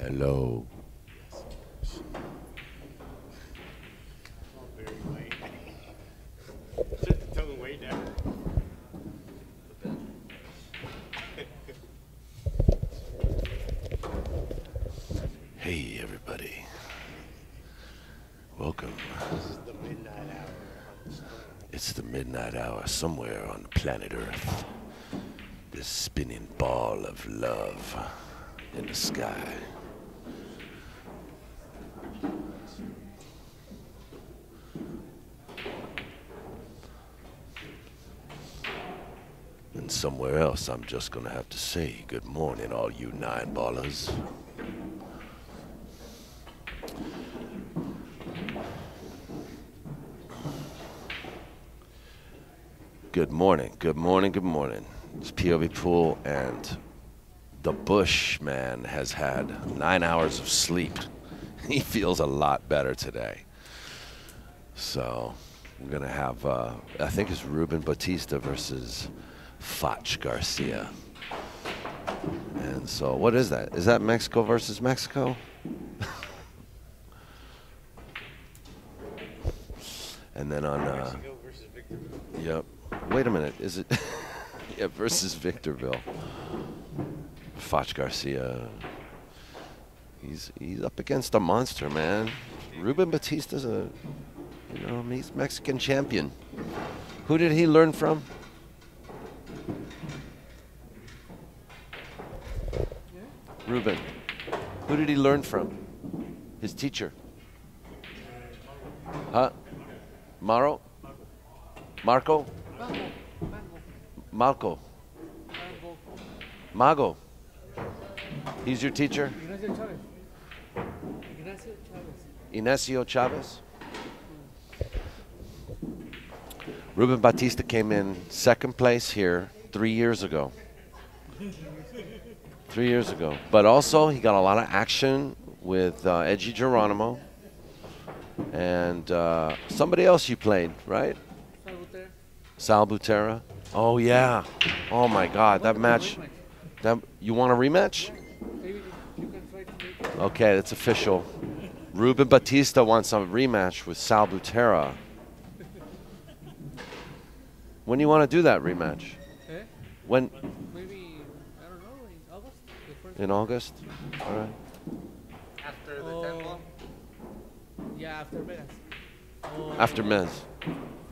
Hello. Very light. Set the tone way down. Hey, everybody. Welcome. This is the midnight hour. It's the midnight hour somewhere on planet Earth. This spinning ball of love in the sky. And somewhere else, I'm just gonna have to say good morning, all you nine ballers. Good morning, good morning, good morning. It's POV Pool, and the Bushman has had 9 hours of sleep. He feels a lot better today. So we're gonna have, I think it's Ruben Batista versus Foch Garcia. And so what is that? Is that Mexico versus Mexico? And then on, Mexico versus Victorville. yep. Wait a minute, is it? Yeah, versus Victorville. Foch Garcia. He's up against a monster, man. Ruben Batista's a, you know, he's Mexican champion. Who did he learn from? Ruben. Who did he learn from? His teacher. Huh? Maro? Marco? Marco. Mago. He's your teacher? Ignacio Chavez. Ruben Batista came in second place here 3 years ago. 3 years ago. But also, he got a lot of action with Edgy Geronimo. And somebody else you played, right? Sal Butera. Oh, yeah. Oh, my God. That match. That, you want a rematch? Okay, that's official. Ruben Batista wants a rematch with Sal Butera. When do you want to do that rematch? Eh? When? Maybe, I don't know, in August? In August? All right. After the 10 ball? Yeah, after Vegas. After Mez.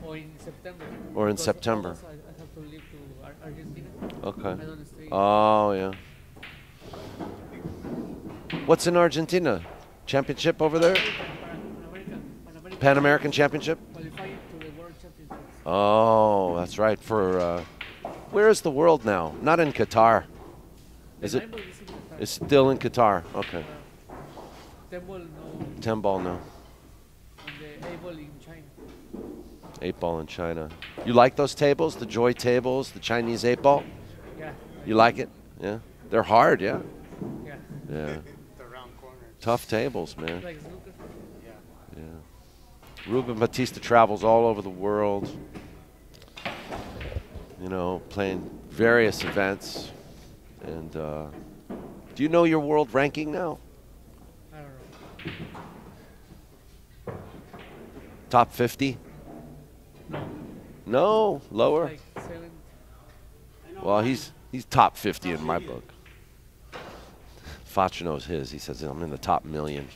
Or in September. Or in Because September. August, I have to leave to Argentina. Okay. I don't stay. Oh, yeah. What's in Argentina? Championship over there? Pan American Championship? Qualifying to the World Championships. Oh, that's right. For where is the world now? Not in Qatar. Is it? It's still in Qatar. Okay. 10 ball, no. 10 ball, no. And the 8 ball in China. 8 ball in China. You like those tables? The Joy tables, the Chinese 8 ball? Yeah. You like it? Yeah. They're hard, yeah. Yeah. Yeah. The round corner. tough tables, man. Like snooker. Yeah. Yeah. Ruben Batista travels all over the world, you know, playing various events. And do you know your world ranking now? I don't know. Top 50? No. No, lower. Like 7. Well, he's top 50 in my book. Foch knows his. He says I'm in the top million.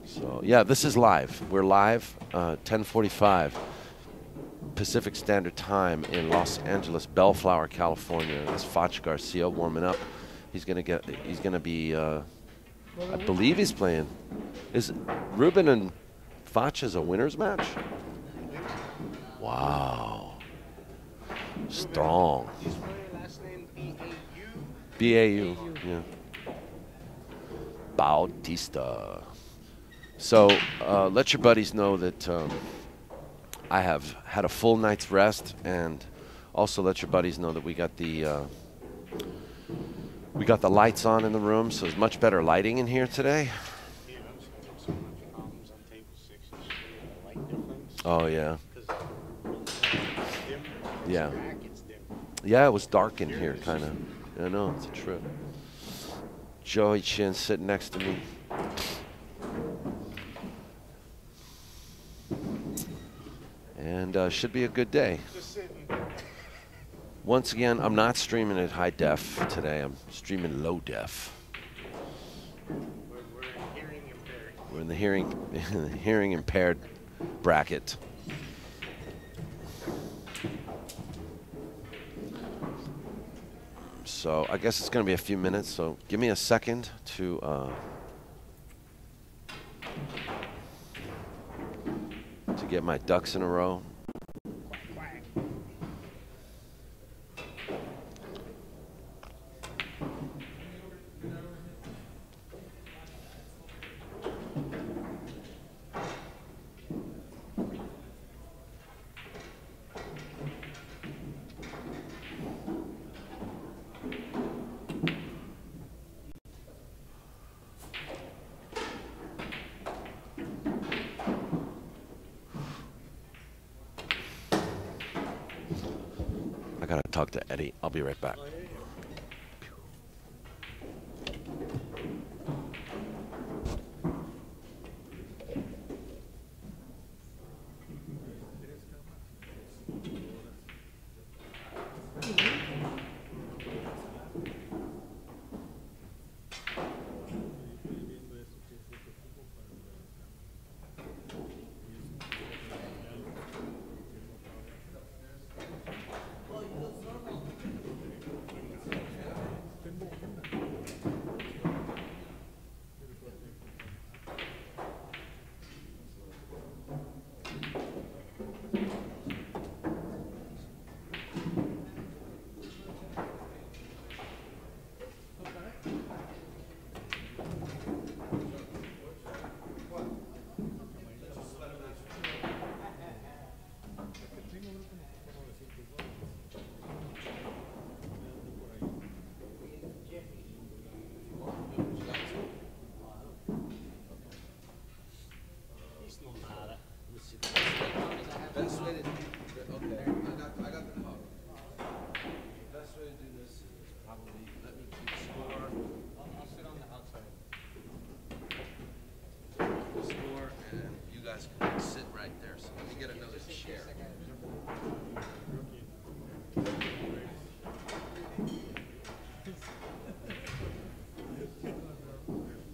So yeah, this is live. We're live, 10:45 Pacific Standard Time in Los Angeles, Bellflower, California. That's Foch Garcia warming up. He's gonna be. I believe he's playing. Is Ruben and Foch is a winners match? Wow. Strong. You spell your last name B-A-U? B-A-U, yeah. Bautista. So let your buddies know that I have had a full night's rest, and also let your buddies know that we got the lights on in the room, so there's much better lighting in here today. Yeah, I was having so much problems on table 6 and the light difference. Oh yeah. Because it's dim. Yeah. Back, it's dim. Yeah, it was dark in here, kind of. I know, it's a trip. Joey Chin sitting next to me. And should be a good day. Just sitting. Once again, I'm not streaming at high def today. I'm streaming low def. We're hearing impaired. We're in the hearing impaired bracket. So I guess it's going to be a few minutes. So give me a second to get my ducks in a row. I gotta talk to Eddie. I'll be right back.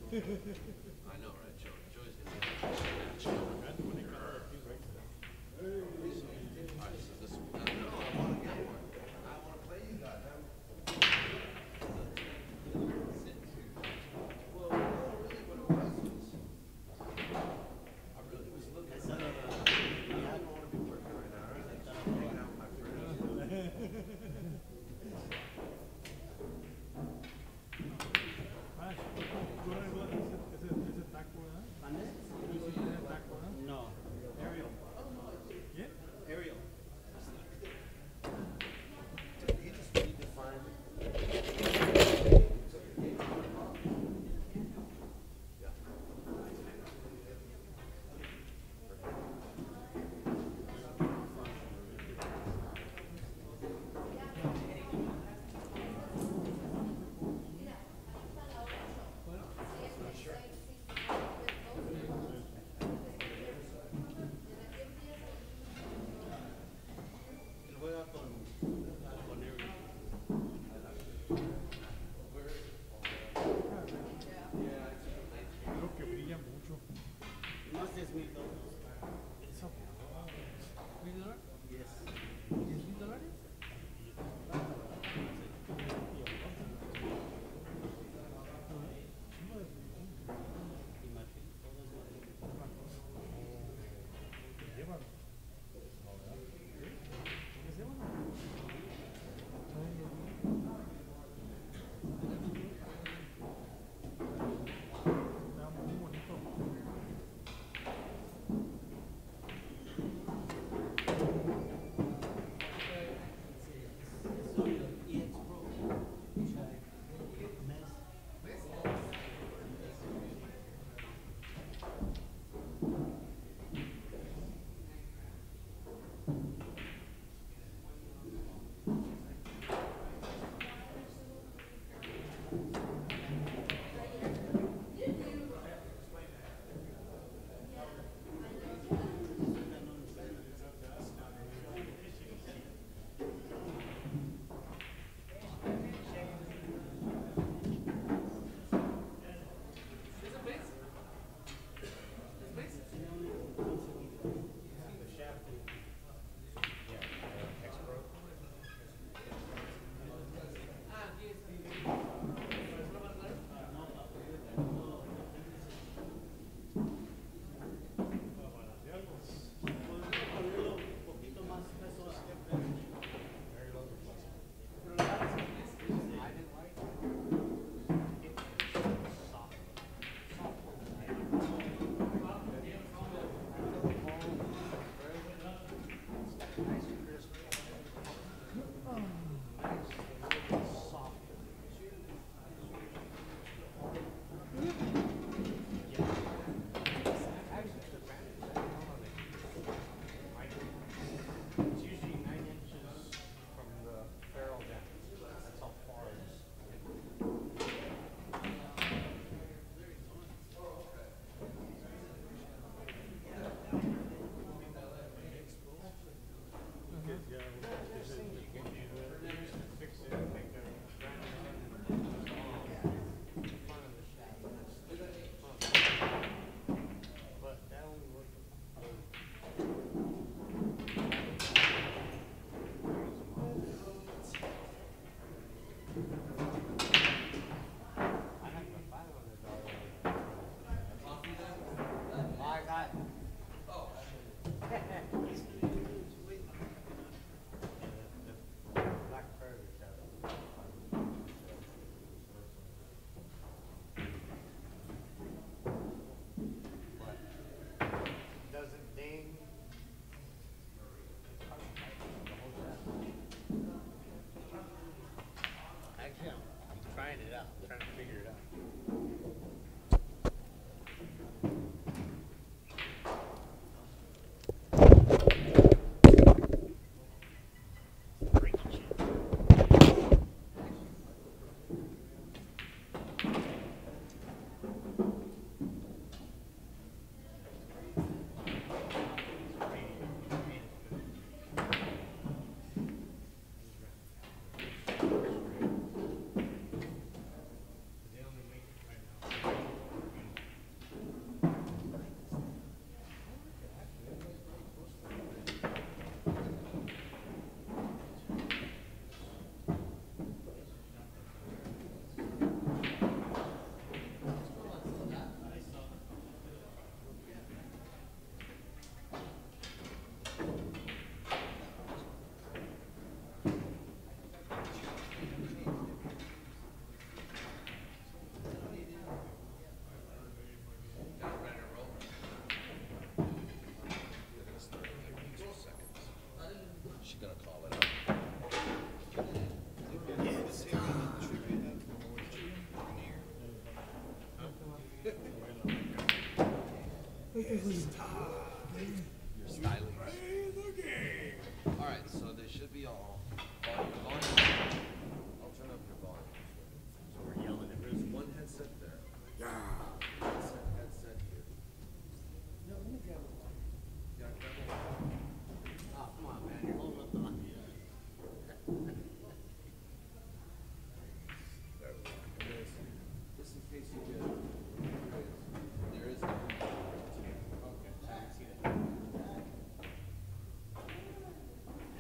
I know, right, Joe? Joey's gonna be Alright, so this no, I wanna get one. I wanna play you guys. Well, really what it was I really was looking at I don't wanna be working right now. I was just hanging out with my friends.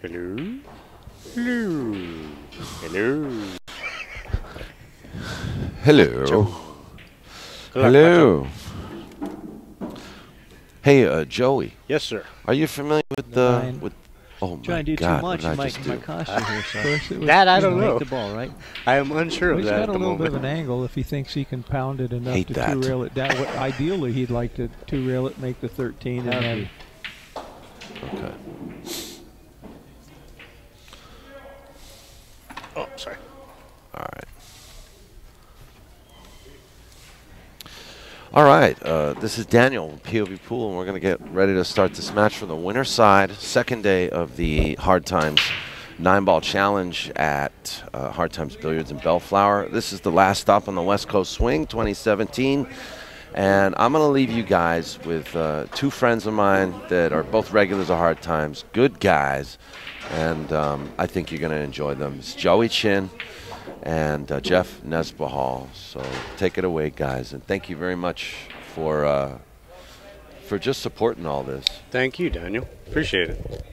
Hello? Hello? Hello? Hello. Hello. Hey, Joey. Yes, sir. Are you familiar with Nine. with? Oh my Trying to do God! too much, what it did I might, just might do? cost you here. So it was, That I don't know. Hate the ball, right? I am unsure Well, of he's that got at a the little bit of moment. an angle if he thinks he can pound it enough Hate to that. two-rail it down. Ideally, he'd like to two-rail it, make the 13, and then Okay. Oh, sorry. All right. All right. This is Daniel, POV Pool, and we're going to get ready to start this match from the winner's side. Second day of the Hard Times 9-ball challenge at Hard Times Billiards in Bellflower. This is the last stop on the West Coast Swing 2017. And I'm going to leave you guys with two friends of mine that are both regulars of Hard Times, good guys, and I think you're going to enjoy them. It's Joey Chin and Jeff Nesbahal. So take it away, guys, and thank you very much for just supporting all this. Thank you, Daniel. Appreciate it.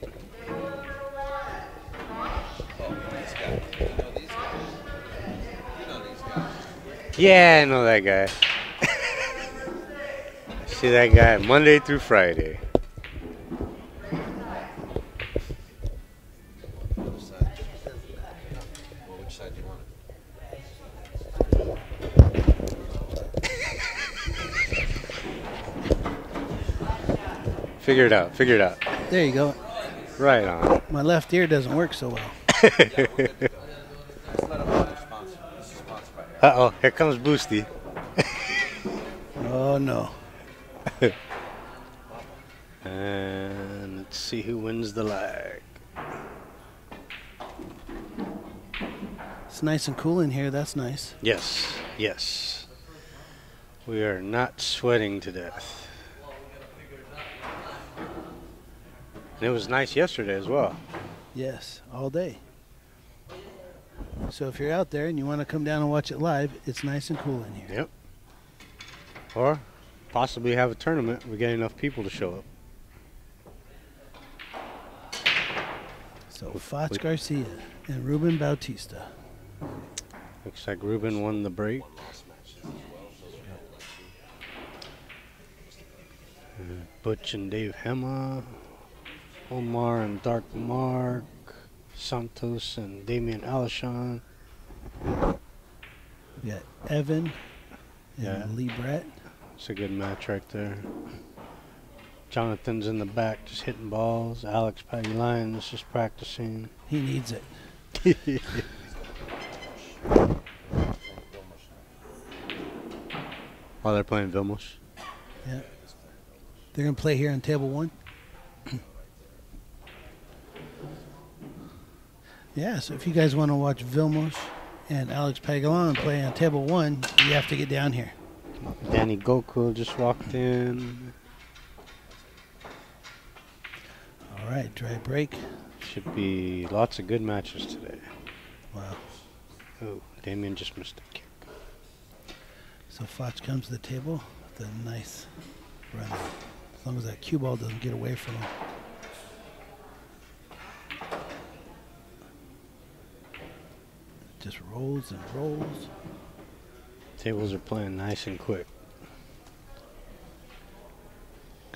Yeah, I know that guy. I see that guy Monday through Friday. Which side do you want Figure it out. Figure it out. There you go. Right on. My left ear doesn't work so well. Uh-oh, here comes Boosty. Oh, no. And let's see who wins the leg. It's nice and cool in here. That's nice. Yes, yes. We are not sweating to death. And it was nice yesterday as well. Yes, all day. So if you're out there and you want to come down and watch it live, it's nice and cool in here. Yep. Or possibly have a tournament. We get enough people to show up. So Foch Garcia and Ruben Bautista. Looks like Ruben won the break. Butch and Dave Hema. Omar and Dark Mark. Santos and Damian Alashon. We got Evan and Yeah. Lee Brett. It's a good match right there. Jonathan's in the back just hitting balls. Alex Patty Lyons just practicing. He needs it. While they're playing Vilmos. Yeah. They're going to play here on table one. Yeah, so if you guys want to watch Vilmos and Alex Pagalon play on table one, you have to get down here. Danny Gokul just walked in. All right, dry break. Should be lots of good matches today. Wow. Oh, Damien just missed a kick. So Foch comes to the table with a nice run. As long as that cue ball doesn't get away from him. Just rolls and rolls. Tables are playing nice and quick.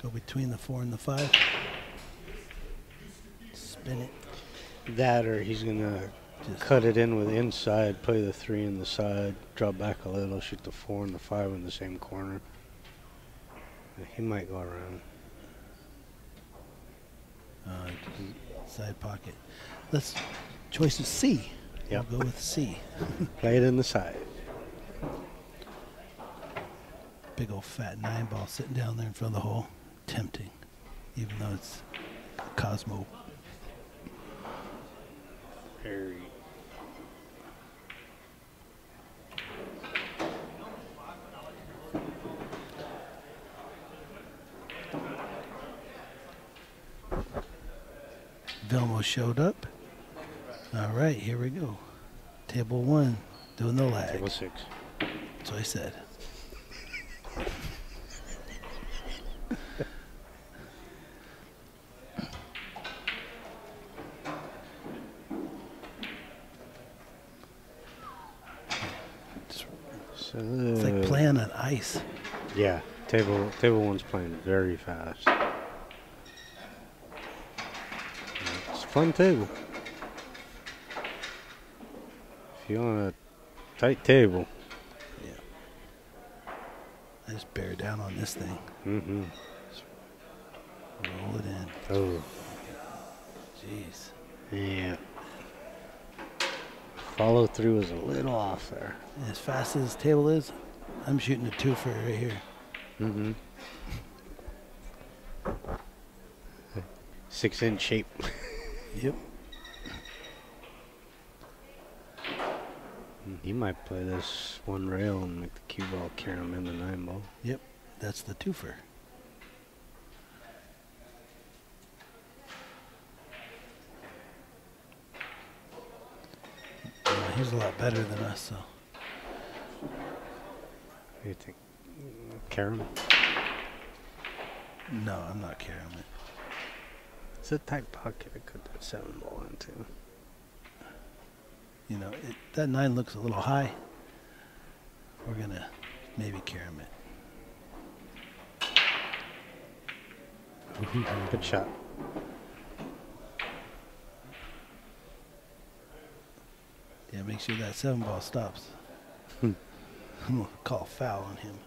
Go between the 4 and the 5. Spin it. That or he's going to Just cut it in with the inside, play the 3 in the side, drop back a little, shoot the 4 and the 5 in the same corner. He might go around. side pocket. Let's choice is C. Yep. We'll go with C. Play it in the side. Big old fat 9-ball sitting down there in front of the hole. Tempting, even though it's Cosmo. Very. Vilmo showed up. All right, here we go. Table 1, doing the lag. Table 6. That's what I said. So, It's like playing on ice. yeah, table 1's playing very fast. It's a fun table. If you want a tight table. Yeah. I just bear down on this thing. Mm-hmm. Roll it in. Oh, Jeez. yeah. Follow through is a little off there. As fast as this table is, I'm shooting a 2 for right here. Mm-hmm. 6-inch shape. Yep. He might play this one rail and make the cue ball carry him in the 9 ball. Yep, that's the twofer. He's a lot better than us, so. What do you think? Carry him? No, I'm not carrying it. It's a tight pocket. I cut that 7 ball into. You know, that 9 looks a little high. We're going to maybe carry it. Good shot. Yeah, make sure that 7 ball stops. I'm going to call foul on him.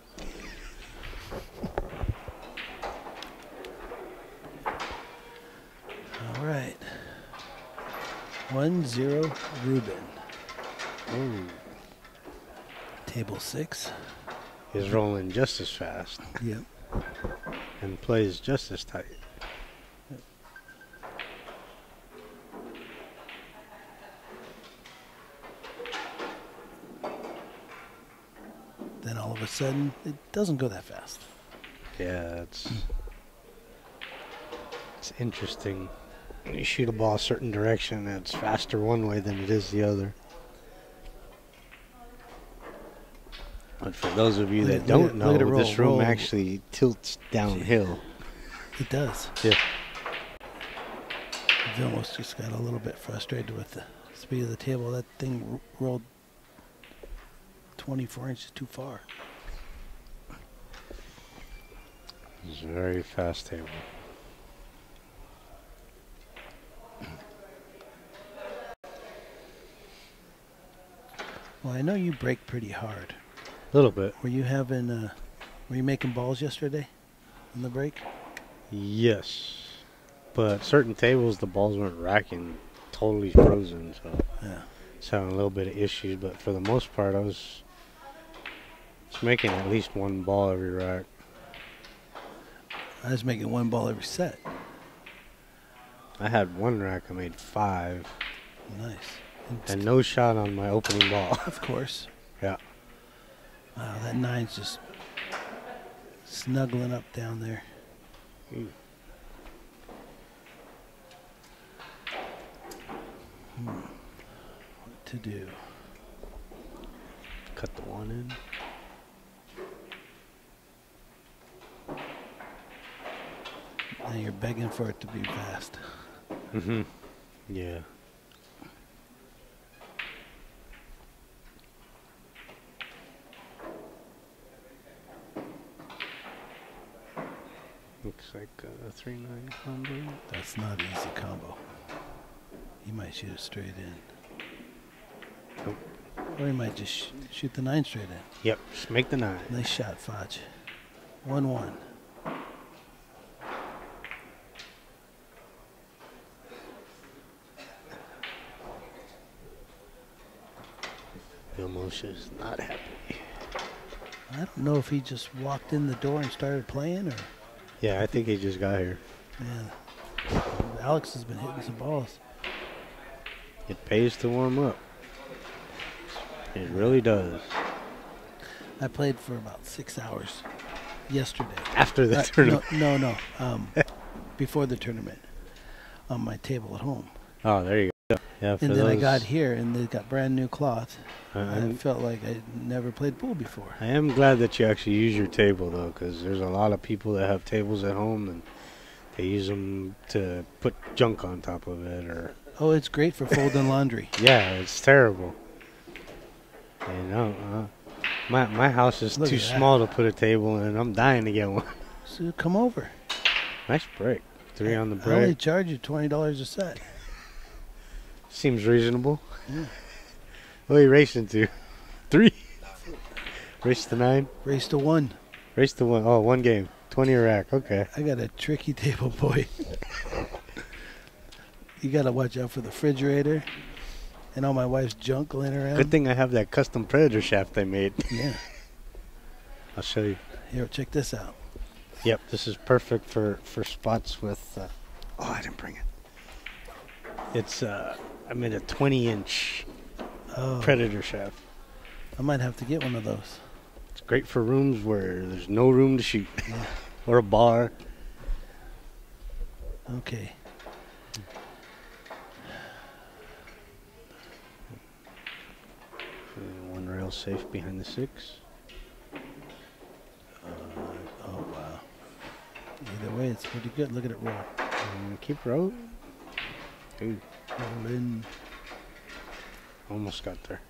All right. 1-0 Ruben. Ooh. Table 6. He's rolling just as fast Yep. and plays just as tight. Then all of a sudden, it doesn't go that fast. Yeah, it's interesting. When you shoot a ball a certain direction, it's faster one way than it is the other. But for those of you that don't know, this room actually tilts downhill. It does. Yeah. I've almost just got a little bit frustrated with the speed of the table. That thing rolled 24 inches too far. It's a very fast table. Well, I know you break pretty hard. A little bit. Were you having, were you making balls yesterday on the break? Yes. But certain tables, the balls weren't racking, totally frozen. So Yeah. it's having a little bit of issues. But for the most part, I was making at least 1 ball every rack. I was making 1 ball every set. I had 1 rack, I made 5. Nice. And no shot on my opening ball. Of course. Yeah. Wow, that 9's just snuggling up down there. What to do? Cut the 1 in. Now you're begging for it to be fast. Mm-hmm. Yeah. Looks like a 3-9 combo. That's not an easy combo. He might shoot it straight in. Nope. Or he might just shoot the 9 straight in. Yep, just make the 9. Nice shot, Fudge. 1-1. Bill Moshe is not happy. I don't know if he just walked in the door and started playing, or Yeah, I think he just got here. yeah. Alex has been hitting some balls. It pays to warm up. It really does. I played for about 6 hours yesterday. After the tournament. No. Before the tournament, on my table at home. Oh, there you go. Yeah, for And then I those- got here, and they got brand new cloth. I I'm- felt like I never played pool before. I am glad that you actually use your table, though, because there's a lot of people that have tables at home, and they use them to put junk on top of it. Or Oh, it's great for folding laundry. yeah, it's terrible. You know, my house is Look too at that. small to put a table in. I'm dying to get one. So come over. Nice break. 3 on the I only break. charge you $20 a set. Seems reasonable. Yeah. What are you racing to? 3? Race to 9? Race to 1. Race to 1. Oh, 1 game. 20 a rack. Okay. I got a tricky table, boy. You got to watch out for the refrigerator and all my wife's junk laying around. Good thing I have that custom Predator shaft they made. Yeah. I'll show you. Here, check this out. Yep, this is perfect for spots with... oh, I didn't bring it. It's, I made a 20-inch Oh, Predator shaft. I might have to get one of those. It's great for rooms where there's no room to shoot. Yeah. Or a bar. Okay. One rail safe behind the 6. Oh, wow. Either way, it's pretty good. Look at it roll. Keep rolling. Dude, Rolling. almost got there.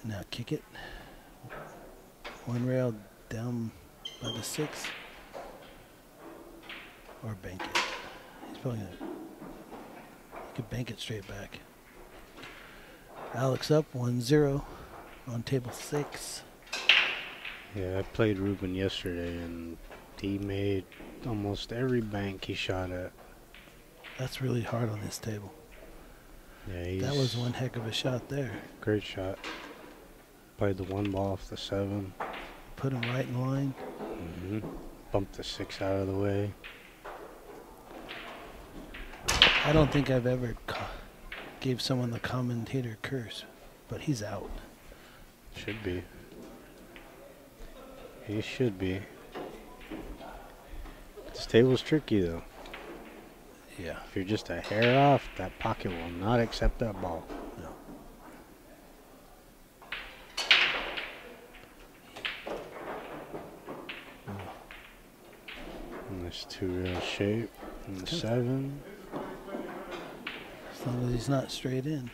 Now kick it. One rail down by the 6. Or bank it. He's probably going to... He could bank it straight back. Alex up 1-0 on table 6. Yeah, I played Ruben yesterday, and he made almost every bank he shot at. That's really hard on this table. Yeah, That was one heck of a shot there. great shot. Played the 1 ball off the 7. Put him right in line. Bumped the 6 out of the way. I don't think I've ever gave someone the commentator curse, but he's out. Should be. He should be. This table's tricky, though. Yeah. If you're just a hair off, that pocket will not accept that ball. No. And this 2 rail shape. And the 7. As long as he's not straight in.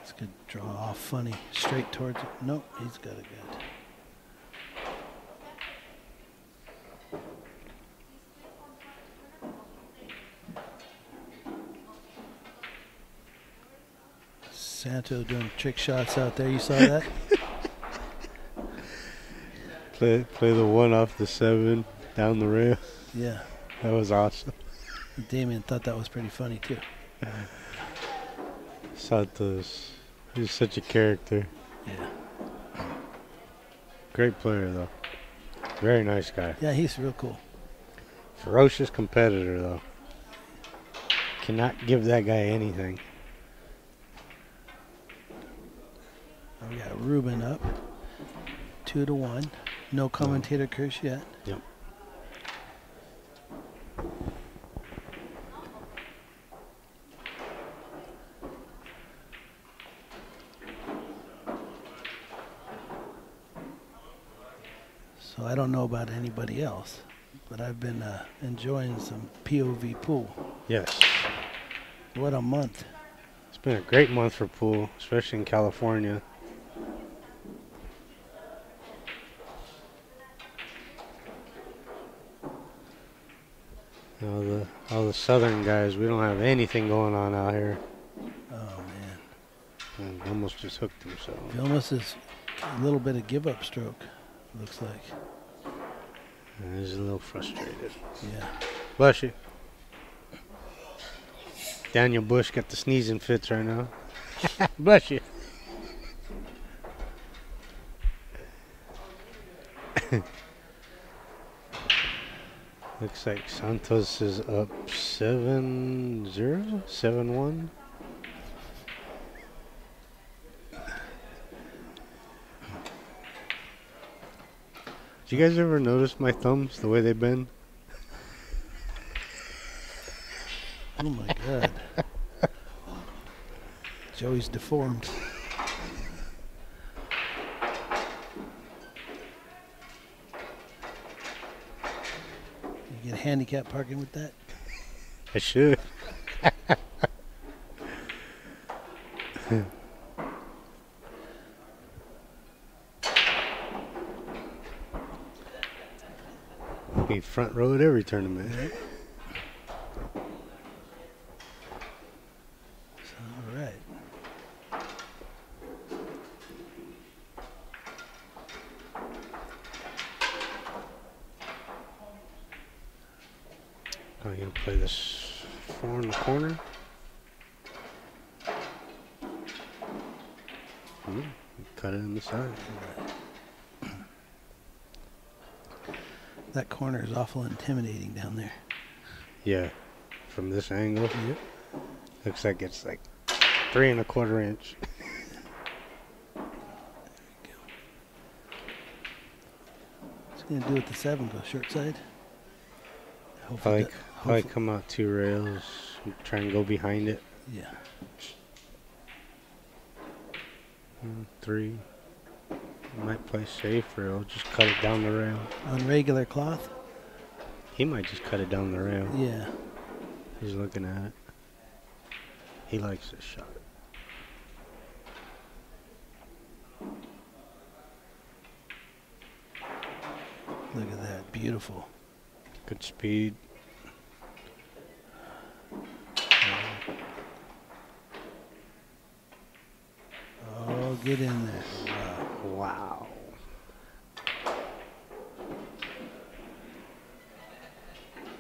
This could draw off funny. Straight towards it. Nope, he's got it good. Santo doing trick shots out there. You saw that? Play the 1 off the 7 down the rail. Yeah. That was awesome. Damien thought that was pretty funny too. Santos, he's such a character. Yeah. Great player, though. Very nice guy. Yeah, he's real cool. Ferocious competitor, though. Cannot give that guy anything. We got Ruben up. 2-1. No commentator curse yet. Yep. So I don't know about anybody else, but I've been enjoying some POV pool. Yes. What a month. It's been a great month for pool, especially in California. All the southern guys, we don't have anything going on out here. Oh, man. And almost just hooked himself. Vilmus is a little bit of give up stroke, looks like. And he's a little frustrated. Yeah. Bless you. Daniel Bush got the sneezing fits right now. Bless you. Looks like Santos is up 7-0, 7-1. Did you guys ever notice my thumbs, the way they bend? Oh, my God. Joey's deformed. You get handicap parking with that? I should. Be front row at every tournament. All right. I'm going to play this 4 in the corner. Cut it in the side. That corner is awful intimidating down there. Yeah, from this angle. Yep. Looks like it's like 3 1/4 inch. What's he gonna do with the 7? Go short side. Probably come out 2 rails, try and go behind it. Yeah. 3. Might play safe, or he'll just cut it down the rail. On regular cloth. He might just cut it down the rail. Yeah. He's looking at it. He likes this shot. Look at that, beautiful. Good speed. Oh, get in there. Wow. Wow.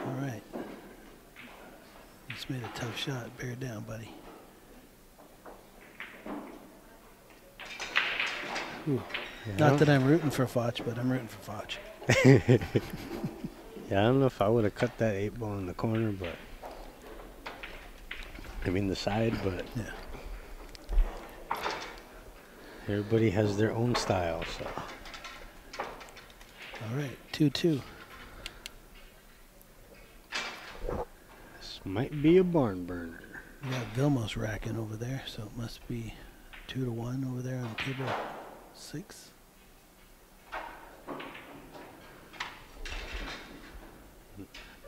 All right. Just made a tough shot. Bear down, buddy. Ooh. Yeah. Not that I'm rooting for Foch, but I'm rooting for Foch. Yeah, I don't know if I would have cut that 8 ball in the corner, but I mean the side, but Yeah. everybody has their own style, so. All right, 2-2. This might be a barn burner. We got Vilmos racking over there, so it must be 2-1 over there on table 6.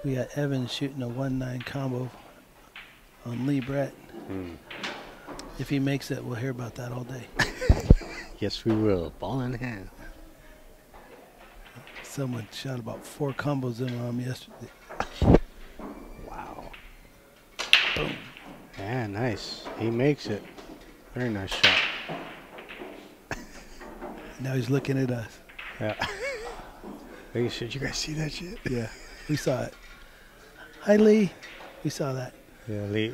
We got Evans shooting a 1-9 combo on Lee Brett. If he makes it, we'll hear about that all day. Yes, we will. Ball in hand. Someone shot about 4 combos in on him yesterday. Wow. Boom. Yeah, nice. He makes it. Very nice shot. Now he's looking at us. Yeah. Hey, did you guys see that shit? Yeah, we saw it. Hi, Lee. We saw that. Yeah, Lee.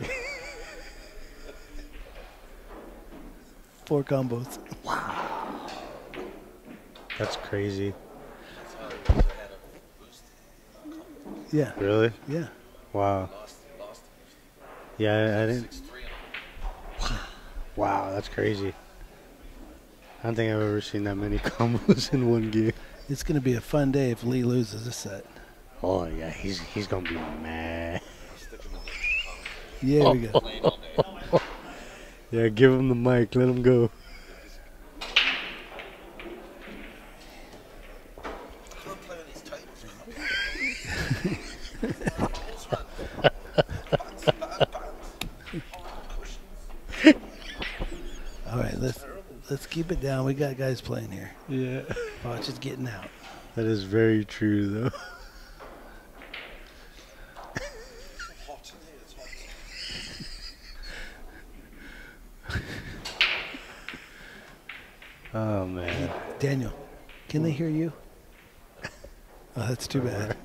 4 combos. That's crazy. Yeah. Really? Yeah. Wow. Yeah, I didn't. Wow, that's crazy. I don't think I've ever seen that many combos in one game. It's going to be a fun day if Lee loses a set. Oh yeah, he's gonna be mad. Yeah, we go. Yeah, give him the mic, let him go. All right, let's keep it down. We got guys playing here. Yeah. Watch is getting out. That is very true, though. Oh, man. Daniel, can they hear you? Oh, that's too bad.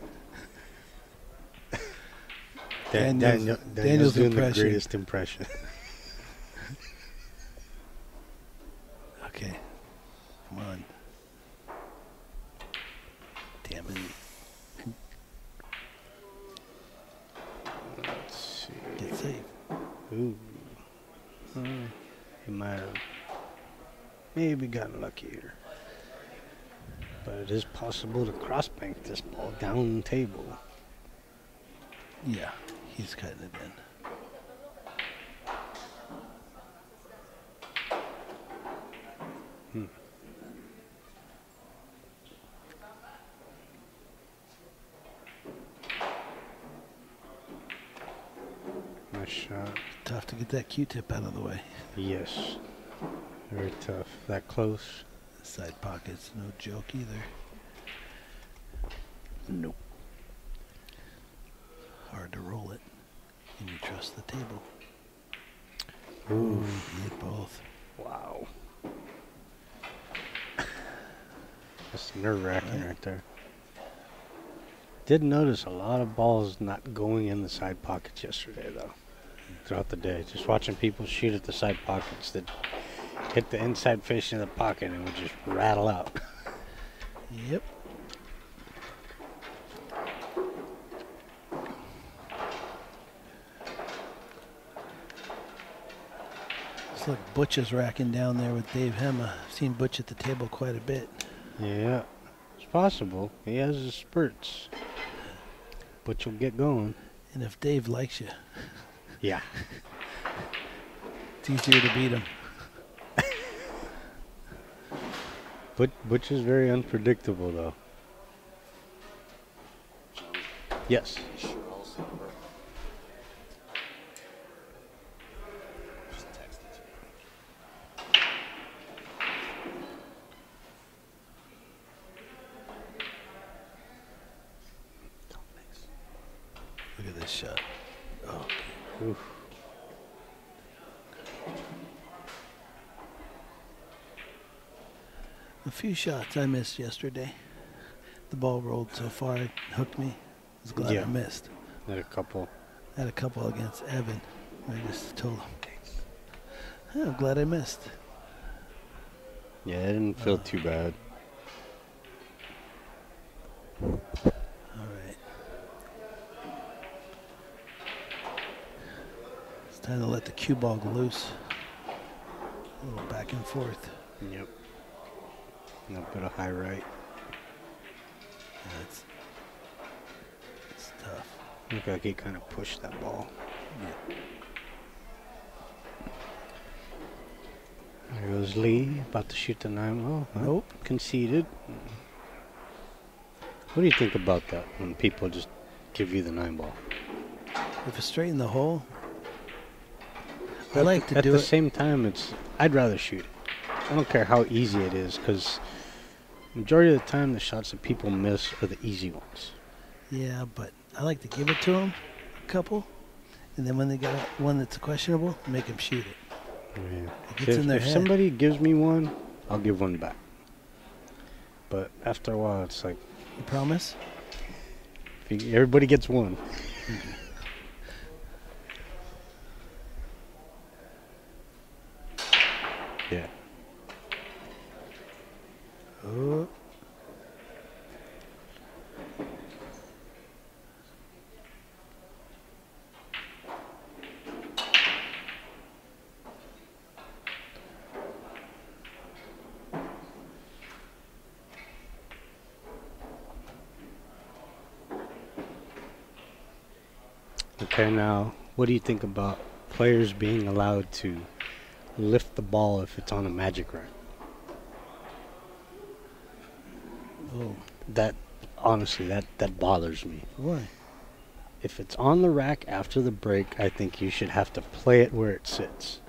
Daniel's doing the impression. greatest impression. Okay, come on. Damn it. Let's see. Get safe. Ooh. He might have maybe gotten lucky here. But it is possible to cross-bank this ball down the table. Yeah, he's cutting it in. Nice shot. Tough to get that Q-tip out of the way. Yes. Very tough. That close. Side pockets, no joke either. Nope. Hard to roll it. And you trust the table. Ooh. He hit both. Wow. That's nerve-wracking right there. Did notice a lot of balls not going in the side pockets yesterday, though, throughout the day. Just watching people shoot at the side pockets that hit the inside fish in the pocket and would just rattle out. Yep. Look, Butch is racking down there with Dave Hema. I've seen Butch at the table quite a bit. Yeah, it's possible. He has his spurts. Butch will get going. And if Dave likes you, Yeah. it's easier to beat him. Butch is very unpredictable, though. Yes. Look at this shot. Oh. Oof. A few shots I missed yesterday. The ball rolled so far it hooked me. I was glad Yeah. I missed. Had a couple. I had a couple against Evan. I just told him, "Hey, I'm glad I missed." Yeah, it didn't feel too bad. All right. It's time to let the cue ball go loose. A little back and forth. Yep. And a bit of high right. Yeah, it's tough. Looked like he kind of pushed that ball. Yeah. There goes Lee, about to shoot the 9-ball. Huh? Nope. Conceded. What do you think about that when people just give you the 9-ball? If it's straight in the hole, I like to At do the it. same time, I'd rather shoot it. I don't care how easy it is, because majority of the time the shots that people miss are the easy ones. Yeah, but I like to give it to them, a couple, and then when they got one that's questionable, make them shoot it. Yeah. It gets in their If head. somebody gives me one, I'll give one back. But after a while, it's like You promise? everybody gets one. Yeah. Oh. Okay, now, what do you think about players being allowed to lift the ball if it's on a magic rack? Oh. That, honestly, that bothers me. Why? If it's on the rack after the break, I think you should have to play it where it sits.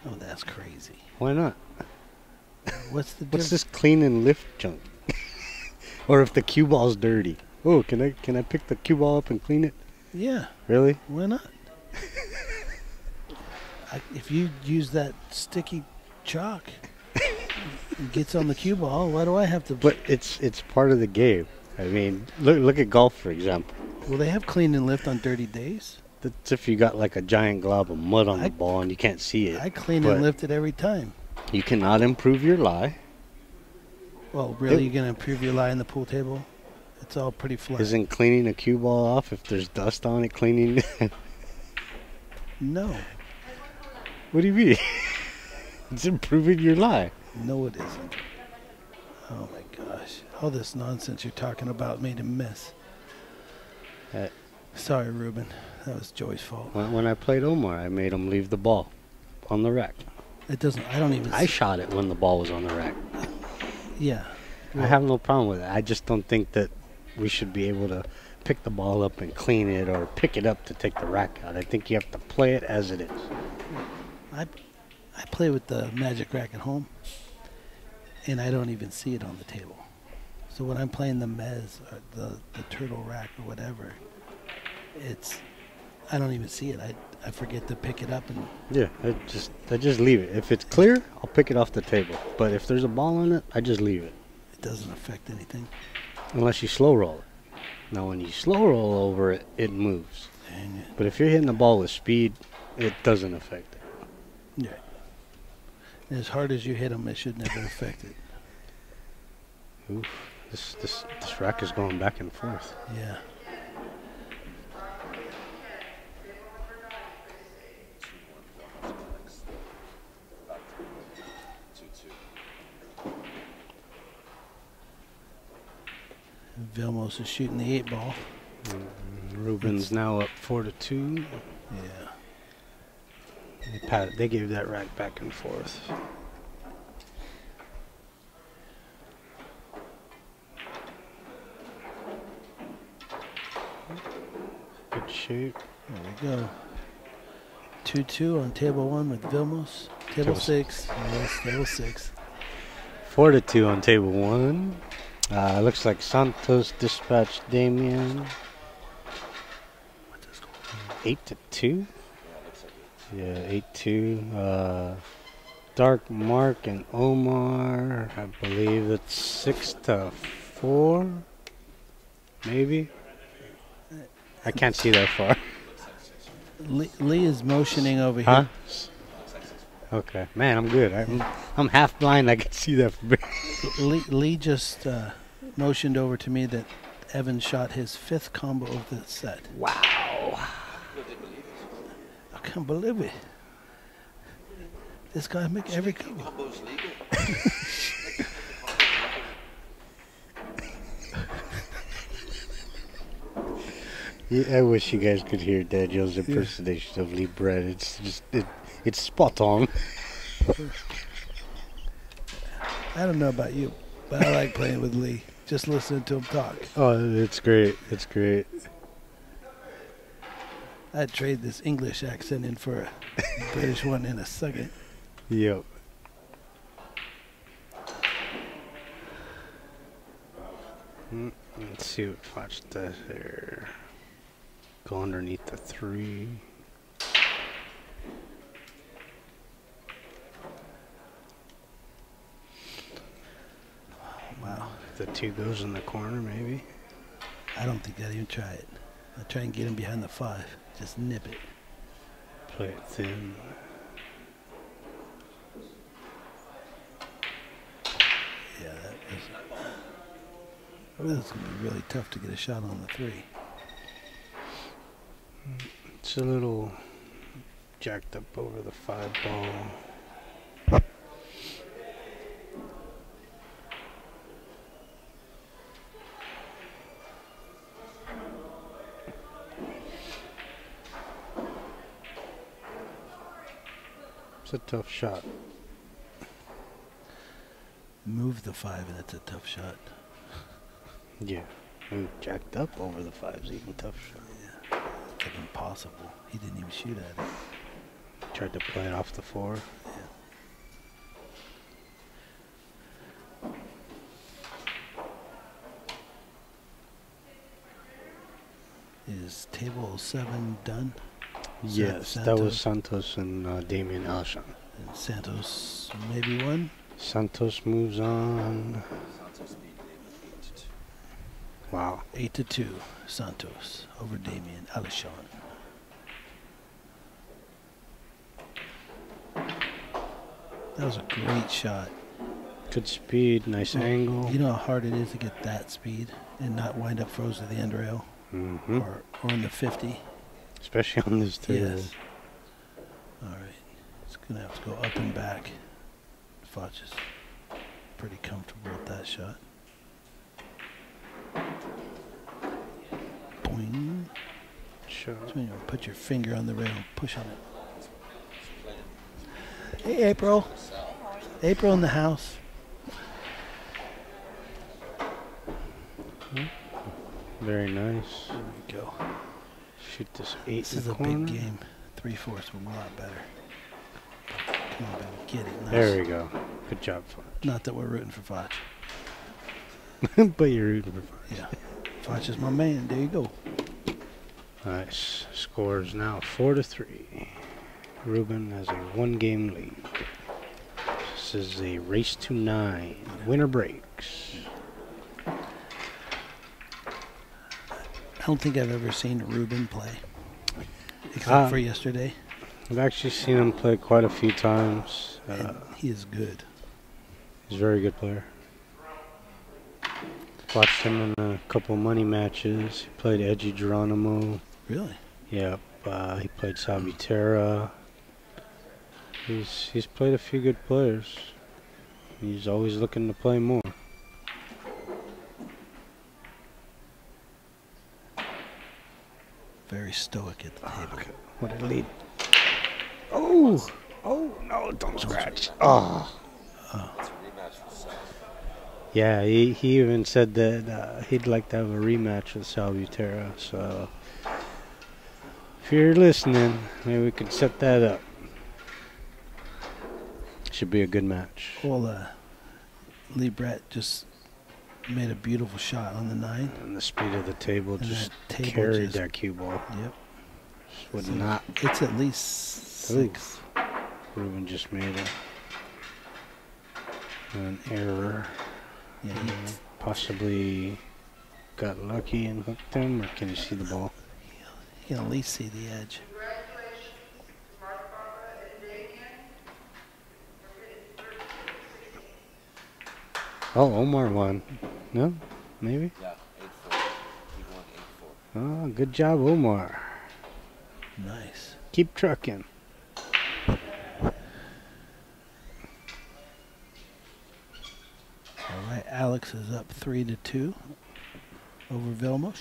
Oh, that's crazy. Why not? What's the What's difference? this clean and lift junk? Or if the cue ball's dirty. Oh, can I pick the cue ball up and clean it? Yeah, Really? why not? If you use that sticky chalk, it gets on the cue ball. Why do I have to? But it's part of the game. I mean, look at golf, for example. Well, they have clean and lift on dirty days. That's if you got like a giant glob of mud on I- the ball and you can't see it. I clean But and lift it every time. You cannot improve your lie. Well, really, you're gonna improve your lie in the pool table? It's all pretty flat. Isn't cleaning a cue ball off if there's dust on it cleaning? No, What do you mean? It's improving your lie. no, it isn't. Oh my gosh! All this nonsense you're talking about made him miss. Uh, Sorry, Ruben. That was Joey's fault. When I played Omar, I made him leave the ball on the rack. It doesn't. I don't even. I shot it when the ball was on the rack. Yeah. I have no problem with it. I just don't think that we should be able to pick the ball up and clean it or pick it up to take the rack out. I think you have to play it as it is. I play with the magic rack at home, and I don't even see it on the table. So when I'm playing the mez or the turtle rack or whatever, I don't even see it. I forget to pick it up, and Yeah, I just leave it. If it's clear, I'll pick it off the table. But if there's a ball on it, I just leave it. it doesn't affect anything. Unless you slow roll it. Now when you slow roll over it, it moves. Dang it. But if you're hitting the ball with speed, it doesn't affect it. Yeah. And as hard as you hit them, it should never affect it. Oof. This rack is going back and forth. Yeah. Vilmos is shooting the 8 ball. Ruben's now up 4-2. Yeah. They gave that rack back and forth. Good shape. There we go. 2-2 on table 1 with Vilmos. Table 6. Yes, table 6. 4-2 on table 1. Looks like Santos dispatched Damien. 8-2. Yeah, 8-2. Dark Mark and Omar. I believe it's 6-4. Maybe. I can't see that far. Lee is motioning over Huh? here. Okay, man, I'm good. I'm half blind. I can see that from here. Lee just motioned over to me that Evan shot his 5th combo of the set. Wow. I can't believe it. This guy make every combo. Yeah, I wish you guys could hear Daniel's impersonation of Lee Brett. It's just it's spot on. I don't know about you, but I like playing with Lee. Just listening to him talk. Oh, it's great. It's great. I'd trade this English accent in for a British one in a second. Yep. Let's see what Fox does there. Go underneath the 3. Wow. The 2 goes in the corner, maybe. I don't think I'd even try it. I'll try and get him behind the 5. Just nip it. Play it thin. Yeah, that was going to be really tough to get a shot on the 3. It's a little jacked up over the 5 ball. It's a tough shot. Move the 5 and it's a tough shot. Yeah. And jacked up over the 5's even tough shot. Yeah, it's like impossible. He didn't even shoot at it. Tried to play it off the 4. Is table 7 done? Yes, that was Santos and Damien Alshon. And Santos maybe won? Santos moves on. Wow. 8-2, Santos over Damien Alshon. That was a great shot. Good speed, nice angle. You know how hard it is to get that speed and not wind up froze to the end rail or on the 50. Especially on this table. Yes. All right. It's going to have to go up and back. Foch is pretty comfortable with that shot. Boing. Shot. So when you put your finger on the rail and push on it. Hey, April. April in the house. Very nice. There we go. Shoot this 8 This in is the a corner. big game. 3/4 will be a lot better. Come on, baby. Get it. Nice. There we go. Good job, Foch. Not that we're rooting for Foch. But you're rooting for Foch. Yeah. Foch is my man. There you go. Nice. Scores now 4-3. Ruben has a 1-game lead. This is a race to 9. Winner breaks. I don't think I've ever seen Ruben play, except for yesterday. I've actually seen him play quite a few times. And he is good. He's a very good player. Watched him in a couple money matches. He played Edgy Geronimo. Really? Yep. He played Sabutera. He's played a few good players. He's always looking to play more. stoic at the table. Okay. What did it lead? Oh! Oh, no, don't scratch. Oh. Yeah, he even said that he'd like to have a rematch with Salvatierra. So, if you're listening, maybe we could set that up. Should be a good match. Well, Lee Brett just made a beautiful shot on the 9. And the speed of the table And just that table carried just- that cue ball. Yep. Would So not. It's at least 6. Ruben just made an error. Yeah, Possibly got lucky and hooked him, or can you see the ball? you can at least see the edge. Oh, Omar won. No? Maybe? Yeah, 8-4. He won 8-4. Oh, good job, Omar. Nice. Keep trucking. All right, Alex is up 3-2 over Vilmos.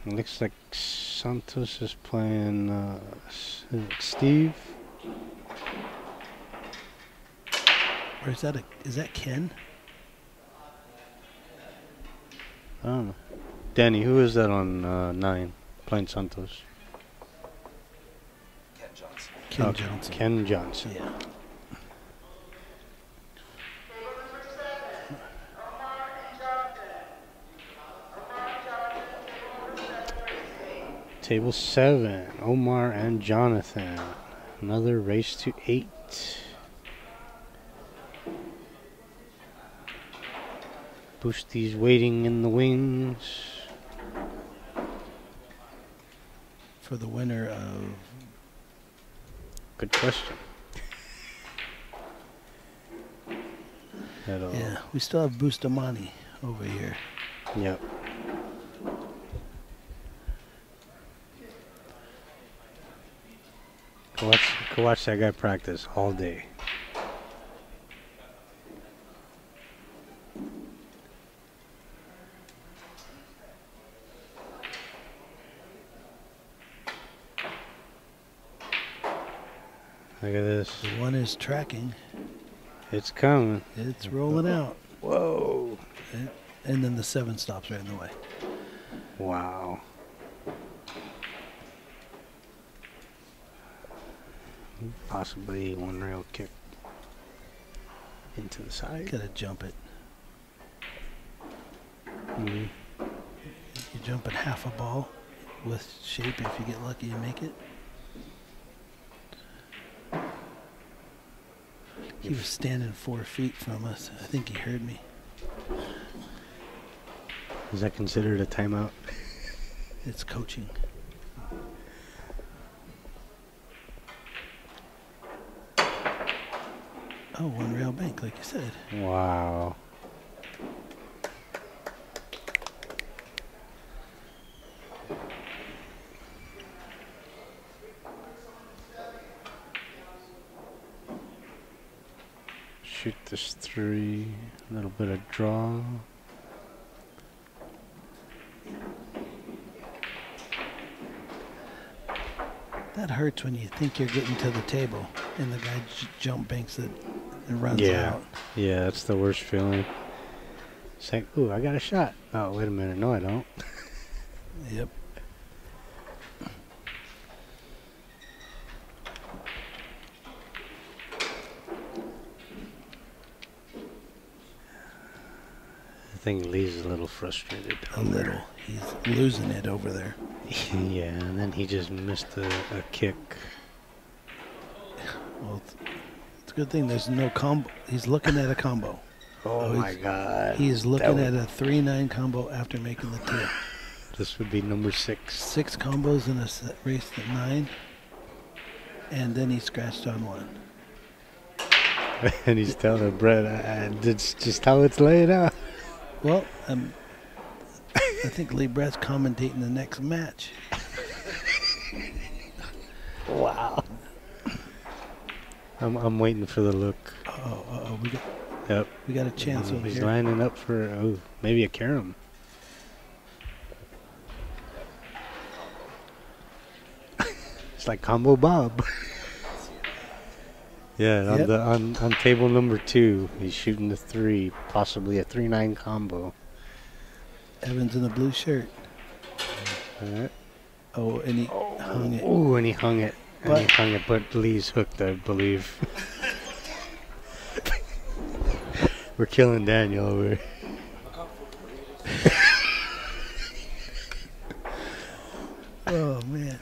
It looks like Santos is playing Steve. Or is that Ken? I don't know. Danny, who is that on 9 playing Santos? Ken Johnson. Ken Okay, Johnson. Ken Johnson. Yeah. Table 7, Omar and Jonathan. Another race to 8. Boosties waiting in the wings. For the winner of Good question. yeah, we still have Bustamante over here. Yep. Go watch that guy practice all day. Look at this. The one is tracking. It's coming. It's rolling out. Whoa. And then the 7 stops right in the way. Wow. Possibly one rail kick into the side. Gotta jump it. Mhm. You're jumping half a ball with shape. If you get lucky, you make it. He was standing 4 feet from us. I think he heard me. Is that considered a timeout? It's coaching. Oh, one rail bank, like you said. Wow. Shoot this 3. A little bit of draw. That hurts when you think you're getting to the table and the guy jump banks it and runs out. Yeah, that's the worst feeling. It's like, ooh, I got a shot. Oh, wait a minute. No, I don't. Yep. I think Lee's a little frustrated. A little. He's losing it over there. Yeah, and then he just missed a kick. Well, it's a good thing there's no combo. He's looking at a combo. Oh, my God. He is looking That at a 3-9 combo after making the 2. This would be number 6. 6 combos in a race at 9. And then he scratched on 1. And he's telling Brett, it's just how it's laid out. Well, I think Lee Brett's commentating the next match. Wow. I'm waiting for the look. Oh, Yep. we got a chance over He's here. lining up for, maybe a carom. It's like Combo Bob. Yeah, Yep. on table number 2, he's shooting the 3, possibly a 3-9 combo. Evans in the blue shirt. All right. Oh, and he hung it. Oh, and he hung it. But- But Lee's hooked, I believe. We're killing Daniel over here. Oh, man.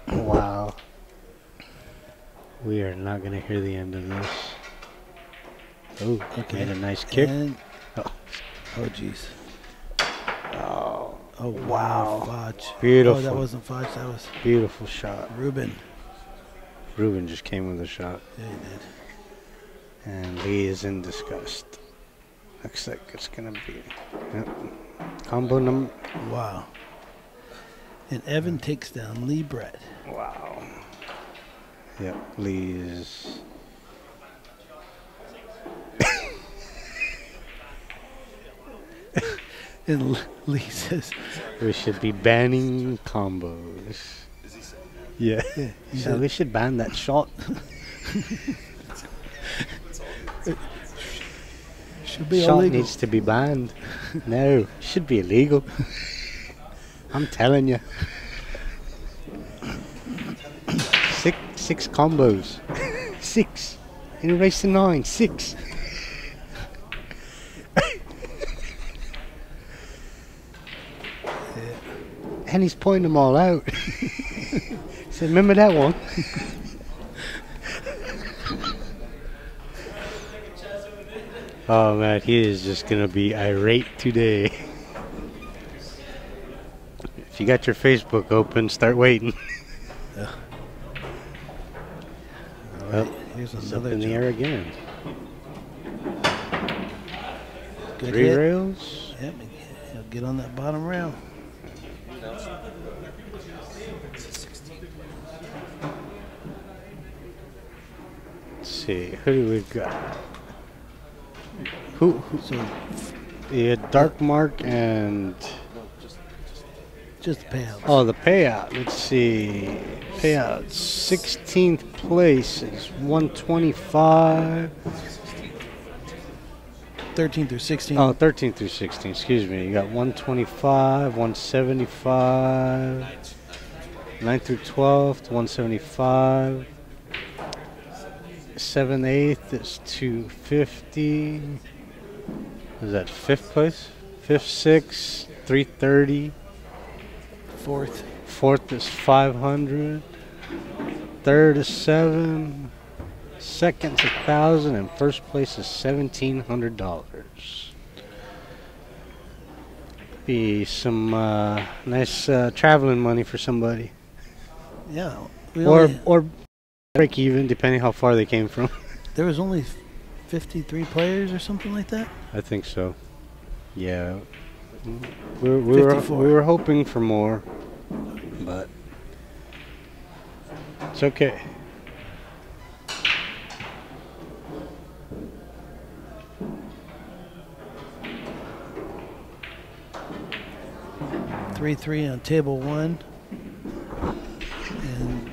Wow. We are not going to hear the end of this. Oh, Okay. made a nice kick. And, Oh. oh, jeez. Oh, Oh, wow. Fudge. Beautiful. Oh, that wasn't Fudge. That was Beautiful shot. Ruben. Ruben just came with a shot. Yeah, he did. And Lee is in disgust. Looks like it's going to be combo number. Wow. And Evan takes down Lee Brett. Wow. Yep, Lee is. And Lee says, We should be banning combos. Yeah. he So said, we should ban that shot. should be Shot illegal. needs to be banned. No, should be illegal. I'm telling you. Six combos. 6. In a race to 9. 6. And he's pointing them all out. He said, remember that one? Oh man, he is just gonna be irate today. If you got your Facebook open, start waiting. All Oh, right, here's It's up another in the jump. air again. Good 3 hit. rails. Yep, he'll get on that bottom rail. Let's see, who do we got? Who? So Yeah, Dark Mark and just the payouts. oh, the payout. Let's see, payout 16th place is 125. 13 through 16. Oh, 13 through 16. Excuse me. You got 125, 175, 9 through 12 to 175. 7 8th is 250. Is that 5th place? 5th, 6th, 330. Fourth. 4th is 500. 3rd is 7. 2nd's 1,000, and 1st place is $1,700. Be some nice traveling money for somebody, Yeah. We or only, or break even depending how far they came from. there was only 53 players or something like that. I think so. Yeah, we 54. were hoping for more, but it's okay. Three on table 1. And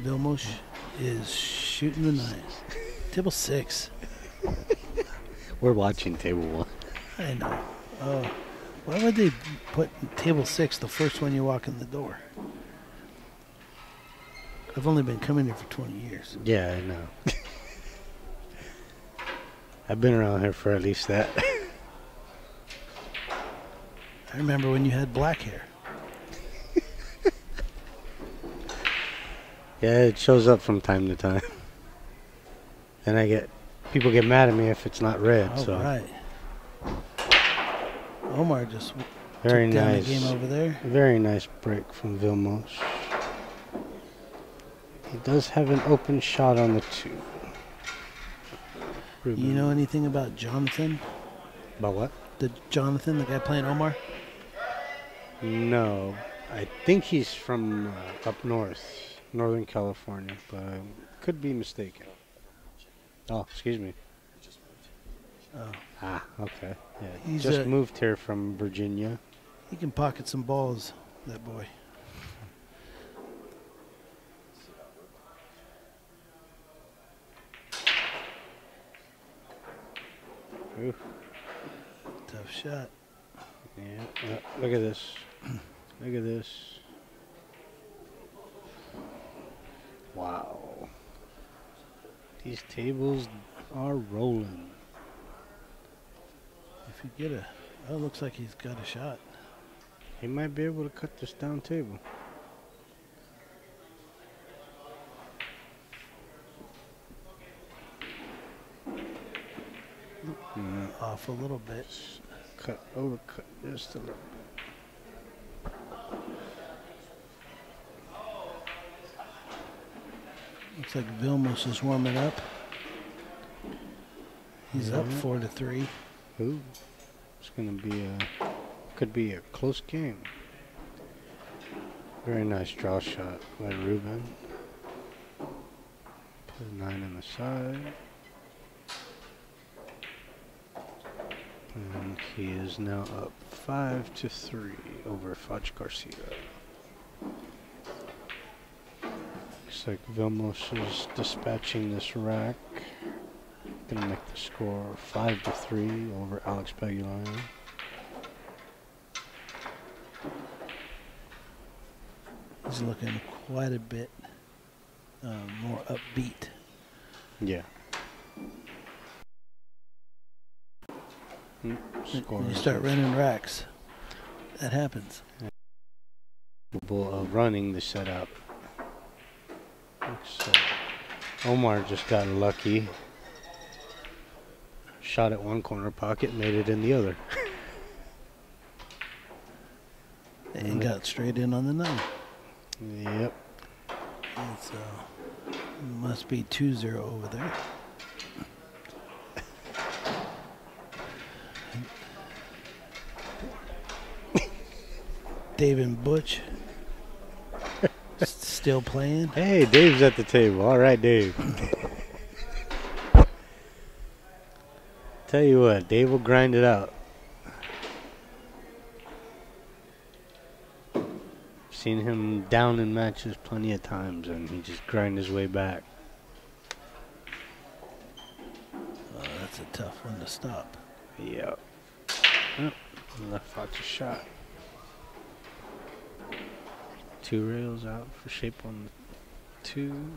Vilmos is shooting the 9. Table 6. We're watching table 1. I know. Why would they put table 6 the first one you walk in the door? I've only been coming here for 20 years. Yeah, I know. I've been around here for at least that. I remember when you had black hair. Yeah, it shows up from time to time. And people get mad at me if it's not red. All so right. Omar just very took down nice. the game over there. Very nice break from Vilmos. He does have an open shot on the 2. You know anything about Jonathan? About what? The Jonathan, the guy playing Omar? No. I think he's from up north, Northern California, but I could be mistaken. Oh, excuse me. Oh, Ah, okay. Yeah, He's, just moved here from Virginia. he can pocket some balls, that boy. Oof. Tough shot. Yeah. Look at this. Look at this. Wow. These tables are rolling. If you get a... Oh, looks like he's got a shot. He might be able to cut this down table. Off a little bit. Overcut just a little. Looks like Vilmos is warming up. He's up 4-3. Ooh, it's gonna be could be a close game. Very nice draw shot by Ruben. Put a 9 on the side. And he is now up 5-3 over Fudge Garcia. Looks like Vilmos is dispatching this rack. Gonna make the score 5-3 over Alex Pegulano. He's looking quite a bit more upbeat. Yeah. When you start running racks, that happens. Running the setup. So Omar just got lucky. Shot at one corner pocket, made it in the other. And got straight in on the 9. Yep. It's, must be 2-0 over there. Dave and Butch still playing. Hey, Dave's at the table. All right, Dave. Tell you what, Dave will grind it out. Seen him down in matches plenty of times, and he just grind his way back. Oh, that's a tough one to stop. Yep. Oh, left out the shot. 2 rails out for shape on 2.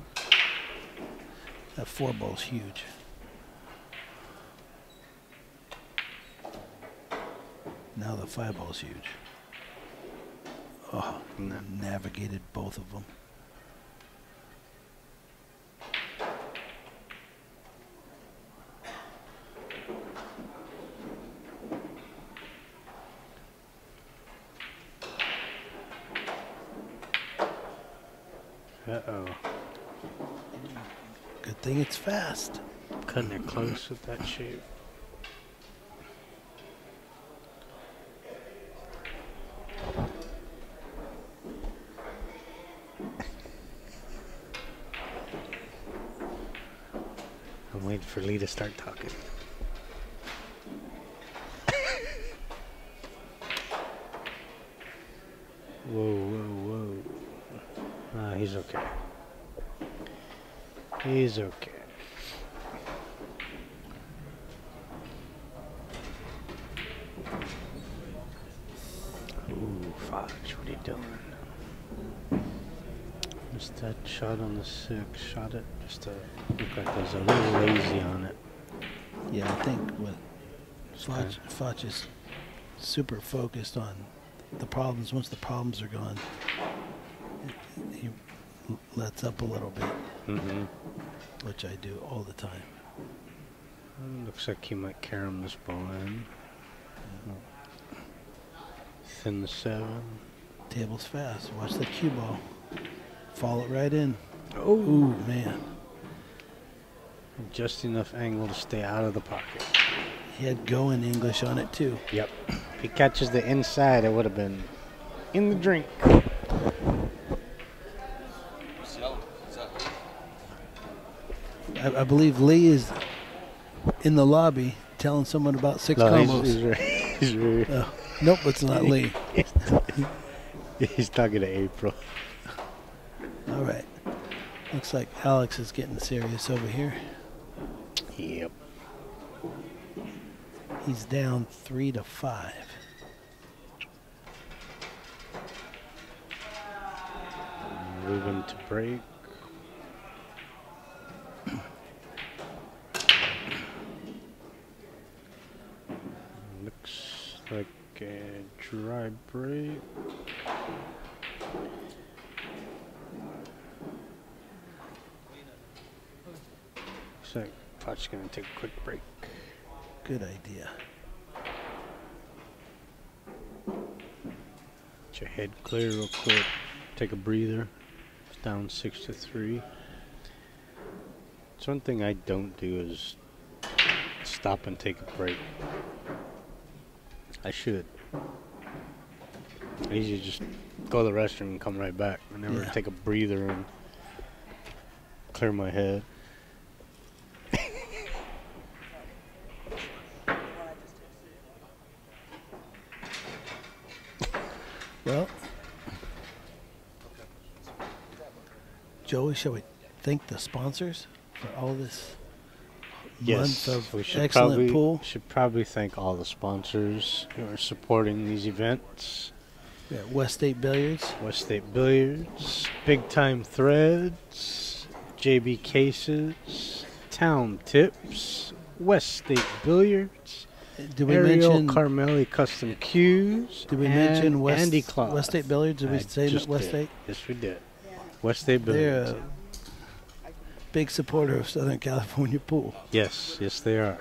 That 4 ball's huge. Now the 5 ball's huge. Oh, navigated both of them. Uh-oh. Good thing it's fast. Cutting it close with that shape. I'm waiting for Lee to start talking. Whoa, whoa, whoa. He's okay. He's okay. Ooh, Fudge, what are you doing? Just that shot on the 6. Shot it just to look like there's a little lazy on it. Yeah, I think what Fudge is super focused on the problems. Once the problems are gone, he lets up a little bit, which I do all the time. Looks like he might carom this ball in. Thin the 7. Table's fast. Watch the cue ball. Fall it right in. Oh, ooh, man. Just enough angle to stay out of the pocket. He had go in English on it, too. Yep. If he catches the inside, it would have been in the drink. I believe Lee is in the lobby telling someone about 6 combos. He's right. Nope, it's not Lee. He's talking to April. All right. Looks like Alex is getting serious over here. Yep. He's down 3-5. Moving to break. Looks like a dry break. Looks like Pot's gonna take a quick break. Good idea. Get your head clear real quick. Take a breather. It's down 6-3. So one thing I don't do is stop and take a break. I should. I usually just go to the restroom and come right back. I never Yeah. take a breather and clear my head. Well, Joey, shall we thank the sponsors for all this month of we should excellent pool? should probably thank all the sponsors who are supporting these events. We got West State Billiards, West State Billiards, Big Time Threads, JB Cases, Town Tips, West State Billiards, Did we Ariel mention? Carmelli Custom Cues, Did we and mention West Andy Cloth. West State Billiards? Did we I say just West did. State? Yes, we did. West State They're Billiards. a big supporter of Southern California pool. Yes, yes, they are.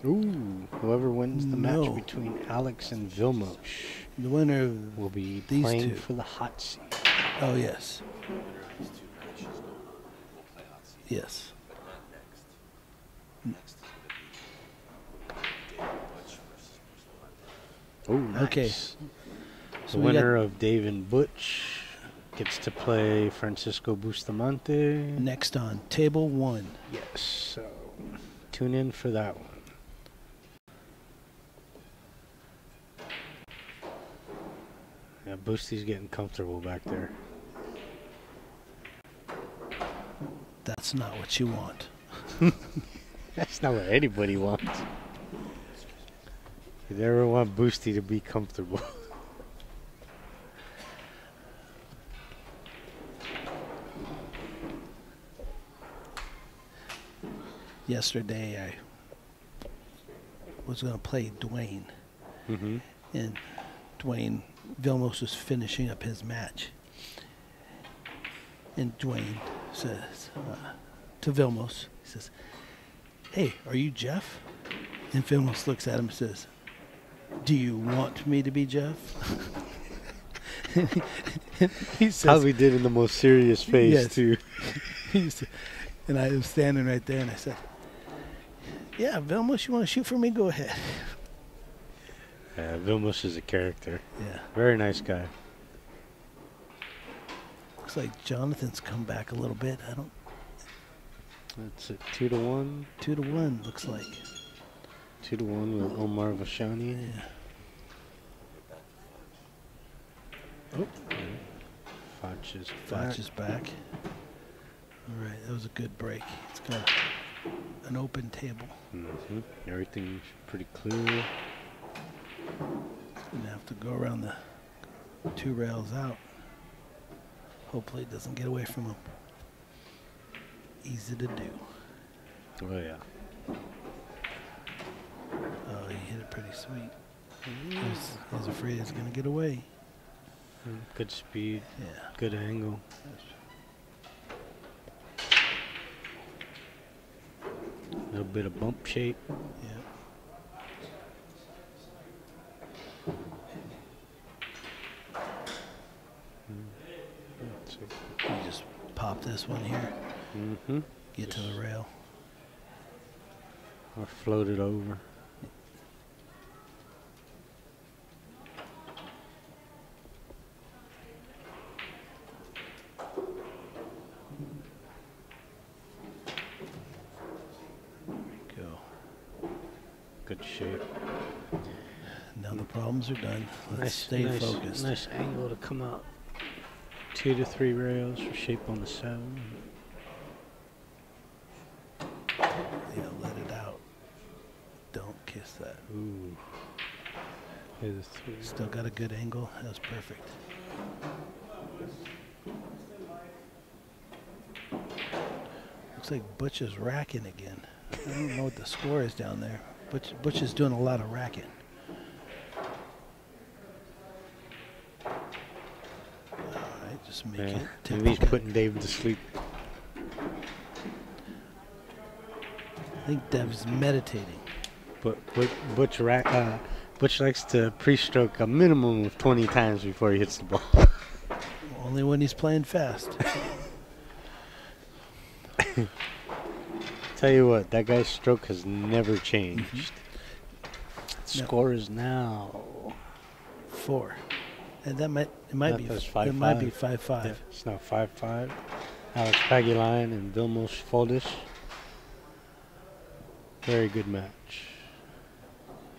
Ooh, whoever wins the No. match between Alex and Vilmos The winner of will be These playing two. for the hot seat. oh yes, yes. Oh, nice. Okay. The So we got- winner of Dave and Butch gets to play Francisco Bustamante. Next on table 1. Yes, so tune in for that one. Yeah, Boosty's getting comfortable back there. That's not what you want. That's not what anybody wants. You never want Boosty to be comfortable. Yesterday I was going to play Dwayne, Mm-hmm. and Dwayne Vilmos was finishing up his match. And Dwayne says to Vilmos, he says, "Hey, are you Jeff?" And Vilmos looks at him and says, "Do you want me to be Jeff?" He says, Probably did in the most serious face, Yes. too. he said, and I was standing right there, and I said, "Yeah, Vilmos, you want to shoot for me? Go ahead." Yeah, Vilmos is a character. Yeah. Very nice guy. Looks like Jonathan's come back a little bit. I don't. That's it. 2-1. 2-1 looks like. 2-1 with Omar Vashani. Yeah. Foch is Foch back. is back. All right, that was a good break. It's got an open table. Mm-hmm. Everything's pretty clear. Gonna have to go around the 2 rails out. Hopefully it doesn't get away from him. Easy to do. Oh, yeah. Oh, he hit it pretty sweet. He's afraid it's gonna get away. Good speed, Yeah. good angle. A little bit of bump shape. Yeah. That's it. You just pop this one here. Mm-hmm. Get to the rail. Or float it over. Go. Good shape. Now the problems are done. Let's stay nice, focused. Nice angle to come out. 2 to 3 rails for shape on the 7. kiss that. Ooh. Here's a 3. Still got a good angle. That was perfect. Looks like Butch is racking again. I don't know what the score is down there. Butch is doing a lot of racking. Alright, just make it. Maybe he's putting Dave to sleep. I think Dev's meditating. But Butch likes to pre-stroke a minimum of 20 times before he hits the ball. Only when he's playing fast. Tell you what, that guy's stroke has never changed. Score is now 4. And it might be 5-5. Yeah, it's now 5-5. Alex Paguline and Vilmos Foldish. Very good match.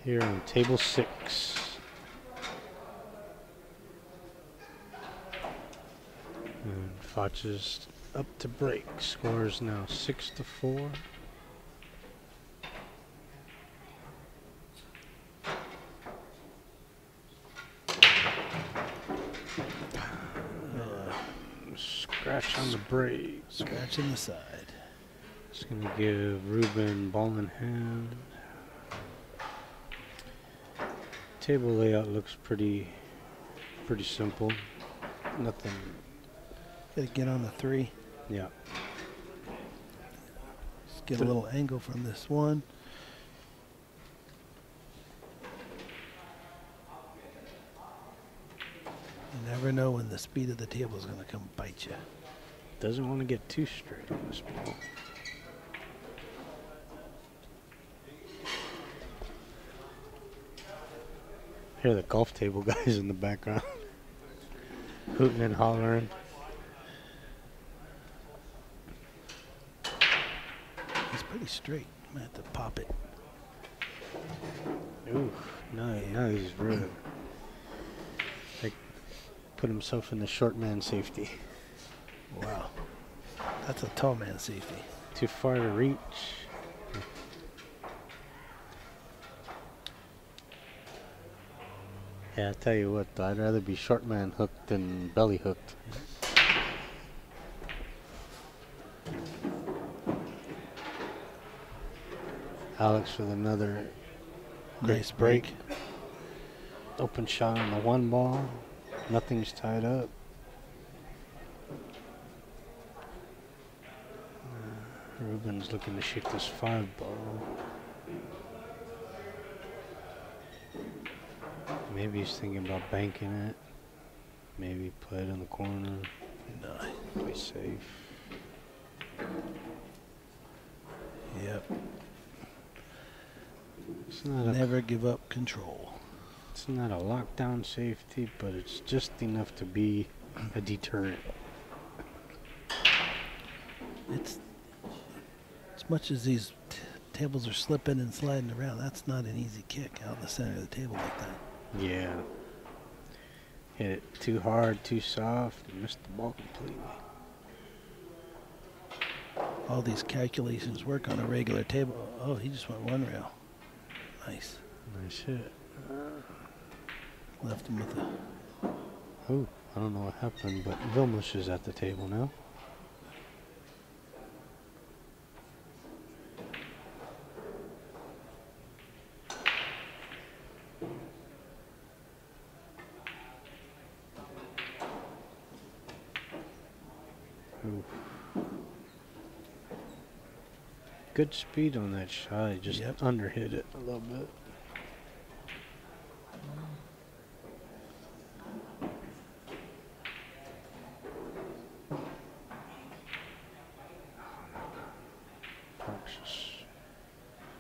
Here on table 6. And Foch is up to break. Score is now 6-4. Scratch on the break. Scratch in the side. Just gonna give Ruben ball in hand. Table layout looks pretty simple. Nothing. Gotta get on the 3. Yeah. Just get a little angle from this one. You never know when the speed of the table is gonna come bite you. Doesn't want to get too straight on this ball. Hear the golf table guys in the background. Hooting and hollering. He's pretty straight. Might have to pop it. Ooh, no, he's rude. Like, put himself in the short man safety. Wow. That's a tall man safety. Too far to reach. Yeah, I tell you what, though, I'd rather be short man hooked than belly hooked. Alex with another Nice break. Open shot on the 1 ball. Nothing's tied up. Ruben's looking to shoot this 5 ball. Maybe he's thinking about banking it. Maybe play it in the corner. No. Play safe. Yep. It's not Never give up control. It's not a lockdown safety, but it's just enough to be a deterrent. It's as much as these tables are slipping and sliding around. That's not an easy kick out in the center of the table like that. Yeah. Hit it too hard, too soft, and missed the ball completely. All these calculations work on a regular table. Oh, he just went 1 rail. Nice. Nice hit. Left him with a... Oh, I don't know what happened, but Vilmos is at the table now. Ooh. Good speed on that shot. He just underhit it a little bit.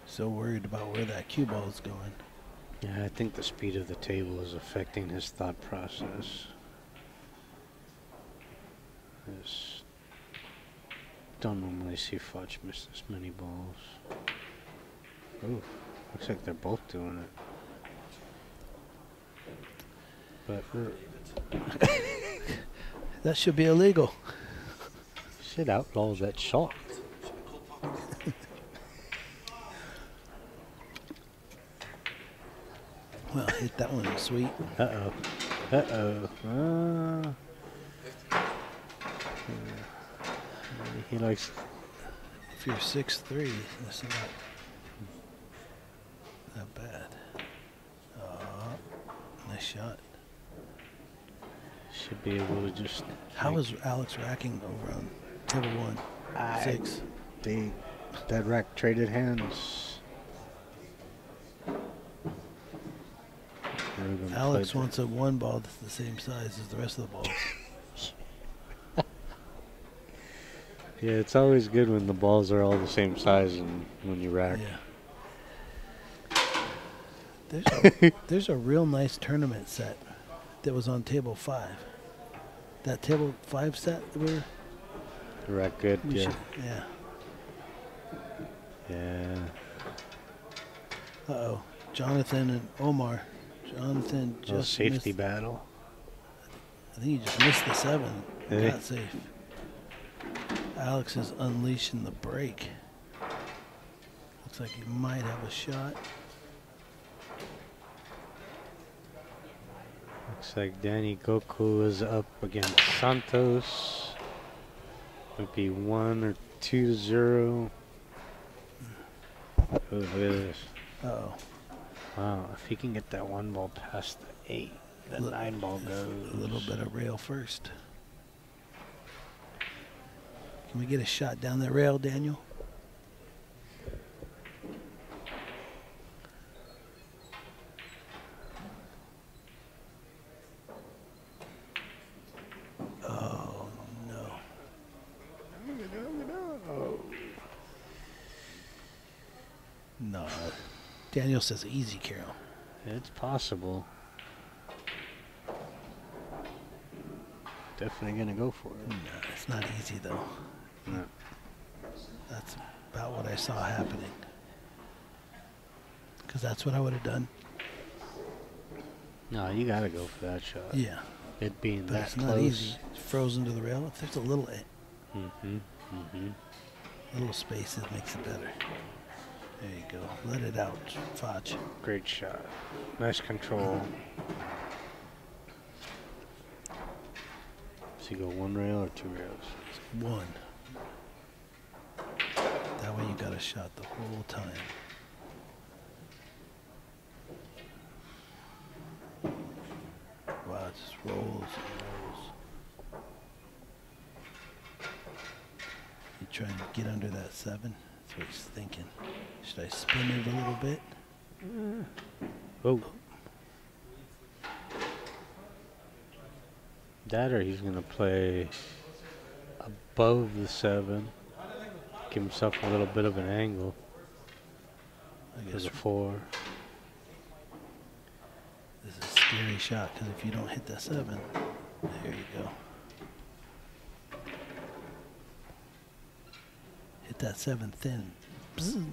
So worried about where that cue ball is going. Yeah, I think the speed of the table is affecting his thought process. Don't normally see Fudge miss this many balls. Ooh, looks like they're both doing it. But that should be illegal. Should outlaw that shot. Well, hit that one sweet. Uh-oh. Uh-oh. He likes... If you're 6'3", that's not bad. Nice shot. Should be able to just... How is Alex racking over on table 1? 6. That rack traded hands. Alex wants a 1 ball that's the same size as the rest of the balls. Yeah, it's always good when the balls are all the same size and when you rack. Yeah. There's a real nice tournament set that was on table 5. That table 5 set that The rack good, yeah. Yeah. Yeah. Uh-oh. Jonathan and Omar. Jonathan just safety missed, battle. I think he just missed the 7. Hey. Got safe. Alex is unleashing the break. Looks like he might have a shot. Looks like Danny Goku is up against Santos. Might be 1 or 2-0. Oh, look at this. Uh-oh. Wow, if he can get that 1 ball past the 8, the 9 ball goes. A little bit of rail first. Can we get a shot down the rail, Daniel? Oh, no. No. Daniel says easy, Carol. It's possible. Definitely gonna go for it. No, it's not easy, though. No. That's about what I saw happening. Because that's what I would have done. No, you gotta go for that shot. Yeah. It being But that it's close. not easy. It's frozen to the rail. If there's a little little space, it makes it better. There you go. Let it out, Foch. Great shot. Nice control. So you go 1 rail or 2 rails? 1. That way you got a shot the whole time. Wow, it just rolls and rolls. You trying to get under that 7? That's what he's thinking. Should I spin it a little bit? Oh. That or he's gonna play above the 7. Give himself a little bit of an angle. I For guess the 4. this is a scary shot because if you don't hit that 7, there you go. Hit that 7 thin. Bzz.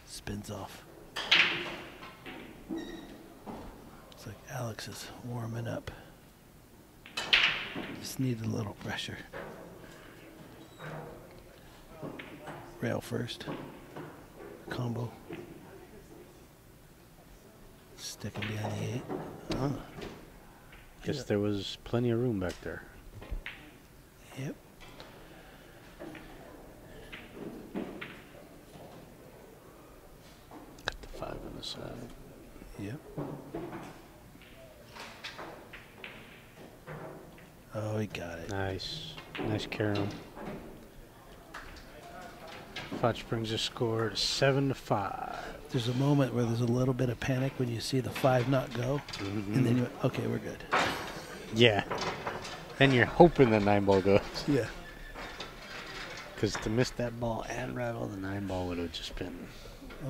Spins off. Looks like Alex is warming up. Just need a little pressure. Rail first. Combo. Stick him behind the 8. Guess there was plenty of room back there. Yep. Cut the 5 on the side. Yep. Oh, he got it. Nice. Nice carom. Foch brings the score to 7-5. There's a moment where there's a little bit of panic when you see the 5 not go, and then you okay, we're good. Yeah. Then you're hoping the 9 ball goes. Yeah. Because to miss that ball and rattle the 9 ball would have just been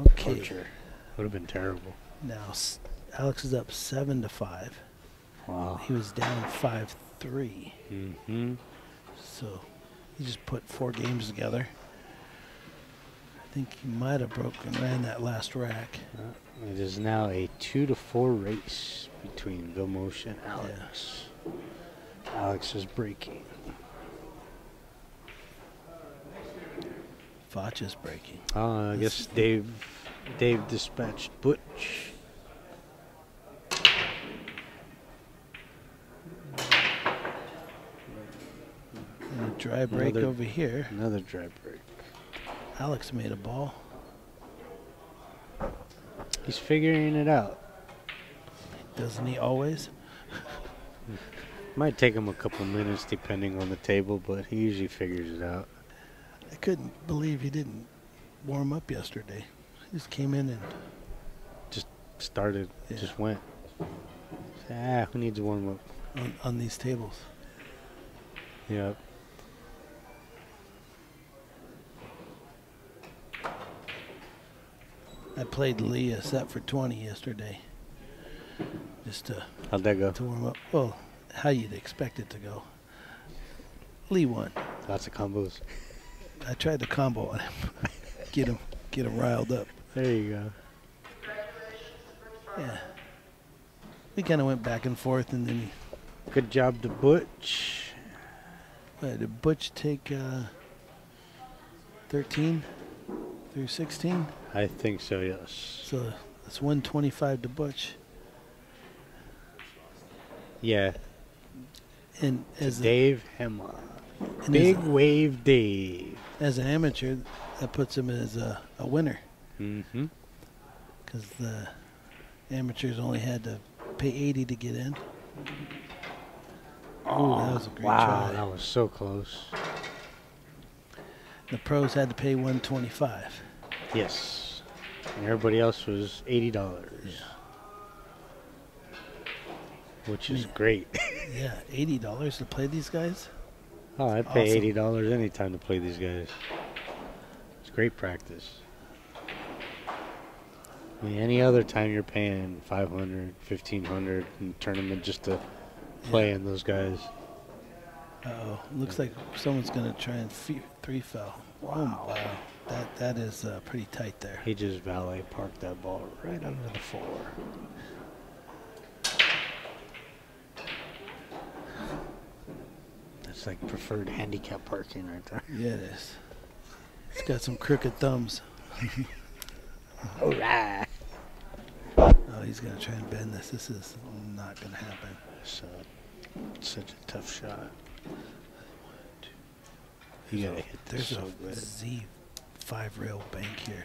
Okay. torture. Would have been terrible. Now Alex is up 7-5. Wow. He was down 5-3. Mm-hmm. So he just put 4 games together. I think he might have ran that last rack. It is now a 2-4 race between Vilmos and Alex. Alex is breaking. Foch is breaking. I guess Dave dispatched Butch. dry break over here. Another dry break. Alex made a ball. He's figuring it out. Doesn't he always? Might take him a couple minutes depending on the table, but he usually figures it out. I couldn't believe he didn't warm up yesterday. He just came in and Started, just went. Who needs to warm up? on these tables. Yep. I played Lee a set for 20 yesterday. Just How'd that go? to warm up. Well, how you'd expect it to go. Lee won. Lots of combos. I tried to combo on him. get him riled up. There you go. Yeah. We kind of went back and forth, and then Good job to Butch. did Butch take 13 through 16? I think so, yes. So it's 125 to Butch. Yeah. And as Dave Hemma. and Big Wave Dave. as an amateur, that puts him as a winner, Mm-hmm. because the amateurs only had to pay 80 to get in. Oh, that was a great Wow, try. that was so close. The pros had to pay 125. Yes. And everybody else was $80. Which is Yeah. great. Yeah, $80 to play these guys. Oh, I'd pay Awesome. $80 anytime to play these guys. It's great practice. I mean, any other time you're paying $500, $1,500 in tournament just to play in those guys. Uh-oh, looks like someone's gonna try and three foul. Wow, that is pretty tight there. He just valet parked that ball right under the floor. That's like preferred handicap parking right there. Yeah, it is. It's got some crooked thumbs. All right. Oh, he's gonna try and bend this. This is not gonna happen. So, such a tough shot. You gotta hit this There's so a good. Z5 rail bank here.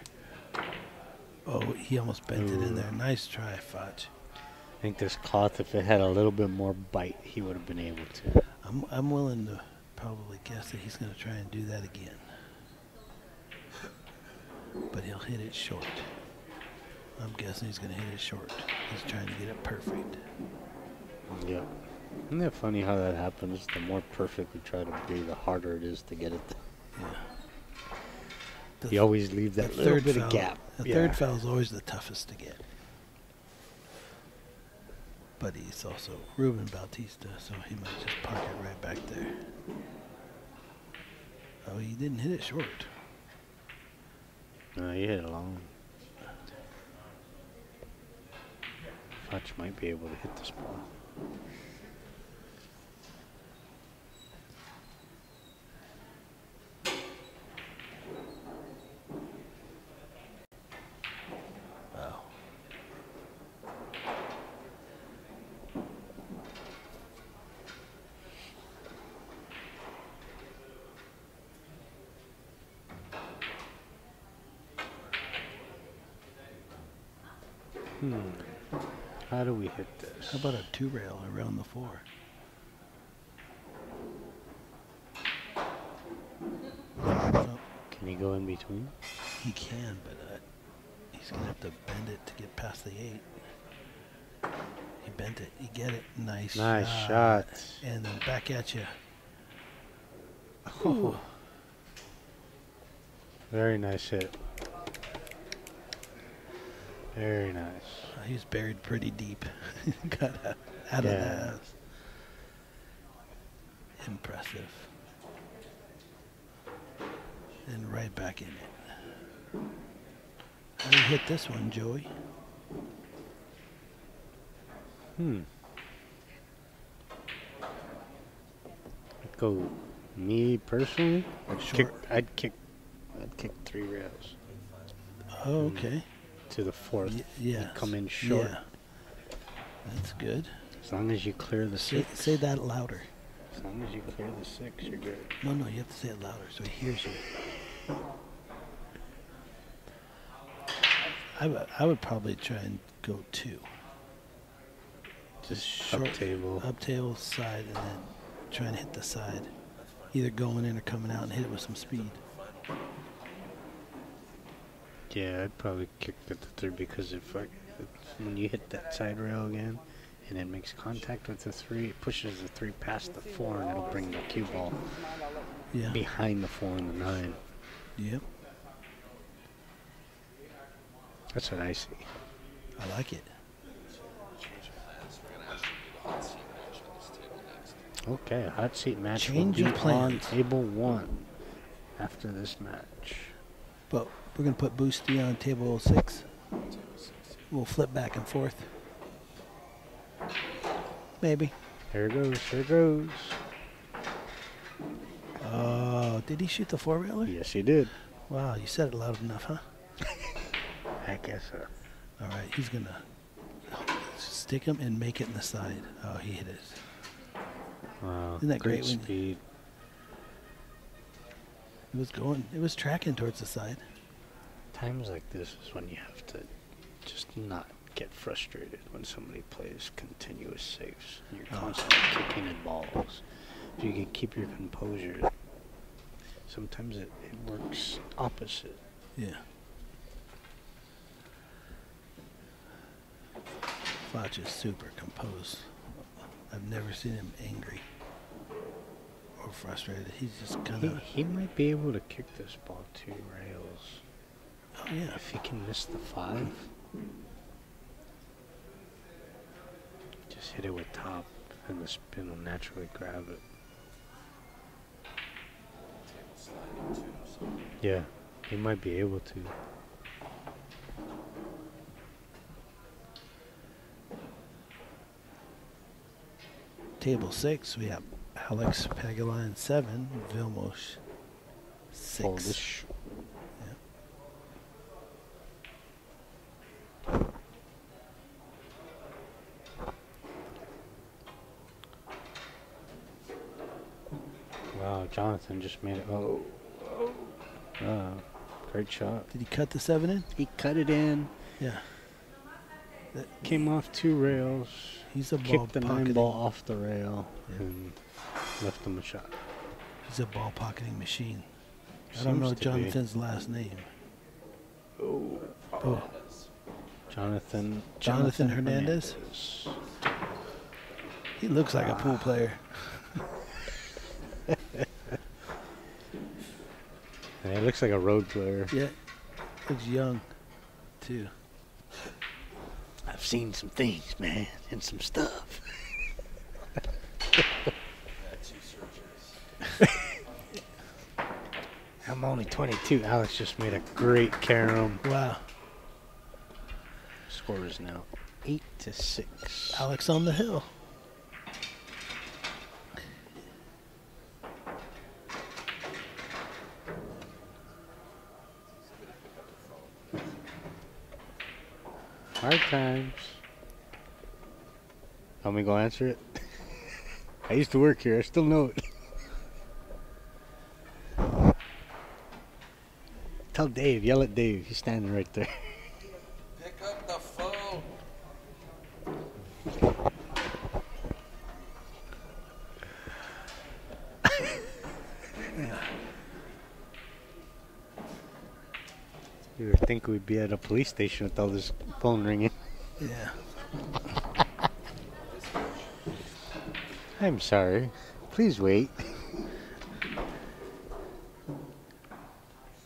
Oh, he almost bent it in there. Nice try, Foch. I think this cloth, if it had a little bit more bite, he would have been able to. I'm willing to probably guess that he's gonna try and do that again. But he'll hit it short. I'm guessing he's gonna hit it short. He's trying to get it perfect. Yep. Isn't that funny how that happens? The more perfect we try to be, the harder it is to get it. Yeah. You always leave that little bit of gap. The third foul is always the toughest to get. But he's also Ruben Bautista, so he might just park it right back there. Oh, he didn't hit it short. No, you hit it long. Foch might be able to hit this ball. Wow. How do we hit this? How about a two rail around the floor? Oh, Can he go in between? he can, but he's going to have to bend it to get past the 8. He bent it. You get it. Nice shot. And then back at you. Oh. Very nice hit. Very nice. He's buried pretty deep. Got out of that. Impressive. And right back in it. How do you hit this one, Joey? I'd go me personally. Short. I'd kick 3 rails Oh, okay. to the 4th. Yeah. Come in short. Yeah. That's good. As long as you clear the 6. Say that louder. As long as you clear the 6, you're good. No, you have to say it louder so he hears you. I would probably try and go 2. Just short up table, side, and then try and hit the side. Either going in or coming out and hit it with some speed. Yeah, I'd probably kick the 3 because when you hit that side rail again and it makes contact with the 3, it pushes the 3 past the 4 and it'll bring the cue ball behind the 4 and the 9. Yep. That's what I see. I like it. Okay, hot seat match Change will of be plans. on table 1 after this match. But we're going to put Boosty on table 6. We'll flip back and forth. Maybe. Here it goes, here it goes. Oh, did he shoot the 4-railer? Yes, he did. Wow, you said it loud enough, huh? I guess so. All right, he's going to stick him and make it in the side. Oh, he hit it. Wow, Isn't that great when- speed. It was tracking towards the side. Times like this is when you have to just not get frustrated when somebody plays continuous saves. You're constantly kicking at balls. If you can keep your composure, sometimes it works opposite. Yeah. Foch is super composed. I've never seen him angry or frustrated. He's just kind of... He might be able to kick this ball 2 rails. Oh, yeah. If he can miss the 5, just hit it with top and the spin will naturally grab it. Yeah, he might be able to. Table 6, we have Alex Pagaline 7, Vilmos 6. Polish. Wow, Jonathan just made it. Oh. Great shot. Did he cut the 7 in? He cut it in. Yeah. Came off 2 rails. He's a ball kicked the 9 pocketing. ball off the rail Yeah. and left him a shot. He's a ball pocketing machine. I don't Seems know to be. Jonathan's last name. Oh. Jonathan Hernandez? He looks like a pool player. Yeah, he looks like a road player. Yeah. Looks young, too. I've seen some things, man, and some stuff. I'm only 22. Alex just made a great carom. Wow. Score is now 8-6. Alex on the hill. Hard times. Want me to go answer it? I used to work here. I still know it. Tell Dave. Yell at Dave. He's standing right there. Pick up the phone. You would think we'd be at a police station with all this phone ringing. Yeah. I'm sorry. Please wait.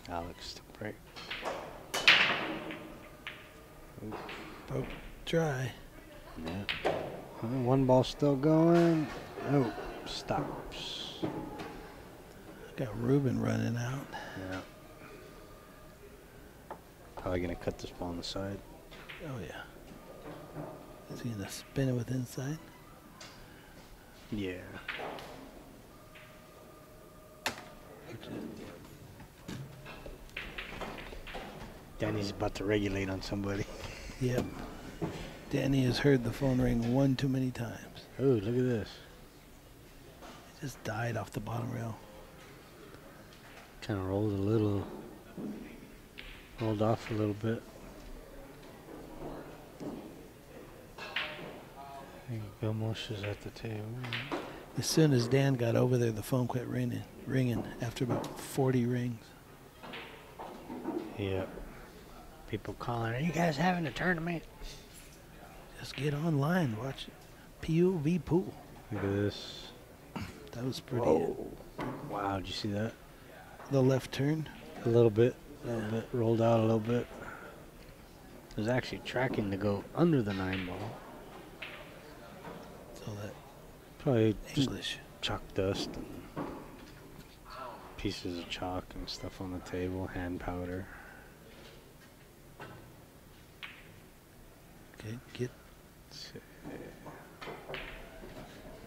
Alex to break. Broke dry. Yeah. One ball still going. Oh, stops. Got Ruben running out. Yeah. Probably gonna cut this ball on the side. Oh, yeah. Is he going to spin it with inside? Yeah. Danny's about to regulate on somebody. Yep. Danny has heard the phone ring one too many times. Oh, look at this. Just died off the bottom rail. Kind of rolled off a little bit. I think Gilmosh is at the table. As soon as Dan got over there, the phone quit ringing after about 40 rings. Yep. People calling, are you guys having a tournament? Just get online, watch POV pool. Look at this. That was pretty. Whoa. Wow, did you see that? The left turn. A little bit. Rolled out a little bit. It was actually tracking to go under the 9 ball. So that Probably just English. chalk dust and pieces of chalk and stuff on the table, hand powder. Okay, get.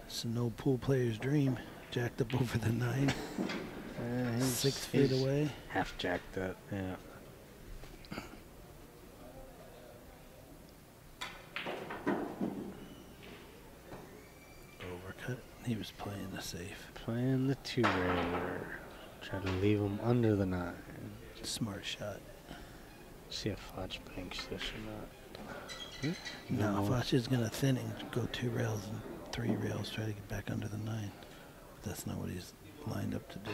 It's no pool player's dream. Jacked up over the 9. 6 feet he's away. Half jacked up, yeah. Overcut. He was playing the safe. Playing the 2-railer. Try to leave him under the 9. Smart shot. See if Fudge banks this or not. No, Foch is going to thin and go 2 rails and 3 rails, try to get back under the 9. But that's not what he's lined up to do.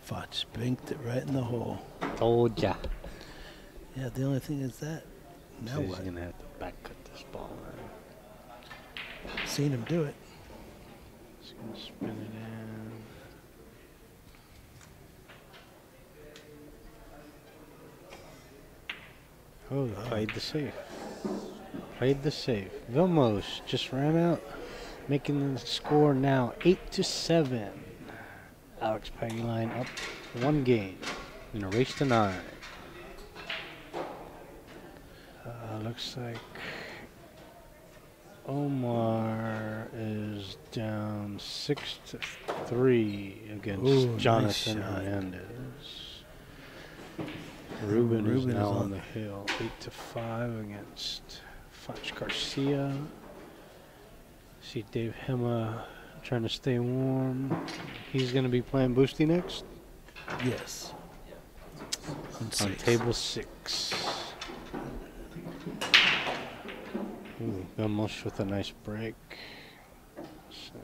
Foch banked it right in the hole. Told ya. Yeah, the only thing is that. Now So he's what? gonna have to back cut this ball. Right? Seen him do it. He's gonna spin it in. Oh, he played the safe. Played the safe. Vilmos just ran out, making the score now 8-7. Alex Pagline up 1 game in a race to 9. Looks like Omar is down 6-3 against Ooh, nice Jonathan shot. Hernandez. Ruben is Ruben now is on on. the hill, 8-5 against Foch Garcia. See Dave Hema trying to stay warm. He's going to be playing Boosty next Yes. On on 6. table 6. Ooh, Gilmosh with a nice break. So,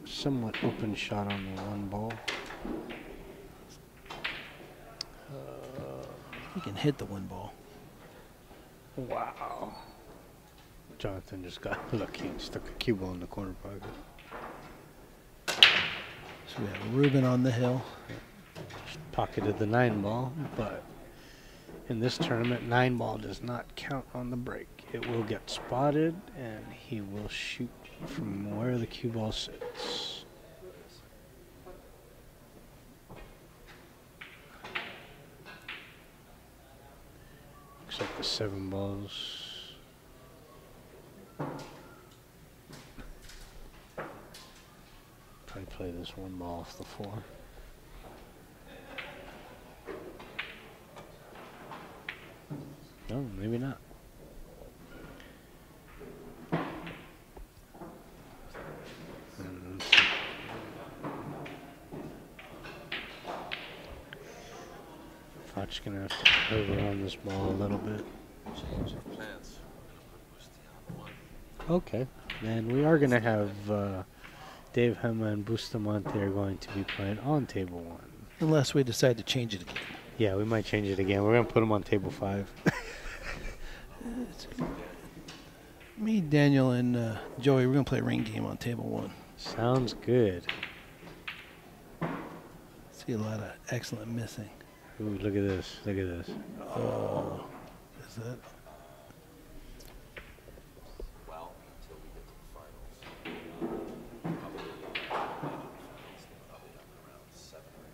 somewhat open shot on the 1 ball. He can hit the 1 ball. Wow. Jonathan just got lucky and stuck a cue ball in the corner pocket. So we have Ruben on the hill. Pocketed the 9 ball, but in this tournament, 9 ball does not count on the break. It will get spotted, and he will shoot from where the cue ball sits. Looks like the 7 balls. Probably play this 1 ball off the 4. No, maybe not. Foch's gonna have to over on this ball a little bit. Change of plans. Okay, then we are gonna have Dave Hema and Bustamante are going to be playing on table 1. Unless we decide to change it again. Yeah, we might change it again. We're gonna put them on table 5. Me, Daniel, and Joey, we're going to play a ring game on table 1. Sounds good. See a lot of excellent missing. Ooh, look at this. Look at this. Oh. Is that? Well, until we get to the finals. Probably around 7 or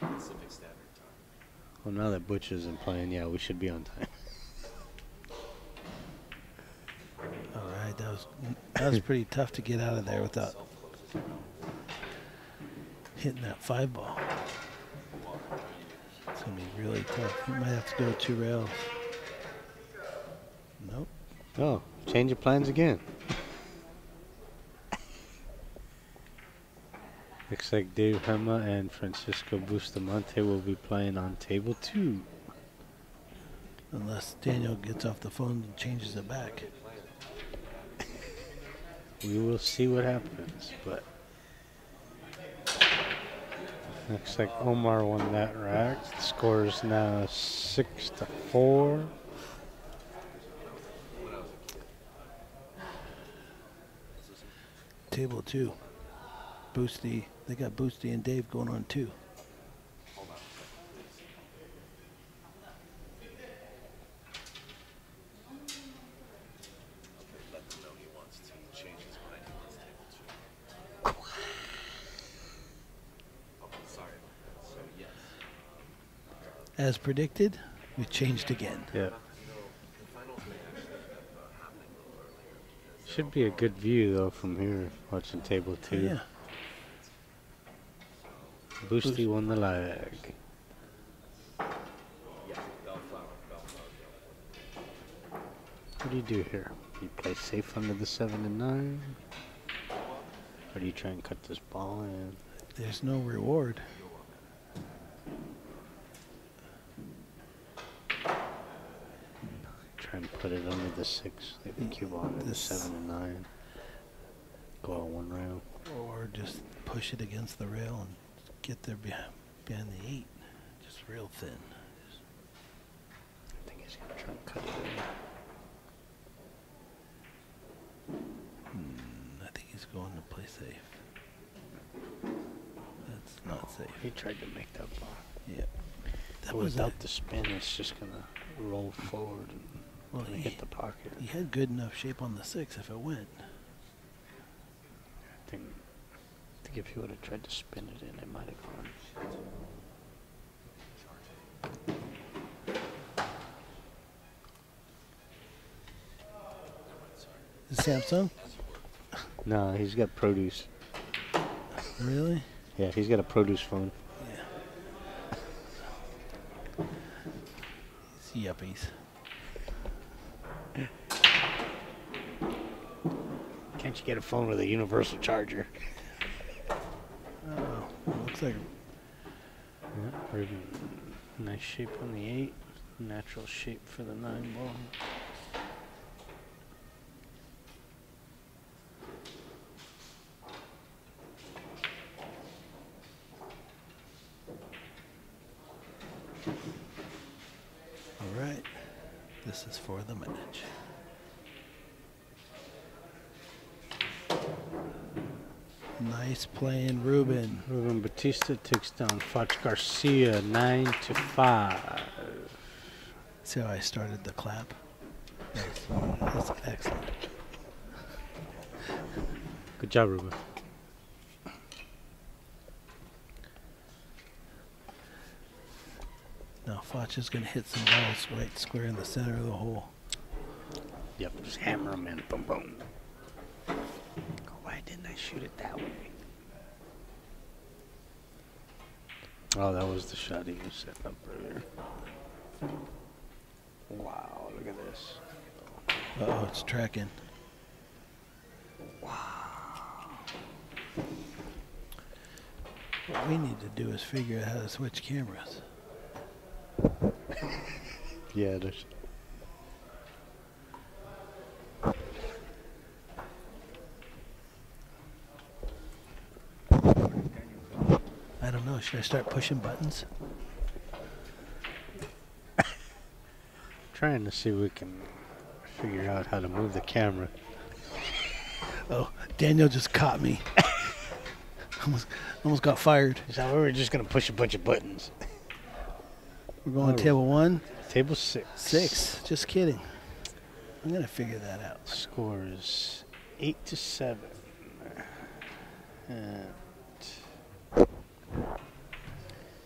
8 Pacific Standard Time. Well, now that Butch isn't playing, yeah, we should be on time. All right, that was pretty tough to get out of there without hitting that 5 ball. It's going to be really tough. You might have to go 2 rails. Nope. Oh, Change your plans again. Looks like Dave Hema and Francisco Bustamante will be playing on table 2. Unless Daniel gets off the phone and changes it back. We will see what happens, but looks like Omar won that rack. The score is now 6-4. Table 2. Boosty. They got Boosty and Dave going on 2. As predicted, we changed again. Yeah. Should be a good view though from here, watching table 2. Yeah. Boosty won the leg. What do you do here? Do you play safe under the 7 and 9? Or do you try and cut this ball in? There's no reward. Try and put it under the 6. Leave the cue ball under the 7 and 9. Go out 1 rail. Or just push it against the rail and get there behind the 8. Just real thin. I think he's going to try and cut it in. I think he's going to play safe. That's not safe. He tried to make that ball. Yeah. That But was without the spin, it's just going to roll forward and Well, hit the pocket. He had good enough shape on the 6 if it went. I think if he would have tried to spin it in, it might have gone. Is it Samsung? No, he's got produce. Really? Yeah, he's got a produce phone. Yeah. It's yuppies. Can't you get a phone with a universal charger? Oh, looks like Yeah, pretty nice shape on the 8. Natural shape for the 9 ball. all right. This is for the match. Nice playing, Ruben. Ruben Batista takes down Foch Garcia 9-5. See how I started the clap? That's excellent. Good job, Ruben. Now Foch is going to hit some balls right square in the center of the hole. Yep, just hammer him in. Boom, boom. Why didn't I shoot it that way? Oh, that was the shot he was setting up earlier. Wow, look at this. Uh-oh, it's tracking. What we need to do is figure out how to switch cameras. Yeah, there's. I don't know. Should I start pushing buttons? Trying to see if we can figure out how to move the camera. Oh, Daniel just caught me. almost got fired. So we were just gonna push a bunch of buttons. We're going Oh. table 1. Table 6. 6. Just kidding. I'm going to figure that out. Score is 8-7. And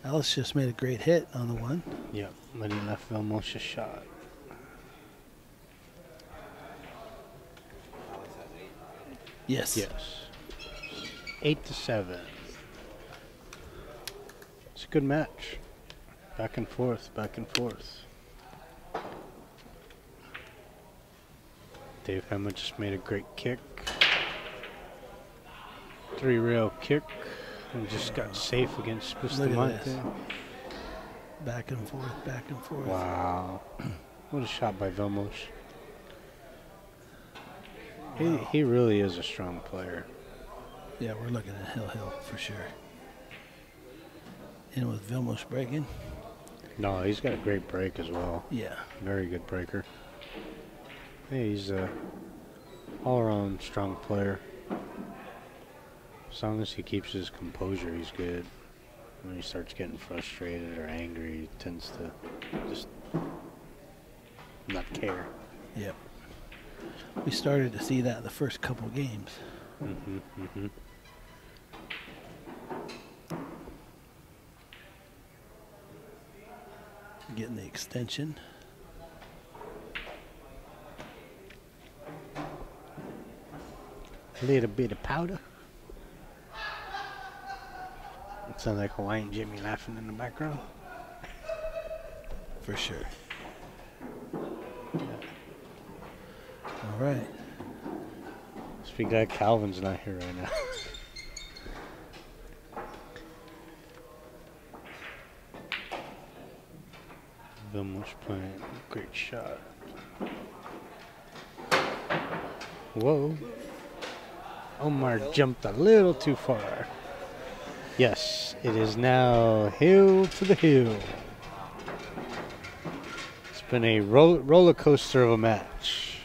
Alice just made a great hit on the 1. yep, but he left Vilmos a shot. Yes. Yes. 8-7. It's a good match. Back and forth, back and forth. Dave Hema just made a great kick. 3-rail kick. And just got safe against Bustamante. Back and forth, back and forth. Wow. What a shot by Vilmos. Wow. He really is a strong player. Yeah, we're looking at Hill for sure. And with Vilmos breaking. No, he's got a great break as well. Yeah. Very good breaker. Hey, he's a all-around strong player. As long as he keeps his composure, he's good. When he starts getting frustrated or angry, he tends to just not care. Yep. We started to see that in the first couple games. Getting the extension. A little bit of powder. It sounds like Hawaiian Jimmy laughing in the background. For sure. All right. Speaking of Calvin's not here right now. Vilmos playing a great shot. Whoa. Omar jumped a little too far. Yes, it is now hill to the hill. It's been a roller coaster of a match.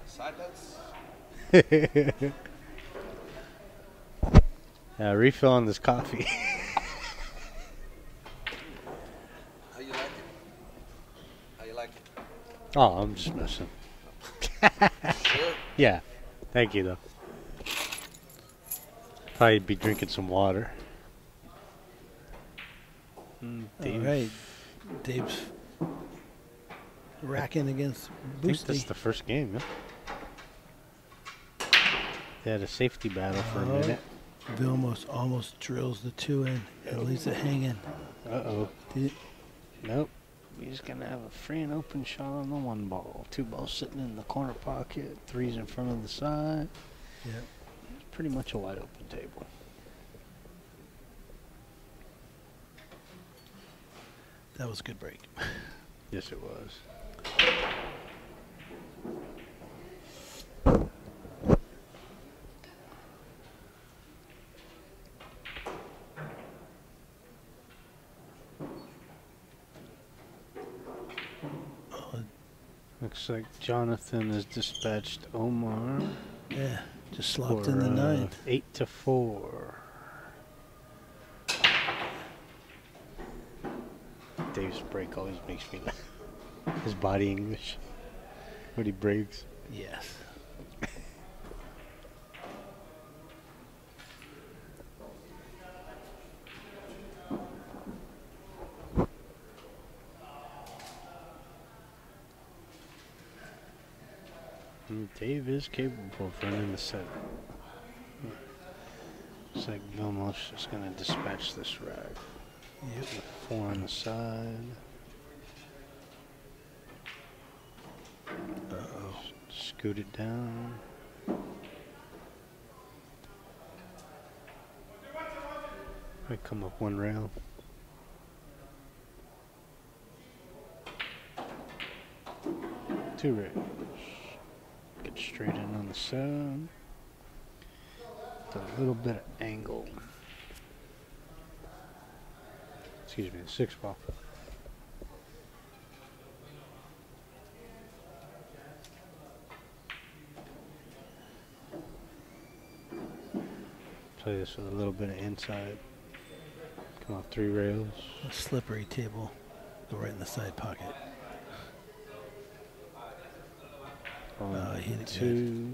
Side bets? Refill on this coffee. How you like it? How you like it? Oh, I'm just messing. Sure. Yeah, thank you though. Probably be drinking some water. All right. Dave's racking against I think that's Boosty. the first game, yeah? They had a safety battle for a minute. Vilmos almost drills the 2 in and leaves it hanging. Uh-oh. Did it- Nope. He's going to have a free and open shot on the 1 ball. 2 balls sitting in the corner pocket. 3's in front of the side. Yeah. It's pretty much a wide open table. That was a good break. Yes, it was. Looks like Jonathan has dispatched Omar. Yeah. Just slopped for, in the 9. 8-4. Dave's break always makes me laugh. His body English. When he breaks. Yes. Dave is capable of running the set. Looks like Vilmos is going to dispatch this rack. Yep. With 4 on the side. Uh-oh. Scoot it down. Might come up 1 rail. Two rails. Get straight in on the 7. With a little bit of angle. Excuse me, the 6 ball. Play this with a little bit of inside. Come off 3 rails. A slippery table. Go right in the side pocket. He hit it 2.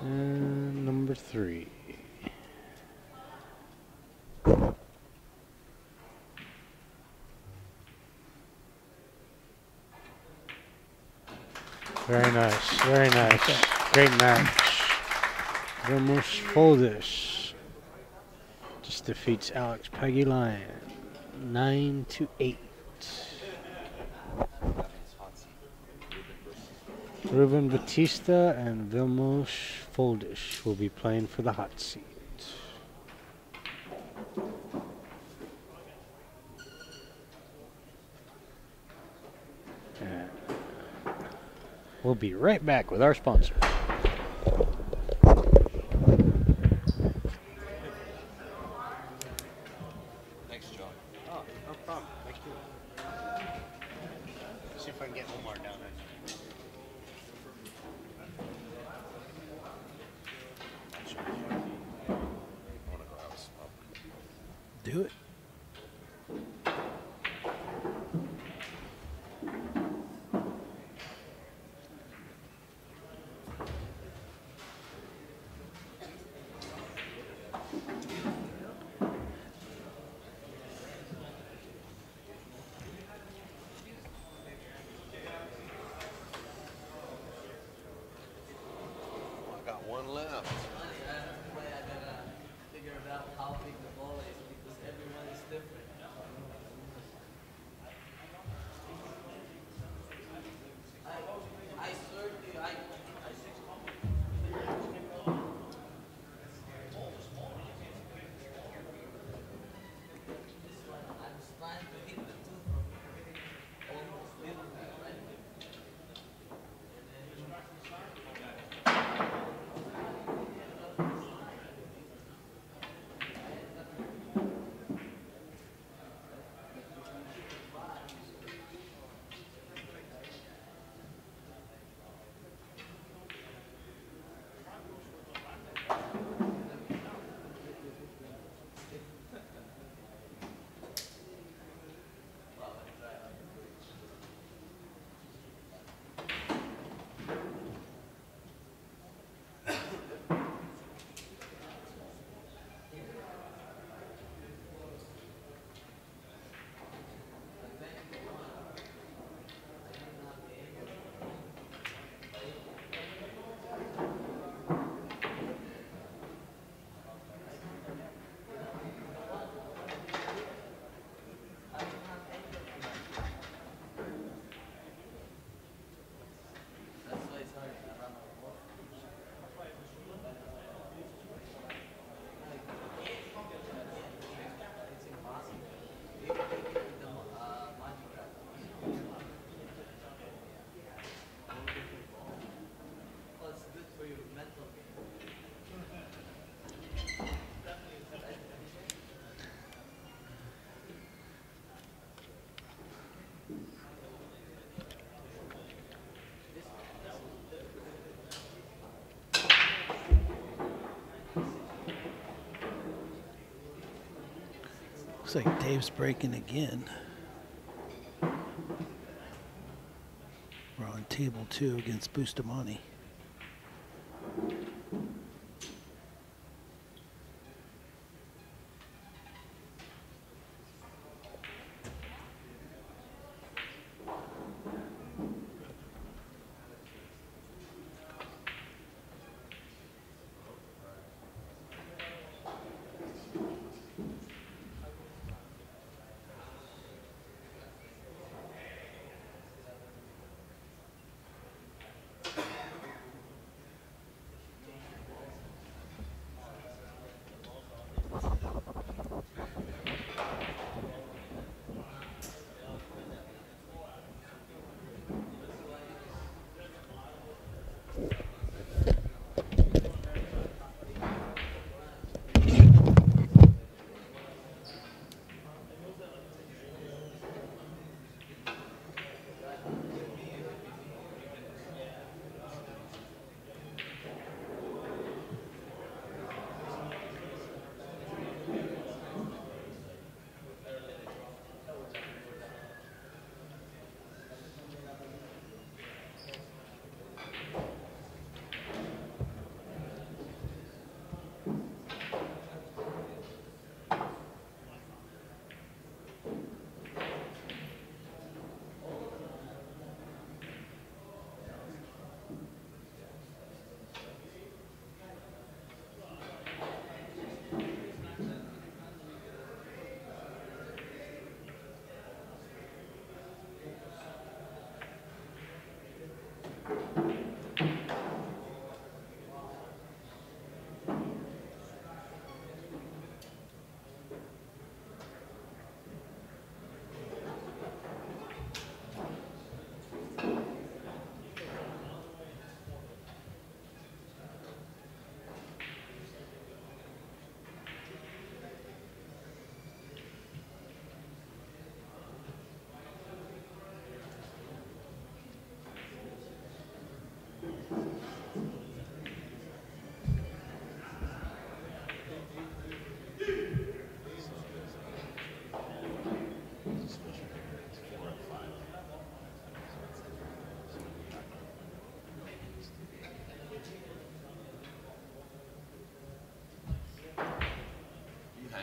And number 3. Very nice, very nice. Great match. Vilmos Foldis just defeats Alex Peggy Lyon 9-8. Ruben Batista and Vilmos Foldish will be playing for the hot seat. And we'll be right back with our sponsor. Thanks, John. Oh, no problem. Thank you. See if I can get Omar down there. Do it. I got one left. Looks like Dave's breaking again. We're on table 2 against Bustamante.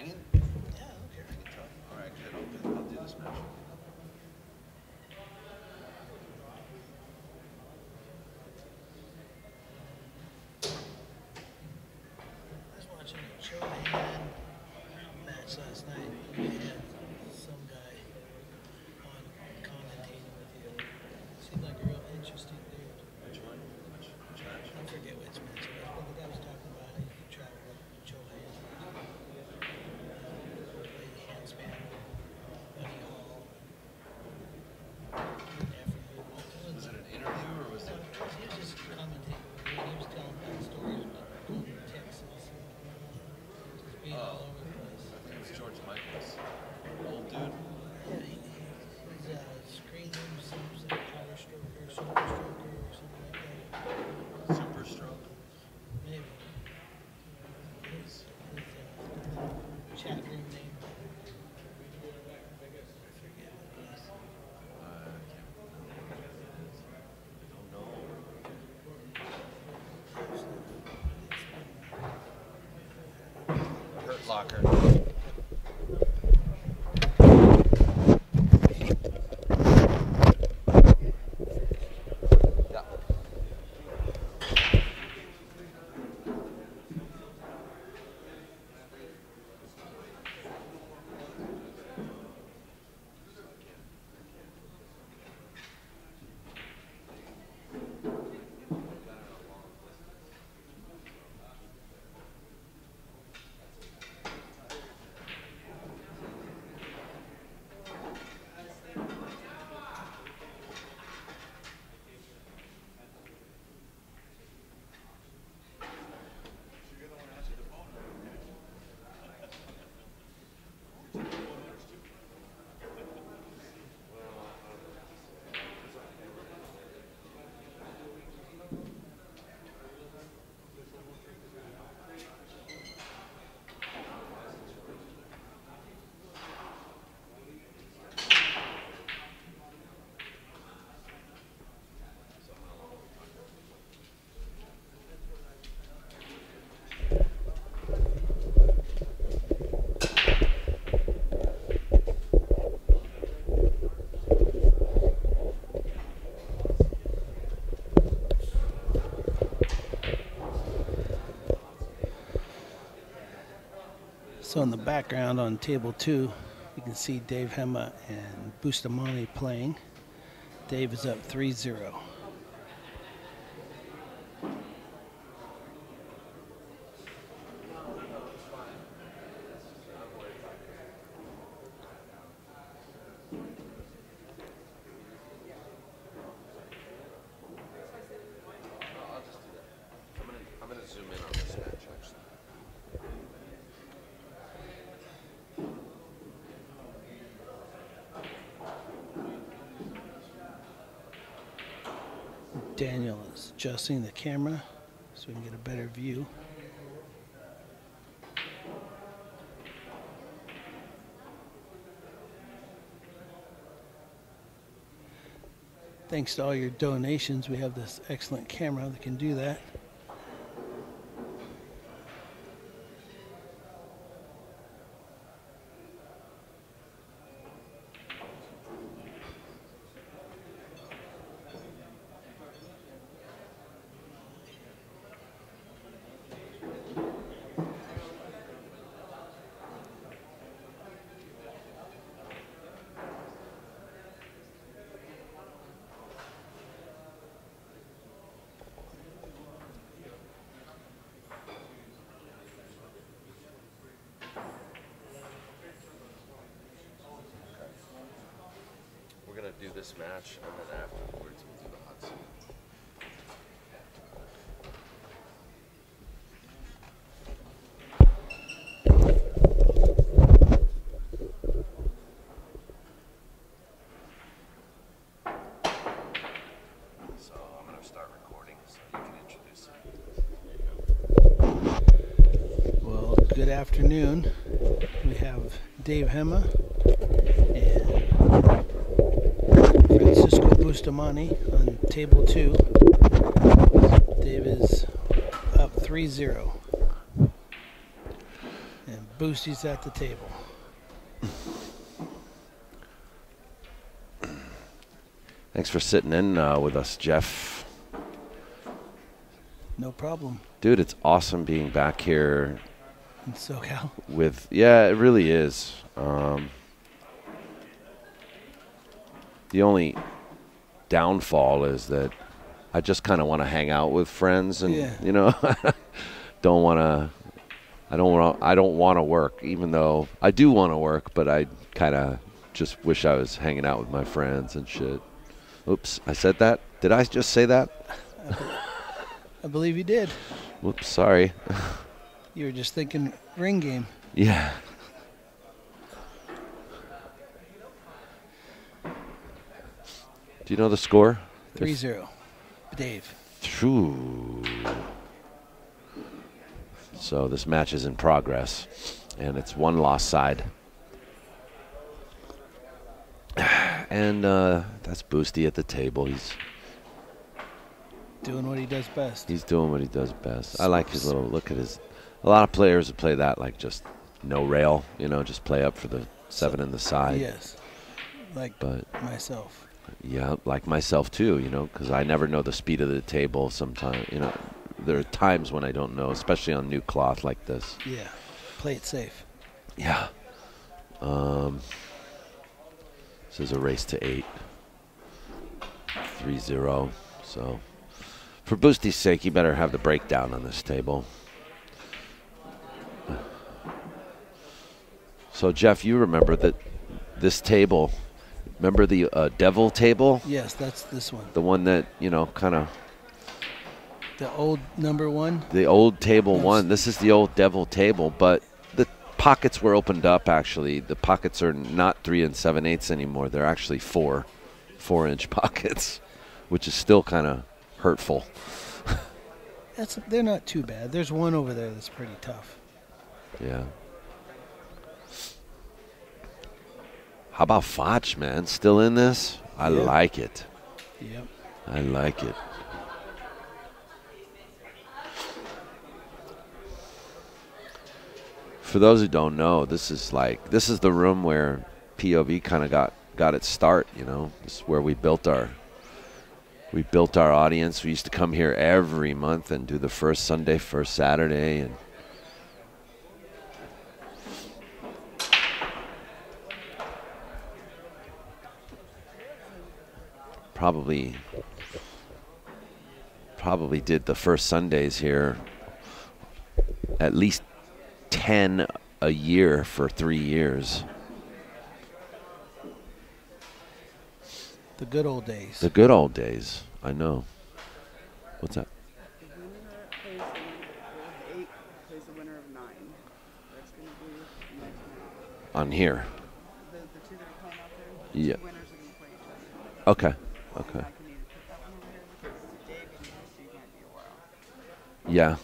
banging? Yeah, I don't care. All right, good. I'll do this match. I was watching a Chohan match last night. We had some guy on commentating with you. Seemed like a real interesting dude. Which one? Which match? I forget which match it was, but the guy was talking about how he traveled with Chohan. Played handspan with Buddy Hall. Was it an interview or was it? He was just commentating. He was telling bad stories about going to Texas and just being all over the place. I think it was George Michaels. Old dude. Yeah, he's a screen room, seems like power stroker, super stroker, or something like that. Super stroke. Maybe. His chat room name. I forget what it is. Hurt Locker. Yeah. So in the background on table 2, you can see Dave Hema and Bustamante playing. Dave is up 3-0. I'm gonna zoom in on this match actually. Daniel is adjusting the camera so we can get a better view. Thanks to all your donations, we have this excellent camera that can do that. We're gonna do this match and then afterwards we'll do the hot seat. So I'm gonna start recording so you can introduce me. Well, good afternoon. We have Dave Hema and Francisco Bustamante on table 2. Dave is up 3-0. And Boostie's at the table. Thanks for sitting in with us, Jeff. No problem. Dude, it's awesome being back here In SoCal. yeah, it really is. The only downfall is that I just kind of want to hang out with friends and, Yeah. you know, I don't want to work, even though I do want to work, but I kind of just wish I was hanging out with my friends and shit. Oops, I said that? Did I just say that? I believe you did. Whoops, sorry. You were just thinking ring game. Yeah. Do you know the score? 3-0. Dave. True. So this match is in progress, and it's one loss side. And that's Boosty at the table. He's Doing what he does best. doing what he does best. I like his little look at his. A lot of players would play that like just no rail, you know, just play up for the 7 in the side. Yes. Like But myself. yeah, like myself too, you know, because I never know the speed of the table. Sometimes, you know, there are times when I don't know, especially on new cloth like this. Yeah. Play it safe. Yeah. This is a race to 8. 3-0. So, for Boosty's sake, you better have the breakdown on this table. So, Jeff, you remember that this table, remember the devil table? Yes, that's this one. The one that, you know, kind of, The old number one. the old table Yes. one. This is the old devil table, but the pockets were opened up, actually. The pockets are not 3 7/8 anymore. They're actually 4-inch pockets, which is still kind of hurtful. They're not too bad. There's one over there that's pretty tough. Yeah. How about Foch, man? Still in this? I Yeah. like it. Yep. I like it. For those who don't know, this is the room where POV kind of got its start, you know. This is where we built our audience. We used to come here every month and do the first Sunday, first Saturday, and probably did the first Sundays here at least 10 a year for 3 years. The good old days. The good old days. I know. What's that? The winner plays the winner of 8 plays the winner of 9. That's going to be the next match. On here. The two that are playing out there, the Yeah. two winners are going to play each other. Okay. I Okay. can either put that one over here because Dave and Steve might be a while. Yeah.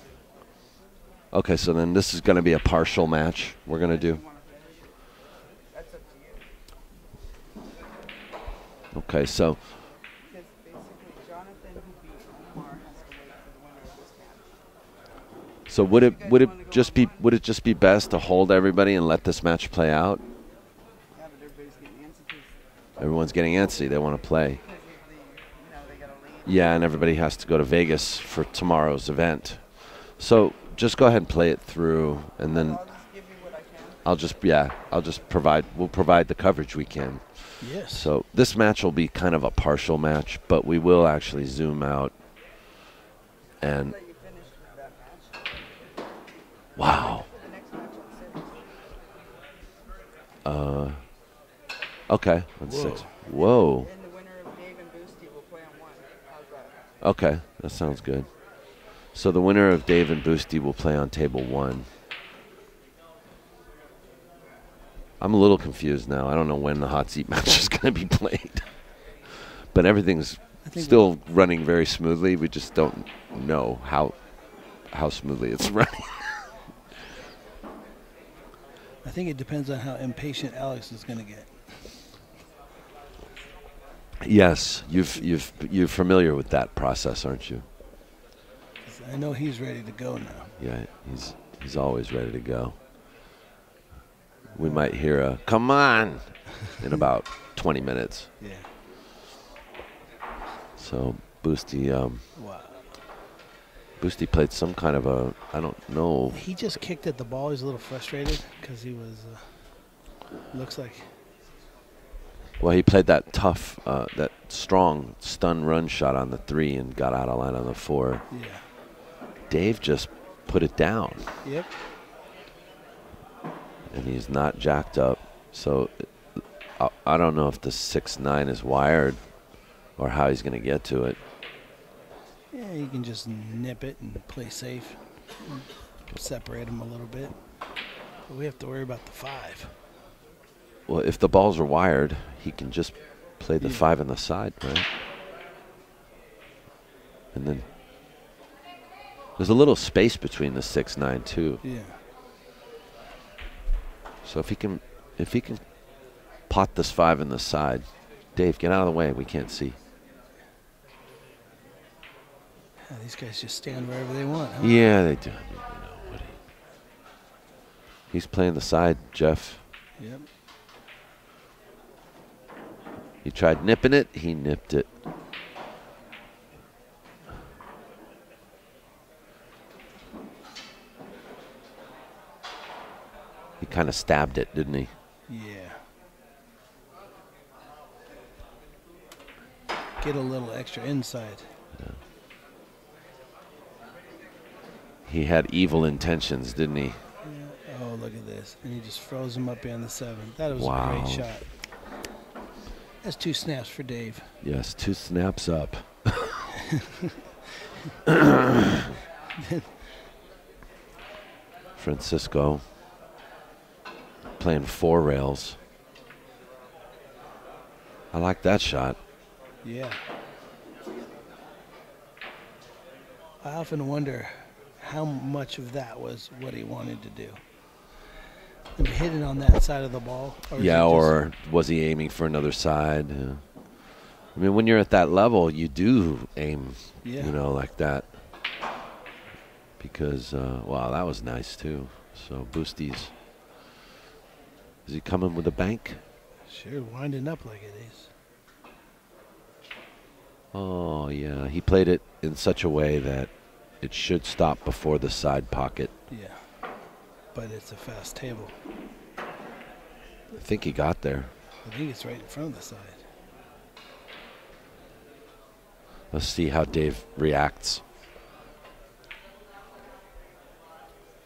Okay, so then this is going to be a partial match we're going to do. That's up to you. Okay, so Because basically Jonathan, who beat Omar, has to wait for the winner of this match. so would it just be best to hold everybody and let this match play out? Yeah, but everybody's getting antsy because Everyone's getting antsy. They want to play. of they got to leave. Yeah, and everybody has to go to Vegas for tomorrow's event. So just go ahead and play it through, and then I'll just give you what I can. we'll provide the coverage we can. Yes. So this match will be kind of a partial match, but we will actually zoom out. And Let you finish that match. wow. The next match on 6. Okay, on Whoa. 6. Whoa. And the winner of Dave and Boosty will play on 1. How's that? Okay, that sounds good. So the winner of Dave and Boosty will play on table 1. I'm a little confused now. I don't know when the hot seat match is going to be played. But everything's I think still running very smoothly. We just don't know how smoothly it's running. I think it depends on how impatient Alex is going to get. Yes, you're familiar with that process, aren't you? 'Cause I know he's ready to go now. Yeah, he's always ready to go. We might hear a "come on" in about 20 minutes. Yeah. So Boosty, Wow. Boosty played some kind of a, I don't know. He just kicked at the ball. He's a little frustrated because he was, looks like. Well, he played that tough, that strong stun run shot on the 3 and got out of line on the 4. Yeah. Dave just put it down. Yep. And he's not jacked up. So I don't know if the 6-9 is wired or how he's going to get to it. Yeah, you can just nip it and play safe. Separate him a little bit. But we have to worry about the 5. Well, if the balls are wired, he can just play the 5 on the side, right? And then there's a little space between the 6-9 too. Yeah. So if he can pot this 5 in the side, Dave, get out of the way. We can't see. Yeah, these guys just stand wherever they want, huh? Yeah, they do. He's playing the side, Jeff. Yep. He tried nipping it. He nipped it. He kind of stabbed it, didn't he? Yeah. Get a little extra inside. Yeah. He had evil intentions, didn't he? Yeah. Oh, look at this. And he just froze him up in the 7. That was Wow. a great shot. That's 2 snaps for Dave. Yes, 2 snaps up. Francisco playing 4 rails. I like that shot. Yeah. I often wonder how much of that was what he wanted to do. And hit it on that side of the ball. Or Yeah, or was he aiming for another side? Yeah. I mean, when you're at that level, you do aim, Yeah. you know, like that. Because, wow, that was nice, too. So, Boosty's. Is he coming with a bank? Sure, winding up like it is. Oh, yeah. He played it in such a way that it should stop before the side pocket. Yeah. But it's a fast table. I think he got there. I think it's right in front of the side. Let's see how Dave reacts.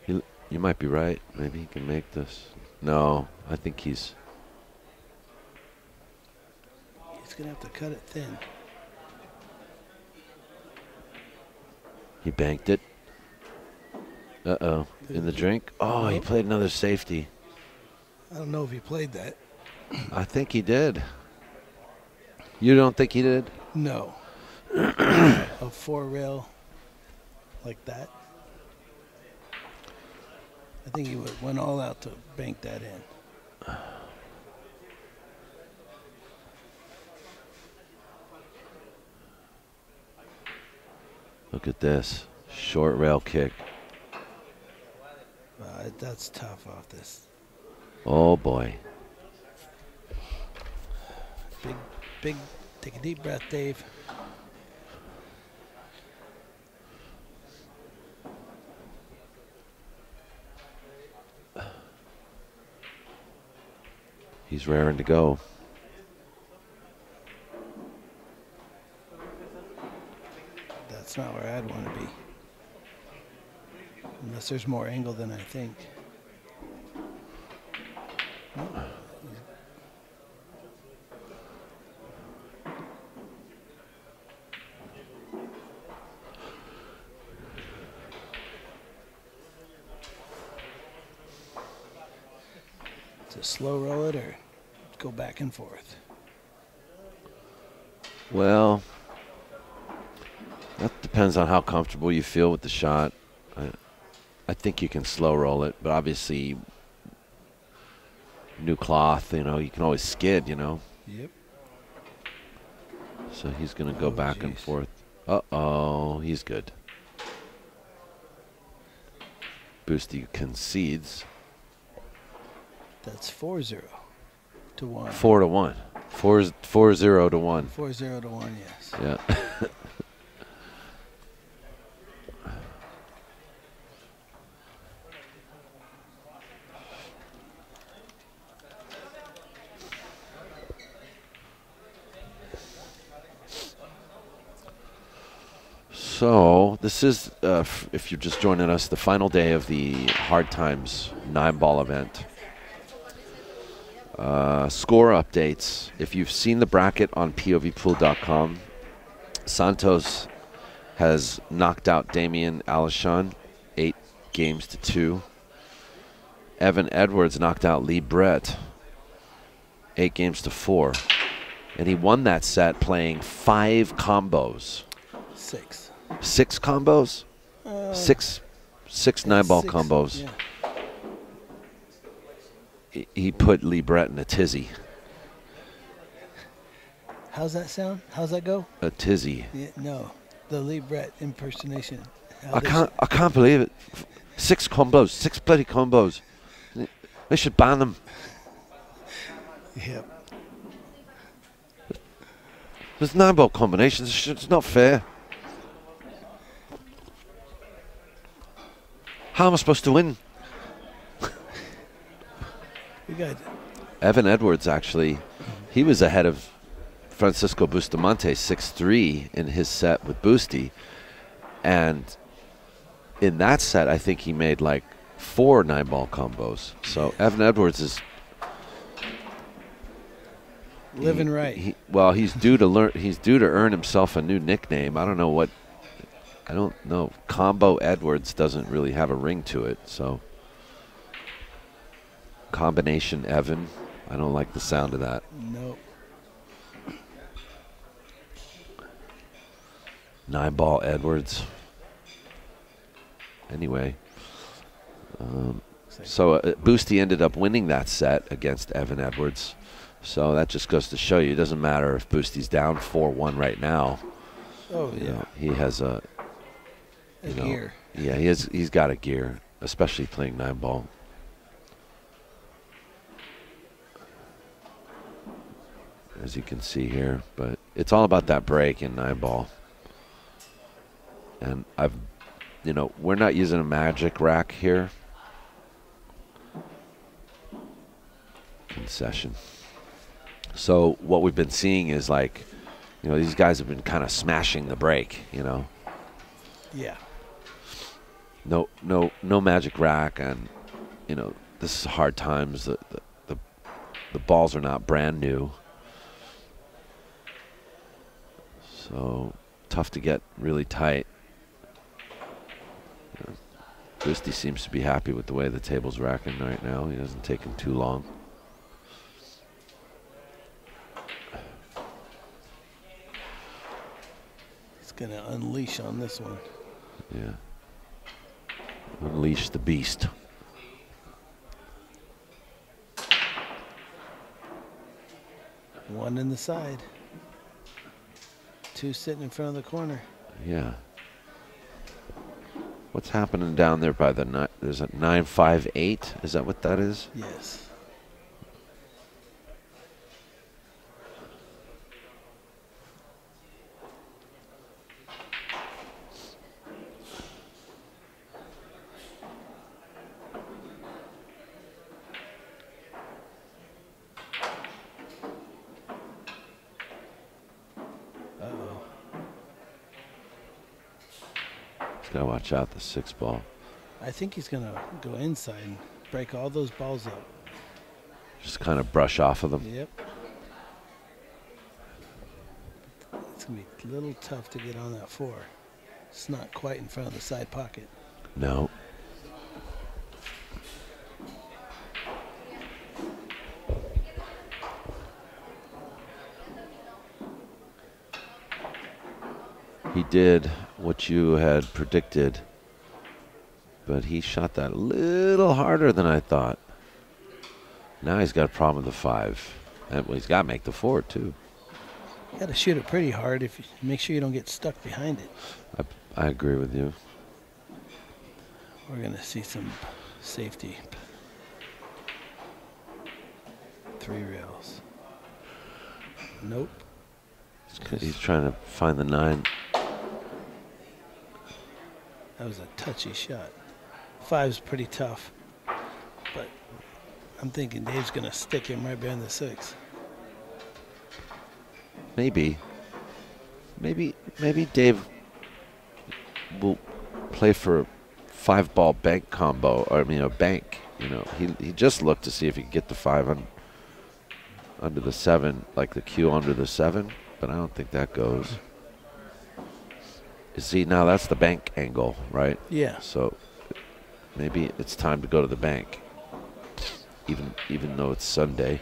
You might be right. Maybe he can make this. No, I think he's going to have to cut it thin. He banked it. Uh-oh. In the drink. Oh, he played another safety. I don't know if he played that. I think he did. You don't think he did? No. A 4 rail like that. I think he went all out to bank that in. Look at this. Short rail kick. That's tough off this. Oh, boy. Big, take a deep breath, Dave. He's raring to go. That's not where I'd want to be. Unless there's more angle than I think. To slow roll it or go back and forth? Well, that depends on how comfortable you feel with the shot. I think you can slow roll it, but obviously new cloth, you know, you can always skid, you know. Yep. So he's going to go back and forth. Uh-oh, he's good. Boosty concedes. That's 4-0 to 1. 4 to 1. 4-0 to 1. 4-0 to 1, yes. Yeah. So this is, if you're just joining us, the final day of the Hard Times 9-ball event. Score updates. If you've seen the bracket on povpool.com, Santos has knocked out Damian Alishon 8 games to 2. Evan Edwards knocked out Lee Brett 8 games to 4. And he won that set playing 5 combos. 6 combos? Six 9-ball combos. Yeah. He put Lee Brett in a tizzy. How's that sound? How's that go? A tizzy. Yeah, no, the Lee Brett impersonation. I can't believe it. 6 combos. 6 bloody combos. They should ban them. Yep. There's 9-ball combinations. It's not fair. How am I supposed to win? We got Evan Edwards, actually, he was ahead of Francisco Bustamante 6-3 in his set with Boosty. And in that set, I think he made like 4 9-ball combos. So Evan Edwards is living right. He's due to learn. He's due to earn himself a new nickname. I don't know what. I don't know. Combo Edwards doesn't really have a ring to it. So combination Evan. I don't like the sound of that. Nope. 9-ball Edwards. Anyway. So Boosty ended up winning that set against Evan Edwards. So that just goes to show you, it doesn't matter if Boosty's down 4-1 right now. Oh, You yeah. know, he has a gear. Yeah, he's got a gear, especially playing 9-ball. As you can see here, but it's all about that break in 9-ball. And we're not using a magic rack here. Concession. So what we've been seeing is like, these guys have been kind of smashing the break, Yeah. No magic rack, and this is Hard Times. The balls are not brand new, so tough to get really tight. Boosty seems to be happy with the way the table's racking right now. He doesn't take him too long. He's gonna unleash on this one. Yeah. Unleash the beast. One in the side. 2 sitting in front of the corner. Yeah. What's happening down there by the there's a 958? Is that what that is? Yes. Gotta watch out the 6-ball. I think he's gonna go inside and break all those balls up. Just kind of brush off of them. Yep. It's gonna be a little tough to get on that 4. It's not quite in front of the side pocket. No. He did what you had predicted, but he shot that a little harder than I thought. Now he's got a problem with the 5. And he's got to make the 4, too. You got to shoot it pretty hard if you make sure you don't get stuck behind it. I agree with you. We're going to see some safety. 3 rails. Nope. He's trying to find the 9. That was a touchy shot. 5's pretty tough, but I'm thinking Dave's going to stick him right behind the 6. Maybe Dave will play for a 5-ball bank combo, or I mean a bank. You know, he just looked to see if he could get the 5 under the 7, like the Q under the 7, but I don't think that goes. You see, now that's the bank angle, right? Yeah. So maybe it's time to go to the bank, even though it's Sunday.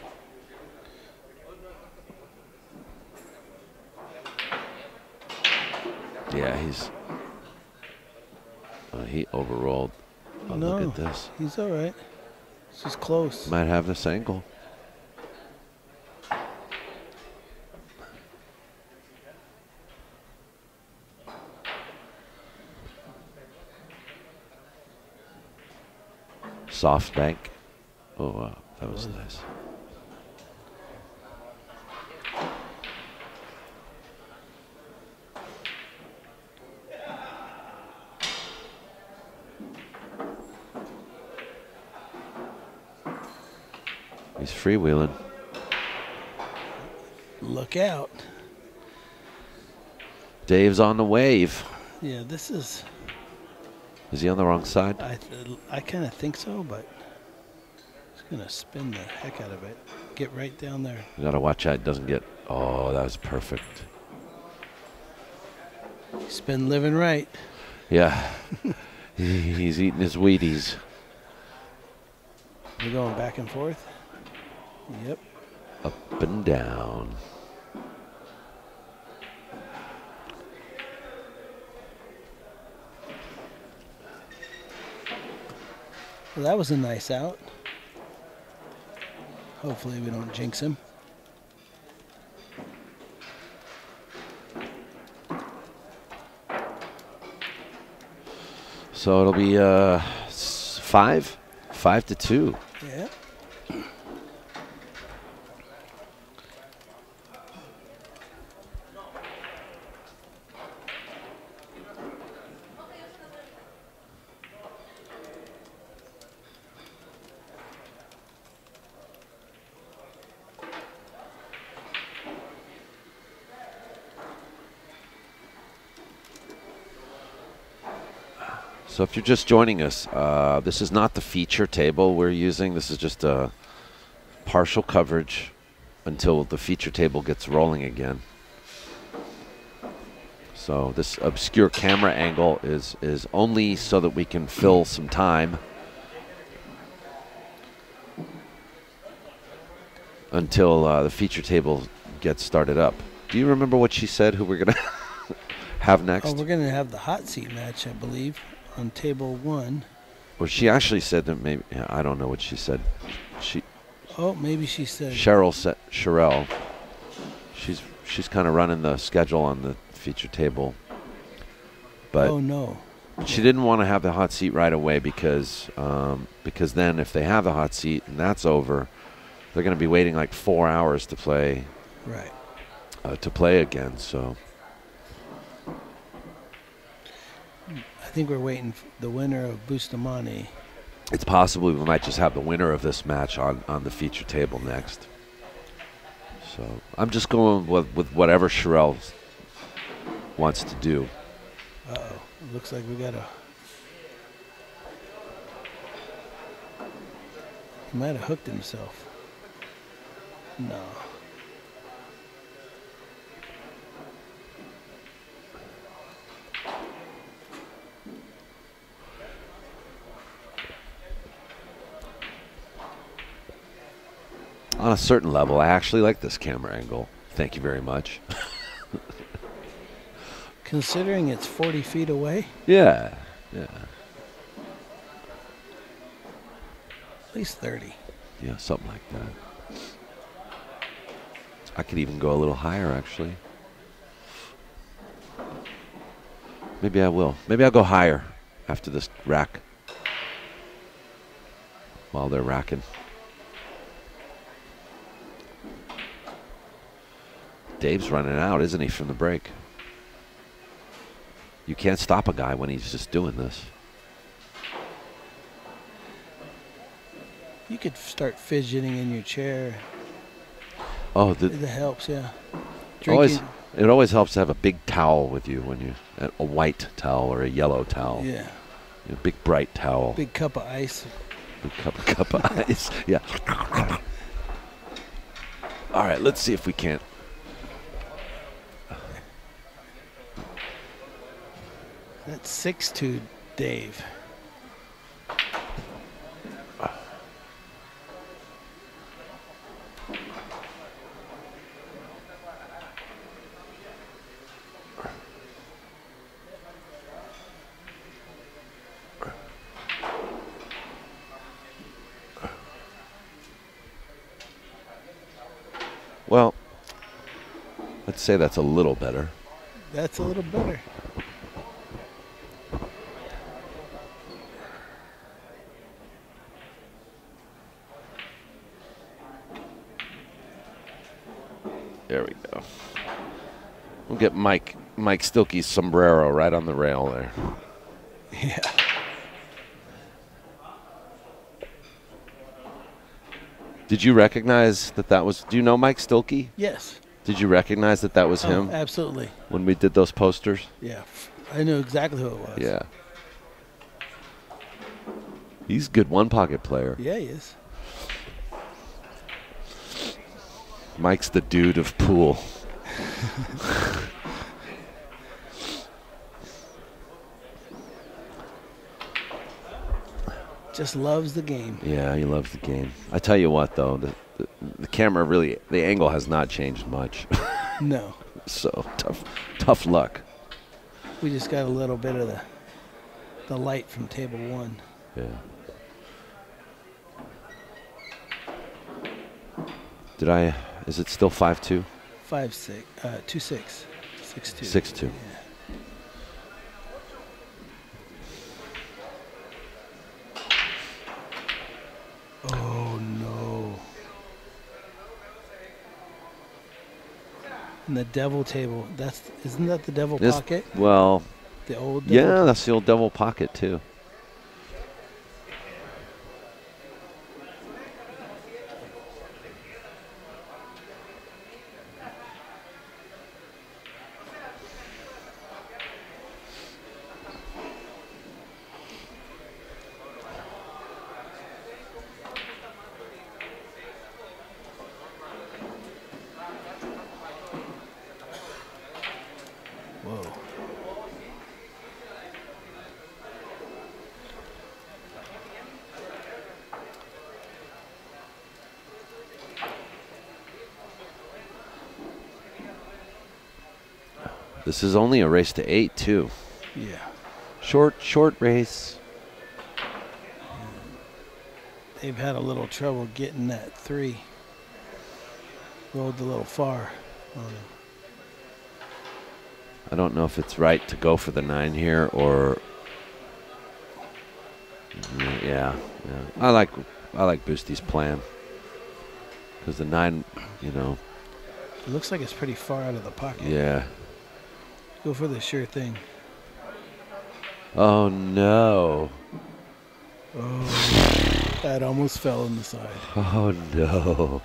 Yeah, he overrolled. Oh, No, look at this. he's all right. It's just close. Might have this angle. Soft bank. Oh, wow. That was nice. He's freewheeling. Look out. Dave's on the wave. Yeah, this is. Is he on the wrong side? I kind of think so, but he's going to spin the heck out of it. Get right down there. You gotta watch out. It doesn't get. Oh, that was perfect. Spin living right. Yeah. He's eating his Wheaties. We're going back and forth. Yep. Up and down. Well, that was a nice out. Hopefully we don't jinx him. So it'll be 5-2. Yeah. So if you're just joining us, this is not the feature table we're using. This is just a partial coverage until the feature table gets rolling again. So this obscure camera angle is only so that we can fill some time until the feature table gets started up. Do you remember what she said, who we're going to have next? Oh, we're going to have the hot seat match, I believe, on table 1. Well, she actually said that maybe, yeah, I don't know what she said. Oh, maybe she said. Sherelle. She's kind of running the schedule on the feature table. But oh, no. she didn't want to have the hot seat right away because then if they have the hot seat and that's over, they're going to be waiting like 4 hours to play. Right. To play again, so. I think we're waiting for the winner of Bustamante. It's possible we might just have the winner of this match on the feature table next. So I'm just going with whatever Sherelle wants to do. Uh-oh. Looks like we got a... He might have hooked himself. No. On a certain level, I actually like this camera angle. Thank you very much. Considering it's 40 feet away? Yeah. At least 30. Yeah, something like that. I could even go a little higher, actually. Maybe I will. Maybe I'll go higher after this rack. While they're racking. Dave's running out, isn't he, from the break? You can't stop a guy when he's just doing this. You could start fidgeting in your chair. Oh, That helps, yeah. it always helps to have a big towel with you when you a white towel or a yellow towel. Yeah. A big bright towel. Big cup of ice. Big cup of ice. Yeah. All right, let's see if we can't. That's 6-2, Dave. Well, let's say that's a little better. That's a little better. There we go. We'll get Mike Stilkey's sombrero right on the rail there. Yeah. Did you recognize that was? Do you know Mike Stilkey? Yes. Did you recognize that was him? Absolutely. When we did those posters? Yeah. I knew exactly who it was. Yeah. He's a good one-pocket player. Yeah, he is. Mike's the dude of pool. Just loves the game. Yeah, he loves the game. I tell you what, though, the camera really, the angle has not changed much. No. So tough luck. We just got a little bit of the light from table one. Yeah. Is it still 5-2? 5-6, 2-6, 6-2. 6-2. Yeah. Oh no! And the devil table. Isn't that the devil pocket? Well, The old devil yeah, that's the old devil pocket too. Whoa. This is only a race to 8 too. Yeah. Short race. They've had a little trouble getting that 3. Rolled a little far on him. I don't know if it's right to go for the 9 here or. Yeah. I like Boostie's plan because the 9, It looks like it's pretty far out of the pocket. Yeah. Go for the sure thing. Oh no. Oh, that almost fell on the side. Oh no.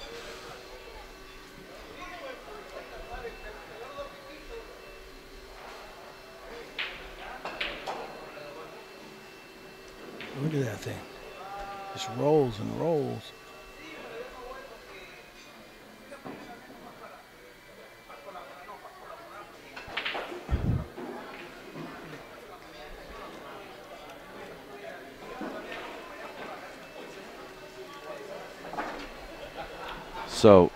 Look at that thing. Just rolls and rolls. So,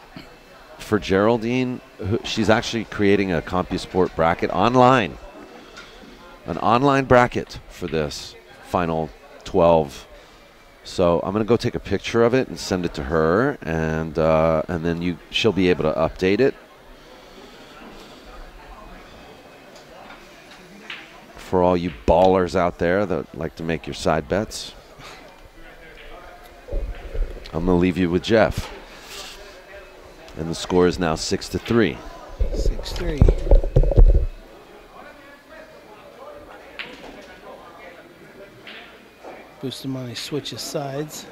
for Geraldine, she's actually creating a CompuSport bracket online. An online bracket for this final 12. So I'm going to go take a picture of it and send it to her, and then she'll be able to update it. For all you ballers out there that like to make your side bets, I'm going to leave you with Jeff. And the score is now 6-3. 6-3. Bustamante switches sides.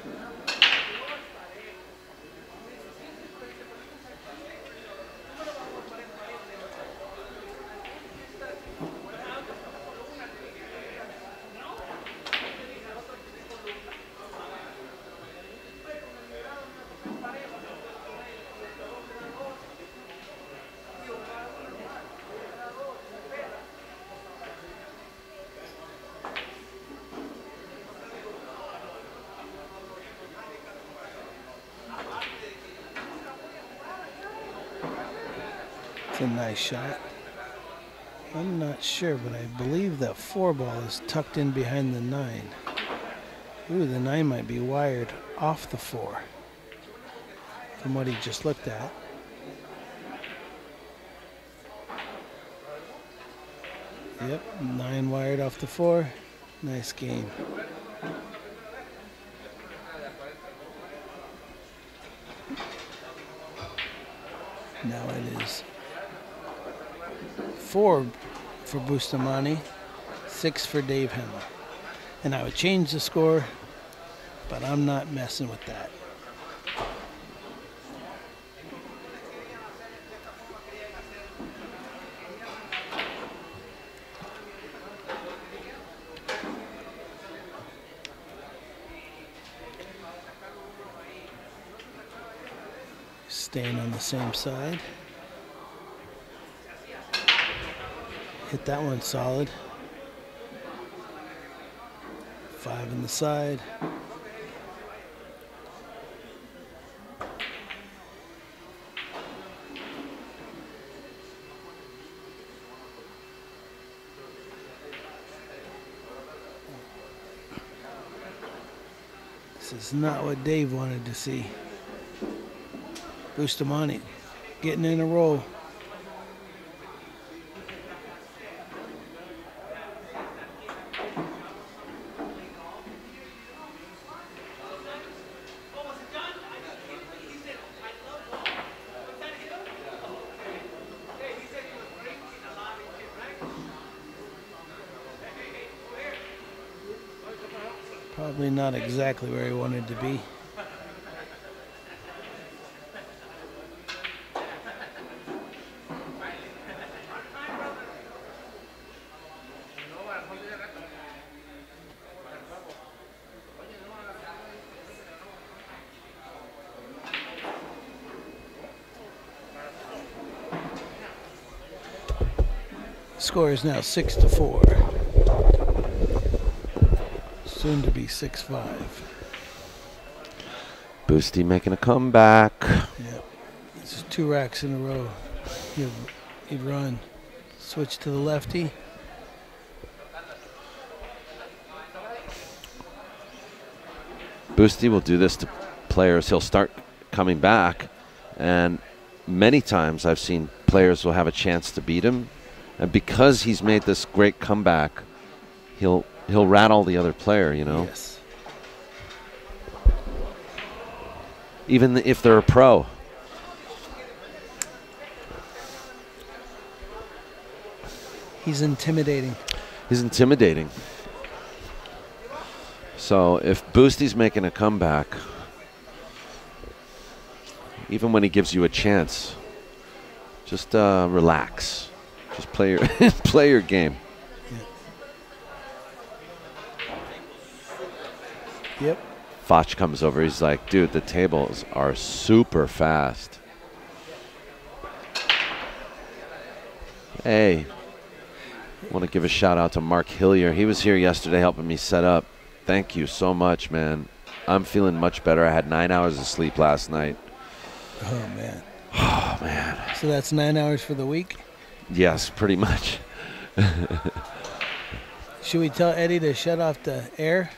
It's a nice shot. I'm not sure, but I believe that 4 ball is tucked in behind the 9. Ooh, the 9 might be wired off the 4 from what he just looked at. Yep, 9 wired off the 4. Nice game. Now it is 4 for Bustamante, 6 for Dave Hemmer. And I would change the score, but I'm not messing with that. Staying on the same side. Hit that one solid. 5 in the side. This is not what Dave wanted to see. Bustamante getting in a roll. Probably not exactly where he wanted to be. Score is now 6-4. Soon to be 6-5. Boosty making a comeback. Yep. This is 2 racks in a row. He'd run. Switch to the lefty. Boosty will do this to players. He'll start coming back, and many times I've seen players will have a chance to beat him, and because he's made this great comeback, he'll rattle the other player, you know. Yes. Even if they're a pro. He's intimidating. He's intimidating. So if Boosty's making a comeback, even when he gives you a chance, just relax. Just play your play your game. Yep. Foch comes over. He's like, dude, the tables are super fast. Hey, I want to give a shout out to Mark Hillier. He was here yesterday helping me set up. Thank you so much, man. I'm feeling much better. I had 9 hours of sleep last night. Oh, man. Oh, man. So that's 9 hours for the week? Yes, pretty much. Should we tell Eddie to shut off the air?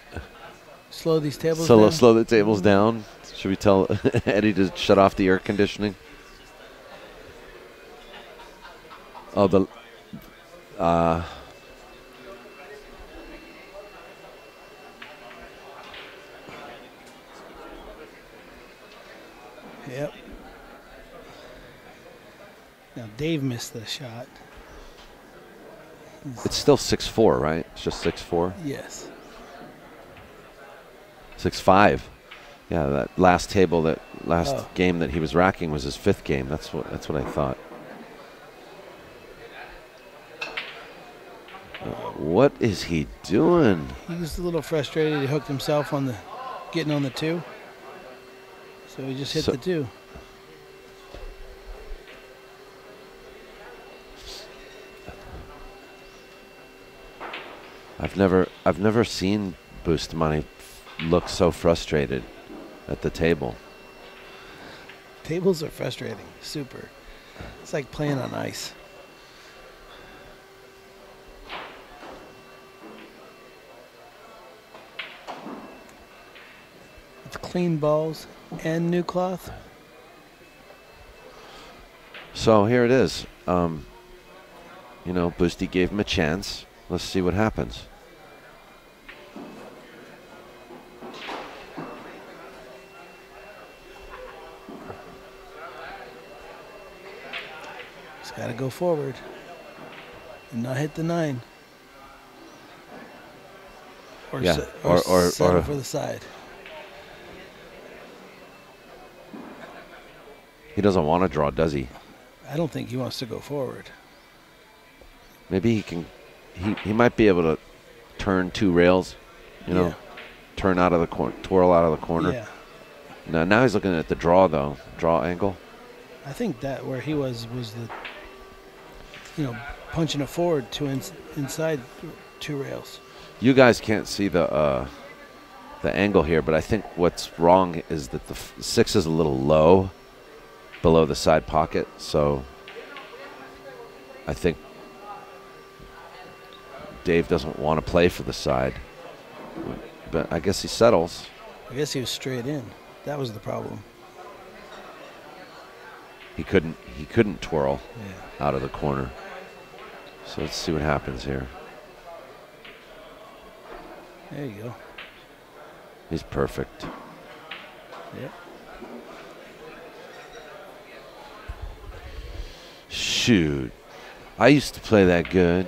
Slow these tables down? Slow the tables down. Should we tell Eddie to shut off the air conditioning? Oh, the... Yep. Now Dave missed the shot. It's still 6-4, right? It's just 6-4. Yes. 6-5. Yeah, that last table, that last game that he was racking was his 5th game. That's what I thought. What is he doing? He was a little frustrated. He hooked himself on the getting on the 2. So he just hit the 2. I've never seen Bustamante look so frustrated at the table. Tables are frustrating. Super. It's like playing on ice. With clean balls and new cloth. So here it is. You know, Boosty gave him a chance. Let's see what happens. Just got to go forward and not hit the 9. Or, Yeah, or settle for the side. He doesn't want to draw, does he? I don't think he wants to go forward. Maybe he can. He might be able to turn 2 rails. You know, turn out of the corner, twirl out of the corner. Yeah. Now he's looking at the draw though, draw angle. I think that where he was the, you know, punching it forward to inside 2 rails. You guys can't see the angle here, but I think what's wrong is that the 6 is a little low below the side pocket, so I think Dave doesn't want to play for the side, but I guess he settles. I guess he was straight in. That was the problem. He couldn't twirl out of the corner. So let's see what happens here. There you go. He's perfect. Yep. Shoot. I used to play that good.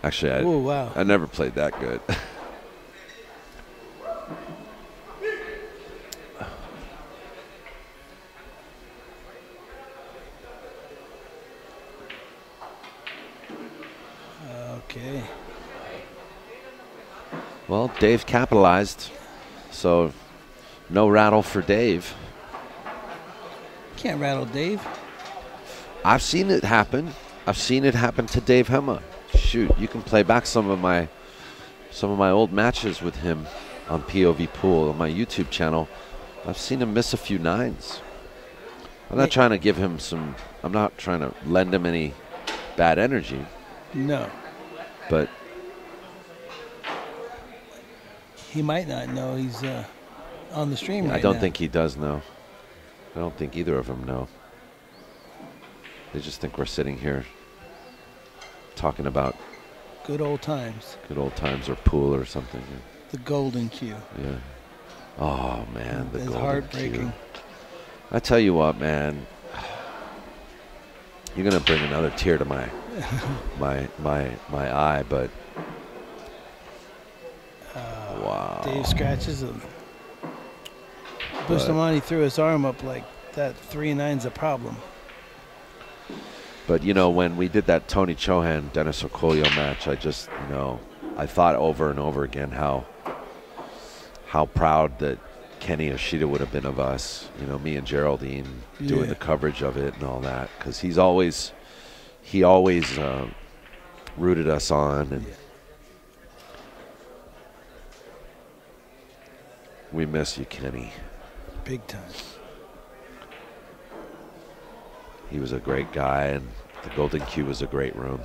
Actually, Oh, wow. I never played that good. Okay. Well, Dave capitalized, so no rattle for Dave. Can't rattle Dave. I've seen it happen. I've seen it happen to Dave Hema. Shoot, you can play back some of my old matches with him on POV Pool on my YouTube channel. I've seen him miss a few 9s. I'm not trying to give him some. I'm not trying to lend him any bad energy. No. But he might not know he's on the stream right now. I don't think he does know. I don't think either of them know. They just think we're sitting here talking about good old times. Good old times or pool or something. The golden cue. Yeah. Oh man, the it's golden heartbreaking. cue. I tell you what, man. You're gonna bring another tear to my my eye, but wow. Dave scratches him. Bustamante threw his arm up like that. 3-9's a problem. But you know, when we did that Tony Chohan Dennis Orcollo match, I just, you know, I thought over and over again how proud that Kenny Yoshida would have been of us. You know, me and Geraldine doing the coverage of it and all that, because he always rooted us on, and we miss you, Kenny. Big time. He was a great guy, and the Golden Cue was a great room.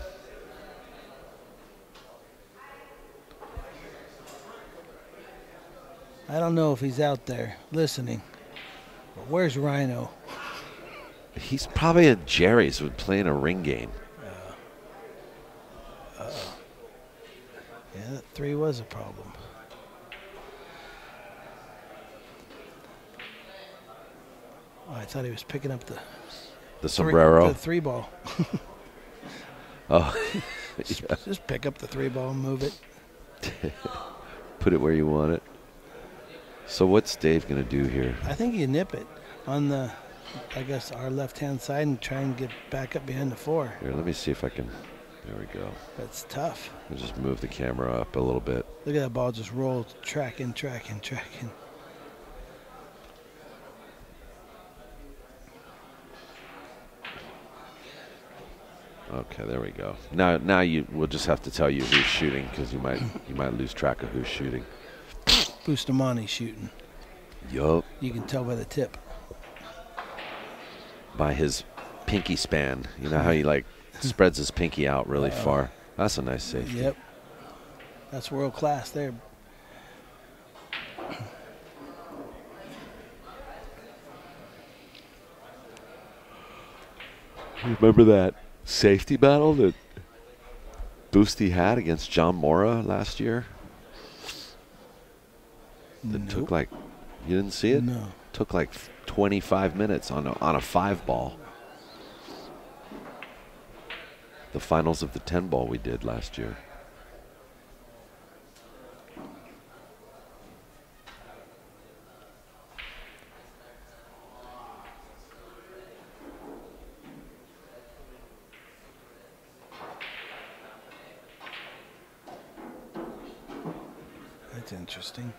I don't know if he's out there listening, but where's Rhino? He's probably at Jerry's playing a ring game. Yeah, that 3 was a problem. Oh, I thought he was picking up The sombrero. the 3-ball. Oh, Just pick up the 3-ball and move it. put it where you want it. So what's Dave going to do here? I think you nip it on the, I guess, our left-hand side and try and get back up behind the 4. Here, let me see if I can. There we go. That's tough. I'll just move the camera up a little bit. Look at that ball just roll, tracking, tracking, tracking. Okay, there we go. Now we'll just have to tell you who's shooting because you might lose track of who's shooting. Bustamante shooting. Yup. You can tell by the tip. By his pinky span. You know how he like spreads his pinky out really far. That's a nice safety. Yep. That's world class there. Remember that safety battle that Boosty had against John Mora last year? That took like, you didn't see it? No. Took like 25 minutes on a 5-ball. The finals of the 10-ball we did last year. That's interesting.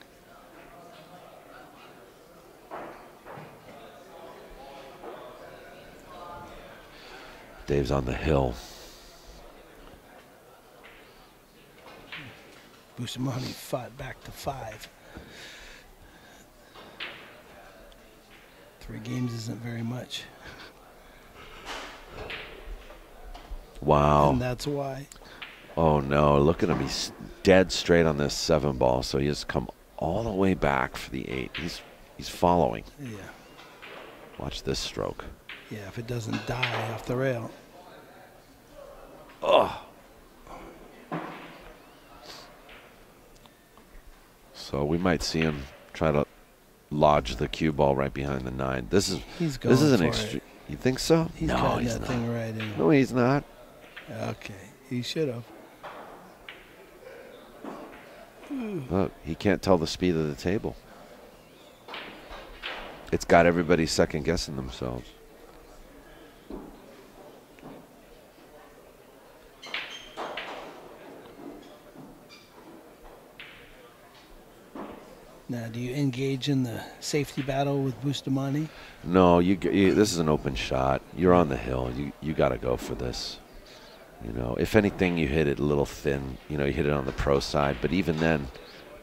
Dave's on the hill. Bustamante fought back to 5. 3 games isn't very much. Wow. And that's why. Oh no, look at him. He's dead straight on this 7-ball, so he has come all the way back for the 8. He's following. Yeah. Watch this stroke. Yeah, if it doesn't die off the rail. Oh. So we might see him try to lodge the cue ball right behind the 9. This is an extreme. You think so? He's no, cutting he's that not. thing right in. No, he's not. Okay, he should have. Look, he can't tell the speed of the table. It's got everybody second guessing themselves. Now, do you engage in the safety battle with Bustamante? No, this is an open shot. You're on the hill. You got to go for this. You know, if anything, you hit it a little thin. You know, you hit it on the pro side. But even then,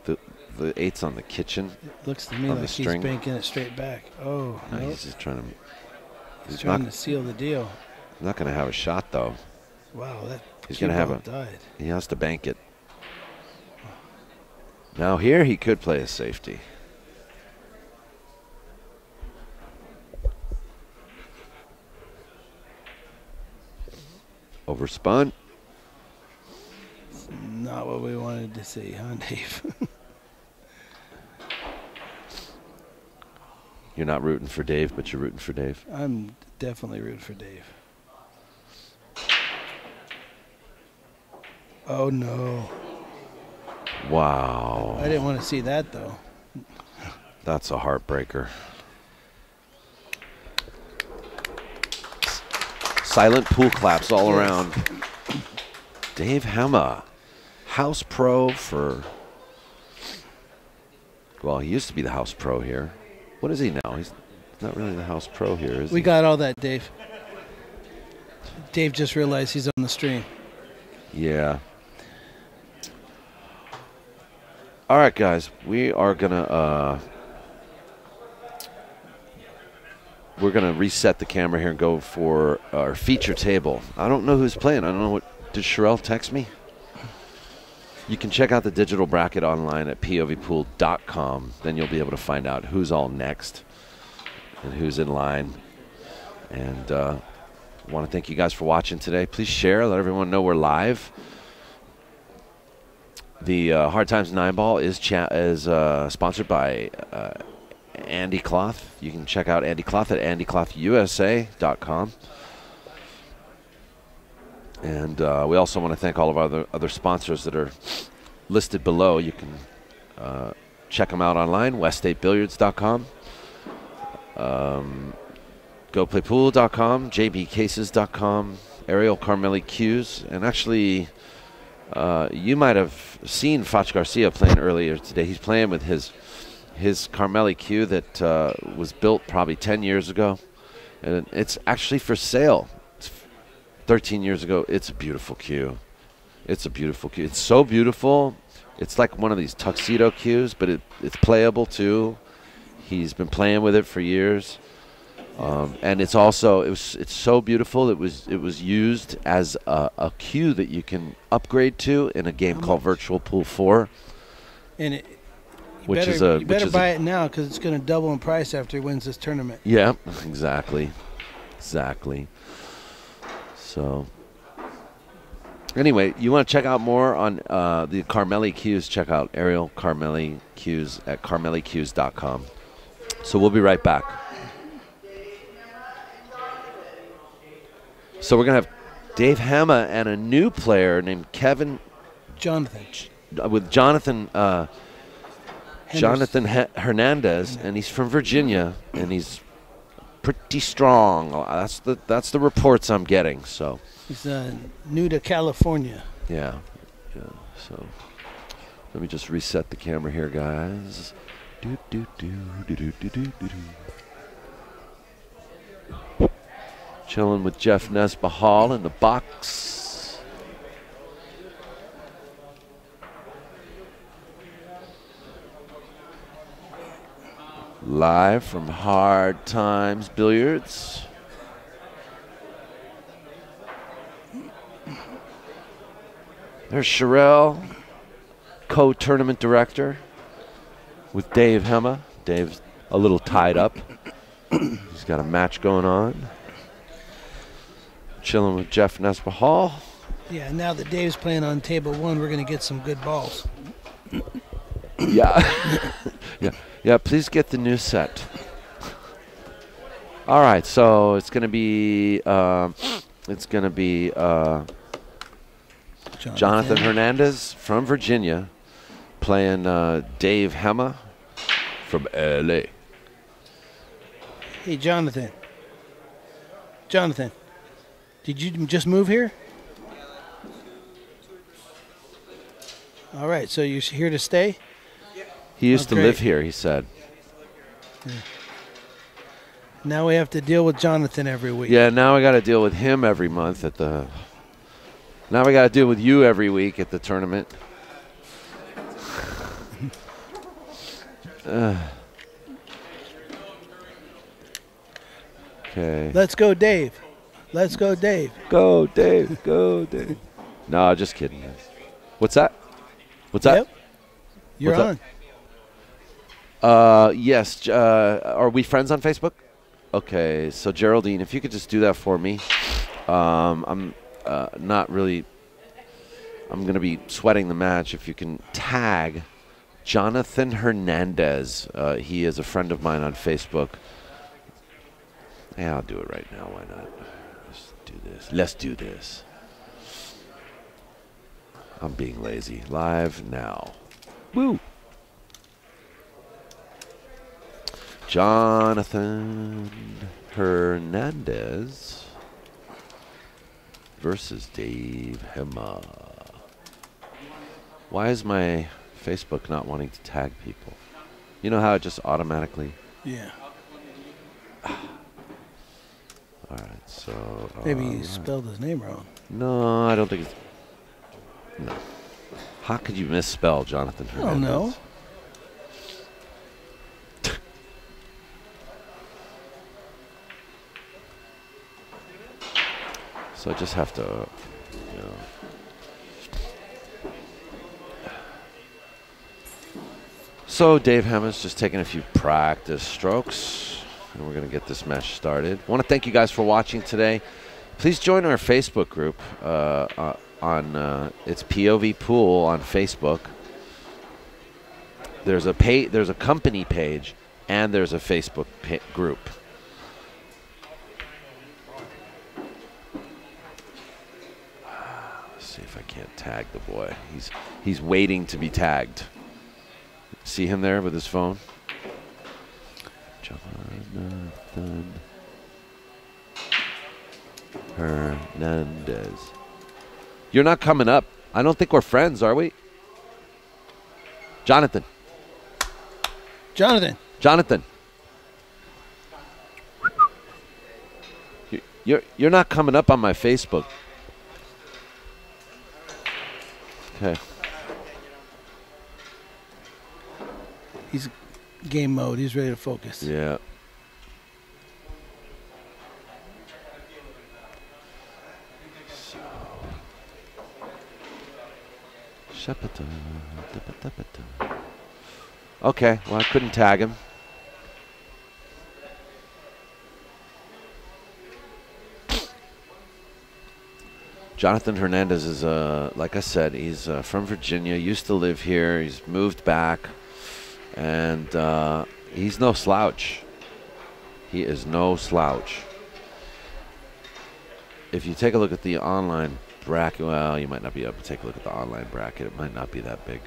the 8's on the kitchen. It looks to me On the like he's string. banking it straight back. Oh, No, nope. he's just trying to. He's trying to seal the deal. Not going to have a shot though. Wow, that He's cue going to have ball a. died. He has to bank it. Now here he could play a safety. Overspun. Not what we wanted to see, huh, Dave? You're not rooting for Dave, but you're rooting for Dave. I'm definitely rooting for Dave. Oh, no. Wow. I didn't want to see that, though. That's a heartbreaker. Silent pool claps all Yes. around. Dave Hema, house pro for, well, he used to be the house pro here. What is he now? He's not really the house pro here, is We he? got all that, Dave. Dave just realized he's on the stream. Yeah. All right, guys, we are gonna we're gonna reset the camera here and go for our feature table. I don't know who's playing. I don't know what. Did Sherelle text me? You can check out the digital bracket online at povpool.com. Then you'll be able to find out who's all next and who's in line. And I want to thank you guys for watching today. Please share. Let everyone know we're live. The Hard Times 9-ball is sponsored by Andy Cloth. You can check out Andy Cloth at andyclothusa.com. And we also want to thank all of our other sponsors that are listed below. You can check them out online, west8billiards.com, goplaypool.com, jbcases.com, Ariel Carmeli Cues. And actually, you might have seen Foch Garcia playing earlier today. He's playing with his Carmeli cue that was built probably 10 years ago. And it's actually for sale. 13 years ago. It's a beautiful cue. It's a beautiful cue. It's so beautiful. It's like one of these tuxedo cues, but it's playable too. He's been playing with it for years. And it's also it's so beautiful. It was used as a cue that you can upgrade to in a game called Virtual Pool 4. And you better buy it now because it's going to double in price after he wins this tournament. Yeah, exactly. So, anyway, you want to check out more on the Carmeli cues, check out Ariel Carmeli cues at carmelicues.com. So we'll be right back. So we're going to have Dave Hema and a new player named Jonathan Hernandez, and he's from Virginia, and he's pretty strong. That's the reports I'm getting. So he's new to California. Yeah. So let me just reset the camera here, guys. Chilling with Jeff Nesbahal in the box. Live from Hard Times Billiards. There's Sherelle, co-tournament director with Dave Hema. Dave's a little tied up. He's got a match going on. Chilling with Jeff Nesbahal. Yeah, now that Dave's playing on table one, we're going to get some good balls. Yeah. Yeah, please get the new set. All right, so it's going to be Jonathan Hernandez from Virginia playing Dave Hema from LA. Hey, Jonathan, did you just move here? All right, so you're here to stay? He used to live here, he said. Yeah. Now we have to deal with Jonathan every week. Yeah, now I got to deal with him every month at the. Now we got to deal with you every week at the tournament. Okay. Let's go, Dave. Let's go, Dave. Go, Dave. Go, Dave. No, just kidding. What's that? What's that? Yep. You're What's on. Yes. Are we friends on Facebook? Okay. So Geraldine, if you could just do that for me. I'm not really. I'm going to be sweating the match. If you can tag Jonathan Hernandez. He is a friend of mine on Facebook. Yeah, I'll do it right now. Why not? Let's do this. Let's do this. I'm being lazy. Live now. Woo! Jonathan Hernandez versus Dave Hema. Why is my Facebook not wanting to tag people? You know how it just automatically... Yeah. All right, so... Maybe you spelled his name wrong. No, I don't think it's... No. How could you misspell Jonathan Hernandez? Oh, no. So I just have to, So Dave Hema's just taking a few practice strokes, and we're going to get this match started. I want to thank you guys for watching today. Please join our Facebook group it's POV Pool on Facebook. There's a company page, and there's a Facebook group. Let's see if I can't tag the boy. He's waiting to be tagged. See him there with his phone? Jonathan Hernandez. You're not coming up. I don't think we're friends, are we? Jonathan. Jonathan. Jonathan. You're not coming up on my Facebook. Okay. He's game mode. He's ready to focus. Yeah. Okay, well, I couldn't tag him. Jonathan Hernandez is, like I said, he's from Virginia, used to live here. He's moved back, and he's no slouch. He is no slouch. If you take a look at the online bracket, well, you might not be able to take a look at the online bracket. It might not be that big.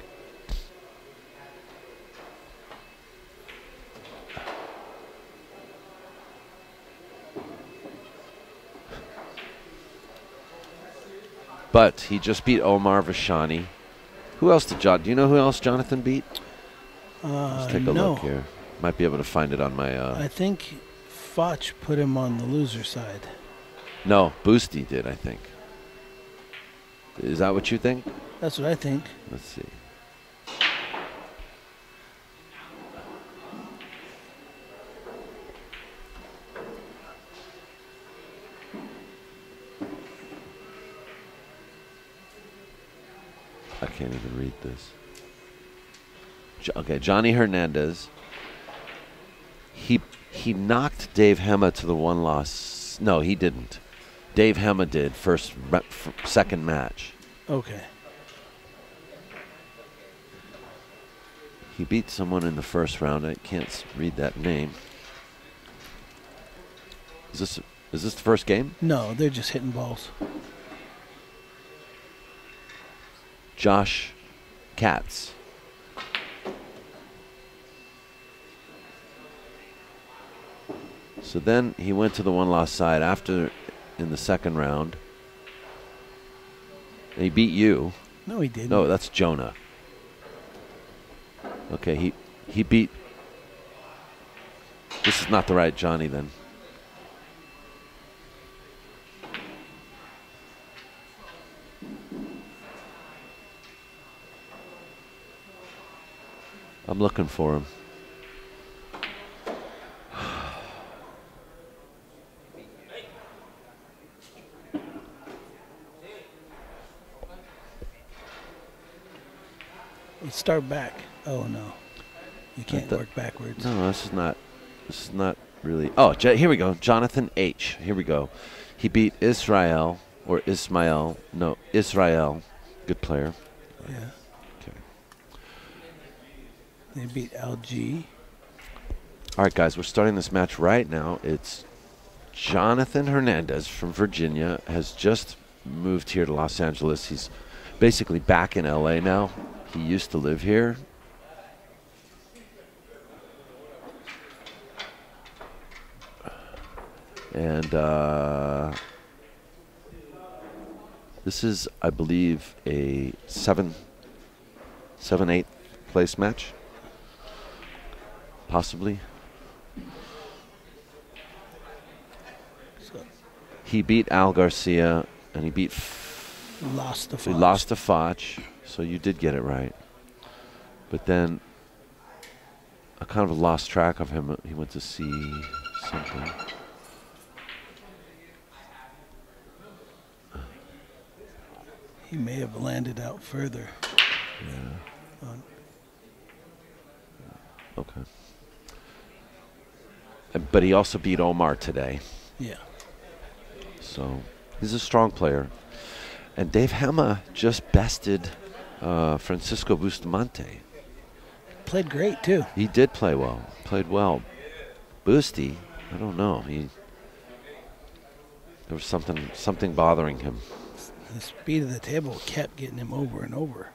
But he just beat Omar Vashani. Who else did John? Do you know who else Jonathan beat? Let's take a look here. Might be able to find it on my. I think Foch put him on the loser side. No, Boosty did, I think. Is that what you think? That's what I think. Let's see. I can't even read this. Okay, Johnny Hernandez. He knocked Dave Hema to the one loss. No, he didn't. Dave Hema did second match. Okay. He beat someone in the first round. I can't read that name. Is this the first game? No, they're just hitting balls. Josh Katz. So then he went to the one-loss side after in the second round. And he beat you. No, he didn't. No, that's Jonah. Okay, he beat. This is not the right Johnny then. I'm looking for him. Let's start back. Oh no, you can't work backwards. No, this is not really. Oh, here we go. Jonathan H. Here we go. He beat Israel or Ismail. No, Israel. Good player. Yeah. Okay. They beat LG. All right, guys, we're starting this match right now. It's Jonathan Hernandez from Virginia has just moved here to Los Angeles. He's basically back in LA now. He used to live here. And this is, I believe, a 7-8 place match. Possibly. So He beat Al Garcia, and he beat. lost the He Foch. lost to Foch, so you did get it right. But then I kind of lost track of him. He went to see something. He may have landed out further. Yeah. Okay. But he also beat Omar today. Yeah. So he's a strong player. And Dave Hema just bested Francisco Bustamante. played great, too. He did play well. Played well. Boosty, I don't know. There was something bothering him. The speed of the table kept getting him over and over.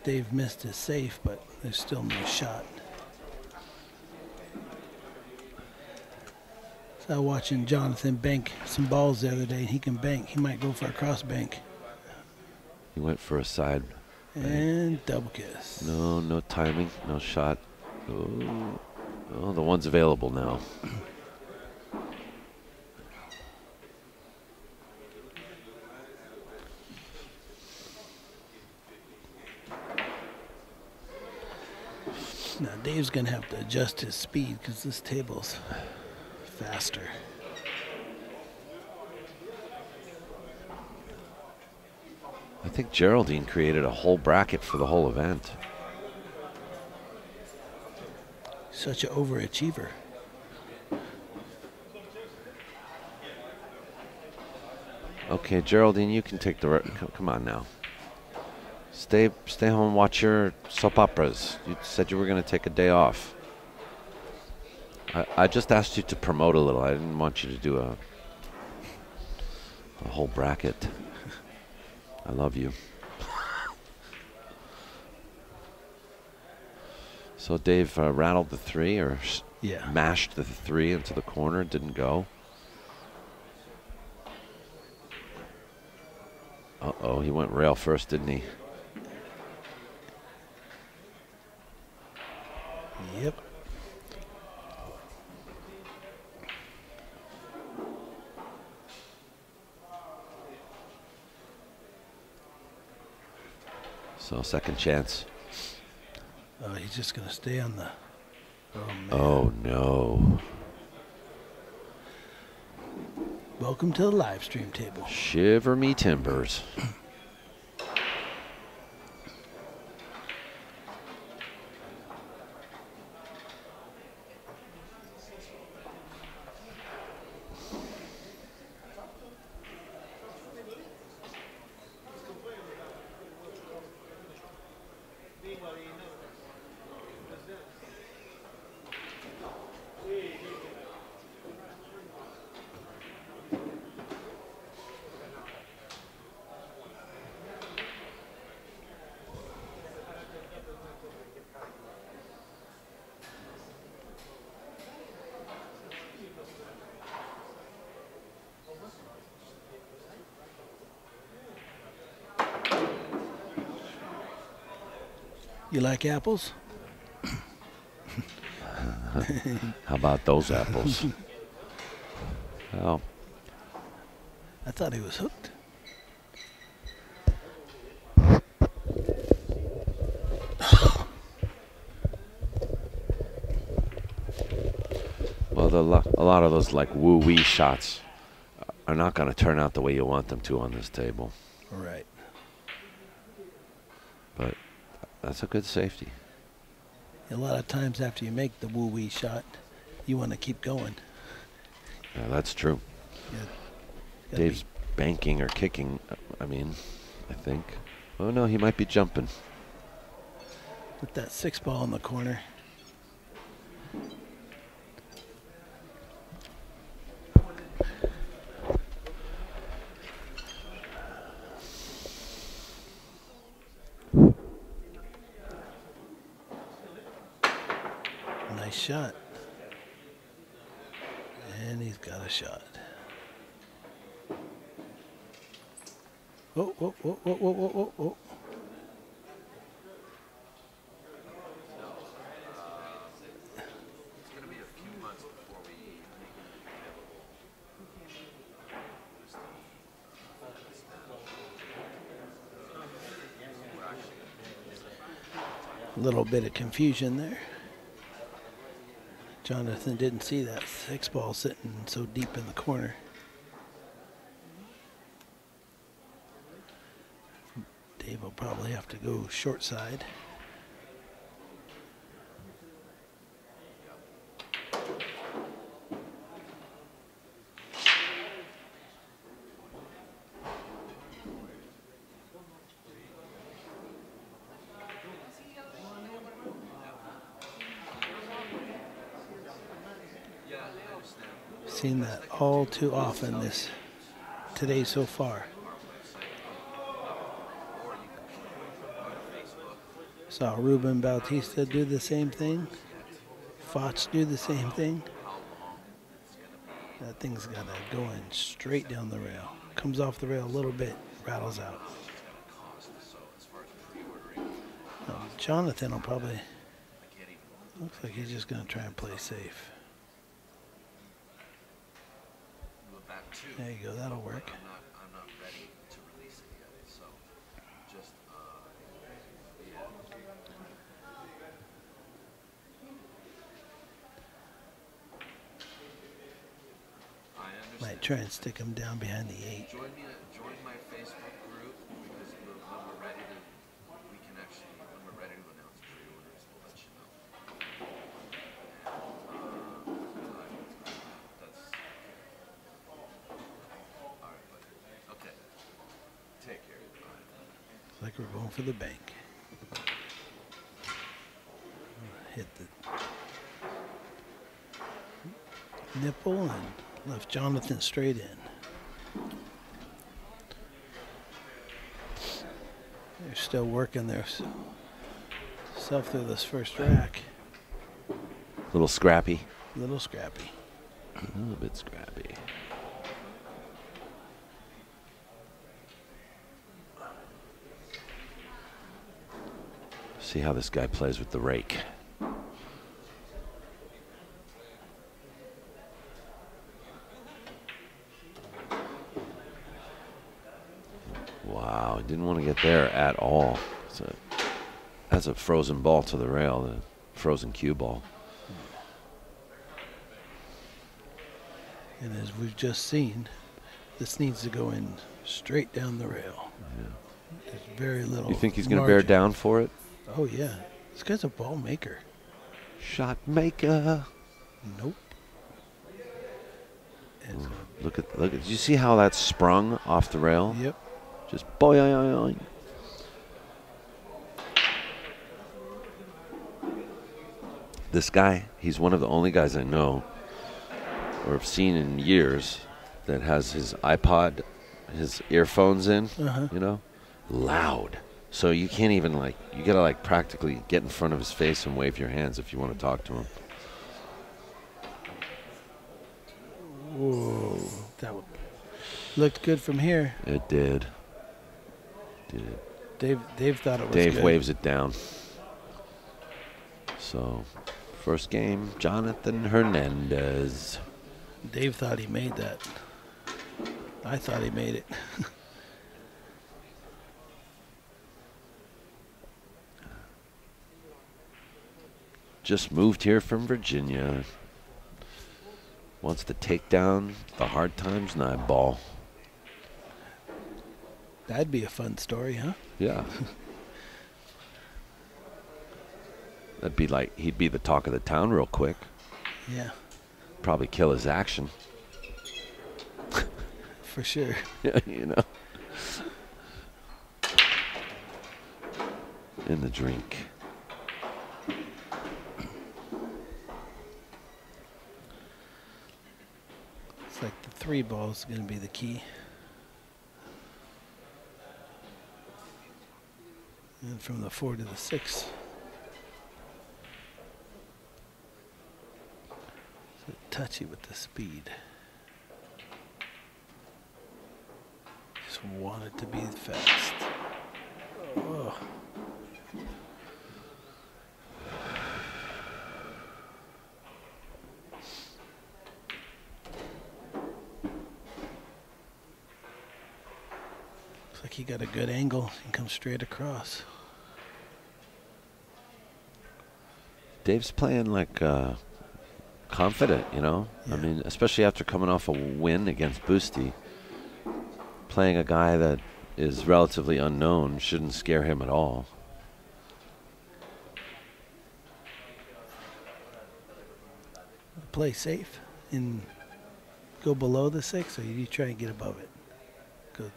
Dave missed his safe, but there's still no shot. So I was watching Jonathan bank some balls the other day. He can bank. He might go for a cross bank. He went for a side. And double kiss. No timing, no shot. Oh, the one's available now. Now Dave's going to have to adjust his speed because this table's faster. I think Geraldine created a whole bracket for the whole event. Such an overachiever. Okay, Geraldine, you can take the. Come on now. Stay home and watch your soap operas. You said you were going to take a day off. I just asked you to promote a little. I didn't want you to do a whole bracket. I love you. So Dave rattled the 3 or mashed the 3 into the corner. Didn't go. Uh-oh, he went rail first, didn't he? Yep. So second chance. Oh, he's just going to stay on the... Oh, man. Oh, no. Welcome to the live stream table. Shiver me timbers. You like apples? How about those apples? Well, I thought he was hooked. well, a lot of those like woo-wee shots are not going to turn out the way you want them to on this table. Right. But that's a good safety. A lot of times after you make the woo-wee shot, you want to keep going. Yeah, that's true. Yeah. Dave's banking or kicking, I think. Oh, no, he might be jumping. With that 6 ball in the corner. Nice shot. And he's got a shot. Oh, oh, oh, oh, oh, oh, oh, oh. A little bit of confusion there. Jonathan didn't see that 6 ball sitting so deep in the corner. Dave will probably have to go short side. Seen that all too often today so far. Saw Ruben Bautista do the same thing. Foch do the same thing. That thing's got it going straight down the rail. Comes off the rail a little bit, rattles out. Jonathan will probably, looks like he's just going to try and play safe. There you go, that'll work. Might try and stick him down behind the 8. Join my Facebook group because when we're ready to announce pre-orders, we'll let you know. That's all right, buddy. Okay. Take care. Looks like we're going for the bank. Hit the nipple and left Jonathan straight in. They're still working their self through this first rack. Little scrappy. Little scrappy. A little bit scrappy. See how this guy plays with the rake. Wow, he didn't want to get there at all. That's a frozen ball to the rail, the frozen cue ball. And as we've just seen, this needs to go in straight down the rail. Yeah. There's very little. You think he's going to bear down for it? Oh, yeah. This guy's a ball maker. Shot maker. Nope. Look at. Did you see how that sprung off the rail? Yep. Just boing. This guy, he's one of the only guys I know or have seen in years that has his iPod, his earphones in, you know, loud. So you can't even you gotta practically get in front of his face and wave your hands if you want to talk to him. Whoa, that looked good from here. It did. Dave thought it was Dave good. waves it down. So, first game, Jonathan Hernandez. Dave thought he made that. I thought he made it. Just moved here from Virginia. Wants to take down the Hard Times ball. That'd be a fun story, huh? Yeah. That'd be he'd be the talk of the town real quick. Yeah. Probably kill his action. For sure. Yeah, you know. In the drink. It's like the 3 ball is going to be the key. And from the 4 to the 6. So touchy with the speed. Just want it to be fast. Oh. Looks like he got a good angle and comes straight across. Dave's playing confident, you know. Yeah. I mean, especially after coming off a win against Boosty. Playing a guy that is relatively unknown shouldn't scare him at all. Play safe and go below the 6, or you try and get above it? Go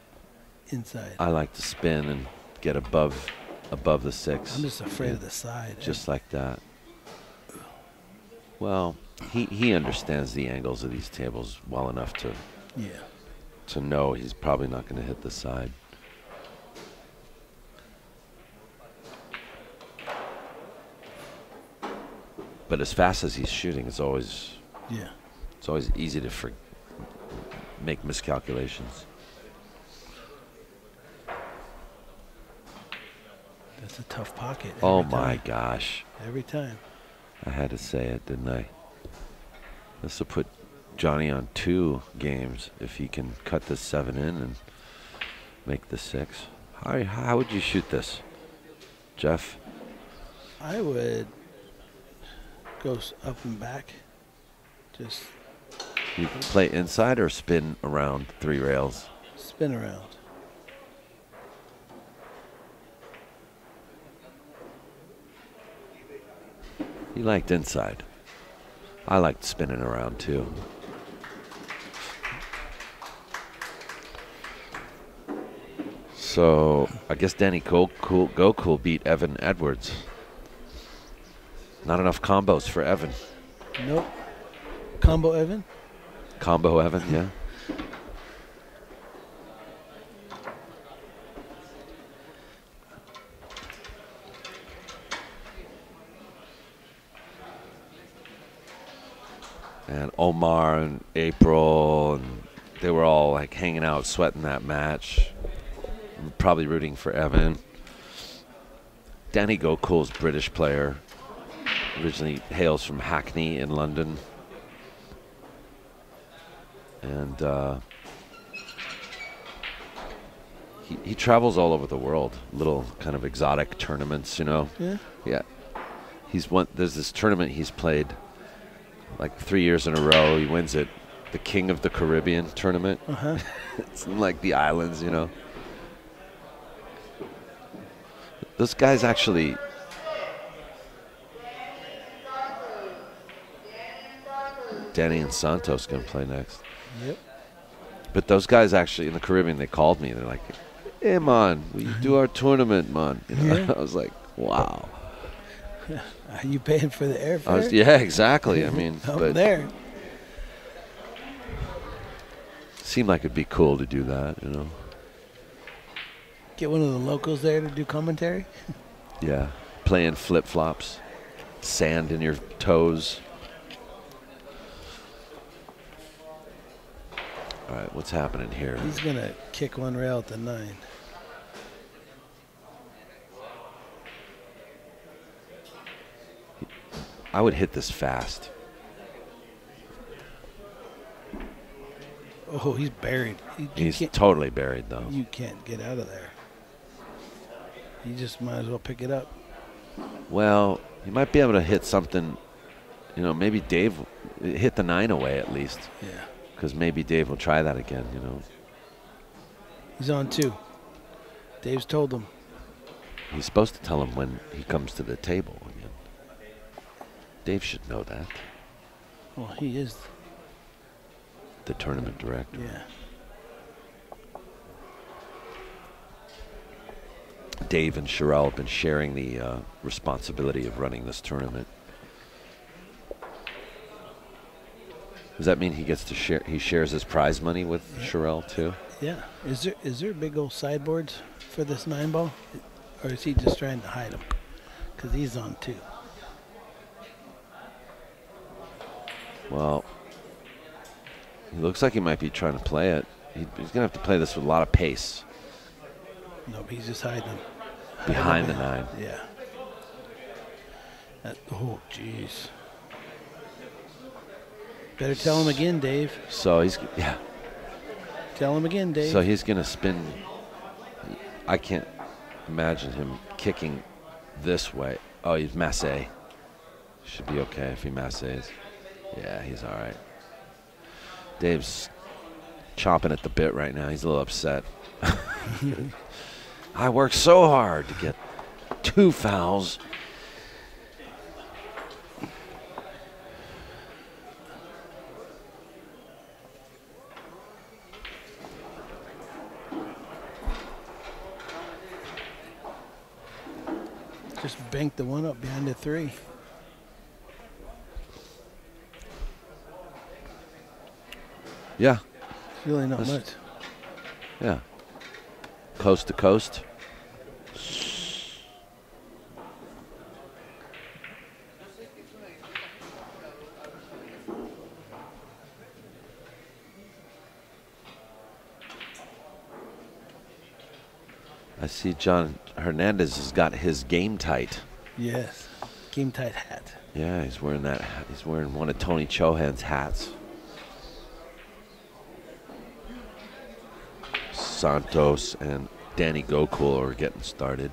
inside. I like to spin and get above the 6. I'm just afraid of the side. Just like that. Well, He understands the angles of these tables well enough Yeah. to know he's probably not going to hit the side. But as fast as he's shooting, it's always easy to make miscalculations. That's a tough pocket. Oh every my time. gosh. Every time. I had to say it, didn't I? This will put Johnny on 2 games if he can cut this 7 in and make the 6. How would you shoot this, Jeff? I would go up and back. Just You play inside or spin around 3 rails? spin around. He liked inside. I liked spinning around too. So I guess Danny Gocool beat Evan Edwards. Not enough combos for Evan. Nope. Combo Evan? Combo Evan, yeah. And Omar and April, and they were all like hanging out, sweating that match. Probably rooting for Evan. Danny Gocool's British player. Originally hails from Hackney in London. And he travels all over the world. Little kind of exotic tournaments, you know. Yeah. Yeah. There's this tournament he's played like 3 years in a row. He wins it. The King of the Caribbean tournament. Uh-huh. It's in like the islands, you know. Those guys actually... Danny and Santos going to play next. Yep. But those guys actually in the Caribbean, they called me. They're like, hey, man, will you do our tournament, man? You know? Yeah. I was like, wow. Are you paying for the airfare? Yeah, exactly. I mean, Up but there. seemed like it'd be cool to do that, you know? Get one of the locals there to do commentary. Yeah. Playing flip-flops, sand in your toes. All right, what's happening here? He's going to kick one rail at the 9. I would hit this fast. Oh, he's buried. He's totally buried, though. You can't get out of there. You just might as well pick it up. Well, you might be able to hit something. You know, maybe Dave hit the 9 away at least. Yeah. Because maybe Dave will try that again, you know. He's on 2. Dave's told him. He's supposed to tell him when he comes to the table again. Dave should know that. Well, he is. The tournament director. Yeah. Dave and Sherelle have been sharing the responsibility of running this tournament. Does that mean he gets to share? He shares his prize money with Sherelle too? Yeah. Is there big old sideboards for this 9-ball? Or is he just trying to hide them? Because he's on 2. Well, he looks like he might be trying to play it. He's going to have to play this with a lot of pace. No, he's just hiding them. Behind the 9. Yeah. Oh, jeez. Better tell him again, Dave. So he's, yeah. Tell him again, Dave. So he's going to spin. I can't imagine him kicking this way. Oh, he's massé. Should be okay if he massays. Yeah, he's all right. Dave's chomping at the bit right now. He's a little upset. I worked so hard to get 2 fouls. Just banked the one up behind the 3. Yeah, It's really not That's- much. yeah. Coast to coast. I see John Hernandez has got his game tight. Yes. Game tight hat. Yeah, he's wearing that. He's wearing one of Tony Chohan's hats. Santos and Danny Gokul are getting started.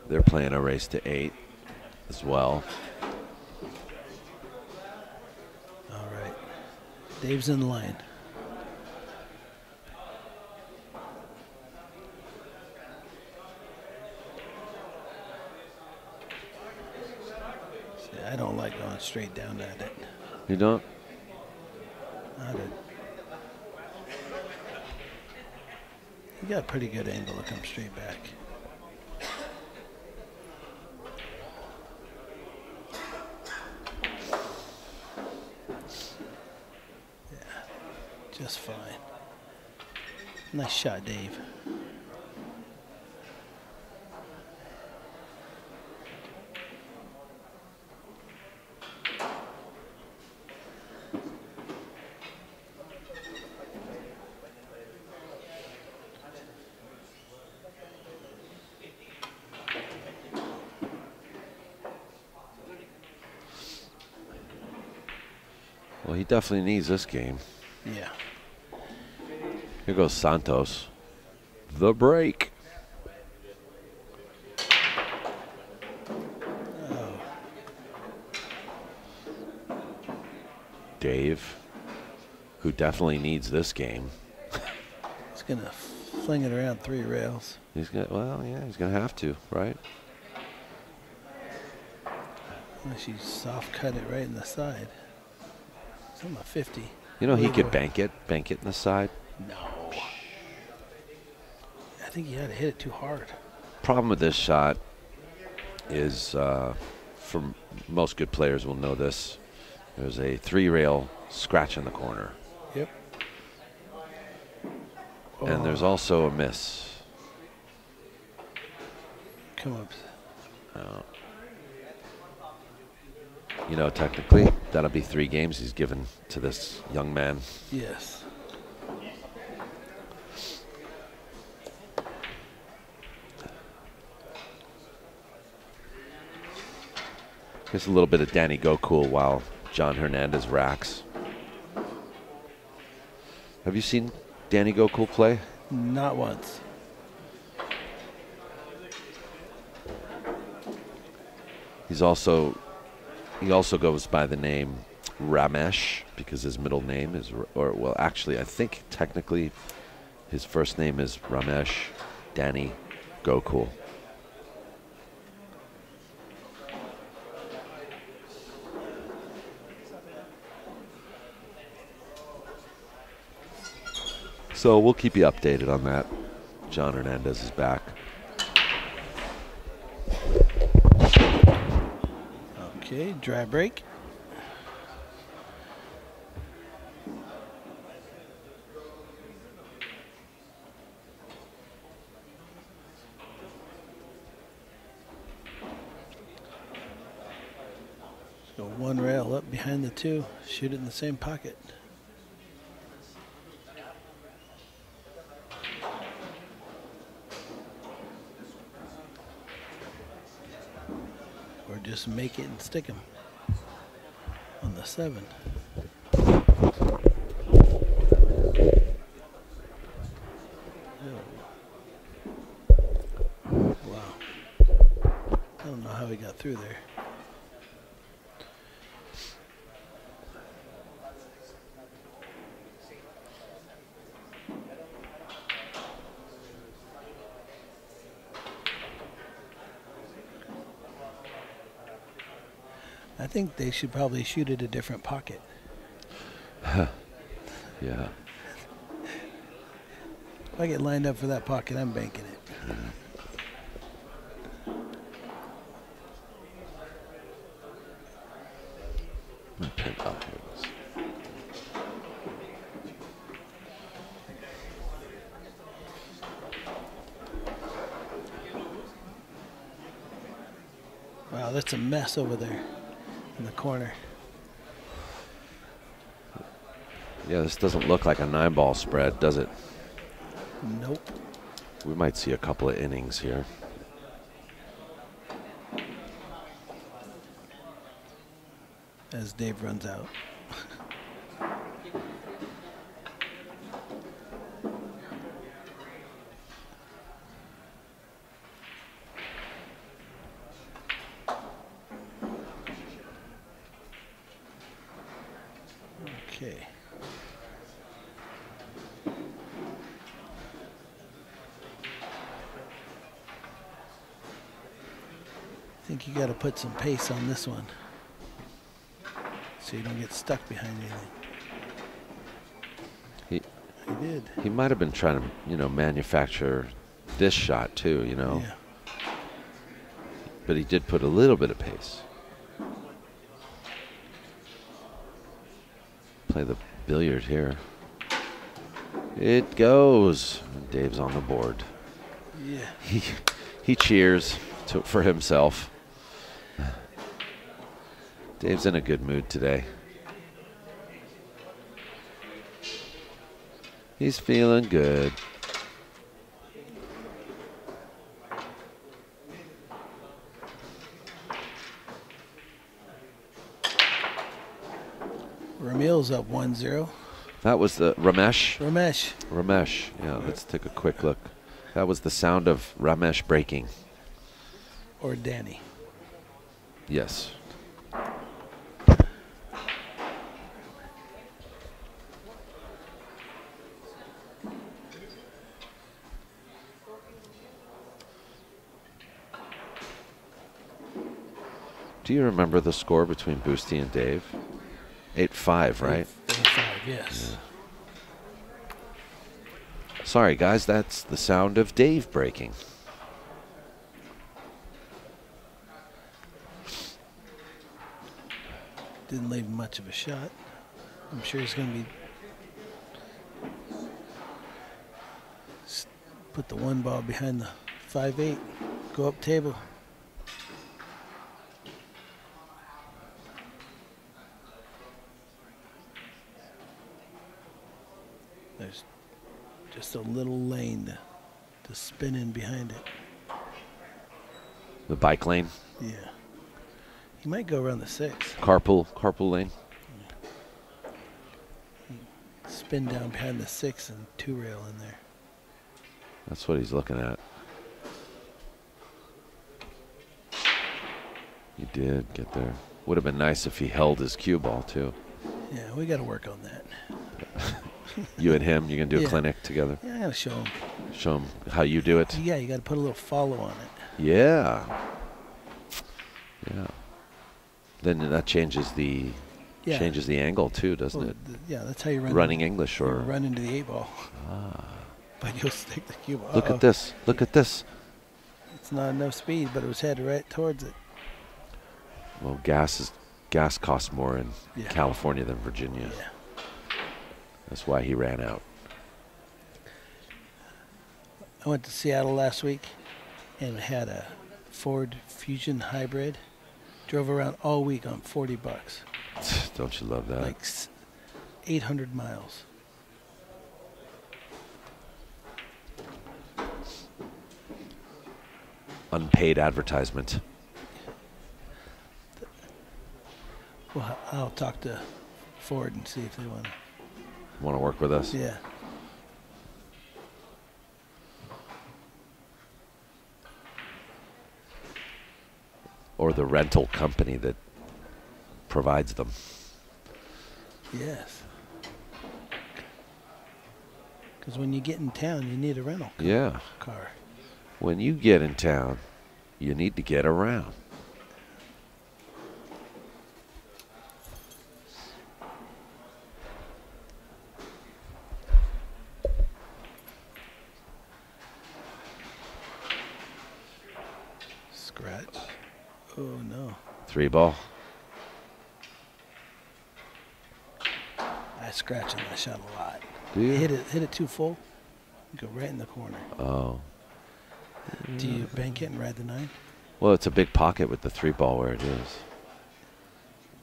They're playing a race to 8 as well. All right. Dave's in line. See, I don't like going straight down at it. You don't? Not it. You got a pretty good angle to come straight back. Yeah, just fine. Nice shot, Dave. Well, he definitely needs this game. Yeah. Here goes Santos. The break. Oh, Dave, who definitely needs this game. he's gonna fling it around 3 rails. He's gonna, well, yeah, he's gonna have to, right? Unless you soft cut it right in the side. It's on the 50. You know, he Really could good. bank it in the side. No. I think you had to hit it too hard. Problem with this shot is, for most good players will know this, there's a 3-rail scratch in the corner. Yep. And there's also a miss. Come up. You know, technically, that'll be 3 games he's given to this young man. Yes. Here's a little bit of Danny Gokul while John Hernandez racks. Have you seen Danny Gokul play? Not once. He also goes by the name Ramesh because his middle name is, or well, actually, I think technically his first name is Ramesh Danny Gokul. So we'll keep you updated on that. John Hernandez is back. Okay, dry break. Let's go 1 rail up behind the 2. Shoot it in the same pocket. Or just make it and stick them on the 7. Wow. I don't know how he got through there. I think they should probably shoot it a different pocket. Yeah. If I get lined up for that pocket, I'm banking it. that's a mess over there in the corner. Yeah, this doesn't look like a 9-ball spread, does it? Nope. We might see a couple of innings here. As Dave runs out. Okay. I think you got to put some pace on this one so you don't get stuck behind anything. He did. He might have been trying to, you know, manufacture this shot too, you know. Yeah. But he did put a little bit of pace. Play the billiard here. It goes. Dave's on the board. Yeah. He cheers for himself. Dave's in a good mood today. He's feeling good. Ramil's up 1-0. That was the Ramesh. Ramesh. Yeah, let's take a quick look. That was the sound of Ramesh breaking. Or Danny. Yes. Do you remember the score between Boosty and Dave? 8-5, right? 8-5, yes. Yeah. Sorry, guys, that's the sound of Dave breaking. Didn't leave much of a shot. I'm sure he's going to be put the one ball behind the 5-8. Go up table. There's just a little lane to spin in behind it. The bike lane. Yeah. He might go around the 6. Carpool lane. Spin down behind the 6 and 2-rail in there. That's what he's looking at. He did get there. Would have been nice if he held his cue ball too. Yeah, we got to work on that. You and him, you can do a Yeah. clinic together. Yeah, I got to show him. Show him how you do it. Yeah, you got to put a little follow on it. Yeah. Yeah. Then that changes the Yeah. angle too, doesn't Well, it? yeah, that's how you run. Running English You or run into the 8-ball. ah. But you'll stick the cue ball. Look at this. Look at this. It's not enough speed, but it was headed right towards it. Well, gas costs more in Yeah. California than Virginia. Yeah. That's why he ran out. I went to Seattle last week and had a Ford Fusion hybrid. Drove around all week on $40. Don't you love that? Like 800 miles. Unpaid advertisement. Well, I'll talk to Ford and see if they want to. Want to work with us? Yeah. Or the rental company that provides them. Yes. Because when you get in town, you need a rental Yeah. car. When you get in town, you need to get around. Scratch. Oh, no. 3-ball. I scratch on that shot a lot. Do you? Hit it too full. Go right in the corner. Oh. Do you bank it and ride the 9? Well, it's a big pocket with the 3-ball where it is.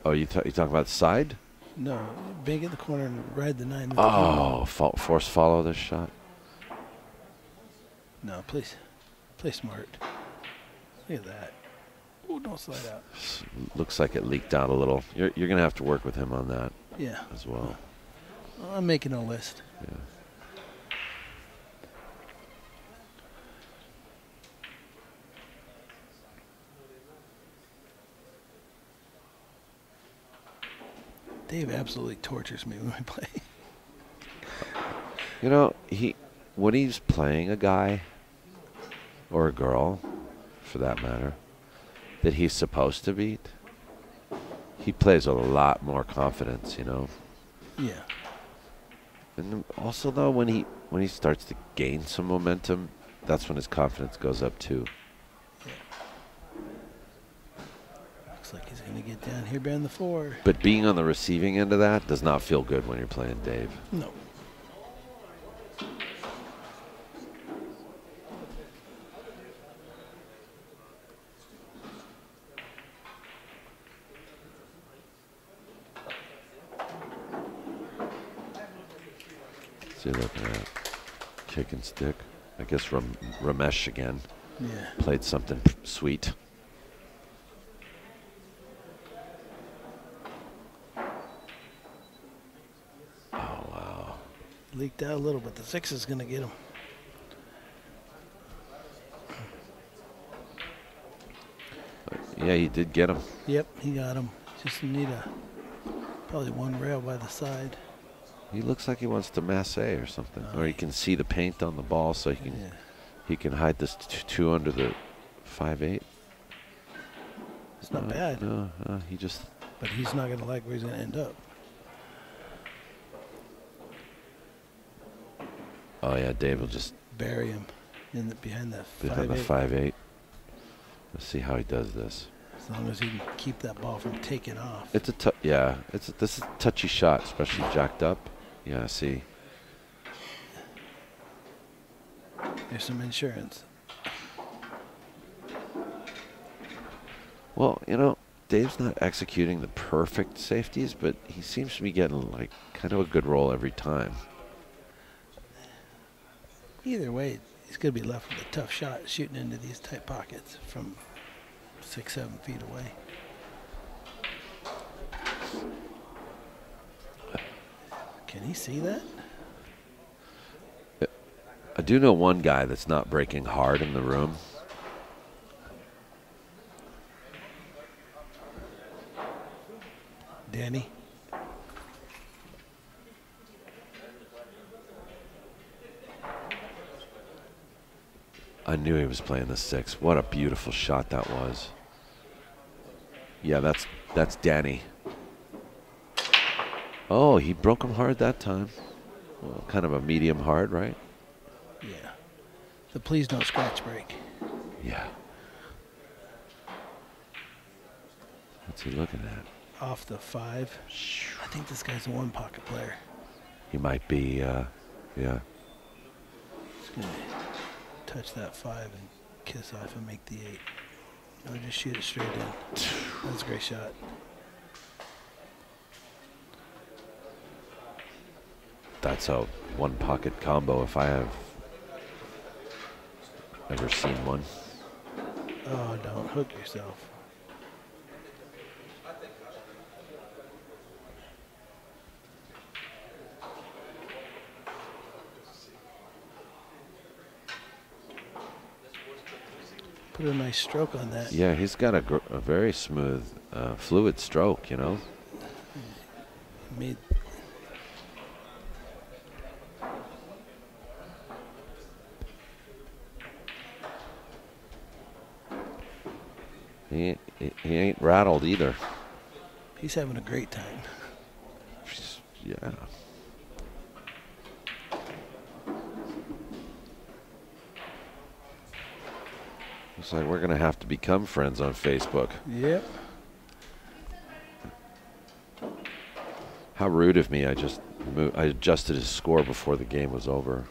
Oh, you talking about the side? No, big in the corner and ride the 9 with the Oh, force follow this shot. No, please. Play smart. Look at that. Oh, don't slide out. Looks like it leaked out a little. You're going to have to work with him on that Yeah. as well. I'm making a list. Yeah. Dave absolutely tortures me when we play. You know, when he's playing a guy or a girl, for that matter, that he's supposed to beat, he plays with a lot more confidence, you know. Yeah. And also, though, when he starts to gain some momentum, that's when his confidence goes up too. Looks like he's going to get down here behind the 4. But being on the receiving end of that does not feel good when you're playing Dave. No. See, looking at kick and stick. I guess Ramesh again. Yeah. Played something sweet. Oh, wow. Leaked out a little, but the 6 is going to get him. Yeah, he did get him. Yep, he got him. Just need probably one rail by the side. He looks like he wants to masse or something. Or he can see the paint on the ball so he can hide this 2 under the 5-8. It's not bad. No, he just... But he's not going to like where he's going to end up. Oh, yeah, Dave will just... Bury him behind that 5-8. Behind the 5-8. Let's see how he does this. As long as he can keep that ball from taking off. It's this is a touchy shot, especially jacked up. Yeah, see. There's some insurance. Well, you know, Dave's not executing the perfect safeties, but he seems to be getting like kind of a good roll every time. Either way, he's going to be left with a tough shot shooting into these tight pockets from 6-7 feet away. Can he see that? I do know one guy that's not breaking hard in the room. Danny? I knew he was playing the 6. What a beautiful shot that was. Yeah, that's Danny. Oh, he broke him hard that time. Well, kind of a medium hard, right? Yeah. The please don't scratch break. Yeah. What's he looking at? Off the 5. I think this guy's a 1 pocket player. He might be, yeah. He's going to touch that 5 and kiss off and make the 8. Or just shoot it straight in. That's a great shot. That's a 1 pocket combo if I have ever seen one. Oh, don't hook yourself. Put a nice stroke on that. Yeah, he's got a very smooth, fluid stroke, you know. Made He ain't rattled either. He's having a great time. Yeah. Looks like we're going to have to become friends on Facebook. Yep. How rude of me. I adjusted his score before the game was over.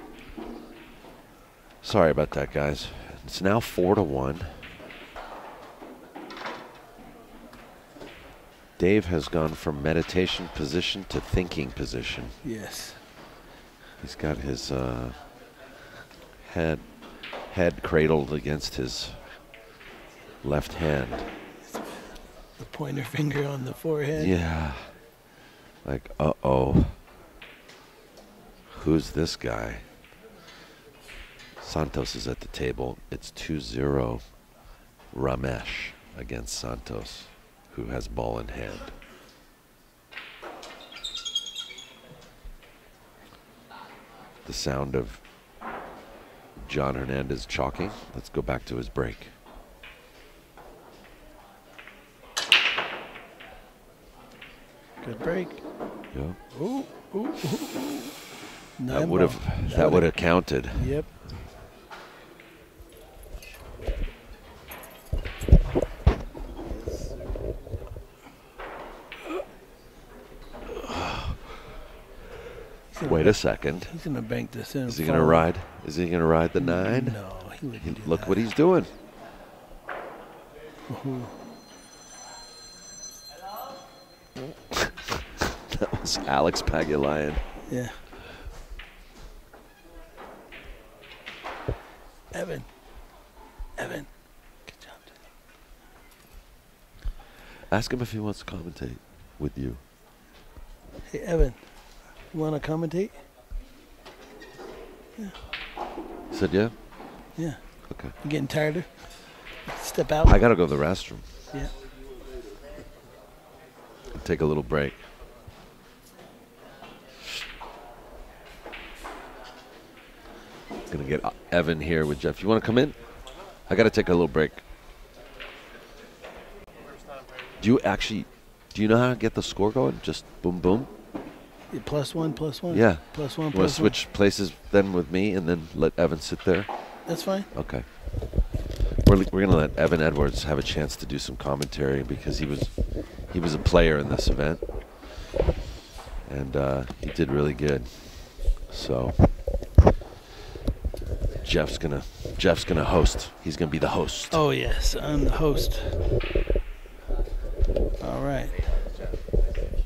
Sorry about that, guys. It's now 4-1. Dave has gone from meditation position to thinking position. Yes. He's got his head cradled against his left hand. The pointer finger on the forehead. Yeah. Like, uh-oh. Who's this guy? Santos is at the table. It's 2-0 Ramesh against Santos, who has ball in hand. The sound of John Hernandez chalking. Let's go back to his break. Good break. Yeah. Ooh, ooh, ooh, ooh. That would have counted. Yep. Wait a second. He's gonna bank this in. Is he gonna ride? Is he gonna ride the 9? No, he wouldn't do Look that. what he's doing. Ooh. That was Alex Pagulayan. Yeah. Evan. Good job. Ask him if he wants to commentate with you. Hey, Evan, you want to commentate? He said, yeah? Yeah. Okay. You getting tired? Step out. I got to go to the restroom. Yeah. Take a little break. Gonna get Evan here with Jeff. You want to come in? I got to take a little break. Do you know how to get the score going? Just boom, boom? Yeah, +1, +1. Yeah. +1, Want to +1. switch places then with me and then let Evan sit there? That's fine. Okay. We're going to let Evan Edwards have a chance to do some commentary because he was a player in this event. And he did really good. So Jeff's gonna host. He's gonna be the host. Oh, yes. I'm the host. All right.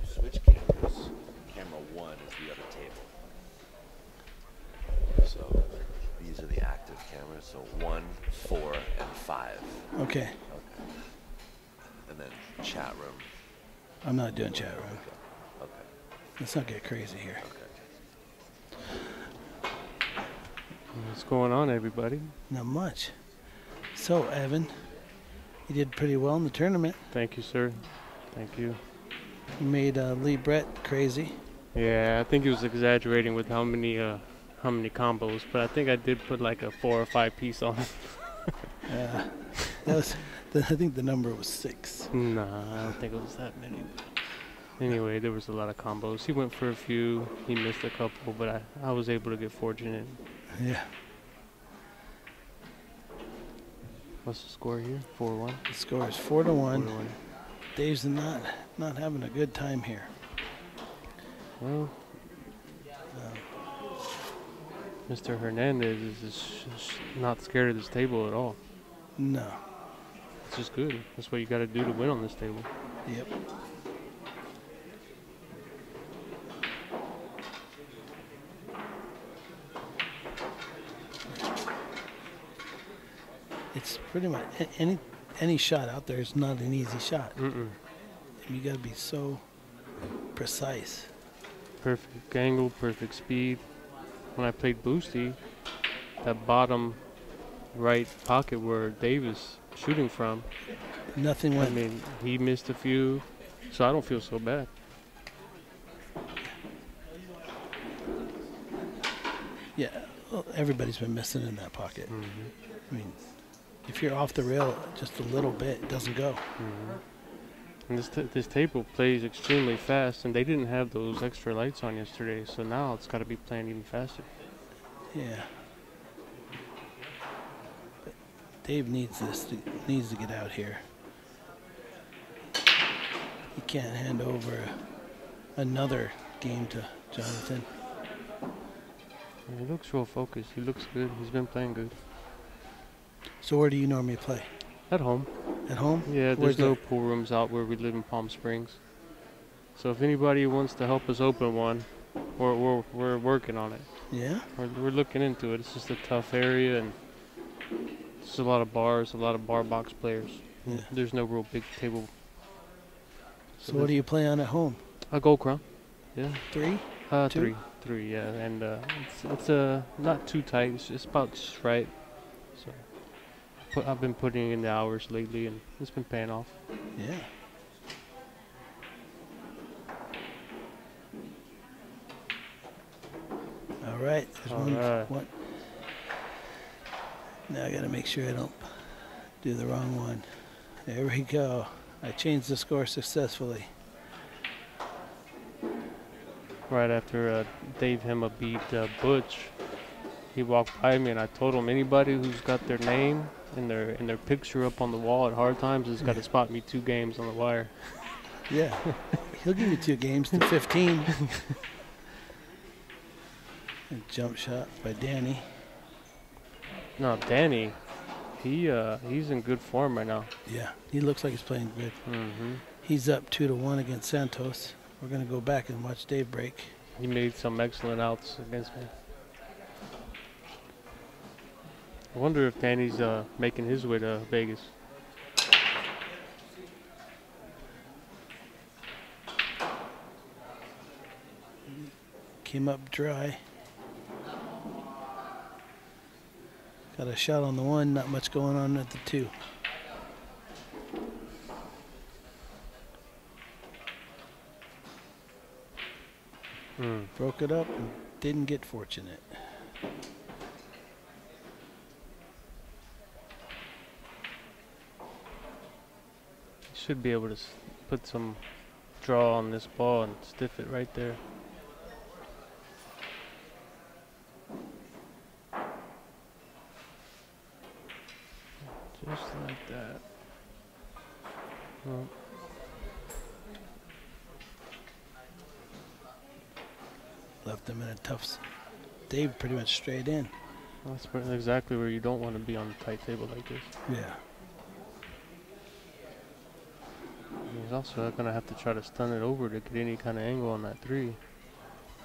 Switch cameras. Camera 1 is the other table. So these are the active cameras. So 1, 4, and 5. Okay. Okay. And then chat room. I'm not doing chat room. Okay. Let's not get crazy here. Okay. What's going on, everybody? Not much. So, Evan, you did pretty well in the tournament. Thank you, sir. Thank you. You made Lee Brett crazy. Yeah, I think he was exaggerating with how many combos, but I think I did put like a 4 or 5 piece on it. That was, I think the number was 6. Nah, I don't think it was that many. Anyway, there was a lot of combos. He went for a few. He missed a couple, but I was able to get fortunate. Yeah. What's the score here? 4-1? The score is 4-1. 4-1. Dave's not having a good time here. Well, Mr. Hernandez is not scared of this table at all. No. It's just good. That's what you got to do to win on this table. Yep. It's pretty much any shot out there is not an easy shot. Mm-mm. You got to be so precise. Perfect angle, perfect speed. When I played Boosty, that bottom right pocket where Dave is shooting from, Nothing I went. mean, he missed a few, so I don't feel so bad. Yeah, well, everybody's been missing in that pocket. Mm-hmm. I mean, if you're off the rail just a little bit, it doesn't go. Mm-hmm. And this table plays extremely fast, and they didn't have those extra lights on yesterday, so now it's got to be playing even faster. Yeah. But Dave needs needs to get out here. He can't hand over another game to Jonathan. And he looks real focused. He looks good. He's been playing good. So where do you normally play? At home. At home? Yeah, Where's there's no that? pool rooms out where we live in Palm Springs. So if anybody wants to help us open one, we're working on it. Yeah? We're looking into it. It's just a tough area, and there's a lot of bars, a lot of bar box players. Yeah. There's no real big table. So what do you play on at home? A gold crown. Yeah. 3? Two? Three. Yeah, and it's not too tight. It's about just right. So I've been putting in the hours lately, and it's been paying off. Yeah. All right. There's All one. right. One. Now I got to make sure I don't do the wrong one. There we go. I changed the score successfully. Right after Dave Hema beat Butch, he walked by me, and I told him anybody who's got their name and their picture up on the wall at Hard Times has got to spot me 2 games on the wire. Yeah. He'll give you 2 games to 15. A jump shot by Danny. No, Danny, he's in good form right now. Yeah. He looks like he's playing good. Mm-hmm. He's up 2-1 against Santos. We're going to go back and watch Dave break. He made some excellent outs against me. I wonder if Danny's making his way to Vegas. Came up dry. Got a shot on the 1, not much going on at the 2. Broke it up and didn't get fortunate. Should be able to put some draw on this ball and stiff it right there. Just like that. Well, Left him in a tough. Dave pretty much straight in. that's exactly where you don't want to be on a tight table like this. Yeah. He's also going to have to try to stun it over to get any kind of angle on that 3.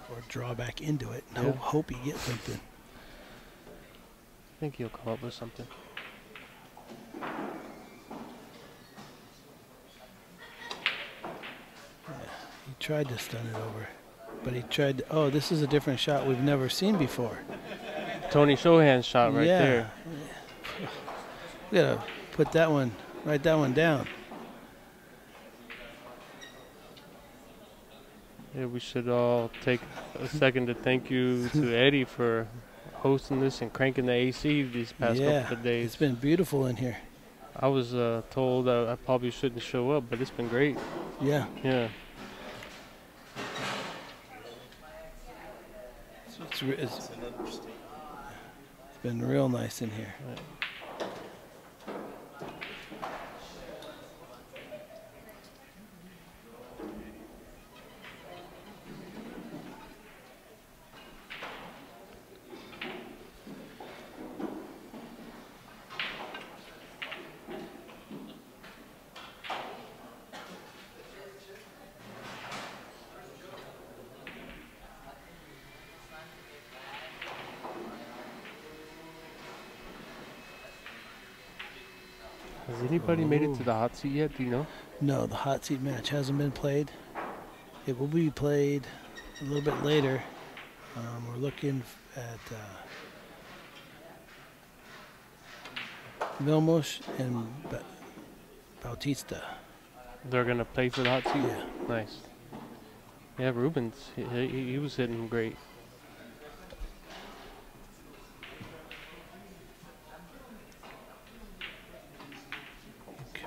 Or draw back into it and Yeah. hope he gets something. I think he'll come up with something. He tried to stun it over. But he tried to, oh, this is a different shot we've never seen before. Tony Chohan's shot right there. We gotta put that one, write that one down. Yeah, we should all take a second to thank you to Eddie for hosting this and cranking the AC these past couple of days. It's been beautiful in here. I was told that I probably shouldn't show up, but it's been great. Yeah. Yeah. It's been real nice in here. Has anybody made it to the hot seat yet? Do you know? No, the hot seat match hasn't been played. It will be played a little bit later. We're looking at Vilmos and Bautista. They're going to play for the hot seat? Yeah. Nice. Yeah, Rubens, he was hitting great.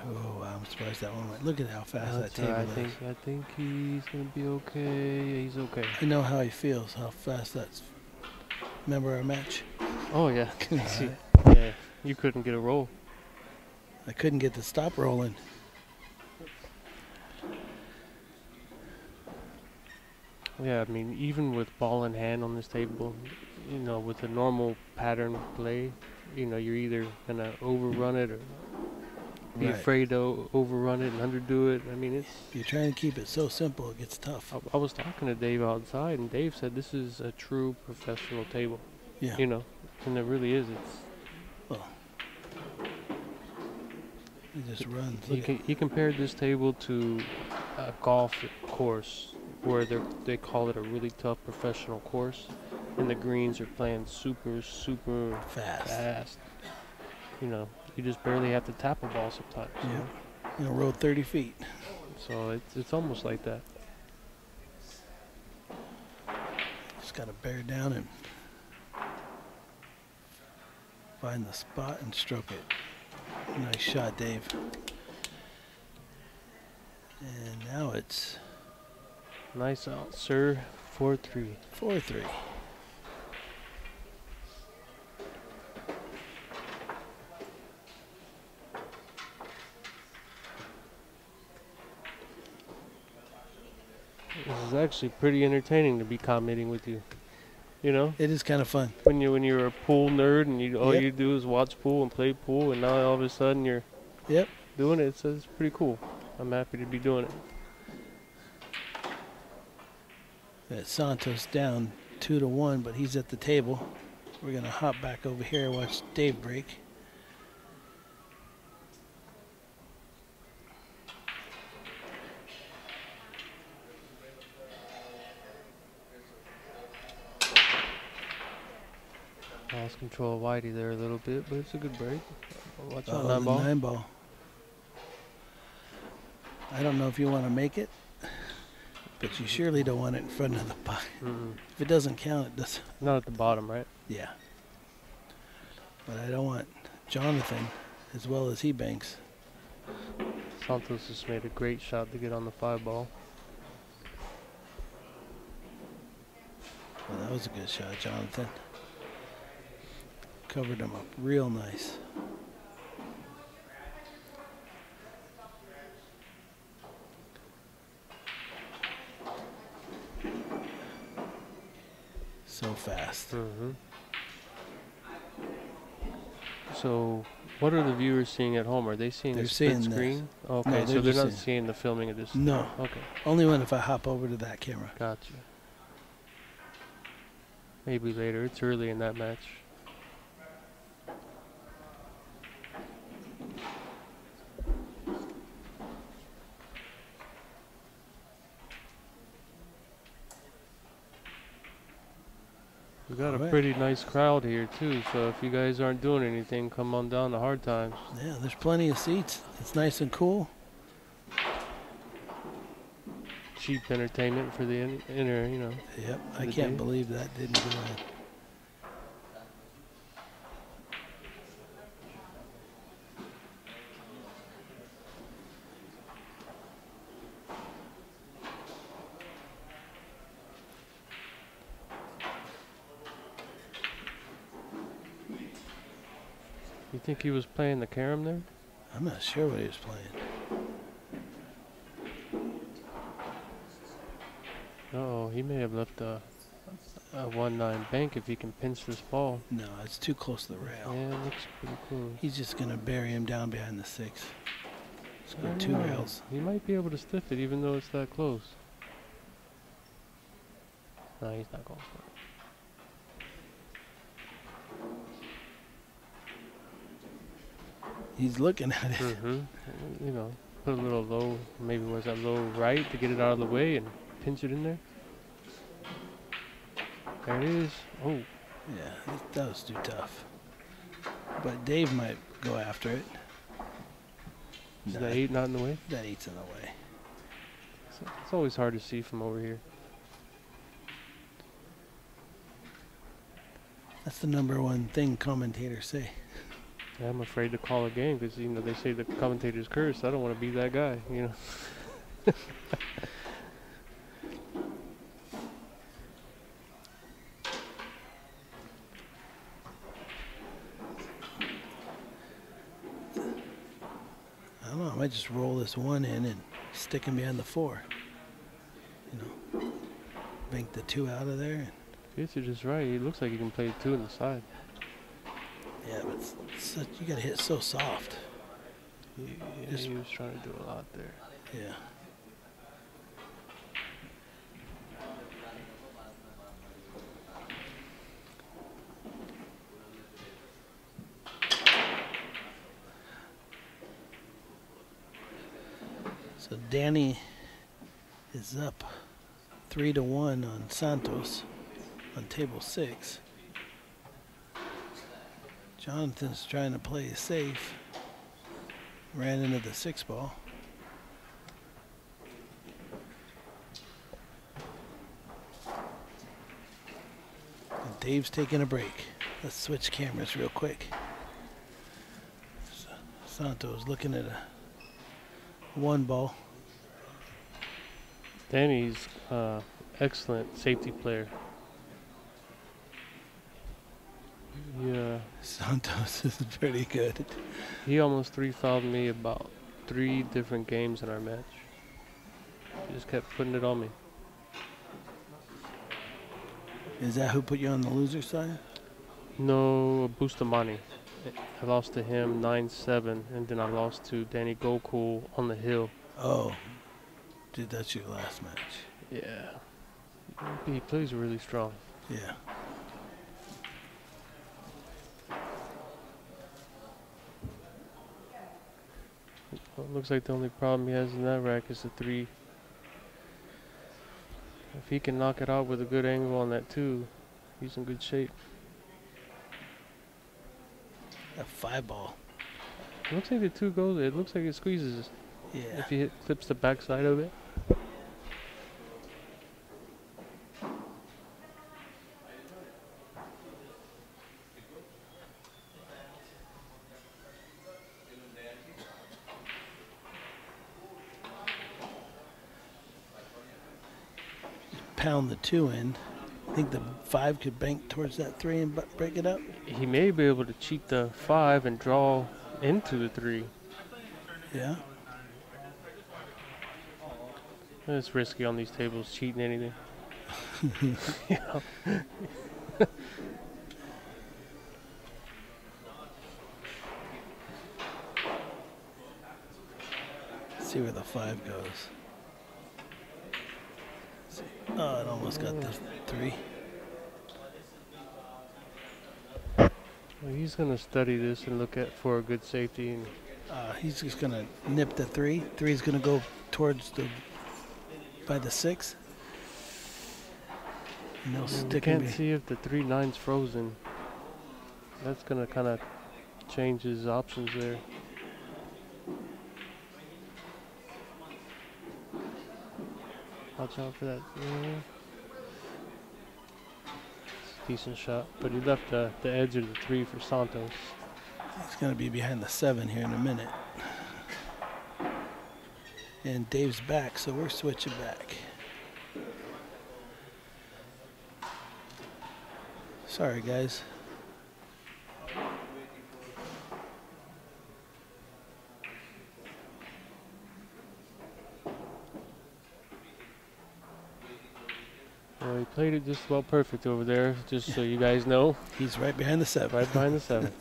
Oh, I'm surprised that one went. Look at how fast that table I is. think he's going to be okay. Yeah, he's okay. I know how he feels, how fast that's. Remember our match? Oh, yeah. Alright. Yeah, you couldn't get a roll. I couldn't get the stop rolling. Yeah, I mean, even with ball in hand on this table, you know, with a normal pattern play, you know, you're either going to overrun it or be Right. afraid to overrun it and underdo it. I mean, it's. You're trying to keep it so simple, it gets tough. I was talking to Dave outside, and Dave said this is a true professional table. Yeah. You know, and it really is. It's. Well, it just runs. Look at- He compared this table to a golf course where they call it a really tough professional course, and the greens are playing super fast. You know, you just barely have to tap a ball sometimes. You Yeah. know? You know, roll 30 feet. So it's almost like that. Just got to bear down and find the spot and stroke it. Nice shot, Dave. And now it's Nice out, sir. 4-3. 4-3. This is actually pretty entertaining to be commenting with you. You know, It is kind of fun. when you're a pool nerd and all Yep. you do is watch pool and play pool, and now all of a sudden you're Yep. doing it. So it's pretty cool. I'm happy to be doing it. Got Santos down 2-1, but he's at the table. We're gonna hop back over here and watch Dave break. Lost control of Whitey there a little bit, but it's a good break. Watch out, Oh, nine the ball. 9 ball. I don't know if you want to make it, but you surely don't want it in front of the puck. Mm-mm. If it doesn't count, it doesn't. Not at the bottom, right? Yeah. But I don't want Jonathan as well as he banks. Santos just made a great shot to get on the 5 ball. Well, that was a good shot, Jonathan. Covered him up real nice. So fast. Mm-hmm. So, what are the viewers seeing at home? Are they seeing They're the split seeing this. screen? Okay, No, so they're they're just not seeing- seeing the filming of this. No, Okay, only one if I hop over to that camera. gotcha. Maybe later. It's early in that match. We got a Alright. pretty nice crowd here too, so if you guys aren't doing anything, come on down to Hard Times. Yeah, there's plenty of seats. It's nice and cool. Cheap entertainment for the inner, you know. Yep, I The can't day. believe that didn't go in. You think he was playing the carom there? I'm not sure what he was playing. Uh-oh, he may have left a 1-9 bank if he can pinch this ball. No, it's too close to the rail. Yeah, it looks pretty close. He's just going to bury him down behind the 6. Let's I go don't 2 know. rails. He might be able to stiff it even though it's that close. No, he's not going for it. He's looking at it. Mm-hmm. You know, put a little low, maybe was that low right to get it out of the way and pinch it in there. There it is. Oh, Yeah, that was too tough. But Dave might go after it. is No, the 8 not in the way? that 8's in the way. It's always hard to see from over here. That's the #1 thing commentators say. Yeah, I'm afraid to call a game because, you know, they say the commentators curse. I don't want to be that guy, you know. I don't know, I might just roll this 1 in and stick him behind the 4. You know, bank the 2 out of there. Guess you're just right. He looks like he can play 2 on the side. Yeah, but you got to hit so soft. Yeah, Just- he was trying to do a lot there. Yeah. So Danny is up 3-1 on Santos on table 6. Jonathan's trying to play it safe. Ran into the 6 ball. And Dave's taking a break. Let's switch cameras real quick. Santos looking at a 1 ball. Danny's excellent safety player. Yeah, Santos is pretty good. he almost 3-fouled me about 3 different games in our match. He just kept putting it on me. Is that who put you on the loser side? No, Bustamante. I lost to him 9-7, and then I lost to Danny Gokul on the hill. Oh, dude, that's your last match. Yeah. He plays really strong. Yeah. Well, it looks like the only problem he has in that rack is the 3. If he can knock it out with a good angle on that 2, he's in good shape. A 5 ball. It looks like the 2 goes. It looks like it squeezes Yeah. if he clips the backside of it. Pound the 2 in. I think the 5 could bank towards that 3 and break it up. He may be able to cheat the 5 and draw into the 3. Yeah. It's risky on these tables, cheating anything. You know? See where the 5 goes. See. Oh, it almost got the 3. Well, he's gonna study this and look at for a good safety. And He's just gonna nip the 3. 3's gonna go towards the by the 6. And they'll we stick can't in. see if the 3-9's frozen. That's gonna kind of change his options there. Watch out for that. Yeah. It's a decent shot, but he left the edge of the 3 for Santos. He's gonna be behind the 7 here in a minute. And Dave's back, so we're switching back. Sorry, guys. Well, he played it just about perfect over there, just so you guys know. He's right behind the 7. Right behind the 7.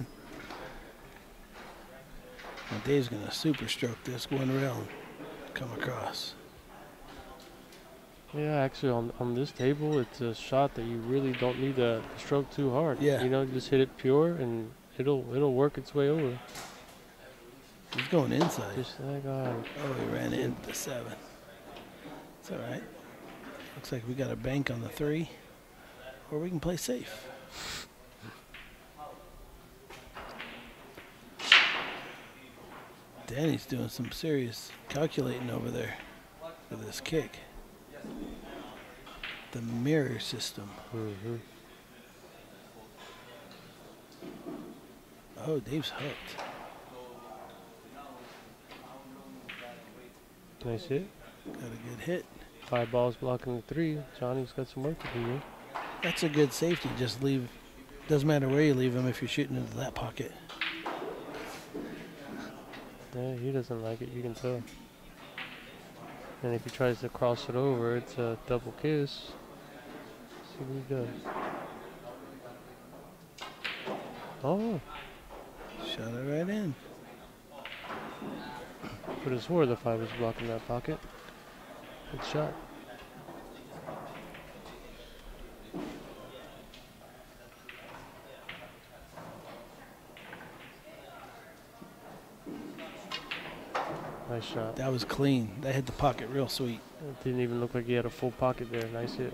Now Dave's gonna super stroke this one rail and come across. Yeah, actually, on this table, it's a shot that you really don't need to stroke too hard. Yeah. You know, just hit it pure, and it'll work its way over. He's going inside. Just like Oh, he ran into the 7. It's all right. Looks like we got a bank on the 3, or we can play safe. Danny's doing some serious calculating over there with this kick. The mirror system. Mm-hmm. Oh, Dave's hooked. Nice hit. Got a good hit. 5 balls blocking the 3. Johnny's got some work to do here. That's a good safety. Just leave. Doesn't matter where you leave him if you're shooting into that pocket. Yeah, he doesn't like it, you can tell. And if he tries to cross it over, it's a double kiss. See what he does. Oh, Shot it right in. Could have swore the 5 was blocking that pocket. Good shot. Nice shot. That was clean. That hit the pocket real sweet. It didn't even look like he had a full pocket there. Nice hit.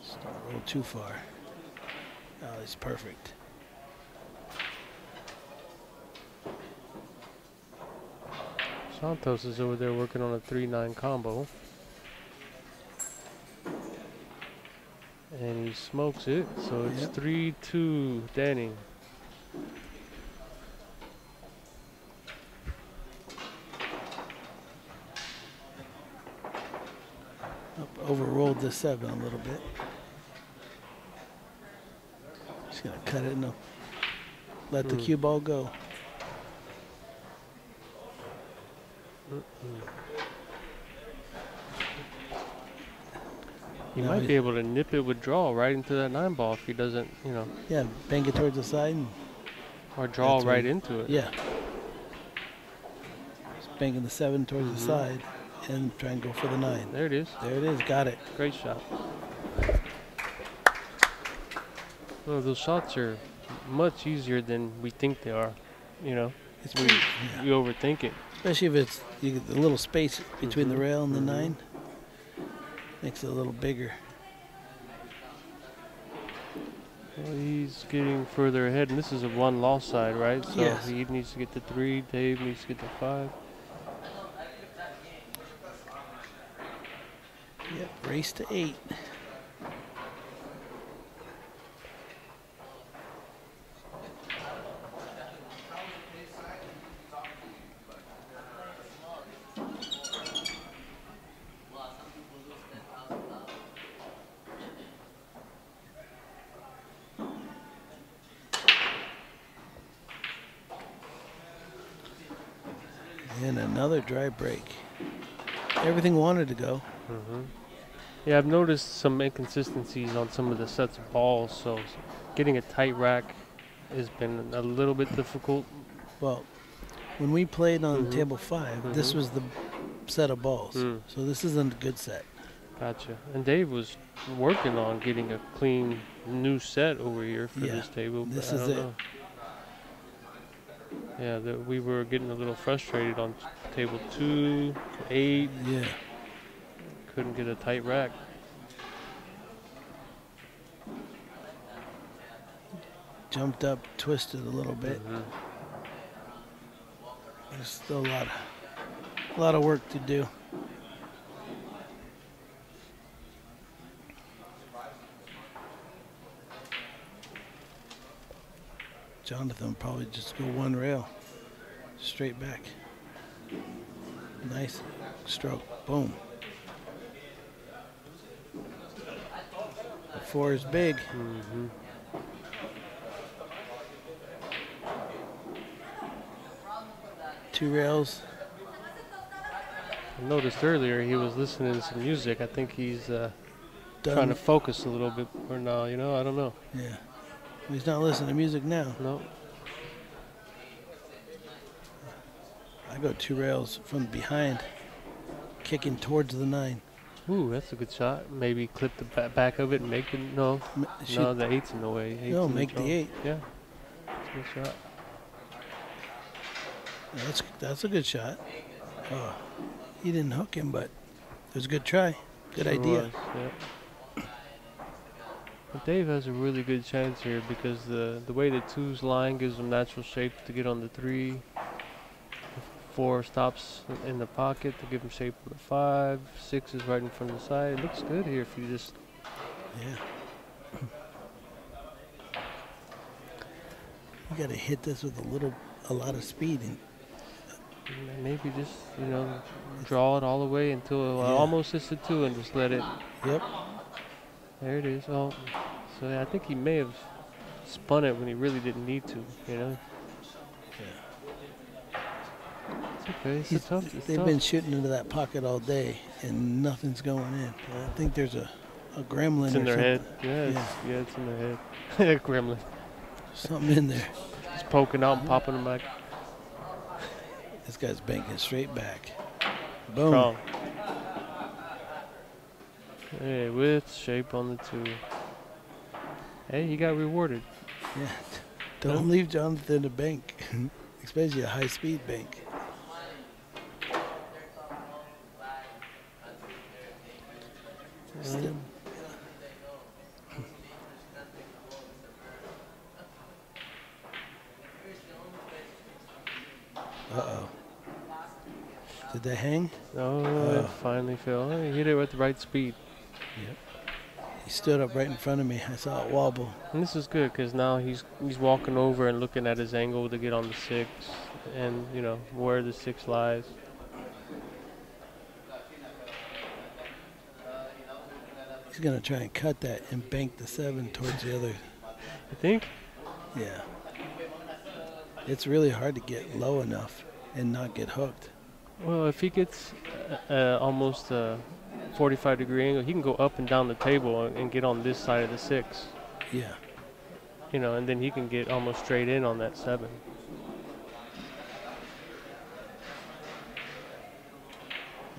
Just don't roll too far. Oh, it's perfect. Santos is over there working on a 3-9 combo. And he smokes it, so it's Yep. 3-2 Danny. Overrolled the 7 a little bit. Just gonna cut it and let the cue ball go. He No, might he- be able to nip it with draw right into that 9 ball if he doesn't, you know, Yeah, bang it towards the side. And or draw That's right right. into it. yeah. Just banging the 7 towards the side and try and go for the 9. There it is. There it is. Got it. Great shot. Well, those shots are much easier than we think they are. You know, It's we, pretty, we overthink it. especially if it's you get the little space between the Mhm, rail and the mhm. 9. Makes it a little bigger. Well, he's getting further ahead, and this is a 1-loss side, right? So Yes. he needs to get to 3. Dave needs to get to 5. Yep. Race to 8. And another dry break. Everything wanted to go. Yeah, I've noticed some inconsistencies on some of the sets of balls, so getting a tight rack has been a little bit difficult. Well, when we played on Mhm. table 5, this Mhm. was the set of balls. Mm. So this isn't a good set. Gotcha. And Dave was working on getting a clean new set over here for Yeah, this table. But this I is don't it. know. Yeah, we were getting a little frustrated on table 2, 8. Yeah. Couldn't get a tight rack. Jumped up, twisted a little bit. Mhm. There's still a lot of work to do. Jonathan will probably just go 1 rail, straight back. Nice stroke, boom. The 4 is big. Mhm. Two rails. I noticed earlier he was listening to some music. I think he's Done. trying to focus a little bit more now, you know? I don't know. Yeah. He's not listening to music now. No. I go 2 rails from behind, kicking towards the 9. Ooh, that's a good shot. Maybe clip the back of it and make it. No, no, the 8's in the way. 8's No, in make the draw. 8. Yeah. That's a good shot. That's a good shot. Oh, he didn't hook him, but it was a good try. Good Sure idea. was, yeah. But Dave has a really good chance here because the way the 2's line gives him natural shape to get on the 3. 4 stops in the pocket to give him shape for the 5. 6 is right in front of the side. It looks good here if you just. Yeah. You got to hit this with a lot of speed. And Maybe just, you know, draw it all the way until it Yeah. almost hits the 2 and just let it. yep. There it is. Oh, so yeah, I think he may have spun it when he really didn't need to, you know? It's okay. It's They've been shooting into that pocket all day, and nothing's going in. I think there's a a gremlin It's or in their something. head. Yeah, it's in their head. Gremlin. Something in there. It's poking out and popping them back. This guy's banking straight back. Boom. Strong. Hey, with shape on the 2. Hey, he got rewarded. Yeah. Don't leave Jonathan to bank, especially a high-speed bank. Still- Uh-oh. Did they hang? Oh, it finally fell. Oh, he hit it with the right speed. Yep. He stood up right in front of me. I saw it wobble. And this is good because now he's walking over and looking at his angle to get on the 6 and, you know, where the 6 lies. He's going to try and cut that and bank the 7 towards the other. You think? Yeah. It's really hard to get low enough and not get hooked. Well, if he gets almost a 45-degree angle, he can go up and down the table and get on this side of the 6. Yeah. You know, and then he can get almost straight in on that 7.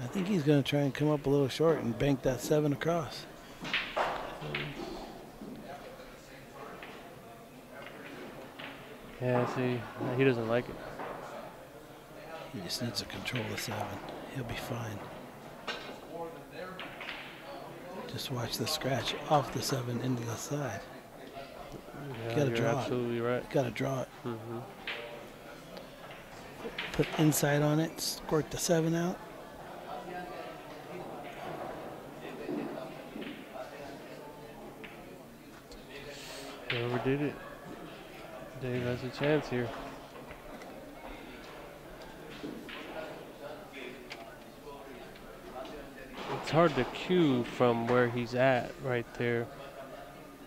I think he's going to try and come up a little short and bank that 7 across. Yeah, see, he doesn't like it. He just needs to control the 7. He'll be fine. Just watch the scratch off the 7 into the side. Yeah, Gotta you're draw it. absolutely right. Got to draw it. Mm-hmm. Put inside on it. Squirt the 7 out. Whoever did it, Dave has a chance here. It's hard to cue from where he's at right there.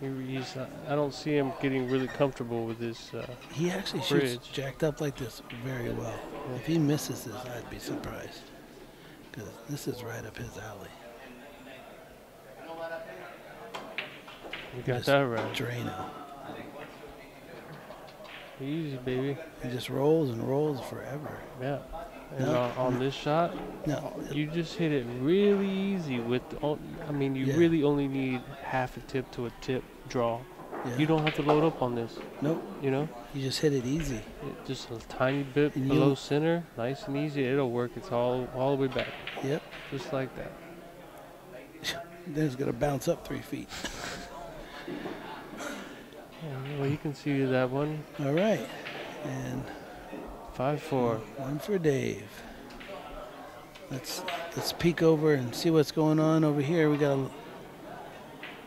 He's I don't see him getting really comfortable with this. He actually shoots Bridge. jacked up like this very well. If he misses this, I'd be surprised. Because this is right up his alley. You got Just that right. Drano. Easy, baby. He just rolls and rolls forever. Yeah. And No. on this shot, No, you just hit it really easy with. I mean, you Yeah. really only need half a tip to a tip draw. yeah. You don't have to load up on this. Nope. You know, You just hit it easy. just a tiny bit And below you- center, nice and easy. It'll work. It's all the way back, Yep. just like that. Then it's going to bounce up 3 feet. Yeah, well, you can see that one. All right. And 5-4. one for Dave. Let's peek over and see what's going on over here. We got a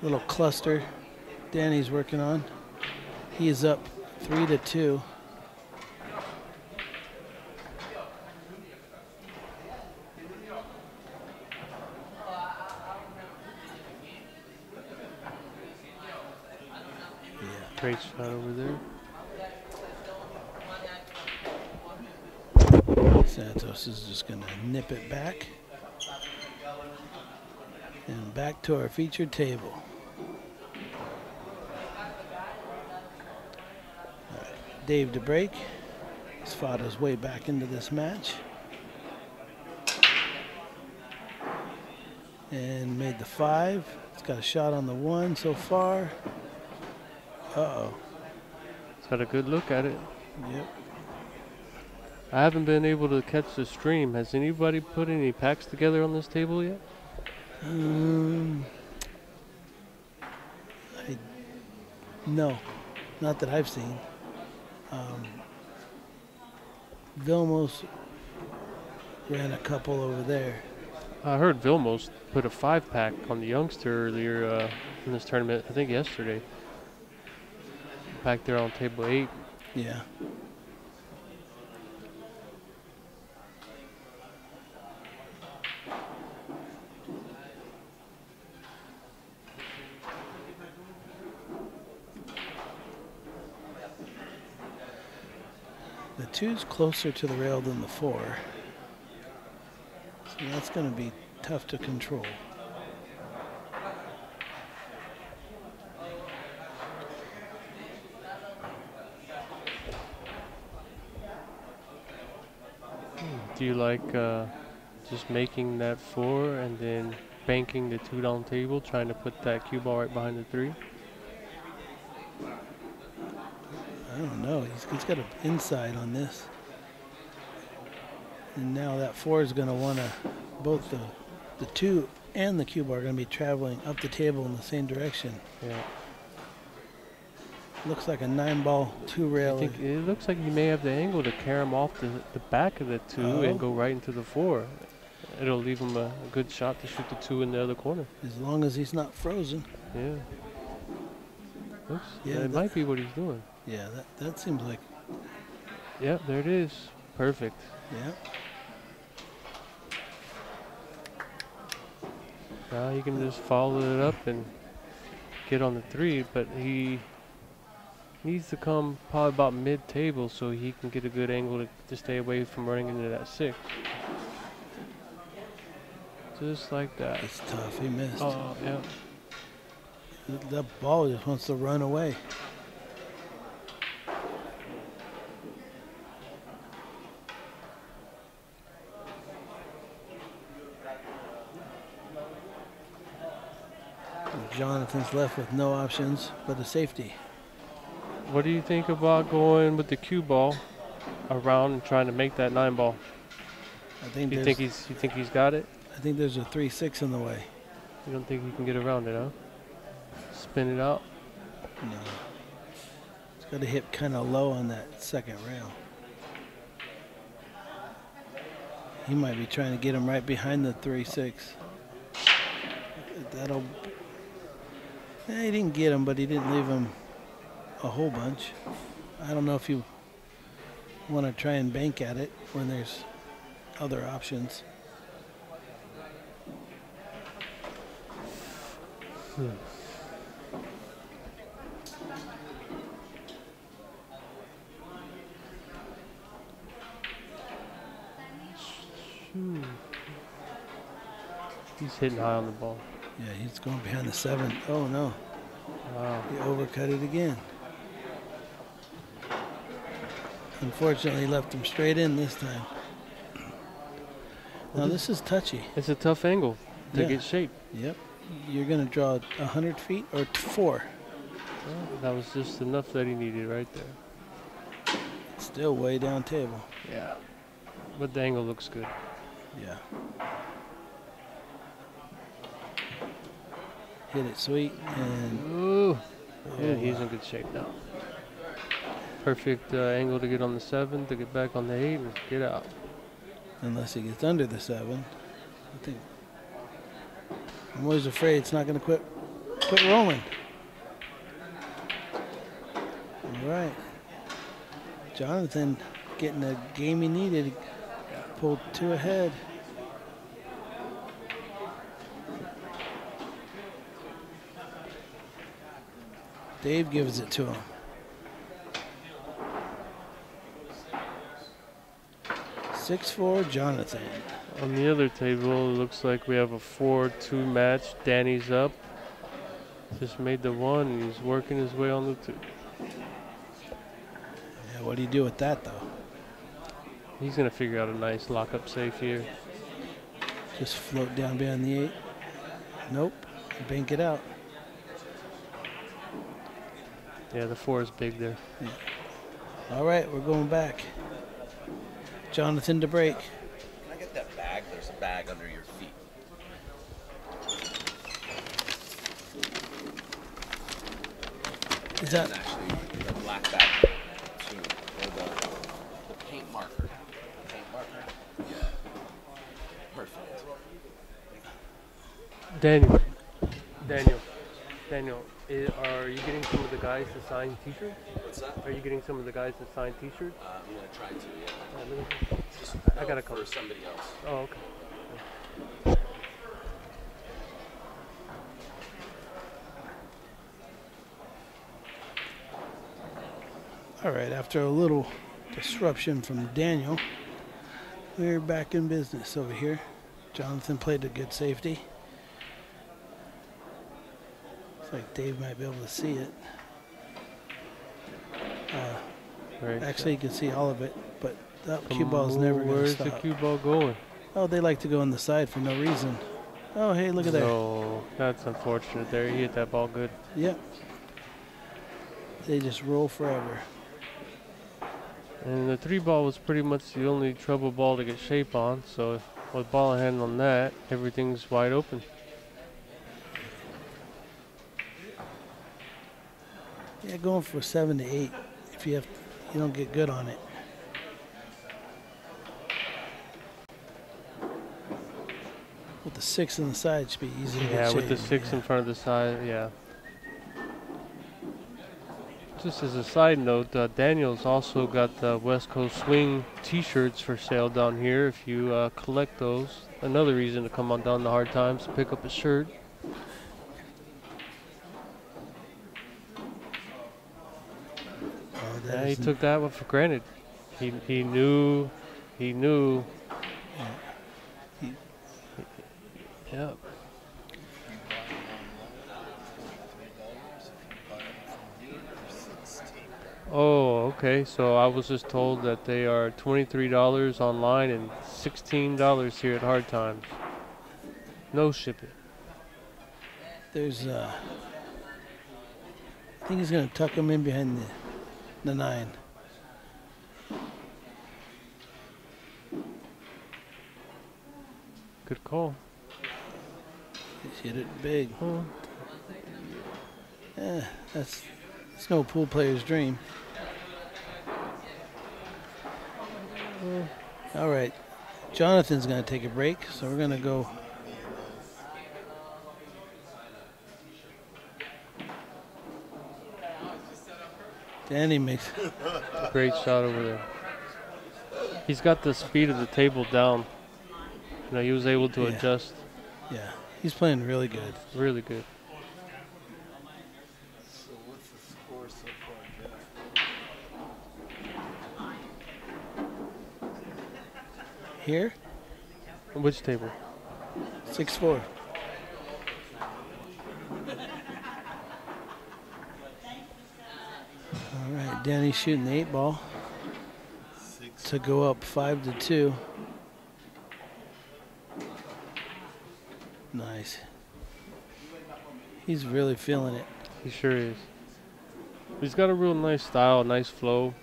little cluster Danny's working on. He is up 3-2. Yeah. Great shot over there. Santos is just going to nip it back. And back to our featured table. All right, Dave to break. He's fought his way back into this match. And made the 5. He's got a shot on the 1 so far. Uh-oh. He's got a good look at it. Yep. I haven't been able to catch the stream. Has anybody put any packs together on this table yet? No, not that I've seen. Vilmos ran a couple over there. I heard Vilmos put a 5-pack on the youngster earlier in this tournament. I think yesterday. Back there on table 8. Yeah. The 2's closer to the rail than the 4. So that's going to be tough to control. Do you like just making that 4 and then banking the 2 down table, trying to put that cue ball right behind the 3? I don't know. He's got an inside on this. And now that 4 is going to want to, both the 2 and the cue ball are going to be traveling up the table in the same direction. Yeah. Looks like a 9-ball 2-rail. I think it looks like he may have the angle to carry him off the back of the 2 and go right into the 4. It'll leave him a good shot to shoot the 2 in the other corner. As long as he's not frozen. Yeah. Oops. Yeah, That might be what he's doing. Yeah, that seems like, Yeah, there it is. Perfect. yeah. Now he can just follow it up and get on the 3, but he needs to come probably about mid-table so he can get a good angle to stay away from running into that 6. Just like that. It's tough. He missed. Oh, yeah. That ball just wants to run away. Jonathan's left with no options but a safety. What do you think about going with the cue ball around and trying to make that 9 ball? I think You there's, think he's got it? I think there's a 3-6 in the way. You don't think he can get around it, huh? Spin it out. No. It's got to hit kind of low on that second rail. He might be trying to get him right behind the 3-6. That'll. He didn't get him, but he didn't leave him a whole bunch. I don't know if you want to try and bank at it when there's other options. He's hitting high on the ball. Yeah, he's going behind the 7. Oh, no. Wow. He overcut it again. Unfortunately, left him straight in this time. Now, this is touchy. It's a tough angle to Yeah. get shape. Yep. You're going to draw 100 feet or 4. Well, that was just enough that he needed right there. Still way down table. Yeah. But the angle looks good. Yeah. Hit it sweet and Ooh. Yeah, oh, he's wow. in good shape now. Perfect angle to get on the 7, to get back on the 8, and get out. Unless he gets under the 7. I think I'm always afraid it's not going to quit rolling. All right. Jonathan getting the game he needed. Pulled 2 ahead. Dave gives it to him. 6-4 Jonathan. On the other table, it looks like we have a 4-2 match. Danny's up. Just made the 1, and he's working his way on the 2. Yeah, what do you do with that though? He's going to figure out a nice lock-up safe here. Just float down behind the 8. Nope. Bank it out. Yeah, the 4 is big there. All right, we're going back. Jonathan to break. Can I get that bag? There's a bag under your feet. Is that And actually, the black bag too, or the paint marker. Paint marker. Yeah. Perfect. Daniel, are you getting some of the guys to sign T-shirts? What's that? Are you getting some of the guys to sign T-shirts? I'm gonna try to. Yeah. Just I gotta come. for somebody else. Oh, okay. all right? After a little disruption from Daniel, we're back in business over here. Jonathan played a good safety. Looks like Dave might be able to see it. Right. Actually, you can see all of it, but That cue ball's never going to Where's stop. the cue ball going? Oh, they like to go on the side for no reason. Oh, hey, look at that. No, that's unfortunate there. He hit that ball good. Yep. They just roll forever. And the 3 ball was pretty much the only trouble ball to get shape on. So with ball in hand on that, everything's wide open. Yeah, going for 7 to 8 if you don't get good on it. With the 6 on the side, should be easy to get Yeah, with the shape. 6 in front of the side, yeah. Just as a side note, Daniel's also got the West Coast Swing T-shirts for sale down here. If you collect those, another reason to come on down to Hard Times to pick up a shirt. Oh, Yeah, that he is took that one for granted. He knew. He- Yeah. Oh, okay. So I was just told that they are $23 online and $16 here at Hard Times. No shipping. There's I think he's gonna tuck him in behind the 9. Good call. He's hit it big. Huh. That's no pool player's dream. All right, Jonathan's gonna take a break, so we're gonna go. Danny makes. Great shot over there. He's got the speed of the table down. You know, he was able to Yeah. adjust Yeah, he's playing really good. really good. So what's the score so far, Jeff? Here, Which table? 6-4. All right, Danny's shooting the 8 ball to go up 5-2. Nice. He's really feeling it. He sure is. He's got a real nice style, nice flow.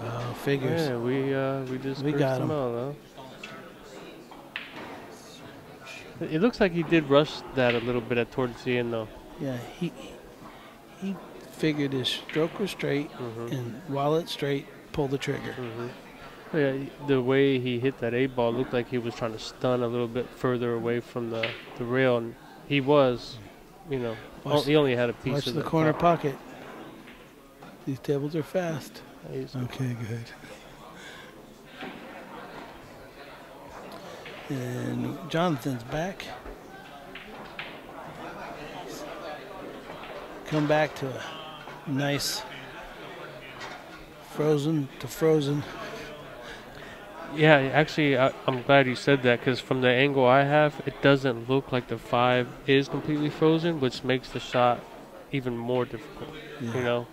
Oh, figures. Yeah, we just We cursed got him him. out, huh? It looks like he did rush that a little bit towards the end, though. Yeah, he figured his stroke was straight, Mhm. and while it's straight, pull the trigger. Yeah, the way he hit that 8 ball looked like he was trying to stun a little bit further away from the rail, and he was, you know, Watch- he only had a piece Watch of the that corner top. pocket. These tables are fast. He's- Okay, good. And Jonathan's back. Come back to a nice frozen to frozen. Yeah, actually, I'm glad you said that, because from the angle I have, it doesn't look like the 5 is completely frozen, which makes the shot even more difficult. Yeah. You know,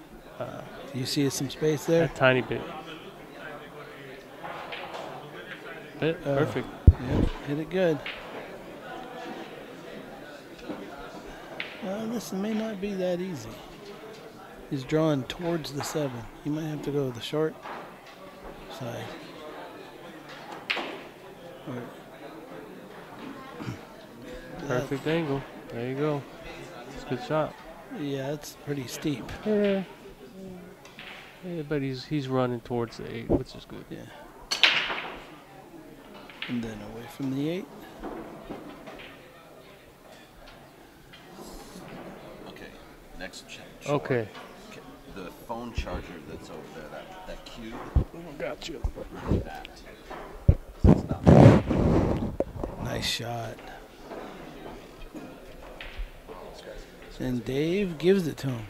You see some space a there? tiny bit. Perfect. Yep, hit it good. This may not be that easy. He's drawing towards the 7. You might have to go to the short side. Perfect angle. There you go. It's a good shot. Yeah, it's pretty steep. Yeah. Yeah, but he's running towards the 8, which is good. Yeah. And then away from the 8. Okay, next check. Okay. The phone charger that's over there, that cube. Got you. That. Nice shot. And Dave gives it to him.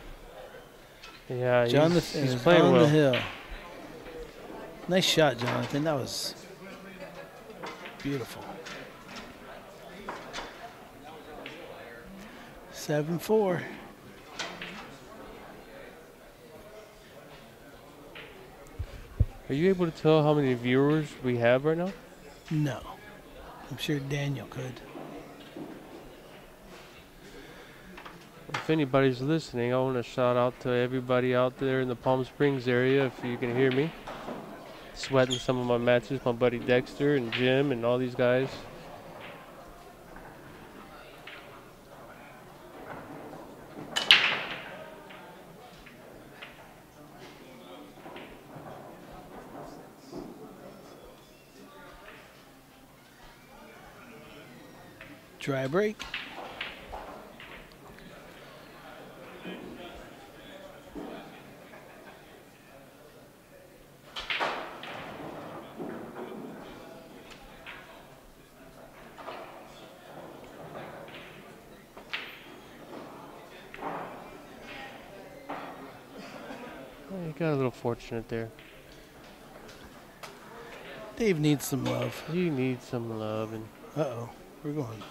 Yeah, Jonathan he's is playing on well. the hill. Nice shot, Jonathan. That was beautiful. 7-4. Are you able to tell how many viewers we have right now? No. I'm sure Daniel could. If anybody's listening, I want to shout out to everybody out there in the Palm Springs area, if you can hear me. Sweating some of my matches, my buddy Dexter and Jim and all these guys. Dry break. Oh, you got a little fortunate there. Dave needs some love. You need some love. And Uh-oh. We're going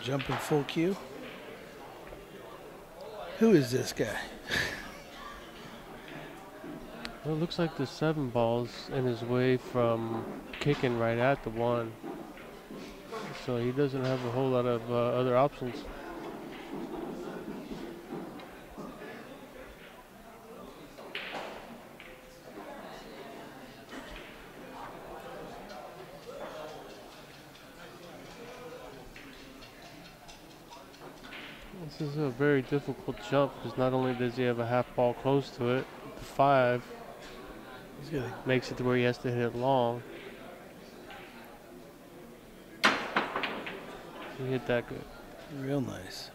jumping full cue. Who is this guy? well, it looks like the 7 ball's in his way from kicking right at the 1. So he doesn't have a whole lot of other options. This is a very difficult jump because not only does he have a half ball close to it, the 5 He's got makes it to where he has to hit it long. He hit that good. real nice.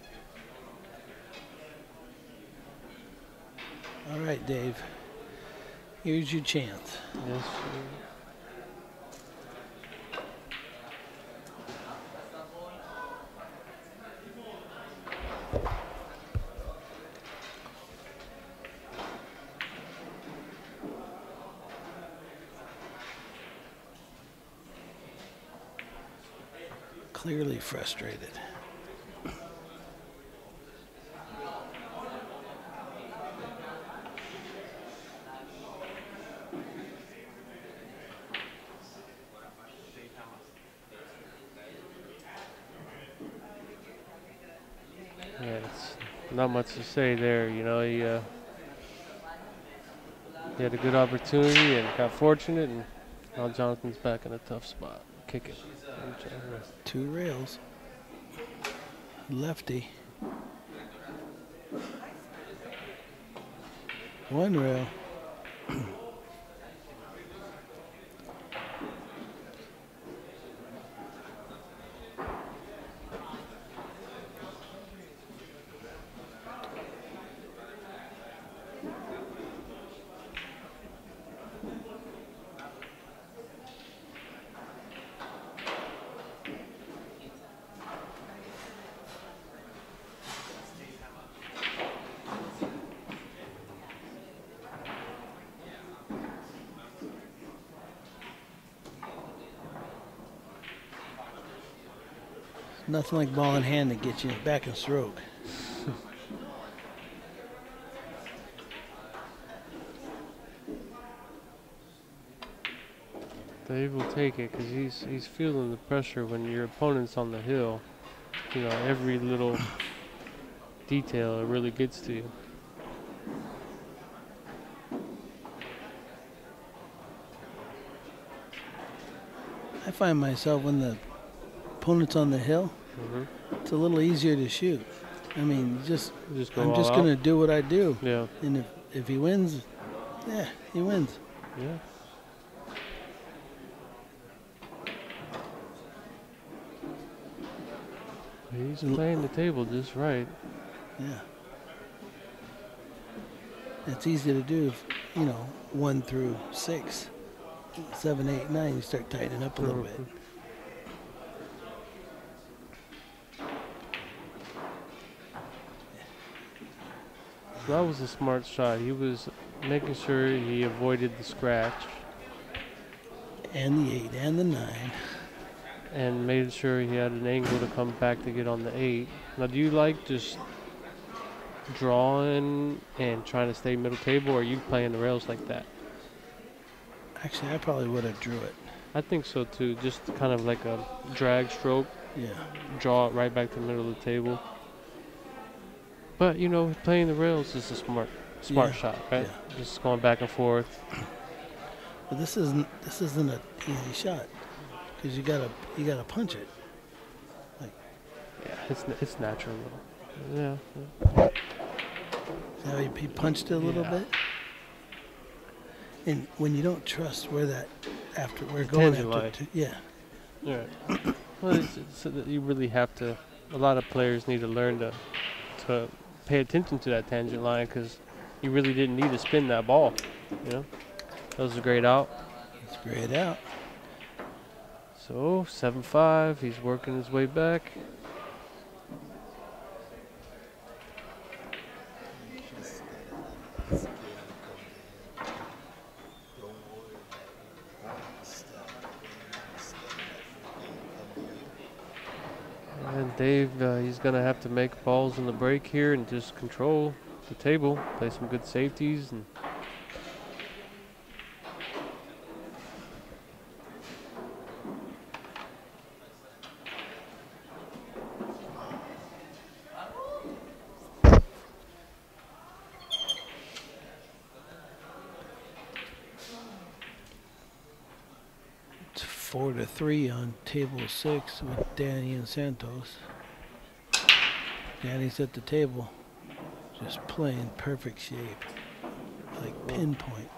All right, Dave. Here's your chance. Yes. Clearly frustrated. Yeah, it's not much to say there. You know, he had a good opportunity and got fortunate, and now Jonathan's back in a tough spot. Kick it. Two rails. Lefty. One rail. Nothing like ball in hand to get you back in stroke. Dave will take it because he's feeling the pressure when your opponent's on the hill. You know, every little detail, it really gets to you. I find myself when the opponent's on the hill, it's a little easier to shoot. I mean, Just go I'm all just out. going to do what I do. Yeah. And if he wins, yeah, he wins. Yeah. He's playing the table just right. Yeah. It's easy to do if, 1 through 6. 7, 8, 9, you start tightening up a little bit. That was a smart shot. He was making sure he avoided the scratch. And the 8 and the 9. and made sure he had an angle to come back to get on the 8. Now, do you like just drawing and trying to stay middle table, or are you playing the rails like that? Actually, I probably would have drew it. I think so too. Just kind of like a drag stroke, Yeah. draw it right back to the middle of the table. But you know, playing the rails is a smart Yeah, shot, right? yeah. Just going back and forth. But this isn't an easy shot because you gotta punch it. Yeah, it's natural. Yeah. See how he punched it a little Yeah. bit? And when you don't trust where that we're The going tangent after, line. yeah, Yeah. Well, it's that you really have to. A lot of players need to learn to pay attention to that tangent line because you really didn't need to spin that ball. You know, that was a great out. it's grayed out. So 7-5. He's working his way back. And Dave, he's going to have to make balls in the break here and just control the table, play some good safeties. And It's 4-3 on table 6 with Danny and Santos. Danny's at the table, just playing perfect shape, like pinpoint.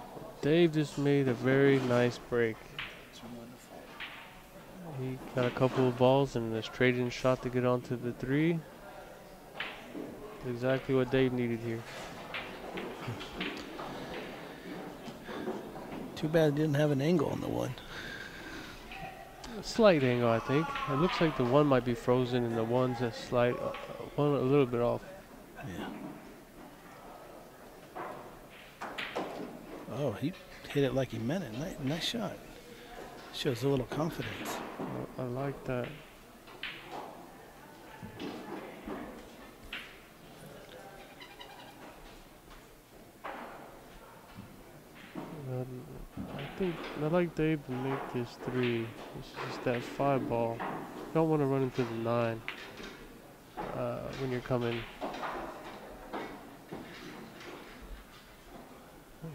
Dave just made a very nice break. He got a couple of balls and a straight-in shot to get onto the 3. Exactly what Dave needed here. Too bad it didn't have an angle on the one. A slight angle, I think. It looks like the 1 might be frozen and the 1's a slight, one a little bit off. Yeah. Oh, he hit it like he meant it. Nice shot. Shows a little confidence. I like that. I think I like Dave to make this 3. It's just that 5 ball. You don't want to run into the 9 when you're coming.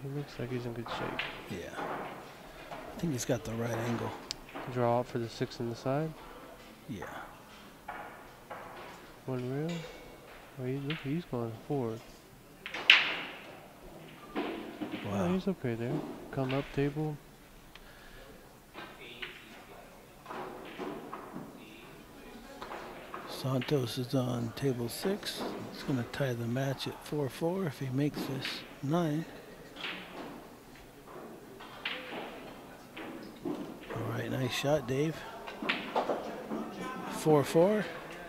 He looks like he's in good shape. Yeah. I think he's got the right angle. Draw out for the 6 in the side. Yeah. 1 rail. Oh, look, he's going forward. Wow. Oh, he's okay there. Come up table. Santos is on table 6. He's going to tie the match at 4-4 if he makes this 9. All right, nice shot, Dave. 4-4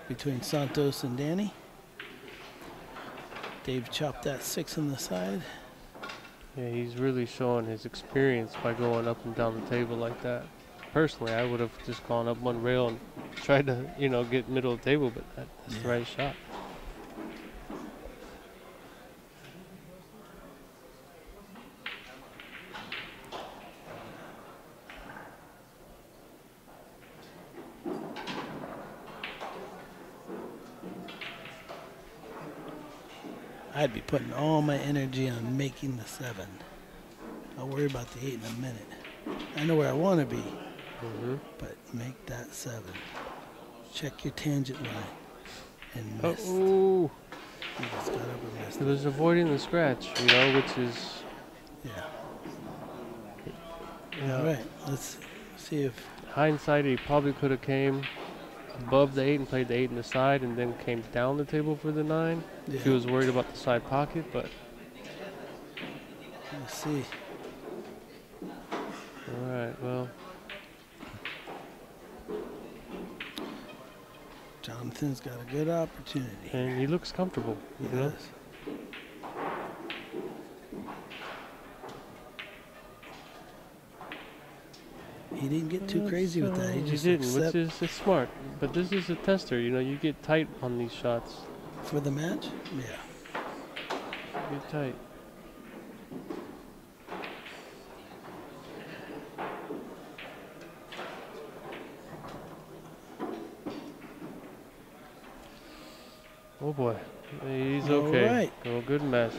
between Santos and Danny. Dave chopped that 6 on the side. Yeah, he's really showing his experience by going up and down the table like that. Personally, I would have just gone up 1 rail and tried to, get middle of the table, but that's the right shot. I'd be putting all my energy on making the 7. I'll worry about the 8 in a minute. I know where I want to be, but make that 7. Check your tangent line and miss. Oh, You just got up and missed he it. was avoiding the scratch, which is, Yeah. All right, let's see if hindsight, he probably could have came above the 8 and played the 8 in the side and then came down the table for the 9 if he was worried about the side pocket, but let's see. all right, well, Jonathan's got a good opportunity. and he looks comfortable, He you know? does. He didn't get too crazy with that. He just didn't, which accept is it's smart. But this is a tester. You know, you get tight on these shots. for the match. Yeah. Get tight. Oh boy, he's okay. All right. Oh, good match.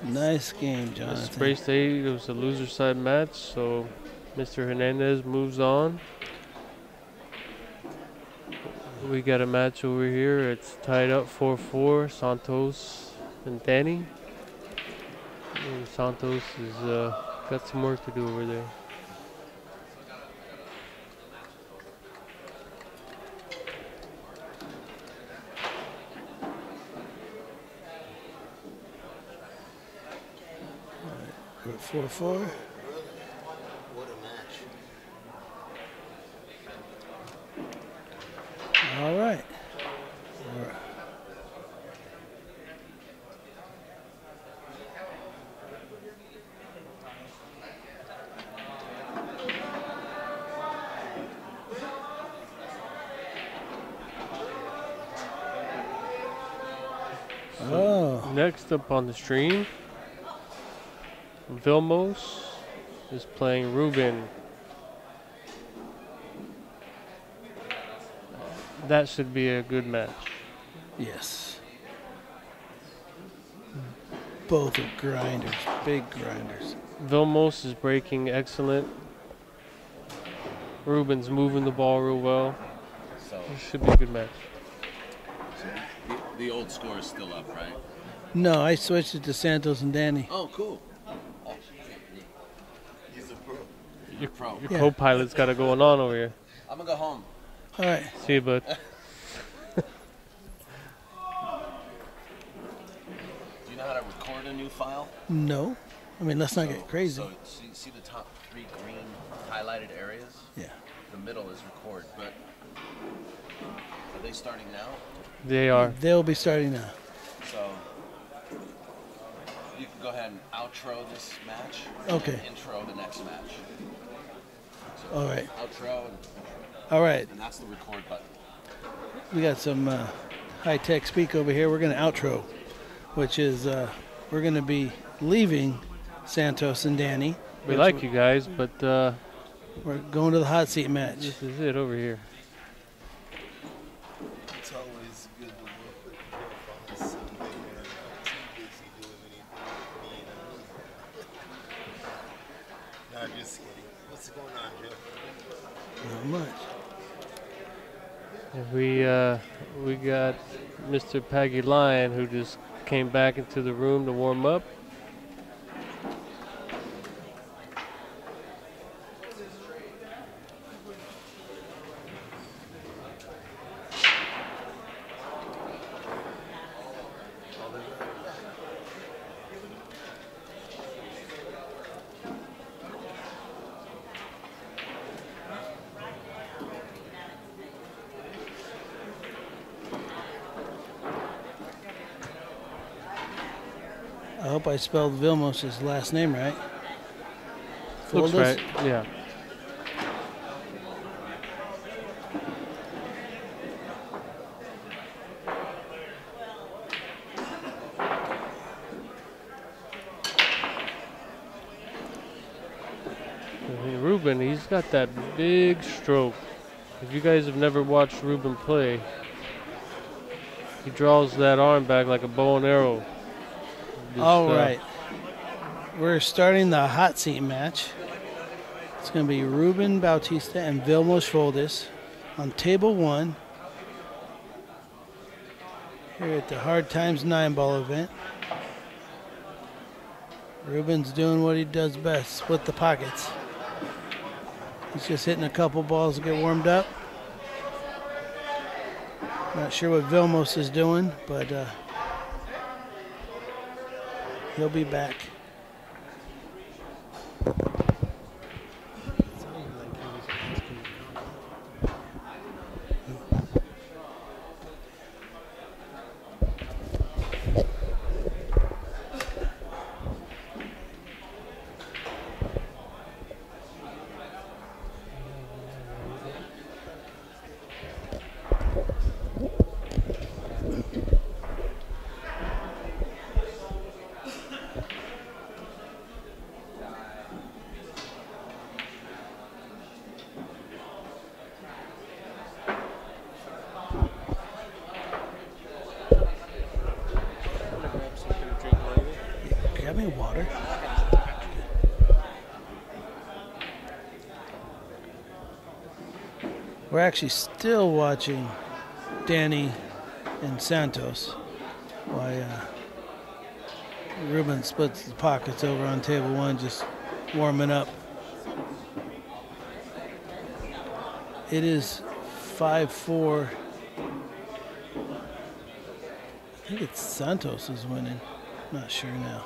Nice game, This Jonathan. Spray State, it was a loser side match, so Mr. Hernandez moves on. We got a match over here. It's tied up 4-4, Santos and Danny. And Santos has got some work to do over there. We're at 4-4. What a match. All right. Oh, Next up on the stream, Vilmos is playing Ruben. That should be a good match. yes. Both are grinders, big grinders. Vilmos is breaking excellent. Ruben's moving the ball real well. So It should be a good match. the old score is still up, right? No, I switched it to Santos and Danny. Oh, cool. He's a pro. Your, Pro. your Yeah. co-pilot's got it going on over here. I'm gonna go home. All right. See you, bud. Do you know how to record a new file? No. I mean, let's not get crazy. So see the top 3 green highlighted areas? Yeah. The middle is record, but are they starting now? They are. They'll be starting now. So you can go ahead and outro this match. Okay. And intro the next match. So All right. Outro, All right. and that's the record button. We got some high-tech speak over here. We're going to outro, which is we're going to be leaving Santos and Danny. We like you guys, but We're going to the hot seat match. this is it over here. It's always good to work with Jeff on Sunday, man. Too busy doing anything. Nah, just kidding. What's going on, Jeff? Not much. And we got Mr. Paggy Lion, who just came back into the room to warm up. I hope I spelled Vilmos' last name right. Looks Folders? right. Yeah. I mean, Ruben, he's got that big stroke. If you guys have never watched Ruben play, he draws that arm back like a bow and arrow. Just, All right. We're starting the hot seat match. It's going to be Ruben Bautista and Vilmos Foldis on table 1 here at the Hard Times 9-ball event. Ruben's doing what he does best with the pockets. He's just hitting a couple balls to get warmed up. Not sure what Vilmos is doing, but he'll be back. Grab me water. We're actually still watching Danny and Santos while Ruben splits the pockets over on table one, just warming up. It is 5-4. I think it's Santos is winning. Not sure now.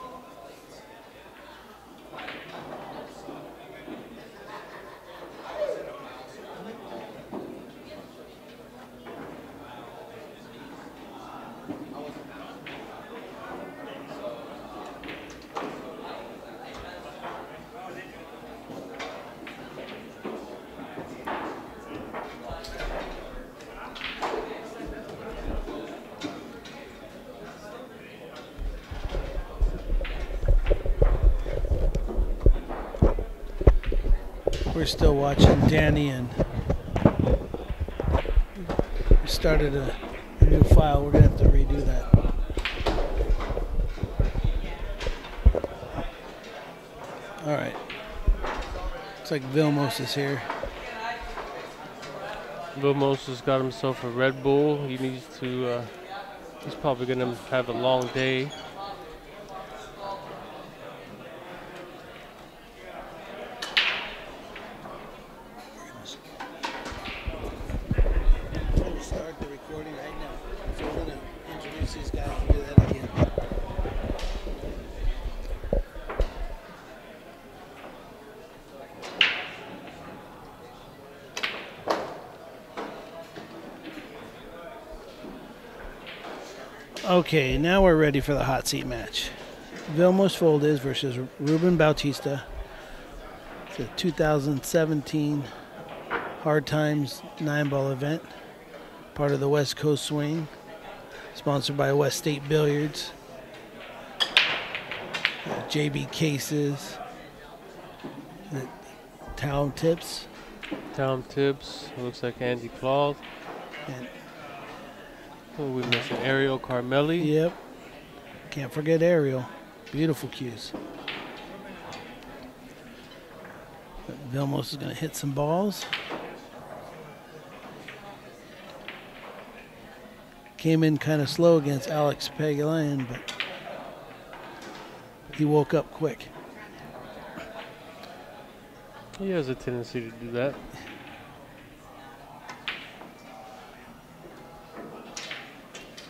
We're still watching Danny, and we started a new file. We're gonna have to redo that. All right. Looks like Vilmos is here. Vilmos has got himself a Red Bull. He needs to, he's probably going to have a long day. We're gonna start the recording right now. So we're gonna introduce these guys and do that again. Okay, now we're ready for the hot seat match. Vilmos Foldes versus Ruben Bautista. It's a 2017 Hard Times 9-ball event, part of the West Coast Swing, sponsored by West State Billiards, JB Cases, Town Tips, Tom Tibbs, looks like Andy Claude. and Oh, we missing Ariel Carmelli. yep, can't forget Ariel. Beautiful cues. Vilmos is going to hit some balls. Came in kind of slow against Alex Pagulayan, but he woke up quick. He has a tendency to do that.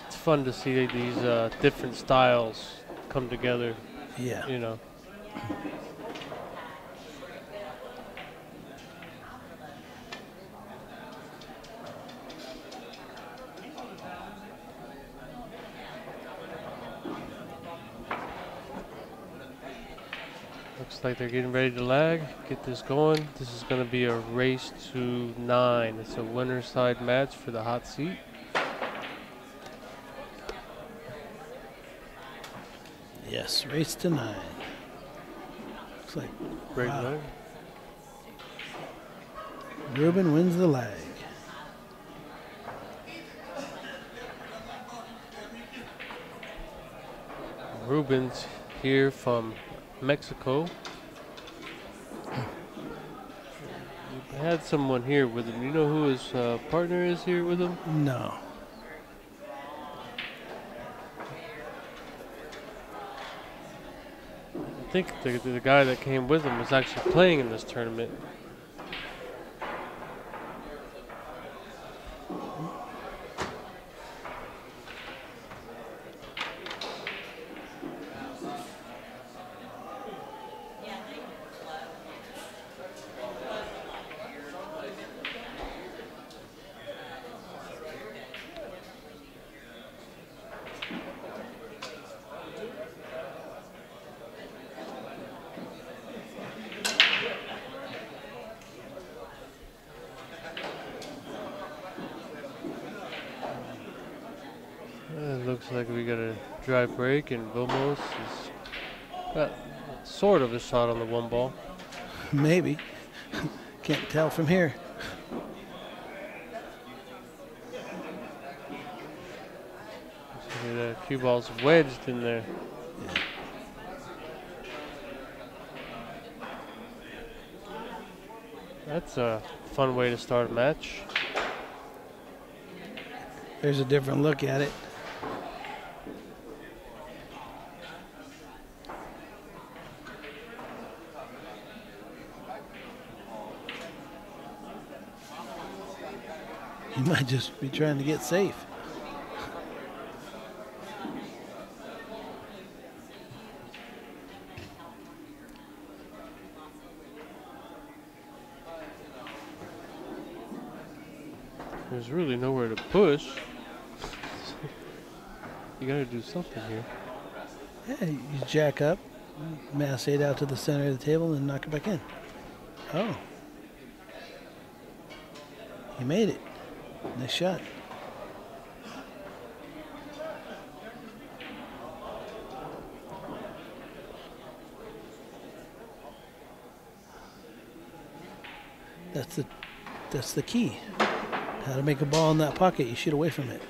It's fun to see these different styles come together, Yeah. you know. Looks like they're getting ready to lag. Get this going. This is going to be a race to 9. It's a winner side match for the hot seat. Yes, race to 9. Looks like Great wow. leg. Ruben wins the lag. Ruben's here from Mexico. We had someone here with him. You know who his partner is here with him? No. I think the guy that came with him was actually playing in this tournament. It looks like we got a dry break, and Vilmos has got sort of a shot on the one ball. Maybe. Can't tell from here. See the cue ball's wedged in there. That's a fun way to start a match. There's a different look at it. He might just be trying to get safe. There's really nowhere to push. You gotta do something here. Yeah, you jack up, mass 8 out to the center of the table, and knock it back in. Oh. He made it. Nice shot. That's the key. How to make a ball in that pocket. You shoot away from it.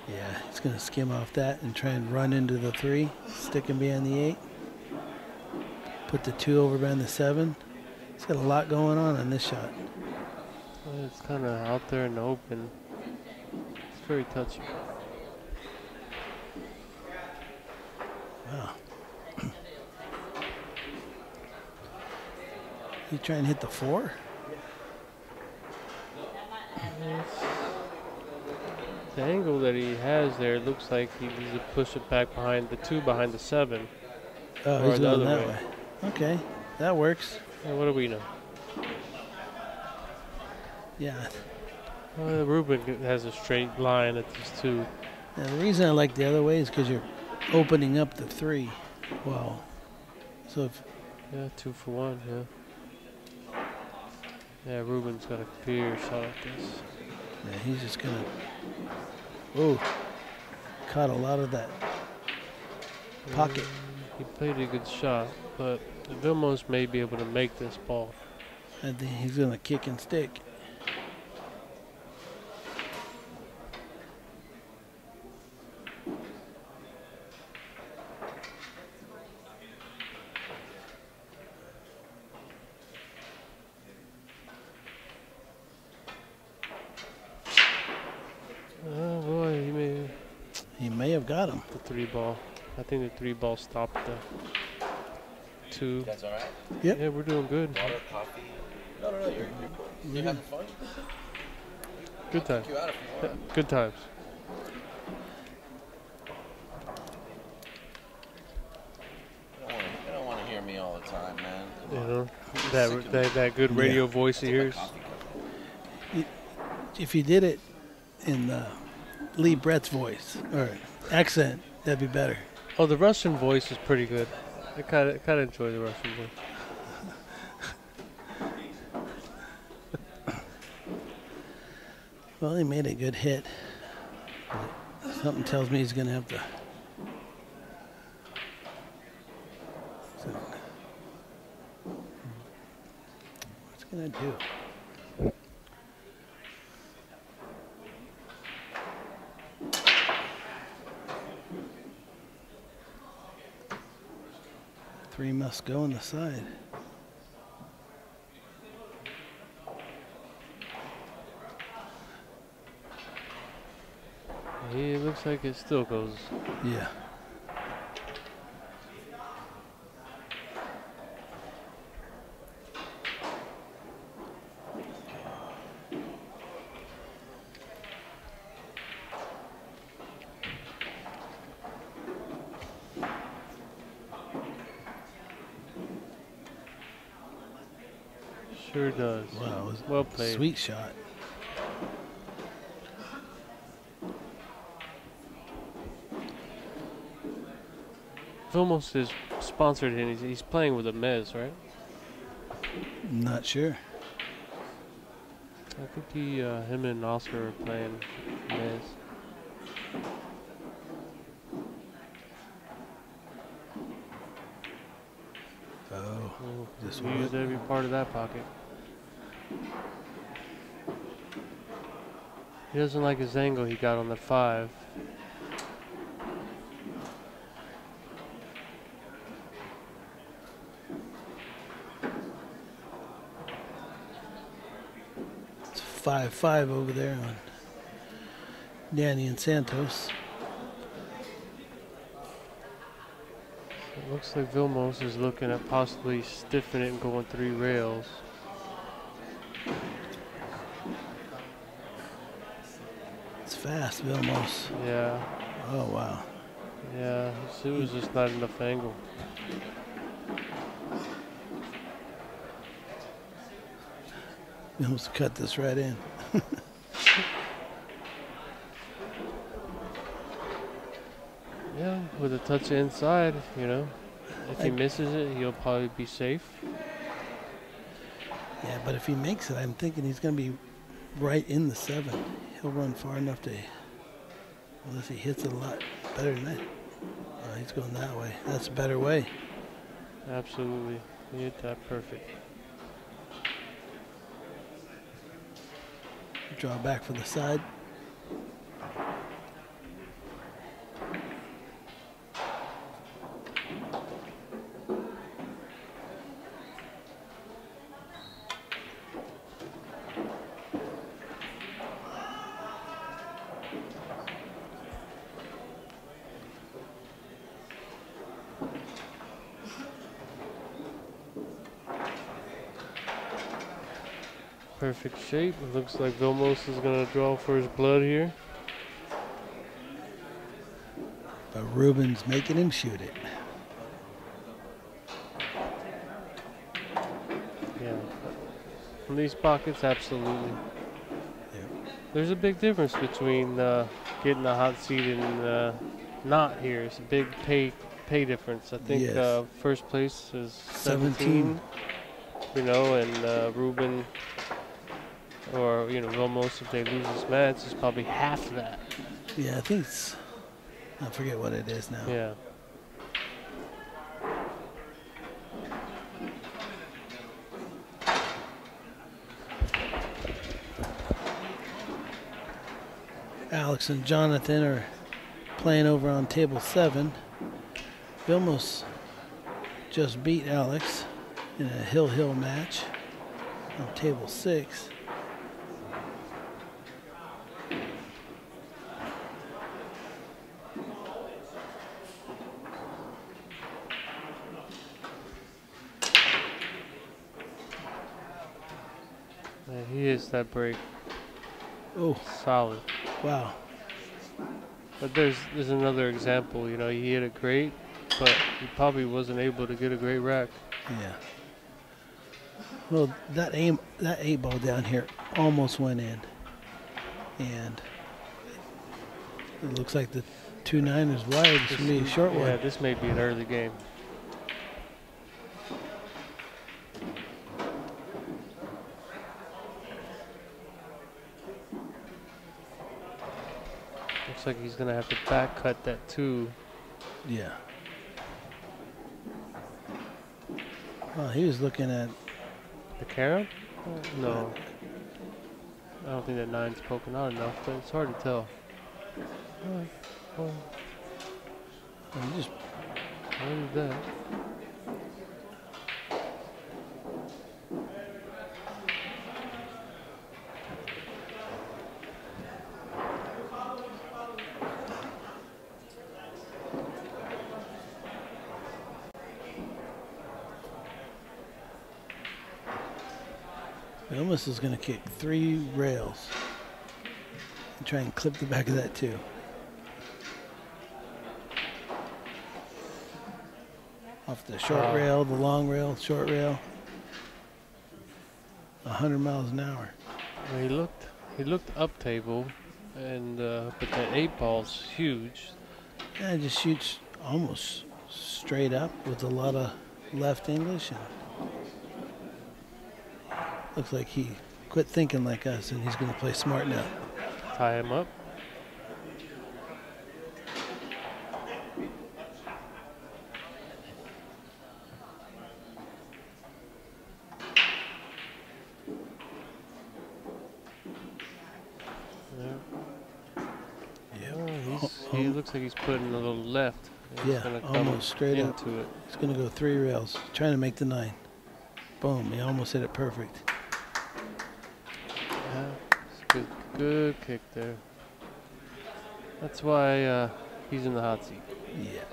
Yeah, he's going to skim off that and try and run into the 3, stick him behind the 8. Put the 2 over behind the 7. He's got a lot going on this shot. Well, it's kind of out there in the open. It's very touchy. Wow. You try and hit the 4? The angle that he has there looks like he needs to push it back behind the 2 behind the 7. Oh, Or he's the going other that way. way. Okay, that works. What do we know? Yeah. Ruben has a straight line at these 2. Now, the reason I like the other way is because you're opening up the 3. Wow. So if Yeah, 2 for 1, yeah. Yeah, Ruben's got a clear shot at this. yeah, he's just gonna. Oh, caught a lot of that pocket. He played a good shot, but Vilmos may be able to make this ball. I think he's gonna kick and stick. Oh boy, He may have got him. the 3 ball. I think the 3 ball stopped the 2. That's all right. Yep. Yeah, we're doing good. Water, coffee. No, you're cool. You having fun? Good times. You out if you want. Good times. You don't want to hear me all the time, man. You know, that good radio voice he hears. If you did it in Lee Brett's voice or accent, that'd be better. Oh, the Russian voice is pretty good. I kind of enjoy the Russian voice. Well, he made a good hit. But something tells me he's going to have to. What's he going to do? Three must go on the side. It looks like it still goes. Yeah. Sure does. Wow, it was Well played. sweet shot. Vilmos is sponsored and he's playing with a Mez, right? Not sure. I think him and Oscar are playing Mez. use every part of that pocket. He doesn't like his angle he got on the 5. It's 5-5 over there on Danny and Santos. It looks like Vilmos is looking at possibly stiffing it and going 3 rails. It's fast, Vilmos. Yeah, Oh, wow. yeah, it was just not enough angle. Vilmos cut this right in. Yeah, with a touch inside, you know. If he I- misses it, he'll probably be safe. Yeah, but if he makes it, I'm thinking he's going to be right in the 7. He'll run far enough to, unless he hits it a lot better than that. Oh, he's going that way. That's a better way. Absolutely. He hit that perfect. Draw back for the side. Perfect shape. It looks like Vilmos is going to draw for his blood here. But Ruben's making him shoot it. Yeah. From these pockets, absolutely. There's a big difference between getting a hot seat and not here. It's a big pay difference. I think Yes. first place is 17. 17. You know, and Ruben or Vilmos, if they lose this match, is probably half that. Yeah, I think it's, I forget what it is now. Yeah. Alex and Jonathan are playing over on table 7. Vilmos just beat Alex in a hill match on table 6. Man, he hits that break Oh, solid. wow. But there's another example. You know, he hit it great, but he probably wasn't able to get a great rack. Yeah. Well, that 8 ball down here almost went in. And it looks like the 2-9 is wide. It's going to be a short Yeah, one. this may be an early game. Looks like he's going to have to back cut that 2. Yeah. Well, he was looking at, The carom? No. I don't think that 9's poking out enough, but it's hard to tell. Well, he just, what is that? Vilmos is going to kick 3 rails and try and clip the back of that 2. Off the short rail, the long rail, short rail. 100 miles an hour. Well, he looked up table, and but that 8 ball's huge. Yeah, it just shoots almost straight up with a lot of left English. And looks like he quit thinking like us, and he's going to play smart now. Tie him up. he looks like he's putting a little left. He's Yeah, gonna come almost straight up. into it. He's going to go 3 rails, trying to make the 9. Boom, he almost hit it perfect. Yeah, it's a good kick there. That's why he's in the hot seat. Yeah.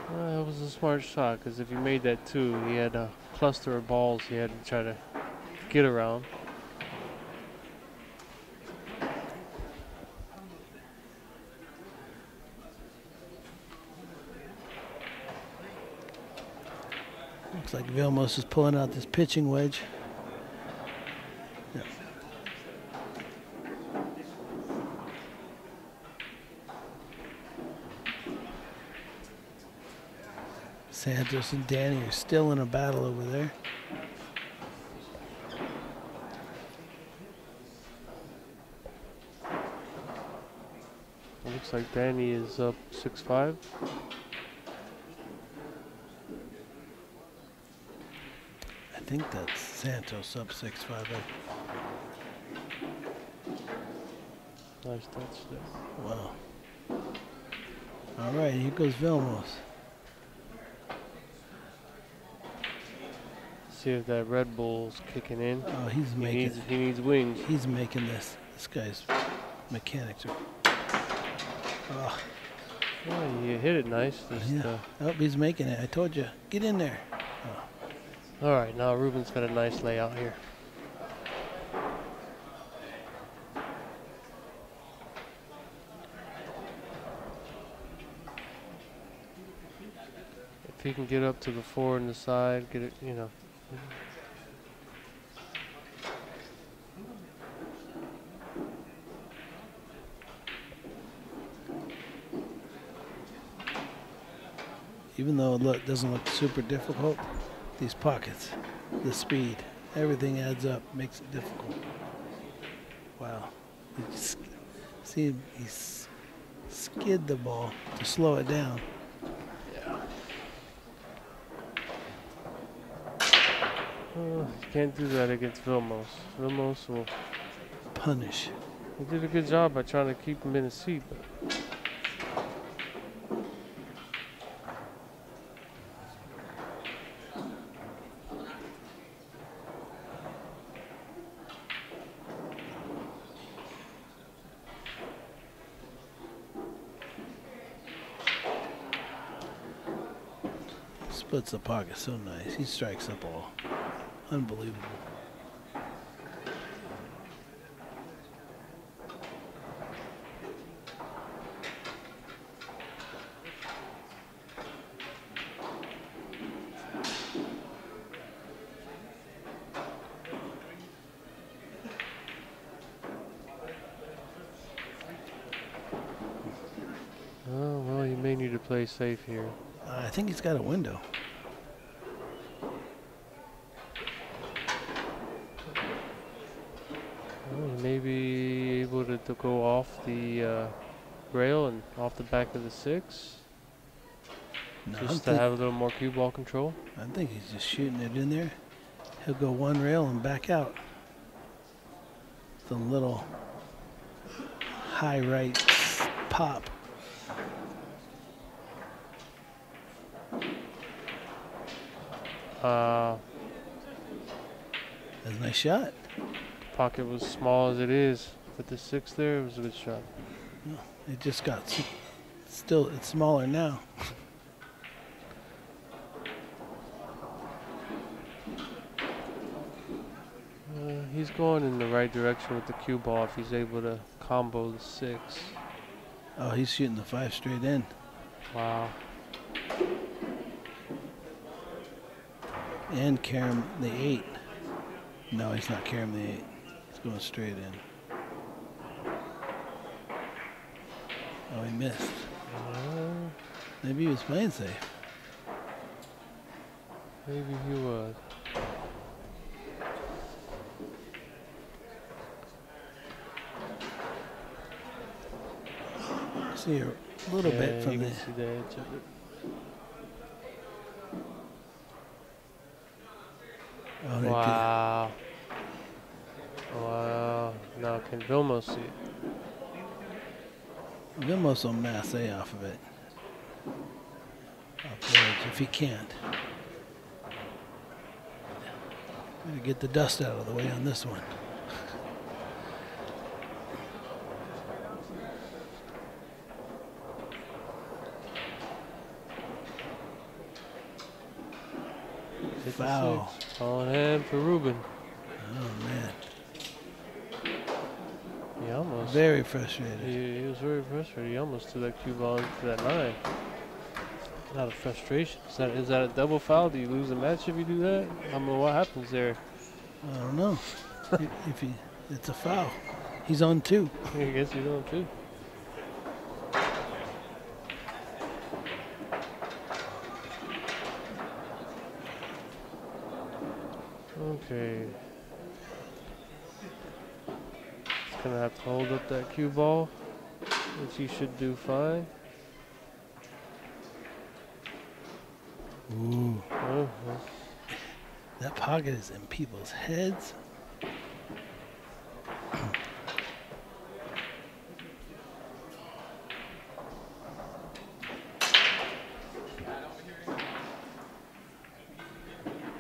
That was a smart shot, because if he made that 2, he had a cluster of balls he had to try to get around. Looks like Vilmos is pulling out this pitching wedge. Yeah. Santos and Danny are still in a battle over there. It looks like Danny is up 6-5. I think that's Santos up 6-5. Nice touch there. Wow. All right, here goes Vilmos. See if that Red Bull's kicking in. Oh, he's making. He needs wings. He's making this. This guy's mechanics are. Oh, Oh, you hit it nice. Just, yeah. Oh, he's making it. I told you. Get in there. all right, now Ruben's got a nice layout here. If he can get up to the 4 on the side, get it, you know. Even though it doesn't look super difficult, these pockets, the speed, everything adds up, makes it difficult. Wow. You just see he skid the ball to slow it down. You can't do that against Vilmos. Vilmos will. Punish. He did a good job by trying to keep him in his seat. But Splits the pocket so nice. He strikes the ball. Unbelievable. oh well, you may need to play safe here. I think he's got a window. Well, he may be able to go off the rail and off the back of the 6, No, just to have a little more cue ball control. I think he's just shooting it in there. He'll go 1 rail and back out. The little high right pop. That's a nice shot. Pocket was small as it is. With the 6 there, it was a good shot. It just got still. It's smaller now. He's going in the right direction with the cue ball if he's able to combo the 6. Oh, he's shooting the 5 straight in. Wow. And carrying the 8. No, he's not carrying the 8. He's going straight in. Oh, he missed. Maybe he was playing safe. Maybe he was. See a little bit from you the. can see the edge of it. Oh, they Wow. Wow. Now can Vilmos see it? Vilmos will mass A off of it. Off the edge, if he can't. Gotta get the dust out of the way on this one. Foul. On hand for Ruben. Oh, man. He almost. Very frustrated. He was very frustrated. He almost threw that cue ball into that 9. Out of frustration. Is that a double foul? Do you lose the match if you do that? I don't know what happens there. I don't know. It's a foul. He's on 2. I guess you don't too. Okay. He's gonna have to hold up that cue ball, which he should do fine. Ooh. Oh, That pocket is in people's heads.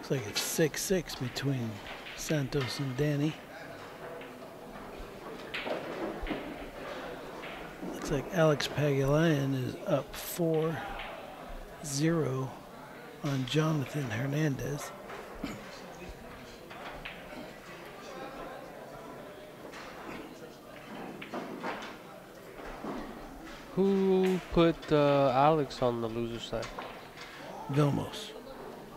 Looks like it's 6-6 between Santos and Danny. Looks like Alex Pagulayan is up 4-0 on Jonathan Hernandez. who put Alex on the loser side? Vilmos.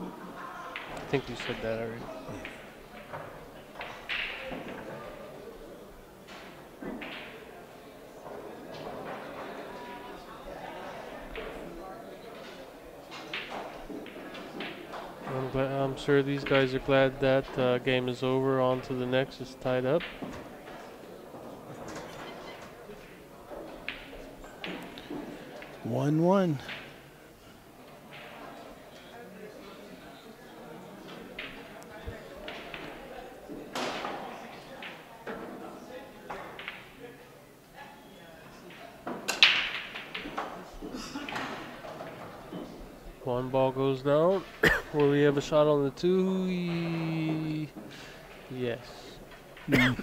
I think you said that already. I'm sure these guys are glad that game is over. On to the next. It's tied up. One. One ball goes down. Will we have a shot on the 2? Yes. You'll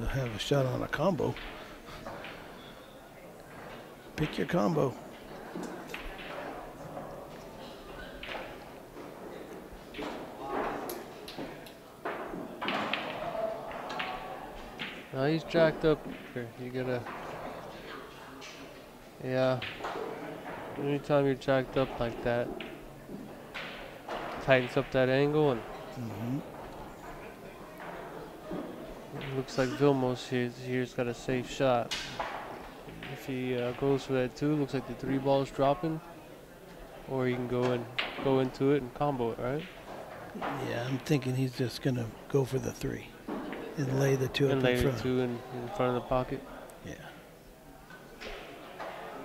have a shot on a combo. Pick your combo. Now he's jacked up here. You gotta. Yeah. Anytime you're jacked up like that, tightens up that angle, and it looks like Vilmos here's got a safe shot. If he goes for that 2, looks like the 3 ball's dropping, or he can go into it and combo it, right? Yeah, I'm thinking he's just gonna go for the 3 and lay the 2 And up lay in the front. 2 in front of the pocket. Yeah.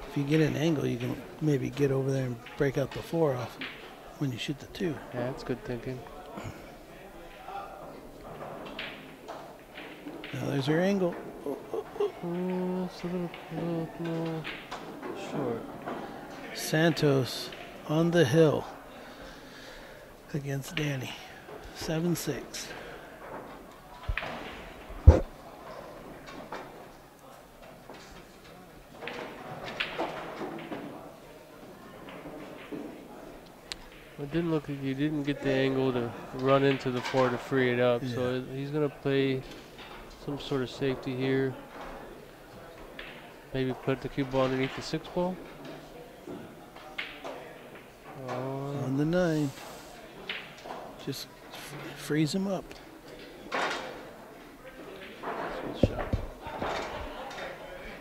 If you get an angle, you can maybe get over there and break out the 4 off when you shoot the 2. Yeah, that's good thinking. Now there's your angle. It's a little short. Santos on the hill against Danny. 7-6. It didn't look like you didn't get the angle to run into the 4 to free it up, so he's going to play some sort of safety here. Maybe put the cue ball underneath the 6 ball. On the 9. Just freeze him up. Good shot.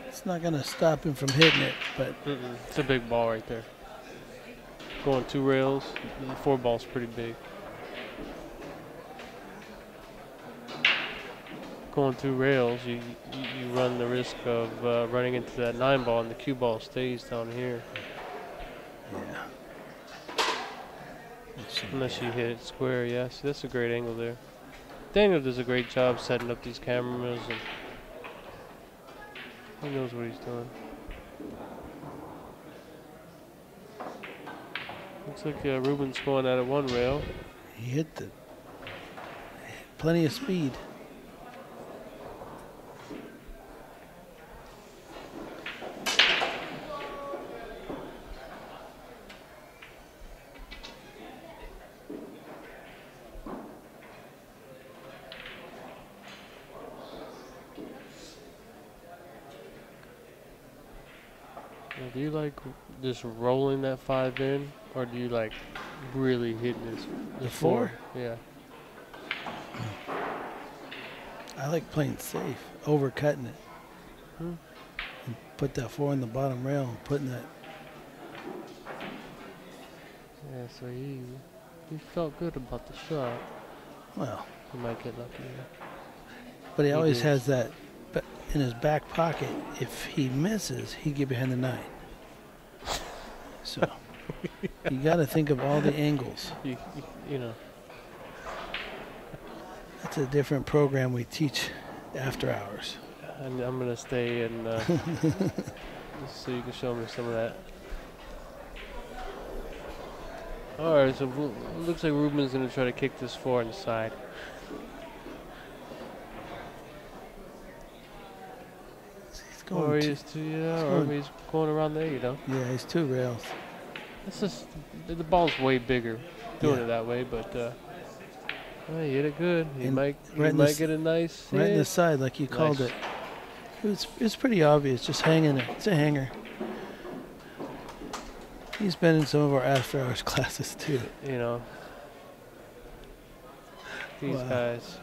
It's not going to stop him from hitting it, but It's a big ball right there. Going 2 rails, the 4 ball's pretty big. Going 2 rails, you run the risk of running into that 9 ball, and the cue ball stays down here. yeah. Unless you hit it square, yeah. See, that's a great angle there. Daniel does a great job setting up these cameras, and he knows what he's doing. Looks like Ruben's going at it one rail. He hit plenty of speed. Now, do you like just rolling that 5 in, or do you like really hitting this The 4? Yeah. I like playing safe, overcutting it. Hmm. And put that 4 in the bottom rail and putting that. Yeah, so he felt good about the shot. Well, He might get lucky. but he He always did. has that in his back pocket. If he misses, he get behind the 9. So you got to think of all the angles. You know. That's a different program we teach after hours. I'm gonna stay and so you can show me some of that. All right, so it looks like Ruben's gonna try to kick this 4 on the side. He's Or going he's two, yeah, or going- he's going around there, you know. yeah, he's 2 rails. It's just the ball's way bigger doing Yeah. it that way, but oh, he hit it good. He And might right in the get a nice Right in the hit. side, like you called Nice. it. It's pretty obvious, just hanging it. It's a hanger. He's been in some of our after hours classes too. You know, these Wow. guys.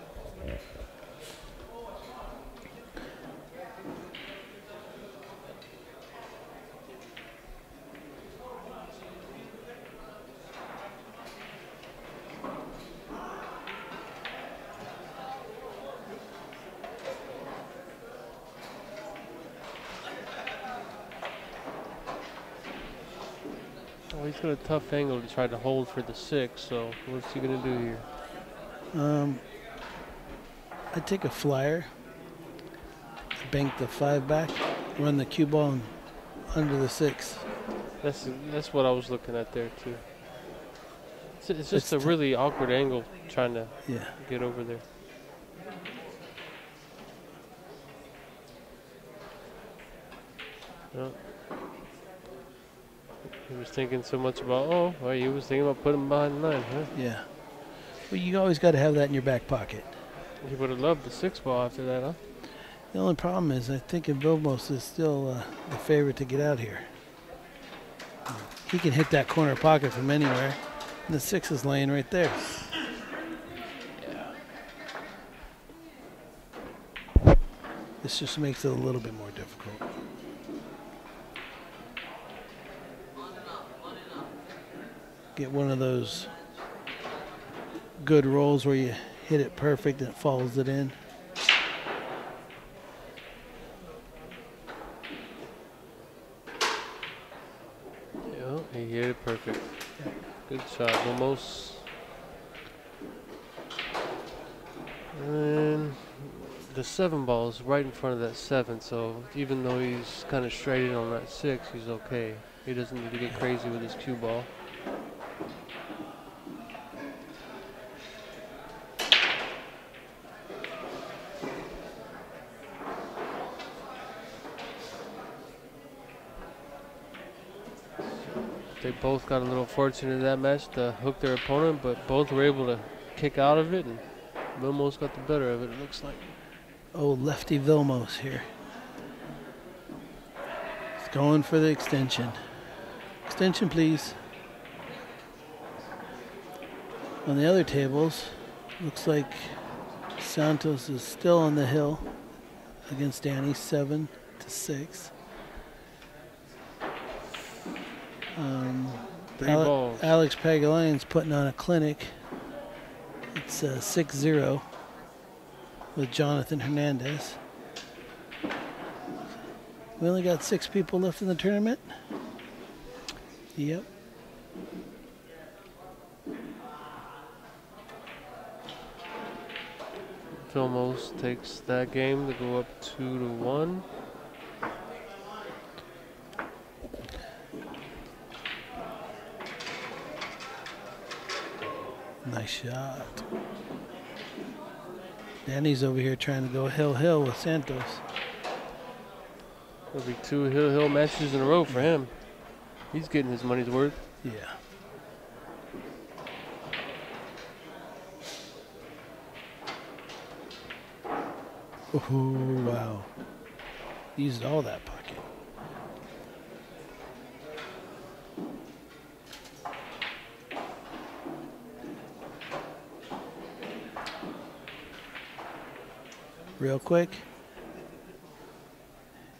Oh, he's got a tough angle to try to hold for the 6. So what's he gonna do here? I take a flyer, bank the 5 back, run the cue ball under the 6. That's what I was looking at there too. It's just a It's really awkward angle trying to Yeah. get over there. Yeah. He was thinking so much about, well, he was thinking about putting him behind the 9, huh? Yeah. But you always got to have that in your back pocket. He would have loved the 6 ball after that, huh? The only problem is I think Vilmos is still the favorite to get out here. He can hit that corner pocket from anywhere, and the 6 is laying right there. This just makes it a little bit more difficult. Get one of those good rolls where you hit it perfect and it follows it in. Yeah, he hit it perfect. Good shot, almost. And the 7 ball is right in front of that 7, so even though he's kind of straight in on that 6, he's okay. He doesn't need to get crazy with his cue ball. They both got a little fortunate in that match to hook their opponent, but both were able to kick out of it, and Vilmos got the better of it, it looks like. Oh, lefty Vilmos here. He's going for the extension. Extension, please. On the other tables, looks like Santos is still on the hill against Danny, 7-6. 3 balls. Alex Pagalian's putting on a clinic. It's 6-0 with Jonathan Hernandez. We only got 6 people left in the tournament. Yep. Vilmos takes that game to go up 2-1. Nice shot. Danny's over here trying to go hill with Santos. It'll be 2 hill matches in a row for him. He's getting his money's worth. Yeah. Oh, wow. Used all that pocket. Real quick.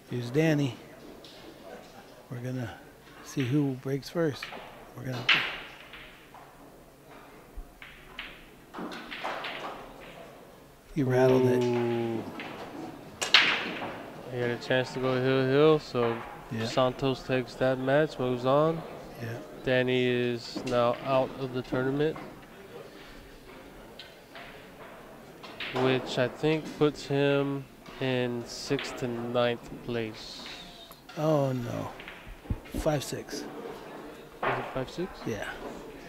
Here's Danny. We're going to see who breaks first. We're going to. You rattled it. Ooh. He had a chance to go hill, so Yeah. Santos takes that match, moves on. Yeah. Danny is now out of the tournament, which I think puts him in 6th to 9th place. Oh no. 5-6. Is it 5-6? Yeah.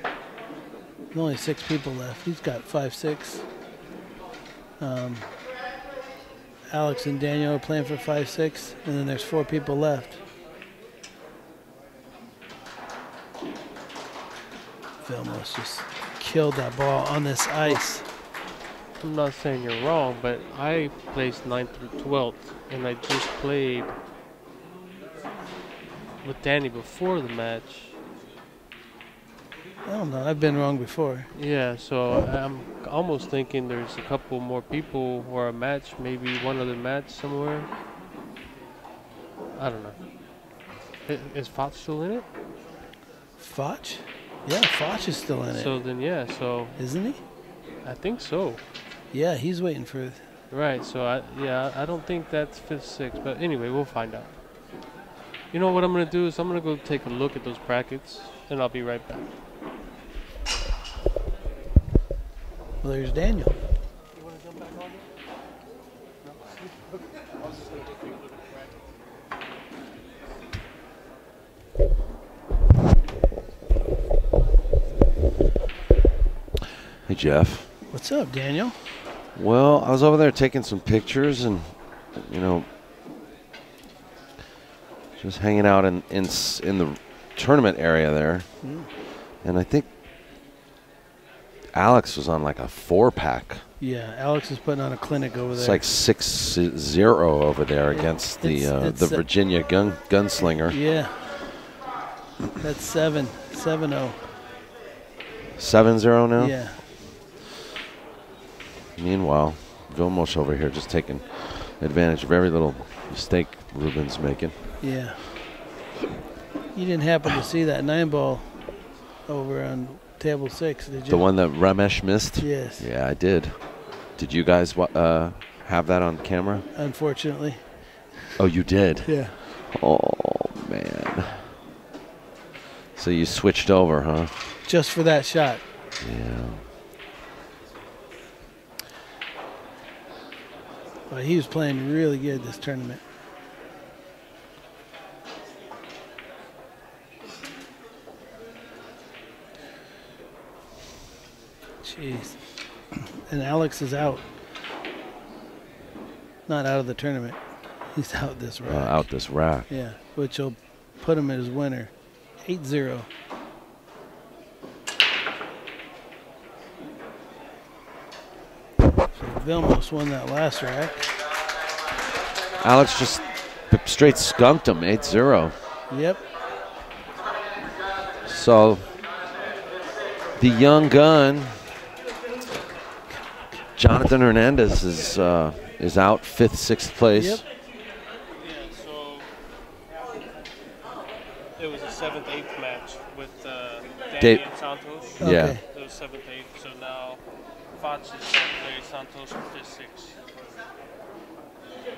There's only 6 people left. He's got 5-6. Alex and Daniel are playing for 5-6, and then there's 4 people left. Vilmos just killed that ball on this ice. I'm not saying you're wrong, but I placed 9th through 12th, and I just played with Danny before the match. I don't know. I've been wrong before. Yeah, so I'm almost thinking there's a couple more people or a match, maybe one other match somewhere. I don't know. Is Foch still in it? Foch? Yeah, Foch is still in it. So then, yeah, so Isn't he? I think so. Yeah, he's waiting for. Right, so I don't think that's 5th, 6th, but anyway, we'll find out. You know what I'm going to do is I'm going to go take a look at those brackets, and I'll be right back. Well, there's Daniel. You want to jump back on? I was just going to take a look at the bracket. Hey, Jeff. What's up, Daniel? Well, I was over there taking some pictures and, you know, just hanging out in the tournament area there. And I think Alex was on like a 4-pack. Yeah, Alex is putting on a clinic over there. It's like 6-0 over there against the Virginia gunslinger. Yeah. That's 7-0. 7-0 now? Yeah. Meanwhile, Vilmos over here just taking advantage of every little mistake Ruben's making. Yeah. You didn't happen to see that 9-ball over on table 6, did you? The one that Ramesh missed? Yes. Yeah, I did. Did you guys have that on camera? Unfortunately. Oh, you did? Yeah. Oh, man. So you switched over, huh? Just for that shot. Yeah. But he was playing really good this tournament. Jeez. And Alex is out. Not out of the tournament. He's out this rack. Out this rack. Yeah, which will put him as winner. 8-0. So Vilmos won that last rack. Alex just straight skunked him, 8-0. Yep. So the young gun, Jonathan Hernandez, is out 5th, 6th place. Yep. Yeah, so it was a 7th, 8th match with Danny Dave. and Santos. Yeah. Okay. It was 7th, 8th, so now Foch is 7th, 8th, Santos is 5th, 6th.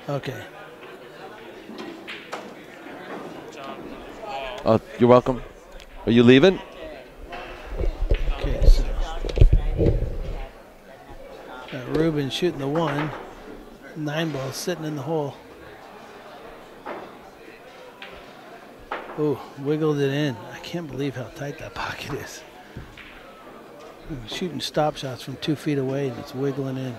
Okay. John, wow. Oh, you're welcome. Are you leaving? Okay, Got Ruben shooting the 1. 9 ball sitting in the hole. Oh, wiggled it in. I can't believe how tight that pocket is. Shooting stop shots from 2 feet away and it's wiggling in.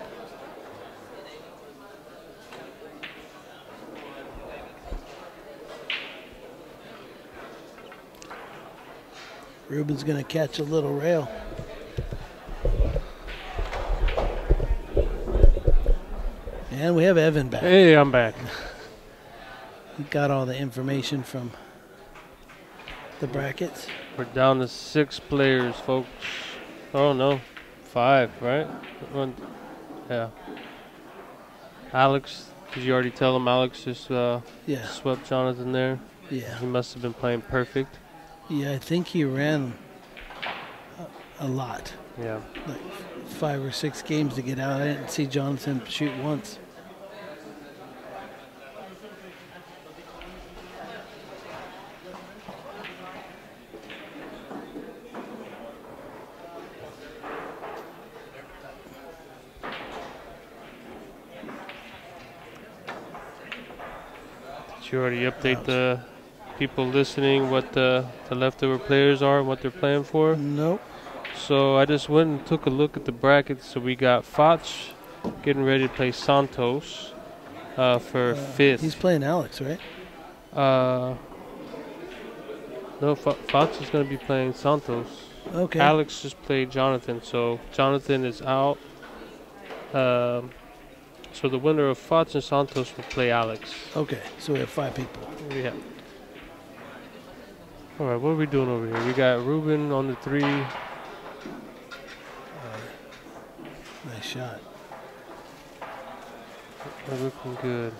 Ruben's gonna catch a little rail. And we have Evan back. Hey, I'm back. He got all the information from the brackets. We're down to 6 players, folks. Oh no, 5, right? Yeah. Alex, did you already tell him Alex just Yeah, swept Jonathan there? yeah. He must have been playing perfect. Yeah, I think he ran a lot. Yeah. Like 5 or 6 games to get out. I didn't see Jonathan shoot once. Did you already update the people listening what the leftover players are and what they're playing for? Nope. So I just went and took a look at the brackets. So we got Foch getting ready to play Santos for 5th. He's playing Alex, right? No, Fox is going to be playing Santos. Okay. Alex just played Jonathan, so Jonathan is out. So the winner of Fox and Santos will play Alex. Okay, so we have 5 people. Yeah. All right, what are we doing over here? We got Ruben on the 3. Nice shot. We're looking good.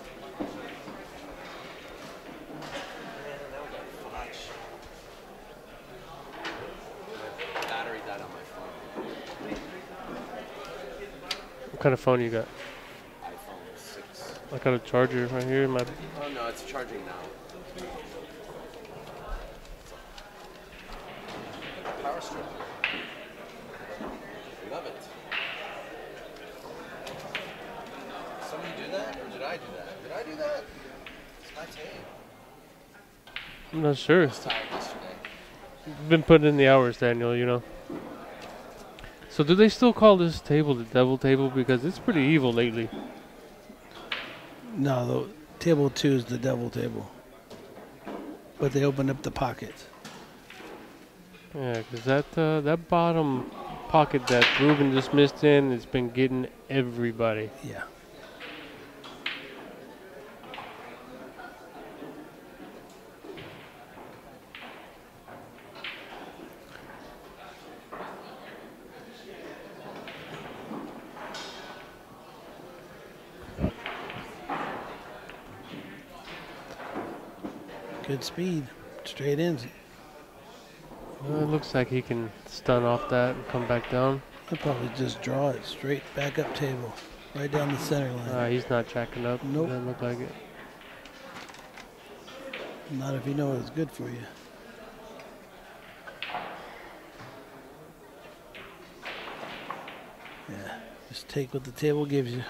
Battery died on my phone. What kind of phone you got? iPhone 6. I got a charger right here in my. Oh no, it's charging now. Power strip. Love it. Somebody do that, or did I do that? Did I do that? It's my tape. I'm not sure. I was tired yesterday. Been putting in the hours, Daniel, you know. So do they still call this table the devil table? Because it's pretty evil lately. No, the table 2 is the devil table. But they opened up the pockets. Yeah, because that bottom pocket that Ruben just missed in, it's been getting everybody. Yeah. Good speed. Straight ins. It looks like he can stun off that and come back down. He'll probably just draw it straight back up table. Right down the center line. He's not jacking up. Nope. Doesn't look like it. Not if you know it's good for you. Yeah. Just take what the table gives you.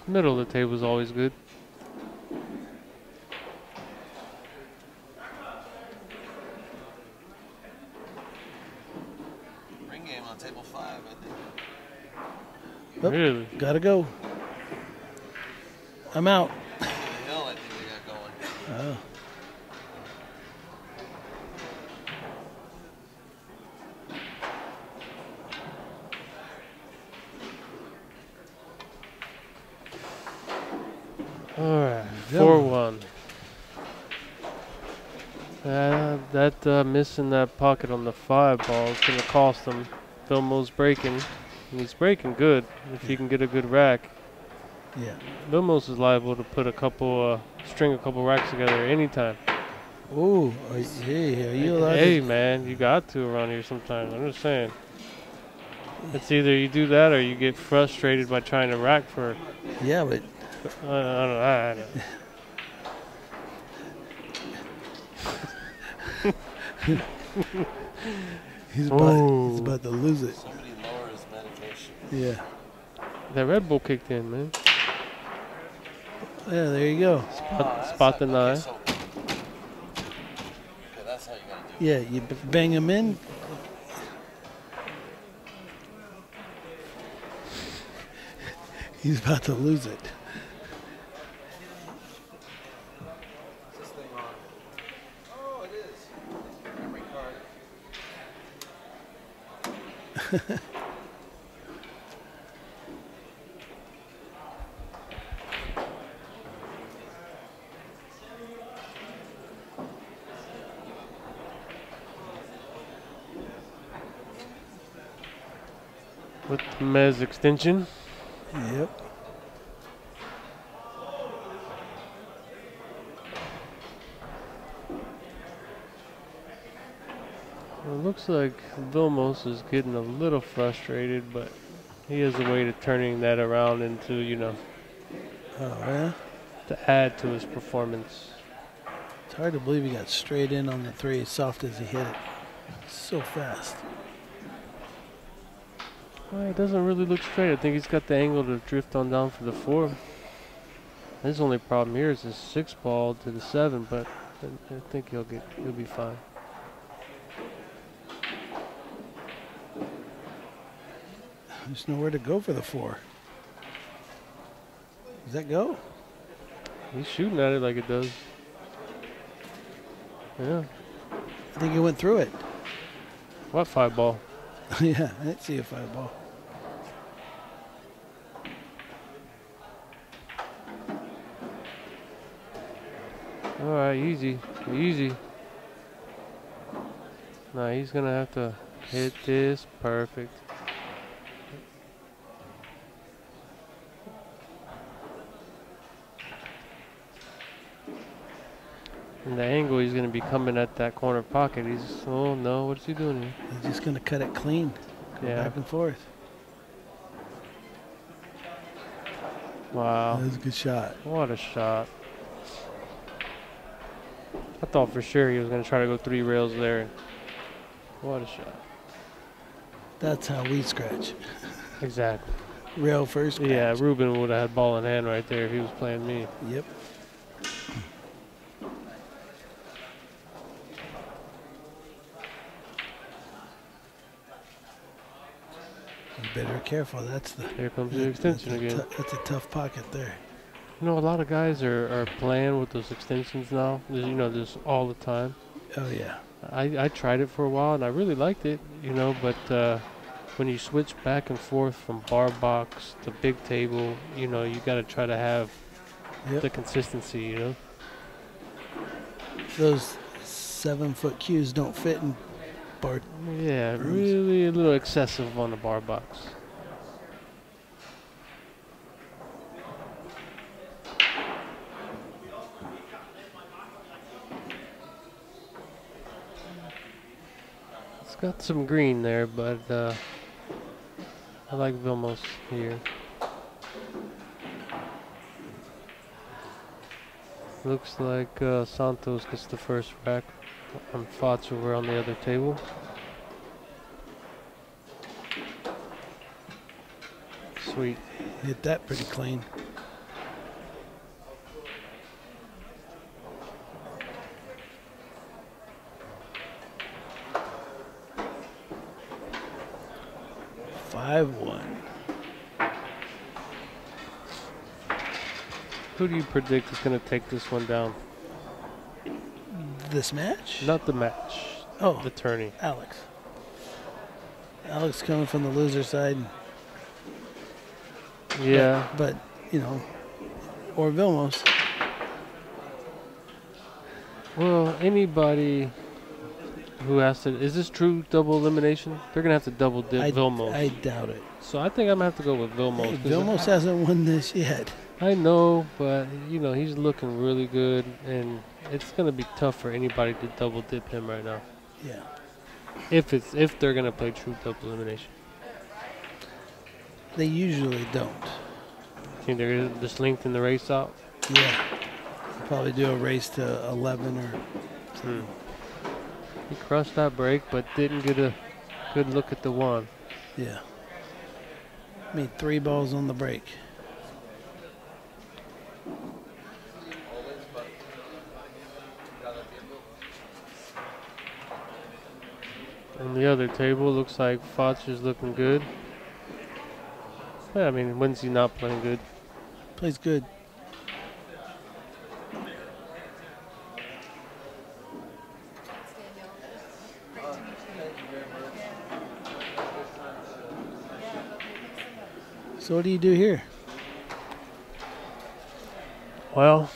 Middle of the table is always good. Ring game on table 5, I think. Oh. Really? Gotta go. I'm out. The hill, I think they got going. Oh. All right, Dylan. 4-1. That missing that pocket on the 5 ball is going to cost him. Vilmo's breaking. And he's breaking good if he can get a good rack. Yeah. Vilmos is liable to put string a couple racks together anytime. Ooh. Hey, are you allowed Hey, to? man, you got to around here sometimes. I'm just saying. It's either you do that or you get frustrated by trying to rack for. Yeah, but I don't know. he's about to lose it. Somebody lower his medication. Yeah. That Red Bull kicked in, man. Yeah, there you go. Spot the 9. Okay, that's how you gotta do Yeah, you bang him in. He's about to lose it. this thing on. Oh, it is. Memory card. With the Mez extension. Yep. Well, it looks like Vilmos is getting a little frustrated, but he has a way to turning that around into, you know, Oh, yeah. to add to his performance. It's hard to believe he got straight in on the 3 as soft as he hit it. So fast. Well, it doesn't really look straight. I think he's got the angle to drift on down for the 4. His only problem here is his 6 ball to the 7, but I think he'll be fine. There's nowhere to go for the 4. Does that go? He's shooting at it like it does. Yeah. I think he went through it. What 5 ball? Yeah, I didn't see a 5 ball. All right, easy, easy. Nah, he's gonna have to hit this perfect. And the angle, he's gonna be coming at that corner pocket. He's, oh no, what is he doing here? He's just going to cut it clean. Go Yeah. back and forth. Wow, That was a good shot. what a shot. I thought for sure he was gonna try to go 3 rails there. What a shot. That's how we scratch. Exactly. Rail first scratch. Yeah, Ruben would have had ball in hand right there if he was playing me. Yep. You better be careful. That's the Here comes the extension again. That's a tough pocket there. You know, a lot of guys are playing with those extensions now. You know, just all the time. Oh yeah. I tried it for a while and I really liked it, you know, but when you switch back and forth from bar box to big table, you know, you got to try to have Yep. the consistency, you know. Those 7-foot cues don't fit in bar. Yeah, Rooms. really a little excessive on the bar box. It's got some green there, but I like Vilmos here. Looks like Santos gets the first rack and Fox over on the other table. Sweet. Hit that pretty clean. Five one. Who do you predict is going to take this one down? This match? Not the match, Oh, the tourney. Alex. Alex coming from the loser side. Yeah. But you know, or Vilmos. Well, anybody who has to, is this true double elimination? They're going to have to double dip Vilmos. I doubt it. So I think I'm going to have to go with Vilmos. Hey, 'cause Vilmos hasn't won this yet. I know, but you know, he's looking really good and it's going to be tough for anybody to double dip him right now. Yeah. If they're going to play true double elimination. They usually don't. Think they're going to just lengthen the race out? Yeah. Probably do a race to 11 or He crushed that break, but didn't get a good look at the one. yeah. Made 3 balls on the break. On the other table, looks like Foch is looking good. Yeah, I mean, when's he not playing good? Plays good. So what do you do here? Well,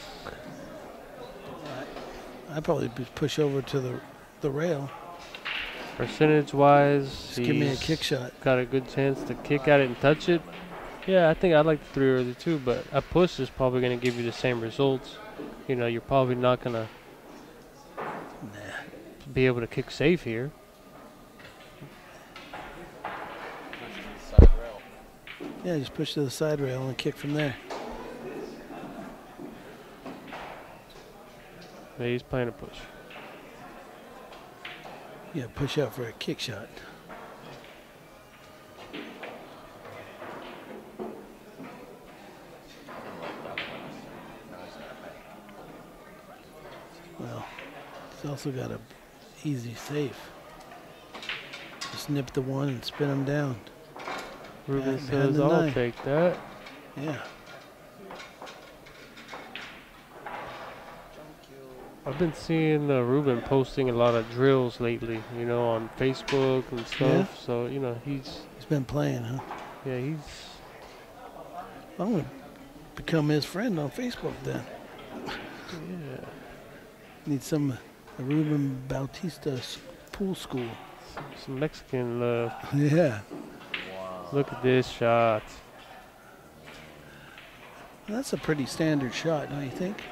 I'd probably push over to the rail. percentage-wise, Just give me a kick shot. got a good chance to kick at it and touch it. Yeah, I think I like the 3 early too, but a push is probably going to give you the same results. You know, you're probably not going to be able to kick safe here. Yeah, just push to the side rail and kick from there. Yeah, he's playing a push. Yeah, push out for a kick shot. Well, he's also got a easy safe. Just nip the 1 and spin him down. Ruben Behind says, the I'll 9. take that. Yeah. I've been seeing Ruben posting a lot of drills lately, you know, on Facebook and stuff. Yeah? So, you know, he's been playing, huh? Yeah, he's. I'm gonna become his friend on Facebook then. Yeah. Need some Ruben Bautista pool school. Some Mexican love. Yeah. Look at this shot. That's a pretty standard shot, don't you think?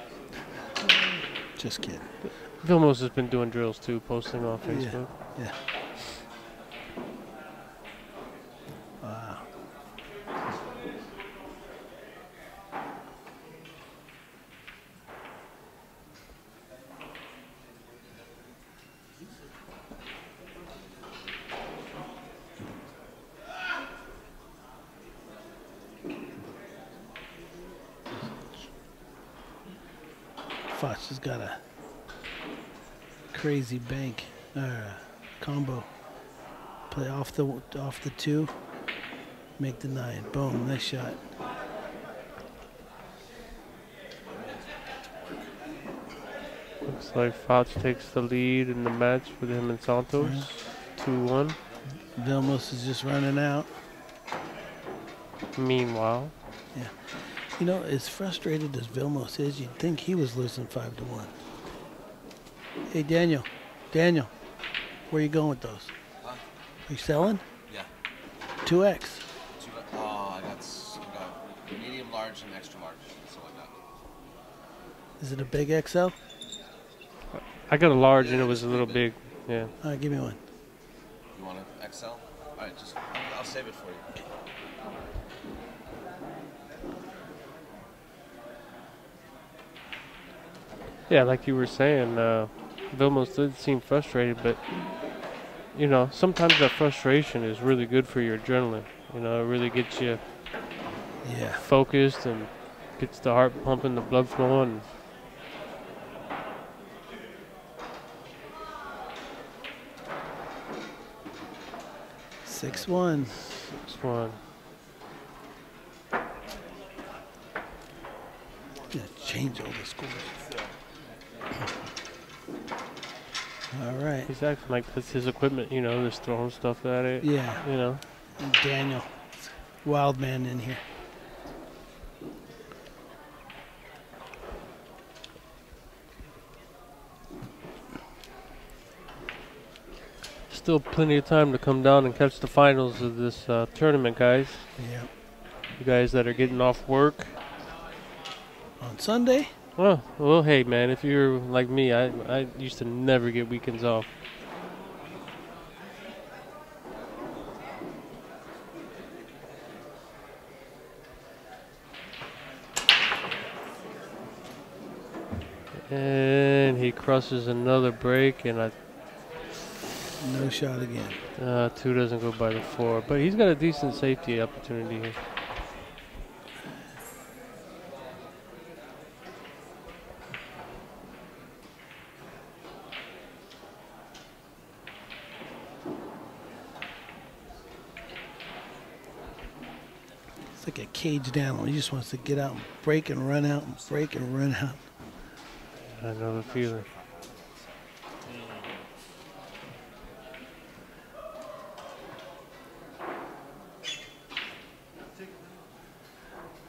Just kidding. Vilmos has been doing drills too, posting on Yeah. Facebook. Yeah. Wow. Foch has got a crazy bank combo. Play off the 2, make the 9. Boom, nice shot. Looks like Foch takes the lead in the match with him and Santos. 2-1. Vilmos is just running out. Meanwhile, You know, as frustrated as Vilmos is, you'd think he was losing 5-1. Hey, Daniel, where you going with those? Huh? Are you selling? Yeah. 2X. I got medium, large, and extra large. That's all I got. Is it a big XL? I got a large and it was a little big. Yeah. All right, give me one. You want an XL? All right, I'll save it for you. Yeah, like you were saying, Vilmos did seem frustrated, but you know, sometimes that frustration is really good for your adrenaline. You know, it really gets you Yeah. focused and gets the heart pumping, the blood flowing. 6-1. This one. Yeah, change all the scores. All right. He's acting like that's his equipment, you know, just throwing stuff at it. Yeah. You know. And Daniel, wild man in here. Still plenty of time to come down and catch the finals of this tournament, guys. Yeah. You guys that are getting off work. On Sunday? Well, hey, man, if you're like me, I used to never get weekends off. And he crosses another break, and No shot again. 2 doesn't go by the 4, but he's got a decent safety opportunity here. It's like a caged animal. He just wants to get out and break and run out and break and run out. I know the feeling.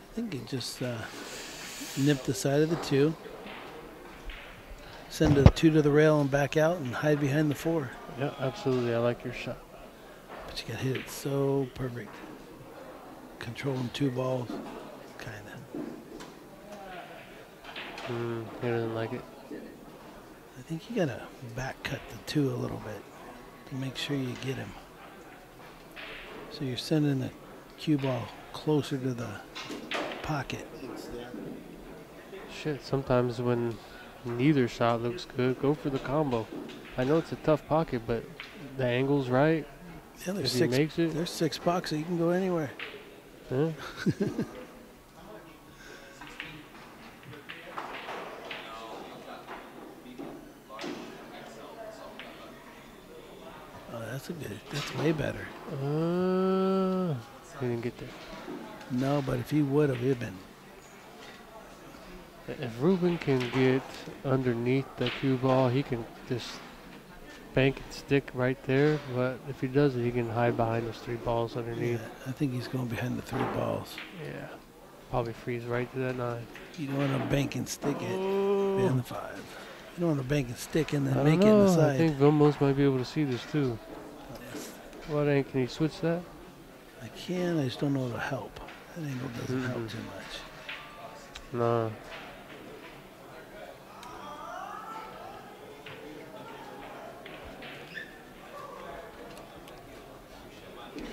I think he just nipped the side of the 2. Send the 2 to the rail and back out and hide behind the 4. Yeah, absolutely. I like your shot. But you got hit it so perfect. Controlling 2 balls, kind of. He doesn't like it. I think you got to back cut the 2 a little bit to make sure you get him. So you're sending the cue ball closer to the pocket. Shit, sometimes when neither shot looks good, go for the combo. I know it's a tough pocket, but the angle's right. Yeah, If he makes it. There's 6 boxes. You can go anywhere. Huh? Oh, that's way better. He didn't get there. No, but if he would have, he'd been. If Ruben can get underneath the cue ball, he can just bank and stick right there. But if he does it, he can hide behind those 3 balls underneath. Yeah, I think he's going behind the 3 balls. Yeah. Probably freeze right to that 9. You don't want to bank and stick it behind the 5. You don't want to bank and stick and I then don't make it in the know. side. I think Vilmos might be able to see this too. What ain't? Can you switch that? I can, I just don't know it'll help. That angle doesn't help too much. Nah.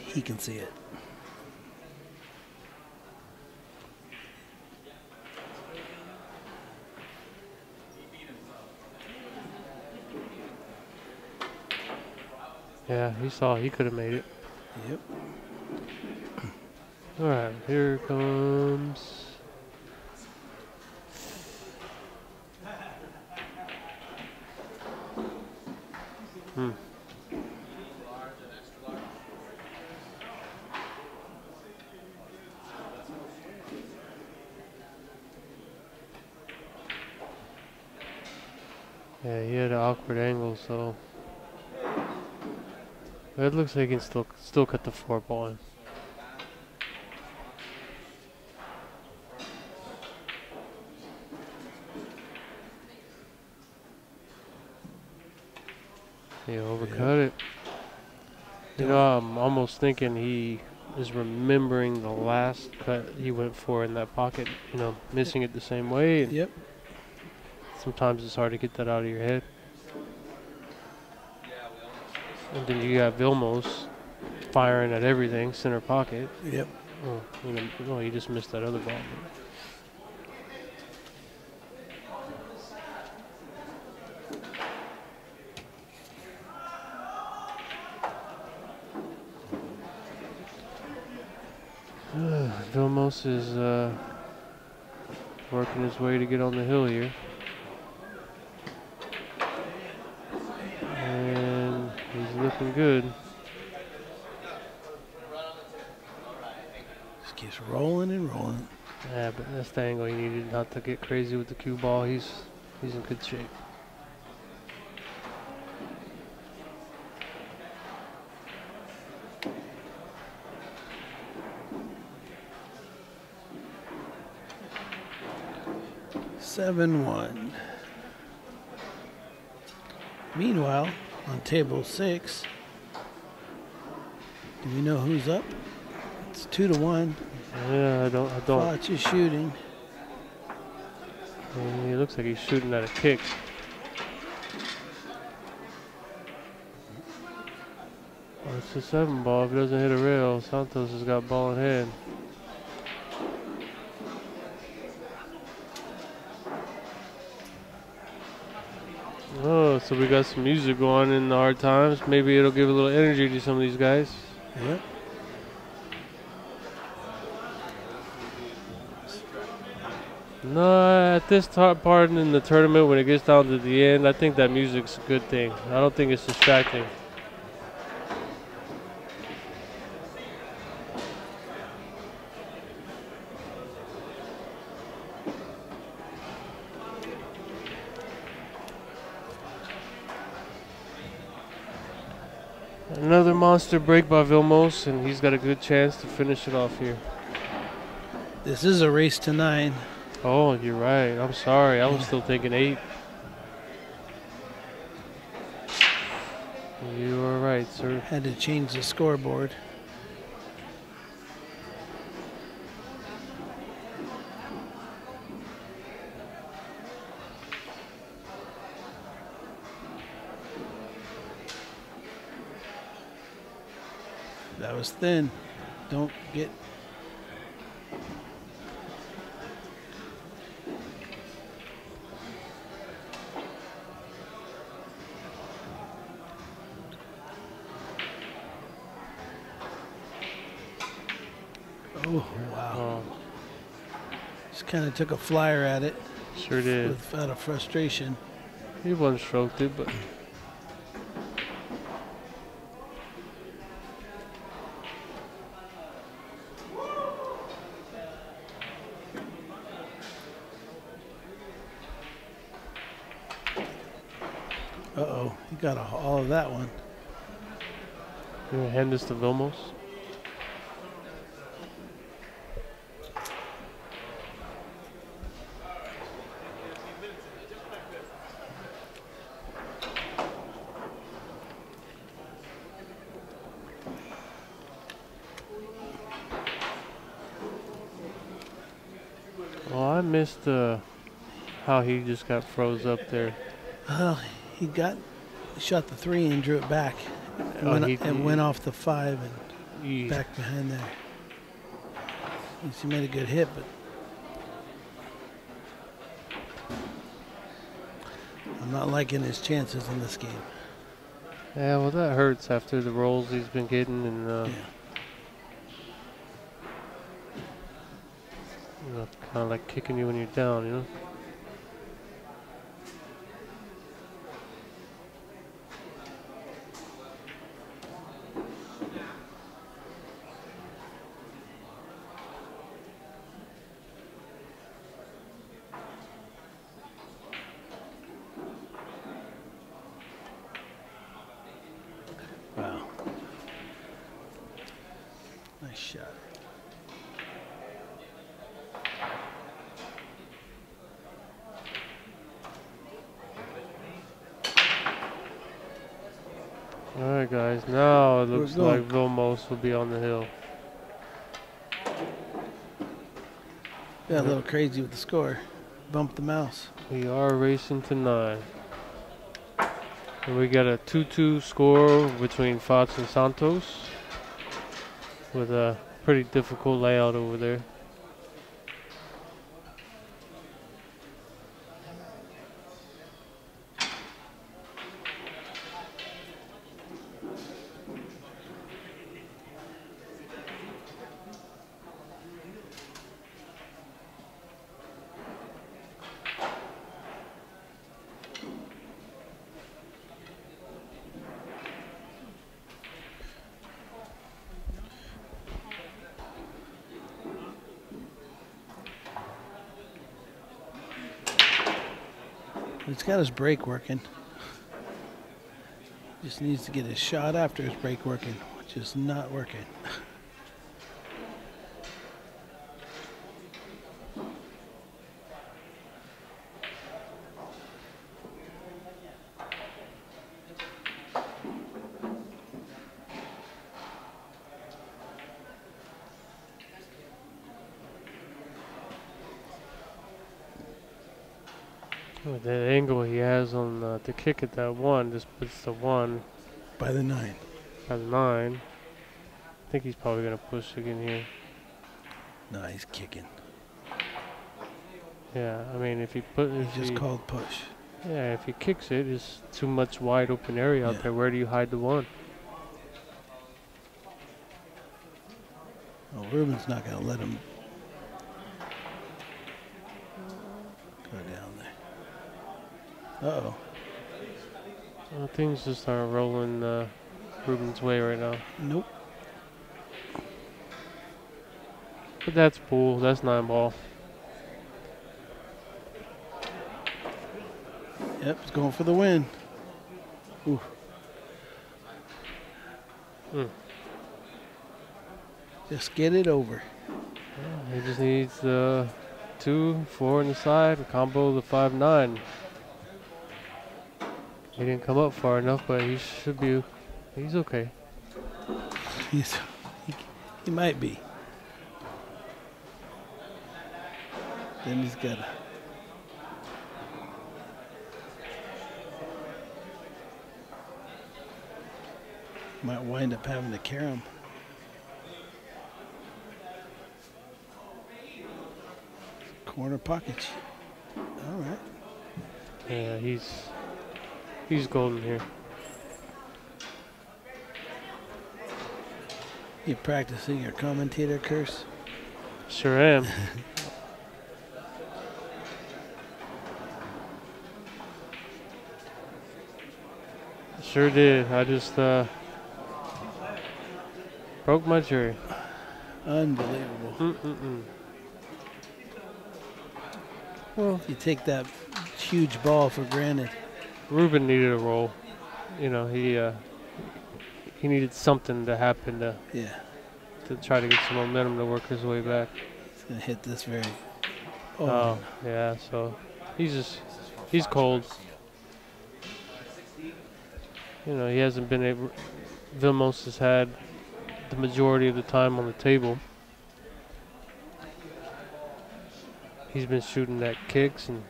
He can see it. Yeah, he saw. He could have made it. Yep. All right, here comes. Yeah, he had an awkward angle, so it looks like he can still cut the 4 ball in. He overcut it. You know, I'm almost thinking he is remembering the last cut he went for in that pocket. You know, missing it the same way. And Yep. sometimes it's hard to get that out of your head. And then you got Vilmos firing at everything, center pocket. Yep. Oh, you just missed that other ball. Vilmos is working his way to get on the hill here. And he's looking good. Just keeps rolling and rolling. Yeah, but that's the angle he needed, not to get crazy with the cue ball. He's in good shape. Seven one. Meanwhile, on table 6, do we know who's up? It's 2-1. Yeah, I don't. Foch is shooting. He looks like he's shooting at a kick. Well, it's a 7 ball. If it doesn't hit a rail, Santos has got ball in hand. Oh, so we got some music going in the Hard Times. Maybe it'll give a little energy to some of these guys. Yep. No, at this part in the tournament, when it gets down to the end, I think that music's a good thing. I don't think it's distracting. Another monster break by Vilmos, and he's got a good chance to finish it off here. This is a race to 9. Oh, you're right. I'm sorry. I was still thinking 8. You are right, sir. Had to change the scoreboard. That was thin. Don't get... Oh, wow. Oh, Just kind of took a flyer at it sure did. out of frustration. He one-stroked it, but Uh-oh, he got all of that one. you gonna hand this to Vilmos? Oh, I missed how he just got froze up there. Well, he shot the 3 and drew it back. Oh, And went off the 5 and He- back behind there. He made a good hit, but I'm not liking his chances in this game. Yeah, well, that hurts after the rolls he's been getting, and Yeah. you know, kind of like kicking you when you're down, you know. Wow. Nice shot. All right, guys. Now it We're looks going. like Vilmos will be on the hill. Got a little crazy with the score. Bumped the mouse. We are racing to 9. And we got a 2-2 score between Fox and Santos with a pretty difficult layout over there. He's got his brake working. Just needs to get his shot after his brake working, which is not working. With that angle he has on to kick at that 1, just puts the 1 By the 9. at 9. I think he's probably going to push again here. No, he's kicking. Yeah, I mean, if he put... He If just he, called push. Yeah, if he kicks it, it's too much wide open area out Yeah. there. Where do you hide the one? Well, Ruben's not going to let him go down there. Uh-oh. Things just aren't rolling Ruben's way right now. Nope. But that's pool. That's 9-ball. Yep, he's going for the win. Ooh. Mm. Just get it over. He just needs the 2, 4 on the side, a combo of the 5-9. He didn't come up far enough, but he should be. He's okay. He might be. Then he's got to. Might wind up having to carry him. Corner pocket. All right. Yeah, he's golden here. You practicing your commentator curse? Sure am. Sure did. I just broke my cherry. Unbelievable. Well, you take that huge ball for granted. Ruben needed a roll. You know, he needed something to happen to Yeah, try to get some momentum to work his way back. he's gonna hit this very. Oh, yeah. So he's cold. You know, he hasn't been able. Vilmos has had the majority of the time on the table. He's been shooting at kicks and.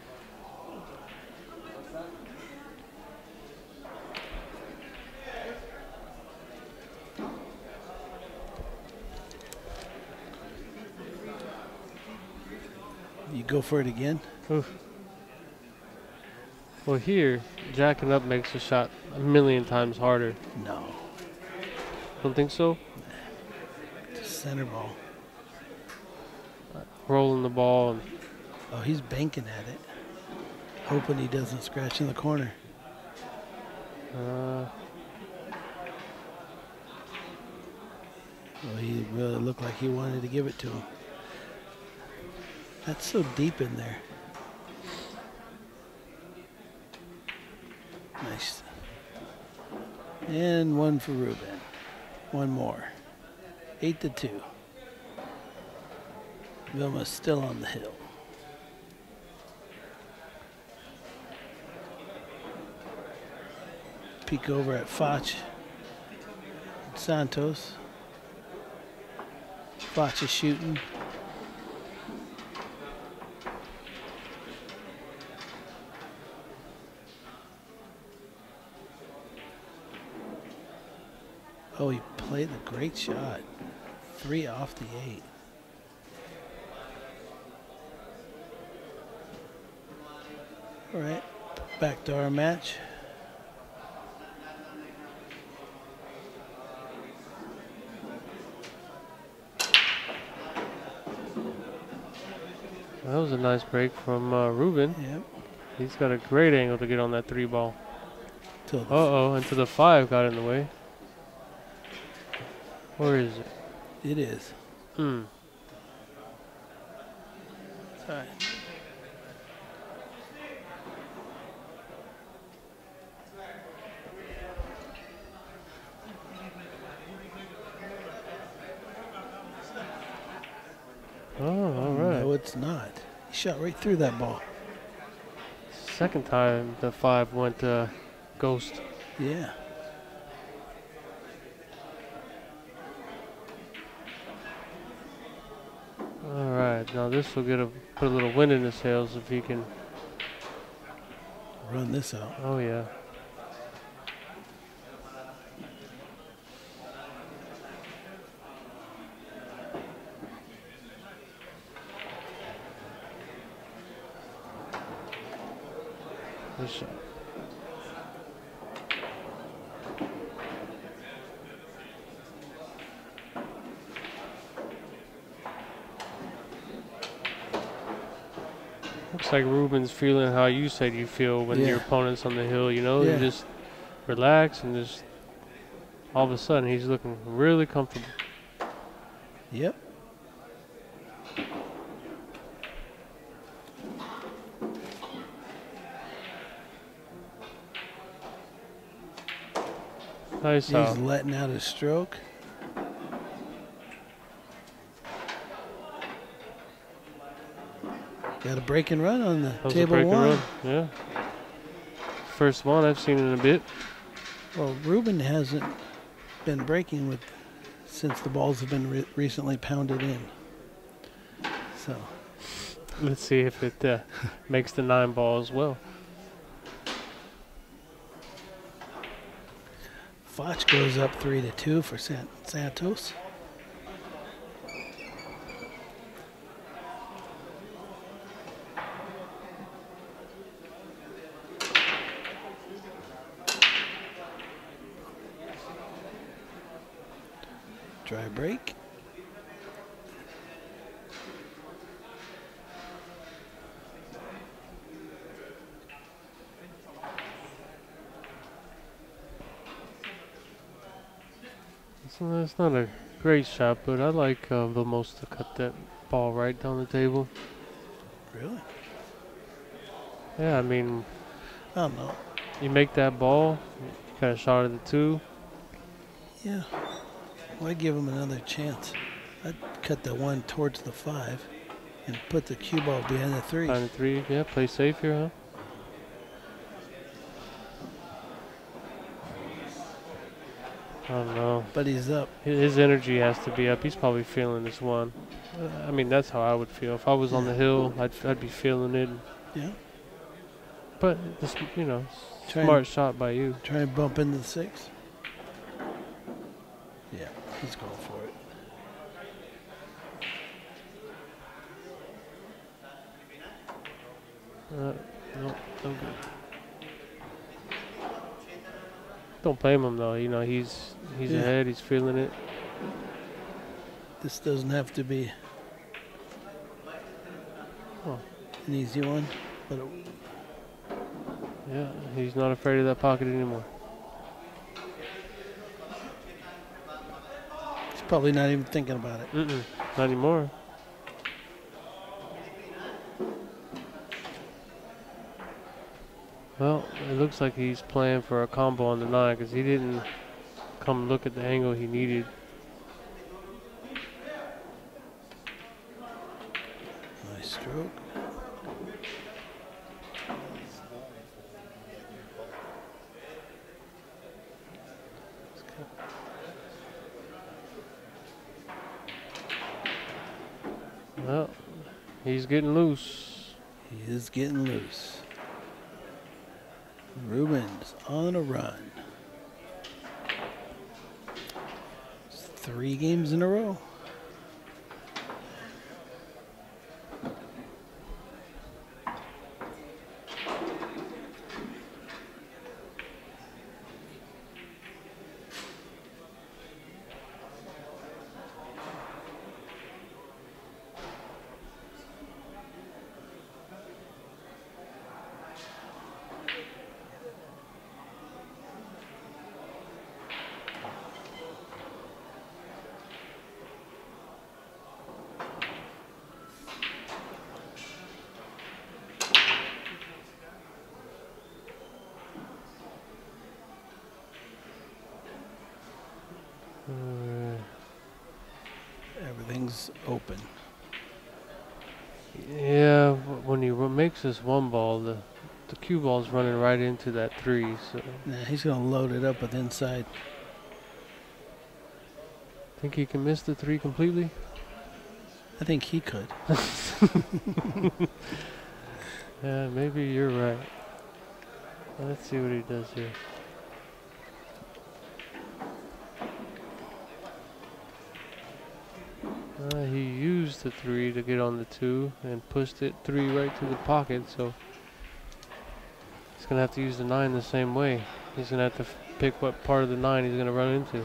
You go for it again? Oof. Well, here, jacking up makes the shot a million times harder. No. Don't think so? Just center ball. Rolling the ball. And Oh, he's banking at it. Hoping he doesn't scratch in the corner. uh, Well, he really looked like he wanted to give it to him. That's so deep in there. Nice. And one for Ruben. One more. 8-2. Vilma's still on the hill. Peek over at Foch. Santos. Foch is shooting. Oh, he played a great shot. 3 off the 8. All right, back to our match. that was a nice break from Ruben. Yep. He's got a great angle to get on that 3 ball. Till the Uh-oh, and to the 5 got in the way. Where is it? It is. Hmm. It's all right. Oh, all right. No, it's not. He shot right through that ball. Second time the 5 went ghost. Yeah. All right, now this will put a little wind in his sails if he can. Run this out. Oh yeah. Good shot. Looks like Ruben's feeling how you said you feel when your Yeah. opponent's on the hill, you know? You Yeah. just relax and just all of a sudden he's looking really comfortable. Yep. Nice He's out. letting out his stroke. Got a break and run on the That was a table break and one. run. Yeah. First one I've seen in a bit. Well, Ruben hasn't been breaking with since the balls have been recently pounded in. So Let's see if it makes the 9 ball as well. Foch goes up 3-2 for Santos. Dry break. It's not a great shot, but I like Vamos to cut that ball right down the table. Really? Yeah, I mean, I don't know. you make that ball, you got a shot at the 2. Yeah. Well, I'd give him another chance. I'd cut the 1 towards the 5 and put the cue ball behind the 3. Behind the 3, yeah, play safe here, huh? I don't know. But he's up. His energy has to be up. He's probably feeling this one. I mean, that's how I would feel. If I was on the hill, I'd be feeling it. Yeah. But, this, you know, Try smart and, shot by you. try and bump into the 6. Yeah, he's going for it. No, no good. Don't blame him though. You know, he's Yeah. ahead. He's feeling it. This doesn't have to be Oh. an easy one, but Yeah, he's not afraid of that pocket anymore. he's probably not even thinking about it. Not anymore. Well, it looks like he's playing for a combo on the 9 because he didn't come look at the angle he needed. Nice stroke. Well, he's getting loose. He is getting loose. Ruben's on a run. It's 3 games in a row. Everything's open. Yeah, when he makes this 1 ball, the cue ball's running right into that 3. So Nah, he's going to load it up with inside. think he can miss the 3 completely. I think he could. Yeah, maybe you're right. Let's see what he does here. He used the 3 to get on the 2 and pushed it 3 right to the pocket, so he's gonna have to use the 9 the same way. He's gonna have to pick what part of the 9 he's gonna run into.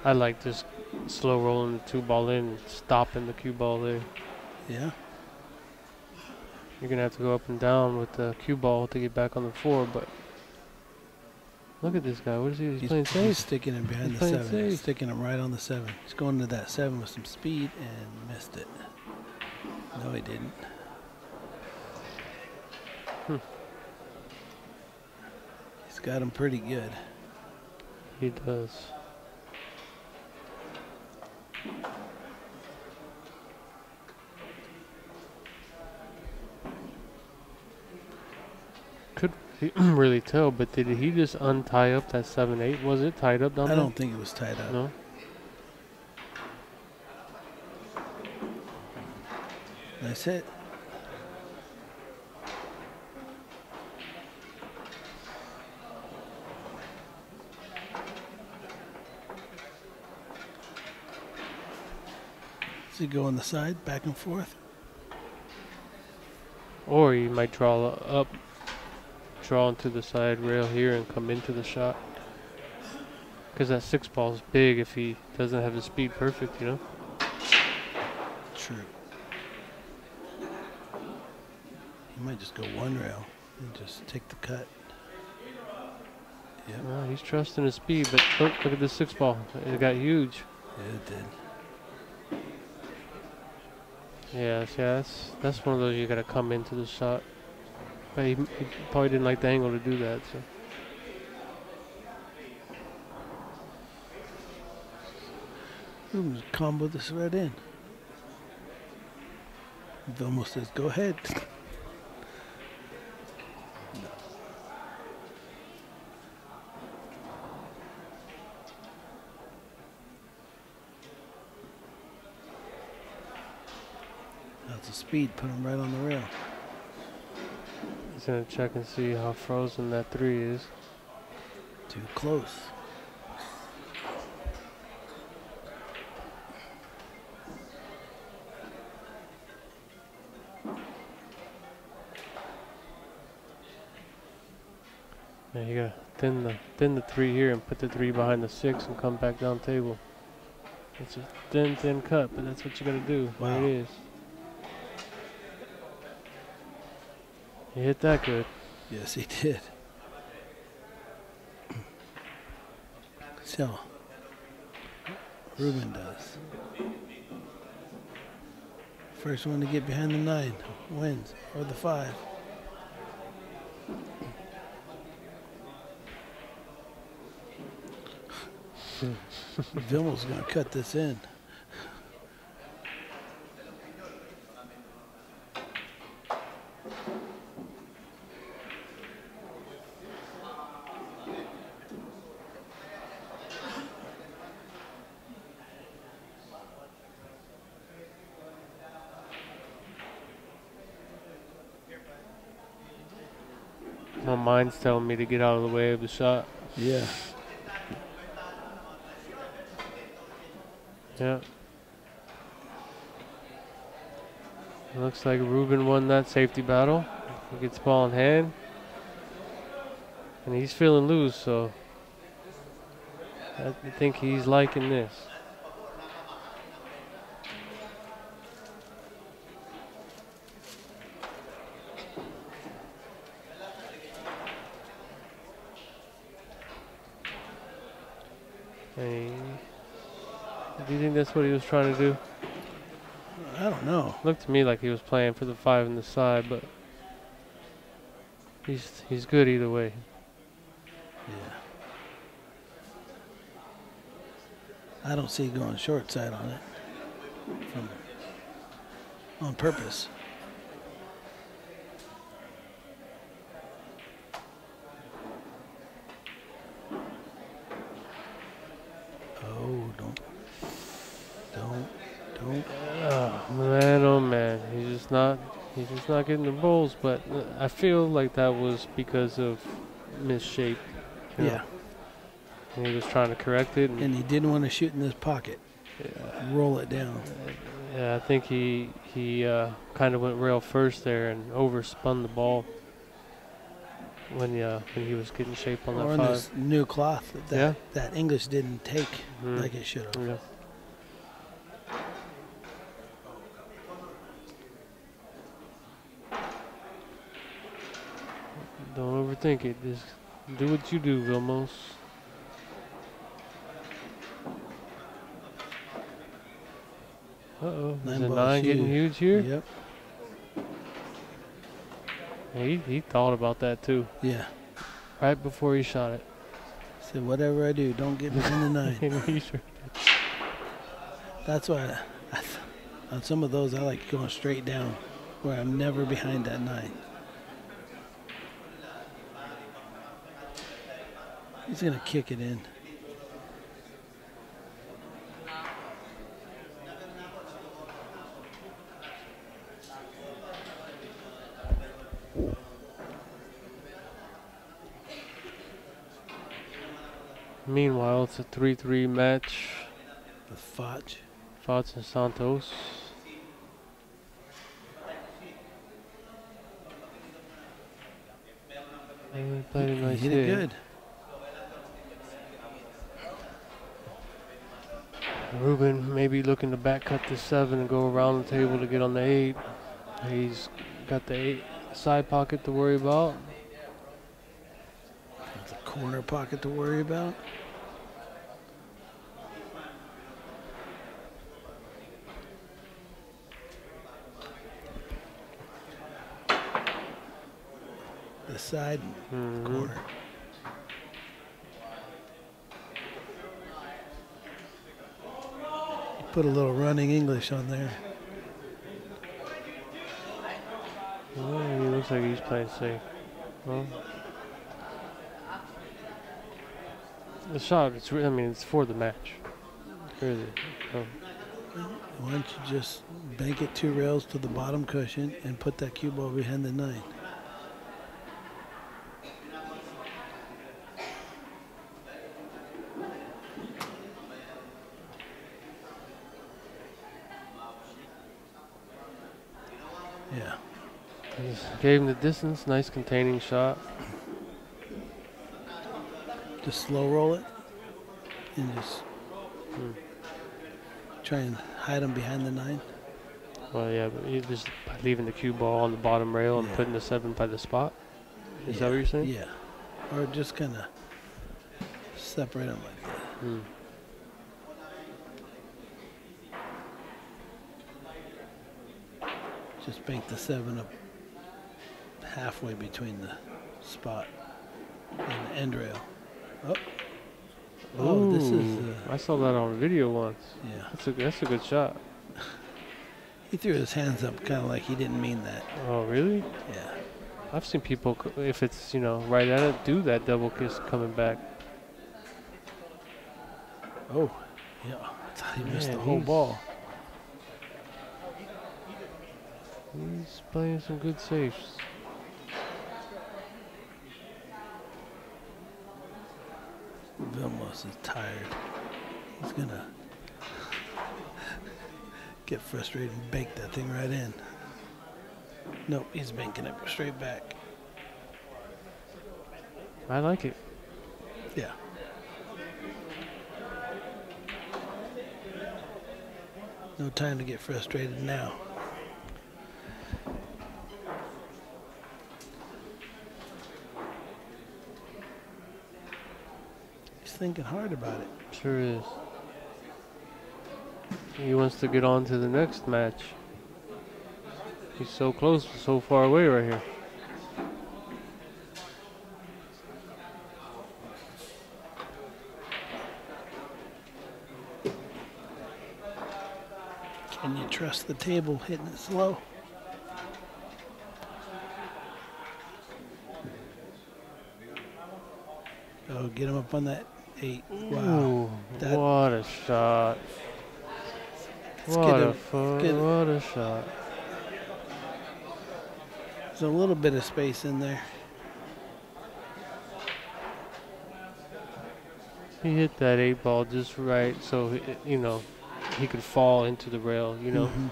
I like just slow rolling the 2 ball in and stopping the cue ball there. Yeah. You're gonna have to go up and down with the cue ball to get back on the 4, but look at this guy. What is he? He's playing safe. He's sticking him behind He's the playing 7. safe. Sticking him right on the 7. He's going to that 7 with some speed and missed it. No, he didn't. He's got him pretty good. He does. Could really tell, but did he just untie up that 7-8? Was it tied up down I there? don't think it was tied up. No. Nice hit. Does he go on the side, back and forth? Or he might draw up, draw into the side rail here and come into the shot. Because that 6 ball is big if he doesn't have the speed perfect, you know? True. He might just go one rail and just take the cut. Yep. He's trusting his speed, but look at the 6 ball. It got huge. Yeah, it did. Yeah, that's one of those you gotta come into the shot. But he probably didn't like the angle to do that, so. Just combo this right in. Vilmo says, go ahead. That's the speed, put him right on the rail. He's gonna check and see how frozen that 3 is. Too close. Yeah, you gotta thin the 3 here and put the 3 behind the 6 and come back down table. It's a thin cut, but that's what you gotta do. Wow. There it is. He hit that good. Yes, he did. So, Ruben does. First one to get behind the 9 wins, or the 5. Vilmo's going to cut this in. My mind's telling me to get out of the way of the shot. Yeah. Yeah. Looks like Ruben won that safety battle. He gets ball in hand. And he's feeling loose, so I think he's liking this. Hey. Do you think that's what he was trying to do? I don't know. Looked to me like he was playing for the 5 in the side, but he's good either way. Yeah. I don't see going short side on it. On purpose. Oh, don't. Oh man, he's just not getting the bowls. But I feel like that was because of misshape. You know? Yeah. And he was trying to correct it. And he didn't want to shoot in this pocket. roll it down. Yeah, I think he kind of went rail first there and overspun the ball when he was getting shape on Or that on 5. this new cloth that Yeah. that English didn't take Mm. like it should have. Yeah. Don't overthink it. Just do what you do, Vilmos. Uh-oh. Is the ball's 9 getting huge here? Yep. He thought about that too. Yeah. Right before he shot it. Said whatever I do, don't get behind the 9. And he sure- That's why on some of those I like going straight down, where I'm never behind that 9. He's gonna kick it in. Meanwhile, it's a 3-3 match. With Foch. Fox and Santos. They played a nice He hit hit. it good. Ruben maybe looking to back cut the 7 and go around the table to get on the 8. He's got the 8 side pocket to worry about. There's a corner pocket to worry about. The side corner. Put a little running English on there. Well, he looks like he's playing safe. Well, the shot, I mean, it's for the match. Really. Why don't you just bank it 2 rails to the bottom cushion and put that cue ball behind the 9? Yeah. Just gave him the distance, nice containing shot. Just slow roll it and just try and hide them behind the 9. Well, yeah, but he just leaving the cue ball on the bottom rail and Yeah. putting the 7 by the spot. Is that Yeah, what you're saying? Yeah. Or just kind of separate them like that. Hmm. Just bank the 7 up halfway between the spot and the end rail. Oh, this is Ooh, I saw that on video once. yeah. That's a good shot. He threw his hands up kind of like he didn't mean that. Oh, really? Yeah. I've seen people, if it's, right at it, do that double kiss coming back. Oh, yeah. I thought he missed the Man, whole he's- ball. He's playing some good safes. Vilmos is tired. He's gonna get frustrated and bank that thing right in. Nope, he's banking it straight back. I like it. Yeah. No time to get frustrated now. He's thinking hard about it. Sure is. He wants to get on to the next match. He's so close, so far away right here. Can you trust the table hitting it slow? Oh, get him up on that 8. Wow. Ooh, That- what a shot. Let's What get a him- let's get- what a shot. There's a little bit of space in there. He hit that 8 ball just right, so he could fall into the rail, you know. Mhm.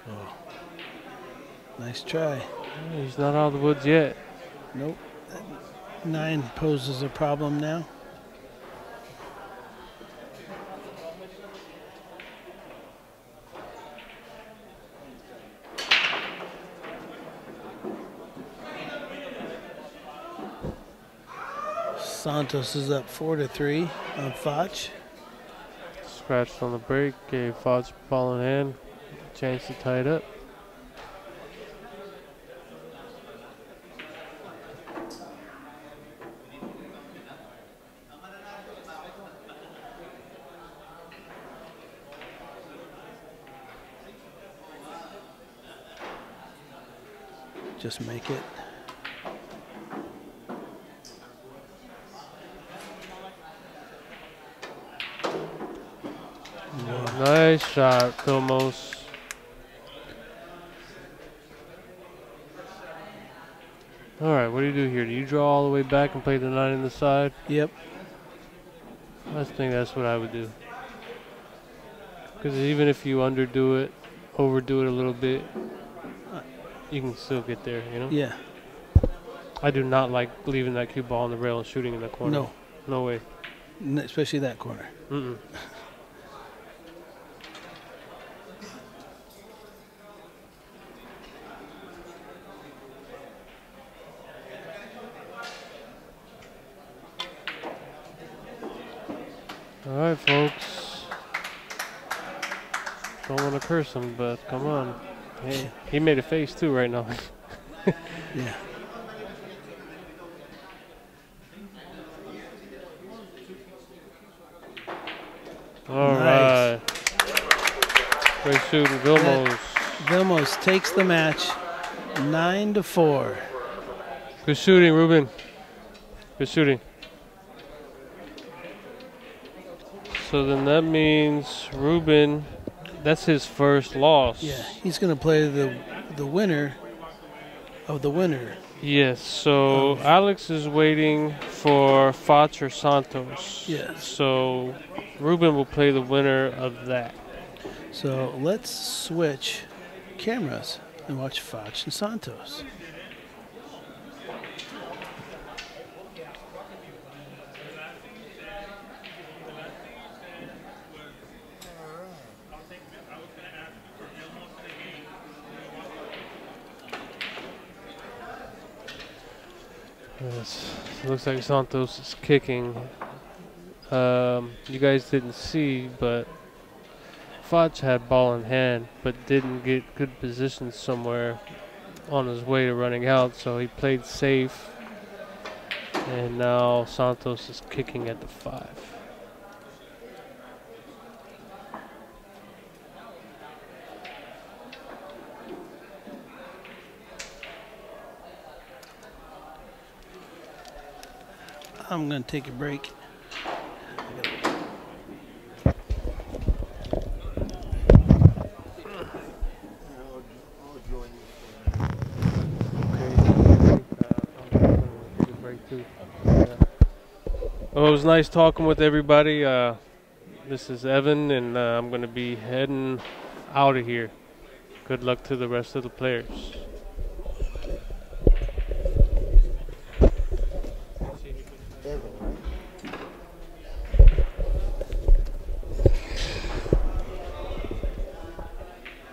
Oh. Nice try. He's not out of the woods yet. Nope. 9 poses a problem now. Santos is up 4-3 on Foch. Scratched on the break, gave Foch ball in hand, chance to tie it up. Just make it. Nice shot, Filmos. All right, what do you do here? Do you draw all the way back and play the 9 in the side? Yep. I think that's what I would do. Because even if you overdo it a little bit, you can still get there, you know? Yeah. I do not like leaving that cue ball on the rail and shooting in the corner. No. No way. Especially that corner. Mm-mm. All right, folks. Don't want to curse him, but come on. Hey, he made a face too right now. Yeah. All Nice. right. Great shooting, Vilmos. Vilmos takes the match 9-4. Good shooting, Ruben. Good shooting. So then that means Ruben, that's his first loss. Yeah, he's going to play the winner of the winner. Yes, so Alex is waiting for Foch or Santos. Yes. So Ruben will play the winner of that. So let's switch cameras and watch Foch and Santos. Yes, it looks like Santos is kicking. You guys didn't see, but Foch had ball in hand, but didn't get good position somewhere on his way to running out, so he played safe. And now Santos is kicking at the 5. I'm going to take a break. I'll join you. Well, it was nice talking with everybody. This is Evan, and I'm going to be heading out of here. Good luck to the rest of the players.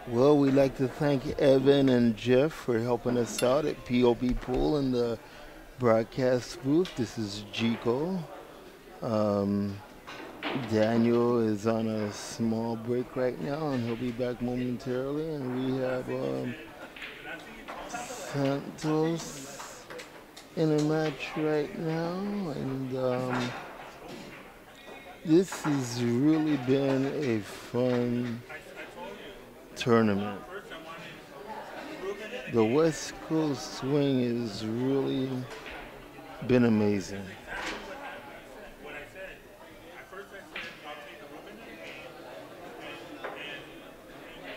Well, we'd like to thank Evan and Jeff for helping us out at POB Pool in the broadcast booth. This is Jico. Daniel is on a small break right now, and he'll be back momentarily. And we have Santos in a match right now, and this has really been a fun tournament. The West Coast swing has really been amazing.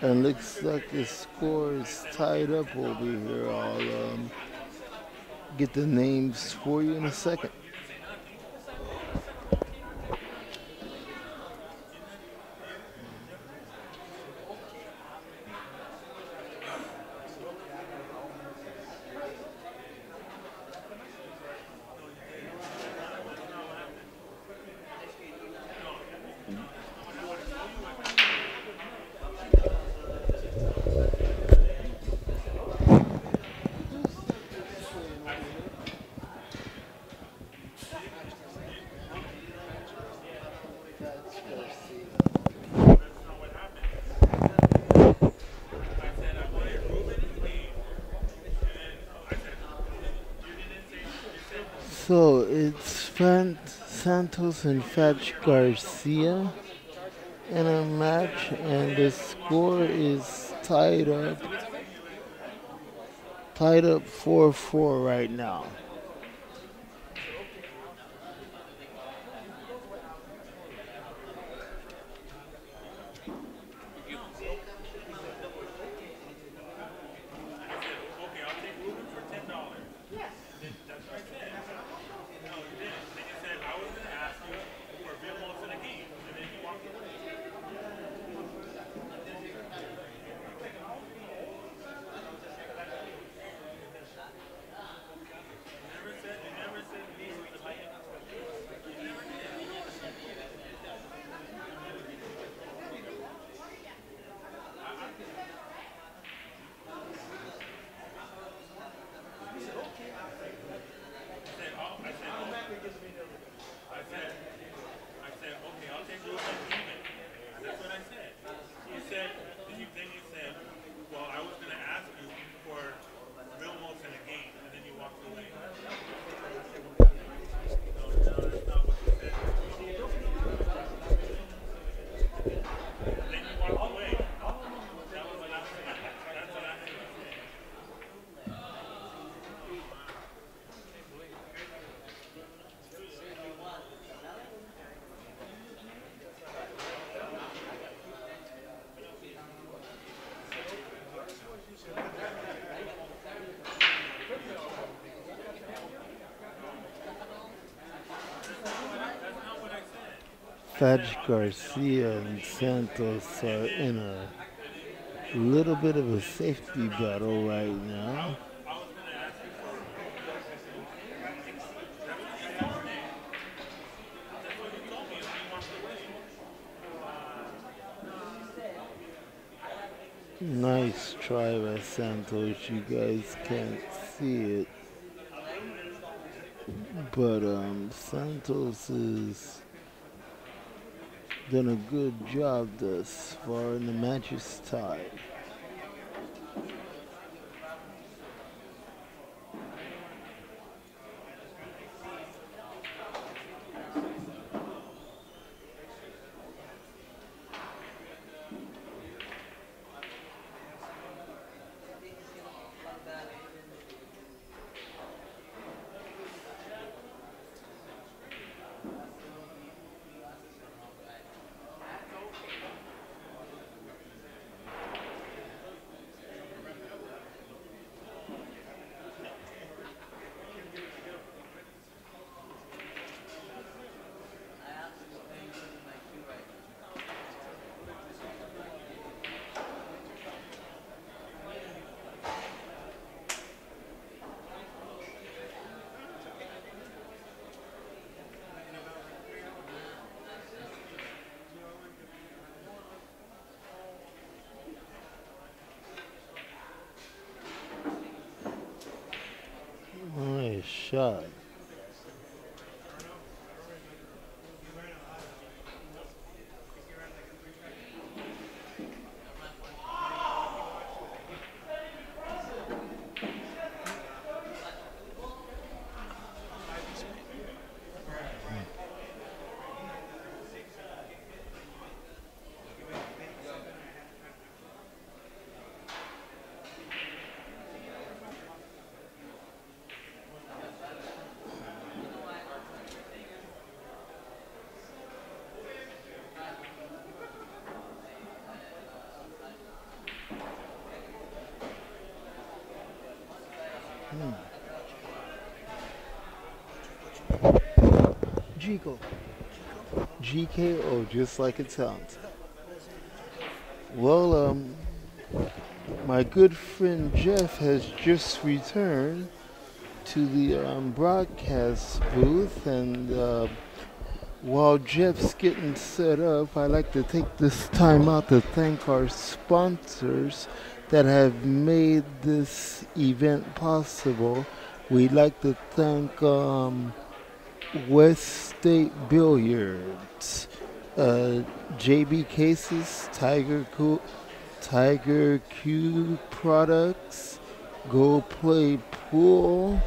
And looks like the score is tied up over here. I'll get the names for you in a second. So it's Santos and Fetch Garcia in a match, and the score is tied up 4-4 right now. Fetch Garcia and Santos are in a little bit of a safety battle right now. Nice try by Santos. You guys can't see it, but Santos has done a good job thus far, and the match is tied. Nice shot. GKO, just like it sounds. Well, my good friend Jeff has just returned to the broadcast booth, and while Jeff's getting set up, I'd like to take this time out to thank our sponsors that have made this event possible. We'd like to thank West State Billiards, JB Cases, Tiger Q Products, Go Play Pool,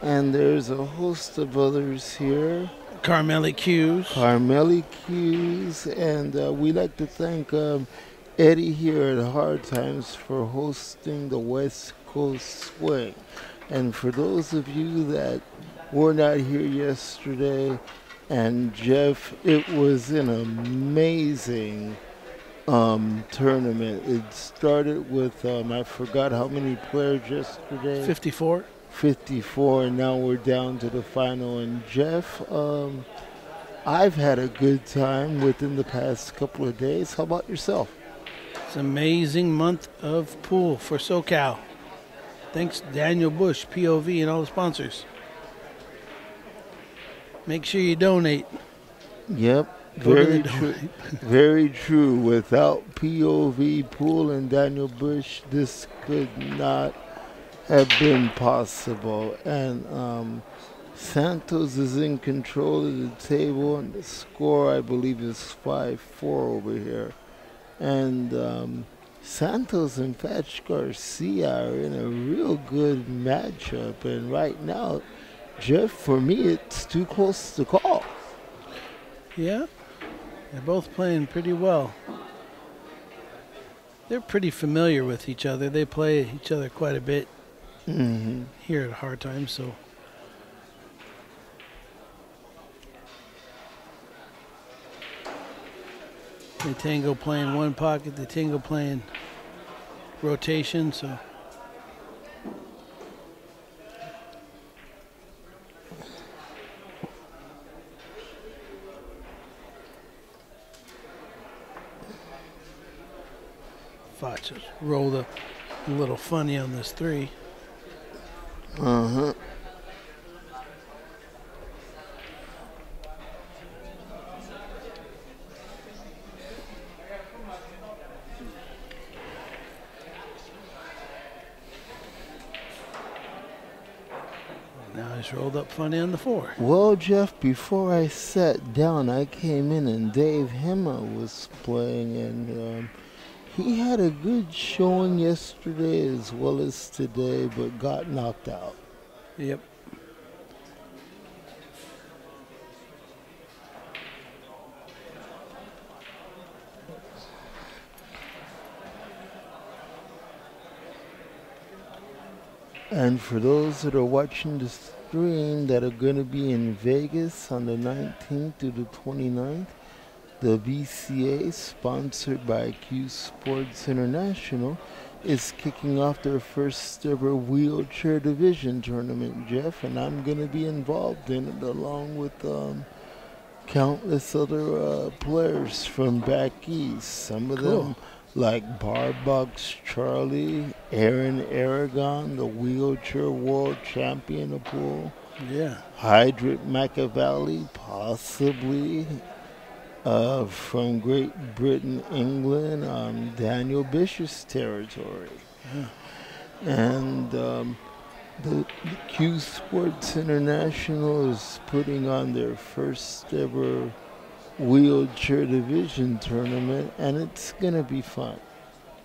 And there's a host of others here. Carmeli Hughes. Carmeli Hughes. And we'd like to thank Eddie here at Hard Times for hosting the West Coast Swing. And for those of you that were not here yesterday, and Jeff, it was an amazing tournament. It started with, I forgot how many players yesterday. 54. 54, and now we're down to the final. And Jeff, I've had a good time within the past couple of days. How about yourself? It's an amazing month of pool for SoCal. Thanks Daniel Bush, POV, and all the sponsors. Make sure you donate. Yep, Go to very the true. donate. Very true. Without POV Pool and Daniel Bush, this could not have been possible. And Santos is in control of the table, and the score, I believe, is 5-4 over here. And Santos and Fetch Garcia are in a real good matchup. And right now, Jeff, for me, it's too close to call. Yeah, they're both playing pretty well. They're pretty familiar with each other. They play each other quite a bit here at Hard Times, so. They Tango playing one pocket, they Tango playing rotation, so. Foch just rolled up a little funny on this 3. Uh-huh. Now he's rolled up funny on the 4. Well, Jeff, before I sat down, I came in and Dave Hema was playing, and he had a good showing yesterday as well as today, but got knocked out. Yep. And for those that are watching the stream that are going to be in Vegas on the 19th to the 29th, the WCS, sponsored by Q Sports International, is kicking off their first ever wheelchair division tournament, Jeff, and I'm going to be involved in it along with countless other players from back east. Some of them like Barbox Charlie, Aaron Aragon, the wheelchair world champion of pool. Yeah. Hydric Machiavelli, possibly from Great Britain, England, Daniel Bishop's territory. Yeah. And the Q Sports International is putting on their first ever wheelchair division tournament, and it's gonna be fun.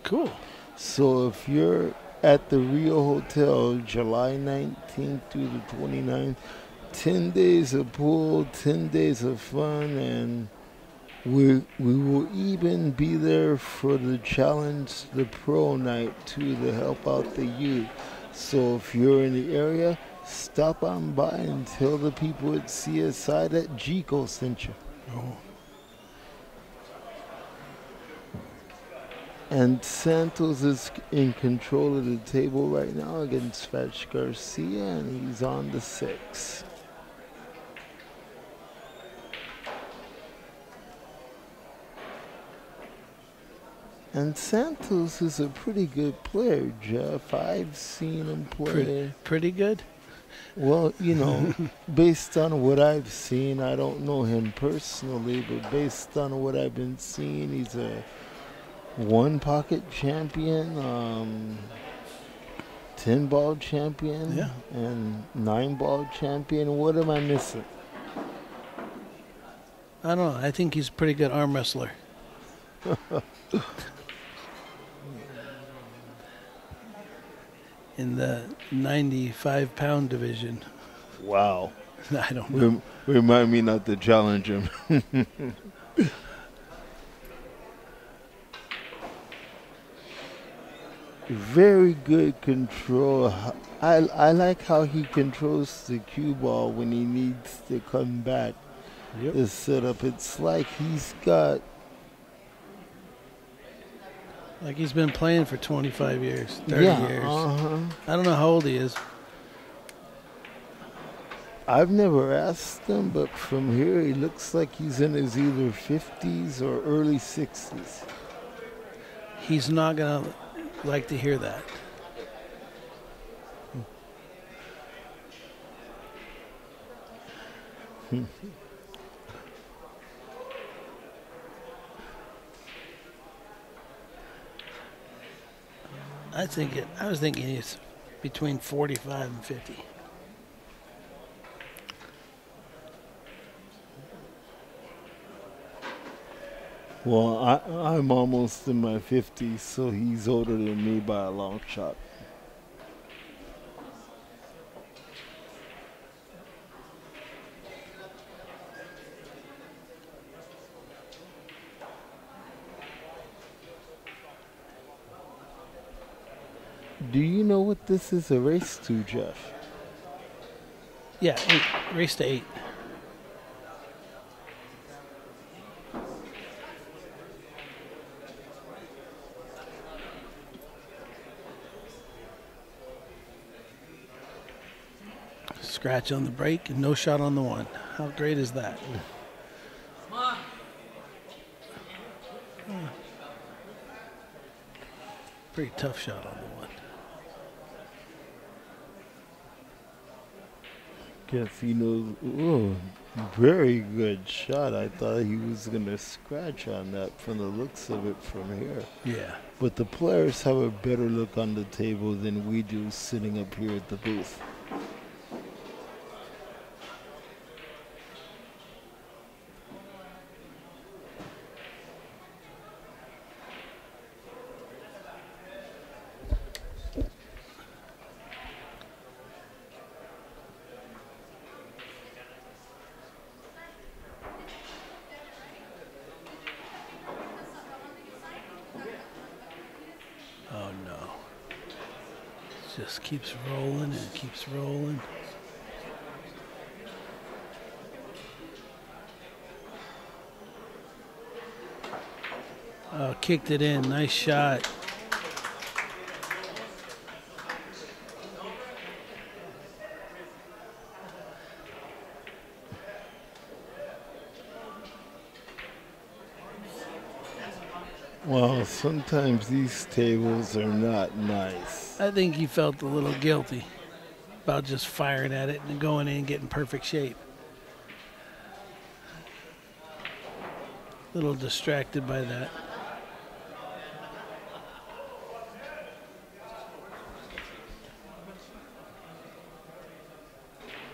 Cool. So if you're at the Rio Hotel July 19th through the 29th, 10 days of pool, 10 days of fun, and we will even be there for the challenge, the pro night too, to help out the youth. So if you're in the area, stop on by and tell the people at CSI that Gico sent you. Oh. And Santos is in control of the table right now against Fetch Garcia, and he's on the 6. And Santos is a pretty good player, Jeff. I've seen him play. Pretty good? Well, you know, based on what I've seen, I don't know him personally, but based on what I've been seeing, he's a one-pocket champion, 10-ball champion, Yeah. and 9-ball champion. What am I missing? I don't know. I think he's a pretty good arm wrestler. In the 95-pound division. Wow. I don't know. Remind me not to challenge him. Very good control. I like how he controls the cue ball when he needs to come back. Yep. The setup. It's like he's got. Like he's been playing for 25 years, 30 Yeah. years. Uh-huh. I don't know how old he is. I've never asked him, but from here he looks like he's in his either 50s or early 60s. He's not going to like to hear that. I was thinking he's between 45 and 50. Well, I'm almost in my 50s, so he's older than me by a long shot. Do you know what this is a race to, Jeff? Yeah, 8. Race to 8. Scratch on the break and no shot on the 1. How great is that? Pretty tough shot on the 1. Guess he knows. Oh, very good shot. I thought he was going to scratch on that from the looks of it from here. Yeah. But the players have a better look on the table than we do sitting up here at the booth. Oh no. Just keeps rolling and keeps rolling. Oh, kicked it in. Nice shot. Well, sometimes these tables are not nice. I think he felt a little guilty about just firing at it and going in and getting perfect shape. A little distracted by that.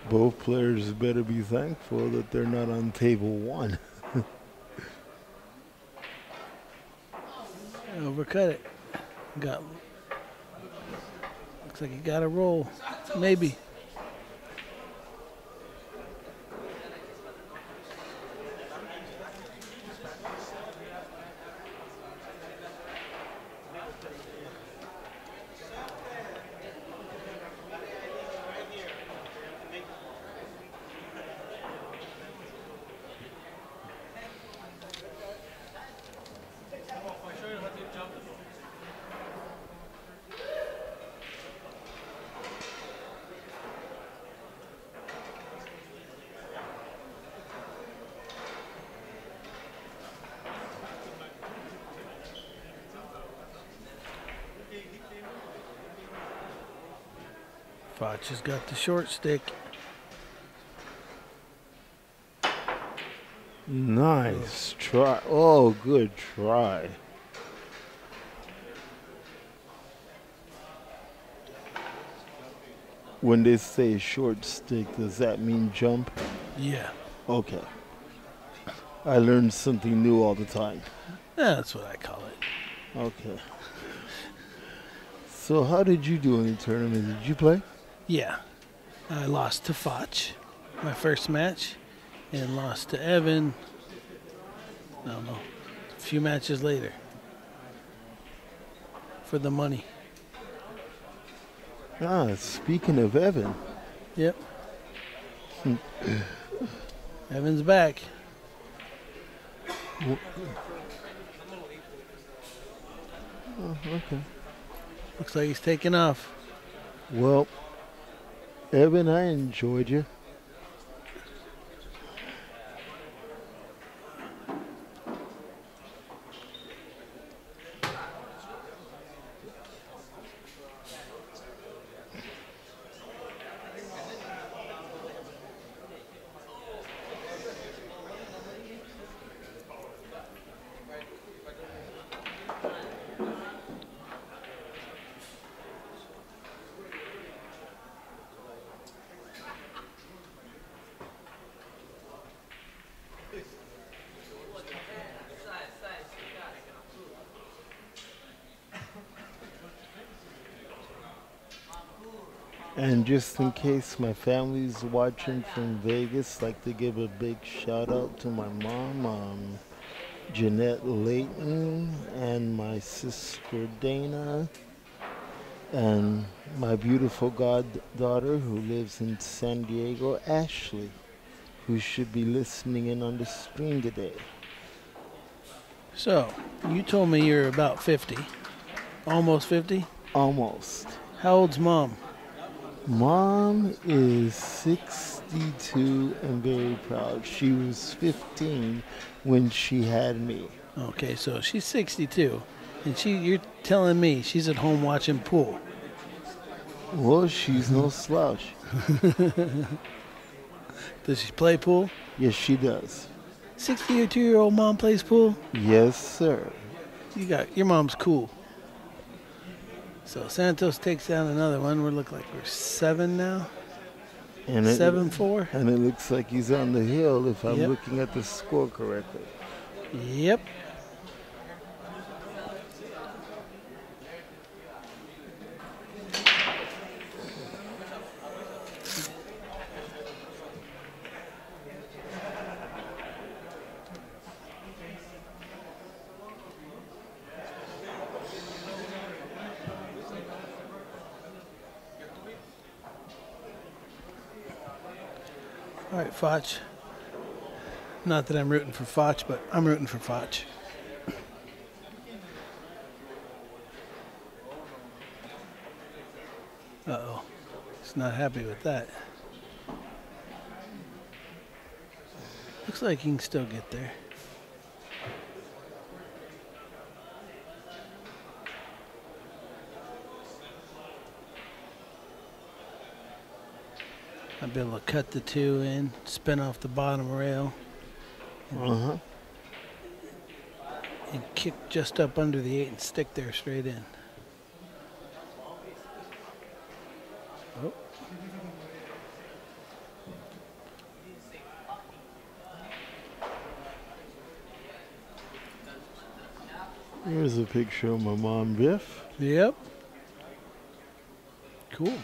Both players better be thankful that they're not on table 1. Overcut it. Looks like he got a roll. Maybe. Foch has got the short stick. Nice try. Oh, good try. When they say short stick, does that mean jump? Yeah. Okay. I learn something new all the time. That's what I call it. Okay. So how did you do in the tournament? Did you play? Yeah. I lost to Foch, my first match, and lost to Evan, I don't know, a few matches later for the money. Speaking of Evan. Yep. Evan's back. Okay. Looks like he's taking off. Well, Evan, I enjoyed you. And just in case my family's watching from Vegas, I'd like to give a big shout out to my mom, Jeanette Layton, and my sister Dana, and my beautiful goddaughter who lives in San Diego, Ashley, who should be listening in on the stream today. So, you told me you're about 50. Almost 50? Almost. How old's Mom? Mom is 62 and very proud. She was 15 when she had me. Okay, so she's 62. And you're telling me she's at home watching pool. Well, she's no slouch. Does she play pool? Yes, she does. 62-year-old mom plays pool? Yes, sir. Your mom's cool. So Santos takes down another one. We look like we're 7 now. And 7-4. And it looks like he's on the hill if I'm Yep. looking at the score correctly. Yep. All right, Foch. Not that I'm rooting for Foch, but I'm rooting for Foch. Uh-oh. He's not happy with that. Looks like he can still get there. I'll be able to cut the 2 in, spin off the bottom rail, Uh-huh. and kick just up under the 8 and stick there straight in. Oh. Here's a picture of my mom, Biff. Yep. Cool.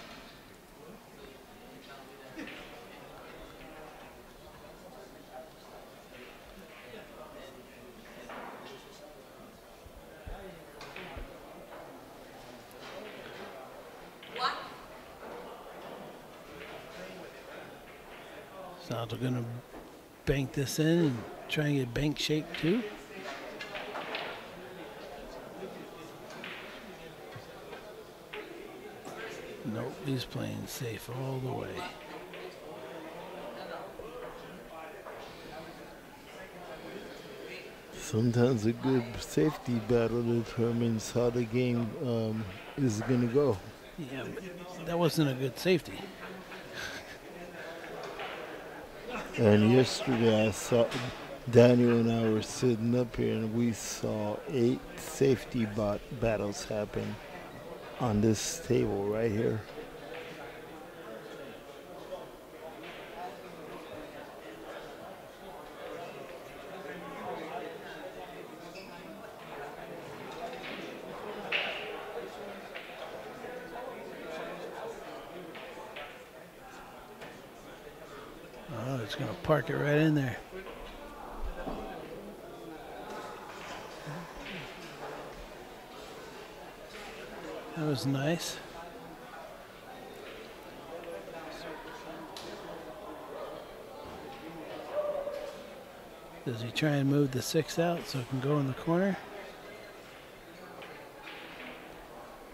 So we're going to bank this in and try and get bank shape too. Nope, he's playing safe all the way. Sometimes a good safety battle determines how the game is going to go. Yeah, but that wasn't a good safety. And yesterday I saw Daniel and I were sitting up here and we saw 8 safety battles happen on this table right here. it's going to park it right in there. That was nice. Does he try and move the 6 out so it can go in the corner?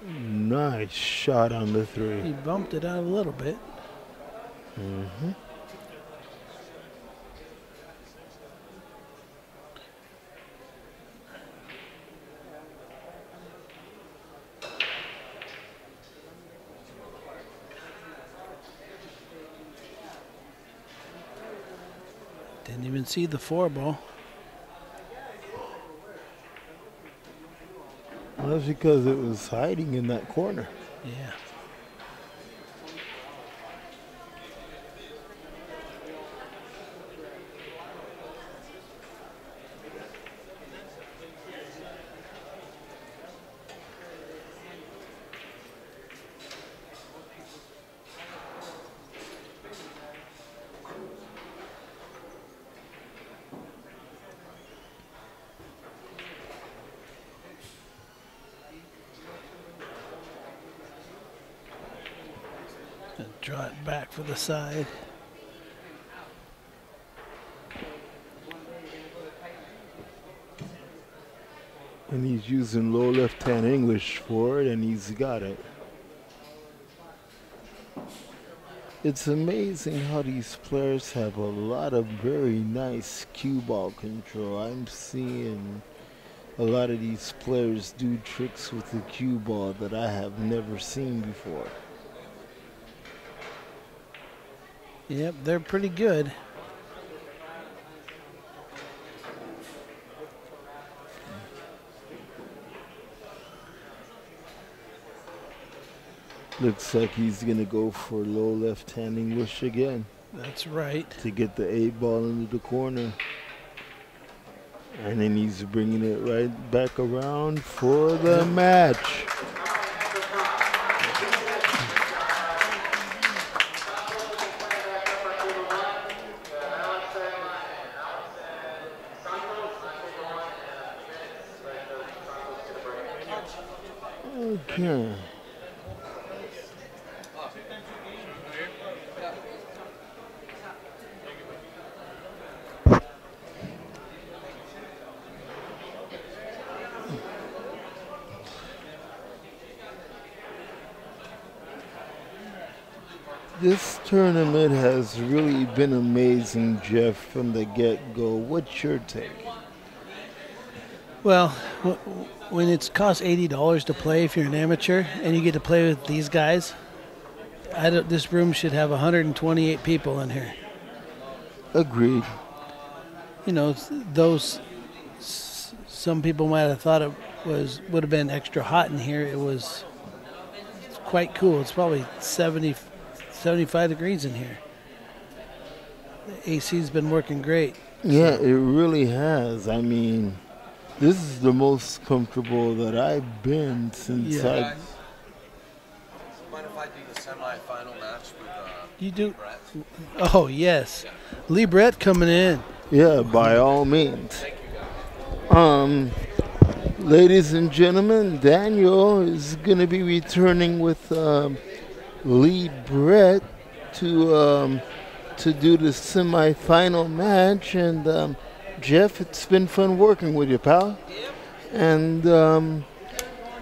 Nice shot on the 3. He bumped it out a little bit. Mm-hmm. Didn't even see the 4 ball. Well, that's because it was hiding in that corner. Yeah. Draw it back for the side. And he's using low left-hand English for it, and he's got it. It's amazing how these players have a lot of very nice cue ball control. I'm seeing a lot of these players do tricks with the cue ball that I have never seen before. Yep, they're pretty good. Looks like he's going to go for low left-hand English again That's right. to get the 8 ball into the corner. And then he's bringing it right back around for the match. Okay. This tournament has really been amazing, Jeff, from the get-go. What's your take? Well, when it's cost $80 to play if you're an amateur and you get to play with these guys, this room should have 128 people in here. Agreed. You know, some people might have thought it would have been extra hot in here. It's quite cool. It's probably 75 degrees in here. The AC's been working great. Yeah, it really has. I mean, this is the most comfortable that I've been since Yeah. Mind if I do the semi-final match with You do? Brett? Oh, yes. Lee Brett coming in. Yeah, by all means. Ladies and gentlemen, Daniel is going to be returning with Lee Brett to do the semi-final match. And Jeff, it's been fun working with you, pal. Yep. And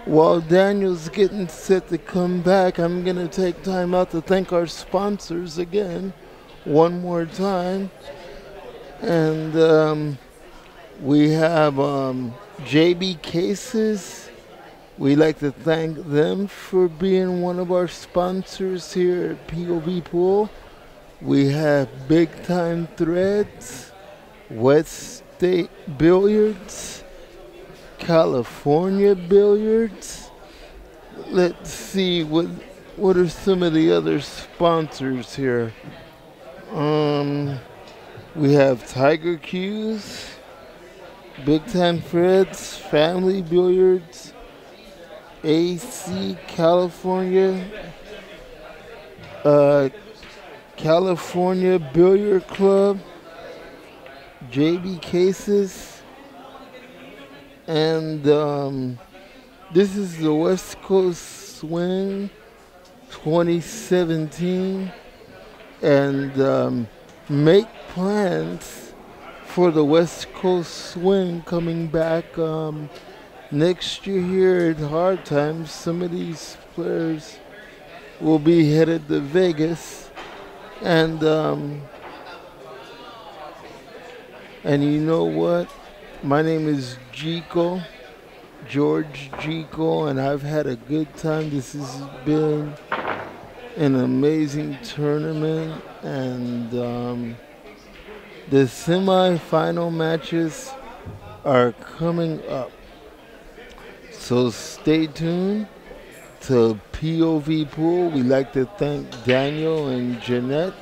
while Daniel's getting set to come back, I'm going to take time out to thank our sponsors again, one more time. And we have JB Cases. We'd like to thank them for being one of our sponsors here at POV Pool. We have Big Time Threads, West State Billiards, California Billiards. Let's see, what are some of the other sponsors here? We have Tiger Cues, Big Time Threads, Family Billiards, AC California, California Billiard Club, JB Cases, and this is the West Coast Swing 2017, and make plans for the West Coast Swing coming back next year here at Hard Times. Some of these players will be headed to Vegas, and you know what? My name is Gico, George Gico, and I've had a good time. This has been an amazing tournament, and the semifinal matches are coming up. So stay tuned to POV Pool. We'd like to thank Daniel and Jeanette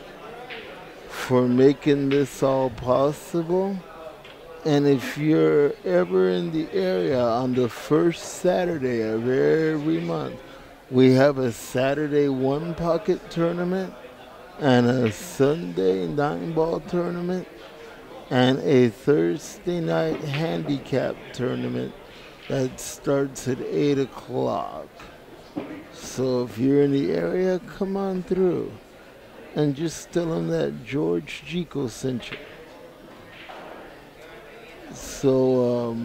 for making this all possible. And if you're ever in the area on the first Saturday of every month, we have a Saturday one pocket tournament and a Sunday 9-ball tournament and a Thursday night handicap tournament that starts at 8 o'clock. So if you're in the area, come on through and just tell them that George Gico sent you. So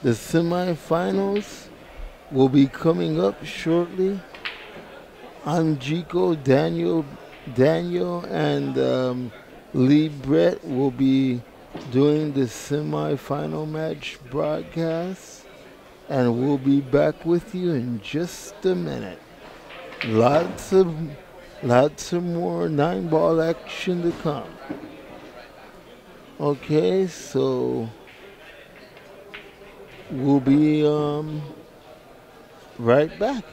the semifinals will be coming up shortly. I'm Gico. Daniel and Lee Brett will be doing the semifinal match broadcast, and we'll be back with you in just a minute. Lots of more 9-ball action to come. Okay, so we'll be right back.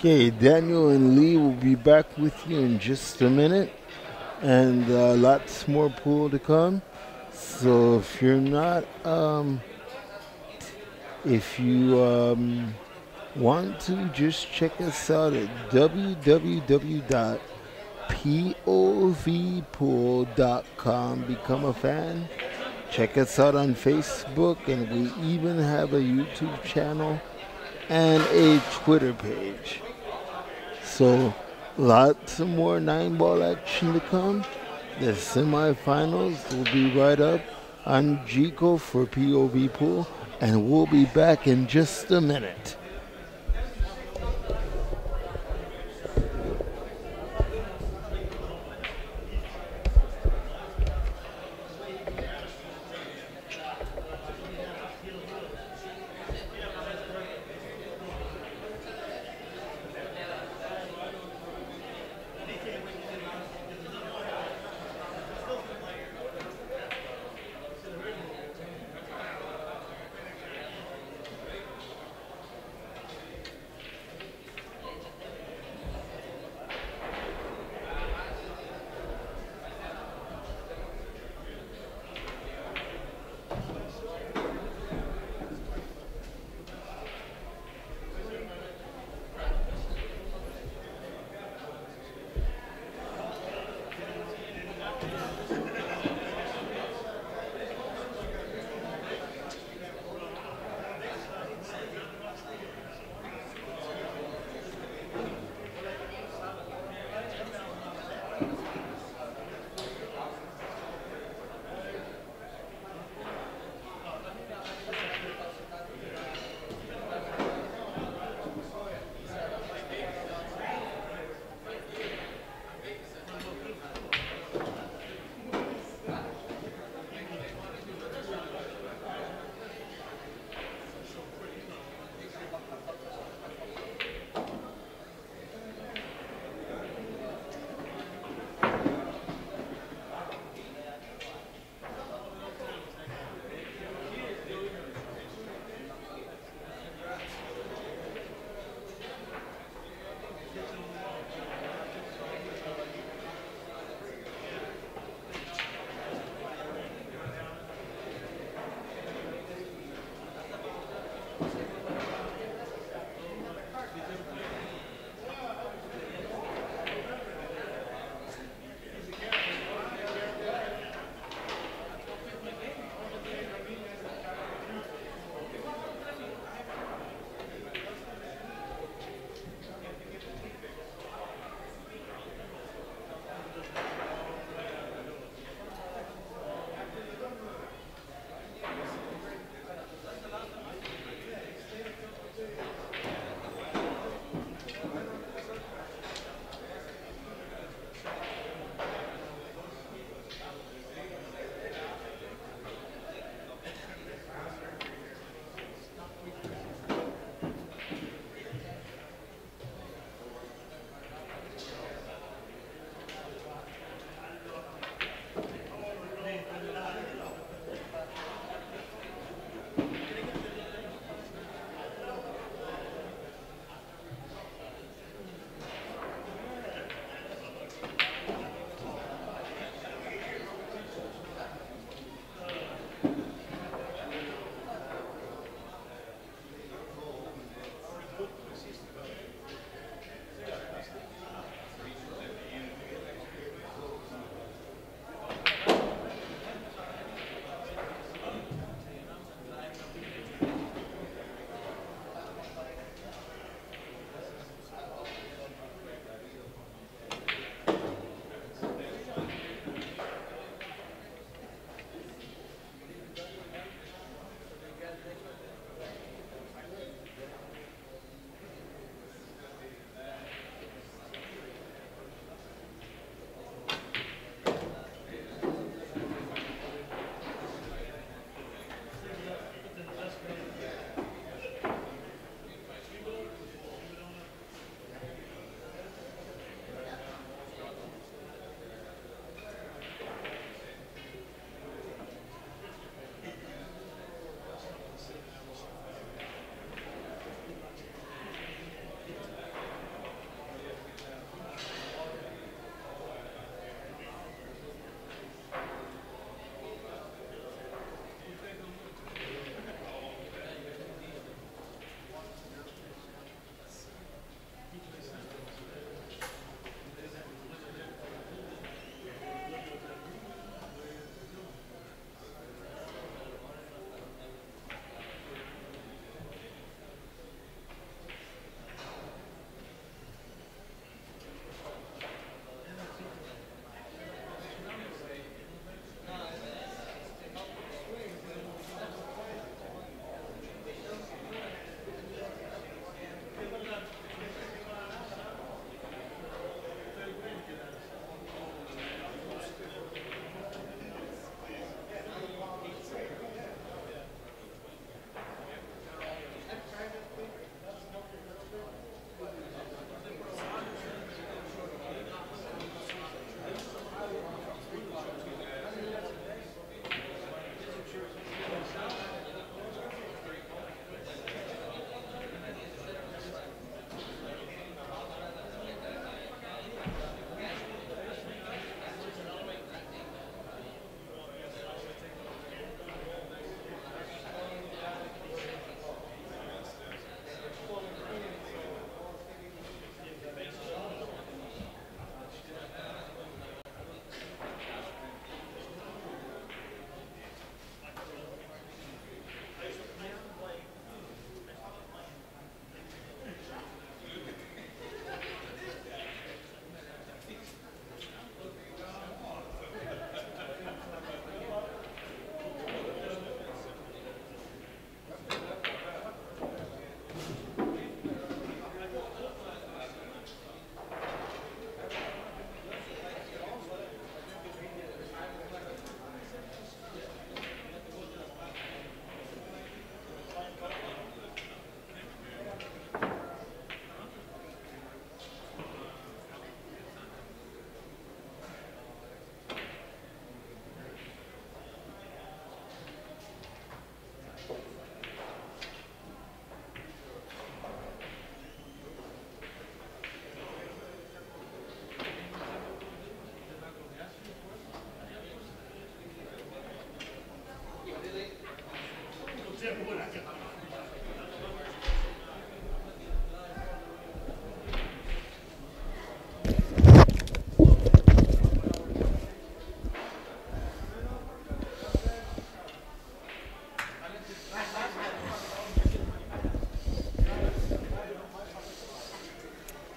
Okay, Daniel and Lee will be back with you in just a minute, and lots more pool to come. So if you're not, if you want to, just check us out at www.povpool.com. Become a fan. Check us out on Facebook, and we even have a YouTube channel and a Twitter page. So lots of more 9-ball action to come. The semifinals will be right up. I'm Gico for POV Pool, and we'll be back in just a minute.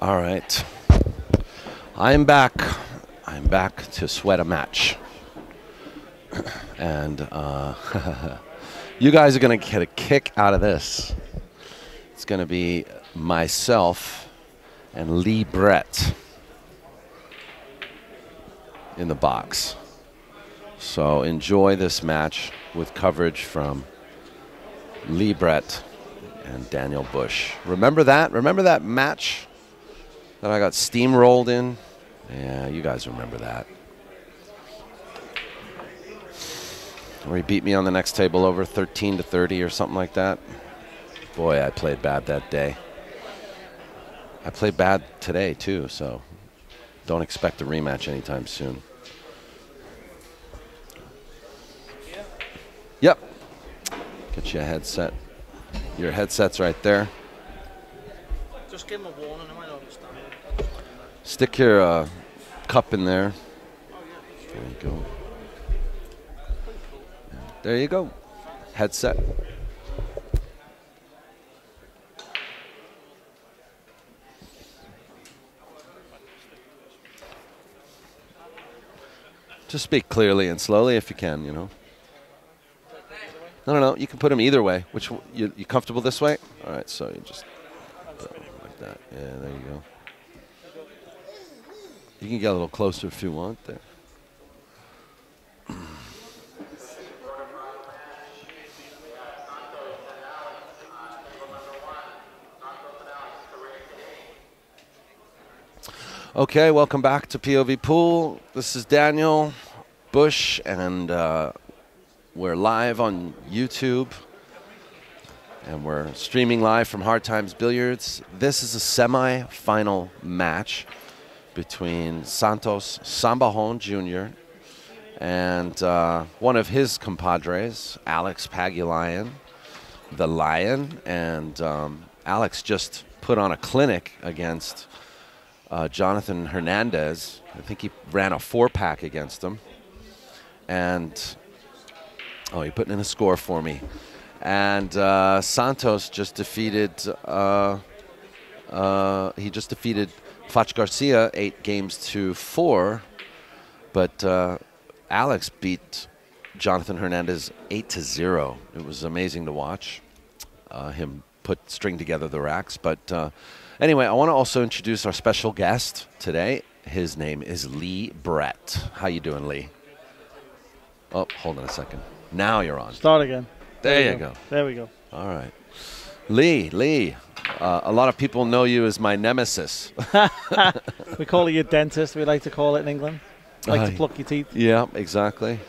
All right. I'm back. I'm back to sweat a match. And you guys are going to get a kick out of this. It's going to be myself and Lee Brett in the box. So enjoy this match with coverage from Lee Brett and Daniel Bush. Remember that? Remember that match that I got steamrolled in? Yeah, you guys remember that. Where he beat me on the next table over 13-30 or something like that. Boy, I played bad that day. I played bad today too, so don't expect a rematch anytime soon. Yep. Get you a headset. Your headset's right there. Just give him a warning. I might understand. Stick your cup in there. There you go. There you go. Headset. Just speak clearly and slowly if you can, you know. No. You can put them either way. Which you comfortable this way? All right. So you just like that. Yeah. There you go. You can get a little closer if you want there. Okay, welcome back to POV Pool. This is Daniel Bush, and we're live on YouTube, and we're streaming live from Hard Times Billiards. This is a semi-final match between Santos Sambajon Jr. and one of his compadres, Alex Pagulayan, the Lion. And Alex just put on a clinic against Jonathan Hernandez. I think he ran a 4-pack against him. And, oh, he put in a score for me. And Santos just defeated, Fach Garcia 8-4. But Alex beat Jonathan Hernandez 8-0. It was amazing to watch him string together the racks. But anyway, I want to also introduce our special guest today. His name is Lee Brett. How you doing, Lee? Oh, hold on a second. Now you're on. Start again. There you go. There we go. All right. Lee. A lot of people know you as my nemesis. We call you dentist. We like to call it in England. Like to pluck your teeth. Yeah, exactly.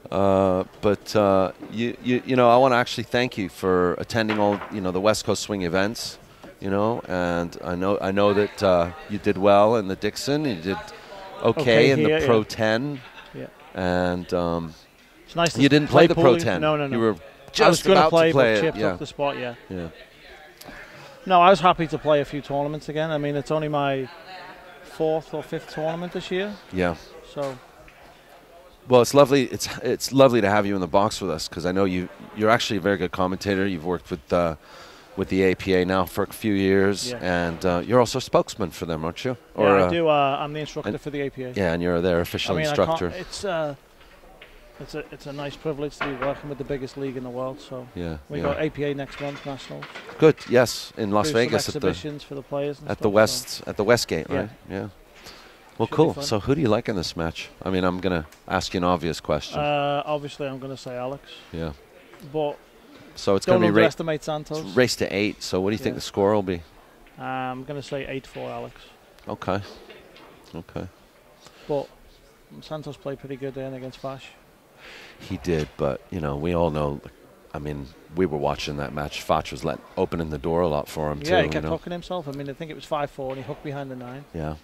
But you know, I want to actually thank you for attending all the West Coast Swing events. You know, and I know that you did well in the Dickson. You did okay in the Pro 10. Yeah. And it's nice. You didn't play the Pro 10. No. You were just about to play it. Chipped up the spot. Yeah. Yeah. No, I was happy to play a few tournaments again. I mean, it's only my 4th or 5th tournament this year. Yeah. So. Well, it's lovely. It's lovely to have you in the box with us, because I know you're actually a very good commentator. You've worked with the APA now for a few years, and you're also a spokesman for them, aren't you? Or, yeah, I do. I'm the instructor for the APA. Yeah, and you're their official instructor. It's a nice privilege to be working with the biggest league in the world. So we got APA next month, nationals. Good. Yes, in Las Vegas at exhibitions for the players. And at the Westgate, right? Yeah. Well, cool. So who do you like in this match? I mean, I'm going to ask you an obvious question. Obviously, I'm going to say Alex. Yeah. But so it's going to be underestimate Santos. Race to 8. So what do you think the score will be? I'm going to say 8-4 Alex. Okay. But Santos played pretty good then against Fash. He did, but we all know. I mean, we were watching that match. Fach was opening the door a lot for him too. Yeah, he kept hooking himself. I mean, I think it was 5-4, and he hooked behind the 9. Yeah.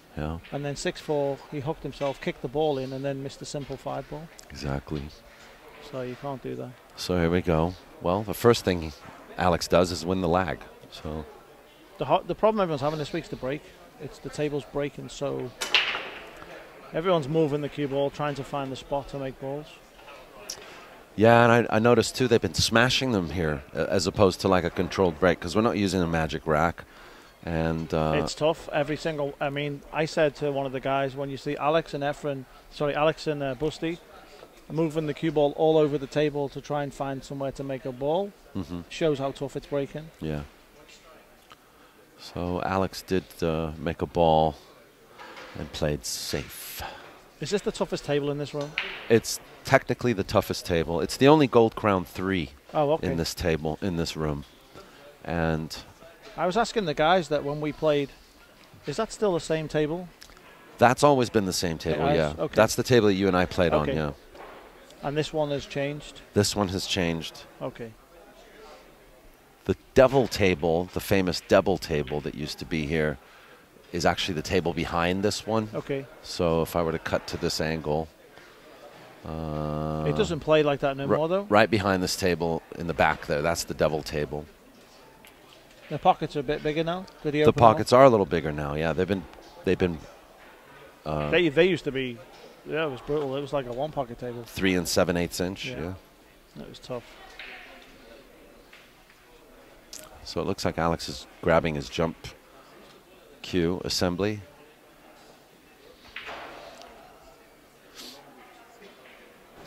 And then 6-4, he hooked himself, kicked the ball in, and then missed a simple 5 ball. Exactly. So you can't do that. So here we go. Well, the first thing Alex does is win the lag. So the problem everyone's having this week's the break. It's the table's breaking, so everyone's moving the cue ball, trying to find the spot to make balls. Yeah, and I noticed too they've been smashing them here as opposed to like a controlled break, because we're not using a magic rack. And It's tough. Every single. I mean, I said to one of the guys, when you see Alex and Busty moving the cue ball all over the table to try and find somewhere to make a ball, shows how tough it's breaking. yeah. So Alex did make a ball and played safe. Is this the toughest table in this room? It's technically the toughest table. It's the only Gold Crown 3 Oh, okay. in this table, in this room. And I was asking the guys that when we played, is that still the same table? that's always been the same table, It yeah. has? Okay. That's the table that you and I played on, Okay. yeah. And this one has changed? This one has changed. Okay. The Devil table, the famous Devil table that used to be here, is actually the table behind this one. Okay. So if I were to cut to this angle, It doesn't play like that no more, though? right behind this table in the back there, that's the Devil table. The pockets are a bit bigger now? Did he The open them pockets are a little bigger now, yeah. They've been up? They used to be, yeah, it was brutal. It was like a one-pocket table. 3 7/8 inch, Yeah. yeah. It was tough. So it looks like Alex is grabbing his jump cue assembly.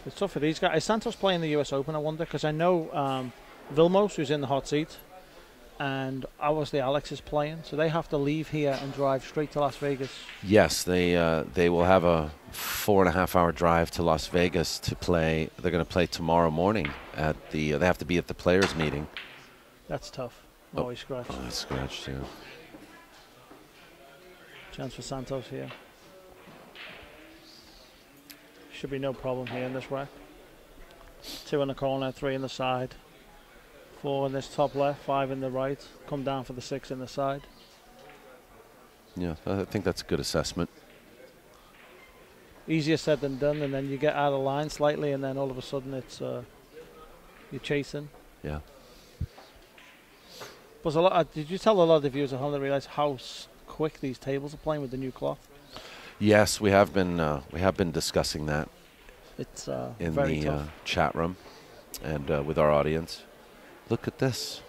It's tough for these guys. Is Santos playing the US Open, I wonder? Because I know Vilmos, who's in the hot seat, and obviously Alex is playing. So they have to leave here and drive straight to Las Vegas. Yes, they will have a 4.5 hour drive to Las Vegas to play. They're going to play tomorrow morning at the. They have to be at the players' meeting. That's tough. Oh. He scratched. Oh, that's scratched, yeah. Chance for Santos here. Should be no problem here in this rack. 2 in the corner, 3 in the side. 4 in this top left, 5 in the right. Come down for the 6 in the side. Yeah, I think that's a good assessment. Easier said than done, and then you get out of line slightly, and then all of a sudden it's you're chasing. Yeah. Was a lot. Did you tell a lot of the viewers at home that realize how quick these tables are playing with the new cloth? Yes, we have been discussing that It's in very the tough. chat room and with our audience. Look at this.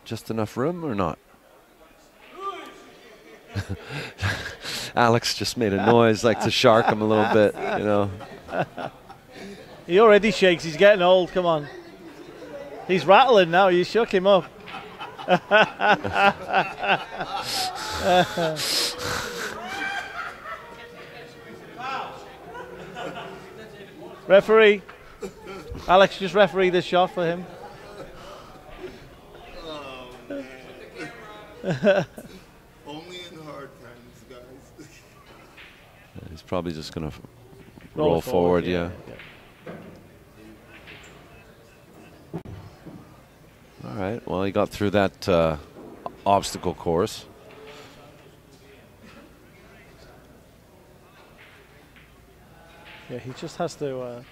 Just enough room or not? Alex just made a noise like to shark him a little bit, you know. He already shakes. He's getting old. Come on. He's rattling now. You shook him up. Referee. Alex, just referee this shot for him. Oh, man. Only in hard times, guys. He's probably just going to Roll roll forward, yeah. All right. Well, he got through that obstacle course. Yeah, he just has to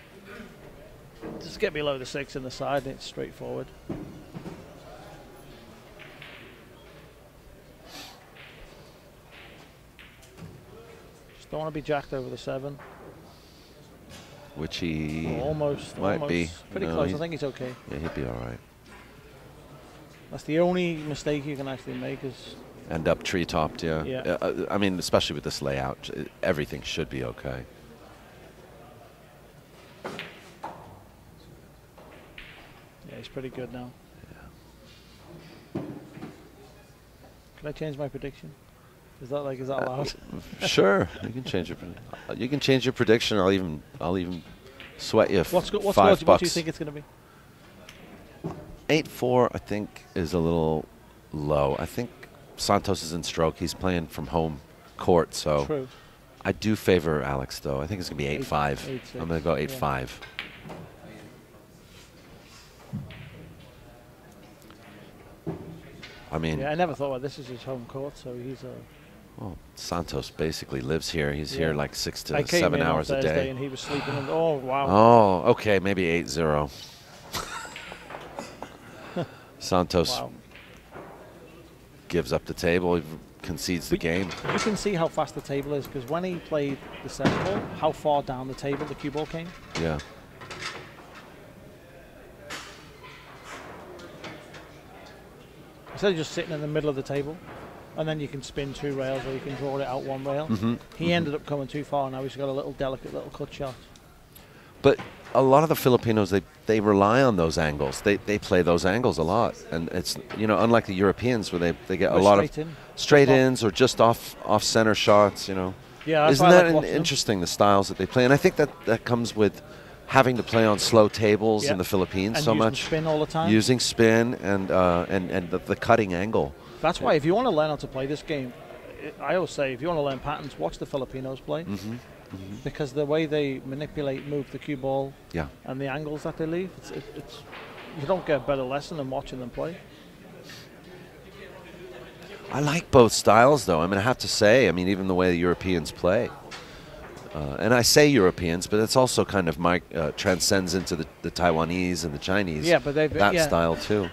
just get below the 6 in the side, and it's straightforward. Just don't want to be jacked over the 7. Which he Almost. might be. Pretty No, close. I he's- think he's okay. Yeah, he'd be all right. That's the only mistake you can actually make is End up tree-topped, yeah. Yeah. I mean, especially with this layout, everything should be okay. yeah, he's pretty good now. Can I change my prediction? Is that allowed? Sure, you can change your prediction. I'll even sweat you What's $5. what do you think it's going to be? 8-4, I think, is a little low. I think Santos is in stroke. He's playing from home court, so True. I do favor Alex, though. I think it's going to be 8-5. 8-6, I'm going to go yeah. 8-5. I mean, Yeah, I never thought, well, this is his home court, so he's a. well, Santos basically lives here. He's here Yeah. like 6 to I came 7 in on hours a Thursday day. and he was sleeping. Oh wow! Oh, okay, maybe 8-0. Santos Wow. gives up the table, he concedes the game. You can see how fast the table is because when he played the 7 ball, how far down the table the cue ball came. Yeah. instead of just sitting in the middle of the table, and then you can spin 2 rails or you can draw it out 1 rail. He ended up coming too far. Now he's got a little delicate little cut shot. But a lot of the Filipinos, they rely on those angles. They play those angles a lot, and it's, you know, unlike the Europeans where they get a lot of straight ins or just off center shots. You know, yeah, isn't that interesting, the styles that they play? And I think that comes with having to play on slow tables in the Philippines and so using much. Spin all the time. Using spin and the cutting angle. That's why if you want to learn how to play this game, I always say if you want to learn patterns, watch the Filipinos play. Because the way they manipulate, move the cue ball, and the angles that they leave, it's you don't get a better lesson than watching them play. I like both styles, though. I mean, I have to say, I mean, even the way the Europeans play. And I say Europeans, but it's also kind of transcends into the Taiwanese and the Chinese. Yeah, but that style too.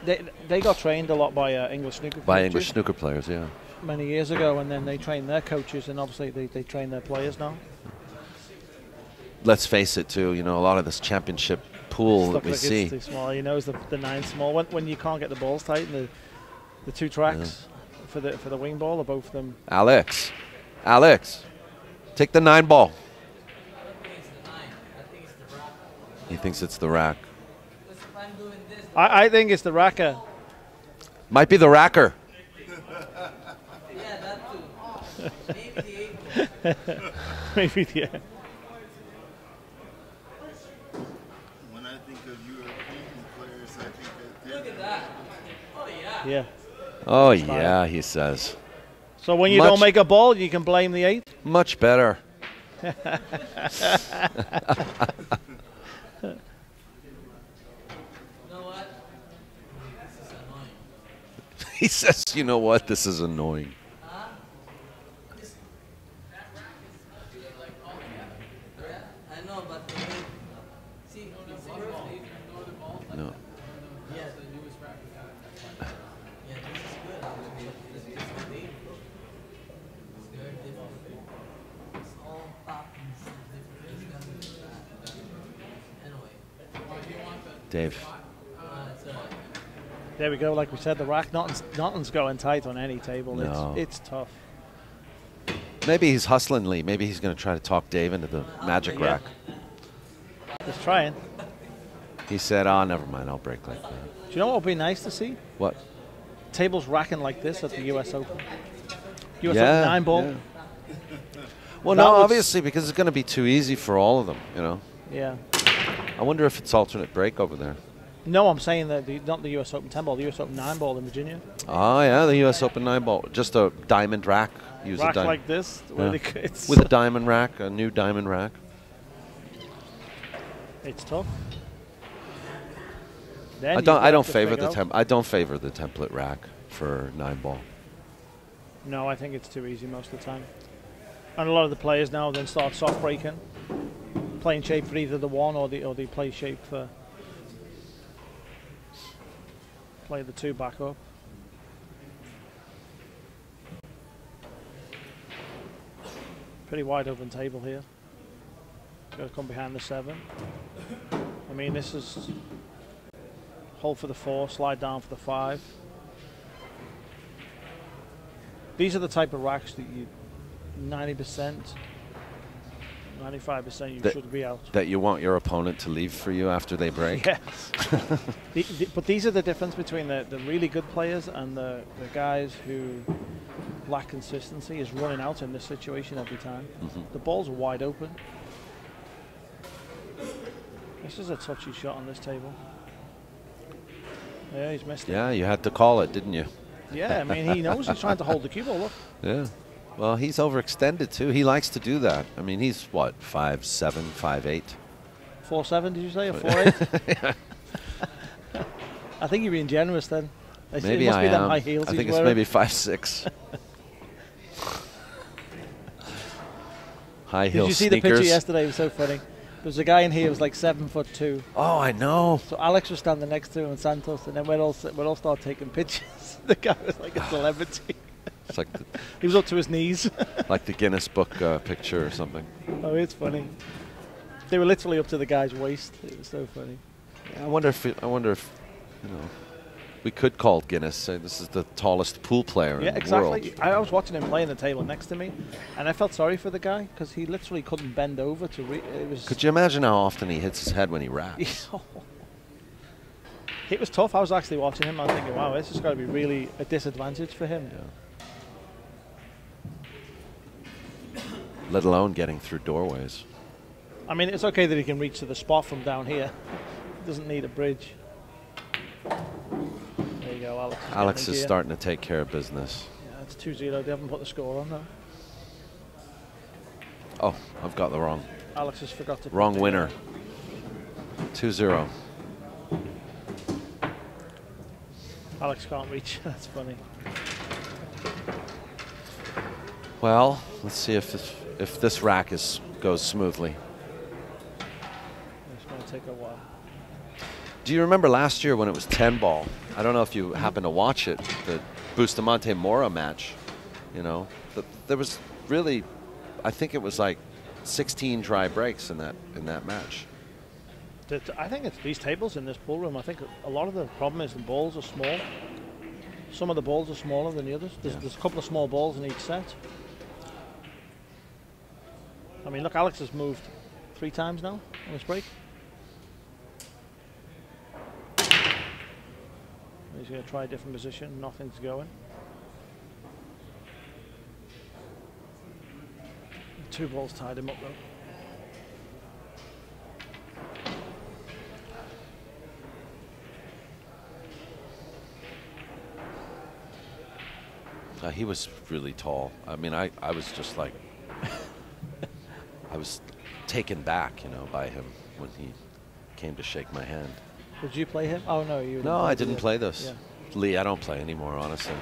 They got trained a lot by English snooker. By English snooker players, yeah. Many years ago, and then they trained their coaches, and obviously they train their players now. Let's face it, too. You know, a lot of this championship pool that we see. It's too small. You know, it's the 9 small. When you can't get the balls tight, and the 2 tracks for the wing ball are both of them. Alex, take the 9 ball. He thinks it's the rack. I think it's the racker. Might be the racker. Yeah, that too. Maybe the. When I think of European players, I think of. Look at that. Oh, yeah. Yeah. Oh, yeah, he says. So when you don't make a ball, you can blame the 8? Much better. He says, you know what, this is annoying. I know, but see, No. yeah, this is good. It's very different. It's all patterns. Anyway. Dave. There we go. Like we said, the rack, nothing's going tight on any table. No. It's tough. Maybe he's hustling Lee. Maybe he's going to try to talk Dave into the magic rack. He's trying. He said, oh, never mind, I'll break like that. Do you know what would be nice to see? What? Tables racking like this at the U.S. Open. U.S. Open 9 ball. Yeah. Well, no, obviously, because it's going to be too easy for all of them, you know. Yeah. I wonder if it's alternate break over there. No, I'm saying that not the U.S. Open 10 ball, the U.S. Open 9 ball in Virginia. Oh, yeah, the U.S. Open 9 ball. Just a diamond rack. Use rack a like this. Yeah. With a diamond rack, a new diamond rack. It's tough. I don't favor the template rack for 9 ball. No, I think it's too easy most of the time. And a lot of the players now then start soft breaking, playing shape for either the 1 or the play shape for play the 2 back up. Pretty wide open table here. Got to come behind the 7. I mean, this is hold for the 4, slide down for the 5. These are the type of racks that you 90%, 95% you should be out. That you want your opponent to leave for you after they break? Yes. But these are the difference between the really good players and the guys who lack consistency is running out in this situation every time. The balls are wide open. This is a touchy shot on this table. Yeah, he's missed it. Yeah, you had to call it, didn't you? Yeah, I mean, he knows he's trying to hold the cue ball. Look. Yeah. Well, he's overextended, too. He likes to do that. I mean, he's, what, 5'7", 5'8"? 4'7", did you say, or 4'8"? Yeah. I think you're being generous then. Maybe it must I be them am. high heels I he's think it's wearing. maybe 5'6". High heel Did you see sneakers. the picture yesterday? It was so funny. There was a guy in here who was like 7'2". Oh, I know. So Alex was standing next to him and Santos, and then we'd all start taking pictures. The guy was like a celebrity. It's like he was up to his knees. like the Guinness Book picture or something. Oh, it's funny. They were literally up to the guy's waist. It was so funny. Yeah, I wonder if you know, We could call Guinness. Say this is the tallest pool player Yeah, in the exactly. world. I was watching him playing the table next to me, and I felt sorry for the guy because he literally couldn't bend over to it was. Could you imagine how often he hits his head when he raps? It was tough. I was actually watching him. I was thinking, wow, this has got to be really a disadvantage for him. Yeah. Let alone getting through doorways. I mean, it's okay that he can reach to the spot from down here. He doesn't need a bridge. There you go, Alex. Alex is starting to take care of business. Yeah, it's 2-0. They haven't put the score on, though. Oh, I've got the wrong. Alex has forgot to. Wrong winner. 2-0. Alex can't reach. That's funny. Well, let's see if this rack goes smoothly. It's going to take a while. Do you remember last year when it was 10 ball? I don't know if you happened to watch it, the Bustamante Mora match. You know, there was really, I think it was like 16 dry breaks in that match. I think it's these tables in this pool room. I think a lot of the problem is the balls are small. Some of the balls are smaller than the others. There's a couple of small balls in each set. I mean, look, Alex has moved 3 times now on this break. He's going to try a different position. Nothing's going. 2 balls tied him up though. He was really tall. I mean, I was just like, I was taken back, you know, by him when he came to shake my hand. Did you play him? Oh no, you. No, I didn't play this. Yeah. Lee, I don't play anymore, honestly.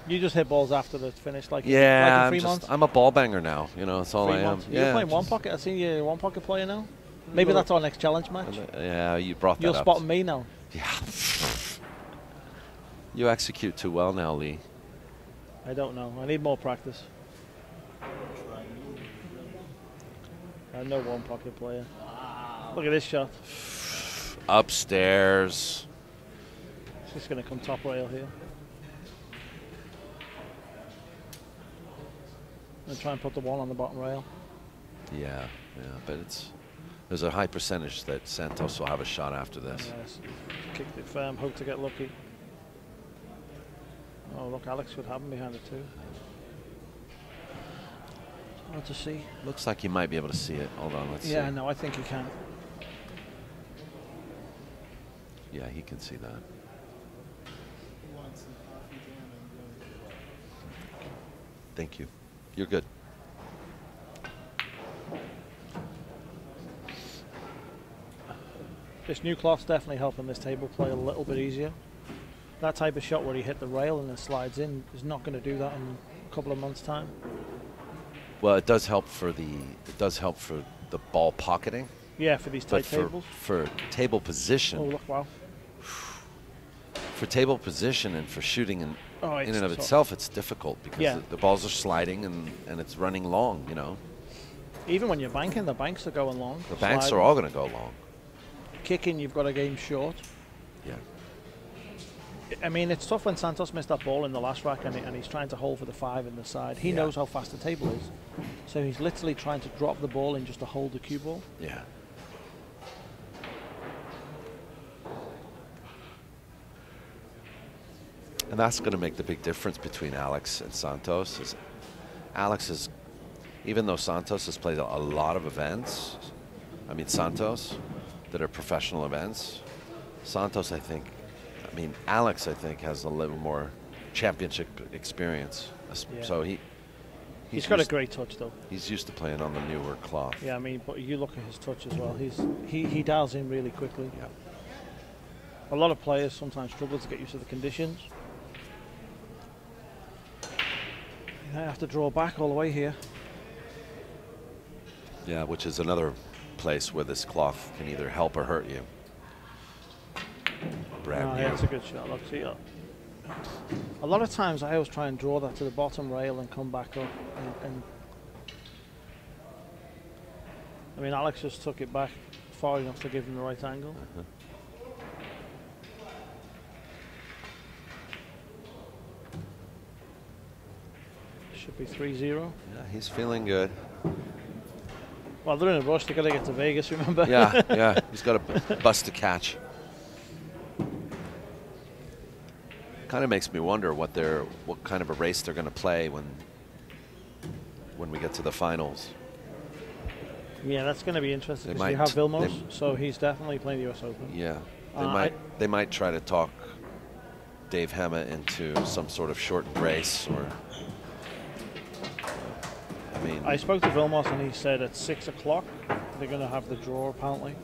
You just hit balls after the finish, like Yeah, like in Fremont? I'm a ball banger now. You know, that's all Fremont. I am. You're playing one pocket. I've seen you one pocket player now. Maybe that's our next challenge match. Yeah, you brought that You're up. spotting me now. Yeah. You execute too well now, Lee. I don't know. I need more practice. I'm no one pocket player. Look at this shot. Upstairs. It's just going to come top rail here. And try and put the one on the bottom rail. Yeah, but there's a high percentage that Santos will have a shot after this. Yes. Kicked it firm, hope to get lucky. Oh, look, Alex would have him behind it too. Hard to see. Looks like you might be able to see it. Hold on, let's see. Yeah, no, I think he can. Yeah, he can see that. Thank you. You're good. This new cloth's definitely helping this table play a little bit easier. That type of shot where he hit the rail and then slides in is not going to do that in a couple of months' time. Well, it does help for the ball pocketing. Yeah, for these tight tables. For table position. Oh, look, wow. For table position and for shooting in and of tough. itself, it's difficult because Yeah. the balls are sliding and it's running long, you know. Even when you're banking, the banks are going long. The banks Sliding. are all going to go long. Kicking, you've got a game short. Yeah. I mean, it's tough when Santos missed that ball in the last rack and he's trying to hold for the 5 in the side. He knows how fast the table is. So he's literally trying to drop the ball in just to hold the cue ball. Yeah. And that's going to make the big difference between Alex and Santos. Is Alex is, even though Santos has played a lot of events, I mean Santos, that are professional events, Santos, Alex, I think, has a little more championship experience. Yeah. So he's got a great touch, though. He's used to playing on the newer cloth. Yeah, I mean, but you look at his touch as well. He dials in really quickly. Yeah. A lot of players sometimes struggle to get used to the conditions. I have to draw back all the way here. Yeah, which is another place where this cloth can either help or hurt you. Brand new. Yeah, it's a good shot. Look, see, a lot of times I always try and draw that to the bottom rail and come back up. And I mean, Alex just took it back far enough to give him the right angle. Should be 3-0. Yeah, he's feeling good. Well, they're in a rush. They've got to get to Vegas, remember? Yeah, yeah. He's got to bust a catch. Kind of makes me wonder what kind of a race they're going to play when we get to the finals. Yeah, that's going to be interesting They because you might- have Vilmos, so he's definitely playing the US Open. Yeah, I- they might try to talk Dave Hema into some sort of shortened race, or I mean, I spoke to Vilmos and he said at 6 o'clock they're going to have the draw apparently.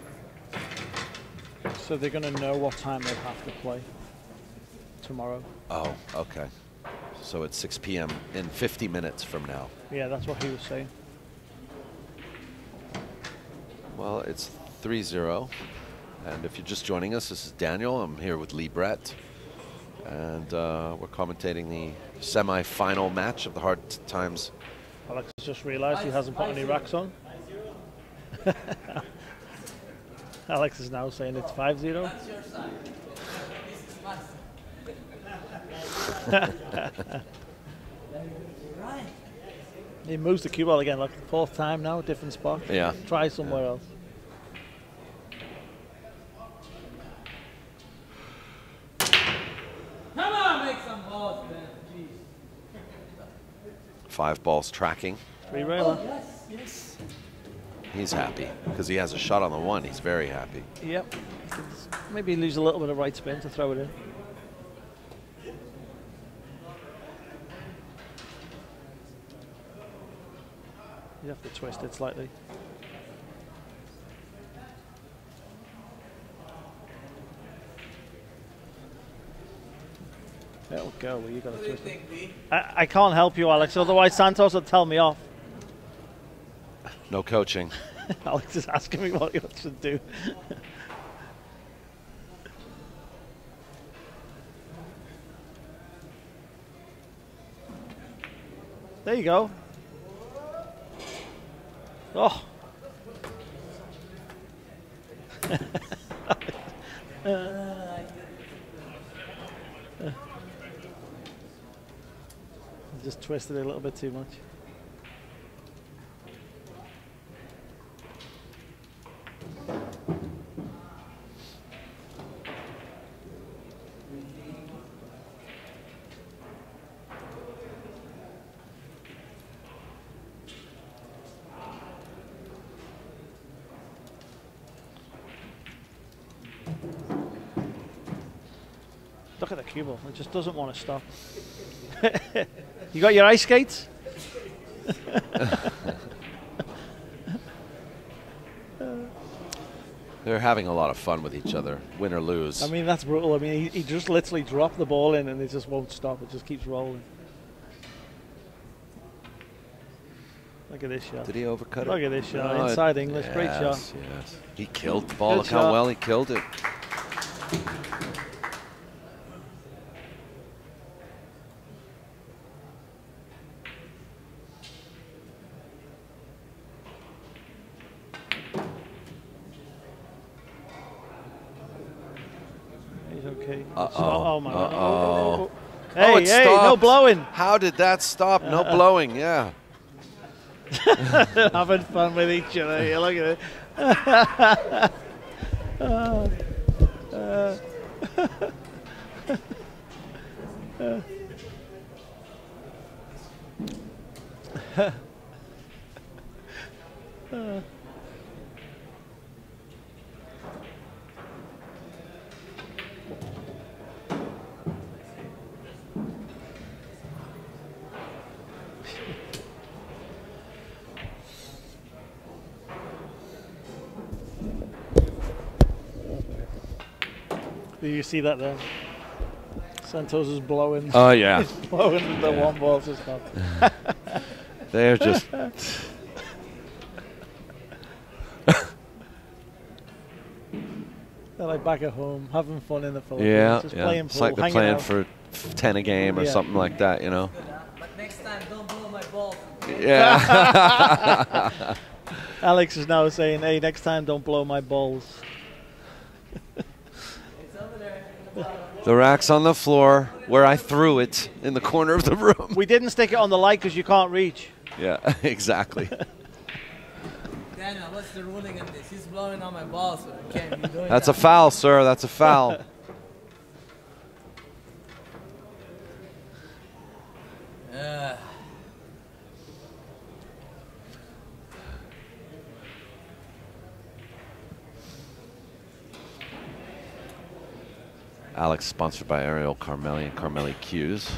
So they're going to know what time they have to play tomorrow. oh, okay. So it's 6 p.m. in 50 minutes from now. Yeah, that's what he was saying. Well, it's 3-0. And if you're just joining us, this is Daniel. I'm here with Lee Brett. And we're commentating the semi-final match of the Hard Times. Alex has just realised he hasn't put any racks on. Alex is now saying it's 5-0. That's your side. This is my side. Right. He moves the cue ball again, like the 4th time now, different spot. Yeah. Try somewhere else. Come on, make some balls, man. Jeez. 5 balls tracking. 3-railer. Yes, yes. He's happy because he has a shot on the 1. He's very happy. Yep. Maybe lose a little bit of right spin to throw it in. You have to twist it slightly. That'll go. Well, you got to What do you twist it. think, B? I can't help you, Alex. Otherwise, Santos will tell me off. No coaching. Alex is asking me what he should do. There you go. Oh. Just twisted it a little bit too much. Look at the cue ball. It just doesn't want to stop. You got your ice skates? They're having a lot of fun with each other, win or lose. I mean, that's brutal. I mean, he just literally dropped the ball in and it just won't stop. It just keeps rolling. Look at this shot. Did he overcut it? Look at this shot. No, Inside English. Great shot. Yes. He killed the ball. Good Look how shot. well he killed it. He's okay. Uh-oh. Oh, my God. Uh-oh. Hey, Oh, it hey, no stopped. blowing. How did that stop? No blowing, yeah. Having fun with each other here. Look at it. Do you see that there? Santos is blowing. Oh, yeah. He's blowing the one ball to stop. They're just... They're like back at home, having fun in the Philippines. Yeah, just yeah. playing It's pool, like they're hanging playing out. for 10 a game or Yeah. something like that, you know? Good, huh? But next time, don't blow my balls. Yeah. Alex is now saying, hey, next time don't blow my balls. It's over there. The rack's on the floor where I threw it in the corner of the room. We didn't stick it on the light because you can't reach. Yeah, exactly. Daniel, what's the ruling on this? He's blowing on my balls, so I can't be doing That's that. a foul, sir. That's a foul. Alex, sponsored by Ariel Carmeli and Carmeli Cues.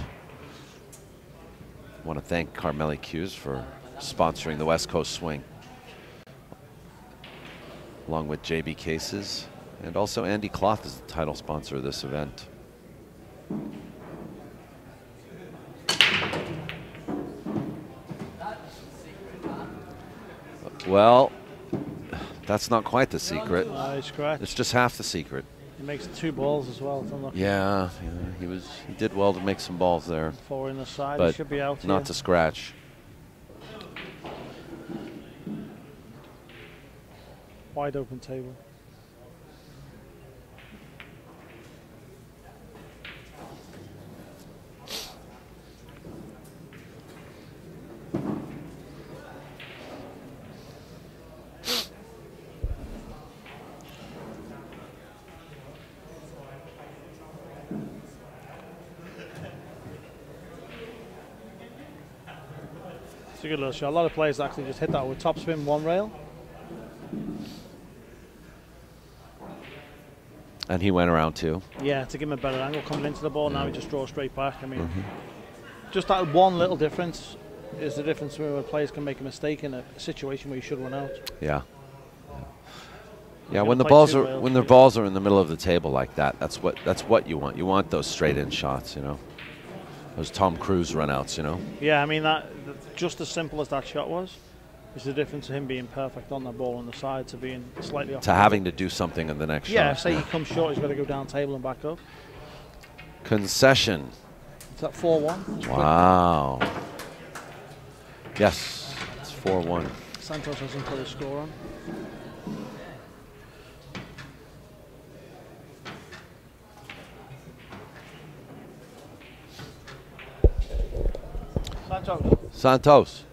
I want to thank Carmeli Cues for sponsoring the West Coast Swing, along with JB Cases, and also Andy Cloth is the title sponsor of this event. Well, that's not quite the secret. Nice crack. It's just half the secret. He makes 2 balls as well. It's unlucky. Yeah, he did well to make some balls there, 4 in the side. but He should be out not here. to scratch. Wide open table. It's a good little shot. A lot of players actually just hit that with top spin 1 rail. And he went around too. Yeah, to give him a better angle coming into the ball. Now he just draws straight back. I mean, just that one little difference is the difference where players can make a mistake in a situation where you should run out. Yeah. Yeah, You're when the gonna play balls 2 are rails, when the yeah. balls are in the middle of the table like that, that's what you want. You want those straight in shots, you know. Those Tom Cruise runouts, you know. Yeah, I mean just as simple as that shot was, is the difference of him being perfect on the ball on the side to being slightly off. To having to do something in the next yeah, shot. say he comes short, he's got to go down table and back up. Concession. Is that 4-1? Wow. Yes, it's 4-1. Santos hasn't put a score on. Santos. Santos.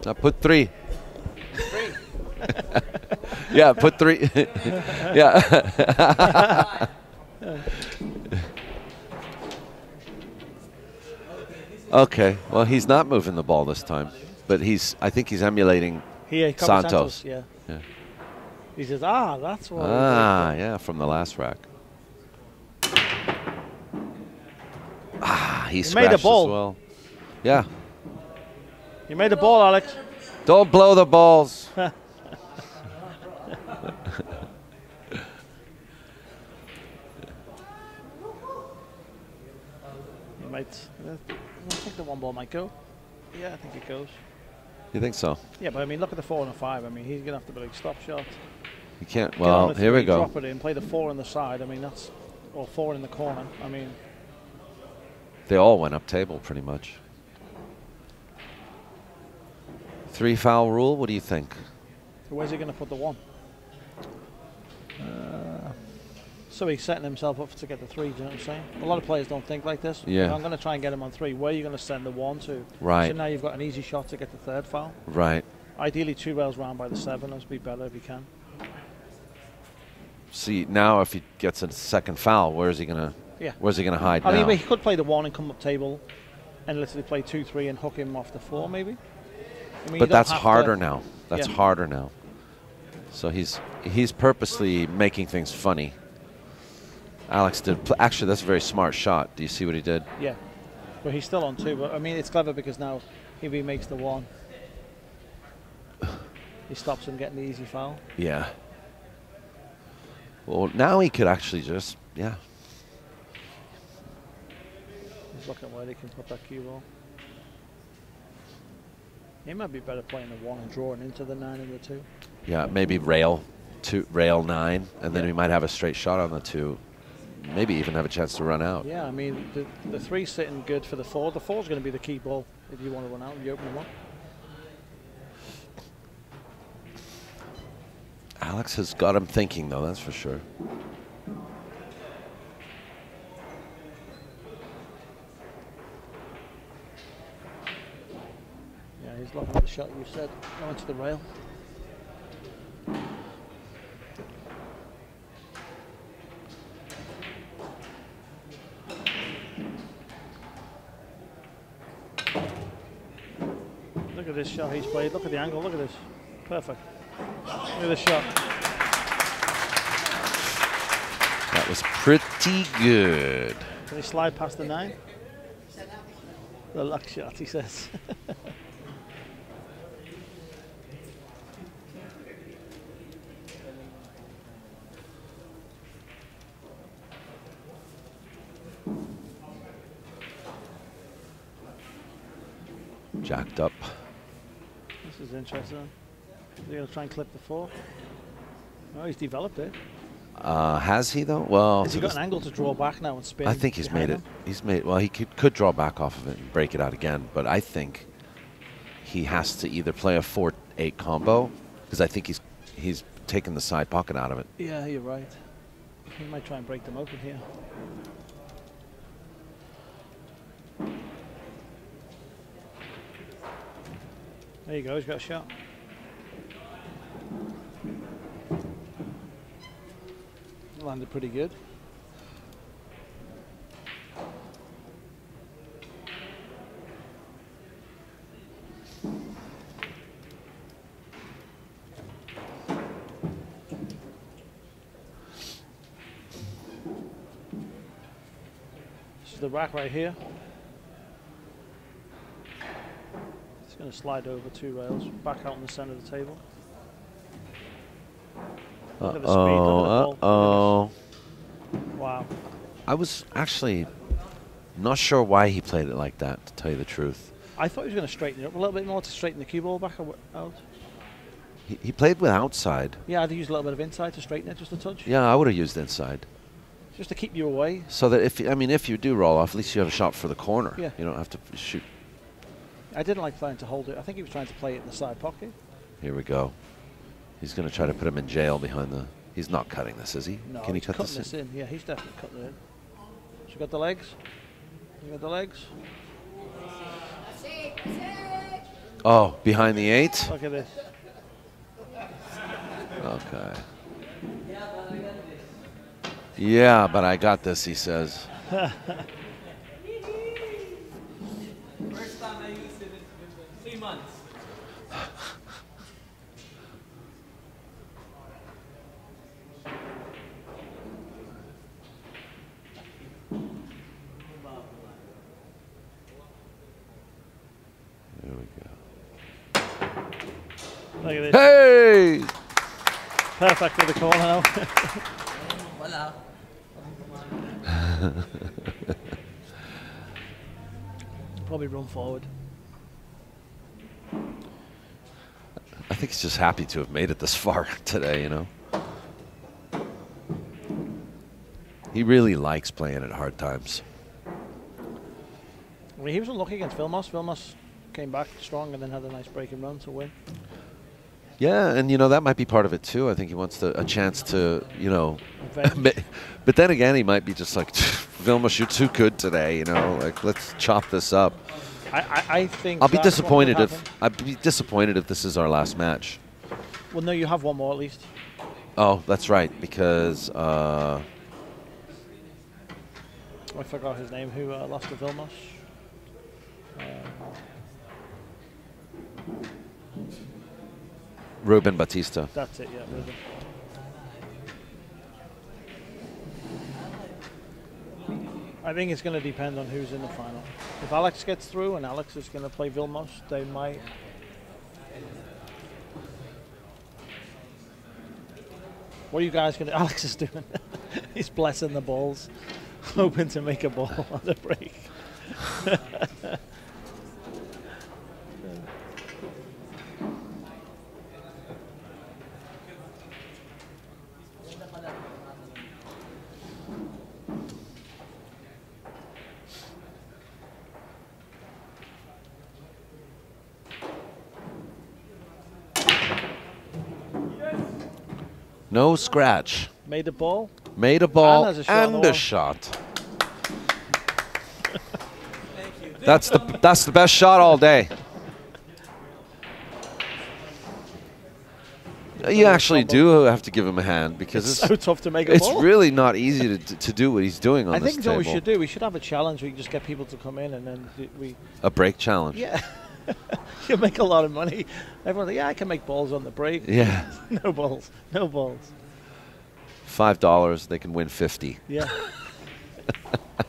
Now put 3. 3. Yeah, put 3. Yeah. Okay, well, he's not moving the ball this time, but I think he's emulating Santos. Yeah. Yeah. He says, that's what. Yeah, from the last rack. He made a scratched ball. as well. Yeah. You made a ball, Alex. Don't blow the balls. You might. I think the 1 ball might go. Yeah, I think it goes. You think so? Yeah, but I mean, look at the 4 and the 5. I mean, he's gonna have to be like stop shot. You can't. Get on Well, the here we 3, go. Drop it in, play the 4 on the side. I mean, or 4 in the corner. I mean, They all went up table pretty much. 3 foul rule. What do you think? where's he gonna put the 1? So he's setting himself up to get the 3. Do you know what I'm saying? A lot of players don't think like this. Yeah. I'm gonna try and get him on 3. Where are you gonna send the 1 to? Right. So now you've got an easy shot to get the 3rd foul. Right. Ideally 2 rails round by the 7. That'd be better if you can. See, now if he gets a 2nd foul, where's he gonna? Yeah. Where's he gonna hide I now? mean, he could play the 1 and come up table, and literally play 2-3 and hook him off the 4 maybe. I mean, you But don't that's have harder to, now. That's Yeah. harder now. So he's purposely making things funny. Alex did. Actually, that's a very smart shot. Do you see what he did? Yeah, but he's still on 2. But I mean, it's clever because now if he makes the 1, he stops him getting the easy foul. Yeah. Well, now he could actually just, yeah. He's looking where they can put that cue ball. He might be better playing the 1 and drawing into the 9 and the 2. Yeah, maybe rail 9, and then we might have a straight shot on the 2. Maybe even have a chance to run out. Yeah, I mean, the 3's sitting good for the 4. The 4's going to be the key ball if you want to run out and you open them up. Alex has got him thinking, though, that's for sure. Yeah, he's looking at the shot you said. Going to the rail. Look at this shot he's played. Look at the angle. Look at this. Perfect. Look at this shot. That was pretty good. Can he slide past the 9? The luck shot, he says. Jacked up. This is interesting. Is he going to try and clip the 4? Oh, he's developed it. Has he though? Well, Has he got an angle to draw back now and spin? I think he's made it. him? He's made. Well, he could draw back off of it and break it out again. But I think he has to either play a 4-8 combo because I think he's taken the side pocket out of it. Yeah, you're right. He might try and break them open here. There you go. He's got a shot. Landed pretty good. This is the rack right here. It's going to slide over 2 rails, back out in the center of the table. Look at the speed, look at the ball. Wow. I was actually not sure why he played it like that, to tell you the truth. I thought he was going to straighten it up a little bit more to straighten the cue ball back out. He played with outside. Yeah, I'd use a little bit of inside to straighten it just a touch. Yeah, I would have used inside. Just to keep you away. So that if you do roll off, at least you have a shot for the corner. Yeah. You don't have to shoot. I didn't like trying to hold it. I think he was trying to play it in the side pocket. Here we go. He's going to try to put him in jail behind the... He's not cutting this, is he? No, Can he he's cut cutting this in? Yeah, he's definitely cutting it in. So you got the legs? You got the legs? Oh, behind the 8? Look at this. Okay. Yeah, but I got this, he says. First time I used it in 3 months. There we go. Look at this. Hey! Perfect with the corner now. Voila. Probably run forward. I think he's just happy to have made it this far today, you know. He really likes playing at Hard Times. I mean, he was unlucky against Vilmos. Vilmos came back strong and then had a nice breaking run to win. Yeah, and you know that might be part of it too. I think he wants a chance to, you know. Revenge. But then again, he might be just like, Vilmos, you're too good today, you know. Like, let's chop this up. I think I'll be that's what disappointed could if this is our last match. Well, no, you have one more at least. Oh, that's right, because I forgot his name. Who lost to Vilmos? Ruben Batista. That's it. Yeah, Ruben. I think it's going to depend on who's in the final. If Alex gets through and Alex is going to play Vilmos, they might. What are you guys going to... Alex is doing... He's blessing the balls, hoping to make a ball on the break. No scratch. Made a ball. Made a ball And has a shot on and the a wall. shot. That's the best shot all day. You actually do have to give him a hand because It's so tough to make a it's ball. really not easy to do what he's doing on I this think that's what table. we should do. We should have a challenge where you just get people to come in and then we. A break challenge. Yeah. You'll make a lot of money. Everyone's like, yeah, I can make balls on the break. Yeah. No balls. No balls. $5, they can win 50. Yeah.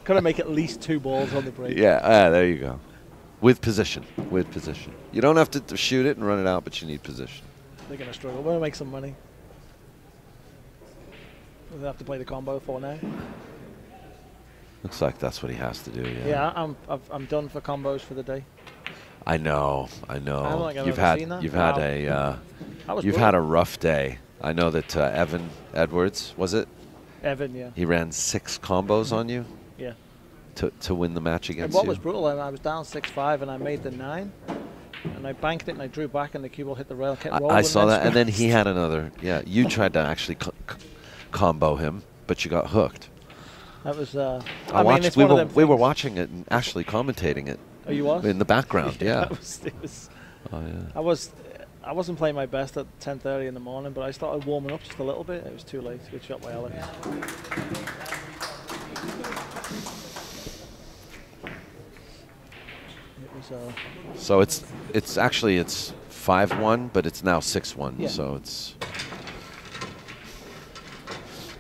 Gotta make at least 2 balls on the break. Yeah, there you go. With position. With position. You don't have to shoot it and run it out, but you need position. They're gonna struggle. We're gonna make some money. We'll have to play the combo for now. Looks like that's what he has to do. Yeah. Yeah, I'm done for combos for the day. I know. I don't think I've You've ever seen that. you've Wow. had a That was you've brutal. had a rough day. I know that Evan Edwards, was it? Evan, yeah. He ran 6 combos on you Yeah. to win the match And against what you. was brutal, I was down 6-5 and I made the 9. And I banked it and I drew back and the cue ball hit the rail, kept rolling. I saw that, and then scratched. he had another. Yeah, you tried to actually combo him, but you got hooked. That was. I mean, watched. it's We one of were them we were things. watching it and actually commentating it Oh, you was? in the background. Yeah. It was. Oh yeah. I wasn't playing my best at 10:30 in the morning, but I started warming up just a little bit. It was too late. Good shot by Alex. It was. So it's actually 5-1, but it's now 6-1. Yeah. So it's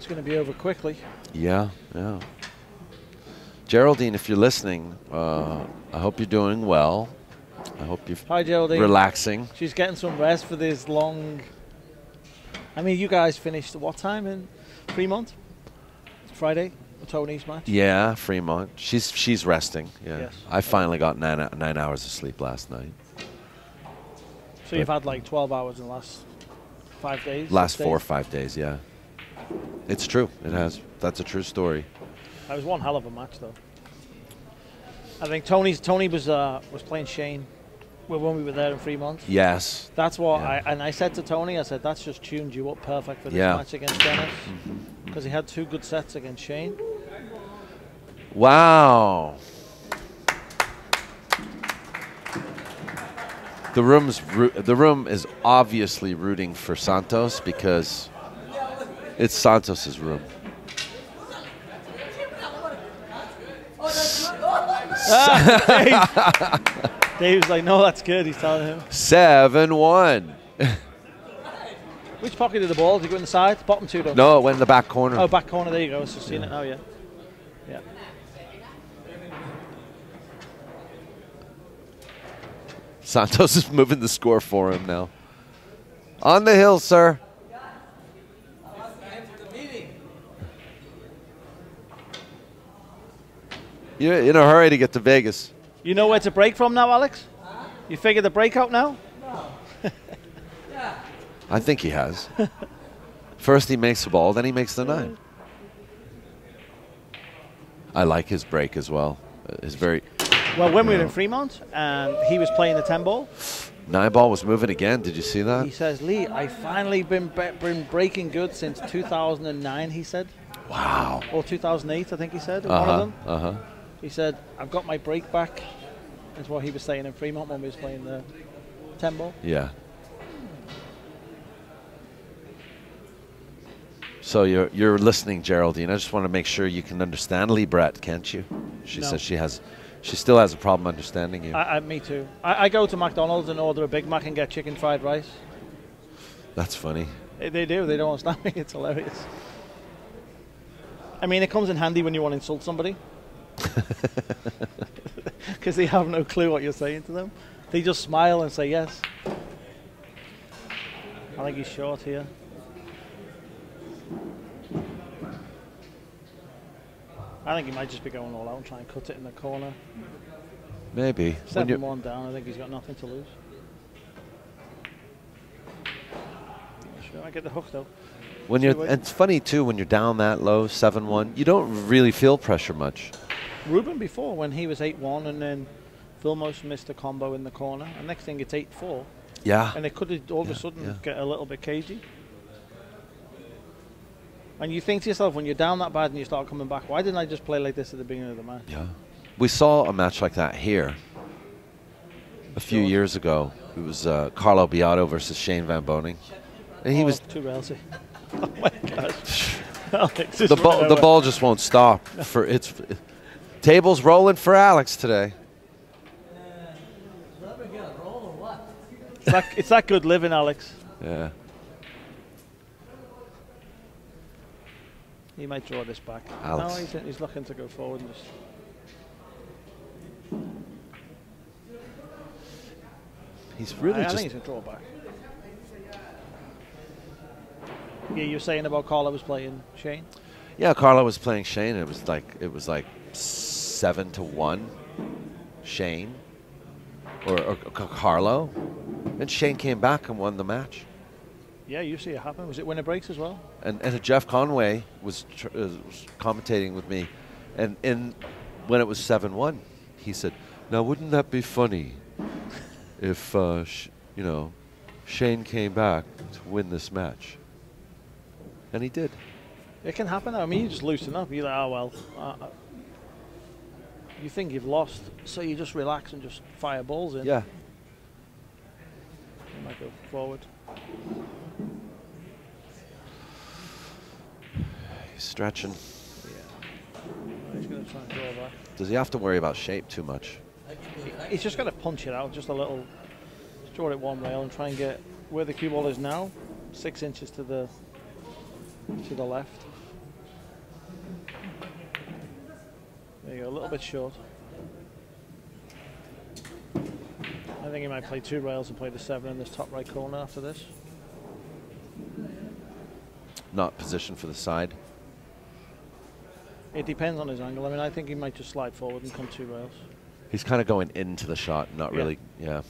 going to be over quickly. yeah. Geraldine, if you're listening, I hope you're doing well. I hope you're Hi, Geraldine. relaxing. She's getting some rest for this long. I mean, you guys finished at what time in Fremont? Friday, Tony's match. Yeah, Fremont. She's resting. Yeah. Yes. I finally got 9 hours of sleep last night. So you've had like 12 hours in the last 5 days. Last 6 4 or days? 5 days. Yeah. It's true. It has. That's a true story. That was one hell of a match, though. I think Tony was playing Shane when we were there in Fremont. Yes. That's what Yeah. I said to Tony. I said that's just tuned you up perfect for this Yeah. match against Dennis because he had 2 good sets against Shane. Wow. The room is obviously rooting for Santos because it's Santos's room. Dave's like, no, that's good. He's telling him. 7-1. Which pocket did the ball? Did it go in the side? Bottom 2, don't No, it went in the back corner. Oh, back corner. There you go. I was just seeing it. Oh, yeah. Yeah. Santos is moving the score for him now. On the hill, sir. You're in a hurry to get to Vegas. You know where to break from now, Alex? You figured the breakout now? I think he has. First he makes the ball, then he makes the 9. I like his break as well. His very Well, when we were in Fremont and he was playing the 10 ball, 9 ball was moving again. Did you see he that? says, Lee, I finally been breaking good since 2009, he said. Wow. Or 2008, I think he said. One of them. Uh-huh. He said, I've got my break back. That's what he was saying in Fremont when we was playing the 10 ball. Yeah. So you're listening, Geraldine. I just want to make sure you can understand Lee Brett, can't you? She No. says she still has a problem understanding you. Me too. I go to McDonald's and order a Big Mac and get chicken fried rice. That's funny. They do. They don't understand me. It's hilarious. I mean, it comes in handy when you want to insult somebody. Because they have no clue what you're saying to them. They just smile and say yes. I think he's short here. I think he might just be going all out and try and cut it in the corner. Maybe. 7-1 down. I think he's got nothing to lose. Sure, I get the hook though. When you're, and it's funny too when you're down that low, 7-1, you don't really feel pressure much. Ruben before, when he was 8-1 and then Vilmos missed a combo in the corner, and next thing it's 8-4. Yeah. And it could all of a sudden get a little bit cagey. And you think to yourself, when you're down that bad and you start coming back, why didn't I just play like this at the beginning of the match? Yeah. We saw a match like that here a few years ago. It was Carlo Beato versus Shane Van Boning. And he was... Too railsy. Oh, my gosh. Alex is the ball just won't stop. Table's rolling for Alex today. It's that good living, Alex. Yeah. He might draw this back. Alex. No, he's looking to go forward and just... He's really I think he's going to draw back. Yeah, you were saying about Carlo was playing Shane? Yeah, Carlo was playing Shane. It was like 7-1 Shane or Carlo. And Shane came back and won the match. Yeah, you see it happen. Was it winner breaks as well? And Jeff Conway was commentating with me, and when it was 7-1, he said, "Now wouldn't that be funny if Shane came back to win this match?" And he did. It can happen. I mean, you just loosen up. You're like, oh well. You think you've lost, so you just relax and just fire balls in. Yeah. You might go forward. He's stretching. Yeah. He's going to try and draw back. Does he have to worry about shape too much? He's just going to punch it out just a little. Just draw it one rail and try and get where the cue ball is now, 6 inches to the left. There you go, a little bit short. I think he might play 2 rails and play the 7 in this top right corner after this. Not positioned for the side. It depends on his angle. I mean, I think he might just slide forward and come 2 rails. He's kind of going into the shot, not really. Yeah.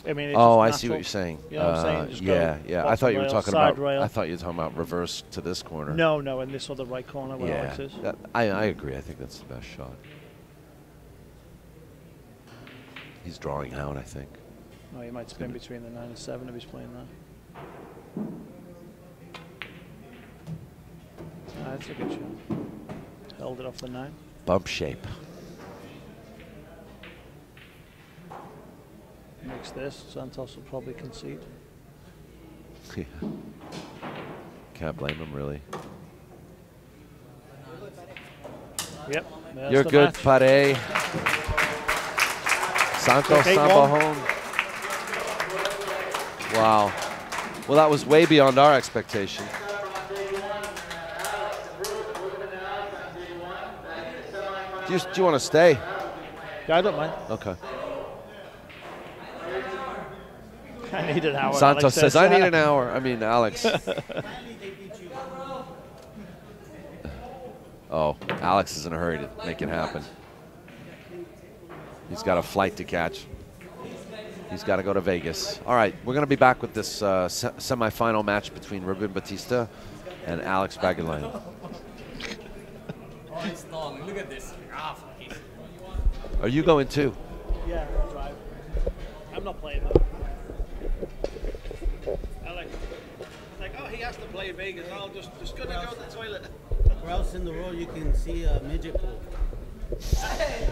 I mean, I see what you're saying. You know what I'm saying? Just yeah. I thought you were talking about. Rail. I thought you were talking about reverse to this corner. No, in this other right corner where Alex is. I agree. I think that's the best shot. He's drawing out, I think. Oh, he might spin between the 9 and 7 if he's playing that. That's a good shot. Held it off the 9. Bump shape. Makes this. Santos will probably concede. Yeah. Can't blame him, really. Yep. You're good, Pare. Santos Samba home. Wow. Well, that was way beyond our expectation. Do you want to stay? Yeah, I don't mind. Okay. I need an hour. Santos says, I need an hour. I mean, Alex. Oh, Alex is in a hurry to make it happen. He's got a flight to catch. He's got to go to Vegas. All right, we're going to be back with this semifinal match between Ruben Batista and Alex Pagulayan. Oh, it's long. Look at this. Are you going too? Yeah, I'll drive. I'm not playing that. Alex, like, oh, he has to play Vegas. I'll just gonna go to the toilet. Where else in the world you can see a midget pool? Hey,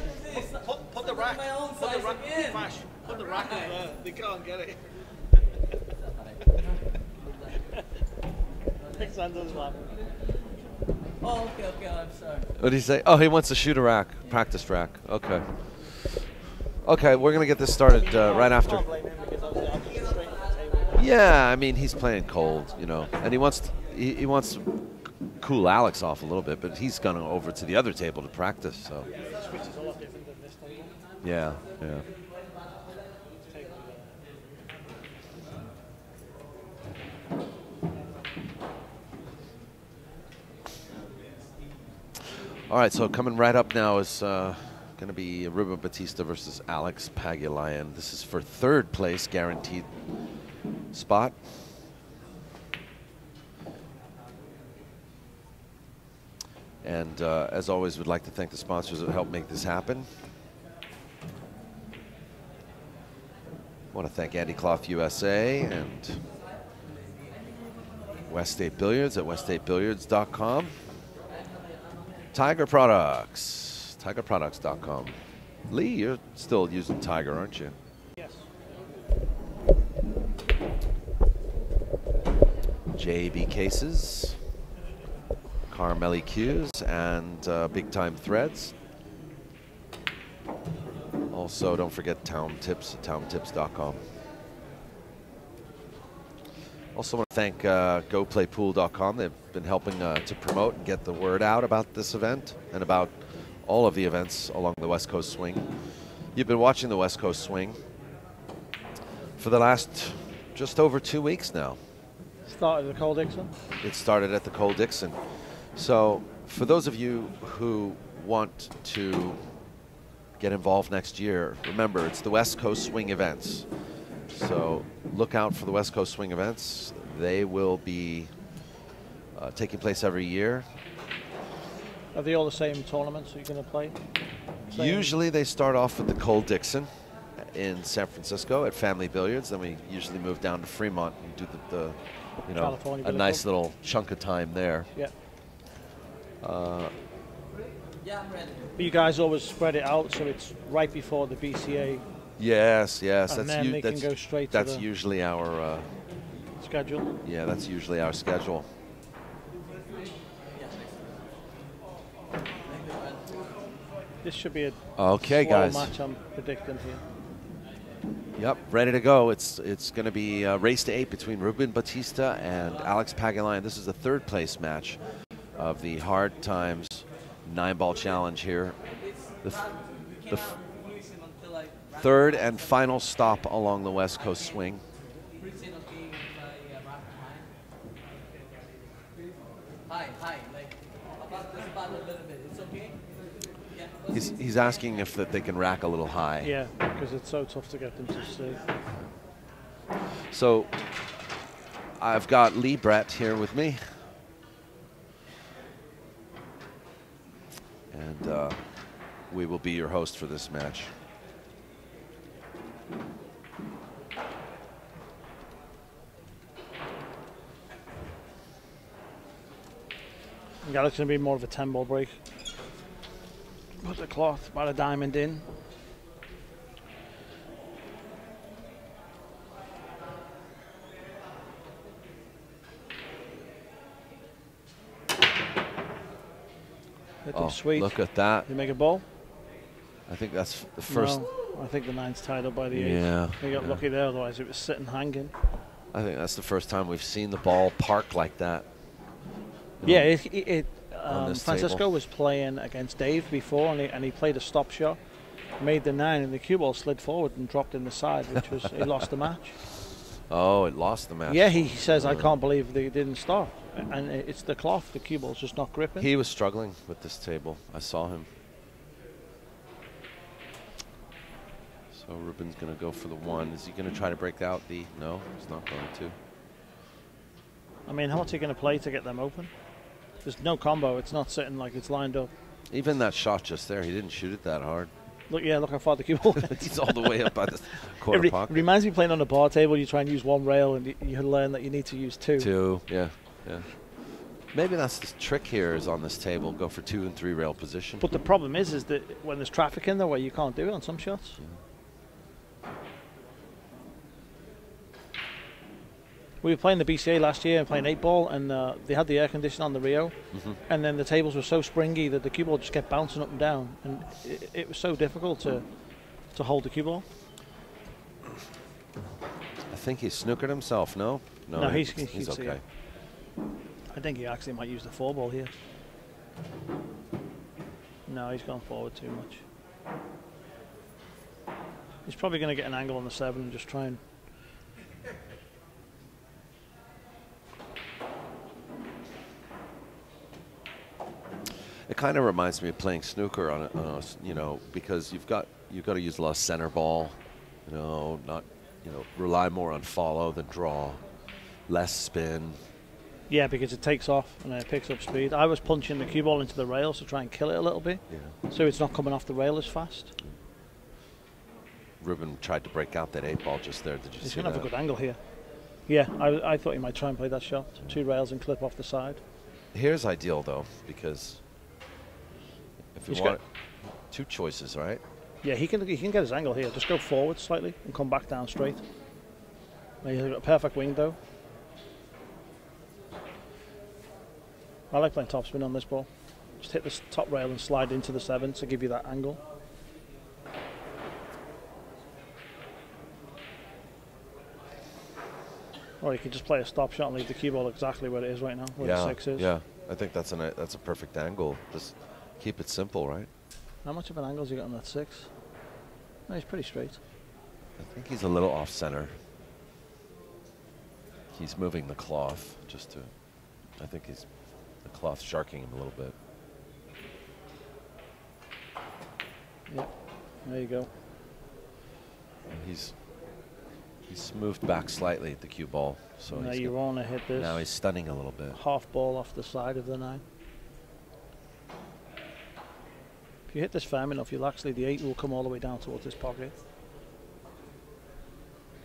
Put the rack. my own Put size the rack. again. Fash. Put the rack in there. They can't get it. Alexander's laughing. Oh, okay, I'm sorry. What did he say? Oh, he wants to shoot a rack, practice rack. Okay. Okay, we're going to get this started right after. Yeah, I mean, he's playing cold, you know, and he wants to cool Alex off a little bit, but he's gone over to the other table to practice, so. Yeah, yeah. All right, so coming right up now is going to be Ruben Batista versus Alex Pagulayan. This is for 3rd place, guaranteed spot. And as always, we'd like to thank the sponsors that helped make this happen. I want to thank Andy Cloth USA and West State Billiards at weststatebilliards.com. Tiger Products, tigerproducts.com. Lee, you're still using Tiger, aren't you? Yes. JB Cases, Carmel Qs, and Big Time Threads. Also, don't forget Town Tips at towntips.com. Also want to thank GoPlayPool.com. They've been helping to promote and get the word out about this event and about all of the events along the West Coast Swing. You've been watching the West Coast Swing for the last just over 2 weeks now. Started at the Cole Dickson. It started at the Cole Dickson. So for those of you who want to get involved next year, remember it's the West Coast Swing events. So look out for the West Coast Swing events. They will be taking place every year. Are they all the same tournaments you're going to play? Usually they start off with the Cole Dickson in San Francisco at Family Billiards. Then we usually move down to Fremont and do the you know, California a nice Billiards. little chunk of time there. Yeah. Yeah, I'm ready. But you guys always spread it out so it's right before the BCA Yes, And then they can go straight to that's the- usually our schedule. yeah, that's usually our schedule. This should be a Okay, slow guys. match I'm predicting here. Yep, ready to go. It's going to be a race to 8 between Ruben Batista and Alex Pagulayan. This is the third place match of the Hard Times 9-ball challenge here. The third and final stop along the West Coast Swing. Hi, like about this about a little bit. It's okay? Yeah. He's asking if that they can rack a little high. Yeah, because it's so tough to get them to stay. So I've got Lee Brett here with me. And we will be your host for this match. Yeah, it's going to be more of a 10-ball break. Put the cloth about a diamond in. Hit them sweet. Look at that. You make a ball? I think that's the first. No, I think the 9's tied up by the 8. Yeah, They got yeah. lucky there, otherwise it was sitting hanging. I think that's the first time we've seen the ball park like that. Yeah, on this Francisco table. was playing against Dave before, and he played a stop shot, made the 9, and the cue ball slid forward and dropped in the side, which was he lost the match. Oh, it lost the match. Yeah, he says, I can't believe they didn't stop. And it's the cloth, the cue ball's just not gripping. He was struggling with this table. I saw him. So Ruben's going to go for the 1. Is he going to try to break out the... No, he's not going to. I mean, what's he going to play to get them open? There's no combo. It's not sitting like it's lined up. Even that shot just there, he didn't shoot it that hard. Look, yeah, look how far the cue ball went. He's all the way up by the quarter It pocket. reminds me of playing on a bar table. You try and use one rail, and you learn that you need to use 2. 2, yeah. Maybe that's the trick here is on this table, go for 2 and 3 rail position. But the problem is that when there's traffic in there, where you can't do it on some shots. We were playing the BCA last year and playing 8-ball, and they had the air conditioning on the Rio, and then the tables were so springy that the cue ball just kept bouncing up and down, and it was so difficult to hold the cue ball. I think he snookered himself, no? No, he's okay. yeah. I think he actually might use the 4-ball here. No, he's gone forward too much. He's probably going to get an angle on the 7 and just try and... It kind of reminds me of playing snooker on a you know, because you've got to use a lot of center ball, you know, not, you know, rely more on follow than draw, less spin. Yeah, because it takes off and it picks up speed. I was punching the cue ball into the rails to try and kill it a little bit, so it's not coming off the rail as fast. Ruben tried to break out that 8-ball just there. Did you He's see going to that? have a good angle here. Yeah, I thought he might try and play that shot. 2 rails and clip off the side. Here's ideal though, because if you He's want 2 choices, right? Yeah, he can get his angle here. Just go forward slightly and come back down straight. Now he's got a perfect wing though. I like playing topspin on this ball. Just hit the top rail and slide into the 7 to give you that angle. Or you can just play a stop shot and leave the cue ball exactly where it is right now, where the 6 is. Yeah, I think that's a perfect angle. Just keep it simple, right? How much of an angle has he got on that 6? No, he's pretty straight. I think he's a little off center. He's moving the cloth just to. I think the cloth sharking him a little bit. Yep, there you go. And he's moved back slightly at the cue ball, so Now he's you want to hit this. now he's stunning a little bit. Half ball off the side of the 9. If you hit this firm enough, you'll actually, the 8 will come all the way down towards this pocket.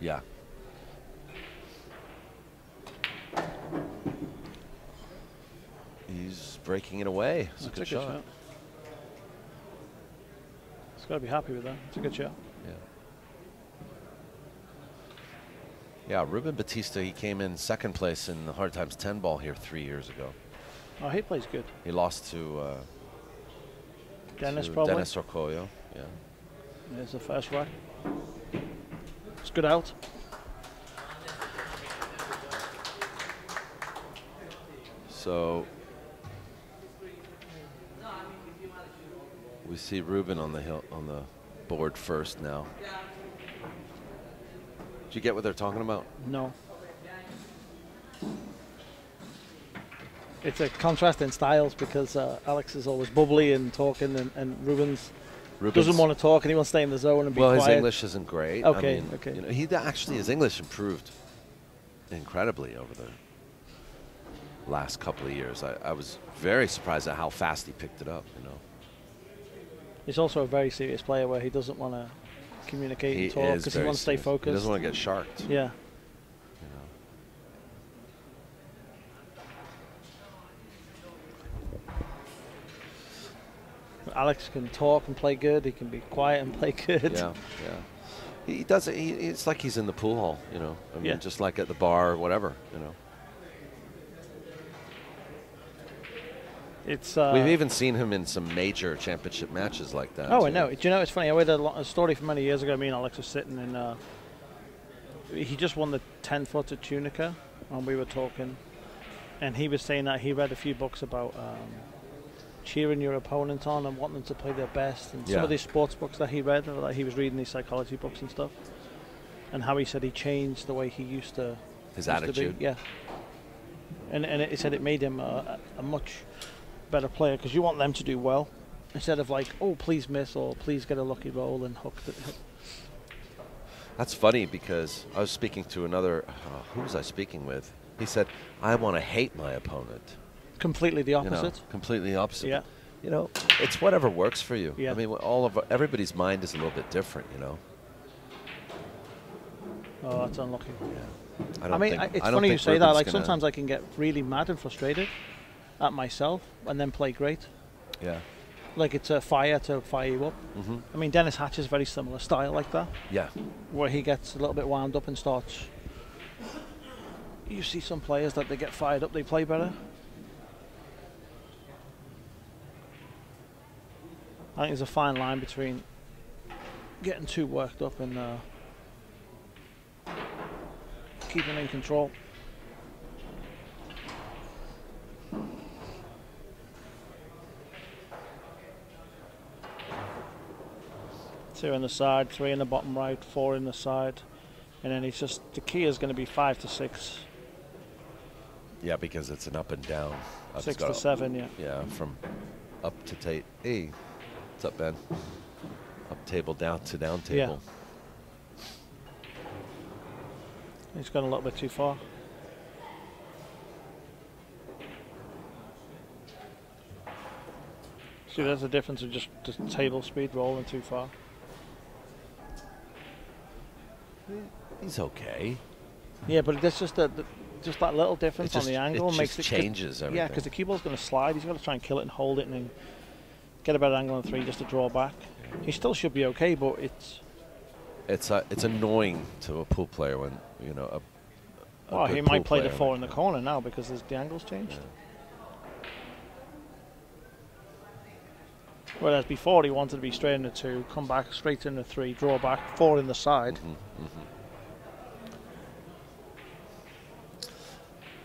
Yeah. He's breaking it away. It's a good shot. He's got to be happy with that. It's a good shot. Yeah. Yeah, Ruben Batista, he came in 2nd place in the Hard Times 10 ball here 3 years ago. Oh, he plays good. He lost to Dennis, probably. Dennis Orcollo, yeah. There's the first rack. It's good out. So we see Ruben on the board first now. Did you get what they're talking about? No. It's a contrast in styles because Alex is always bubbly and talking, and Ruben's doesn't want to talk and he wants to stay in the zone and be quiet. Well, his English isn't great. Okay, I mean, okay. You know, he actually, his English improved incredibly over the last couple of years. I was very surprised at how fast he picked it up, you know. He's also a very serious player where he doesn't want to communicate and talk because he wants to stay focused. He doesn't want to get sharked. Yeah. You know. Alex can talk and play good. He can be quiet and play good. Yeah, yeah. He does it. It's like he's in the pool hall, you know. I mean, Yeah. just like at the bar or whatever, you know. It's We've even seen him in some major championship matches like that. Oh, too. I know. Do you know, it's funny. I read a story from many years ago. Me and Alex were sitting in. He just won the 10-foot at Tunica, and we were talking. And he was saying that he read a few books about cheering your opponent on and wanting them to play their best. And some of these sports books that he read, or that he was reading these psychology books and stuff. And how he said he changed the way he used to. His used to attitude. be. Yeah. And he said it made him a much better player because you want them to do well instead of like, oh, please miss or please get a lucky roll and hook. That's funny because I was speaking to another. Who was I speaking with? He said, "I want to hate my opponent." Completely the opposite. You know, completely opposite. Yeah. You know, it's whatever works for you. Yeah. I mean, everybody's mind is a little bit different. You know. Oh, that's unlucky. Yeah. I mean, it's funny you say that. Like sometimes I can get really mad and frustrated at myself and then play great. Yeah. Like it's a fire to fire you up. Mm-hmm. I mean, Dennis Hatch is very similar style like that. Yeah. Where he gets a little bit wound up and starts. You see some players that they get fired up, they play better. I think there's a fine line between getting too worked up and keeping in control. Two in the side, 3 in the bottom right, 4 in the side, and then he's just, the key is going to be 5 to 6. Yeah, because it's an up and down. 6 to 7, yeah. Yeah, from up to tape. Hey, what's up, Ben? Up table, down to down table. He's gone a little bit too far. See, there's a difference of just table speed rolling too far. He's okay. Yeah, but that's just that little difference on the angle it makes just it changes everything. Yeah, because the cue ball's going to slide. He's got to try and kill it and hold it and then get a better angle on 3 just to draw back. He still should be okay, but it's annoying to a pool player when you know a well, good he pool might play the player 4 in the corner now because the angle's changed. Yeah. Whereas before he wanted to be straight in the 2, come back straight in the 3, draw back, 4 in the side. Mm-hmm, mm-hmm.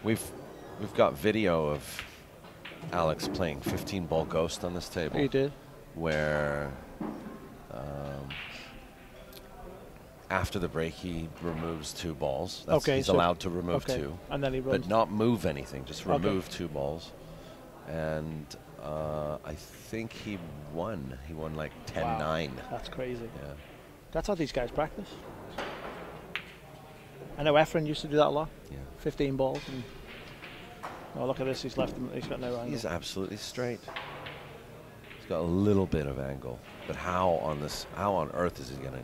We've got video of Alex playing 15-ball Ghost on this table. He did. Where after the break he removes 2 balls. Okay, he's so allowed to remove 2. And then he runs. But not move anything, just remove 2 balls. And I think he won. He won like 10-9. Wow, that's crazy. Yeah. That's how these guys practice. I know Efren used to do that a lot. Yeah. 15 balls. And oh, look at this. He's left him. He's got no angle. He's absolutely straight. He's got a little bit of angle. But how on earth is he going to...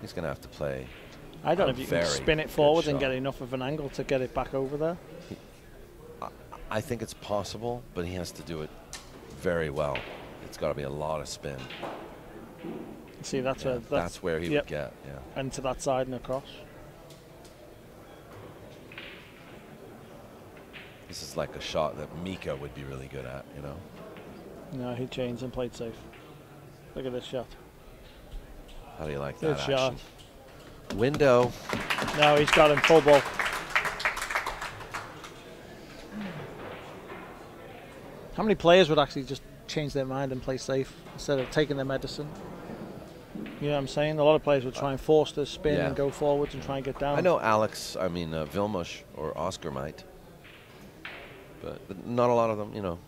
He's going to have to play. I don't know if you can spin it forward and get enough of an angle to get it back over there. I think it's possible, but he has to do it very well. It's got to be a lot of spin. See, that's where he would get. Yeah. And to that side and across. This is like a shot that Mika would be really good at, you know. No, he changed and played safe. Look at this shot. How do you like Good that shot. action? Window. No, he's got him full ball. How many players would actually just change their mind and play safe instead of taking their medicine? You know what I'm saying? A lot of players would try and force the spin and go forwards and try and get down. I know Alex, Vilmos or Oscar might. But not a lot of them, you know.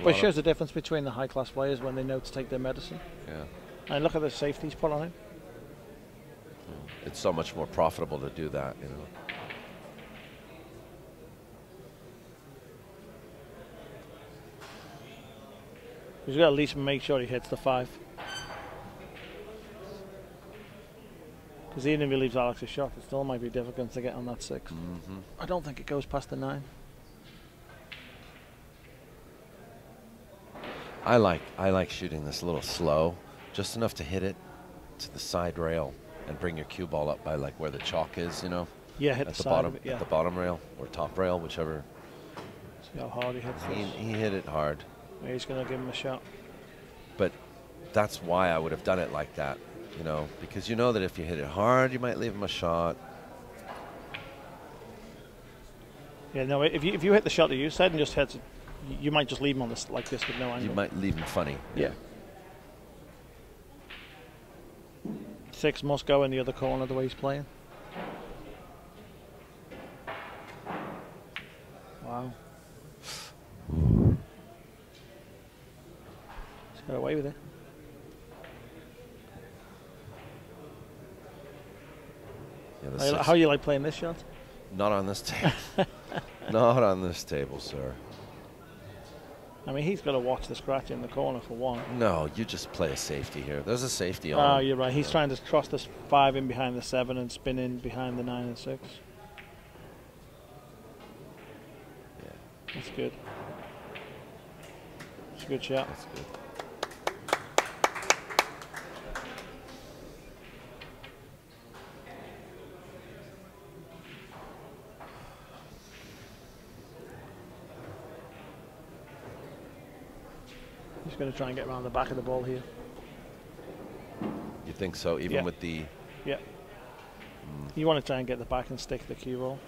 But it shows the difference between the high-class players when they know to take their medicine. Yeah. And look at the safeties put on him. It's so much more profitable to do that, you know. He's got to at least make sure he hits the 5. Because even if he leaves Alex a shot, it still might be difficult to get on that 6. Mm-hmm. I don't think it goes past the 9. I like shooting this a little slow, just enough to hit it to the side rail and bring your cue ball up by like where the chalk is, you know. Yeah, hit at the the side bottom, of it, yeah. at the bottom rail or top rail, whichever. See how hard he hits this. He hit it hard. He's going to give him a shot. But that's why I would have done it like that, you know, because you know that if you hit it hard, you might leave him a shot. Yeah, no, if you hit the shot that you said and just hits it, you might just leave him on this like this with no angle. You might leave him funny. Yeah. 6 must go in the other corner the way he's playing. Wow. He's got away with it. Yeah, how you like playing this shot? Not on this table. Not on this table, sir. I mean, he's got to watch the scratch in the corner for one. No, you just play a safety here. There's a safety on. Oh, you're right. He's trying to cross this 5 in behind the 7 and spin in behind the 9 and 6. Yeah. That's good. It's a good shot. That's good. He's going to try and get around the back of the ball here. You think so? Even with the... Yeah. You want to try and get the back and stick the cue ball.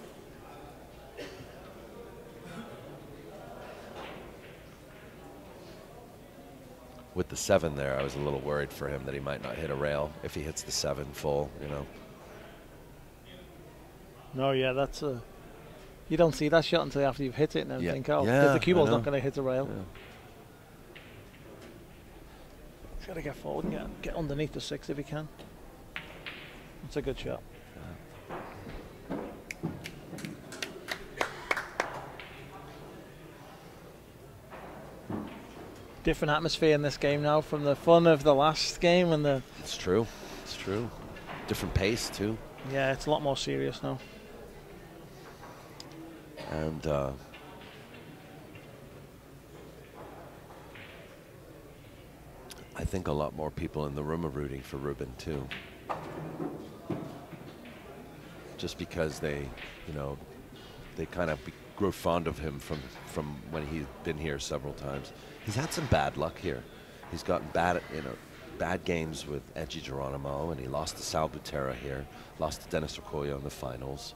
With the 7 there, I was a little worried for him that he might not hit a rail if he hits the 7 full, you know. No, yeah, that's a... You don't see that shot until after you've hit it and then think, oh, yeah, because the cue ball's not going to hit a rail. Yeah. Got to get forward and get underneath the 6 if he can. It's a good shot. Different atmosphere in this game now from the fun of the last game and the. It's true. It's true. Different pace too. Yeah, it's a lot more serious now. And I think a lot more people in the room are rooting for Ruben too. Just because they, you know, they kind of grew fond of him from when he's been here several times. He's had some bad luck here. He's gotten bad games with Edgy Geronimo, and he lost to Sal Butera here, lost to Dennis Orcollo in the finals.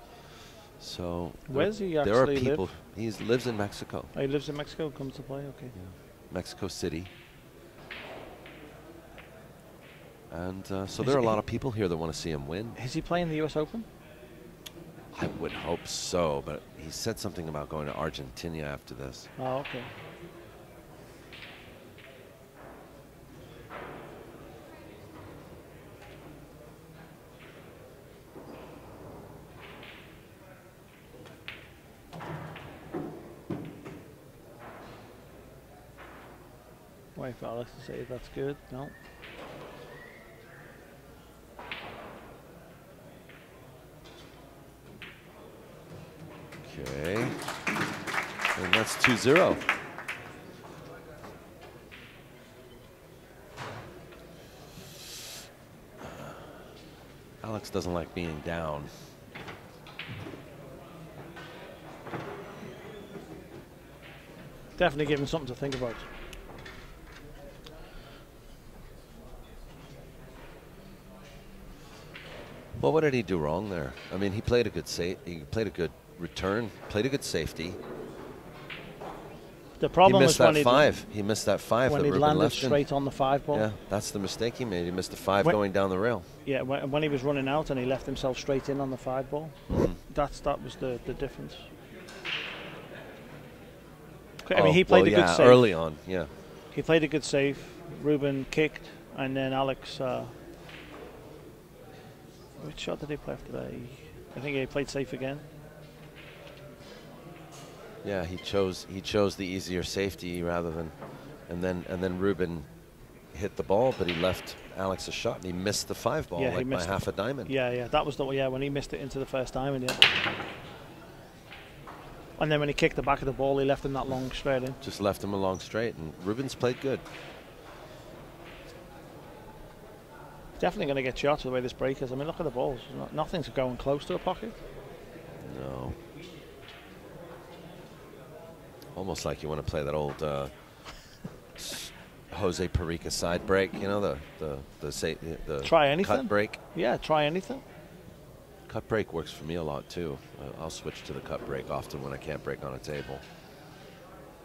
So where's he there are actually people. live? He lives in Mexico. Oh, he lives in Mexico. Comes to play. Okay. Yeah. Mexico City. And so there are a lot of people here that want to see him win. Is he playing the U.S. Open? I would hope so, but he said something about going to Argentina after this. Oh, okay. Wait for Alex to say that's good. No. Okay. And that's 2-0. Alex doesn't like being down. Definitely give him something to think about. Well, what did he do wrong there? I mean, he played a good he played a good return, played a good safety. The problem he missed was that five. He missed that five when that he Ruben landed left him. straight on the 5 ball. Yeah, that's the mistake he made. He missed the 5 When- going down the rail. Yeah, when he was running out and he left himself straight in on the 5 ball. Mhm. That was the difference. I Oh, mean, he played well, a good yeah, save. early on. Yeah. He played a good save. Ruben kicked, and then Alex. Which shot did he play after that? I think he played safe again. Yeah, he chose the easier safety rather than, and then Ruben hit the ball, but he left Alex a shot and he missed the 5 ball Yeah, he like by missed half a diamond. Yeah, that was when he missed it into the first diamond. Yeah. And then when he kicked the back of the ball, he left him that long straight in. Just left him along straight, and Ruben's played good. Definitely going to get shots the way this break is. I mean, look at the balls. Nothing's going close to a pocket. No. Almost like you want to play that old Jose Perica side break, you know, the Try anything. cut break. Yeah, try anything. Cut break works for me a lot too. I'll switch to the cut break often when I can't break on a table.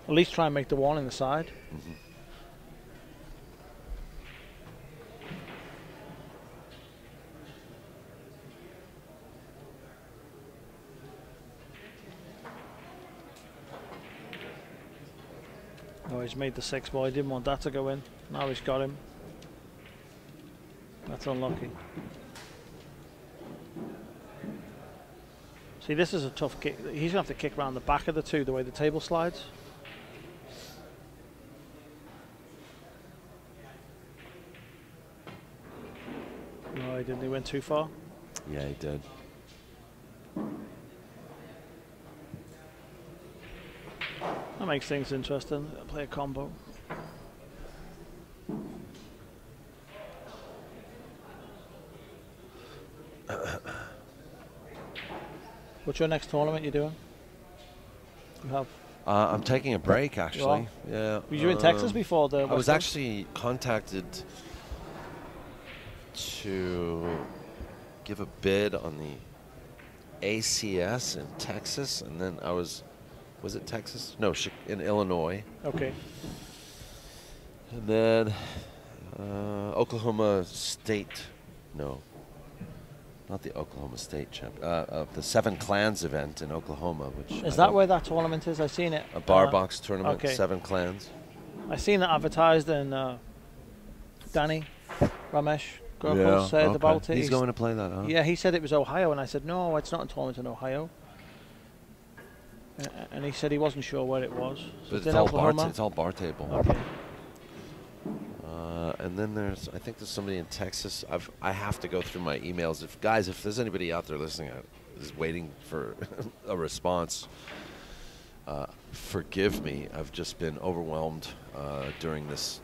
At least try and make the one in the side. Mm-hmm. Oh, he's made the 6 ball. He didn't want that to go in. Now he's got him. That's unlucky. See, this is a tough kick. He's going to have to kick around the back of the 2 the way the table slides. No, he didn't. He went too far. Yeah, he did. That makes things interesting. Play a combo. What's your next tournament you're doing? You have. I'm taking a break, actually. Yeah. Were you in Texas before the? I was West Coast? actually contacted to give a bid on the ACS in Texas, and then was it Texas? No, in Illinois. Okay. And then Oklahoma State. No, not the Oklahoma State champ. The Seven Clans event in Oklahoma, which Is that where that tournament is? I seen it. a bar box tournament. okay. 7 Clans. I seen it advertised, and Danny Ramesh Gurkle said about it. He's going to play that, huh? Yeah, he said it was Ohio, and I said no, it's not a tournament in Ohio. And he said he wasn't sure where it was. So But in Oklahoma. it's all bar table. Okay. and then I think there's somebody in Texas. I have to go through my emails. If there's anybody out there listening is waiting for a response, forgive me. I've just been overwhelmed during this,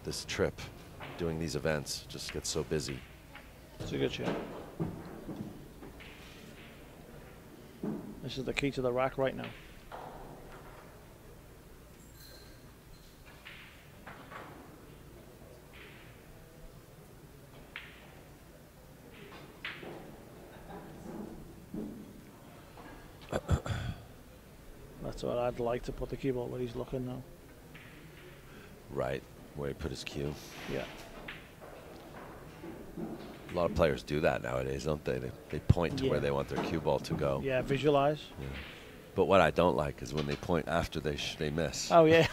this trip, doing these events. Just get so busy. It's a good shot. This is the key to the rack right now. That's what I'd like to put the cue ball where he's looking now. Right, where he put his cue. Yeah. A lot of players do that nowadays, don't they? They point to where they want their cue ball to go. Yeah, visualize. Yeah. But what I don't like is when they point after they miss. Oh, yeah.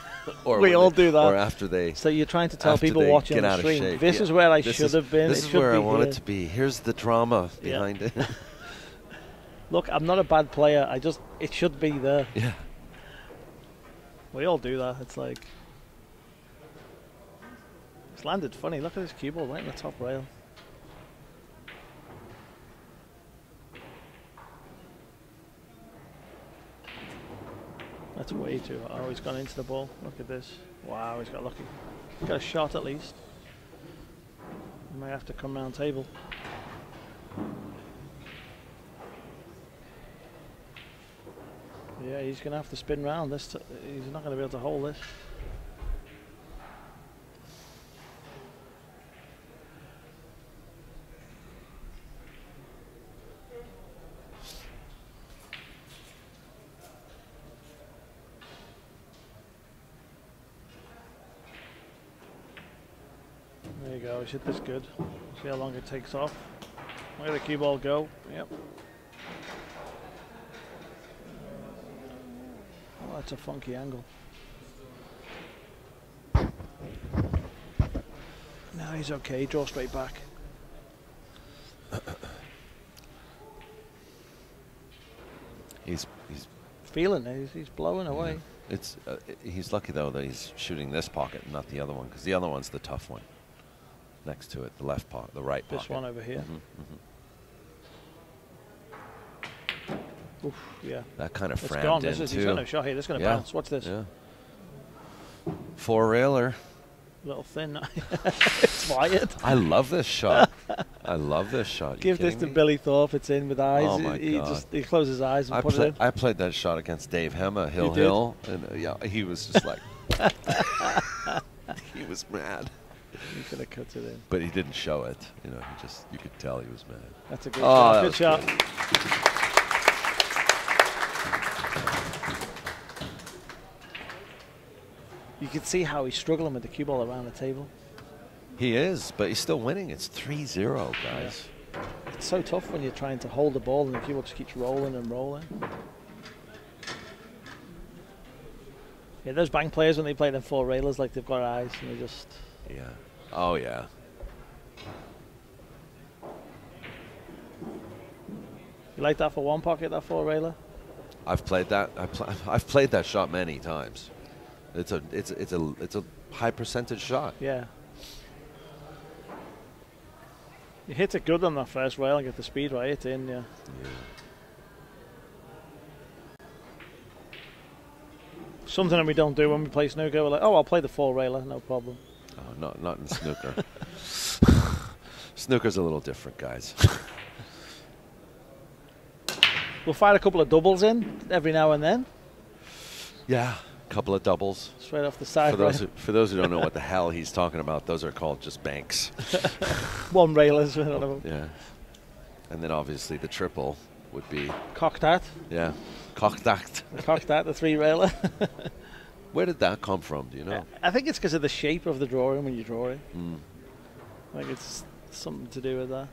Or we all do that. Or after they. So you're trying to tell people watching on the stream, this is where I should have been. This is where I want it to be. Here's the drama behind it. Look, I'm not a bad player. It should be there. Yeah. We all do that. It's like. It's landed funny. Look at this cue ball right in the top rail. That's way too. Oh, he's gone into the ball. Look at this. Wow, he's got lucky. He's got a shot at least. He may have to come round table. Yeah, he's going to have to spin round this. He's not going to be able to hold this. There you go, he's hit this good. See how long it takes off. Look at the cue ball go. Yep. Oh, that's a funky angle. No, he's okay. Draw straight back. He's feeling it. He's blowing away. It's he's lucky though that he's shooting this pocket and not the other one, because the other one's the tough one. Next to it, the left pocket, the right pocket. This one over here. Oof, yeah. That kind of it's frammed gone. in He's too. got no shot here. This is going to bounce. Watch this. Yeah. Four railer. Little thin. It's wired. I love this shot. I love this shot. Give this to Billy Thorpe. It's in with eyes. Oh my God. He closes his eyes and put it in. I played that shot against Dave Hema, Hill, and yeah, he was just like, he was mad. He could have cut it in. But he didn't show it. You could tell he was mad. That's a good shot. Good shot. Good. You can see how he's struggling with the cue ball around the table. He is, but he's still winning. It's 3-0, guys. Yeah. It's so tough when you're trying to hold the ball and the cue ball just keeps rolling and rolling. Yeah, those bank players, when they play them four railers, like they've got eyes and they just... Yeah. Oh, yeah. You like that for one pocket, that four railer? I've played that. I've played that shot many times. It's a high percentage shot. Yeah. You hit it good on that first rail and get the speed right. It's in, yeah. Something that we don't do when we play snooker. We're like, oh, I'll play the four railer, no problem. Oh, not in snooker. Snooker's a little different, guys. We'll fire a couple of doubles in every now and then. Yeah, a couple of doubles. Straight off the side. For those who don't know what the hell he's talking about, those are called just banks. One railers. One of them. Yeah. And then obviously the triple would be... Cocked at. Yeah. Cocked at. Cocked at, the three railer. Where did that come from, do you know? I think it's because of the shape of the drawing when you draw it. Mm. I think it's something to do with that.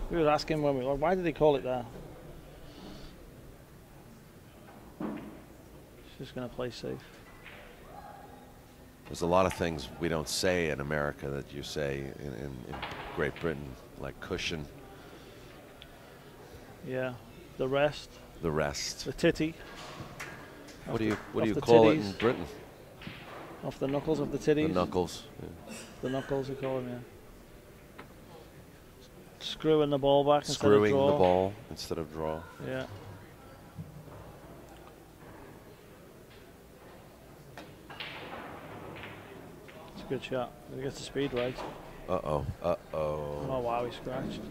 We were asking when why did they call it that? She's just going to play safe. There's a lot of things we don't say in America that you say in Great Britain, like cushion. Yeah, the rest. The rest. The titty. What do you call it in Britain? Off the knuckles of the titties. The knuckles. Yeah. The knuckles, we call them, yeah. Screwing the ball back instead of Screwing draw. the ball instead of draw. Yeah. It's a good shot. He gets the speed right. Uh-oh. Uh-oh. Oh, wow, he scratched.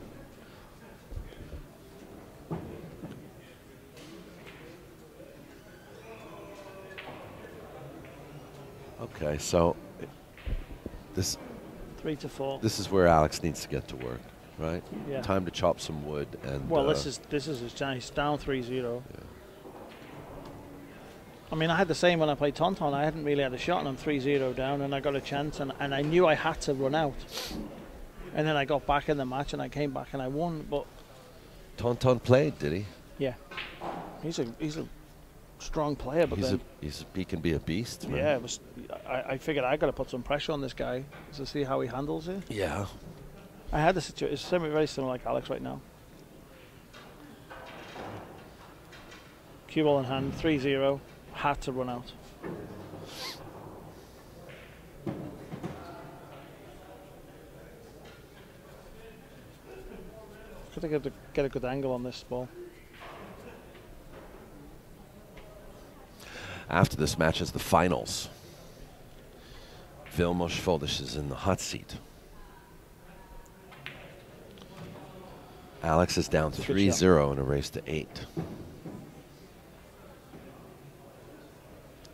Okay, so this 3 to 4. this is where Alex needs to get to work, right? Yeah. Time to chop some wood and. Well, this is his chance. He's down 3-0. Yeah. I mean, I had the same when I played Tauntaun. I hadn't really had a shot, and I'm 3-0 down, and I got a chance, and I knew I had to run out. And then I got back in the match, and I came back and I won. But Tauntaun played, did he? yeah, he's a strong player. But He can be a beast. Right? yeah, it was. I figured I got to put some pressure on this guy to see how he handles it. Yeah. I had the situation. It's very similar like Alex right now. Cue ball in hand, 3-0. Had to run out. Got to get a good angle on this ball. After this match is the finals. Vilmos Foldish is in the hot seat. Alex is down 3-0 in a race to 8.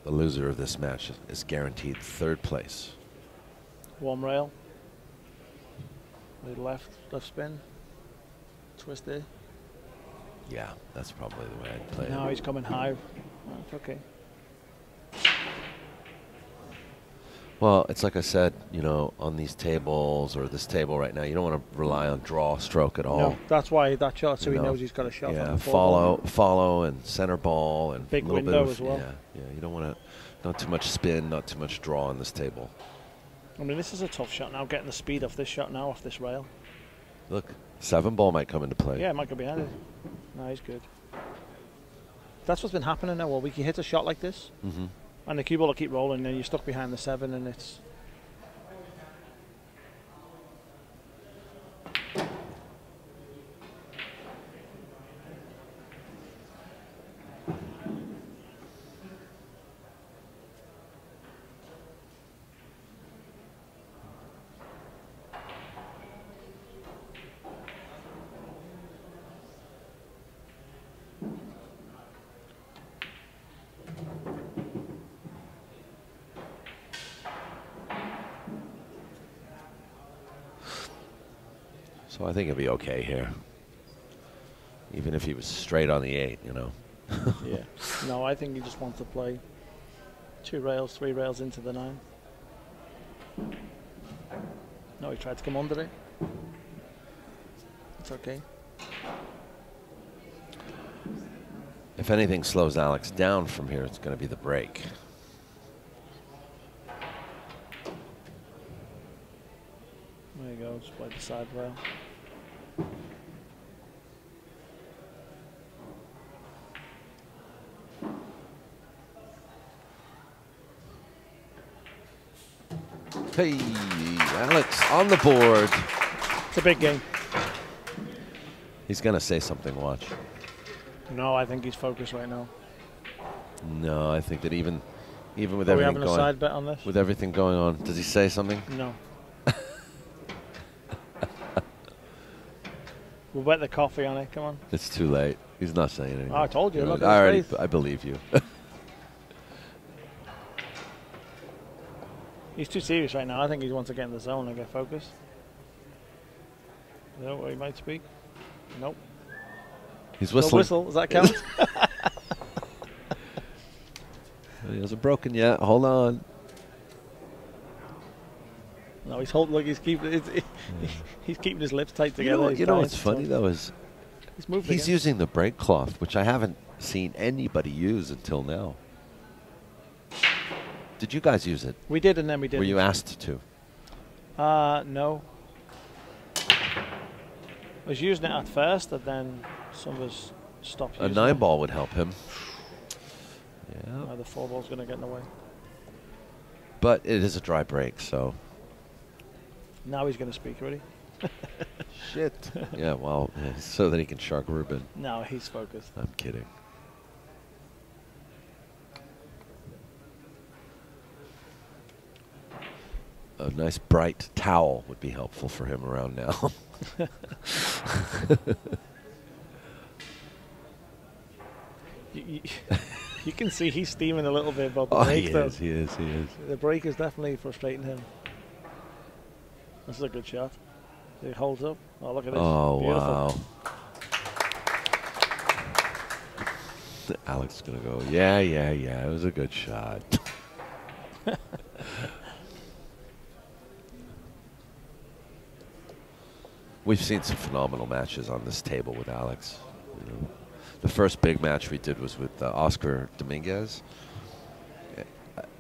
The loser of this match is guaranteed 3rd place. Warm rail. Left spin. Twist there. Yeah, that's probably the way I'd play Now it. he's coming high. That's okay. Well, it's like I said, you know, on these tables or this table right now, you don't want to rely on draw stroke at all. No, that's why that shot, so You he know, knows he's got a shot. Yeah, on the ball. follow and center ball and Big a little window bit of, as well. Yeah, you don't want to, not too much spin, not too much draw on this table. I mean, this is a tough shot now, getting the speed off this shot now, off this rail. Look, 7 ball might come into play. Yeah, it might go behind it. No, he's good. That's what's been happening now. Well, we can hit a shot like this, and the cue ball will keep rolling, and you're stuck behind the 7, and it's... So I think he'll be okay here. Even if he was straight on the 8, you know. Yeah. No, I think he just wants to play 2 rails, 3 rails into the 9. No, he tried to come under it. It's okay. If anything slows Alex down from here, it's going to be the break. There you go, just play the side rail. Hey, Alex on the board. It's a big game. He's going to say something, watch. No, I think he's focused right now. No, I think that even with Are we everything having a going side bet on this? with everything going on, does he say something? No. We'll bet the coffee on it, come on. It's too late. He's not saying anything. Oh, I told you, look at I his already face. I believe you. He's too serious right now. I think he wants to get in the zone and get focused. Is that what he might speak? Nope. He's No whistling. whistle, does that count? He hasn't broken yet. Hold on. No, he's holding. Look, he's keeping. He's keeping his lips tight together. You know what's funny though is he's moving. he's using the break cloth, which I haven't seen anybody use until now. Did you guys use it? We did, and then we didn't. Were you asked to? No. I was using it at first, and then some of us stopped A using 9 it. ball would help him. Yeah. The 4 ball's going to get in the way. But it is a dry break, so. Now he's going to speak, ready? Shit. Yeah, well, so that he can shark Ruben. No, he's focused. I'm kidding. A nice bright towel would be helpful for him around now. You can see he's steaming a little bit about the Oh, break, he though. is, he is, he is. The break is definitely frustrating him. This is a good shot. He holds up. Oh, look at this. Oh, Beautiful. wow. Alex is going to go, yeah, it was a good shot. We've seen some phenomenal matches on this table with Alex. You know, the first big match we did was with Oscar Dominguez.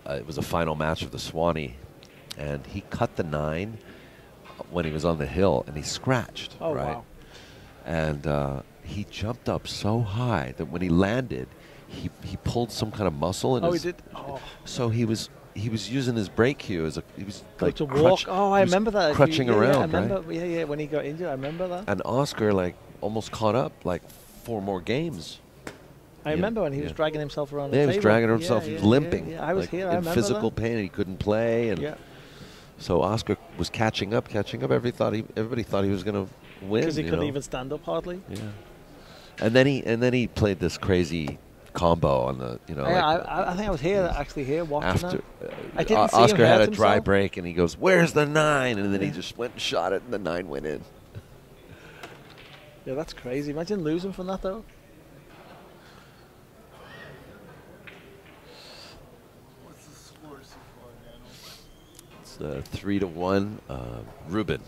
It was a final match of the Swanee, and he cut the 9 when he was on the hill, and he scratched, Oh, right? wow. And he jumped up so high that when he landed, he pulled some kind of muscle in Oh, his. he did? Oh. So he was using his break cue as he was like to walk. Oh, I he was remember that. crutching Yeah, around, I remember. right? Yeah, when he got injured, I remember that. And Oscar like almost caught up like 4 more games. I remember when he was dragging himself around the Yeah, table. he was dragging himself. He was limping. Yeah, I was like, here. I in remember physical that. pain, and he couldn't play. And Yeah. so Oscar was catching up. Everybody thought he was going to win Because he couldn't know? even stand up hardly. Yeah. And then he played this crazy combo on the I think I was actually here watching after that. I didn't see him Oscar had hurt a dry himself. break, and he goes, "Where's the 9?" And then he just went and shot it, and the 9 went in. Yeah, that's crazy. Imagine losing from that, though. What's the score so far, It's Daniel? 3-1, Ruben.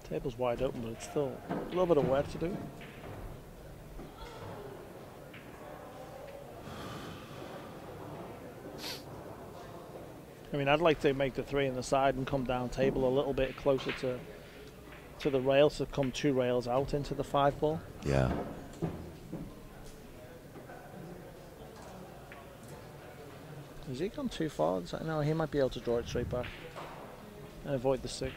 Table's wide open, but it's still a little bit of work to do. I mean, I'd like to make the 3 in the side and come down table a little bit closer to the rails, to come 2 rails out into the 5 ball. Yeah. Has he gone too far? No, he might be able to draw it straight back and avoid the 6.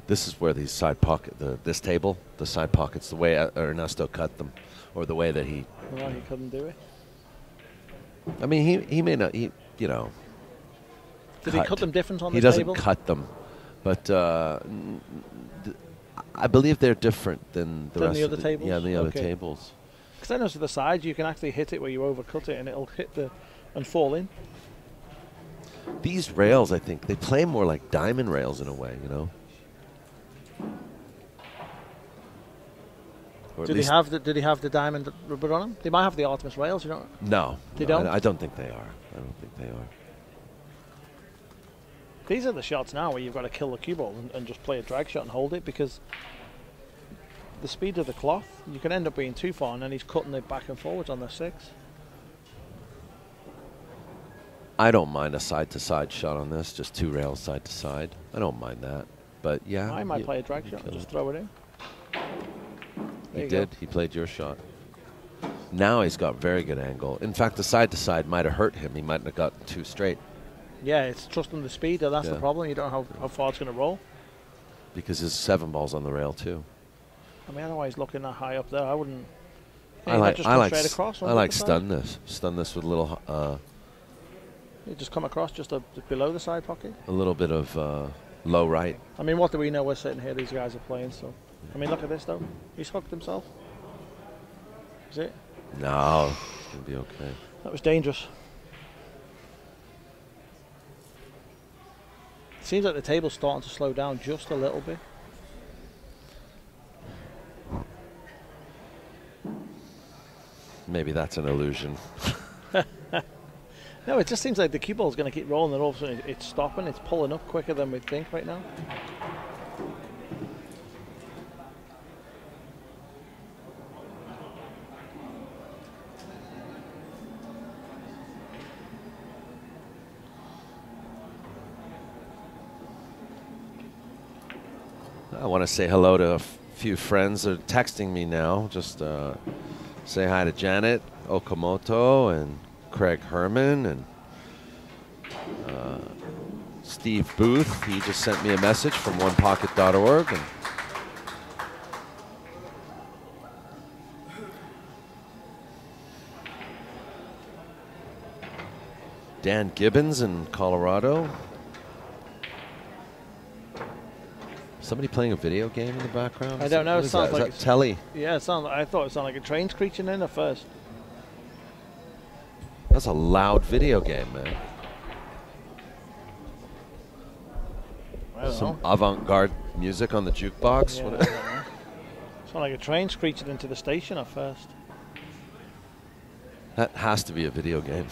This is where these side pocket, this table, the side pockets, the way Ernesto cut them, or the way that he. Well, he couldn't do it. I mean, he may not. Did he cut them different on the table? He doesn't table? cut them, but I believe they're different than the Than rest the of other tables? Yeah, the other Okay. tables. Because I know to the side you can actually hit it where you overcut it and it'll hit and fall in. These rails, I think, they play more like diamond rails in a way, you know. Or at Did he have the diamond rubber on them? They might have the Artemis rails, you know. No, They no, don't? I don't think they are. I don't think they are. These are the shots now where you've got to kill the cue ball and just play a drag shot and hold it, because the speed of the cloth, you can end up being too far and then he's cutting it back and forwards on the 6. I don't mind a side-to-side shot on this, just 2 rails side to side. I don't mind that, but yeah. I might play a drag shot and kill just it. throw it in. He There you did. go. He played your shot. Now he's got very good angle. In fact, the side-to-side might have hurt him. He might have gotten 2 straight. Yeah, it's trusting the speed. That's the Yeah. problem. You don't know how far it's going to roll. Because his 7 ball's on the rail too. I mean, otherwise looking that high up there, I wouldn't. I like just come straight s- across. I like stun this with a little You just come across just below the side pocket. a little bit of low right. I mean, what do we know? We're sitting here. These guys are playing. So, I mean, look at this though. He's hooked himself. Is it? No, it's gonna be okay. That was dangerous. Seems like the table's starting to slow down just a little bit. Maybe that's an illusion. No, it just seems like the cue ball's going to keep rolling, and all of a sudden it's stopping. It's pulling up quicker than we'd think right now. I want to say hello to a few friends that are texting me now. Just say hi to Janet Okamoto and Craig Herman and Steve Booth. He just sent me a message from onepocket.org. And Dan Gibbons in Colorado. Somebody playing a video game in the background? I don't know. What It is sounds that? like Is that Telly? Yeah, I thought it sounded like a train screeching in at first. That's a loud video game, man. I don't Some know. avant-garde music on the jukebox. Yeah, What- I don't know. Sounded like a train screeching into the station at first. That has to be a video game.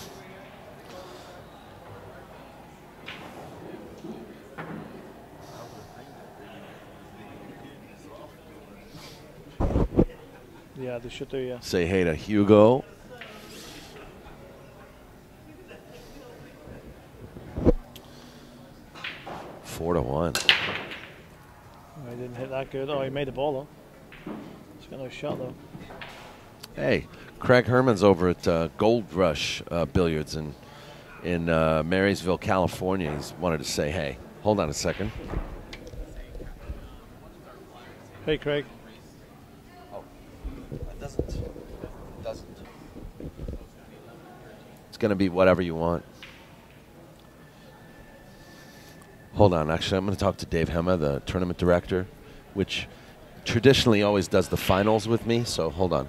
Yeah, they should do, yeah. Say hey to Hugo. Four to one. Oh, he didn't hit that good. Oh, he made the ball, though. He's got no shot, though. Hey, Craig Herman's over at Gold Rush Billiards in Marysville, California. He's wanted to say hey. Hold on a second. Hey, Craig. It doesn't. It's going to be whatever you want. Hold on. Actually, I'm going to talk to Dave Hema, the tournament director, which traditionally always does the finals with me. So hold on.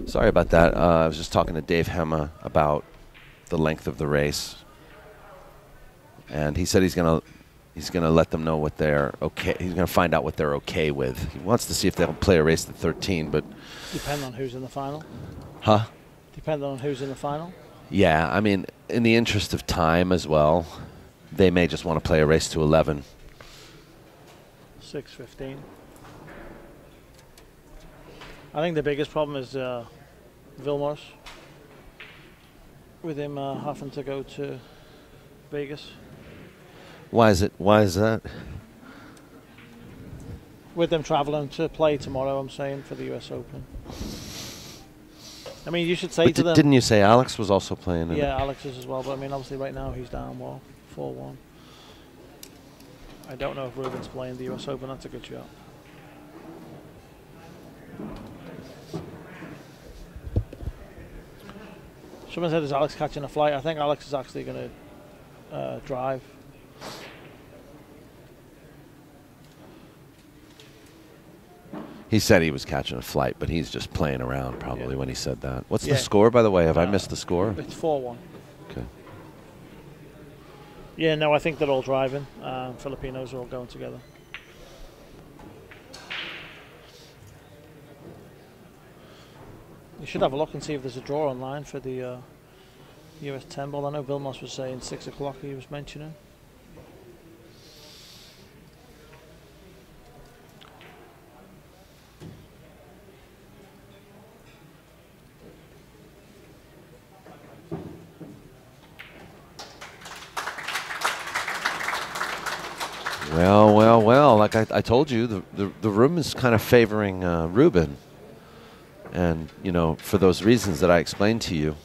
Sorry about that. I was just talking to Dave Hema about the length of the race, and he said he's gonna let them know what they're okay. He's gonna find out what they're okay with. He wants to see if they'll play a race at 13, but Depend on who's in the final. huh? Depend on who's in the final. Yeah, I mean, in the interest of time as well, they may just want to play a race to 11. 6:15. I think the biggest problem is Vilmos, with him having to go to Vegas. Why is that? With them traveling to play tomorrow, I'm saying, for the US Open. I mean, you should say But to them. didn't you say Alex was also playing? Yeah, Alex is as well. But I mean, obviously, right now he's down 4-1. I don't know if Ruben's playing the US Open. That's a good shot. Someone said, is Alex catching a flight? I think Alex is actually going to drive. He said he was catching a flight, but he's just playing around probably when he said that. What's Yeah. the score, by the way? Have I missed the score? It's 4-1. Okay. Yeah, no, I think they're all driving. Filipinos are all going together. You should have a look and see if there's a draw online for the US 10 ball. I know Vilmos was saying 6 o'clock he was mentioning. Well, like I told you, the room is kind of favoring Ruben. And, you know, for those reasons that I explained to you.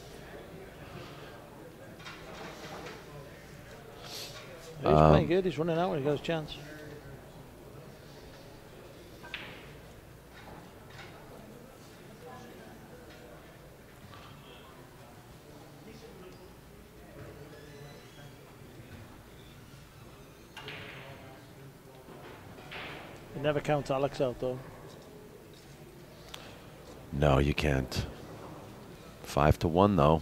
He's playing good. He's running out when he got his chance. You never count Alex out, though. No, you can't. 5-1, though.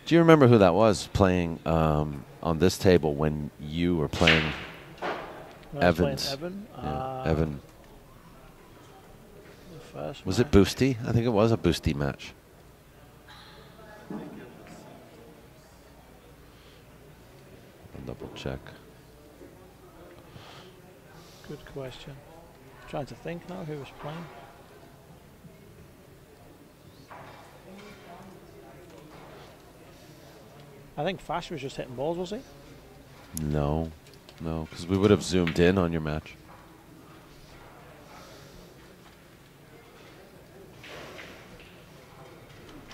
Do you remember who that was playing on this table when you were playing Evans? Evan? Yeah, Evan. Was match. it Boosty? I think it was a Boosty match. I'll double check. Good question. Trying to think now who was playing. I think Fash was just hitting balls, was he? No, because we would have zoomed in on your match.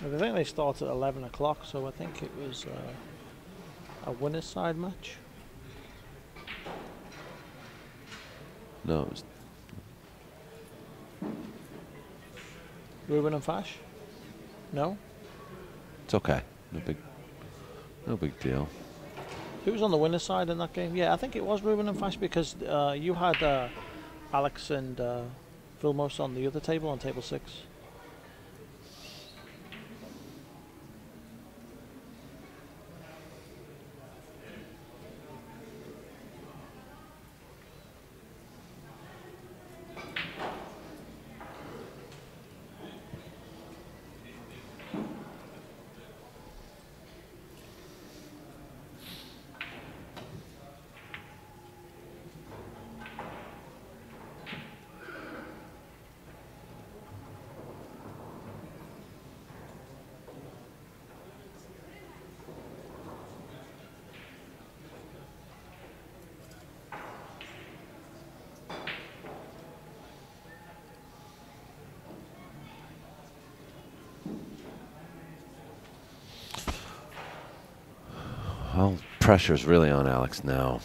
I think they started at 11 o'clock, so I think it was a winner's side match. No, it was Ruben and Fash? No? it's okay. No big deal. Who was on the winner's side in that game? Yeah, I think it was Ruben and Fash because you had Alex and Vilmos on the other table, on table 6. Well, pressure's really on Alex now.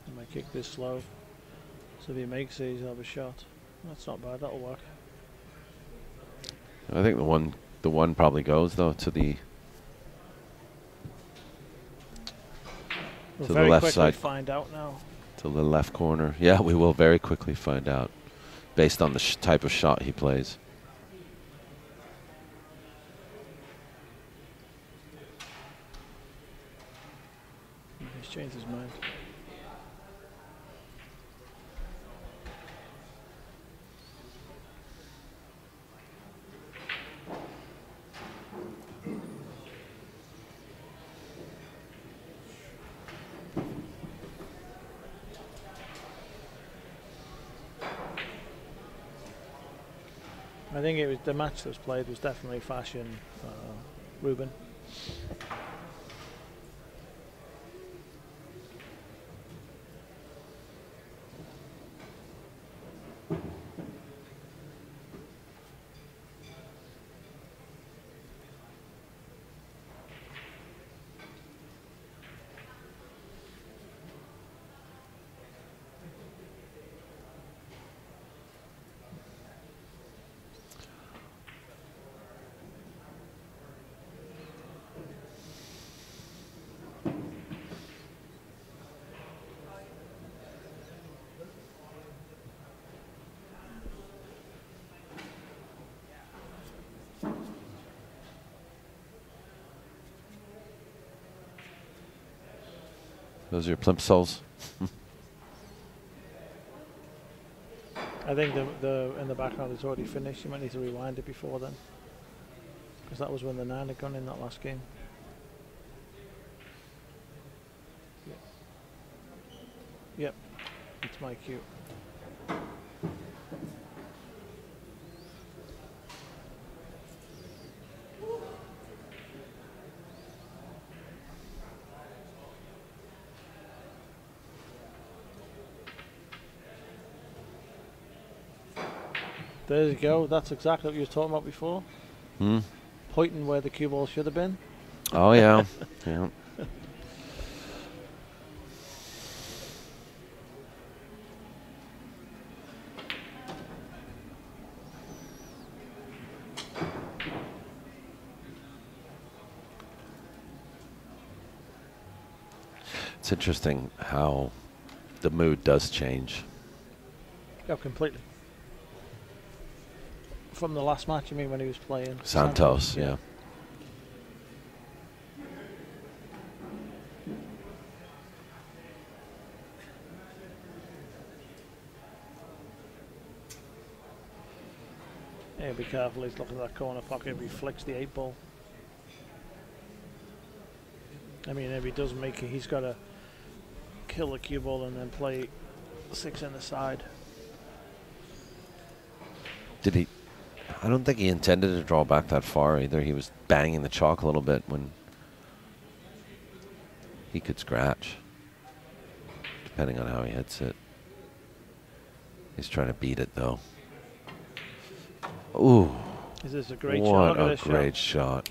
He might kick this slow. So if he makes it, he'll have a shot. That's not bad, that'll work. I think the one probably goes though to the We'll to the very left quickly side, find out now. to the left corner. Yeah, we will very quickly find out based on the type of shot he plays. changed his mind. I think it was the match that was played was definitely fashion, Ruben. Those are your plimsolls. I think the in the background is already finished. You might need to rewind it before then, because that was when the 9 had gone in that last game. Yep, it's my cue. There you go. That's exactly what you were talking about before. Pointing where the cue ball should have been. Oh, yeah. Yeah. It's interesting how the mood does change. Yeah, completely. From the last match, you mean, when he was playing? Santos, yeah. Yeah, be careful. He's looking at that corner pocket. If he flicks the 8 ball. I mean, if he does make it, he's got to kill the cue ball and then play 6 in the side. Did he? I don't think he intended to draw back that far either. He was banging the chalk a little bit when he could scratch, depending on how he hits it. He's trying to beat it, though. Ooh. This is a great shot. What a great shot.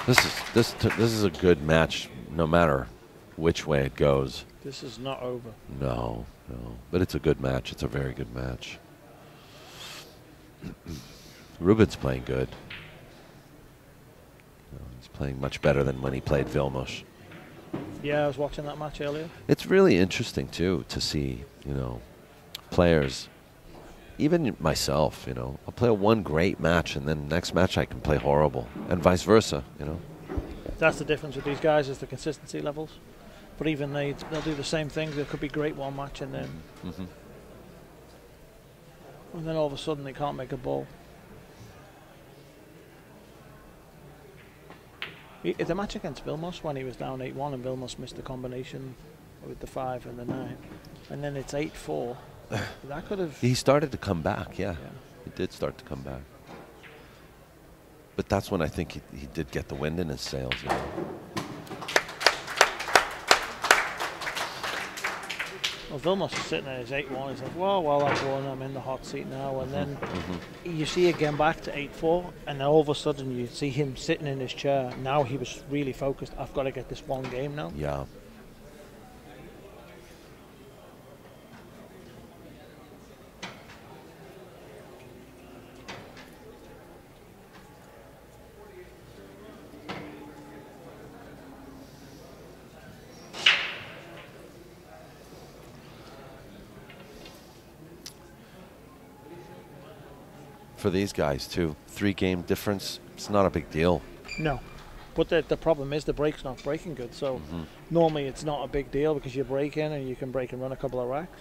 This is a good match, no matter which way it goes. This is not over. No. But it's a good match. It's a very good match. Ruben's playing good. He's playing much better than when he played Vilmos. Yeah, I was watching that match earlier. It's really interesting, too, to see, players, even myself, I'll play one great match and then next match I can play horrible, and vice versa, That's the difference with these guys, is the consistency levels. But even they'll do the same thing. There could be great one match and then and then all of a sudden they can't make a ball. The match against Vilmos, when he was down 8-1 and Vilmos missed the combination with the 5 and the 9, and then it's 8-4. That could have. He started to come back, yeah. He did start to come back. But that's when I think he did get the wind in his sails, Well, Vilmos is sitting at his 8-1. He's like, well, I've won. I'm in the hot seat now. And then you see again back to 8-4, and then all of a sudden you see him sitting in his chair. Now he was really focused. I've got to get this one game now. Yeah. For these guys, too, 3-game difference, it's not a big deal. No. But the problem is the brake's not braking good. So normally it's not a big deal because you brake in and you can brake and run a couple of racks.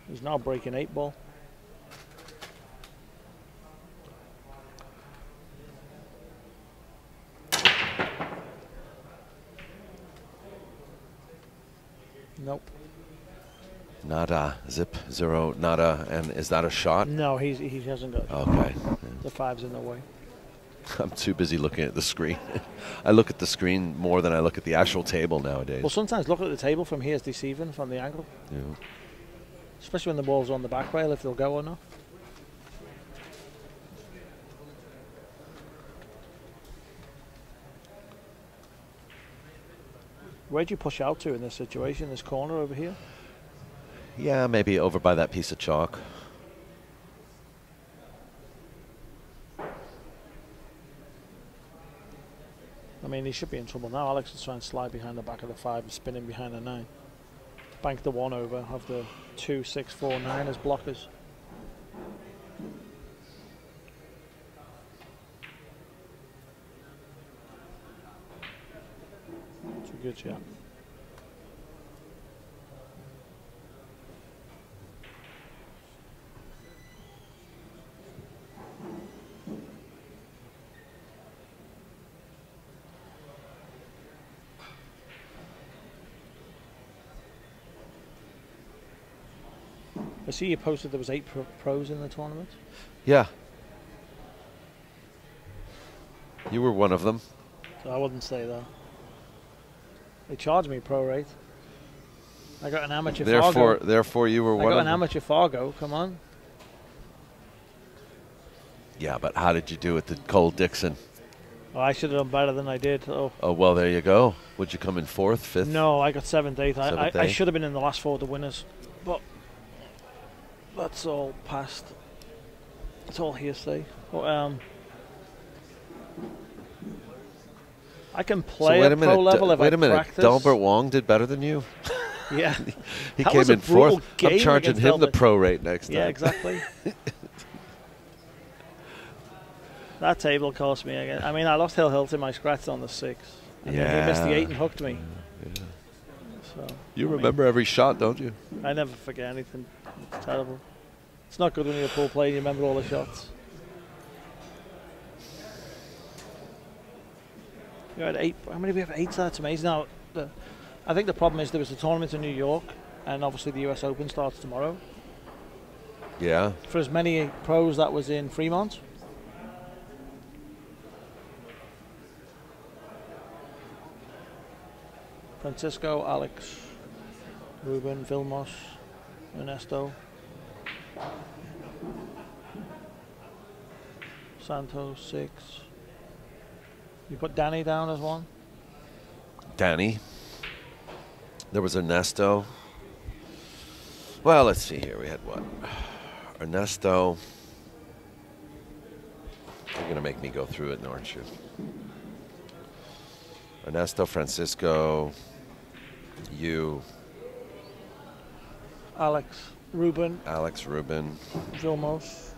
He's now breaking 8 ball. Nope. Nada. Zip. 0. Nada. And is that a shot? No, he hasn't got. Okay. The 5's in the way. I'm too busy looking at the screen. I look at the screen more than I look at the actual table nowadays. Well, sometimes looking at the table from here is deceiving from the angle. Yeah. Especially when the ball's on the back rail, if they'll go or not. Where'd you push out to in this situation, this corner over here? Yeah, maybe over by that piece of chalk. I mean, he should be in trouble now. Alex is trying to slide behind the back of the 5 and spinning behind the 9. Bank the 1 over, have the 2, 6, 4, 9 as blockers. It's a good shot. I see you posted there was 8 pros in the tournament. Yeah. You were one of them. So I wouldn't say that. They charged me pro rate. I got an amateur Fargo. Therefore, you were one of them. I got an amateur Fargo. Come on. Yeah, but how did you do with the Cole Dickson? Oh, I should have done better than I did. Oh, well, there you go. Would you come in 4th, 5th? No, I got 7th, 8th. I 7th, should have been in the last 4 of the winners, but that's all past. It's all hearsay. But, I can play at pro level if I practice. Delbert Wong did better than you? Yeah. He came in 4th. I'm charging him the pro rate next time. Yeah, exactly. That table cost me again. I mean, I lost Hill Hilton, my scratch on the 6. And then he missed the 8 and hooked me. Yeah. So You remember every shot, don't you? I never forget anything. It's terrible. It's not good when you're a pool player and you remember all the shots. You had 8. How many do we have? 8. That's amazing. Now, I think the problem is there was a tournament in New York, and obviously the US Open starts tomorrow. Yeah. For as many pros that was in Fremont. Francisco, Alex, Ruben, Vilmos, Ernesto, Santos, 6. You put Danny down as 1? Danny. There was Ernesto. Well, let's see here. We had what? Ernesto. You're going to make me go through it, aren't you? Ernesto, Francisco, you. Alex, Ruben, Vilmos,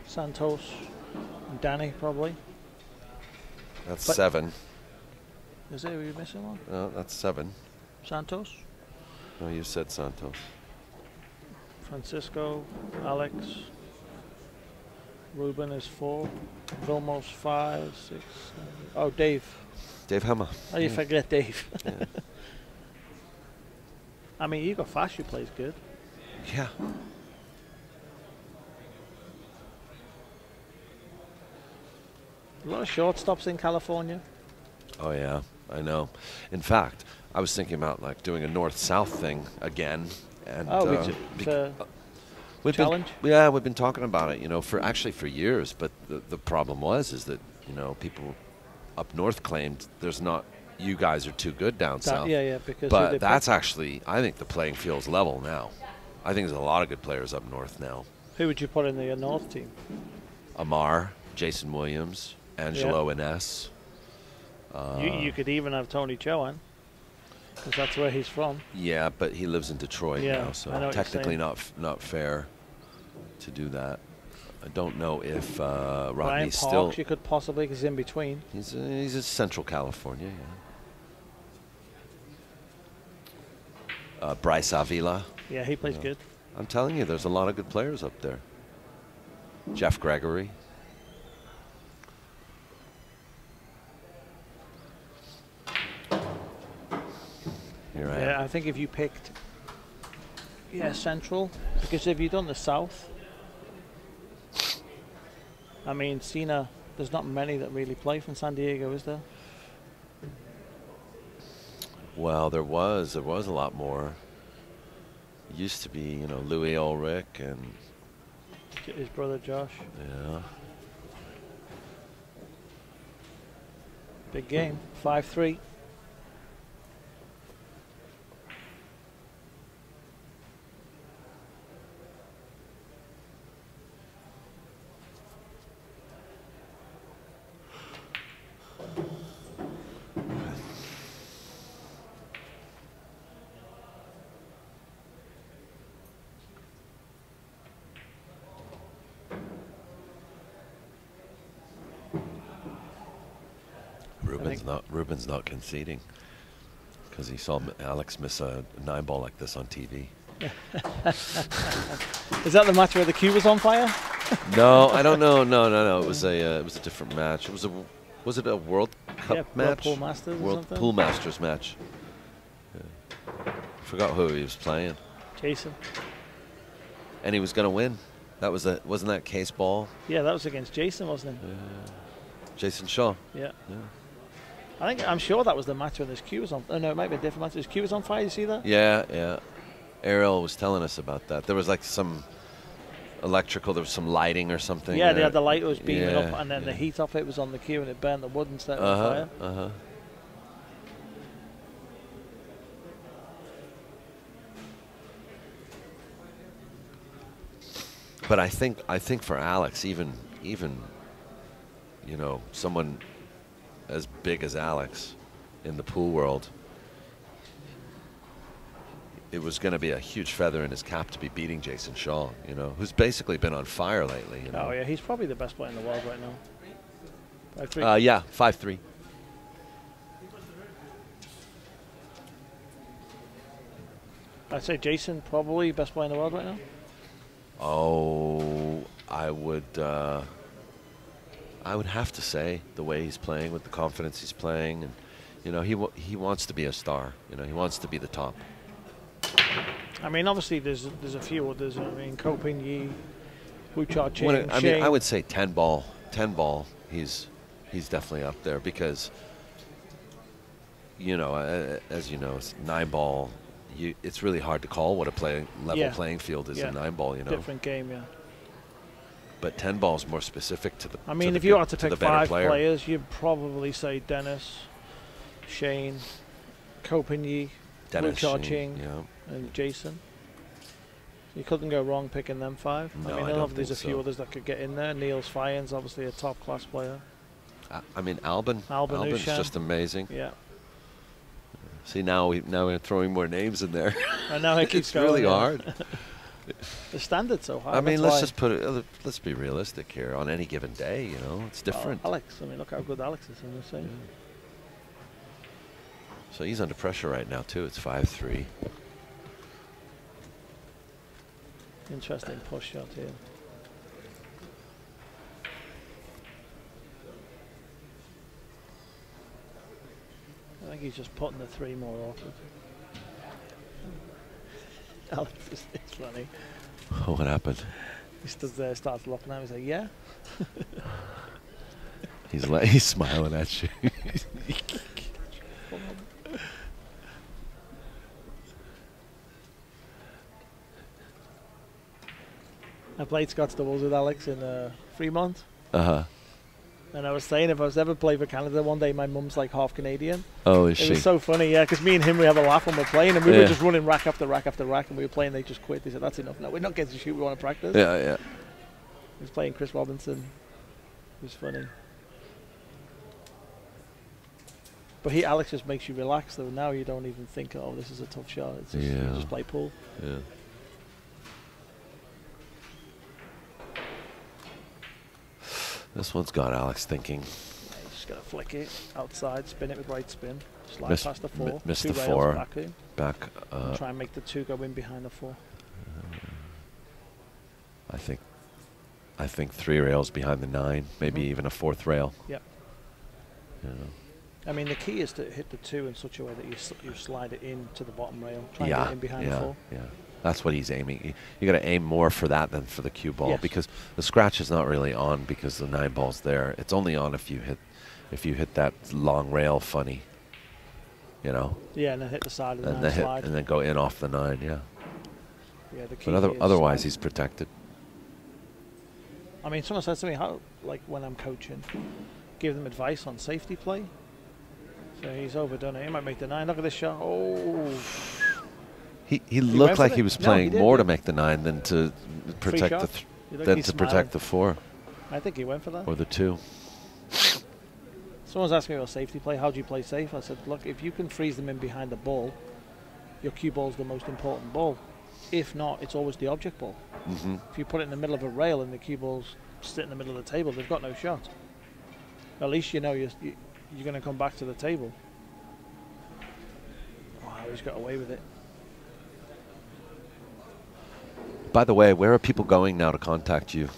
Santos, and Danny probably. That's 7. Is there, are you missing one? No, that's 7. Santos? No, you said Santos. Francisco, Alex, Ruben is 4, Vilmos 5, 6, 7. Oh, Dave. Dave Hammer. How do you forget Dave? Yeah. I mean, you got Fash who plays good. Yeah. A lot of shortstops in California. Oh, yeah, I know. In fact, I was thinking about like doing a north-south thing again. And, challenge? We've been talking about it, for years. But the problem is that, people up north claimed there's not, you guys are too good down south. Yeah, because. But that's actually, I think the playing field's level now. I think there's a lot of good players up north now. Who would you put in the north team? Amar, Jason Williams, Angelo Ines. You could even have Tony Chohan, because that's where he's from. Yeah, but he lives in Detroit now, so technically not fair to do that. I don't know if Brian Rodney's Parks, still. you could possibly, because he's in between. He's in Central California. Yeah. Bryce Avila. Yeah, he plays Yeah. good. I'm telling you, there's a lot of good players up there. Jeff Gregory. Here I am. Yeah, I think if you picked, Central, because if you've done the South, I mean, Cena, there's not many that really play from San Diego, is there? Well, there was a lot more. Used to be, you know, Louis Ulrich and His brother Josh. yeah. Big game, 5-3. Ruben's not conceding because he saw Alex miss a 9-ball like this on TV. Is that the match where the cue was on fire? No, I don't know. No. It was a different match. Was it a World Cup match? World Pool Masters or World something? Pool Masters match. Yeah. Forgot who he was playing. Jason. And he was going to win. Wasn't that case ball? Yeah, that was against Jason, wasn't it? Jason Shaw. Yeah. I'm sure that was the match when his cue was on. Oh no, it might be a different match. His cue was on fire. You see that? Yeah. Ariel was telling us about that. There was like some electrical. There was some lighting or something. Yeah, they had the light that was beaming up, and then yeah. the heat off it was on the cue, and it burned the wood and set it on fire. But I think for Alex, even you know, someone as big as Alex in the pool world, it was going to be a huge feather in his cap to be beating Jason Shaw, you know, who's basically been on fire lately. You know? Oh yeah, he's probably the best player in the world right now. 5-3. Yeah, 5-3. I'd say Jason probably best player in the world right now. Oh, I would have to say the way he's playing, with the confidence he's playing, and you know, he wants to be a star. You know, he wants to be the top. I mean, obviously there's a few others. I mean, Kopin Yi, Wu Cha Ching, I mean, I would say 10 ball. He's definitely up there because, you know, as you know, it's 9-ball. It's really hard to call what a level playing field is in 9-ball. You know, different game, yeah. But 10-ball is more specific to the. I mean, if you had to pick 5 players, you'd probably say Dennis, Shane, Kopin Yi, Wu Cha Ching, and Jason. You couldn't go wrong picking them 5. No, I mean, don't there's a think few so. Others that could get in there. Niels Fyans, obviously a top-class player. I mean, Albin's Ushan. just amazing. Yeah. See, now we're throwing more names in there. And now it keeps it's going. really hard. The standard's so high. I mean, let's be realistic here. On any given day, you know, it's different. Alex, I mean, look how good Alex is in this thing. So he's under pressure right now too. It's 5-3. Interesting push shot here. I think he's just putting the 3 more awkward. Alex is funny. Oh, what happened? He stood there, starts looking at him. He's like, "Yeah." He's smiling at you. I played Scots doubles with Alex in Fremont. Uh-huh. And I was saying, if I was ever play for Canada one day, my mum's like half Canadian. Oh, is it she? was so funny, yeah, because me and him, we have a laugh when we're playing, and we were just running rack after rack after rack, and we were playing, they just quit. They said, "That's enough now. We're not getting to shoot, we want to practice." Yeah. He was playing Chris Robinson. It was funny. But Alex just makes you relax, though. Now you don't even think, "Oh, this is a tough shot." It's just, you just play pool. Yeah. This one's got Alex thinking. Yeah, you just gotta flick it outside, spin it with right spin, slide Miss- past the 4, missed 2 the rails 4. back in, Back. and try and make the 2 go in behind the 4. I think 3 rails behind the 9, maybe even a 4th rail. Yep. You know. I mean, the key is to hit the 2 in such a way that you slide it into the bottom rail. Try and Yeah, get it in behind the 4. yeah. That's what he's aiming. You got to aim more for that than for the cue ball, Yes. because the scratch is not really on because the 9 ball's there. It's only on if you hit that long rail funny. You know. Yeah, and then hit the side of the And 9 then slide. and then go in off the 9. Yeah. Yeah, the key But is otherwise, slide. he's protected. I mean, someone says to me, how, like when I'm coaching, give them advice on safety play. So he's overdone it. He might make the 9. Look at this shot. Oh. He went looked for like it? he was No, playing he did, more yeah. to make the 9 than to protect the shots. You look, than he's to protect the 4 I think he went for that. or the 2. Someone's asking me about safety play. How do you play safe? I said, look, if you can freeze them in behind the ball, your cue ball's the most important ball. If not, it's always the object ball. Mm-hmm. If you put it in the middle of a rail and the cue ball's sit in the middle of the table, they've got no shot. At least you know you're going to come back to the table. Wow, he's got away with it. By the way, where are people going now to contact you?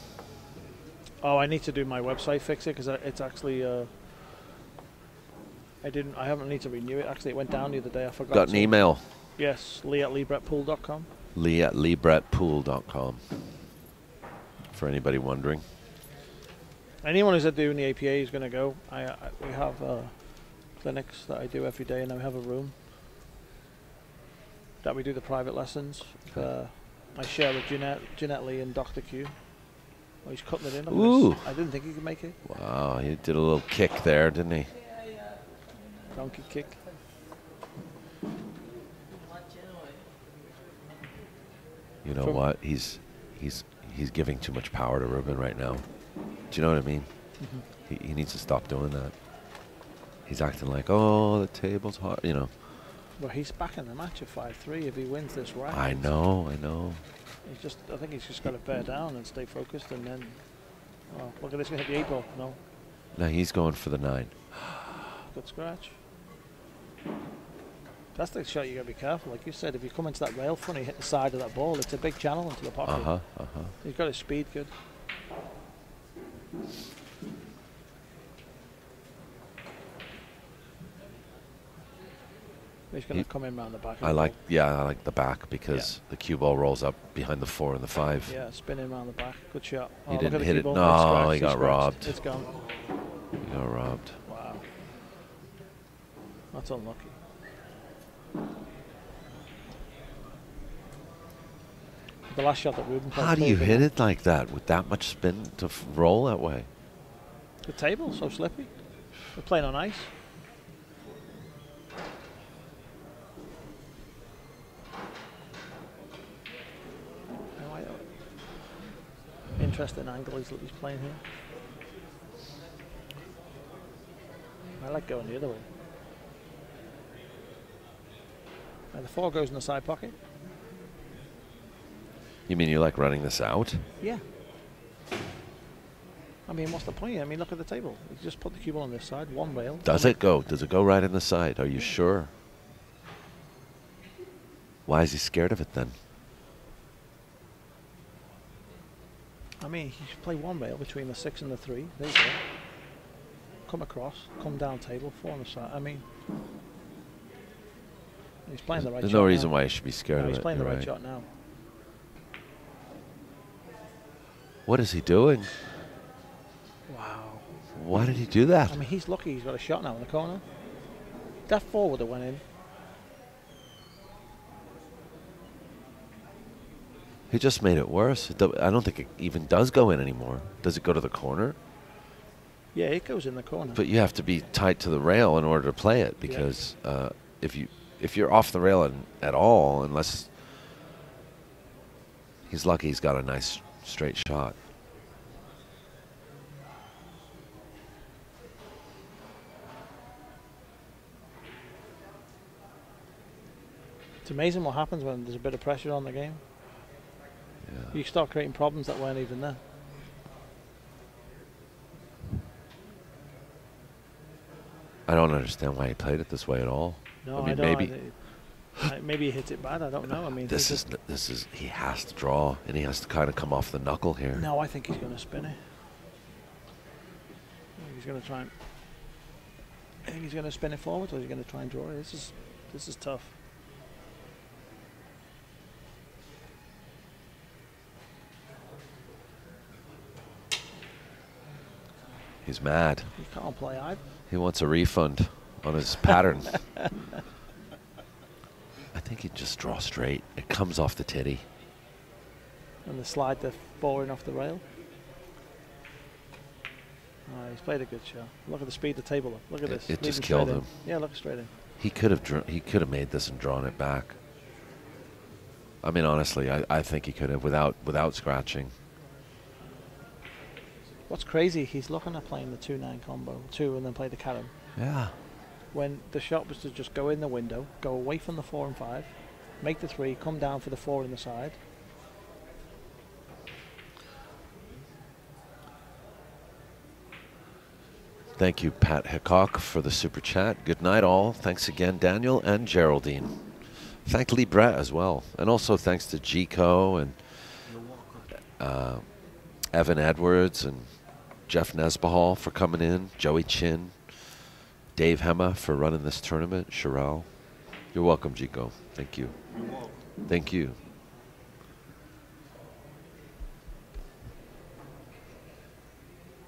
Oh, I need to do my website fix it because it's actually I haven't need to renew it. Actually, it went down the other day. I forgot. Got an email. Yes, lee@leebrettpool.com. lee@leebrettpool.com. For anybody wondering. Anyone who's doing the APA is going to go. We have clinics that I do every day, and then we have a room that we do the private lessons. I share with Jeanette Lee and Dr. Q. Oh, he's cutting it in. Look at Ooh. this. I didn't think he could make it. Wow, he did a little kick there, didn't he? Donkey kick. You know From- what? He's giving too much power to Ruben right now. Do you know what I mean? Mm-hmm. He needs to stop doing that. He's acting like, oh, the table's hard, you know. Well, he's back in the match at 5-3 if he wins this round. I know. I think he's just got to bear down and stay focused, and then. Oh, look at this! Gonna hit the 8 ball. No, No, he's going for the 9. good scratch. That's the shot you got to be careful. Like you said, if you come into that rail front, you hit the side of that ball. It's a big channel into the pocket. He's got his speed good. He's going to come in round the back. I like the back because the cue ball rolls up behind the 4 and the 5. Yeah, spinning round the back. Good shot. He Oh, didn't look at the hit cue it. ball. No, It's scratched, he it's got scratched. robbed. It's gone. He got robbed. Wow. That's unlucky. The last shot that Ruben played. How do you hit it like that with that much spin to roll that way? The table so slippy. We're playing on ice. Interesting angle he's playing here. I like going the other way. Now the 4 goes in the side pocket. You mean you like running this out? Yeah. I mean, what's the point? I mean, look at the table. You just put the cue ball on this side, one rail. Does it go? Does it go right in the side? Are you sure? Why is he scared of it then? I mean, you should play one rail between the 6 and the 3. There you go. Come across, come down table, 4 on the side. I mean, he's playing the right shot. There's no reason now. why he should be scared No, of it. he's playing the You're right shot now. What is he doing? Wow. Why did he do that? I mean, he's lucky he's got a shot now in the corner. That 4 would have went in. He just made it worse. I don't think it even does go in anymore. Does it go to the corner? Yeah, it goes in the corner. But you have to be tight to the rail in order to play it because if you're off the rail at all, unless he's lucky he's got a nice straight shot. It's amazing what happens when there's a bit of pressure on the game. Yeah. You start creating problems that weren't even there. I don't understand why he played it this way at all. No, I mean, don't. maybe Maybe he hit it bad. I don't know. I mean, this is he has to draw, and he has to kind of come off the knuckle here. No, I think he's going to spin it. He's going to try and. I think he's going to spin it forward, or he's going to try and draw it. This is tough. He's mad. He can't play either. He wants a refund on his pattern. I think he'd just draw straight. It comes off the titty. And the slide the forward off the rail. Oh, he's played a good shot. Look at the speed of the table. Look at this. It just Leading killed straight him. in. Yeah, look straight in. He could have made this and drawn it back. I mean, honestly, I think he could have without scratching. What's crazy, he's looking at playing the 2-9 combo, 2 and then play the carom. Yeah. When the shot was to just go in the window, go away from the 4 and 5, make the 3, come down for the 4 in the side. Thank you, Pat Hickok, for the super chat. Good night, all. Thanks again, Daniel and Geraldine. Thank Lee Brett as well. And also thanks to Gico and Evan Edwards and Jeff Nesbahal for coming in. Joey Chin. Dave Hema for running this tournament. Sherelle. You're welcome, Gico. Thank you. You're welcome. Thank you.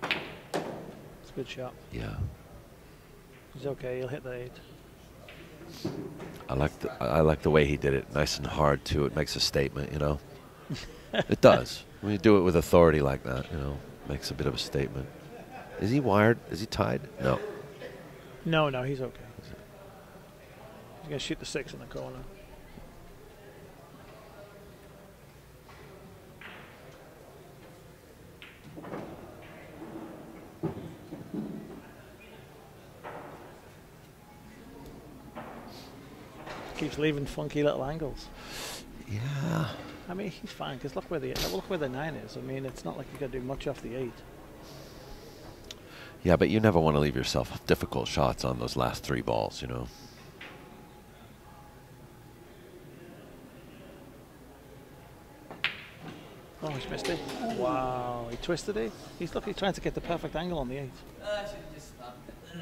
It's a good shot. Yeah. He's okay, he'll hit the 8. I like the way he did it. Nice and hard, too. It makes a statement, you know. It does. When you do it with authority like that, you know, makes a bit of a statement. Is he wired? Is he tied? No. No, he's okay. He's going to shoot the 6 in the corner. Keeps leaving funky little angles. Yeah. I mean, he's fine because look where the 9 is. I mean, it's not like you got to do much off the 8. Yeah, but you never want to leave yourself difficult shots on those last 3 balls, you know. Oh, he's missed it. Wow, he twisted it. He's trying to get the perfect angle on the 8.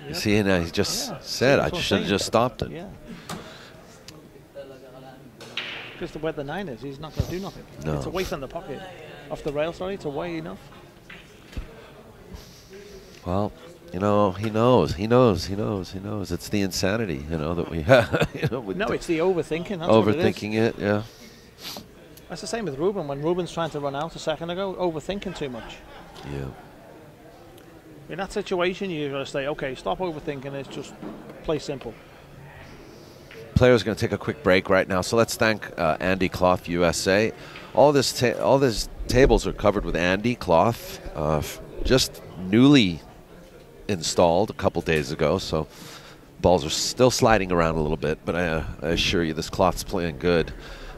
You see, and he just said, I should have just stopped it. Yeah. Because where the 9 is, he's not going to do nothing. No. It's away from the pocket. Off the rail, sorry, it's away enough. Well, you know, he knows. It's the insanity, you know, that we have. You know, No, it's the overthinking. That's overthinking it, yeah. That's the same with Ruben. When Ruben's trying to run out a second ago, overthinking too much. Yeah. In that situation, you got to say, okay, stop overthinking it, just play simple. Players going to take a quick break right now, so let's thank Andy Cloth USA. All these tables are covered with Andy Cloth, just newly installed a couple days ago, so balls are still sliding around a little bit, but I assure you this cloth's playing good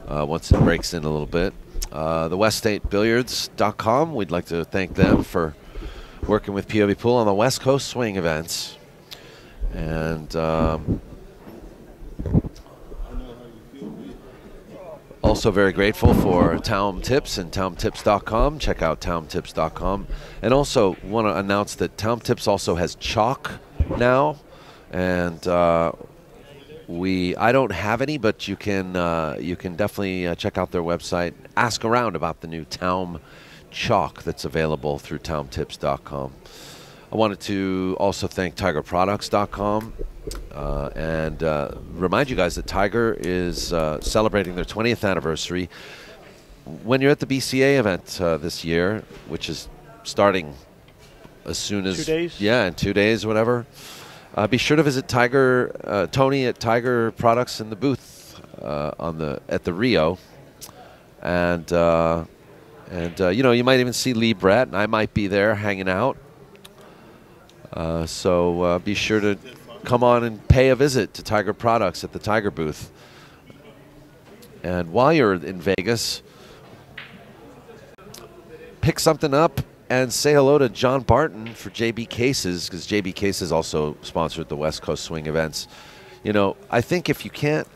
once it breaks in a little bit. The WestStateBilliards.com, we'd like to thank them for working with POV Pool on the West Coast swing events. And also very grateful for Town Tips and TownTips.com. Check out TownTips.com. And also want to announce that Town Tips also has chalk now. And I don't have any, but you can definitely check out their website. Ask around about the new Town chalk that's available through TownTips.com. I wanted to also thank TigerProducts.com and remind you guys that Tiger is celebrating their 20th anniversary. When you're at the BCA event this year, which is starting as soon as 2 days. Yeah, in 2 days, whatever. Be sure to visit Tony at Tiger Products in the booth at the Rio, and you know, you might even see Lee Brett, and I might be there hanging out. So be sure to come on and pay a visit to Tiger Products at the Tiger booth. And while you're in Vegas, pick something up And say hello to John Barton for JB Cases, because JB Cases also sponsored the West Coast Swing events. You know, I think if you can't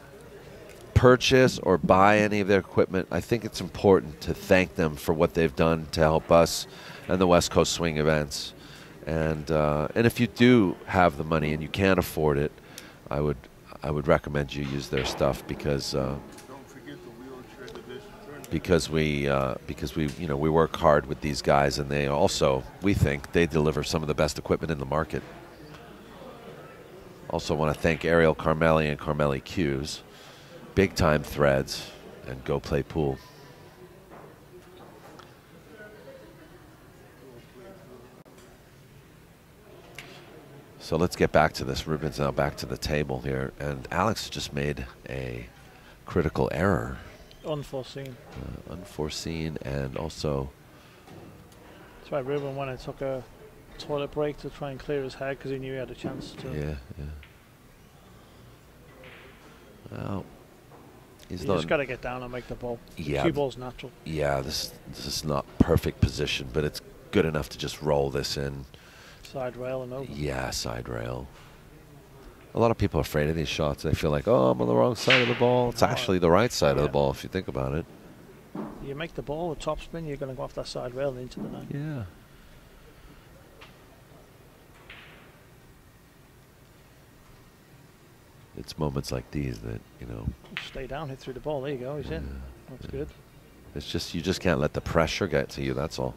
purchase or buy any of their equipment, I think it's important to thank them for what they've done to help us and the West Coast Swing events. And if you do have the money and you can't afford it, I would recommend you use their stuff because we we work hard with these guys, and they also, we think, they deliver some of the best equipment in the market. Also want to thank Ariel Carmelli and Carmelli Cues, Big Time Threads, and Go Play Pool. So let's get back to this. Ruben's now back to the table here, and Alex just made a critical error. Unforeseen. Unforeseen, and also... That's why Ruben went and took a toilet break to try and clear his head because he knew he had a chance to. Yeah. Well, you just got to get down and make the ball. Yeah. Cue ball's natural. Yeah, this is not perfect position, but it's good enough to just roll this in. Side rail and over. Yeah, side rail. A lot of people are afraid of these shots. They feel like, oh, I'm on the wrong side of the ball. It's actually the right side of the ball if you think about it. You make the ball with topspin, you're going to go off that side rail and into the net. Yeah. It's moments like these that, Stay down, hit through the ball. There you go, he's in. That's good. It's just, you just can't let the pressure get to you, that's all.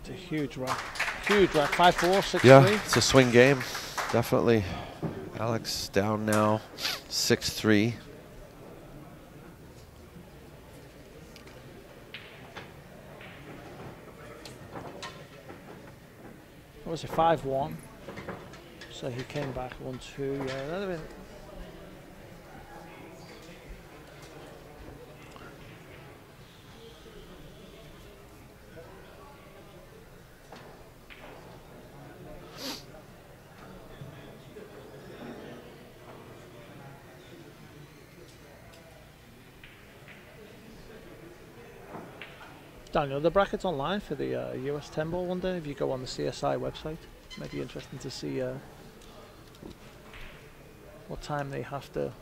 It's a huge rack. Huge rack. 5-4, 6-3. Yeah, it's a swing game, definitely. Alex down now, 6-3. It was a 5-1. So he came back 1-2. Yeah, that'd have been. Daniel, the brackets online for the US 10 ball one day. If you go on the CSI website, it might be interesting to see what time they have to.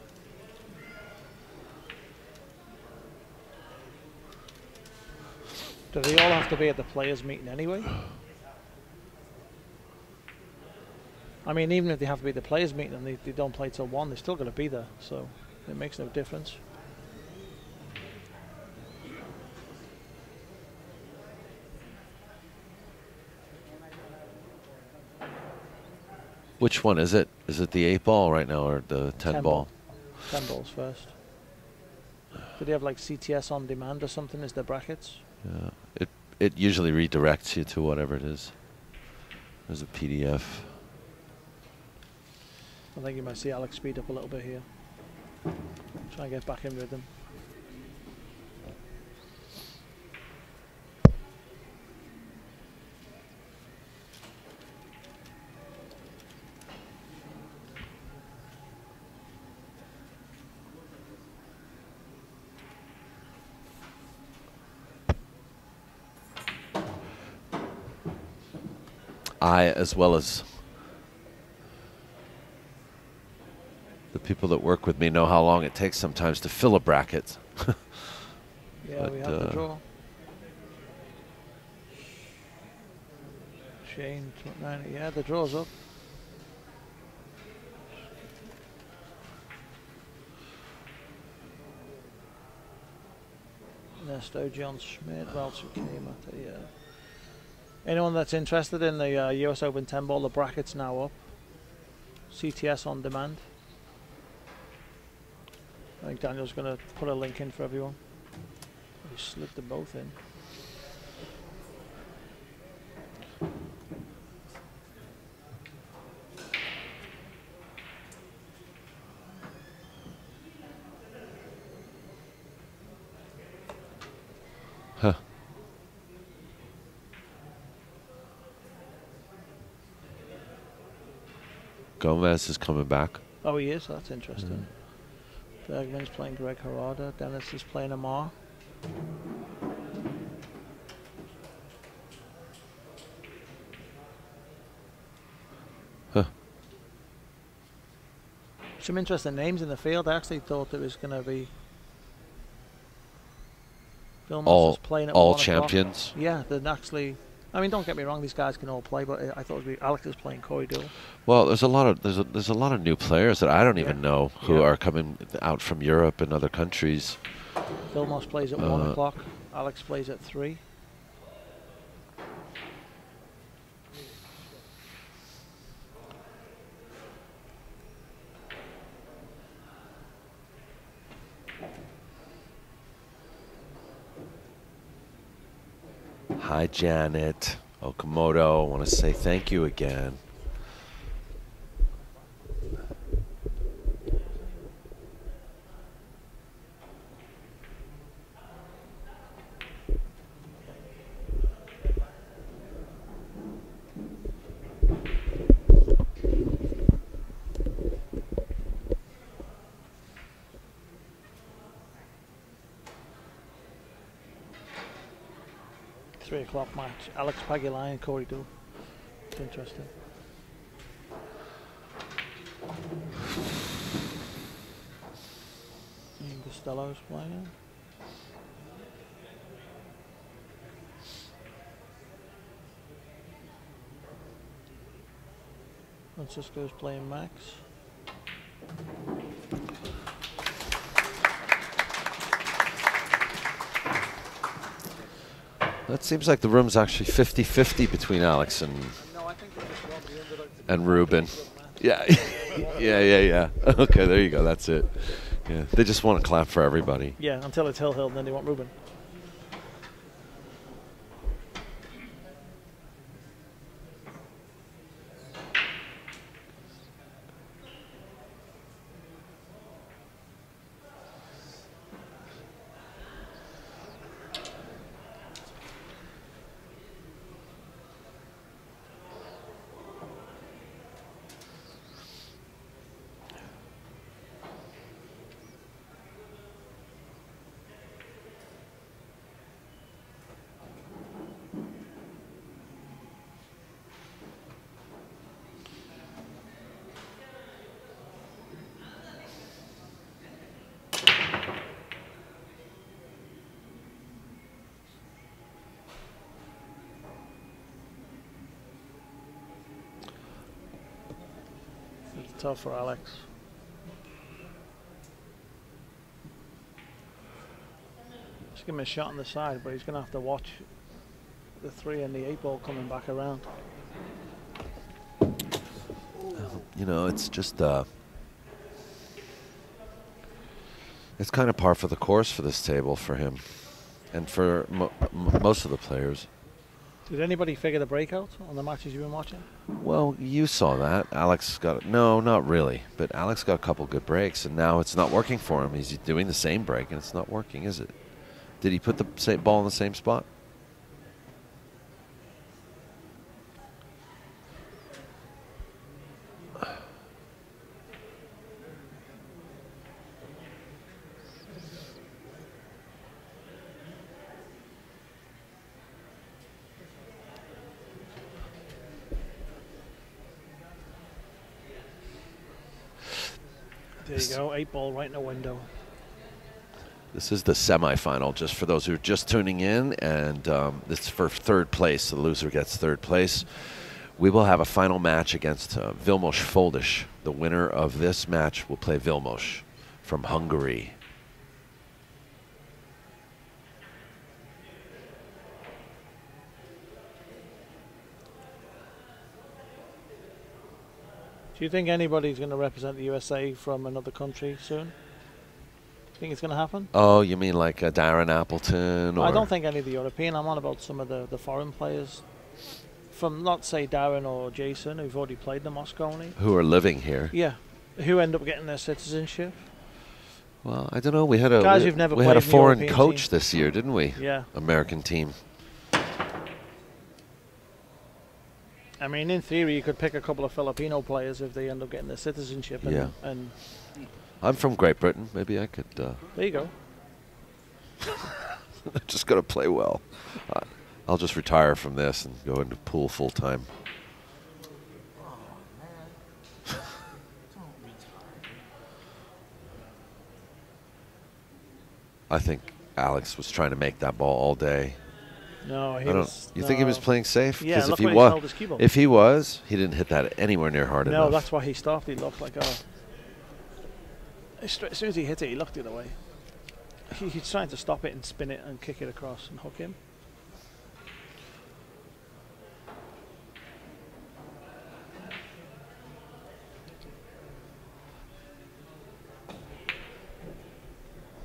Do they all have to be at the players' meeting anyway? I mean, even if they have to be at the players' meeting and they don't play till 1, they're still going to be there, so it makes no difference. Which one is it? Is it the 8 ball right now or the 10 ball? 10 balls first. Do they have like CTS on demand or something as their brackets? Yeah. It usually redirects you to whatever it is. There's a PDF. I think you might see Alex speed up a little bit here. Try and get back in rhythm. I, as well as the people that work with me, know how long it takes sometimes to fill a bracket. Yeah, but, we have the draw. Shane, yeah, the draw's up. Ernesto, John Schmidt, Walter came at the. Anyone that's interested in the US Open 10 ball, the bracket's now up. CTS on demand. I think Daniel's going to put a link in for everyone. He slipped them both in. Huh. Gomez is coming back. Oh, he is? That's interesting. Bergman's playing Greg Harada. Dennis is playing Amar. Huh. Some interesting names in the field. I actually thought it was going to be Vilmos is playing at all 1 o'clock. champions. Yeah, they're actually. I mean, don't get me wrong; these guys can all play, but I thought it would be Alex is playing Corey Deuel. Well, there's a lot of new players that I don't even know who are coming out from Europe and other countries. Vilmos plays at 1 o'clock. Alex plays at 3. Hi, Janet Okamoto. I want to say thank you again. Match. Alex Pagulai and Corey Deuel. It's interesting. And Costello's playing. Francisco's playing Max. That seems like the room's actually 50-50 between Alex and Ruben. Yeah. yeah. Okay, there you go. That's it. Yeah, they just want to clap for everybody. Yeah, until it's Hill, and then they want Ruben. Tough for Alex. Just give him a shot on the side, but he's going to have to watch the 3 and the 8 ball coming back around. You know, it's just it's kind of par for the course for this table for him, and for most of the players. Did anybody figure the breakout on the matches you've been watching? Well, you saw that. Alex got no, not really, but Alex got a couple good breaks, and now it's not working for him. He's doing the same break, and it's not working, is it? Did he put the same ball in the same spot? There you go, 8 ball right in the window. This is the semifinal, just for those who are just tuning in, and this is for 3rd place. The loser gets 3rd place. We will have a final match against Vilmos Foldish. The winner of this match will play Vilmos from Hungary. Do you think anybody's going to represent the USA from another country soon? Think it's going to happen? Oh, you mean like Darren Appleton? Or I don't think any of the European. I'm on about some of the foreign players. From, not say Darren or Jason, who've already played the Moscone. Who are living here. Yeah. Who end up getting their citizenship. Well, I don't know. We had a guys who've never we had a played in the foreign European coach team. this year, didn't we? Yeah. American team. I mean, in theory, you could pick a couple of Filipino players if they end up getting their citizenship. And, Yeah. and I'm from Great Britain. Maybe I could. there you go. They're just going to play well. I'll just retire from this and go into pool full time. I think Alex was trying to make that ball all day. No, he I don't. was. You think he was no. playing safe? Yeah, look if he when he was, held his cue ball. if he was, he didn't hit that anywhere near hard enough. No, that's why he stopped. He looked like, oh. As soon as he hit it, he looked the other way. He's trying to stop it and spin it and kick it across and hook him.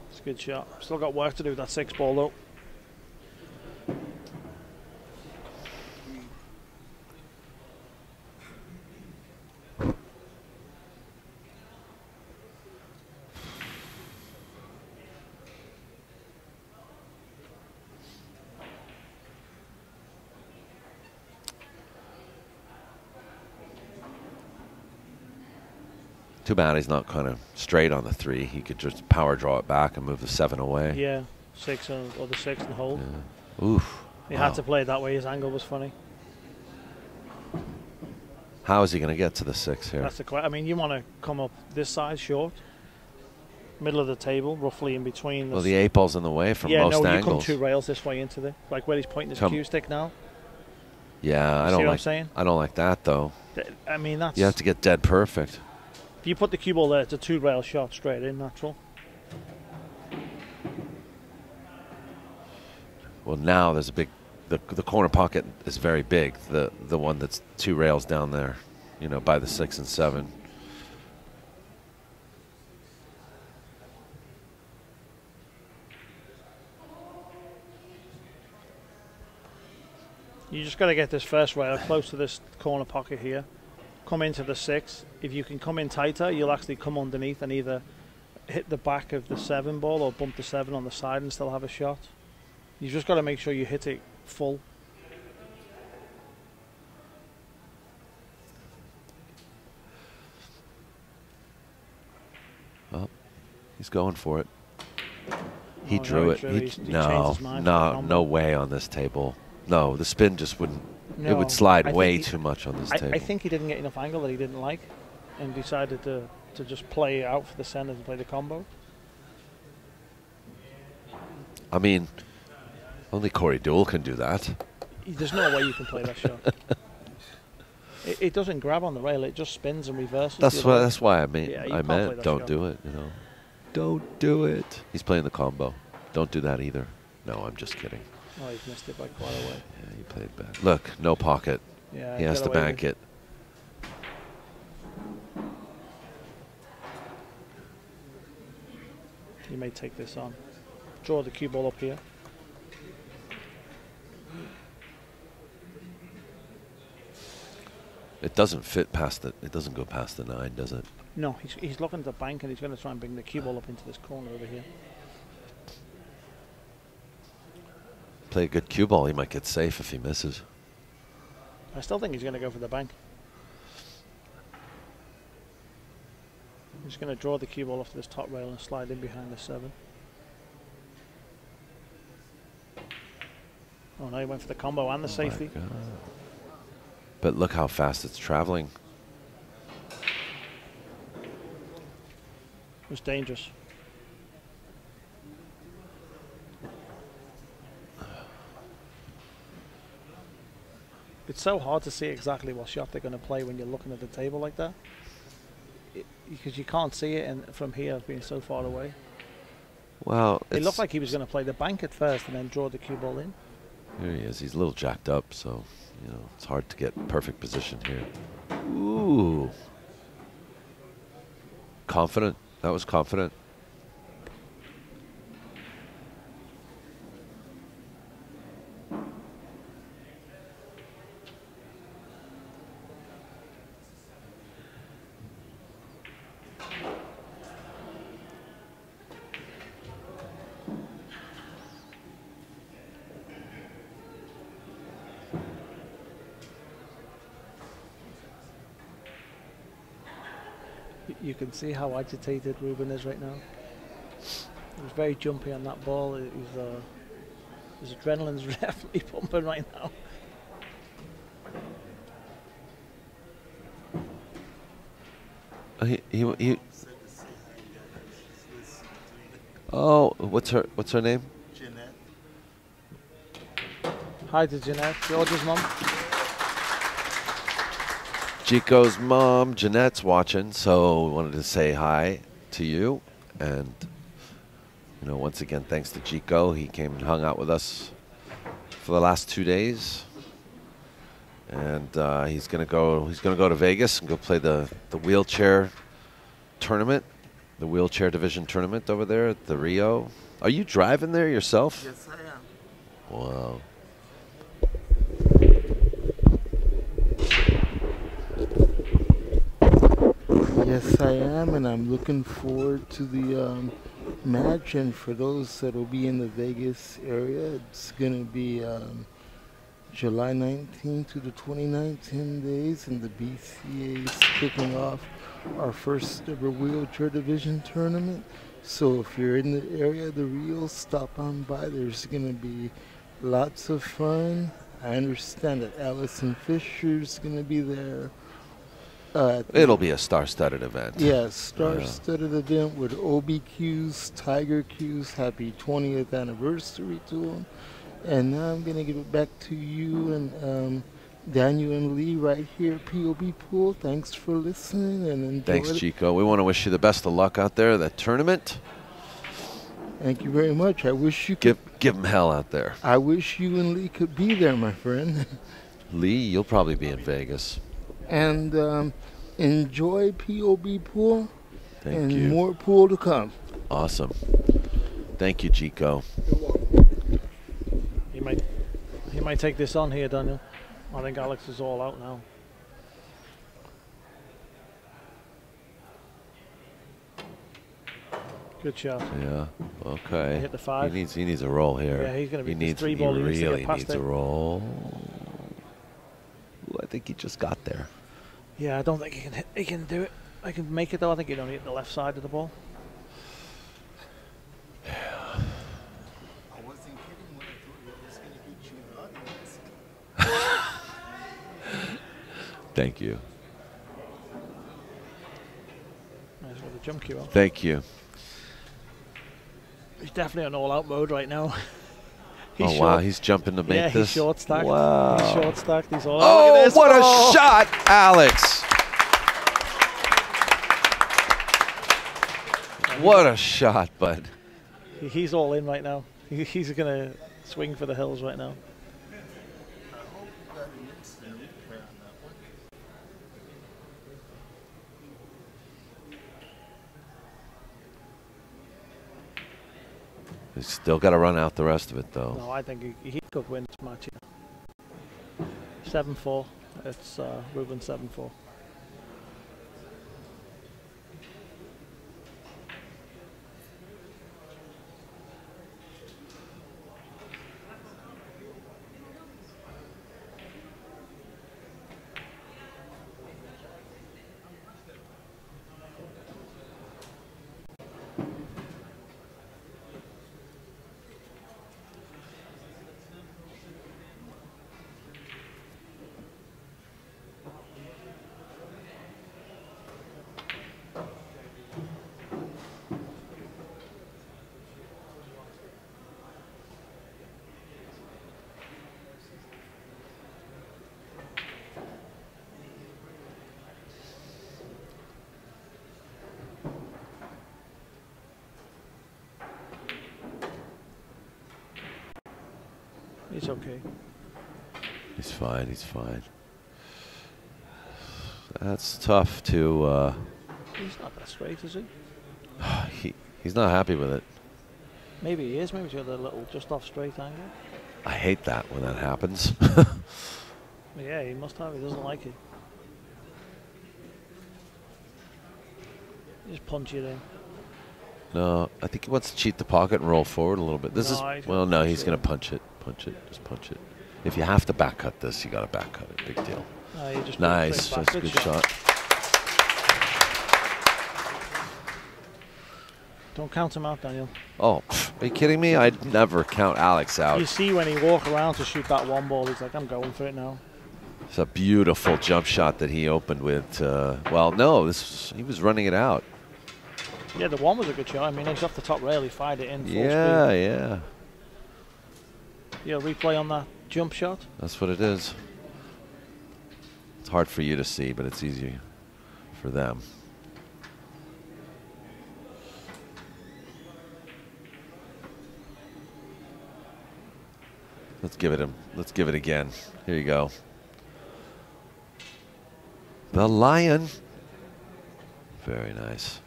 It's a good shot. Still got work to do with that 6 ball though. Too bad he's not kind of straight on the 3. He could just power draw it back and move the 7 away. Yeah, 6 or the 6 and hold. Yeah. Oof. He Wow. had to play it that way. His angle was funny. How is he going to get to the 6 here? That's the question. I mean, you want to come up this side short, middle of the table, roughly in between. Well, the 8 ball's in the way from yeah, most no, angles. you come 2 rails this way into the like where he's pointing his cue stick now. Yeah, I See don't what like. I'm saying? I don't like that though. I mean, that's. You have to get dead perfect. If you put the cue ball there, it's a 2 rail shot straight in, natural. Well, now there's a big. The corner pocket is very big. The one that's 2 rails down there, you know, by the 6 and 7. You just got to get this first rail close to this corner pocket here. Come into the 6. If you can come in tighter, you'll actually come underneath and either hit the back of the 7 ball or bump the 7 on the side and still have a shot. You just got to make sure you hit it full. Well, he's going for it. He Oh, drew no, it. he changed his mind for the No, combo. no way on this table. No, the spin just wouldn't. It No, would slide I think way he- too much on this I table. think he didn't get enough angle that he didn't like and decided to just play out for the center and play the combo. I mean, only Corey Deuel can do that. There's no way you can play that shot. It doesn't grab on the rail, it just spins and reverses. That's the other way. That's why I mean. Yeah, you I can't play meant that don't shot. do it. You know, don't do it. He's playing the combo. Don't do that either. No, I'm just kidding. Oh, he's missed it by quite a way. Yeah, he played bad. Look, no pocket. Yeah, He has got to away bank with it. You may take this on. Draw the cue ball up here. It doesn't fit past the. It doesn't go past the 9, does it? No, he's looking to bank and he's going to try and bring the cue ball up into this corner over here. Play a good cue ball. He might get safe if he misses. I still think he's going to go for the bank. He's going to draw the cue ball off this top rail and slide in behind the 7. Oh, no, he went for the combo and the safety. My God. But look how fast it's traveling. It was dangerous. It's so hard to see exactly what shot they're going to play when you're looking at the table like that. Because you can't see it from here being so far away. Well, It looked like he was going to play the bank at first and then draw the cue ball in. Here he is. He's a little jacked up, so you know it's hard to get perfect position here. Ooh, confident. That was confident. You can see how agitated Ruben is right now. He was very jumpy on that ball. His adrenaline's definitely pumping right now. He Oh, what's her name? Jeanette. Hi to Jeanette, George's mom. Chico's mom, Jeanette's watching, so we wanted to say hi to you. And, you know, once again, thanks to Chico. He came and hung out with us for the last 2 days. And he's gonna go to Vegas and go play the wheelchair tournament, the wheelchair division tournament over there at the Rio. Are you driving there yourself? Yes, I am. Wow. Yes, I am, and I'm looking forward to the match. And for those that will be in the Vegas area, it's going to be July 19th to the 29th, 10 days, and the BCA is kicking off our first ever wheelchair division tournament. So if you're in the area of the Rio, stop on by. There's going to be lots of fun. I understand that Allison Fisher's going to be there. It'll be a star-studded event. Yeah, star-studded event with OBQs, Tiger Qs. Happy 20th anniversary to them. And now I'm going to give it back to you and Daniel and Lee right here at POB Pool. Thanks for listening and enjoy. Thanks, Chico. We want to wish you the best of luck out there at that tournament. Thank you very much. I wish you could. Give them hell out there. I wish you and Lee could be there, my friend. Lee, you'll probably be in Vegas. And enjoy POB Pool. Thank you. More pool to come. Awesome. Thank you, Chico. He might take this on here, Daniel. I think Alex is all out now. Good shot. Yeah. Okay. He hit the 5. He needs a roll here. Yeah, he's going to be He three ball. He He needs to really get past needs it. a roll. Ooh, I think he just got there. Yeah, I don't think he can do it. I can make it though. I think he'd only hit the left side of the ball. I wasn't kidding when I thought it was going to beat you in the audience. Thank you. Nice with the jump cue on. Thank you. He's definitely on all-out mode right now. Wow, he's jumping to make yeah, this. he's short-stacked. Wow. He's short-stacked. He's all Oh, look at this. what a Oh! shot, Alex. What a shot, bud. He's all in right now. He's going to swing for the hills right now. He's still got to run out the rest of it, though. No, I think he could win this match. Yeah. 7-4. It's Ruben 7-4. He's okay. He's fine. He's fine. That's tough to. He's not that straight, is he? He's not happy with it. Maybe he is. Maybe he's got a little just off straight angle. I hate that when that happens. Yeah, he must have. He doesn't like it. Just punch it in. No, I think he wants to cheat the pocket and roll forward a little bit. This is well, no, he's going to punch it. Punch it. Just punch it. If you have to back cut this, you got to back cut it. Big deal. You just nice. That's a good shot. Don't count him out, Daniel. Oh, are you kidding me? I'd never count Alex out. You see when he walk around to shoot that one ball, he's like, I'm going for it now. It's a beautiful jump shot that he opened with. Well, no, he was running it out. Yeah, the one was a good shot. I mean, he's off the top rail. He fired it in full speed. Yeah. Yeah, replay on that jump shot. That's what it is. It's hard for you to see, but it's easier for them. Let's give it again. Here you go. The Lion. Very nice.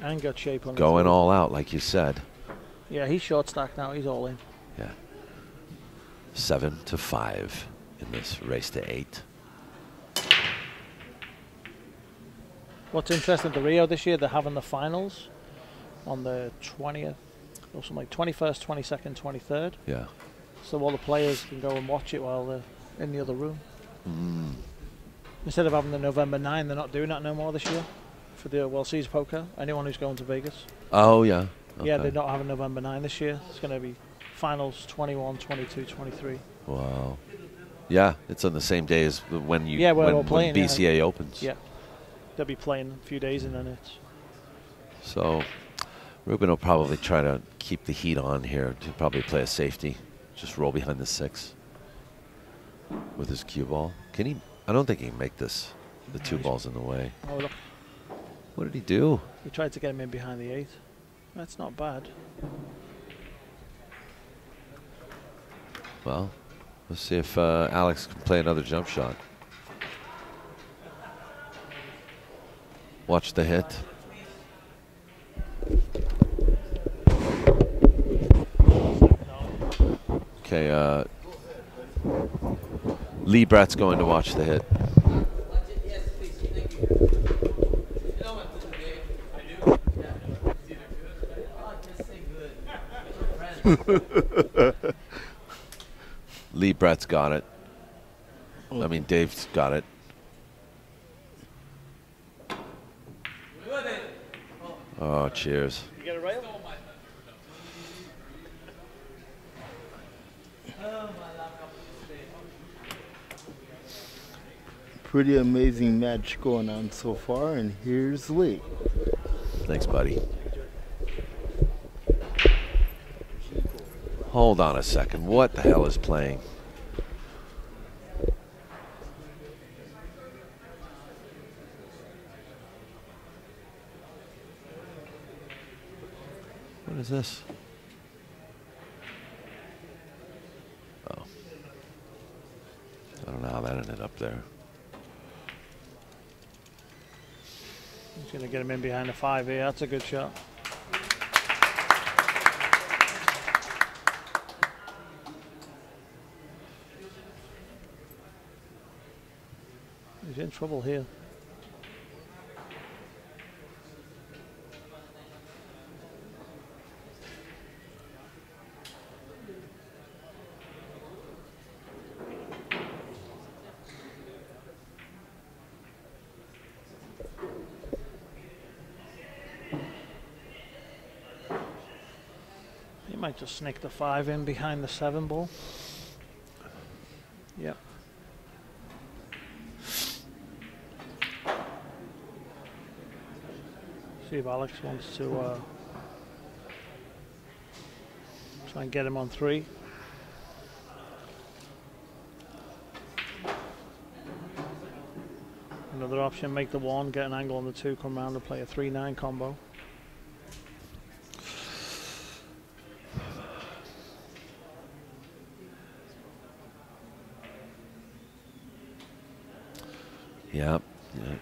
And got shape on Going all out, like you said. Yeah, he's short stacked now. He's all in. Yeah. 7-5 in this race to 8. What's interesting to Rio this year, they're having the finals on the 20th, or something like 21st, 22nd, 23rd. Yeah. So all the players can go and watch it while they're in the other room. Instead of having the November 9, they're not doing that no more this year for the WCS poker. Anyone who's going to Vegas. Oh, yeah. Okay. Yeah, they're not having November 9 this year. It's going to be finals 21, 22, 23. Wow. Yeah, it's on the same day as when you we're playing, when BCA opens. Yeah. They'll be playing a few days and then it's... So Ruben will probably try to keep the heat on here to probably play a safety. Just roll behind the 6 with his cue ball. Can he? I don't think he can make this. The 2 balls in the way. Oh, look. What did he do? He tried to get him in behind the 8. That's not bad. Well, let's see if Alex can play another jump shot. Watch the hit. Okay, Lee Brett's going to watch the hit. Lee Brett's got it. I mean, Dave's got it. Oh, cheers. You get a rail? Pretty amazing match going on so far, and here's Lee. Thanks, buddy. Hold on a second. What the hell is playing? What is this? Oh. I don't know how that ended up there. He's going to get him in behind the 5 here. That's a good shot. He's in trouble here. He might just sneak the 5 in behind the 7 ball. Yep. See if Alex wants to try and get him on 3. Another option, make the 1, get an angle on the 2, come round and play a 3-9 combo. Yeah,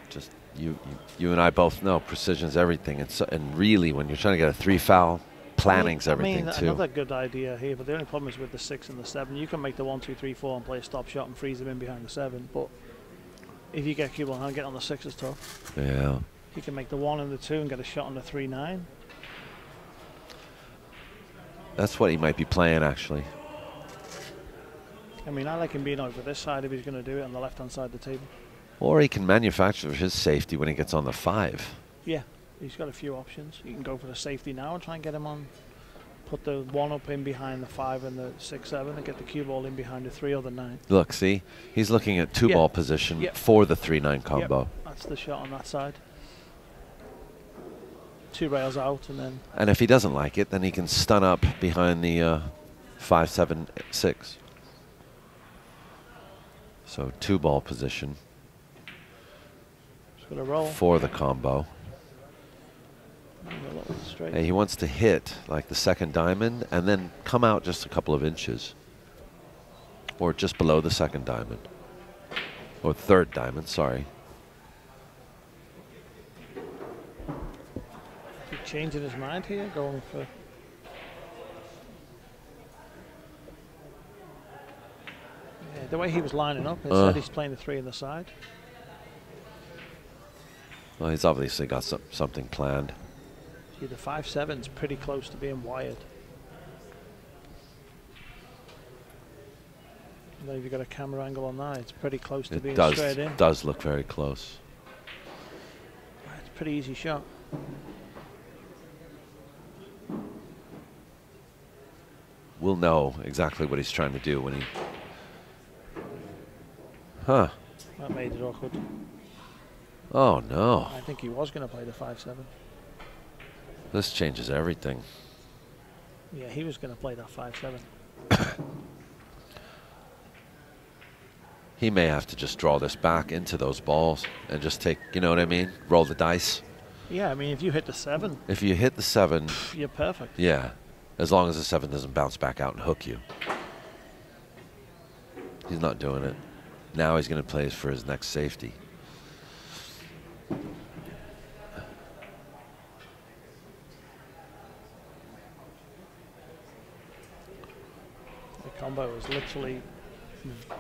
just you and I both know precision's everything, and really when you're trying to get a 3 foul, planning's everything too. Another good idea here, but the only problem is with the 6 and the 7. You can make the 1, 2, 3, 4 and play a stop shot and freeze them in behind the 7, but if you get cue ball hand, get on the 6 is tough. Yeah. You can make the 1 and the 2 and get a shot on the 3-9. That's what he might be playing actually. I mean, I like him being over this side if he's going to do it on the left-hand side of the table. Or he can manufacture his safety when he gets on the 5. Yeah. he's got a few options. You can go for the safety now and try and get him on. Put the 1 up in behind the 5 and the 6-7 and get the cue ball in behind the 3 or the 9. Look, see? He's looking at 2-ball position for the 3-9 combo. Yep, that's the shot on that side. 2 rails out and then... And if he doesn't like it, then he can stun up behind the 5-7-6. So 2-ball position Just gonna roll. for the combo. Straight. Hey, he wants to hit like the second diamond and then come out just a couple of inches. Or just below the second diamond. Or third diamond, sorry. Is he changing his mind here? Going for... Yeah, the way he was lining up, it said he's playing the 3 on the side. Well, he's obviously got something planned. See, the 5-7's pretty close to being wired. And then if you've got a camera angle on that, it's pretty close to being straight in. It does look very close. It's a pretty easy shot. We'll know exactly what he's trying to do when he... Huh. That made it awkward. Oh, no. I think he was going to play the 5-7. This changes everything. Yeah, he was going to play that 5-7. He may have to just draw this back into those balls and just take, you know what I mean? Roll the dice. Yeah, I mean, if you hit the 7... If you hit the 7... You're perfect. Yeah. As long as the 7 doesn't bounce back out and hook you. He's not doing it. Now he's going to play for his next safety. Combo is literally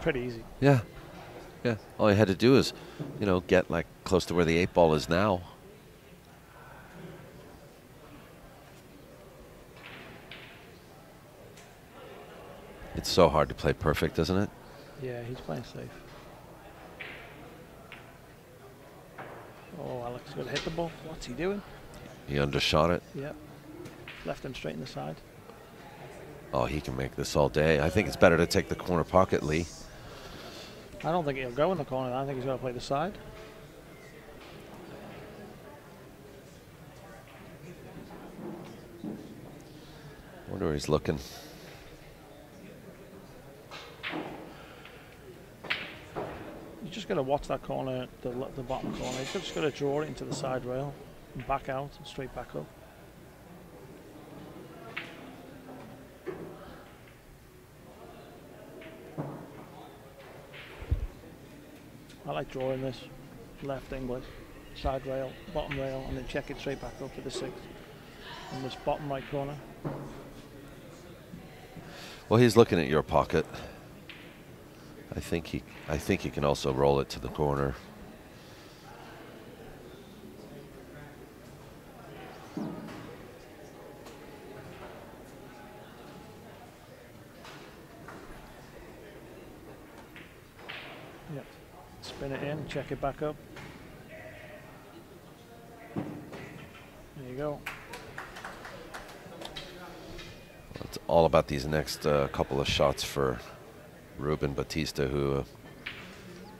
pretty easy. Yeah. Yeah. All he had to do is, you know, get like close to where the 8-ball is now. It's so hard to play perfect, isn't it? Yeah, he's playing safe. Oh, Alex is going to hit the ball. What's he doing? He undershot it. Yep. Left him straight in the side. Oh, he can make this all day. I think it's better to take the corner pocket, Lee. I don't think he'll go in the corner. I think he's going to play the side. Wonder where he's looking. You're just going to watch that corner, the bottom corner. He's just going to draw it into the side rail and back out and straight back up. I like drawing this left English, side rail, bottom rail, and then check it straight back up to the 6th. In this bottom right corner. Well, he's looking at your pocket. I think he can also roll it to the corner. Yep. Spin it in, check it back up. There you go. It's all about these next couple of shots for Ruben Batista, who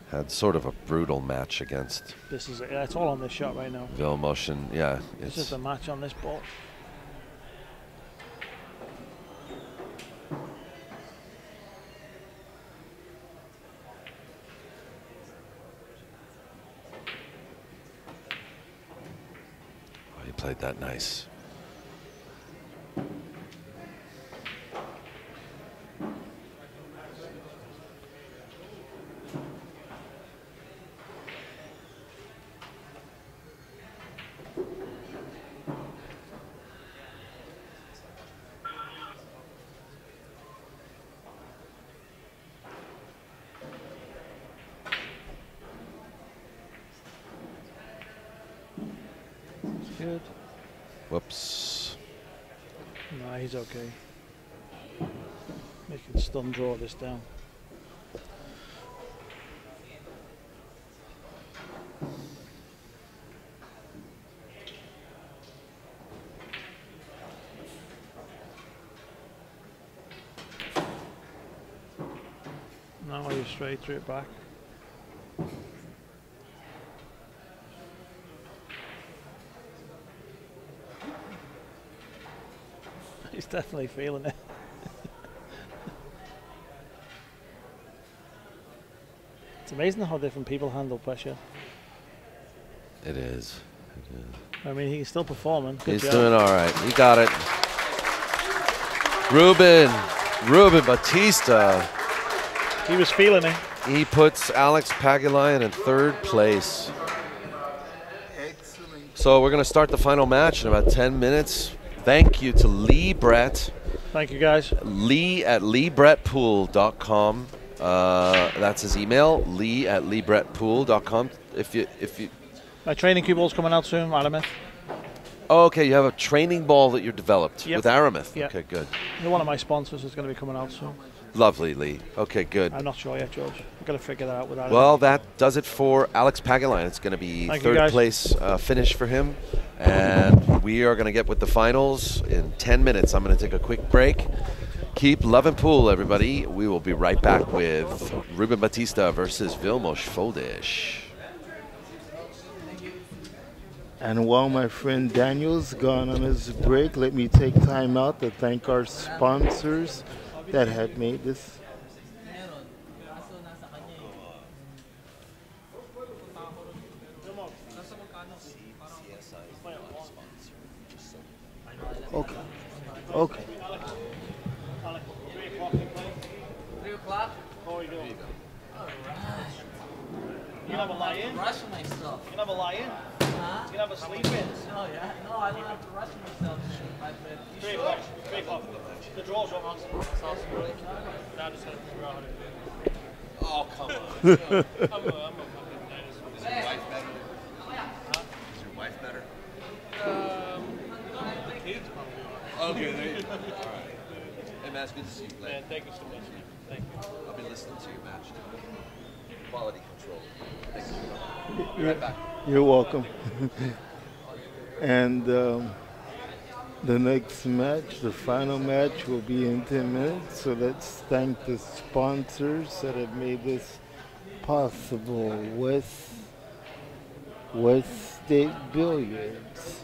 had sort of a brutal match against. This is it. It's all on this shot right now. Vil Motion, yeah. This is the match on this ball. Oh, he played that nice. Good. Whoops. No, he's okay. They can stun draw this down. Very straight, threw it back. He's definitely feeling it. It's amazing how different people handle pressure. It is. I mean, he's still performing. Good He's job. doing all right. He got it. Ruben Batista. He was feeling it. He puts Alex Pagulayan in third place. So we're going to start the final match in about 10 minutes. Thank you to Lee Brett. Thank you, guys. Lee at leebrettpool.com. That's his email, Lee at leebrettpool.com. If you My training cue ball's coming out soon, Aramith. Oh, okay, you have a training ball that you developed Yep. with Aramith. Yep. Okay, good. One of my sponsors is going to be coming out soon. Lovely, Lee. Okay, good. I'm not sure yet, George. I've got to figure that out with Aramith. Well, that does it for Alex Pagulayan. It's going to be Thank you, third guys. place finish for him. And we are going to get with the finals in 10 minutes. I'm going to take a quick break. Keep loving pool, everybody. We will be right back with Ruben Batista versus Vilmos Foldish. And while my friend Daniel's gone on his break, let me take time out to thank our sponsors that have made this. Okay. Okay. 3 o'clock? How are you doing? Alright. You can have a lie in? Rush myself. You can have a lie in? Huh? You can have a sleep in? No, yeah. No, I don't have to rush myself. 5 minutes. You 3 sure? o'clock. 3 o'clock. The draw's on. Sounds great. Dad just had to figure out how to do it. Oh, come on. I'm a fucking dinosaur. Is your wife better? Is your wife better? The kids probably are. Okay, there you go. All right. Hey, man, it's good to see you. Man, thank you so much. Thank you. I'll be listening to your match. Quality control. Thank you. Be right back. You're welcome. And the next match, the final match, will be in 10 minutes. So let's thank the sponsors that have made this possible. West State Billiards,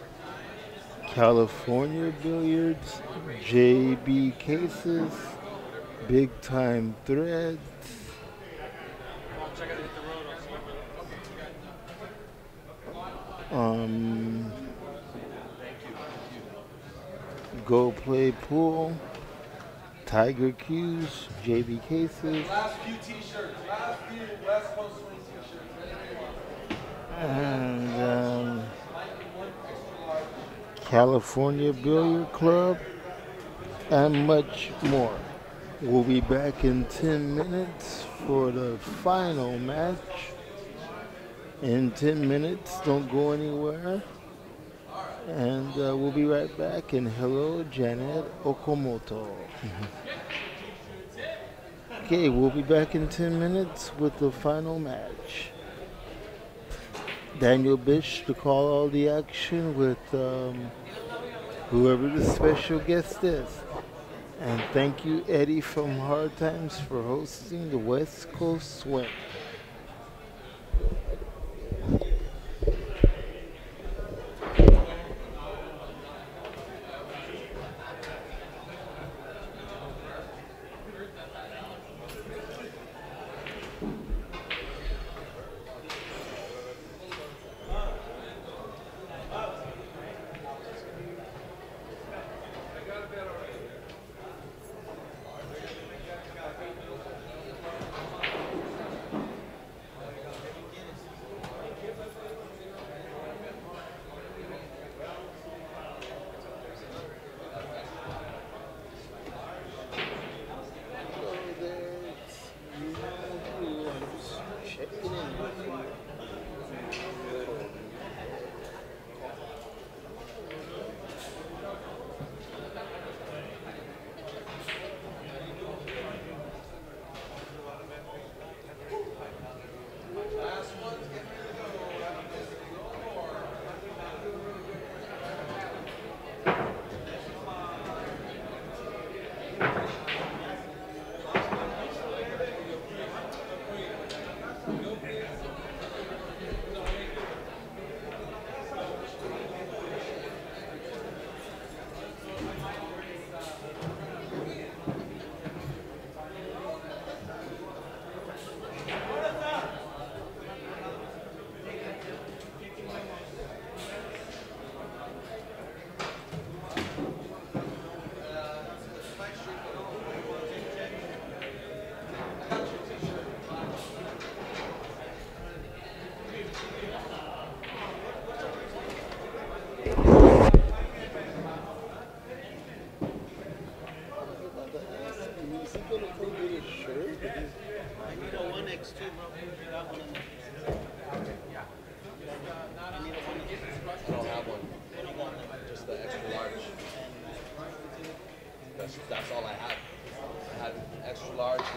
California Billiards, JB Cases, Big Time Threads, Go Play Pool, Tiger Q's, JB Cases, Last few t-shirts. Last few West Coast Swing t-shirts. and California Billiard Club, and much more. We'll be back in 10 minutes for the final match. In 10 minutes, don't go anywhere. And we'll be right back. And hello, Janet Okamoto. Okay, we'll be back in 10 minutes with the final match. Daniel Bish to call all the action with whoever the special guest is. And thank you, Eddie from Hard Times, for hosting the West Coast Swing.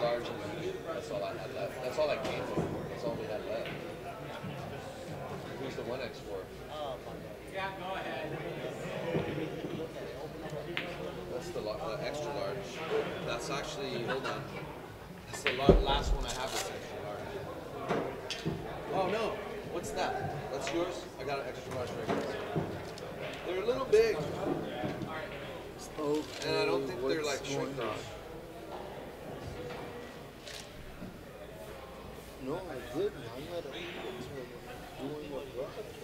large and medium. That's all I had left. That's all I came for. That's all we had left. Who's the 1X for? Yeah, go ahead. That's the extra large. That's actually, hold on. That's the last one I have is extra large. Oh no, what's that? That's yours? I got an extra large right here. They're a little big. Okay, And I don't think they're like shrink wrap. No, I didn't. I'm at a doing a broadcast.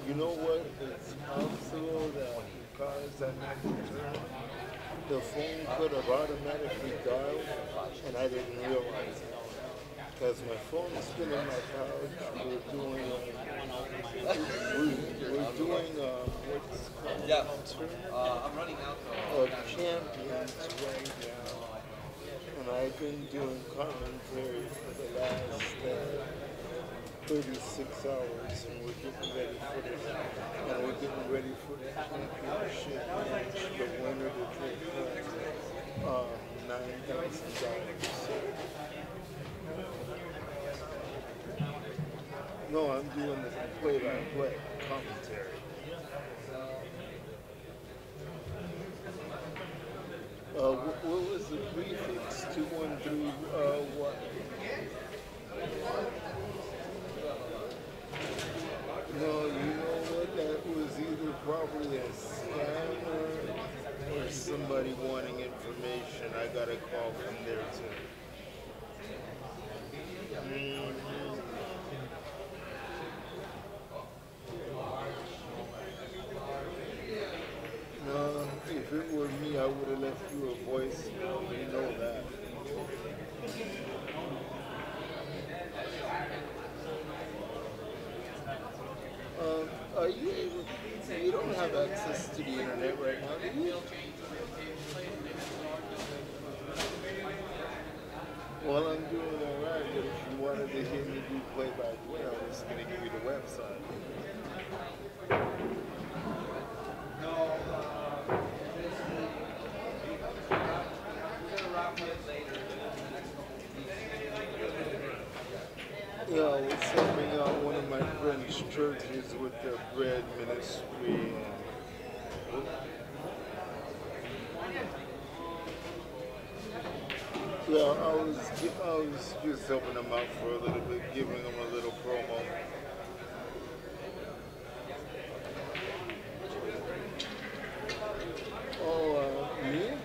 You know what? It's possible that because I'm at the turn, the phone could have automatically dialed, and I didn't realize it. Because my phone's still in my couch. We're doing what's called I'm running out champions right now, and I've been doing commentary for the last 36 hours, and we're getting ready for the championship match. The winner to take home $9,000. No, I'm doing the play-by-play commentary. What was the prefix? 213 what? No, you know what? That was either probably a scammer or somebody wanting information. I got a call from there too. No, if it were me, I would have left you a voicemail. You know that. Are you able? You don't have access to the internet right now, do you? Well, I'm doing all right, but if you wanted to hear me do play-by-play, I was going to give you the website. Yeah, I was helping out one of my friend's churches with their bread ministry. Yeah, I was just helping them out for a little bit, giving them a little promo. Oh, me?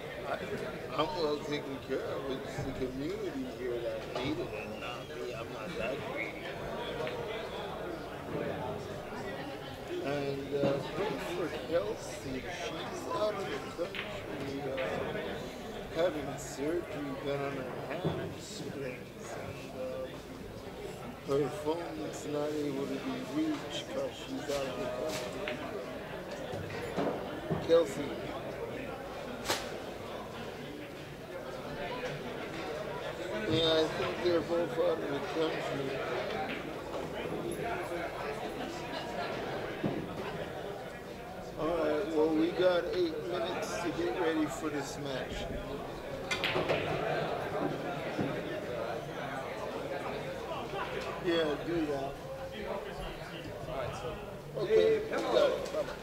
I'm well taken care of. It's the community here that needed it, not me. I'm not that greedy. And pray for Kelsey. She's out of the country having surgery done on her hamstrings. And her phone's not able to be reached because she's out of the country. Kelsey. Yeah, I think they're both out of the country. Alright, well, we got 8 minutes to get ready for this match. Yeah, do that. Okay, we got it. Bye-bye.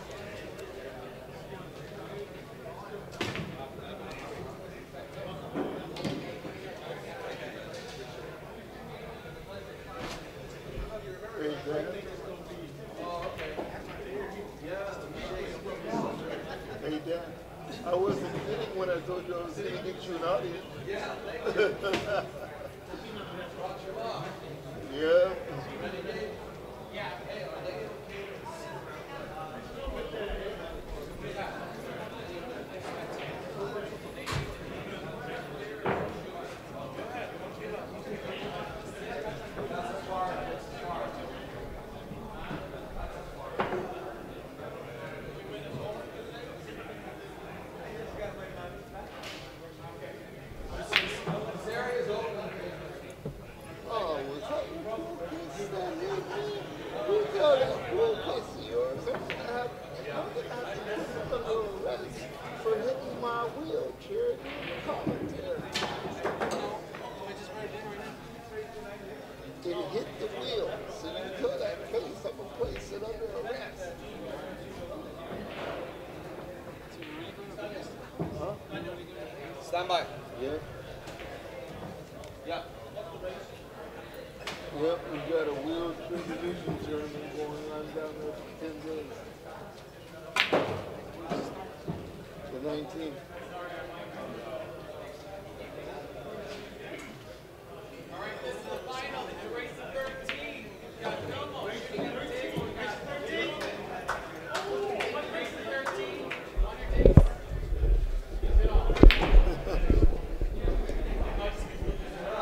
Hey, Dan, I wasn't kidding when I told you I was going to get you an audience. Yeah. Stand by. Yep. Yeah. Yep, we got a wheelchair division tournament going on down there for 10 days. The 19th.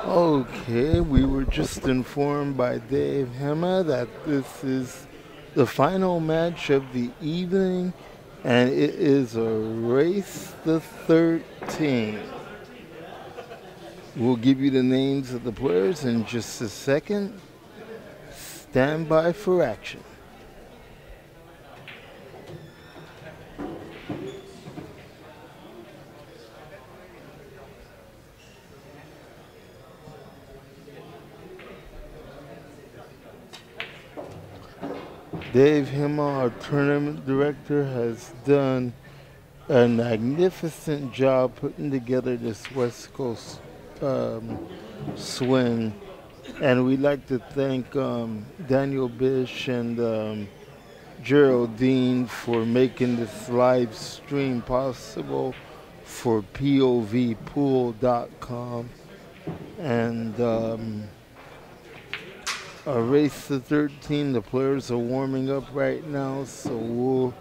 Okay, we were just informed by Dave Hema that this is the final match of the evening, and it is a race the 13. We'll give you the names of the players in just a second. Stand by for action. Dave Hema, our tournament director, has done a magnificent job putting together this West Coast swing. And we'd like to thank Daniel Bish and Geraldine for making this live stream possible for povpool.com. And race the 13, the players are warming up right now, so we'll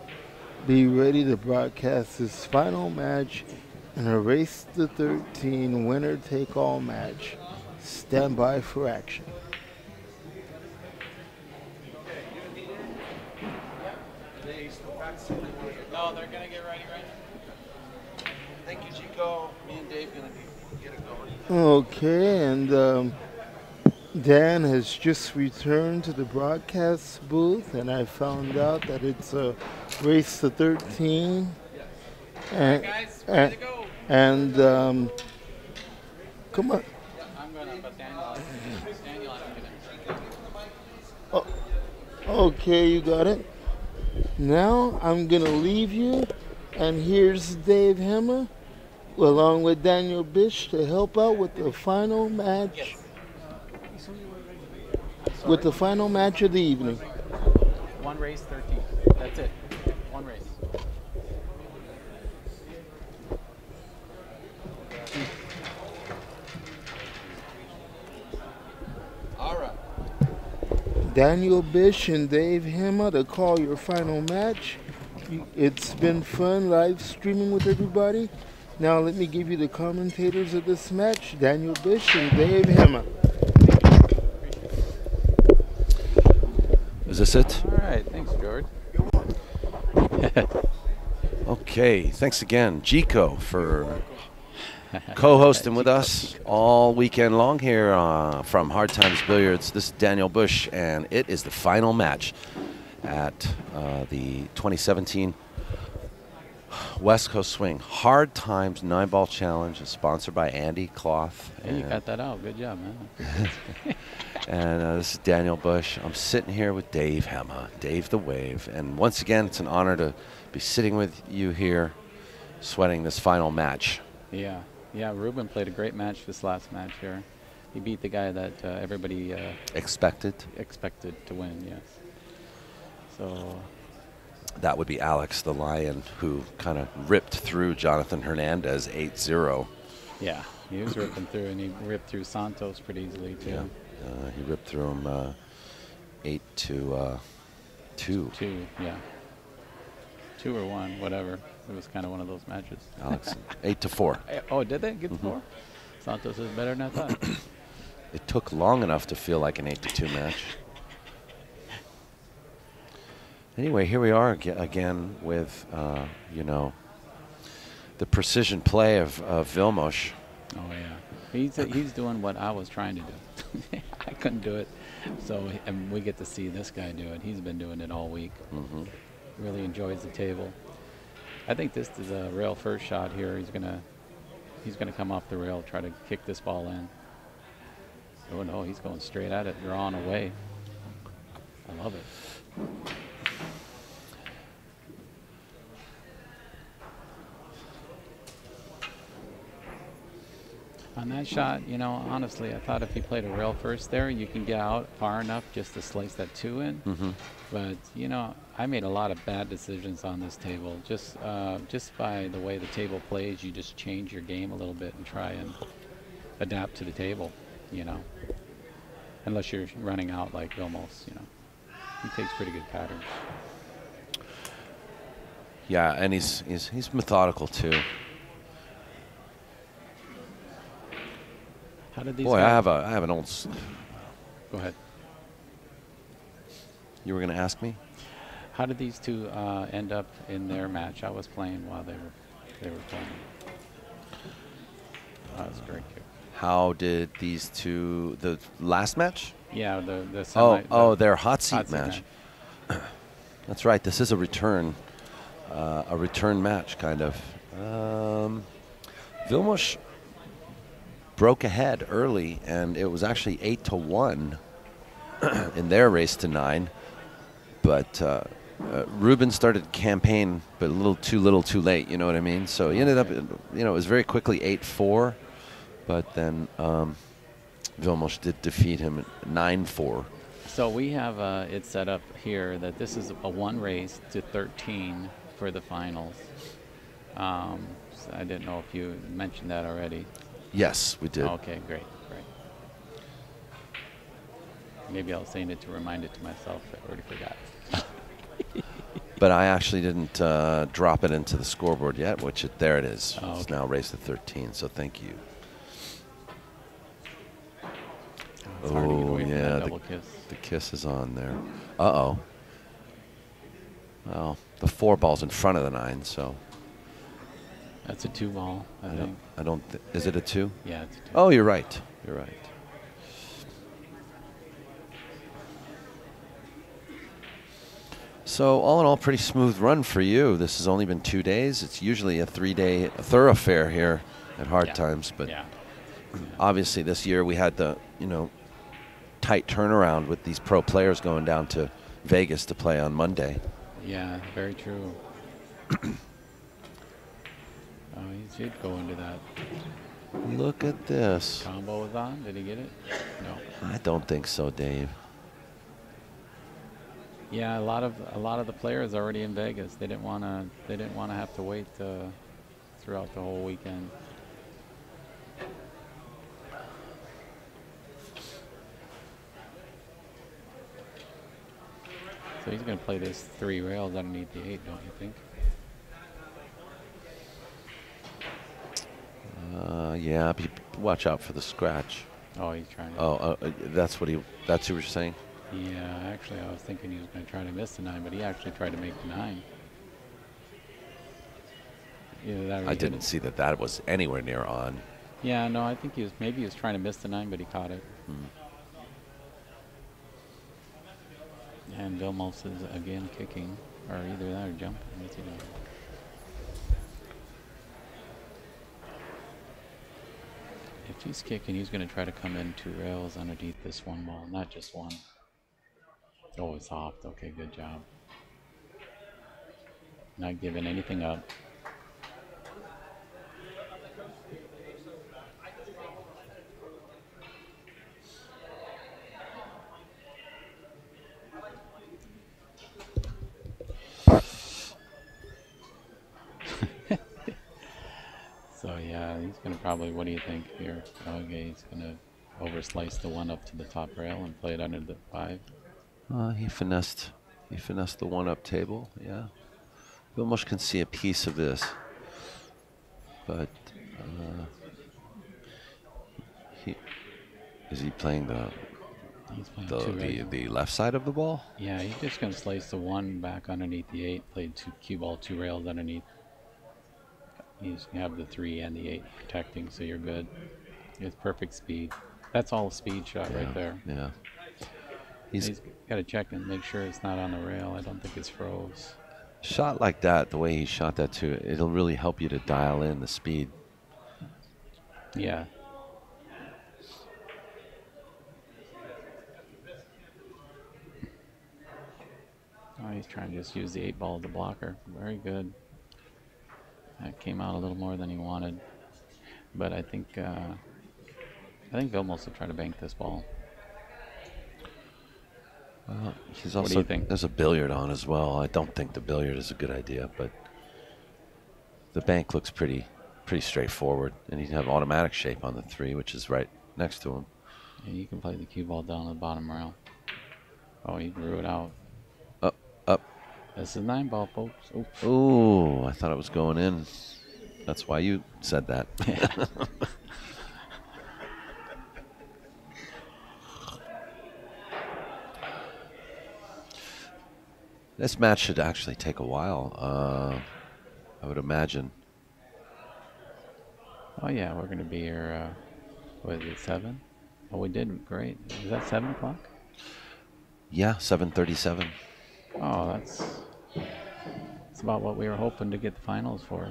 be ready to broadcast this final match in a race the 13 winner take all match. Stand by for action. No, they're gonna get ready right now. Thank you, Chico. Me and Dave gonna get it going. Okay, and Dan has just returned to the broadcast booth, and I found out that it's a race to 13. And, Guys, ready to go. And come on. I'm gonna put Daniel on it. Oh, okay, you got it. Now I'm gonna leave you, and here's Dave Hema, along with Daniel Bish, to help out with the final match. Yes. With the final match of the evening. One race, 13. That's it. One race. All right. Daniel Bish and Dave Hema to call your final match. It's been fun live streaming with everybody. Now let me give you the commentators of this match, Daniel Bish and Dave Hema. Is this it? All right. Thanks, George. Okay, thanks again, Gico, for co-hosting with us all weekend long here from Hard Times Billiards. This is Daniel Bush, and it is the final match at the 2017 West Coast Swing Hard Times 9-Ball Challenge. Is sponsored by Andy Cloth. Yeah, you got that out. Good job, man. And this is Daniel Bush. I'm sitting here with Dave Hema, Dave the Wave. And once again, it's an honor to be sitting with you here, sweating this final match. Yeah. Yeah, Ruben played a great match this last match here. He beat the guy that everybody expected to win, yes. So that would be Alex the Lion, who kind of ripped through Jonathan Hernandez 8-0. Yeah, he was ripping through, and he ripped through Santos pretty easily, too. Yeah. He ripped through him 8-2. 2, yeah. 2 or 1, whatever. It was kind of one of those matches. Alex, 8-4. Oh, did they get 4? Santos is better than I thought. It took long enough to feel like an 8-2 match. Anyway, here we are again with, you know, the precision play of Vilmos. Oh, yeah. He's doing what I was trying to do. I couldn't do it. So, and we get to see this guy do it. He's been doing it all week. Mm-hmm. Really enjoys the table. I think this is a rail first shot here. He's gonna come off the rail, try to kick this ball in. Oh no, he's going straight at it, drawing away. I love it. On that shot, you know, honestly, I thought if he played a rail first there, you can get out far enough just to slice that 2 in. Mm-hmm. But, you know, I made a lot of bad decisions on this table. Just by the way the table plays, you just change your game a little bit and try and adapt to the table, you know. Unless you're running out like Vilmos, you know. He takes pretty good patterns. Yeah, and he's methodical too. How did these Boy, guys I have an old. Go ahead. You were going to ask me? How did these two end up in their match? I was playing while they were playing. Oh, that's a great kick. How did these two, the last match? Yeah, the semi, their hot seat match. That's right. This is a return match, kind of. Vilmos broke ahead early, and it was actually 8-1 in their race to 9. But Ruben started campaign, but a little too late. You know what I mean? So he ended up, you know, it was very quickly 8-4. But then Vilmos did defeat him at 9-4. So we have it set up here that this is a 1 race to 13 for the finals. So I didn't know if you mentioned that already. Yes, we did. Okay, great. Maybe I was saying it to remind it to myself. I already forgot. But I actually didn't drop it into the scoreboard yet, there it is. Oh, okay. It's now raised to 13, so thank you. It's hard to get away from that yeah, double kiss. the kiss is on there. Uh-oh. Well, the 4 ball's in front of the 9, so. That's a 2 ball, I think. Is it a 2? Yeah, it's a 2. Oh, you're right. You're right. So all in all, pretty smooth run for you. This has only been 2 days. It's usually a 3-day thoroughfare here at Hard Times, but obviously this year we had the, you know, tight turnaround with these pro players going down to Vegas to play on Monday. Yeah, very true. He did go into that. Look at this. Combo was on. Did he get it? No. I don't think so, Dave. Yeah, a lot of the players are already in Vegas. They didn't want to have to wait throughout the whole weekend. So he's going to play this 3 rails underneath the 8, don't you think? Yeah, watch out for the scratch. Oh, he's trying to. Oh, that's who you're saying? Yeah, actually, I was thinking he was going to try to miss the 9, but he actually tried to make the 9. I didn't see that was anywhere near on. Yeah, no, I think maybe he was trying to miss the 9, but he caught it. And Vilmos is again kicking, or either that or jumping. What's he doing? If he's kicking, he's going to try to come in 2 rails underneath this 1 ball, not just 1. Oh, it's soft. Okay, good job. Not giving anything up. So yeah, he's gonna probably. What do you think here? Okay, he's gonna overslice the 1 up to the top rail and play it under the 5. He finessed the 1 up table. Yeah, Vilmos can see a piece of this, but is he playing the left side of the ball? Yeah, he's just gonna slice the 1 back underneath the 8. Played 2 cue ball, 2 rails underneath. You have the 3 and the 8 protecting, so you're good. It's perfect speed. That's all a speed shot right there. Yeah. He's got to check and make sure it's not on the rail. I don't think it's froze. Shot like that, the way he shot that too, it'll really help you to dial in the speed. Yeah. Oh, he's trying to just use the 8 ball as a blocker. Very good. That came out a little more than he wanted. But I think I think Vilmos will try to bank this ball. He's What also, do you think? there's a billiard on as well. I don't think the billiard is a good idea, but the bank looks pretty straightforward. And he'd have automatic shape on the 3, which is right next to him. Yeah, you can play the cue ball down the bottom rail. Oh, he drew it out. Up. This is 9 ball, folks. Oops. Ooh, I thought it was going in. That's why you said that. This match should actually take a while, I would imagine. Oh, yeah, we're going to be here, what is it, 7? Oh, we did great. Is that 7 o'clock? Yeah, 7:37. Oh, that's about what we were hoping to get the finals for.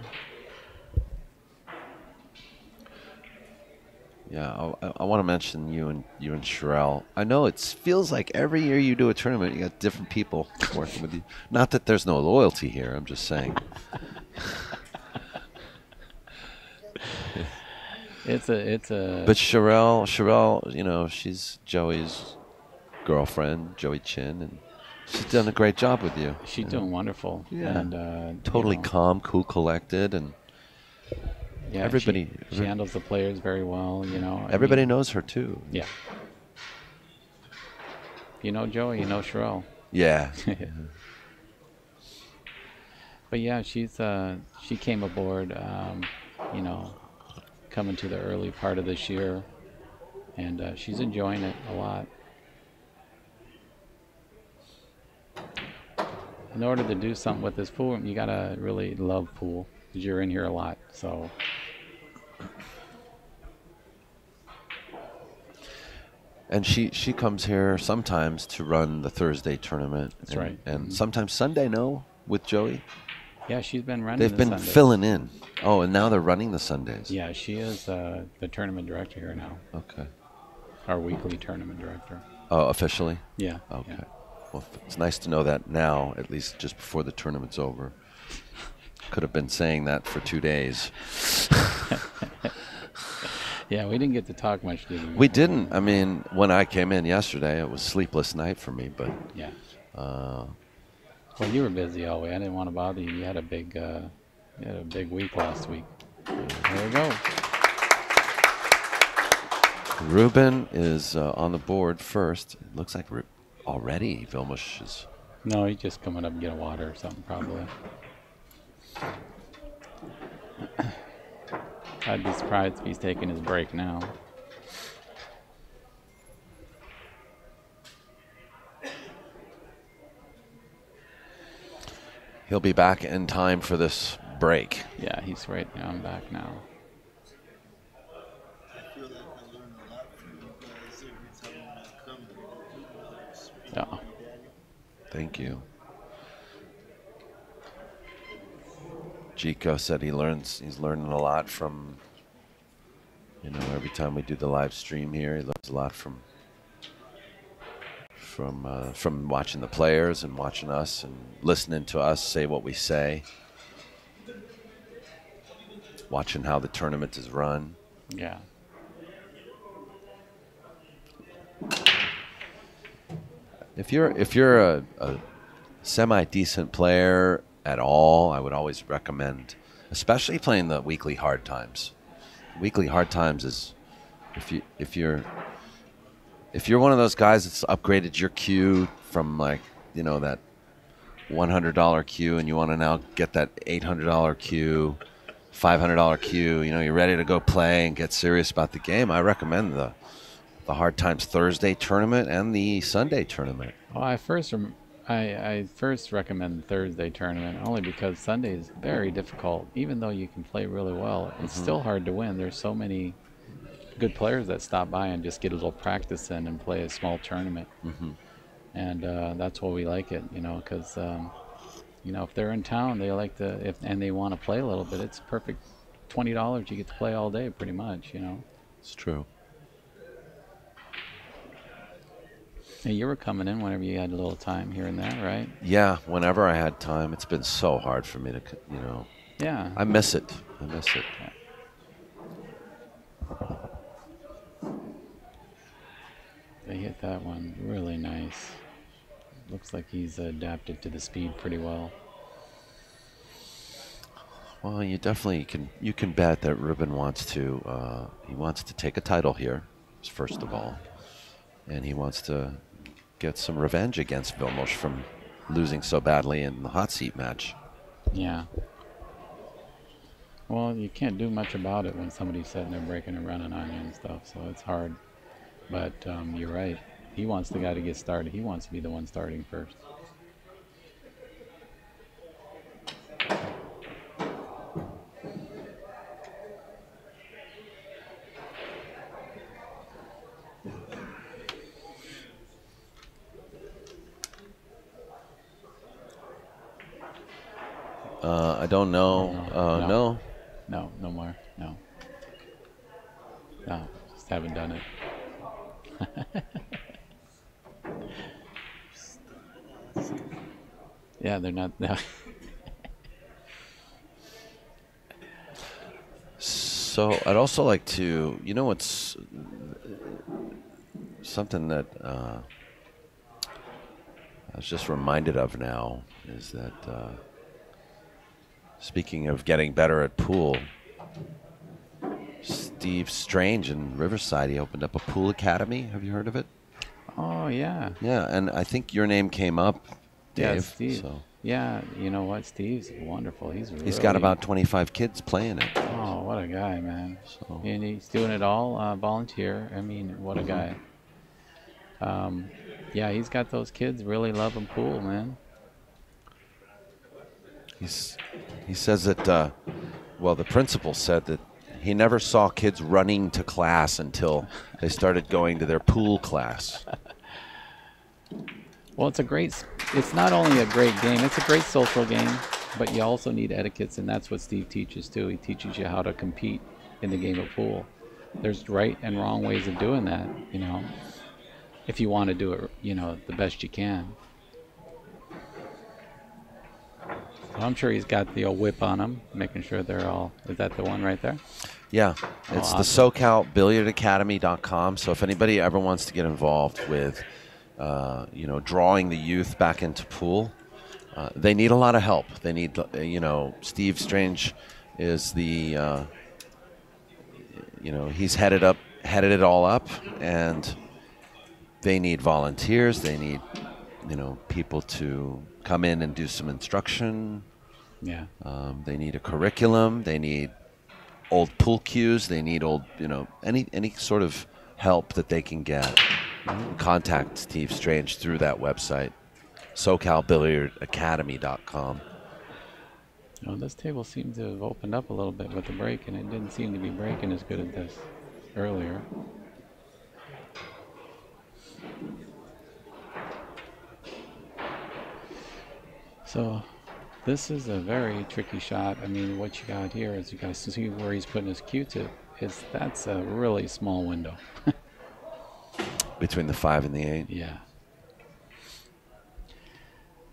Yeah, I want to mention you and Sherelle. I know it feels like every year you do a tournament, you got different people working with you. Not that there's no loyalty here. I'm just saying. It's a. But Sherelle, you know, she's Joey's girlfriend, Joey Chin, and she's done a great job with you. She's doing wonderful. Yeah. And totally you know, calm, cool, collected, and yeah, everybody. She handles the players very well. You know. Everybody knows her too. Yeah. If you know Joey, you know Sherelle. Yeah. But yeah, she came aboard. You know, coming to the early part of this year, and she's enjoying it a lot. In order to do something with this pool, you gotta really love pool because you're in here a lot. So. And she comes here sometimes to run the Thursday tournament. That's right. And sometimes Sunday, no, with Joey. Yeah, she's been running. They've been Sundays. filling in. Oh, and now they're running the Sundays. Yeah, she is the tournament director here now. Okay. Our weekly tournament director. Oh, officially? Yeah. Okay. Yeah. Well, it's nice to know that now, at least just before the tournament's over. Could have been saying that for 2 days. Yeah, we didn't get to talk much, did we? We didn't. I mean, when I came in yesterday, it was sleepless night for me, but... Yeah. Well, you were busy all week. I didn't want to bother you. You had a big week last week. There we go. Ruben is on the board first. It looks like already Vilmos is... No, he's just coming up and get a water or something, probably. I'd be surprised if he's taking his break now. He'll be back in time for this break. Yeah, he's right now. I'm back now. I feel like I learn a lot from you guys every time I come to the Yeah. Thank you. Chico said he's learning a lot from, you know, every time we do the live stream here, he learns a lot from watching the players and watching us and listening to us say what we say, watching how the tournament is run. Yeah. If you're a semi-decent player at all, I would always recommend, especially playing the weekly Hard Times. Weekly Hard Times is, if you're one of those guys that's upgraded your cue from, like, you know, that $100 cue, and you want to now get that $800 cue, $500 cue, you know, you're ready to go play and get serious about the game, I recommend the Hard Times Thursday tournament and the Sunday tournament. Well, I first recommend the Thursday tournament only because Sunday is very difficult. Even though you can play really well, it's still hard to win. There's so many good players that stop by and just get a little practice in and play a small tournament. And that's why we like it, you know, because you know, if they're in town, they like to, and they want to play a little bit, it's perfect. $20, you get to play all day, pretty much, you know. It's true. Hey, you were coming in whenever you had a little time here and there, right? Yeah, whenever I had time. It's been so hard for me to, you know. Yeah. I miss it. I miss it. Yeah. like that one. Really nice. Looks like he's adapted to the speed pretty well. Well, you definitely can bet that Ruben wants to take a title here, first of all, and he wants to get some revenge against Vilmos from losing so badly in the hot seat match. Yeah. Well, you can't do much about it when somebody's sitting there breaking and running on you and stuff, so it's hard. But you're right. He wants the guy to get started. He wants to be the one starting first. I don't know. No. No, no more. No. No, just haven't done it. Yeah, they're not. No. So I'd also like to, what's something that I was just reminded of now is that speaking of getting better at pool, Steve Strange in Riverside, he opened up a pool academy. Have you heard of it? Oh, yeah. Yeah, and I think your name came up, Dave. Yeah, Steve. So. Yeah, you know what? Steve's wonderful. He's got about 25 kids playing it. Oh, what a guy, man. So. And he's doing it all volunteer. I mean, what a guy. Yeah, he's got those kids really loving pool, man. He says that, the principal said that he never saw kids running to class until they started going to their pool class. Well, it's not only a great game, it's a great social game, but you also need etiquettes, and that's what Steve teaches too. He teaches you how to compete in the game of pool. There's right and wrong ways of doing that, if you want to do it, the best you can. I'm sure he's got the old whip on him, making sure they're all. Is that the one right there? Yeah, it's the SoCalBilliardAcademy.com. So if anybody ever wants to get involved with, drawing the youth back into pool, they need a lot of help. They need, Steve Strange is the, he's headed it all up, and they need volunteers. They need, people to come in and do some instruction. Yeah. They need a curriculum. They need old pool cues. They need old, any sort of help that they can get. Contact Steve Strange through that website, SoCalBilliardAcademy.com. This table seemed to have opened up a little bit with the break, and it didn't seem to be breaking as good as this earlier. So this is a very tricky shot. I mean, what you got here is you guys see where he's putting his Q-tip. That's a really small window. Between the 5 and the 8? Yeah.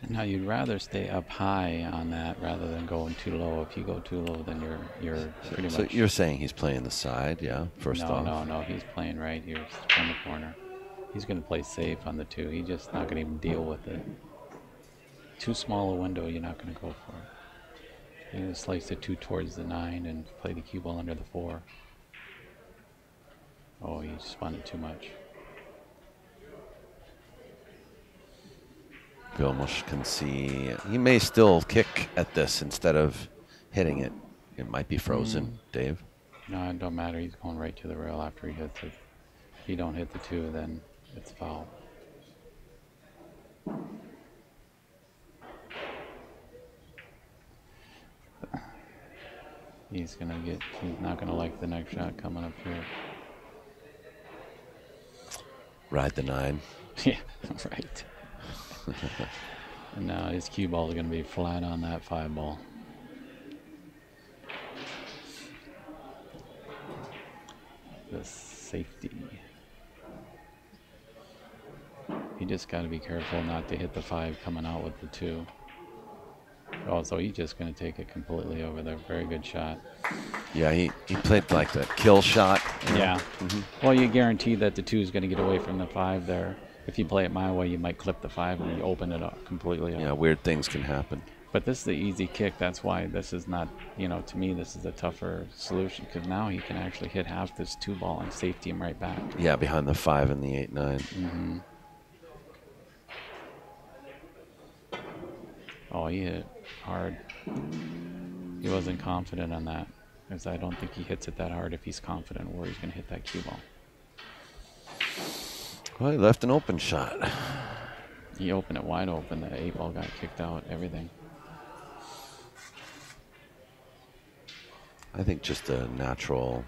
And now you'd rather stay up high on that rather than going too low. If you go too low, then you're pretty much... So you're saying he's playing the side, yeah, first off? No, he's playing right here from the corner. He's going to play safe on the 2. He's just not going to even deal with it. Too small a window, you're not going to go for it. You're going to slice the 2 towards the 9 and play the cue ball under the 4. Oh, you spun it too much. Vilmos can see. He may still kick at this instead of hitting it. It might be frozen, Dave. No, it don't matter. He's going right to the rail after he hits it. If you don't hit the 2, then it's foul. He's not gonna like the next shot coming up here. Ride the 9. Yeah, right. And now his cue ball is gonna be flat on that 5 ball. The safety. You just gotta be careful not to hit the 5 coming out with the 2. Oh, so he's just going to take it completely over there. Very good shot. Yeah, he played like the kill shot. Yeah. Well, you guarantee that the 2 is going to get away from the 5 there. If you play it my way, you might clip the 5 and you open it up completely. Yeah, weird things can happen. But this is the easy kick. That's why this is not, to me, this is a tougher solution, because now he can actually hit half this 2 ball and safety him right back. Yeah, behind the 5 and the 8-9. Mm-hmm. Oh, he hit it hard. He wasn't confident on that, because I don't think he hits it that hard if he's confident where he's going to hit that cue ball. Well, he left an open shot. He opened it wide open. The 8 ball got kicked out, everything. I think just a natural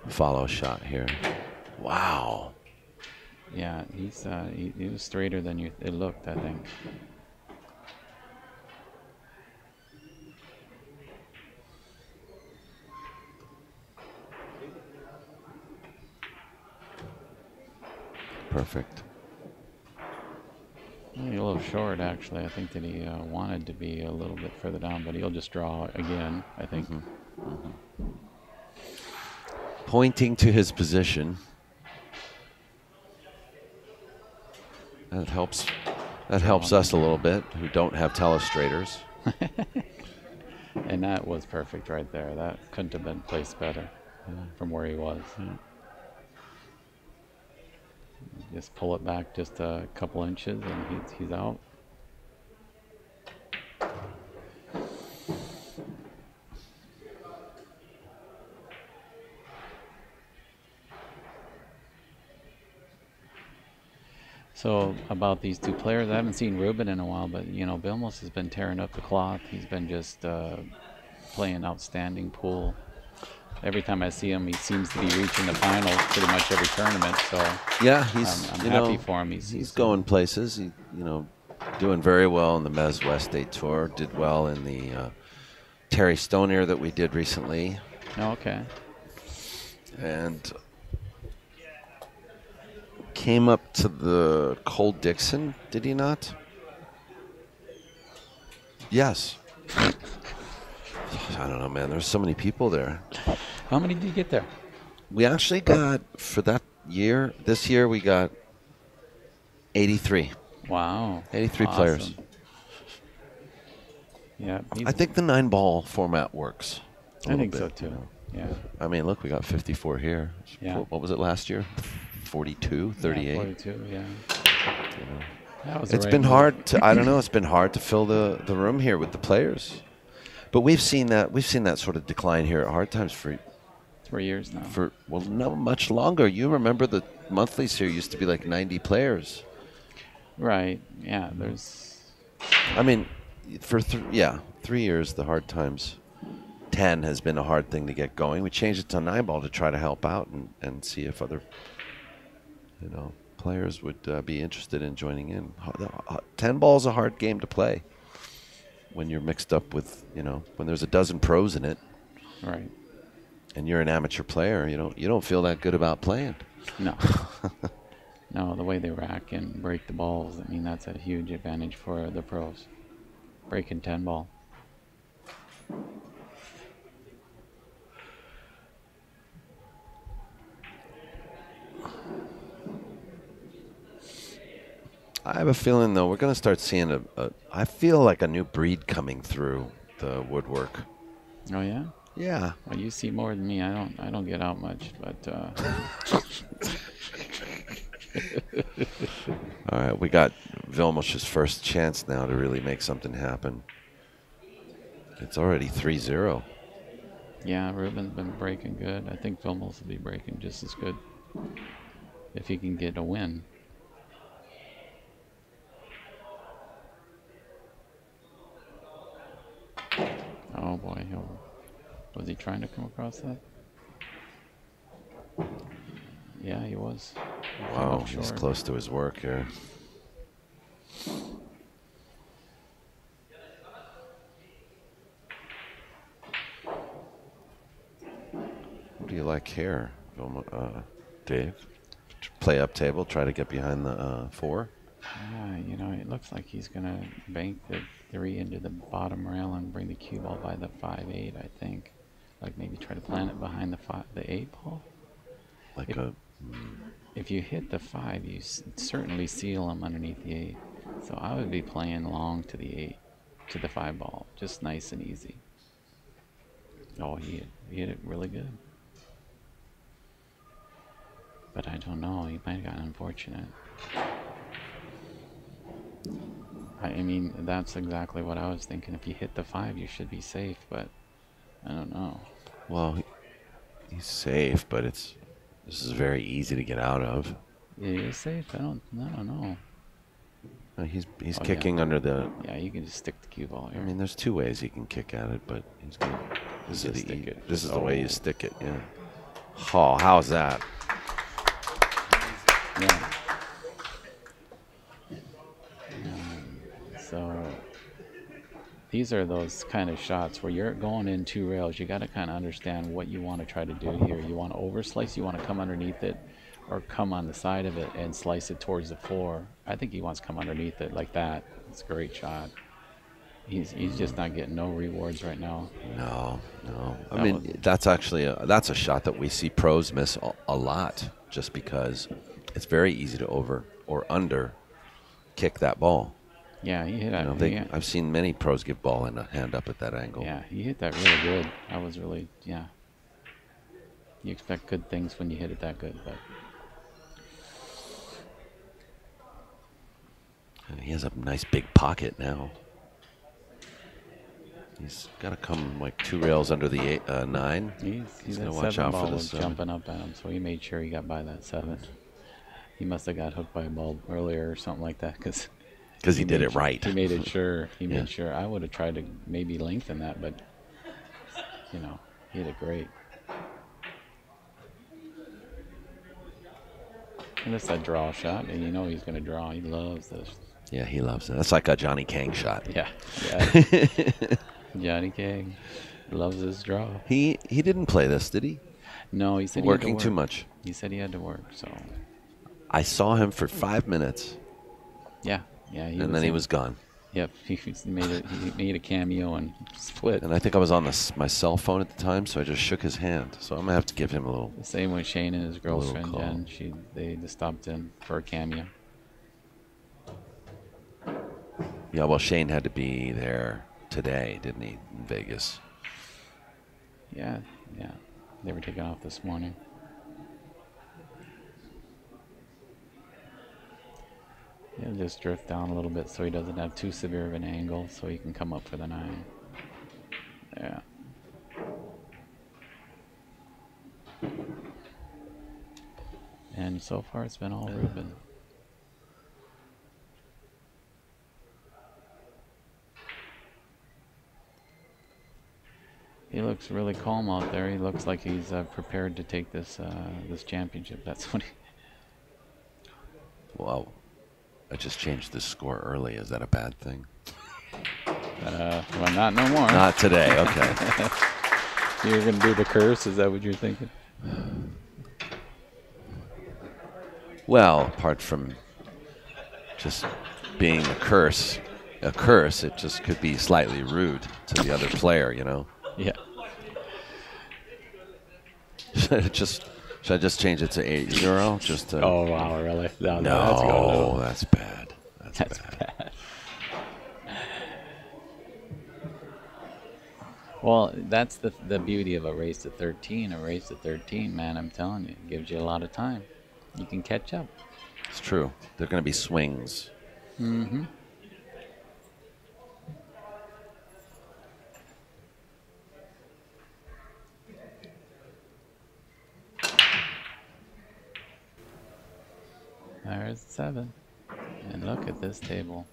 follow shot here. Wow. Yeah, he was straighter than it looked, I think. Perfect. Maybe a little short, actually. I think that he wanted to be a little bit further down, but he'll just draw again, I think. Pointing to his position. That helps. That helps us a little bit, who don't have telestrators. And that was perfect right there. That couldn't have been placed better from where he was. Just pull it back just a couple inches and he's out. So about these 2 players, I haven't seen Ruben in a while, but Vilmos has been tearing up the cloth. He's been just playing outstanding pool. Every time I see him, he seems to be reaching the finals pretty much every tournament. So yeah, I'm happy for him. He's going places. He, doing very well in the Mez West State Tour. Did well in the Terry Stonier that we did recently. Oh, okay. And came up to the Cole Dickson, did he not? Yes. I don't know, man. There's so many people there. How many did you get there? We actually got, for that year, this year we got 83. Wow. 83 awesome. players. Yeah. I think the 9-ball format works. I think so too. Yeah. I mean, look, we got 54 here. Yeah. What was it last year? 42, 38. Yeah, 42, yeah. That was it's right been move. hard to, I don't know, it's been hard to fill the room here with the players. But we've seen that sort of decline here at Hard Times for 3 years now. No, much longer. You remember the monthlies here used to be like 90 players. Right. Yeah, there's... I mean, for 3 years, the Hard Times 10 has been a hard thing to get going. We changed it to 9-ball to try to help out and see if other, players would be interested in joining in. 10-ball is a hard game to play when you're mixed up with, when there's a dozen pros in it. Right. And you're an amateur player, you don't feel that good about playing. No. No, the way they rack and break the balls, I mean, that's a huge advantage for the pros. Breaking 10-ball. I have a feeling, though, we're going to start seeing I feel like a new breed coming through the woodwork. Oh, yeah? Yeah. Well, you see more than me. I don't get out much, but... All right, we got Vilmos's first chance now to really make something happen. It's already 3-0. Yeah, Ruben's been breaking good. I think Vilmos will be breaking just as good if he can get a win. Oh boy, was he trying to come across that? Yeah, he was. Wow, he's close to his work here. What do you like here, Dave? Play up table, try to get behind the 4? you know, it looks like he's gonna bank the 3 into the bottom rail and bring the cue ball by the 5-8. I think, like maybe try to plant it behind the 8 ball. Like if you hit the 5, you certainly seal him underneath the 8. So I would be playing long to the 8, to the 5 ball, just nice and easy. Oh, he hit it really good. But I don't know, he might have gotten unfortunate. I mean, that's exactly what I was thinking. If you hit the 5, you should be safe, but I don't know. Well, he's safe, but this is very easy to get out of. Yeah, he is safe. I don't know. He's kicking under the. Yeah, you can just stick the cue ball here. I mean, there's 2 ways he can kick at it, but he's going. This is the way you stick it. Yeah. Oh, how's that? Yeah. So these are those kind of shots where you're going in 2 rails. You got to kind of understand what you want to try to do here. You want to overslice, you want to come underneath it, or come on the side of it and slice it towards the floor. I think he wants to come underneath it like that. It's a great shot. He's just not getting no rewards right now. No. I mean, that's actually that's a shot that we see pros miss a lot, just because it's very easy to over or under kick that ball. Yeah, he hit that. I've seen many pros give ball in a hand up at that angle. Yeah, he hit that really good. I was really, yeah. You expect good things when you hit it that good, but. And he has a nice big pocket now. He's got to come like 2 rails under the 9. He's going to that watch 7 out ball for the was 7. jumping up at him, so he made sure he got by that 7. He must have got hooked by a ball earlier or something like that, because he did it right. He made it sure. He made sure. I would have tried to maybe lengthen that, but you know, he hit it great. And it's that draw shot, and you know he's going to draw. He loves this. Yeah, he loves it. That's like a Johnny Kang shot. Yeah. Johnny Kang loves his draw. He didn't play this, did he? No, he said working he had to work. too much. He said he had to work. So I saw him for 5 minutes. Yeah. And then he was gone. Yep, he made a cameo and split. And I think I was on my cell phone at the time, so I just shook his hand. So I'm gonna have to give him a little. The same with Shane and his girlfriend Jen. They just stopped in for a cameo. Yeah, well, Shane had to be there today, didn't he, in Vegas? Yeah. They were taking off this morning. He'll just drift down a little bit so he doesn't have too severe of an angle, so he can come up for the 9. Yeah. And so far it's been all Ruben. He looks really calm out there. He looks like he's prepared to take this championship. That's what he... Well, I just changed the score early. Is that a bad thing? Well, not no more. Not today. Okay. You're going to do the curse? Is that what you're thinking? Well, apart from just being a curse, it just could be slightly rude to the other player, you know? Yeah. Should I just change it to 8-0? Just to, oh wow, really? No, that's bad. That's bad. Well, that's the beauty of a race to 13. A race to 13, man, I'm telling you, it gives you a lot of time. You can catch up. It's true. They're going to be swings. Mm-hmm. There's 7. And look at this table.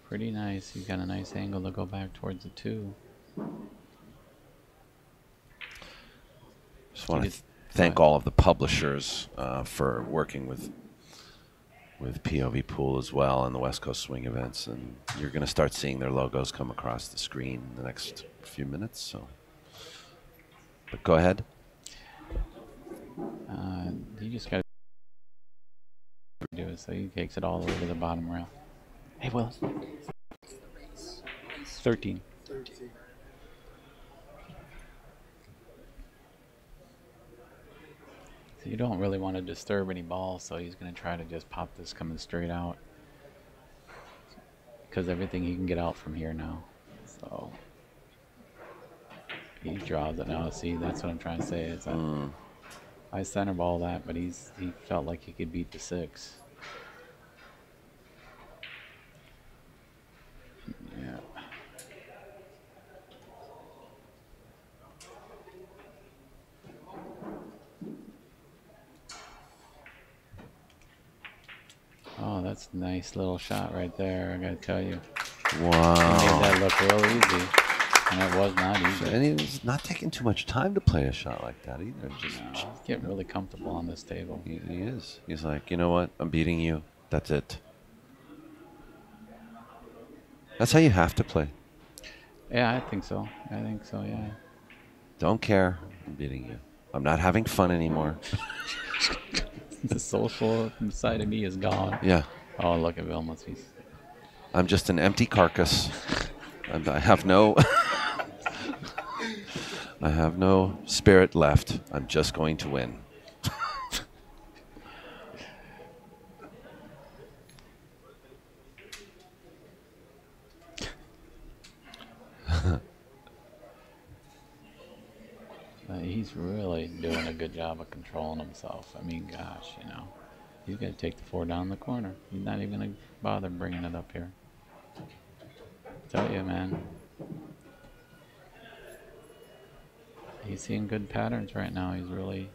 Pretty nice. You've got a nice angle to go back towards the 2. Just want to thank all of the publishers for working with POV Pool as well and the West Coast Swing events. And you're going to start seeing their logos come across the screen in the next few minutes. So, but go ahead. You just got do it. So he takes it all the way to the bottom rail. Hey, Willis. 13. So you don't really want to disturb any balls, so he's going to try to just pop this coming straight out. Because everything he can get out from here now. So he draws it now. See, that's what I'm trying to say. Is that I center ball that, but he felt like he could beat the 6. Yeah. Oh, that's a nice little shot right there, I gotta tell you. Wow. He made that look real easy. And it was not easy. And he was not taking too much time to play a shot like that either. Just he's getting really comfortable on this table. He is. He's like, you know what? I'm beating you. That's it. That's how you have to play. Yeah, I think so. I think so, yeah. Don't care. I'm beating you. I'm not having fun anymore. The social side of me is gone. Yeah. Oh, look at Vilmos. I'm just an empty carcass. I have no... I have no spirit left. I'm just going to win. He's really doing a good job of controlling himself. I mean, gosh, you know. He's going to take the 4 down the corner. He's not even going to bother bringing it up here. Tell you, man. He's seeing good patterns right now. He's really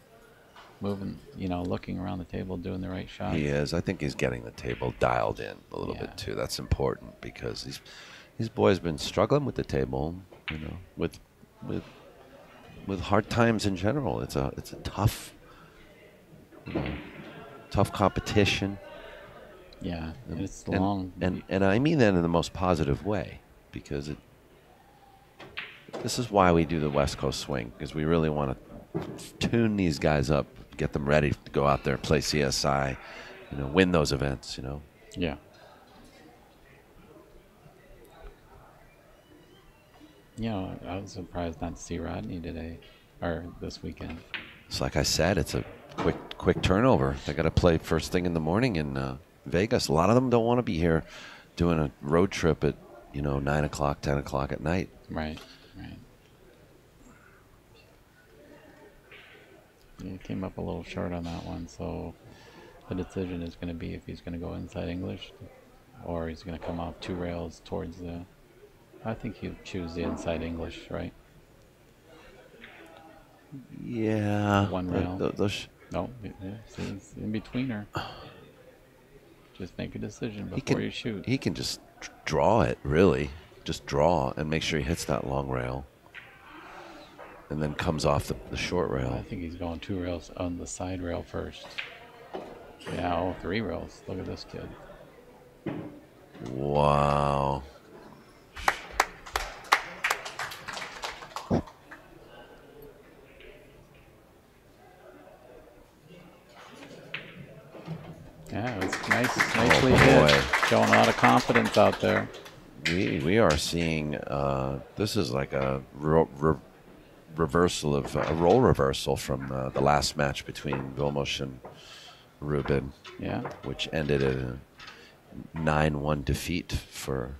moving, you know, looking around the table, doing the right shot. He is. I think he's getting the table dialed in a little bit too. That's important because these boys been struggling with the table, you know, with hard times in general. It's a tough, you know, tough competition. Yeah, it's long. And I mean that in the most positive way because this is why we do the West Coast swing, because we really want to tune these guys up, get them ready to go out there and play CSI, you know, win those events, you know. Yeah. You know, I was surprised not to see Rodney today, or this weekend. It's like I said, it's a quick turnover. They got to play first thing in the morning in Vegas. A lot of them don't want to be here doing a road trip at, you know, 9 o'clock, 10 o'clock at night. Right. He came up a little short on that one, so the decision is going to be if he's going to go inside English or he's going to come off 2 rails towards the... I think he'll choose the inside English, right? Yeah. 1 rail. No, it's in between her. Just make a decision before you shoot. He can just draw it, really. Just draw and make sure he hits that long rail. And then comes off the short rail. I think he's going 2 rails on the side rail first. Yeah, 3 rails. Look at this kid. Wow. Yeah, it's nicely hit. Showing a lot of confidence out there. We are seeing this is like a reversal of a role reversal from the last match between Vilmos and Rubin. Yeah, which ended in a 9-1 defeat for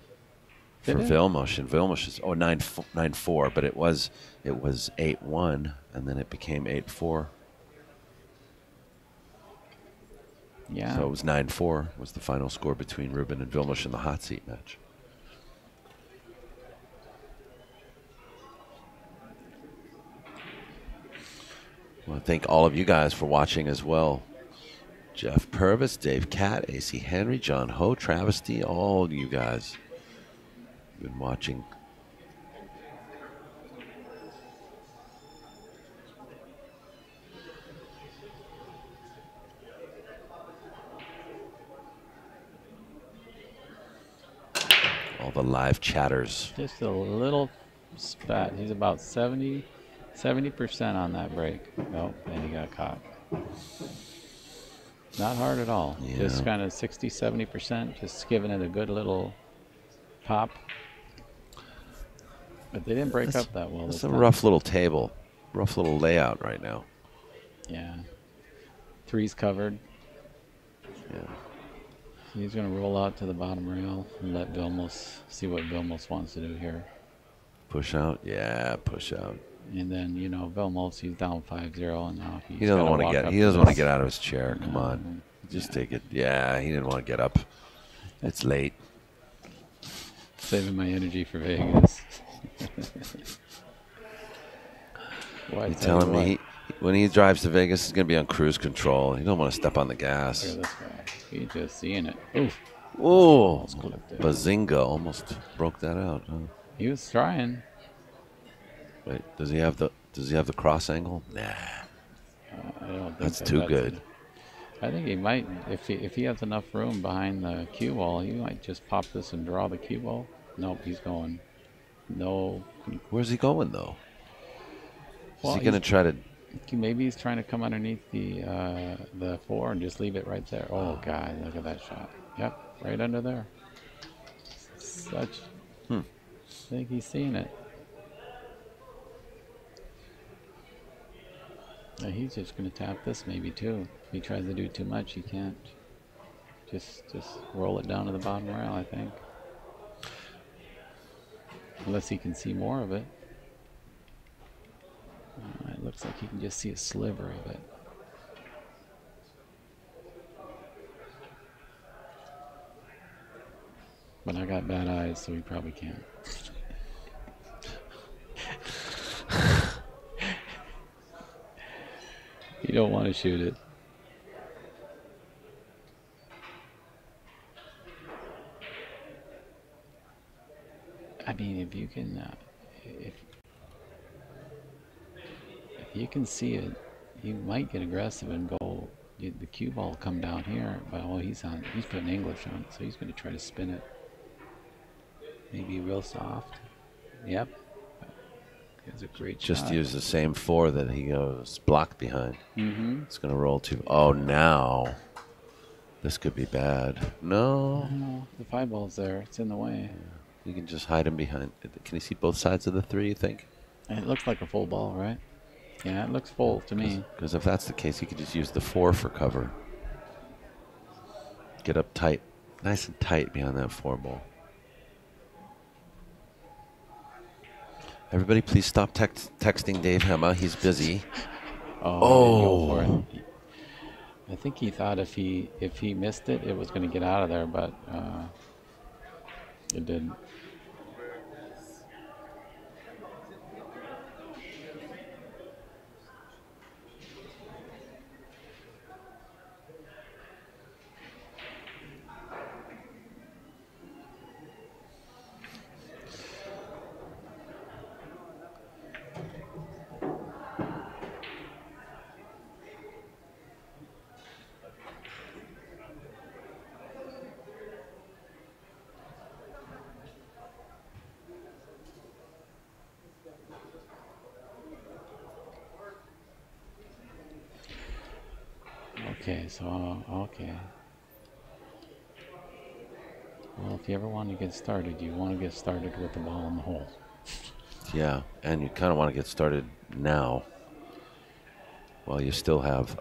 Vilmos. And Vilmos is 9-4, but it was 8-1, and then it became 8-4. Yeah. So it was 9-4 was the final score between Rubin and Vilmos in the hot seat match. I want to thank all of you guys for watching as well. Jeff Purvis, Dave Catt, AC Henry, John Ho, Travis D, all you guys have been watching. All the live chatters. Just a little spat. He's about 70% on that break. Nope, and he got caught. Not hard at all. Yeah. Just kind of 60, 70%, just giving it a good little pop. But they didn't break up that well. It's this a time. rough little table, rough little layout right now. Yeah. Three's covered. Yeah. He's going to roll out to the bottom rail and let Vilmos see what Vilmos wants to do here. Push out? Yeah, push out. And then, you know, Vilmos, he's down 5-0, and now He doesn't want to get. He doesn't want to get out of his chair. Come on, just take it. Yeah, he didn't want to get up. It's late. Saving my energy for Vegas. You telling me when he drives to Vegas, he's gonna be on cruise control. He don't want to step on the gas. Look at this guy. He's just seeing it. Oof. Oh, bazinga! Almost broke that out. Huh? He was trying. Wait, does he have the cross angle? Nah. I don't think That's too good. I think he might, if he has enough room behind the cue ball, he might just pop this and draw the cue ball. Nope, he's going. No. Where's he going though? Well, is he gonna try to? Maybe he's trying to come underneath the 4 and just leave it right there. Oh God, look at that shot. Yep, right under there. Such. I think he's seeing it. He's just going to tap this maybe too. If he tries to do too much, he can't. Just roll it down to the bottom rail, I think. Unless he can see more of it. It looks like he can just see a sliver of it. But I got bad eyes, so he probably can't. You don't want to shoot it. I mean, if you can, if you can see it, you might get aggressive and go. The cue ball will come down here, but he's putting English on it, so he's going to try to spin it. Maybe real soft. Yep. It's a great Just shot. use the same 4 that he goes blocked behind. It's going to roll too. Oh, now this could be bad. No. No, the 5 ball's there. It's in the way. You can just hide him behind. Can you see both sides of the 3, you think? And it looks like a full ball, right? Yeah, it looks full to me. Because if that's the case, you could just use the 4 for cover. Get up tight. Nice and tight behind that 4 ball. Everybody, please stop texting Dave Hema. He's busy. Go for it. I think he thought if he missed it, it was going to get out of there, but it didn't. Okay. Well, if you ever want to get started, you want to get started with the ball in the hole. Yeah, and you kind of want to get started now while you still have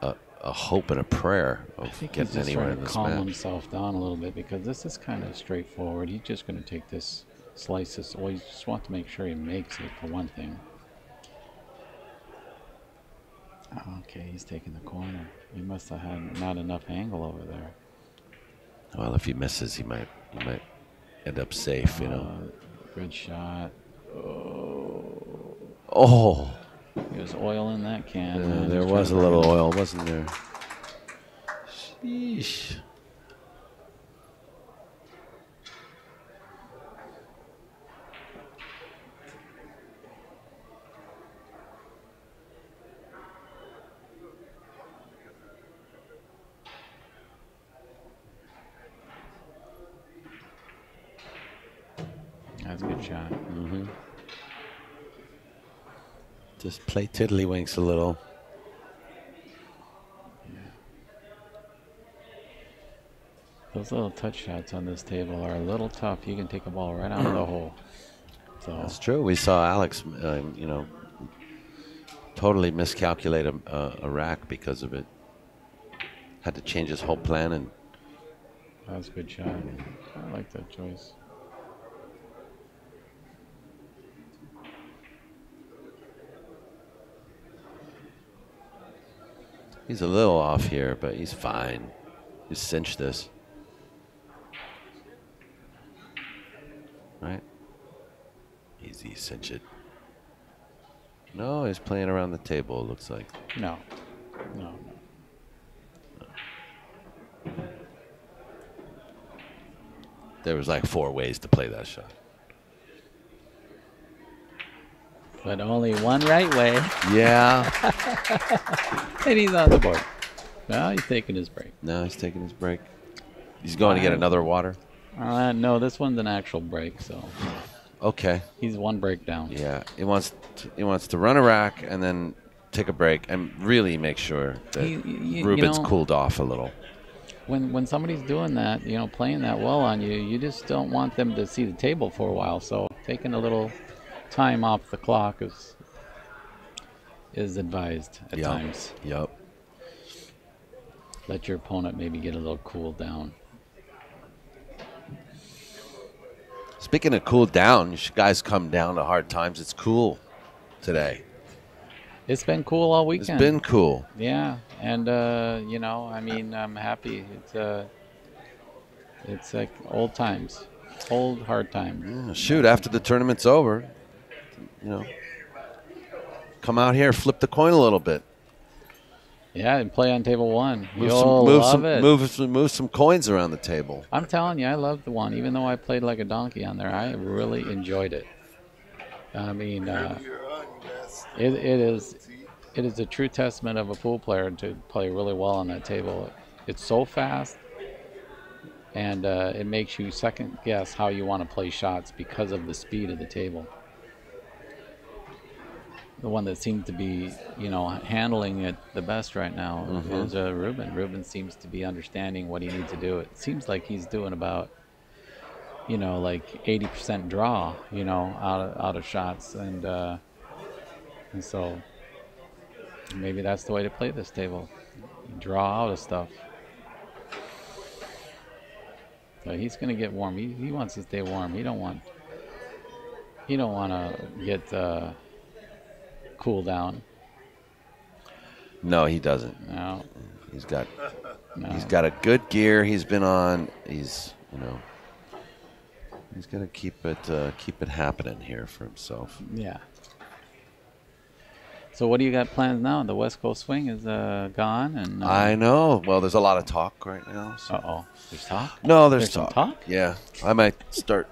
a hope and a prayer of getting anywhere in this match. Calm himself down a little bit because this is kind of straightforward. He's just going to take this, slice this. Well, you just want to make sure he makes it for one thing. Okay, he's taking the corner. He must have had not enough angle over there. Well, if he misses, he might end up safe, you know. Good shot. Oh. There's oil in that can. Yeah, there was a little oil, wasn't there? Sheesh. That's a good shot. Just play tiddlywinks a little. Those little touch shots on this table are a little tough. You can take a ball right out of the hole. So That's true. We saw Alex, you know, totally miscalculate a rack because of it. Had to change his whole plan, and that was a good shot. I like that choice. he's a little off here, but he's fine. He's cinched this. Right? Easy, cinch it. No, he's playing around the table, it looks like. No. No. There was like 4 ways to play that shot. But only one right way. Yeah. And he's on the board. Now he's taking his break. No, he's taking his break. He's going to get another water? No, this one's an actual break, so. Okay. He's 1 break down. Yeah, he wants to run a rack and then take a break and really make sure that Ruben's cooled off a little. When somebody's doing that, you know, playing that well on you, you just don't want them to see the table for a while. So taking a little time off the clock is advised at times. Yep. Let your opponent maybe get a little cooled down. Speaking of cool down, you guys come down to Hard Times. It's cool today. It's been cool all weekend. It's been cool. Yeah, and you know, I mean, I'm happy. It's like old times, old Hard Times. Yeah, shoot, after the tournament's over, you know, come out here, flip the coin a little bit. Yeah, and play on table 1. Move some coins around the table. I'm telling you, I love the one. Even though I played like a donkey on there, I really enjoyed it. I mean, it is a true testament of a pool player to play really well on that table. It's so fast, and it makes you second guess how you want to play shots because of the speed of the table. The one that seems to be, you know, handling it the best right now is Ruben. Ruben seems to be understanding what he needs to do. It seems like he's doing about, you know, like 80% draw, you know, out of shots, and so maybe that's the way to play this table. You draw out of stuff. So he's gonna get warm. He wants to stay warm. He don't want to get cool down. No, he doesn't. No. He's got a good gear he's been on. He's gonna keep it happening here for himself. Yeah. So what do you got plans now? The West Coast swing is gone, and I know. Well, there's a lot of talk right now. So. There's talk. No, there's some talk. talk. Yeah, I might start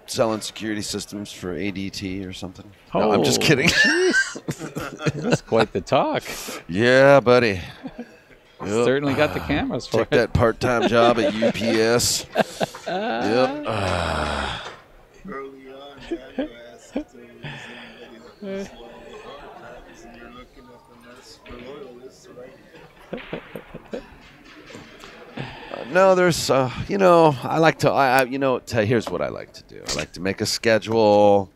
selling security systems for ADT or something. No, I'm just kidding. That's quite the talk. Yeah, buddy. Yep. Certainly got the cameras for Take it. that part-time job at UPS. Yep. Early on, Daniel asked if there was anybody that was loyal to Hard Times, and you're looking up a mess for loyalists, right? No, there's, you know, I like to, here's what I like to do. I like to make a schedule,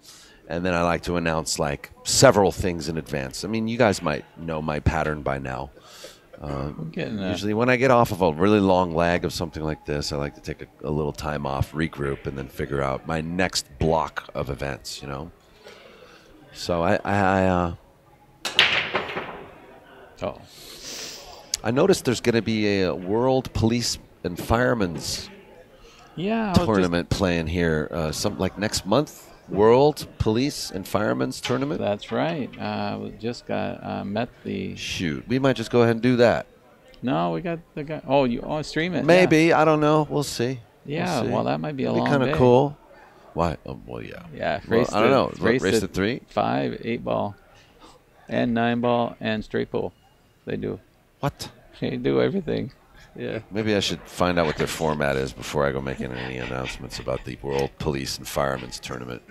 and then I like to announce, like, several things in advance. I mean, you guys might know my pattern by now. Usually when I get off of a really long lag of something like this, I like to take a little time off, regroup, and then figure out my next block of events, you know? So I noticed there's going to be a World Police and Firemen's tournament playing here, some like next month. World Police and Firemen's Tournament. That's right. We just got met the. Shoot, we might just go ahead and do that. No, we got the guy. Oh, you stream it? Maybe, yeah. I don't know. We'll see. Yeah, well, that might be a long day. That'd be kind of cool. Why? Well, yeah. Yeah, well, I don't know. Race to 3, 5, 8 ball, and 9 ball, and straight pool. They do. What? They do everything. Yeah. Maybe I should find out what their format is before I go making any announcements about the World Police and Firemen's Tournament.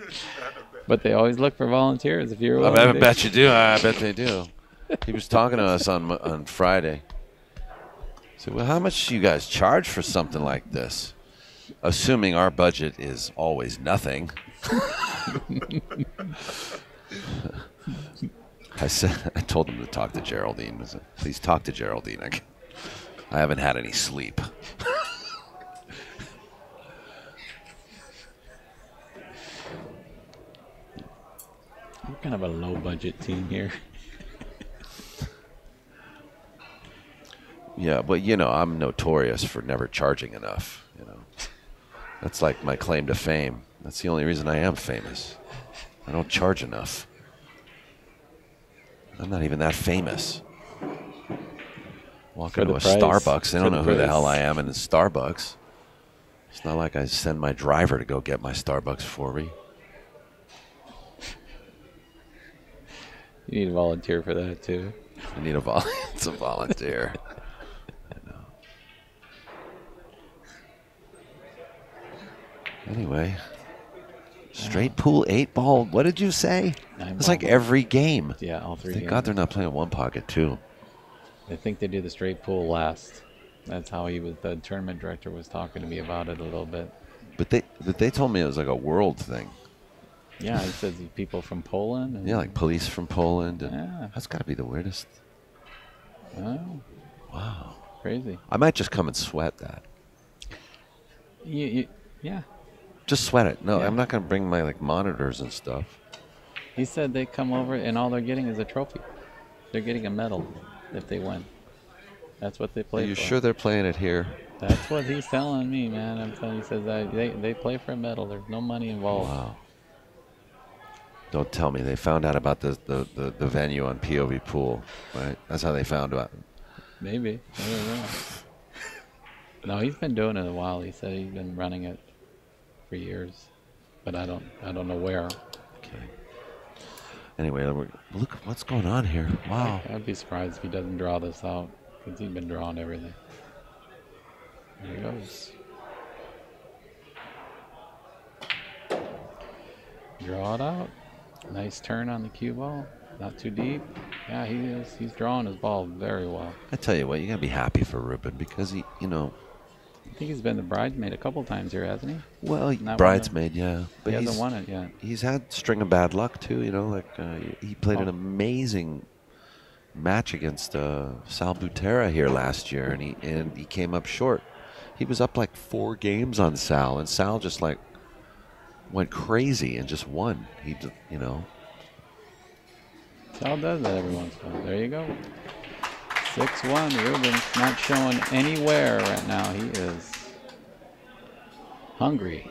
But they always look for volunteers if you're. I bet you do. I bet they do. He was talking to us on Friday. So, well, how much do you guys charge for something like this? Assuming our budget is always nothing. I told him to talk to Geraldine. I said, please talk to Geraldine. I haven't had any sleep. We're kind of a low budget team here. Yeah, but you know, I'm notorious for never charging enough, you know. That's like my claim to fame. That's the only reason I am famous. I don't charge enough. I'm not even that famous. Walk into a Starbucks, they don't know who the hell I am in the Starbucks. It's not like I send my driver to go get my Starbucks for me. You need a volunteer for that too. I need a volunteer. Anyway, straight pool 8-ball. What did you say? It's like every game. Yeah, all 3 Thank games. God they're not playing one pocket too. I think they do the straight pool last. That's how the tournament director was talking to me about it a little bit. But they told me it was like a world thing. Yeah, he says people from Poland. And yeah, like police from Poland. And yeah. That's got to be the weirdest. Oh. Wow. Crazy. I might just come and sweat that. Yeah. Just sweat it. No, Yeah. I'm not going to bring my like monitors and stuff. He said they come over and all they're getting is a trophy. They're getting a medal if they win. That's what they play Are you for. sure they're playing it here? That's what he's telling me, man. I'm telling you, he says they play for a medal. There's no money involved. Wow. Don't tell me they found out about the venue on POV Pool, right? That's how they found out. Maybe. I don't know. No, he's been doing it a while. He said he's been running it for years, but I don't know where. Okay. Anyway, look what's going on here. Wow. I'd be surprised if he doesn't draw this out, because he's been drawing everything. There he goes. Draw it out. Nice turn on the cue ball. Not too deep. Yeah, he is. He's drawing his ball very well. I tell you what, you gotta be happy for Ruben because he, you know. I think he's been the bridesmaid a couple times here, hasn't he? Well, bridesmaid, yeah. But he hasn't won it yet. He's had a string of bad luck too, you know. Like he played an amazing match against Sal Butera here last year, and he came up short. He was up like 4 games on Sal, and Sal just like went crazy and just won. He, you know. Sal does that every once in a while. There you go. 6-1. Ruben's not showing anywhere right now. He is hungry.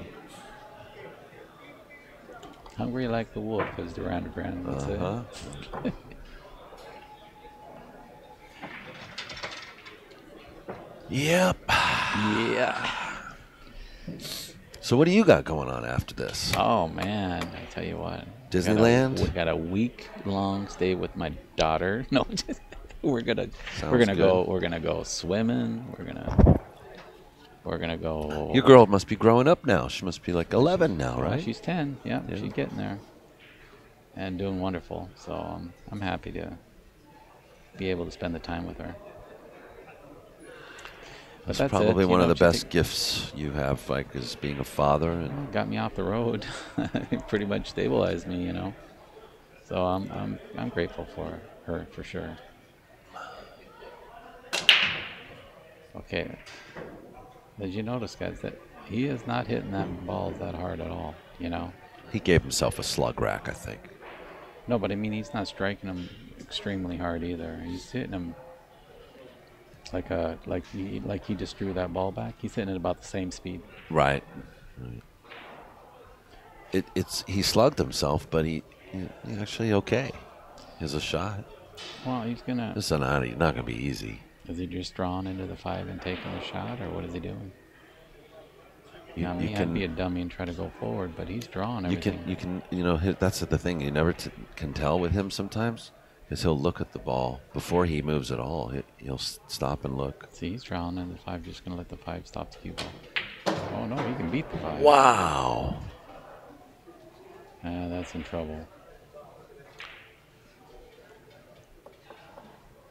Hungry like the wolf, as Duran Duran would say. Yep. Yeah. So what do you got going on after this? Oh man, I tell you what. Disneyland? We got a week-long stay with my daughter. No, we're gonna go swimming. We're gonna go. Your girl must be growing up now. She must be like 11 now, Well, right? she's 10. Yeah, she's getting there, and doing wonderful. So I'm happy to be able to spend the time with her. But That's probably one of the best gifts you have, like, is being a father. And got me off the road. It pretty much stabilized me, you know. So I'm grateful for her for sure. Okay. Did you notice, guys, that he is not hitting that ball that hard at all? You know. He gave himself a slug rack, I think. No, but I mean, he's not striking him extremely hard either. He's hitting him like he just drew that ball back. He's hitting it about the same speed. Right. He slugged himself, but he actually okay. Here's a shot. Well, he's gonna. This is not gonna be easy. Is he just drawn into the 5 and taking the shot, or what is he doing? I'd be a dummy and try to go forward, but he's drawing everything. You can that's the thing. You never can tell with him sometimes. Because he'll look at the ball before he moves at all. He'll stop and look. See, he's drawing in the 5, just going to let the 5 stop the cue ball. Oh, no, he can beat the 5. Wow. That's in trouble.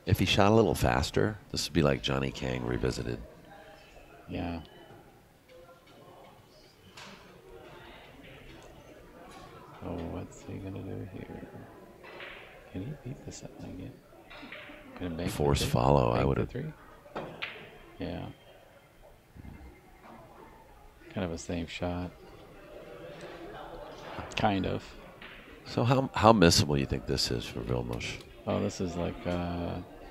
If he shot a little faster, this would be like Johnny Kang revisited. Yeah. Oh, what's he gonna do here? Can he beat this up again? Gonna bank Force follow, I would have. 3. Yeah. Kind of a safe shot. Kind of. So how missable you think this is for Vilmos? Oh, this is like,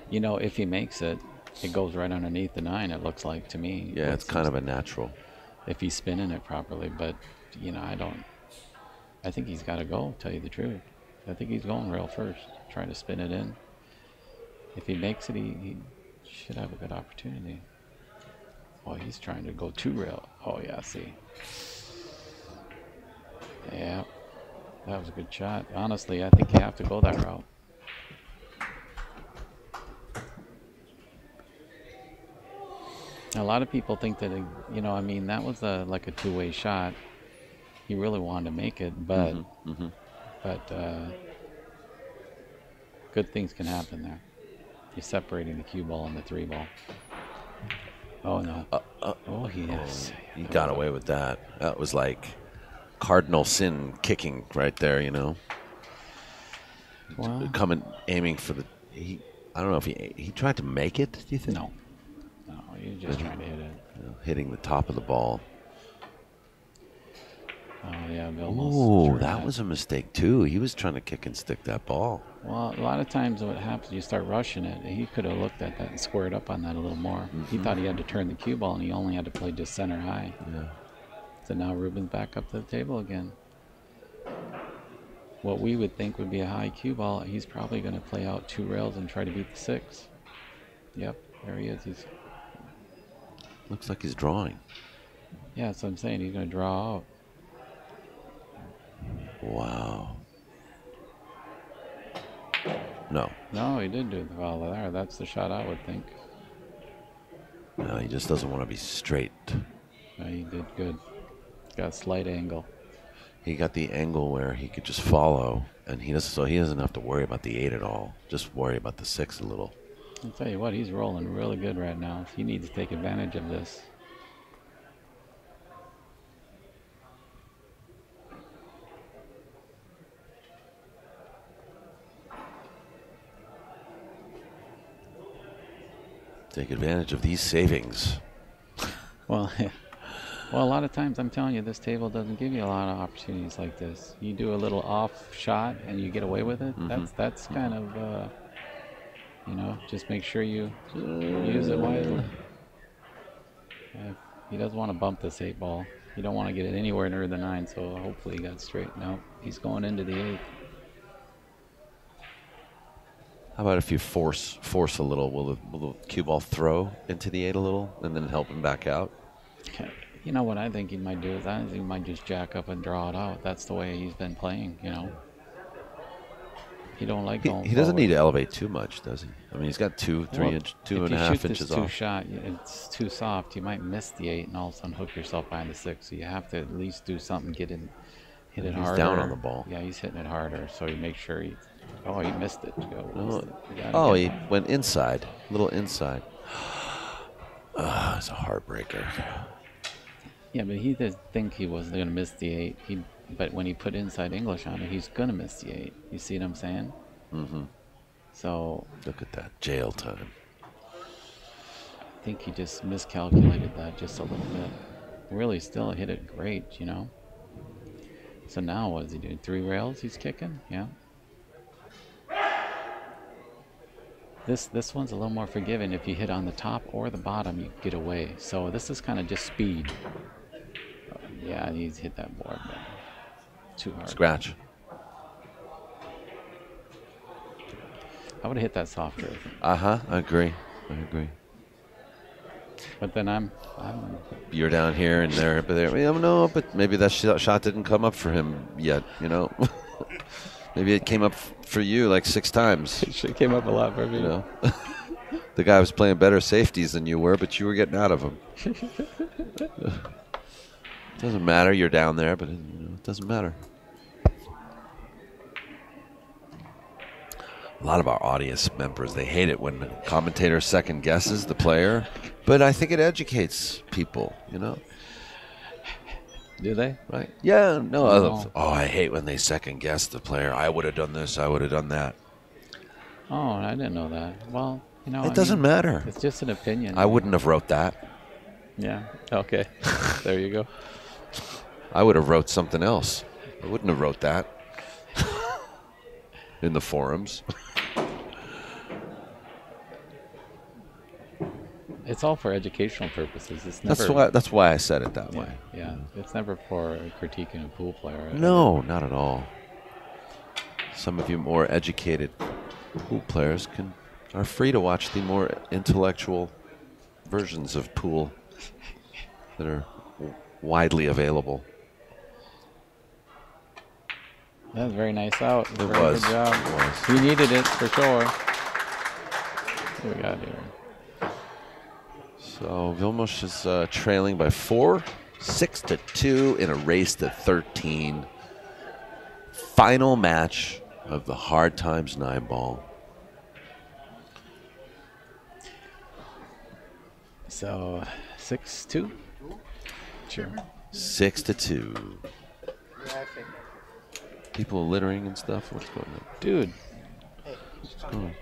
you know, if he makes it, it goes right underneath the 9, it looks like to me. Yeah, it's kind of a natural. If he's spinning it properly, but, you know, I think he's got to go, tell you the truth. I think he's going rail first, trying to spin it in. If he makes it, he should have a good opportunity. Oh, he's trying to go 2 rail. Oh, yeah, see. Yeah, that was a good shot. Honestly, I think you have to go that route. A lot of people think that, you know, I mean, that was like a two-way shot. He really wanted to make it, but good things can happen there. He's separating the cue ball and the 3 ball. Oh, no. Oh, yes. He got away with that. That was like cardinal sin kicking right there, you know. Well, coming, aiming for the... I don't know if he tried to make it, do you think? No. No, he was just trying to hit it. You know, hitting the top of the ball. Oh, yeah, Bill. Oh, that was a mistake, too. He was trying to kick and stick that ball. Well, a lot of times what happens, you start rushing it. He could have looked at that and squared up on that a little more. He thought he had to turn the cue ball, and he only had to play just center high. Yeah. So now Ruben's back up to the table again. What we would think would be a high cue ball, he's probably going to play out 2 rails and try to beat the 6. Yep, there he is. He's looks like he's drawing. Yeah, that's what I'm saying. He's going to draw out. Wow. No. No, he did do the foul there. That's the shot I would think. No, he just doesn't want to be straight. No, he did good. Got a slight angle. He got the angle where he could just follow, and he doesn't have to worry about the 8 at all. Just worry about the 6 a little. I'll tell you what, he's rolling really good right now. He needs to take advantage of this. Take advantage of these savings. Well, well, a lot of times I'm telling you, this table doesn't give you a lot of opportunities like this. You do a little off shot and you get away with it. That's kind of, you know, just make sure you use it wisely. He doesn't want to bump this 8 ball. You don't want to get it anywhere near the 9, so hopefully he got straight. No, he's going into the 8. How about if you force a little? Will the cue ball throw into the 8 a little and then help him back out? Okay. You know what I think he might do is I think he might just jack up and draw it out. That's the way he's been playing, you know. He don't like going He doesn't need to elevate too much, does he? I mean, he's got 2.5 inches off. If you shoot this 2 shot, it's too soft. You might miss the 8 and all of a sudden hook yourself behind the 6. So you have to at least do something, hit it harder. He's down on the ball. Yeah, he's hitting it harder. So you make sure he. Oh, he missed it. He went inside, a little inside. It's a heartbreaker. Yeah, but he didn't think he was going to miss the 8. But when he put inside English on it, he's going to miss the 8. You see what I'm saying? Mm-hmm. So look at that jail time. I think he just miscalculated that just a little bit. Really, still hit it great, you know. So now what is he doing? 3 rails? He's kicking, yeah. This one's a little more forgiving. If you hit on the top or the bottom, you get away. So this is kind of just speed. Yeah, he's hit that board, but too hard. Scratch. I would have hit that softer. I agree. But then you're down here and there, but there. No, but maybe that shot didn't come up for him yet. You know. Maybe it came up for you like 6 times. It came up a lot for me. You know, the guy was playing better safeties than you were, but you were getting out of them. Doesn't matter. You're down there, but it doesn't matter. a lot of our audience members, they hate it when the commentator second guesses the player, but I think it educates people, you know. Do they? Right? Yeah. No. No. Oh, I hate when they second guess the player. I would have done this. I would have done that. Oh, I didn't know that. Well, you know, It doesn't matter. It's just an opinion. I wouldn't have wrote that. Yeah. Okay. There you go. I would have wrote something else. I wouldn't have wrote that in the forums. It's all for educational purposes. It's never. That's why I said it that way. Yeah. It's never for critiquing a pool player. No, not at all. Some of you more educated pool players are free to watch the more intellectual versions of pool that are widely available. That was very nice out. It Very was. Good job. It was. He needed it for sure. What do we got here? So Vilmos is trailing by 4, 6-2 in a race to 13. Final match of the Hard Times 9-ball. So 6-2. Sure. 6-2. People littering and stuff. What's going on, dude? What's going on?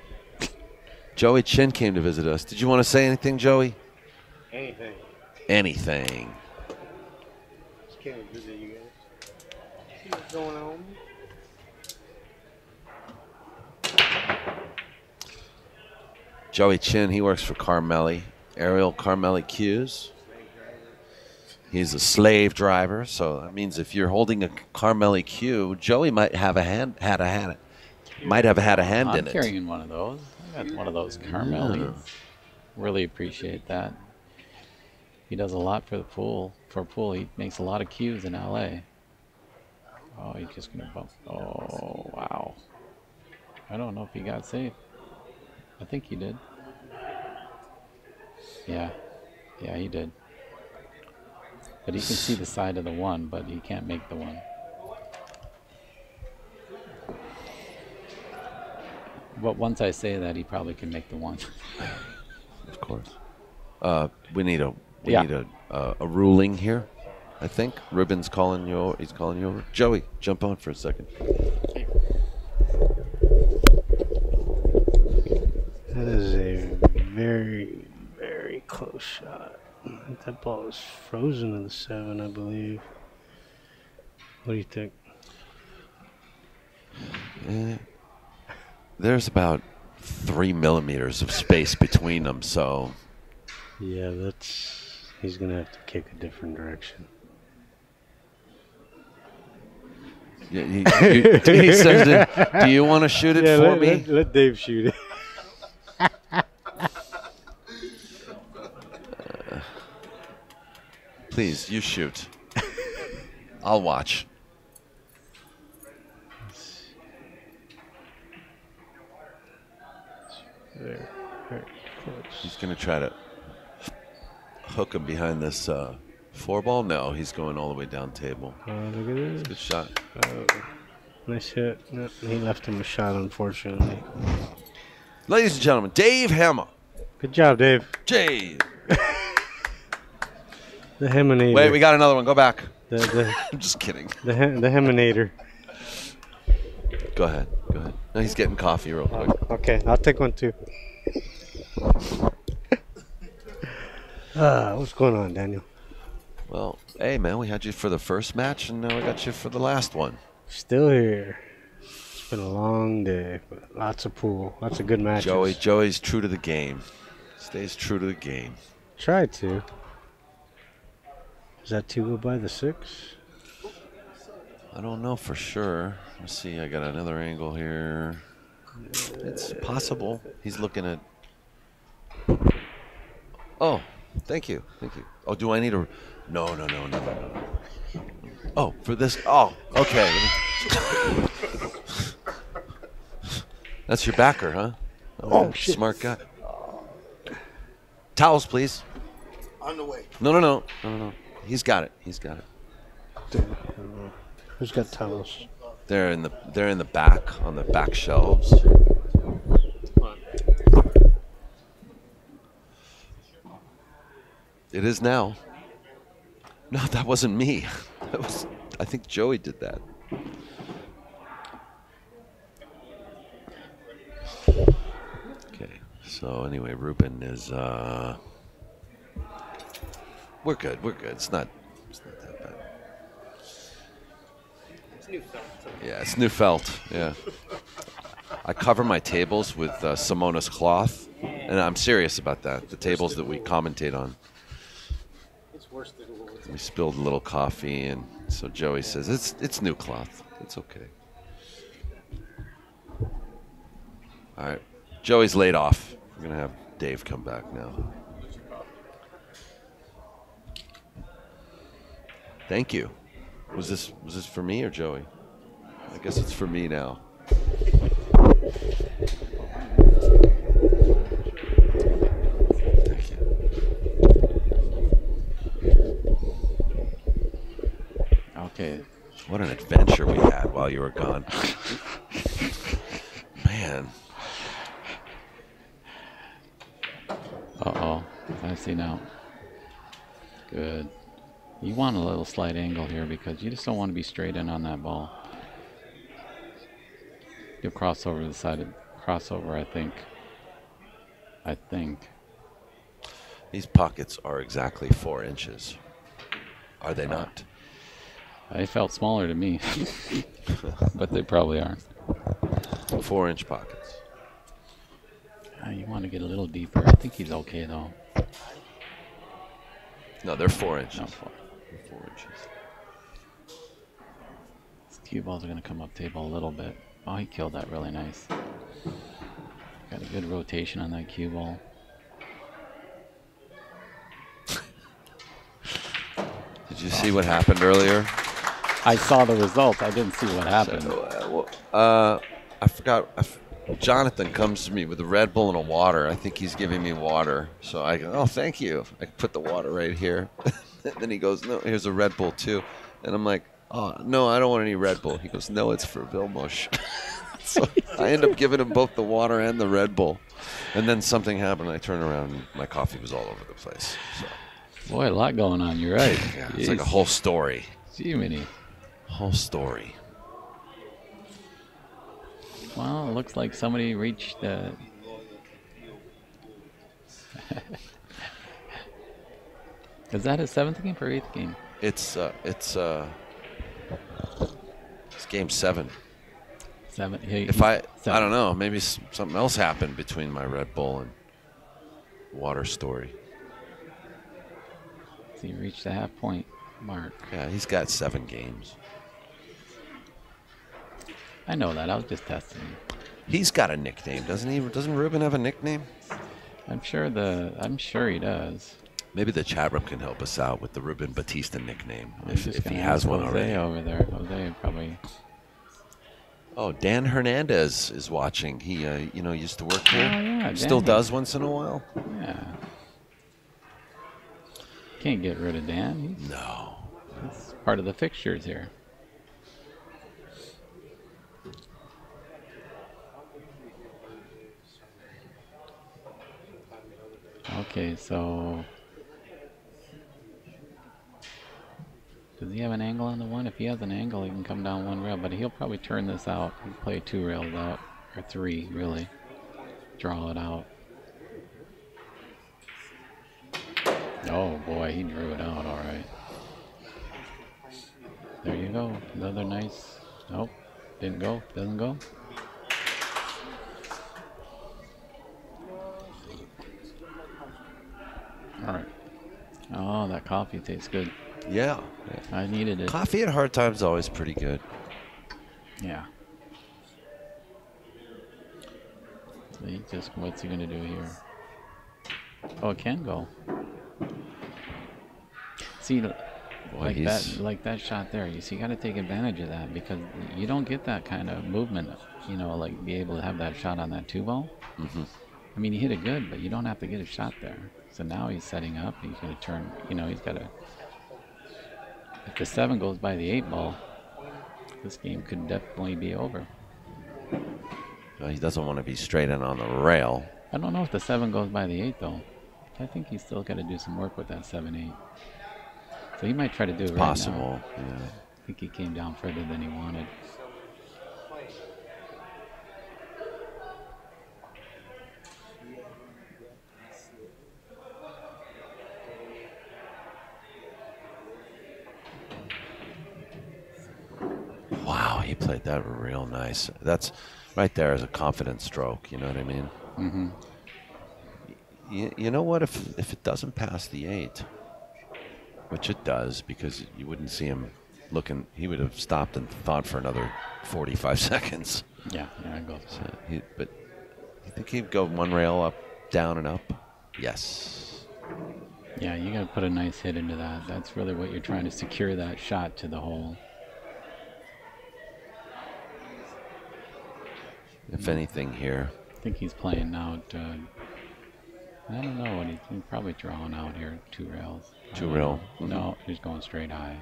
Joey Chin came to visit us. Did you want to say anything, Joey? Anything. Anything. Just came to visit you guys. See what's going on. Joey Chin, he works for Carmelli, Ariel Carmelli Q's. He's a slave driver, so that means if you're holding a Carmelli Q, Joey might have had a hand I'm in it. carrying one of those. I got one of those Carmelli. Yeah. Really appreciate that. He does a lot for the pool. For pool, he makes a lot of cues in LA. Oh, he's just gonna bump. Oh, wow. I don't know if he got safe. I think he did. Yeah, he did. But he can see the side of the one, but he can't make the one. But once I say that, he probably can make the one. Of course. We need a ruling here. I think Ruben's calling you. He's calling you over. Joey, jump on for a second. That is a very, very close shot. That ball is frozen in the 7, I believe. What do you think? There's about 3 millimeters of space between them, so. Yeah, he's going to have to kick a different direction. Yeah, he says, do you want to shoot it for me? Let Dave shoot it. Please, you shoot. I'll watch. Very close. He's going to try to hook him behind this 4-ball. No, he's going all the way down table. Oh, look at this. Good shot. Oh, nice hit. No, he left him a shot, unfortunately. Ladies and gentlemen, Dave Hammer. Good job, Dave. Dave. The Heminator. Wait, we got another one. Go back. I'm just kidding. The Heminator. Go ahead. No, he's getting coffee real quick. Okay, I'll take one too. What's going on, Daniel? Well, hey, man, we had you for the first match, and now we got you for the last one. Still here. It's been a long day, but lots of pool, lots of good matches. Joey's true to the game. Stays true to the game. Tried to. Does that 2 go by the 6? I don't know for sure. Let's see. I got another angle here. It's possible. He's looking at. Oh, thank you. Oh, do I need a? No. Oh, for this. Oh, okay. That's your backer, huh? Oh, shit. Smart guy. Towels, please. On the way. No. He's got it. Who's got towels? They're in the back on the back shelves. It is now. No, that wasn't me. That was, I think Joey did that. Okay, so anyway, Ruben is, we're good, it's not that bad. It's new felt. Yeah, it's new felt, yeah. I cover my tables with Simona's cloth, and I'm serious about that, the tables that we commentate on. It's worse than wool. We spilled a little coffee, and so Joey says, it's new cloth, it's okay. All right, Joey's laid off. We're gonna have Dave come back now. Thank you. Was this for me or Joey? I guess it's for me now. Thank you. Okay. What an adventure we had while you were gone. Man. Uh-oh. I see now. Good. You want a little slight angle here because you just don't want to be straight in on that ball. You'll cross over the side of crossover, I think. These pockets are exactly 4 inches. Are they not? They felt smaller to me. But they probably aren't. 4-inch pockets. You want to get a little deeper. I think he's okay though. No, they're 4 inches. No, They're 4 inches. These cue balls are going to come up table a little bit. Oh, he killed that really nice. Got a good rotation on that cue ball. Did you see what happened earlier? I saw the result. I didn't see what happened. So, I forgot. Jonathan comes to me with a Red Bull and a water. I think he's giving me water. So I go, oh, thank you. I put the water right here. Then he goes, no, here's a Red Bull too. And I'm like, oh, no, I don't want any Red Bull. He goes, no, it's for Vilmos. So I end up giving him both the water and the Red Bull. And then something happened. I turned around and my coffee was all over the place. So. Boy, a lot going on. You're right. Yeah, it's like a whole story. Gee, mini. Whole story. Well, it looks like somebody reached Is that his 7th game or 8th game? It's game 7. 7. I don't know, maybe something else happened between my Red Bull and water story. So he reached the half point mark. Yeah, he's got 7 games. I know that. I was just testing. He's got a nickname, doesn't he? Doesn't Ruben have a nickname? I'm sure he does. Maybe the chat room can help us out with the Ruben Batista nickname if he has one already. Over there. Jose probably. Oh, Dan Hernandez is watching. He used to work here. Oh yeah, still does once in a while. Yeah. Can't get rid of Dan. No. He's part of the fixtures here. Okay, so does he have an angle on the one? If he has an angle, he can come down 1 rail, but he'll probably turn this out and play 2 rails out, or 3 really. Draw it out. Oh boy, he drew it out all right. There you go. Another nice. Nope, didn't go. Doesn't go. All right. Oh, that coffee tastes good. Yeah. I needed it. Coffee at Hard Times is always pretty good. Yeah. What's he going to do here? Oh, it can go. See, like that shot there, you see, you got to take advantage of that because you don't get that kind of movement, like be able to have that shot on that 2 ball. Mm-hmm. I mean, you hit it good, but you don't have to get a shot there. So now he's setting up. He's going to turn, he's got to. If the 7 goes by the 8 ball, this game could definitely be over. Well, he doesn't want to be straight in on the rail. I don't know if the 7 goes by the 8 though. I think he's still got to do some work with that 7-8. So he might try to do it right Possible, now. yeah. I think he came down further than he wanted. Wow, he played that real nice. That's right there is a confident stroke. You know what I mean? Mm-hmm. You know what? If it doesn't pass the 8, which it does, because you wouldn't see him looking, he would have stopped and thought for another 45 seconds. Yeah, I go. So but you think he'd go one rail up, down, and up? Yes. Yeah, you got to put a nice hit into that. That's really what you're trying to secure that shot to the hole. If anything here. I think he's playing out. I don't know what he's probably drawing out here. 2 rails. 2 rail? Mm-hmm. No, he's going straight high.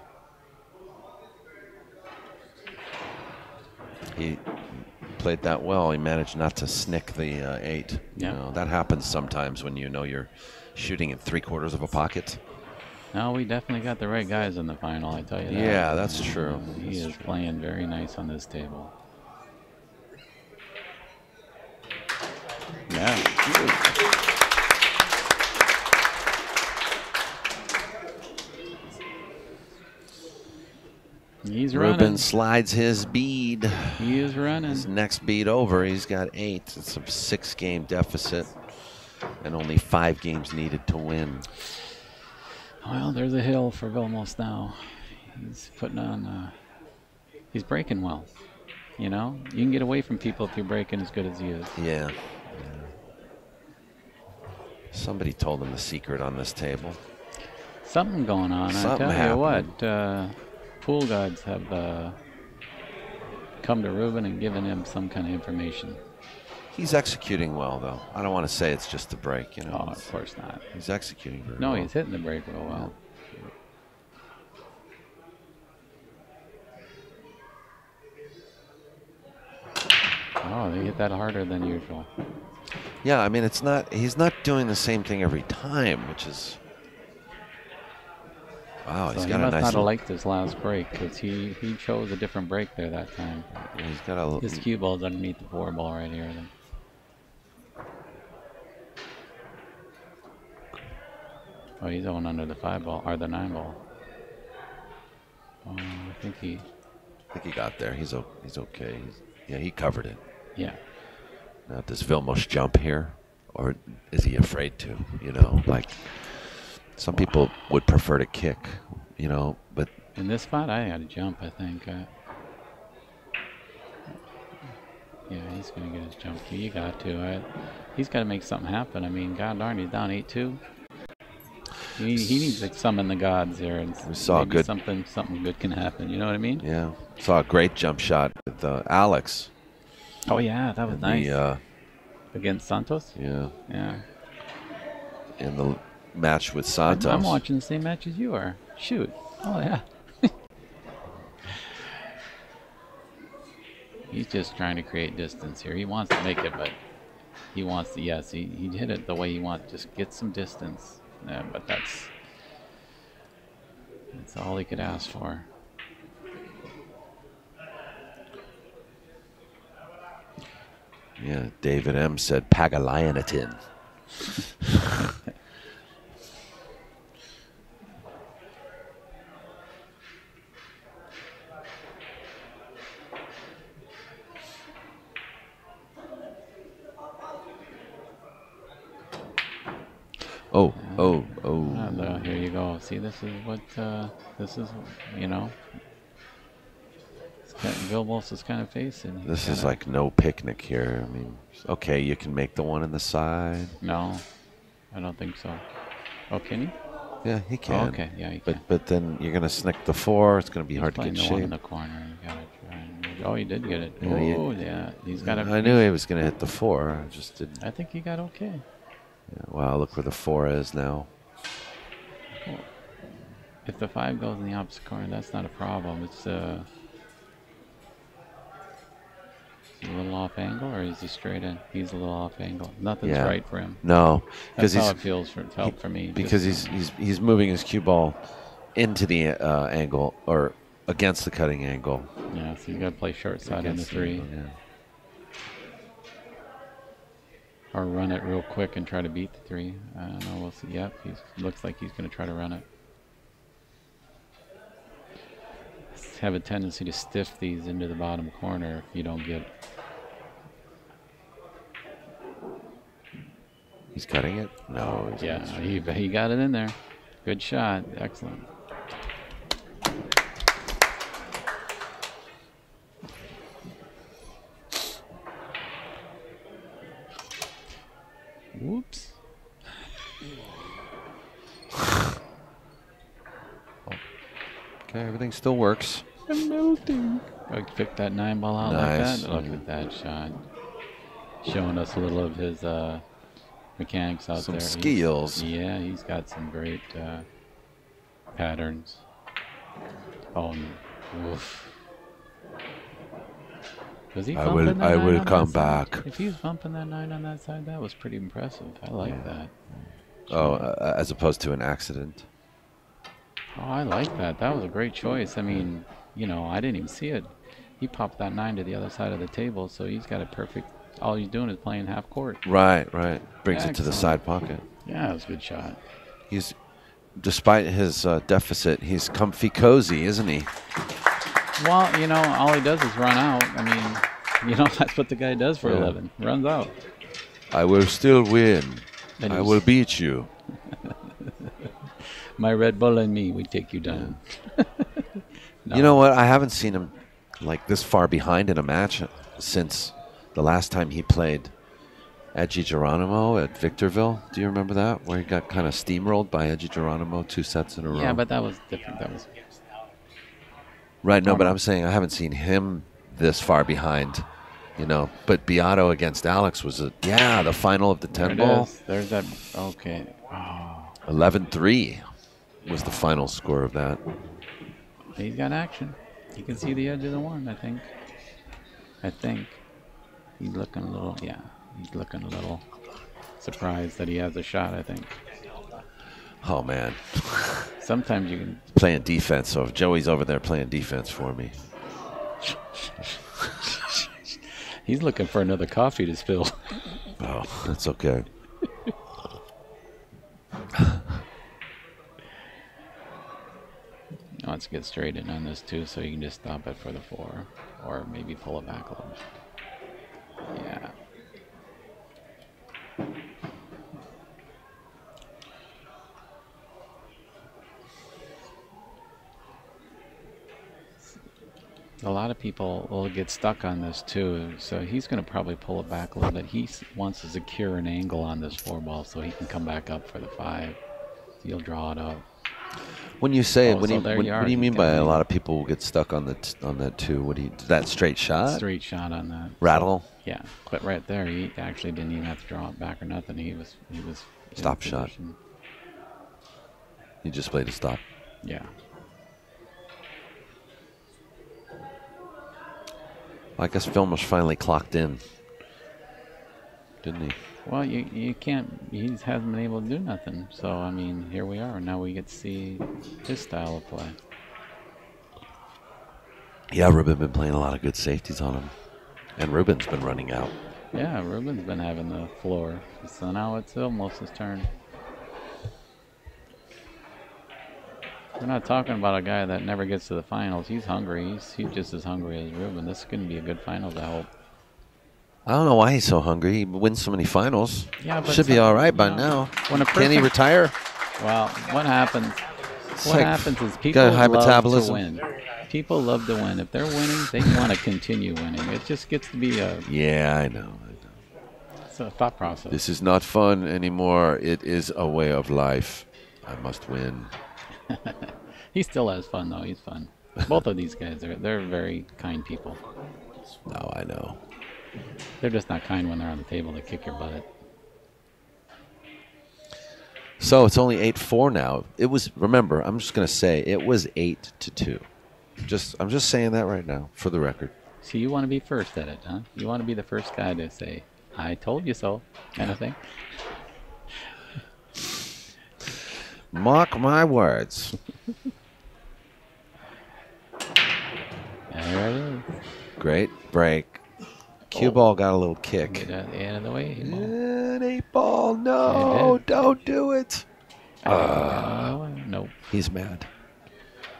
He played that well. He managed not to snick the 8. Yeah. You know, that happens sometimes when you know you're shooting in 3/4 of a pocket. No, we definitely got the right guys in the final, I tell you that. Yeah, that's true. He is playing very nice on this table. Yeah. He's running. Ruben slides his bead. He is running. His next bead over. He's got 8. It's a 6-game deficit and only 5 games needed to win. Well, there's a hill for Vilmos now. He's putting on, he's breaking well. You know, you can get away from people if you're breaking as good as he is. Yeah. Somebody told him the secret on this table. Something going on. Something I tell you happened. what, pool gods have come to Ruben and given him some kind of information. He's executing well, though. I don't want to say it's just a break, you know. Oh, of course not. He's executing very No, well. he's hitting the break real well. Oh, they hit that harder than usual. Yeah, I mean, it's not. He's not doing the same thing every time, which is. Wow, So he's he got a must nice. not have liked his last break because he chose a different break there that time. Yeah, he's got a. His cue ball's underneath the 4 ball right here. Then. Oh, he's going under the 5 ball or the 9 ball. Oh, I think he got there. He's okay. Yeah, he covered it. Yeah. Now, does Vilmos jump here, or is he afraid to? You know, like some people would prefer to kick. You know, but in this spot, I had to jump. I think. Yeah, he's gonna get his jump cue. You got to. He's got to make something happen. I mean, God darn, he's down 8-2. He needs to summon the gods here, and we saw maybe good. Something good can happen. You know what I mean? Yeah, saw a great jump shot with Alex. Oh yeah, that was nice. Against Santos? Yeah. Yeah. In the match with Santos. I'm watching the same match as you are. Shoot. Oh yeah. He's just trying to create distance here. He wants to make it, but he wants to, yes, he hit it the way he wants. Just get some distance. Yeah, but that's all he could ask for. Yeah, David M. said Pagalianatin. Oh. Here you go. See, this is what, you know, Vilmos is kind of facing. This is like no picnic here. I mean, okay, you can make the one in the side. No, I don't think so. Oh, can he? Yeah, he can. Oh, okay, yeah, he can. But then you're gonna snick the 4. It's gonna be hard to get the shape. one in the corner. You gotta try and, oh, he did get it. Yeah, Oh, yeah. He's got I knew he was gonna hit the 4. I just didn't. I think he got okay. Yeah, wow, look where the 4 is now. Cool. If the 5 goes in the opposite corner, that's not a problem. It's Is he a little off angle, or is he straight in? He's a little off angle. Nothing's Yeah. right for him. No, That's because how it feels for me. Because he's moving his cue ball into the angle or against the cutting angle. Yeah, so he's got to play short side on the 3. Yeah. Or run it real quick and try to beat the 3. I don't know. We'll see. Yep, looks like he's going to try to run it. Have a tendency to stiff these into the bottom corner if you don't get. He's cutting it? No. Yeah, he got it in there. Good shot. Excellent. Whoops. Okay, everything still works. I'm melting. I picked that 9 ball out Nice. like that. Look at that shot. Showing us a little of his mechanics out there. Some skills. Yeah, he's got some great patterns. Oh, oof. Was he I bumping will- that I 9 will on come that side? back. If he was bumping that 9 on that side, that was pretty impressive. I like that. Oh, as opposed to an accident. Oh, I like that. That was a great choice. I mean, you know, I didn't even see it. He popped that 9 to the other side of the table, so he's got a perfect. All he's doing is playing half court. Right. Brings it to the Excellent. side pocket. Yeah, it was a good shot. He's, despite his deficit, he's comfy cozy, isn't he? Well, you know, all he does is run out. I mean, you know, that's what the guy does for a living. Runs out. I will still win. And I he's- will beat you. My Red Bull and me, we take you down. No. You know what? I haven't seen him like this far behind in a match since the last time he played Edgy Geronimo at Victorville. Do you remember that? Where he got kind of steamrolled by Edgy Geronimo 2 sets in a row. Yeah, but that was different. That was Right, no, but I'm saying I haven't seen him this far behind, you know. But Beato against Alex was the final of the 10 there it ball. is. There's that. Okay. Oh. 11-3 was the final score of that. He's got action. You can see the edge of the 1, I think. He's looking a little, he's looking a little surprised that he has a shot, I think. Oh, man. Sometimes you can. Playing defense, so if Joey's over there playing defense for me. He's looking for another coffee to spill. Oh, that's okay. Let's get straight in on this too, so you can just stop it for the 4, or maybe pull it back a little bit. Yeah. A lot of people will get stuck on this too, so he's going to probably pull it back a little bit. He wants to secure an angle on this 4 ball so he can come back up for the 5. So he'll draw it up. When you say Oh, what do so there you, you what are. do you He's mean by a definitely- lot of people will get stuck on on that too? What do you that straight shot? Straight shot on that. Rattle? Yeah, but right there, he actually didn't even have to draw it back or nothing. He was in Stop shot. position. You just played a stop. Yeah. I guess Filmer's finally clocked in, didn't he? Well, you can't. He hasn't been able to do nothing. So I mean, here we are. Now we get to see his style of play. Yeah, Ruben been playing a lot of good safeties on him, and Ruben's been running out. Yeah, Ruben's been having the floor. So now it's almost his turn. We're not talking about a guy that never gets to the finals. He's hungry. He's just as hungry as Ruben. This is going to be a good finals, I hope. I don't know why he's so hungry. He wins so many finals. Yeah, but should be all right by now. When a Can he person- retire? Well, what happens? It's What like happens is got people high love metabolism. to win. People love to win. If they're winning, they want to continue winning. It just gets to be a Yeah, I know. it's a thought process. This is not fun anymore. It is a way of life. I must win. He still has fun though. He's fun. Both of these guys they're very kind people. No, I know. They're just not kind when they're on the table to kick your butt. So it's only 8-4 now. It was. Remember, I'm just gonna say it was 8-2. I'm just saying that right now for the record. So you want to be first at it, huh? You want to be the first guy to say, "I told you so," kind of thing. Mark my words. There it is. Great break. Cue ball got a little kick. Get out the end of the way. An 8-ball. No, don't do it. Nope. He's mad.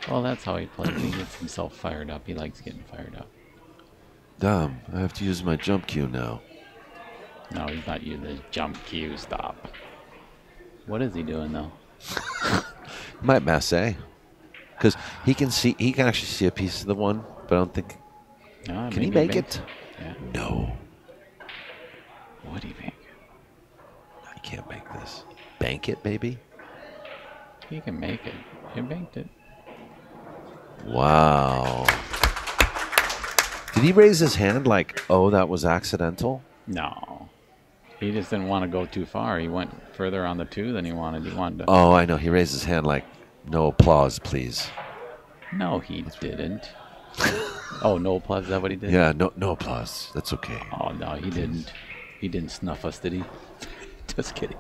Well, that's how he plays. He gets himself fired up. He likes getting fired up. Damn, I have to use my jump cue now. No, he's not using his jump cue. Stop. What is he doing though? Might masse, because he can actually see a piece of the one, but I don't think. No, Can he make it? Yeah. No. What do you make? I can't make this. Bank it, baby. He can make it. He banked it. Wow. Did he raise his hand like, oh, that was accidental? No. He just didn't want to go too far. He went further on the 2 than he wanted. He wanted to. Oh, I know. He raised his hand like, no applause, please. No, he didn't. Oh, no applause. Is that what he did? Yeah, no applause. That's okay. Oh, no, he didn't. He didn't snuff us, did he? Just kidding.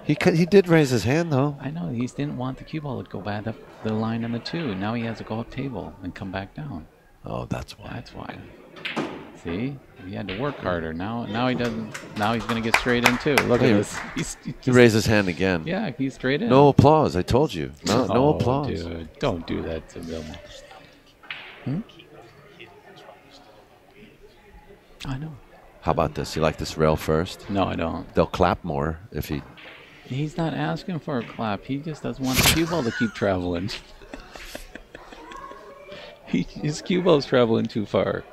He did raise his hand, though. I know. He didn't want the cue ball to go back up the line on the 2. Now he has to go up table and come back down. Oh, that's why. That's why. See? He had to work harder. Now he doesn't. Now he's going to get straight in, too. Look at this. He raised his hand again. Yeah, he's straight in. No applause. I told you. No applause. Dude, don't do that to Vilma. I know. How about this? You like this rail first? No, I don't. They'll clap more if he... He's not asking for a clap. He just doesn't want the cue ball to keep traveling. His cue ball's traveling too far.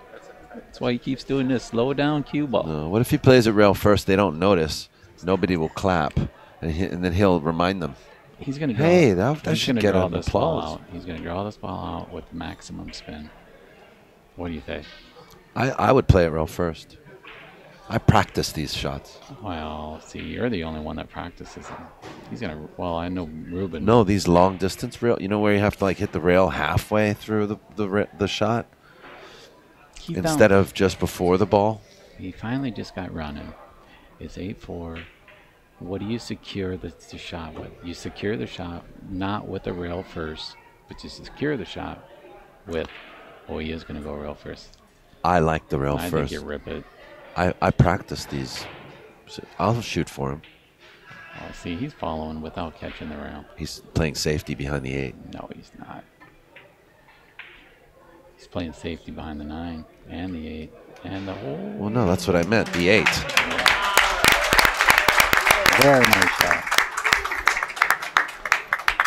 That's why he keeps doing this. Slow down cue ball. No. What if he plays it rail first? They don't notice. Nobody will clap. And then he'll remind them. He's going to go. Hey, that should get an this ball applause. out. He's going to draw this ball out with maximum spin. What do you think? I would play it rail first. I practice these shots. Well, see, you're the only one that practices them. He's going to, well, I know Ruben. No, these long distance rail, you know where you have to like hit the rail halfway through the shot instead of just before the ball? He finally just got running. It's 8-4. What do you secure the shot with? You secure the shot not with the rail first, but you secure the shot with, oh, he is going to go rail first. I like the rail I first. think you rip it. I practice these. So I'll shoot for him. Oh, see, he's following without catching the rail. He's playing safety behind the 8. No, he's not. He's playing safety behind the 9 and the 8 and the whole. Well, no, that's what I meant. The 8. Very nice shot.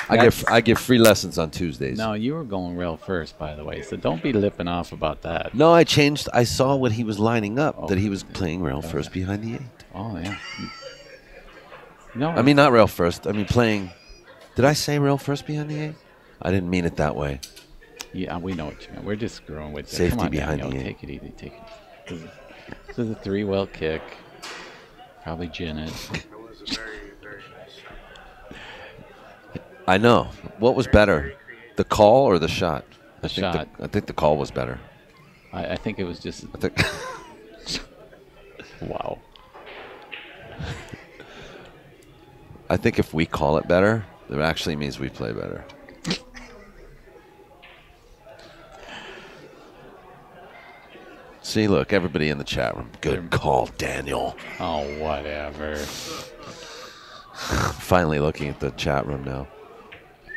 I give free lessons on Tuesdays. No, you were going rail first, by the way, so don't be lipping off about that. No, I changed. I saw what he was lining up, that he was playing rail first behind the 8. Oh, yeah. No, I mean, not rail first. I mean, playing. Did I say rail first behind the 8? I didn't mean it that way. Yeah, we know what you meant. We're just screwing with you. Safety Come on, behind Daniel, the 8. take it easy. Take it easy. This is a 3-well kick. Probably gin it. I know. What was better, the call or the shot? The shot. I think the call was better. I think it was just. I think. Wow. I think if we call it better, it actually means we play better. See, look, everybody in the chat room. Good call, Daniel. Oh, whatever. Finally looking at the chat room now.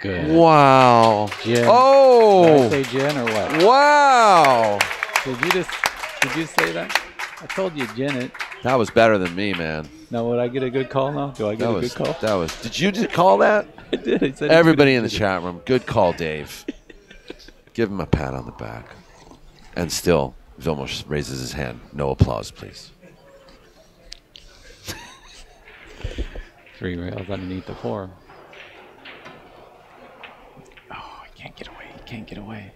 Good. Wow. Gin. Oh. Did I say gin or what? Wow. Did you say that? I told you gin it. That was better than me, man. Now, would I get a good call now? Do I get a good call? That was. Did you just call that? I did. I said everybody in the chat room. Good call, Dave. Give him a pat on the back. And still, Vilmos raises his hand. No applause, please. 3 rails underneath the 4. Oh, he can't get away. He can't get away.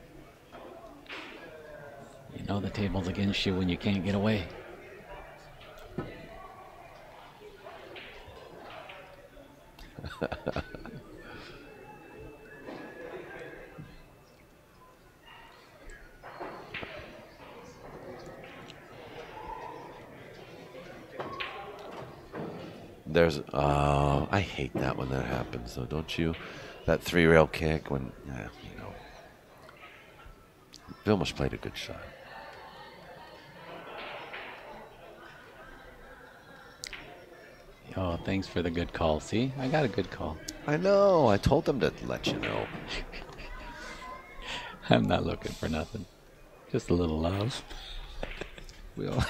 You know the table's against you when you can't get away. There's, I hate that when that happens, though, don't you? That 3-rail kick when, you know. Vilmos played a good shot. Oh, thanks for the good call. See, I got a good call. I know. I told them to let you know. I'm not looking for nothing. Just a little love. We all.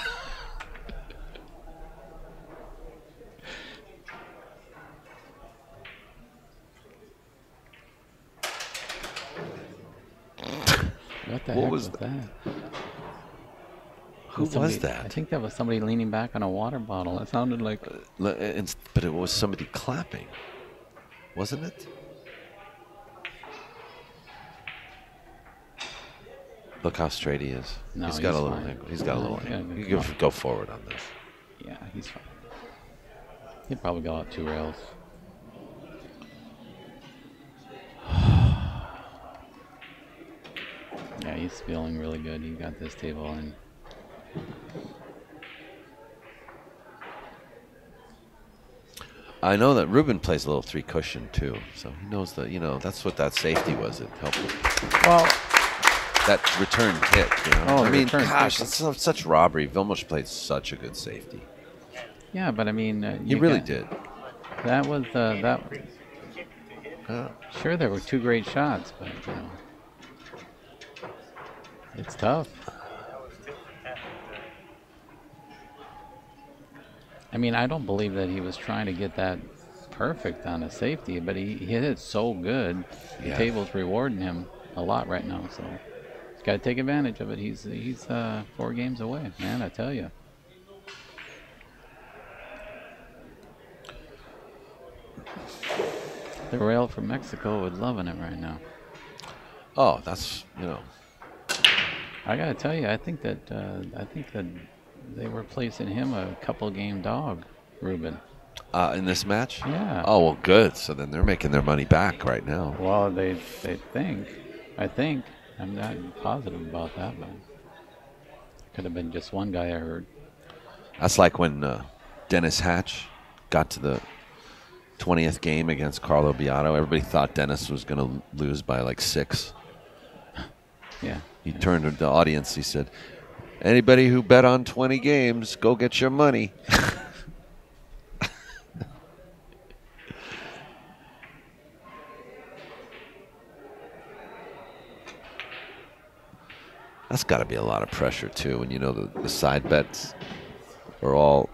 What the heck was that? Who was that? I think that was somebody leaning back on a water bottle. It sounded like... But it was somebody clapping. Wasn't it? Look how straight he is. No, he's got a little fine. angle. He's got a little Yeah, angle. You can go forward on this. Yeah, he's fine. He'd probably go out 2 rails. Yeah, he's feeling really good. He got this table in. I know that Ruben plays a little 3 cushion too, so he knows that, you know, that's what that safety was. It helped him. Well, that return hit, you know. Oh, I mean, return gosh, hit. it's such robbery. Vilmos played such a good safety. Yeah, but I mean, He really did. That was Sure, there were 2 great shots, but you know, it's tough. I mean, I don't believe that he was trying to get that perfect on a safety, but he hit it so good. The Yeah. table's rewarding him a lot right now, so he's got to take advantage of it. He's 4 games away, man. I tell you. The rail from Mexico is loving it right now. Oh, that's, you know. I gotta tell you, I think that they were placing him a couple game dog, Ruben. In this match? Yeah. Oh, well, good. So then they're making their money back right now. Well, they think. I think. I'm not positive about that, but could have been just one guy I heard. That's like when Dennis Hatch got to the 20th game against Carlo Beato. Everybody thought Dennis was going to lose by like 6. Yeah. He turned to the audience. He said, "Anybody who bet on 20 games, go get your money." That's got to be a lot of pressure, too, when you know the side bets are all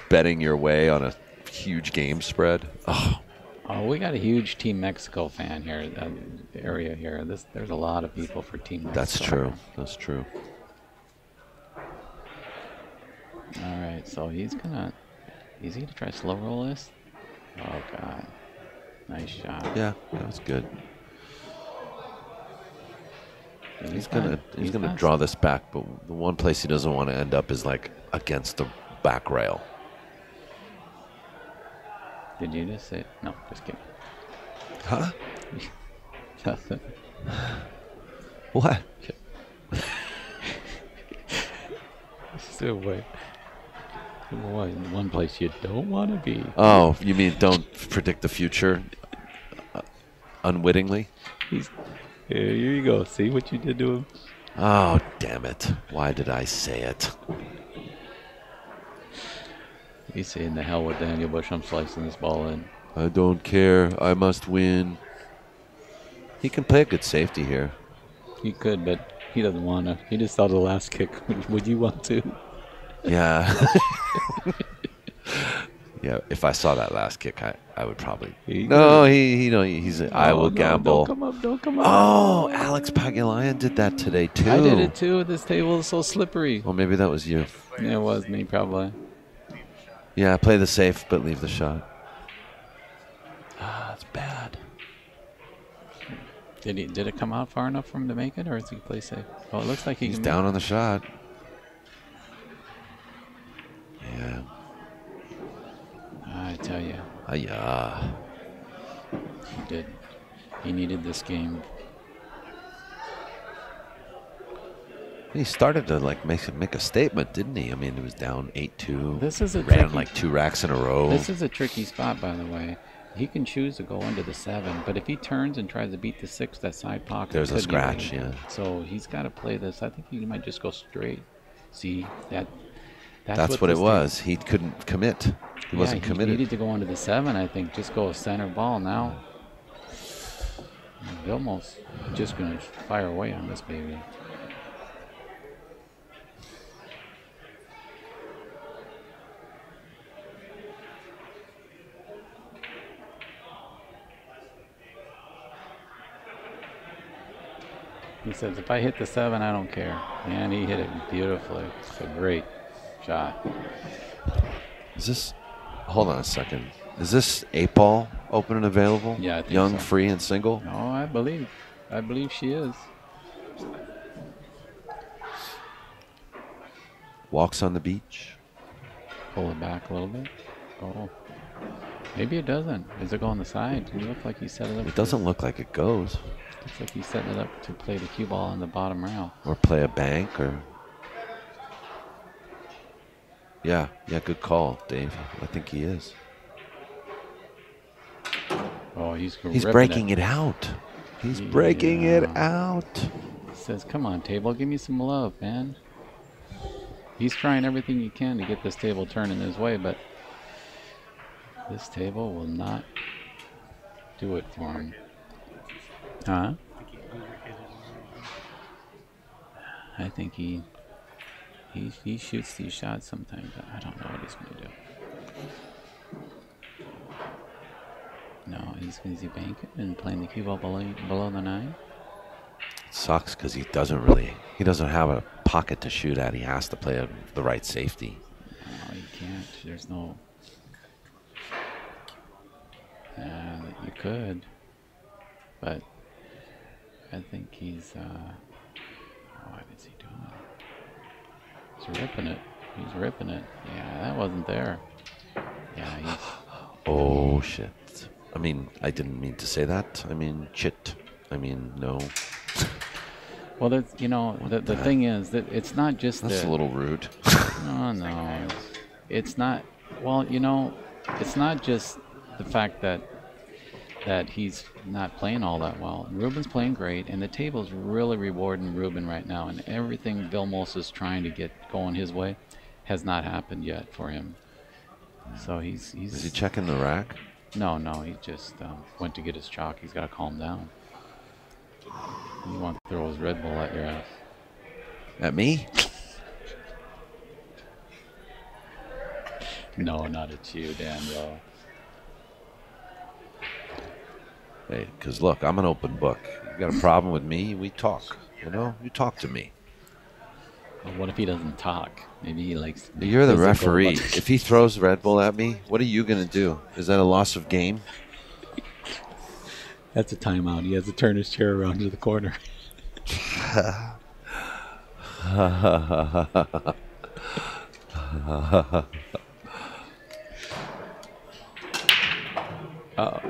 betting your way on a huge game spread. Oh, we got a huge Team Mexico fan here, area here. There's a lot of people for Team Mexico. That's true. That's true. All right, so he's gonna try slow roll this. Oh God, nice shot. Yeah, that was good. He's gonna draw this back, but the one place he doesn't want to end up is like against the back rail. Did you just say? No, just kidding. Huh? Nothing. What? Still wait. One place you don't want to be. Oh, you mean don't predict the future unwittingly? Here you go. See what you did to him? Oh, damn it. Why did I say it? He's saying the hell with Daniel Bush. I'm slicing this ball in. I don't care. I must win. He can play a good safety here. He could, but he doesn't want to. He just saw the last kick. Would you want to? Yeah. Yeah, if I saw that last kick, I would probably. No, I will gamble. Don't come up. Oh, Alex Pagulayan did that today too. I did it too. This table is so slippery. Well, maybe that was you. Yeah, it was me probably. Yeah, play the safe, but leave the shot. That's bad. Did it come out far enough for him to make it, or is he play safe? Oh, it looks like He's can down make on the shot. Yeah. I tell you. Yeah. He did. He needed this game. He started to like make a statement, didn't he? I mean, he was down 8-2. This is a ran tricky, like 2 racks in a row. This is a tricky spot, by the way. He can choose to go into the 7, but if he turns and tries to beat the 6, that side pocket, there's a scratch. Yeah. So he's got to play this. I think he might just go straight. See that? That's what it was. He couldn't commit. He wasn't committed. He needed to go into the 7. I think just go a center ball now. Vilmos just going to fire away on this baby. He says, if I hit the 7, I don't care. And he hit it beautifully. It's a great shot. Is this, hold on a second. Is this 8-ball open and available? Yeah, I think Young, so. free, and single? No, I believe she is. Walks on the beach. Pull it back a little bit. Oh. Maybe it doesn't. Does it go on the side? It look like he set it up. It doesn't look like it goes. Looks like he's setting it up to play the cue ball on the bottom rail. Or play a bank, or... Yeah, good call, Dave. I think he is. Oh, he's breaking it out. He's breaking it out. He says, come on, table, give me some love, man. He's trying everything he can to get this table turning his way, but this table will not do it for him. Huh? I think he shoots these shots sometimes. I don't know what he's going to do. No, is he banking and playing the cue ball below the 9? It sucks because he doesn't have a pocket to shoot at. He has to play the right safety. No, he can't. There's no... you could, but I think he's... what is he doing? He's ripping it. He's ripping it. Yeah, that wasn't there. Yeah, he's... Oh, shit. I mean, I didn't mean to say that. I mean, shit. I mean, no. Well, there's, the thing is that it's not just That's a little rude. No. It's not... Well, it's not just the fact that he's not playing all that well. Ruben's playing great, and the table's really rewarding Ruben right now, and everything Vilmos is trying to get going his way has not happened yet for him. So he's... Is he checking the rack? No, he just went to get his chalk. He's got to calm down. You want to throw his Red Bull at your ass. At me? No, not at you, Dan, bro. Hey, because look, I'm an open book. You got a problem with me, we talk. You talk to me. Well, what if he doesn't talk? Maybe he likes to be You're the physical, referee. but- If he throws Red Bull at me, what are you going to do? Is that a loss of game? That's a timeout. He has to turn his chair around to the corner. Uh-oh.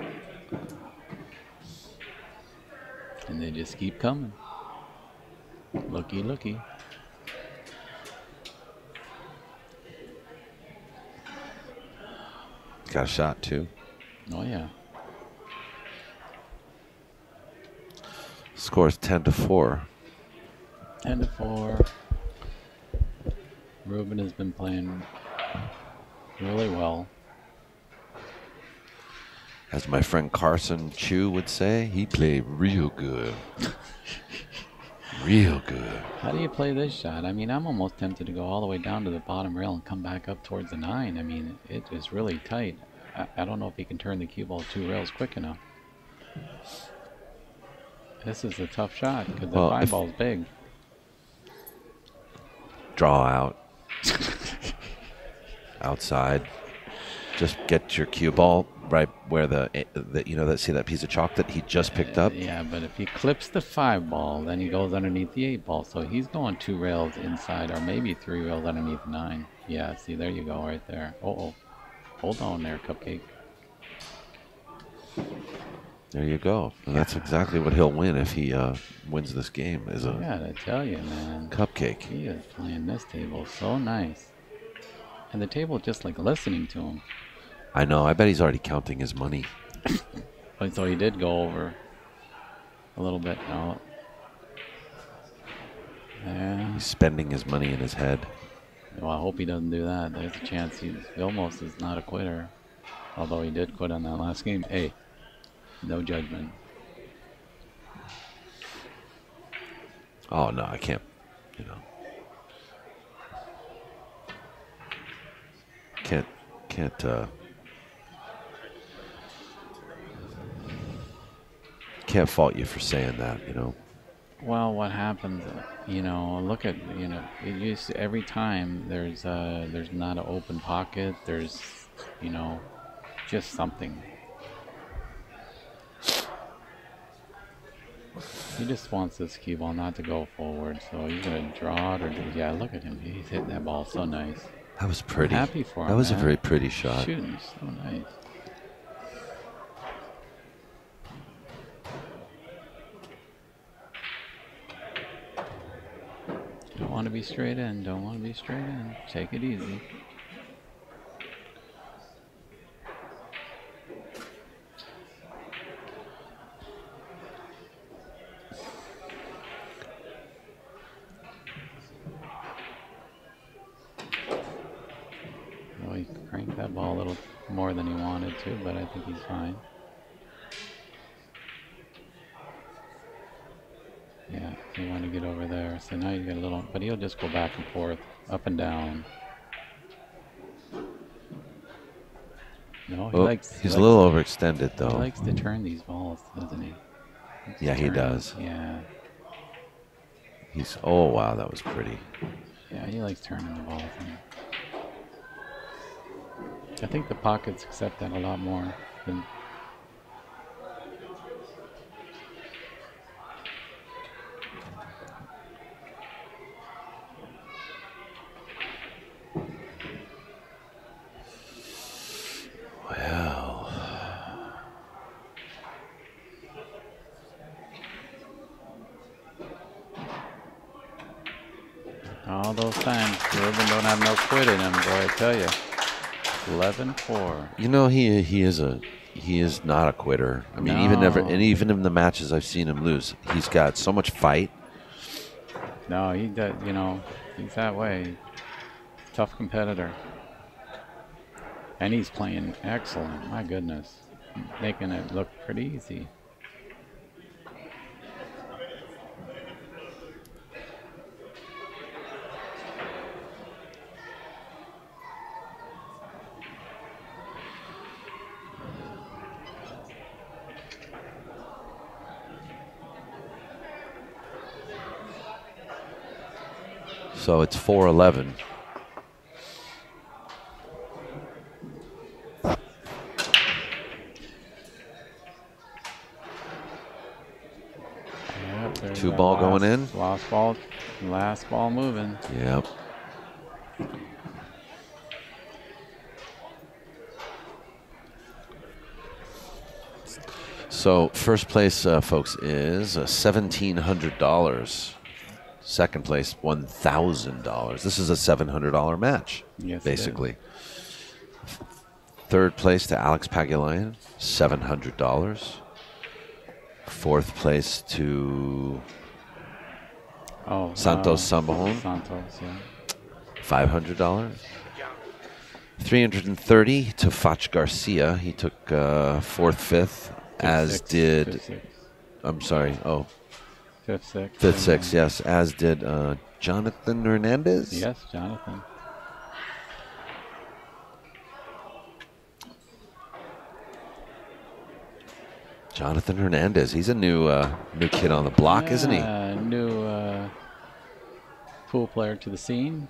And they just keep coming. Looky. Got a shot, too. Oh, yeah. Score's 10-4. 10-4. Ruben has been playing really well. As my friend Carson Chu would say, he played real good. Real good. How do you play this shot? I mean, I'm almost tempted to go all the way down to the bottom rail and come back up towards the 9. I mean, it is really tight. I don't know if he can turn the cue ball 2 rails quick enough. This is a tough shot because the 5 ball's big. Draw out. Outside. Just get your cue ball right where see that piece of chalk that he just picked up? Yeah, but if he clips the 5 ball, then he goes underneath the 8 ball. So he's going 2 rails inside, or maybe 3 rails underneath 9. Yeah, see, there you go, right there. Oh, hold on there, Cupcake. There you go. And that's exactly what he'll win if he wins this game. Is a Yeah, I tell you, man. cupcake. He is playing this table so nice. And the table just like listening to him. I know. I bet he's already counting his money. But so he did go over a little bit. No. Yeah. He's spending his money in his head. Well, I hope he doesn't do that. There's a chance he almost is not a quitter. Although he did quit on that last game. Hey, no judgment. Oh, no, I can't, you know. Can't fault you for saying that, you know. Well, what happens, you know, look at, you know, it used to, every time there's not an open pocket, there's, you know, just something. He just wants this cue ball not to go forward, so he's going to draw it or do, yeah, look at him. He's hitting that ball so nice. That was pretty. I'm happy for him. That was man. a very pretty shot. Shooting so nice. Don't want to be straight in. Don't want to be straight in. Take it easy. Well, he cranked that ball a little more than he wanted to, but I think he's fine. Yeah, you want to get over there. So now you get a little, but he'll just go back and forth, up and down. No, he likes. He's a little overextended, though. He likes to turn these balls, doesn't he? Yeah, he does. Yeah. He's. Oh wow, that was pretty. Yeah, he likes turning the balls. I think the pockets accept that a lot more than. Well, all those times Ruben don't have no quit in him, boy. I tell you, 11-4. you know he is not a quitter. I mean, even in the matches I've seen him lose, he's got so much fight. No, he does. You know, he's that way. Tough competitor. And he's playing excellent. My goodness. Making it look pretty easy. So it's 4-11. Two ball going in. Last ball moving. Yep. So first place, folks, is $1,700. Second place, $1,000. This is a $700 match, yes, basically. Third place to Alex Pagulayan, $700. Fourth place to Santos Sambajon. Santos, yeah. $500. 330 to Fach Garcia. He took fourth, fifth, as did. I'm sorry. Oh. Fifth, sixth. Fifth, sixth, yes. As did Jonathan Hernandez. Yes, Jonathan. Jonathan Hernandez. He's a new kid on the block, isn't he? New pool player to the scene.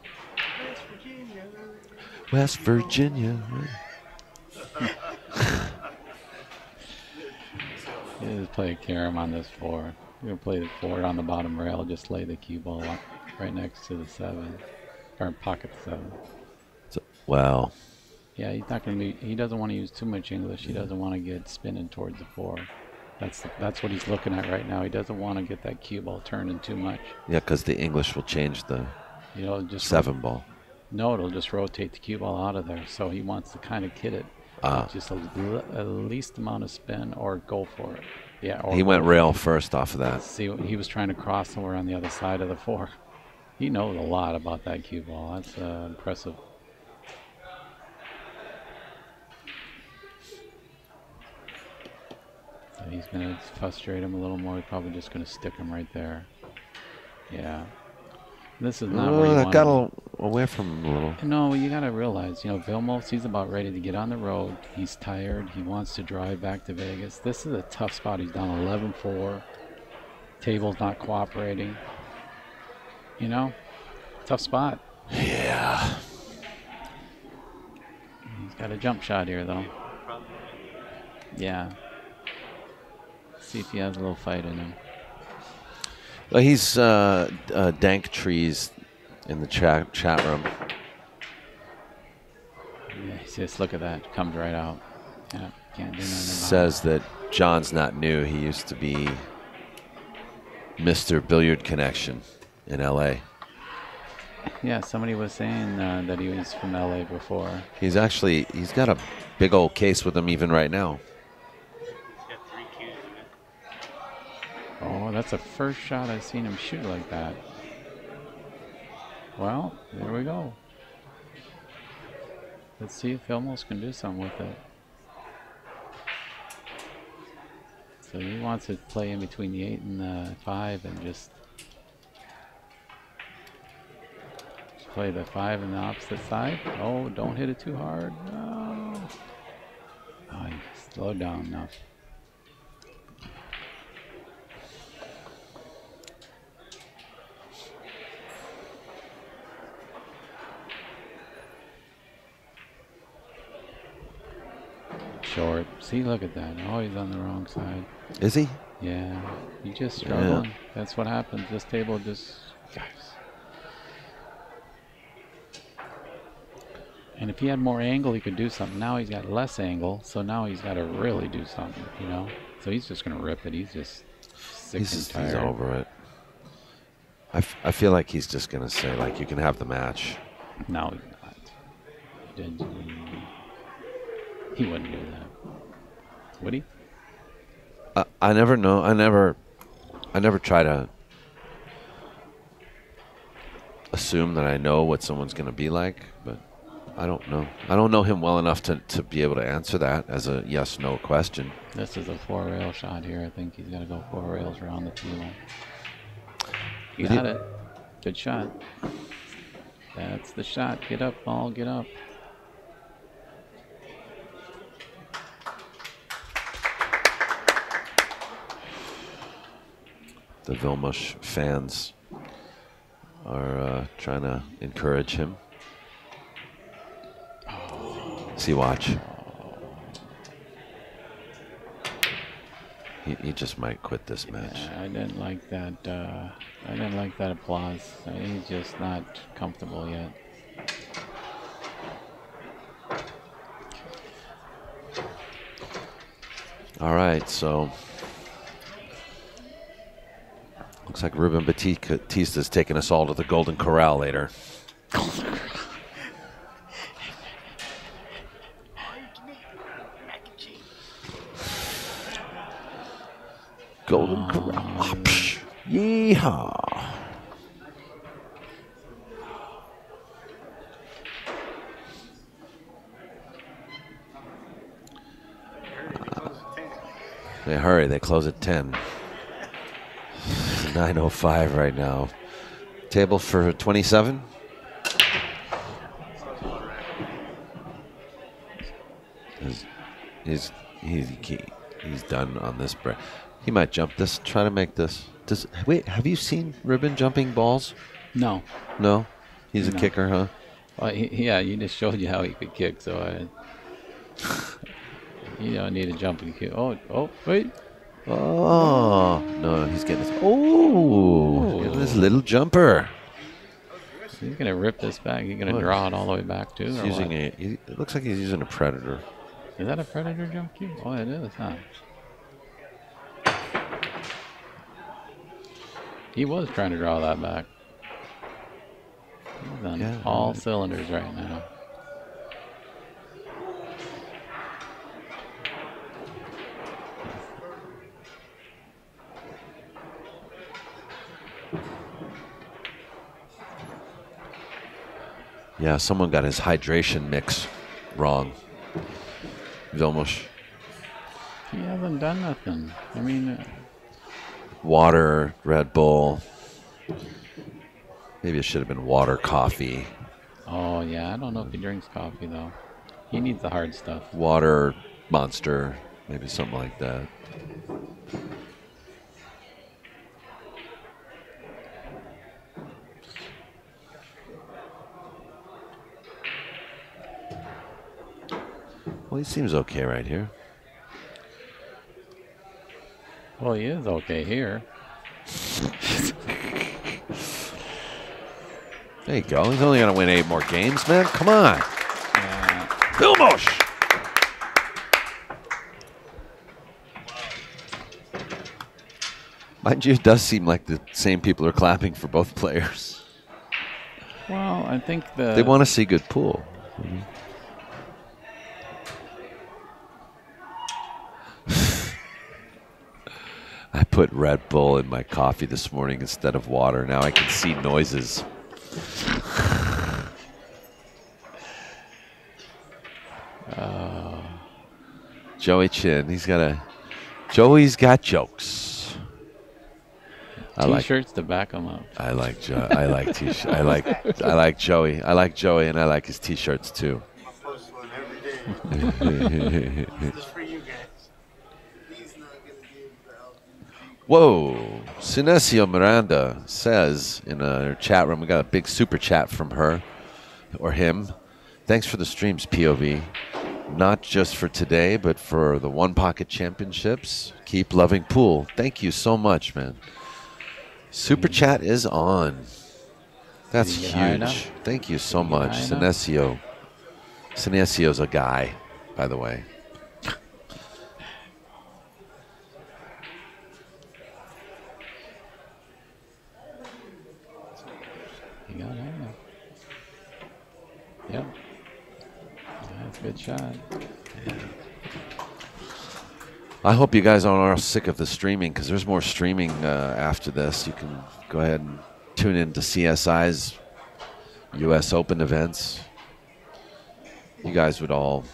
West Virginia. Yeah, just play a carom on this four. You're gonna play the four on the bottom rail. Just lay the cue ball right next to the seven, or pocket seven. So, wow. Yeah, he's not gonna be. He doesn't want to use too much English. He doesn't want to get spinning towards the four. That's what he's looking at right now. He doesn't want to get that cue ball turning too much. Yeah, because the English will change the Just 7 ball. No, it'll just rotate the cue ball out of there. So he wants to kind of kid it. Just a least amount of spin or go for it. Yeah. He went rail first off of that. See, he was trying to cross somewhere on the other side of the 4. He knows a lot about that cue ball. That's impressive. So he's going to frustrate him a little more. He's probably just going to stick him right there. Yeah. This is not where you want got away from him a little. No, you got to realize, Vilmos, he's about ready to get on the road. He's tired. He wants to drive back to Vegas. This is a tough spot. He's down 11-4. Table's not cooperating. Tough spot. Yeah. He's got a jump shot here, though. Yeah. See if he has a little fight in him. Well, he's Dank Trees in the chat room. Yeah, just look at that. Comes right out. Yeah, can't do nothing. Says that John's not new. He used to be Mr. Billiard Connection in L.A. Yeah, somebody was saying that he was from L.A. before. He's got a big old case with him even right now. Oh, that's the first shot I've seen him shoot like that. Well, there we go. Let's see if Vilmos can do something with it. So he wants to play in between the 8 and the 5 and just play the 5 on the opposite side. Oh, don't hit it too hard. No. Oh, slow down enough. Short. See, look at that. Oh, he's on the wrong side. Is he? Yeah. He just struggling. Yeah. That's what happens. This table just... Guys. And if he had more angle, he could do something. Now he's got less angle, so now he's got to really do something, So he's just going to rip it. He's just sick and tired. He's over it. I feel like he's just going to say, you can have the match. No, he's not. He wouldn't do that. Would he? I never know. I never try to assume that I know what someone's going to be like, but I don't know. I don't know him well enough to be able to answer that as a yes/no question. This is a 4-rail shot here. I think he's got to go 4 rails around the table. He got it. Good shot. That's the shot. Get up, ball. Get up. The Vilmos fans are trying to encourage him. See, watch. He just might quit this match. I didn't like that. I didn't like that applause. He's just not comfortable yet. All right, so looks like Ruben Batista's taking us all to the Golden Corral later. Golden Corral. Yeehaw. They hurry, they close at 10. 9:05 right now. Table for 27. He's done on this break. He might jump this, try to make this. Wait, have you seen Ribbon jumping balls? No. No? He's a kicker, huh? Well, yeah, you just showed you how he could kick, so you don't need a jumping cue. Oh, wait. Oh, no, he's getting this. Oh, this little jumper. He's going to rip this back. He's going to draw it all the way back, too. He's using it looks like he's using a Predator. Is that a Predator jump cue? Oh, it is, huh? He was trying to draw that back. He's on all cylinders right now. Yeah, someone got his hydration mix wrong. Vilmos. He hasn't done nothing. I mean, water, Red Bull. Maybe it should have been water, coffee. Oh, yeah. I don't know if he drinks coffee, though. He needs the hard stuff. Water, Monster, maybe something like that. Well, he seems okay right here. Well, he is okay here. There you go. He's only going to win 8 more games, man. Come on. Vilmos! Mind you, it does seem like the same people are clapping for both players. Well, I think they want to see good pool. I put Red Bull in my coffee this morning instead of water. Now I can see noises. Joey Chin, Joey's got jokes. T-shirts to back him up. I like T-shirts. I like Joey. I like Joey, and I like his T-shirts too. I post one every day. Just for you guys. He's not gonna give the LPG. Whoa, Sinesio Miranda says in her chat room, we got a big super chat from her or him. Thanks for the streams, POV. Not just for today, but for the One Pocket Championships. Keep loving pool. Thank you so much, man. Super chat is on. That's huge. Thank you so much, Sinesio. Sinesio's a guy, by the way. You got it. Yep. That's a good shot. Yeah. I hope you guys aren't all sick of the streaming, because there's more streaming after this. You can go ahead and tune in to CSI's U.S. Open events. You guys would all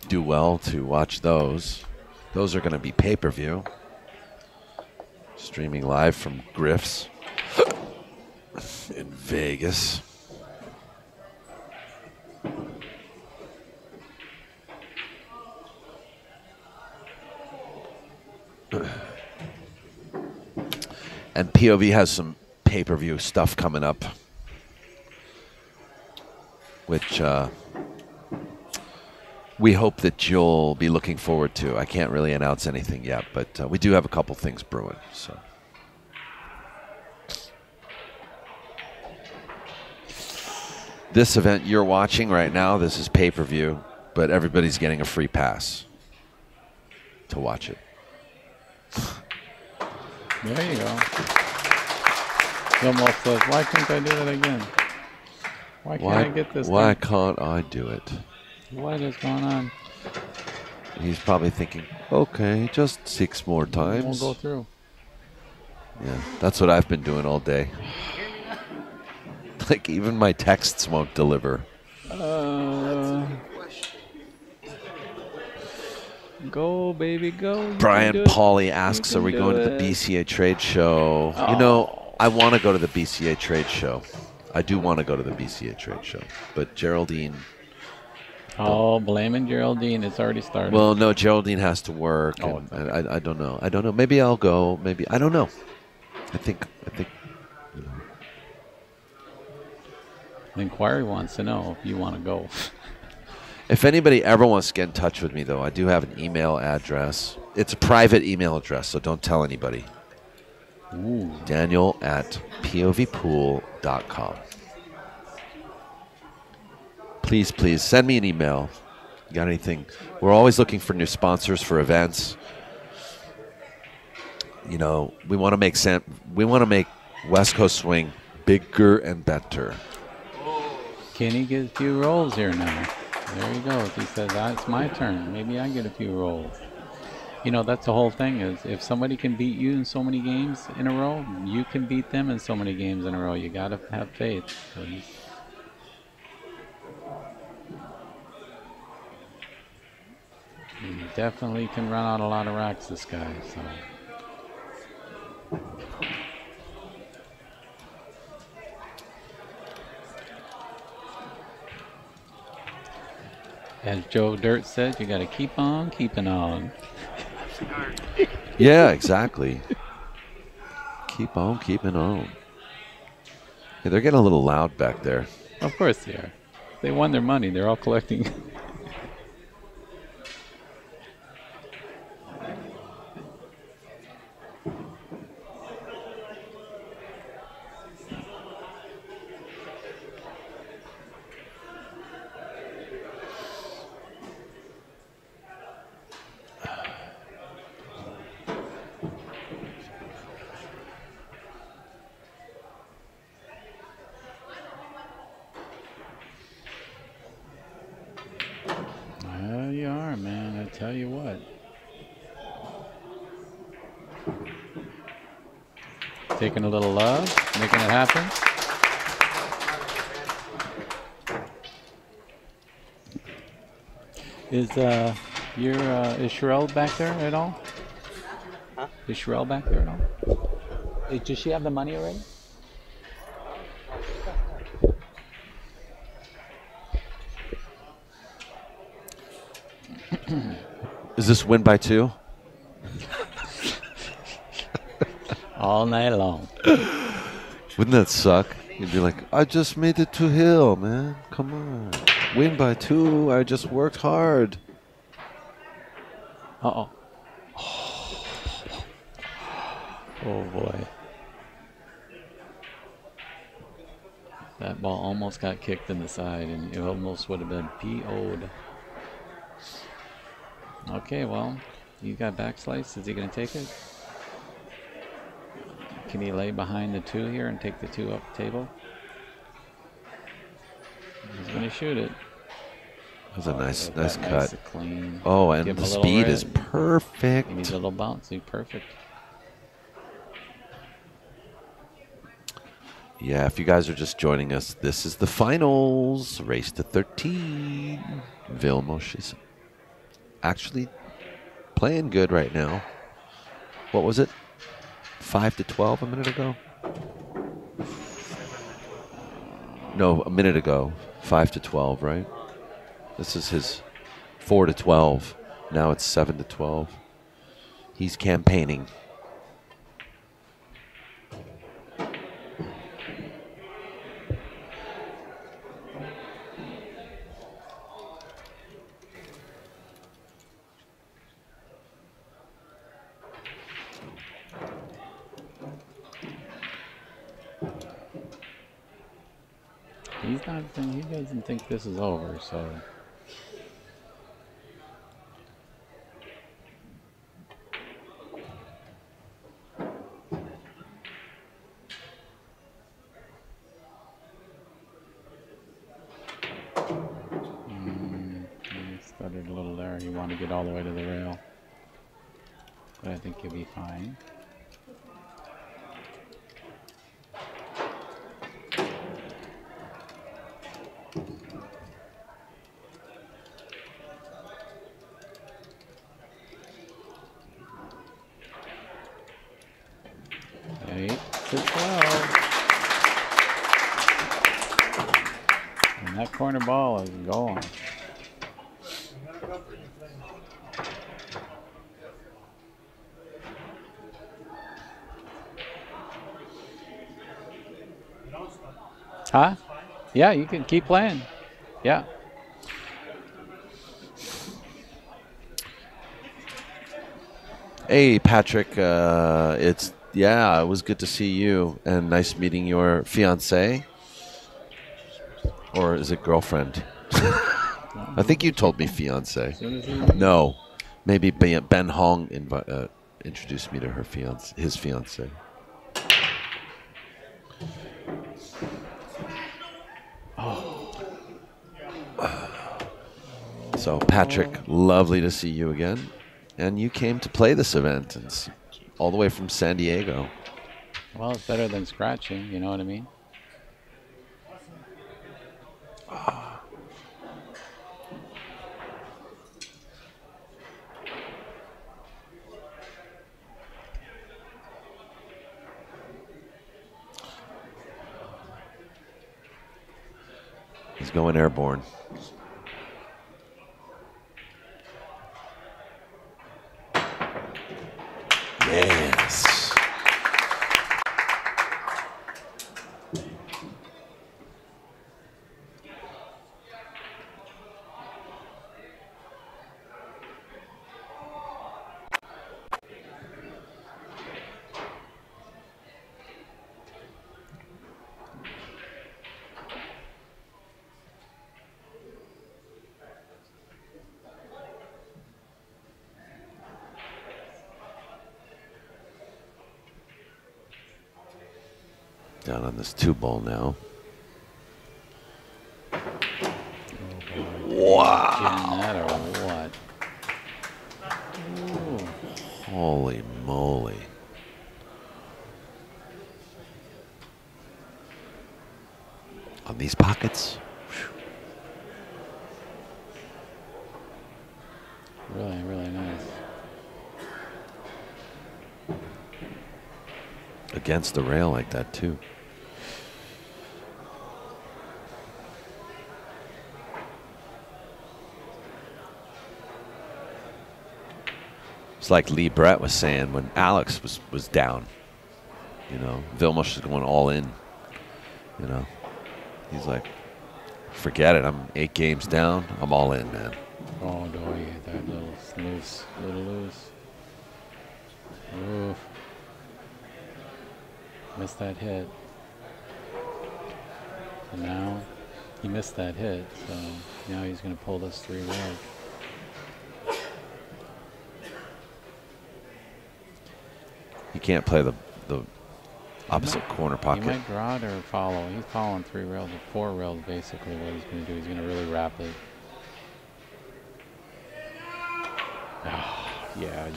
do well to watch those. Those are going to be pay-per-view. Streaming live from Griff's in Vegas. And POV has some pay-per-view stuff coming up, which we hope that you'll be looking forward to. I can't really announce anything yet, but we do have a couple things brewing. So, this event you're watching right now, this is pay-per-view, but everybody's getting a free pass to watch it. There you go. Almost says, why can't I do that again? Why can't I get this? Why can't I do it? What is going on? He's probably thinking, okay, just 6 more times. Won't go through. Yeah, that's what I've been doing all day. Like, even my texts won't deliver. Go, baby, go. Brian Pauly asks, are we going to the BCA trade show? Oh. You know, I want to go to the BCA trade show. I do want to go to the BCA trade show. But Geraldine... Oh, blaming Geraldine. It's already started. Well, no, Geraldine has to work. Oh, and I don't know. I don't know. Maybe I'll go. Maybe. I don't know. I think. You know. The inquiry wants to know if you want to go. If anybody ever wants to get in touch with me, though, I do have an email address. It's a private email address, so don't tell anybody. Ooh. Daniel@povpool.com. Please send me an email. You got anything? We're always looking for new sponsors for events. you know, we want to make West Coast swing bigger and better. Kenny gets a few rolls here now. There he goes. He says, it's my turn. Maybe I get a few rolls. You know, that's the whole thing is if somebody can beat you in so many games in a row, you can beat them in so many games in a row. You got to have faith. So he definitely can run out a lot of racks, this guy. So. As Joe Dirt said, you got to keep on keeping on. Yeah, exactly. Keep on keeping on. Yeah, they're getting a little loud back there. Of course they are. They won their money. They're all collecting. You are, man. I tell you what. Taking a little love, making it happen. Is is Sherelle back there at all? Huh? Is Sherelle back there at all? Does she have the money already? Is this win by 2? All night long. Wouldn't that suck? You'd be like, I just made it to Hill, man. Come on. Win by 2. I just worked hard. Uh-oh. Oh, boy. That ball almost got kicked in the side, and it almost would have been PO'd. Okay, well, you got back slice. Is he going to take it? Can he lay behind the 2 here and take the 2 up the table? He's going to shoot it. That was a nice Nice cut. and clean. Oh, and Give him the a little speed red. is perfect. He needs a little bouncy. Perfect. Yeah, if you guys are just joining us, this is the finals. Race to 13. Vilmos is actually playing good right now. What was it? 5-12 a minute ago? No, a minute ago. 5-12, right? This is his 4-12. Now it's 7-12. He's campaigning. He doesn't think this is over, so. He stuttered a little there. He wanted to get all the way to the rail. But I think he'll be fine. And that corner ball is going. Huh? Yeah, you can keep playing. Yeah. Hey, Patrick. It was good to see you, and nice meeting your fiance, or is it girlfriend? I think you told me fiance. No, maybe Ben Hong introduced me to his fiance. So Patrick, lovely to see you again. And you came to play this event, and all the way from San Diego. Well, it's better than scratching, you know what I mean? He's going airborne. Yes. Down on this 2-ball now. Wow. That or what? Ooh. Holy moly. On these pockets. Really, really nice. Against the rail like that, too. It's like Lee Brett was saying when Alex was down. You know, Vilmos is going all in. You know, he's like, forget it. I'm 8 games down. I'm all in, man. Oh, no, you hit that little loose. Oof. Missed that hit. And now he missed that hit, so now he's going to pull this 3 rail. He can't play the opposite corner pocket. He might draw it or follow. He's following 3 rails or 4 rails, basically what he's going to do. He's going to really wrap it. Oh, yeah,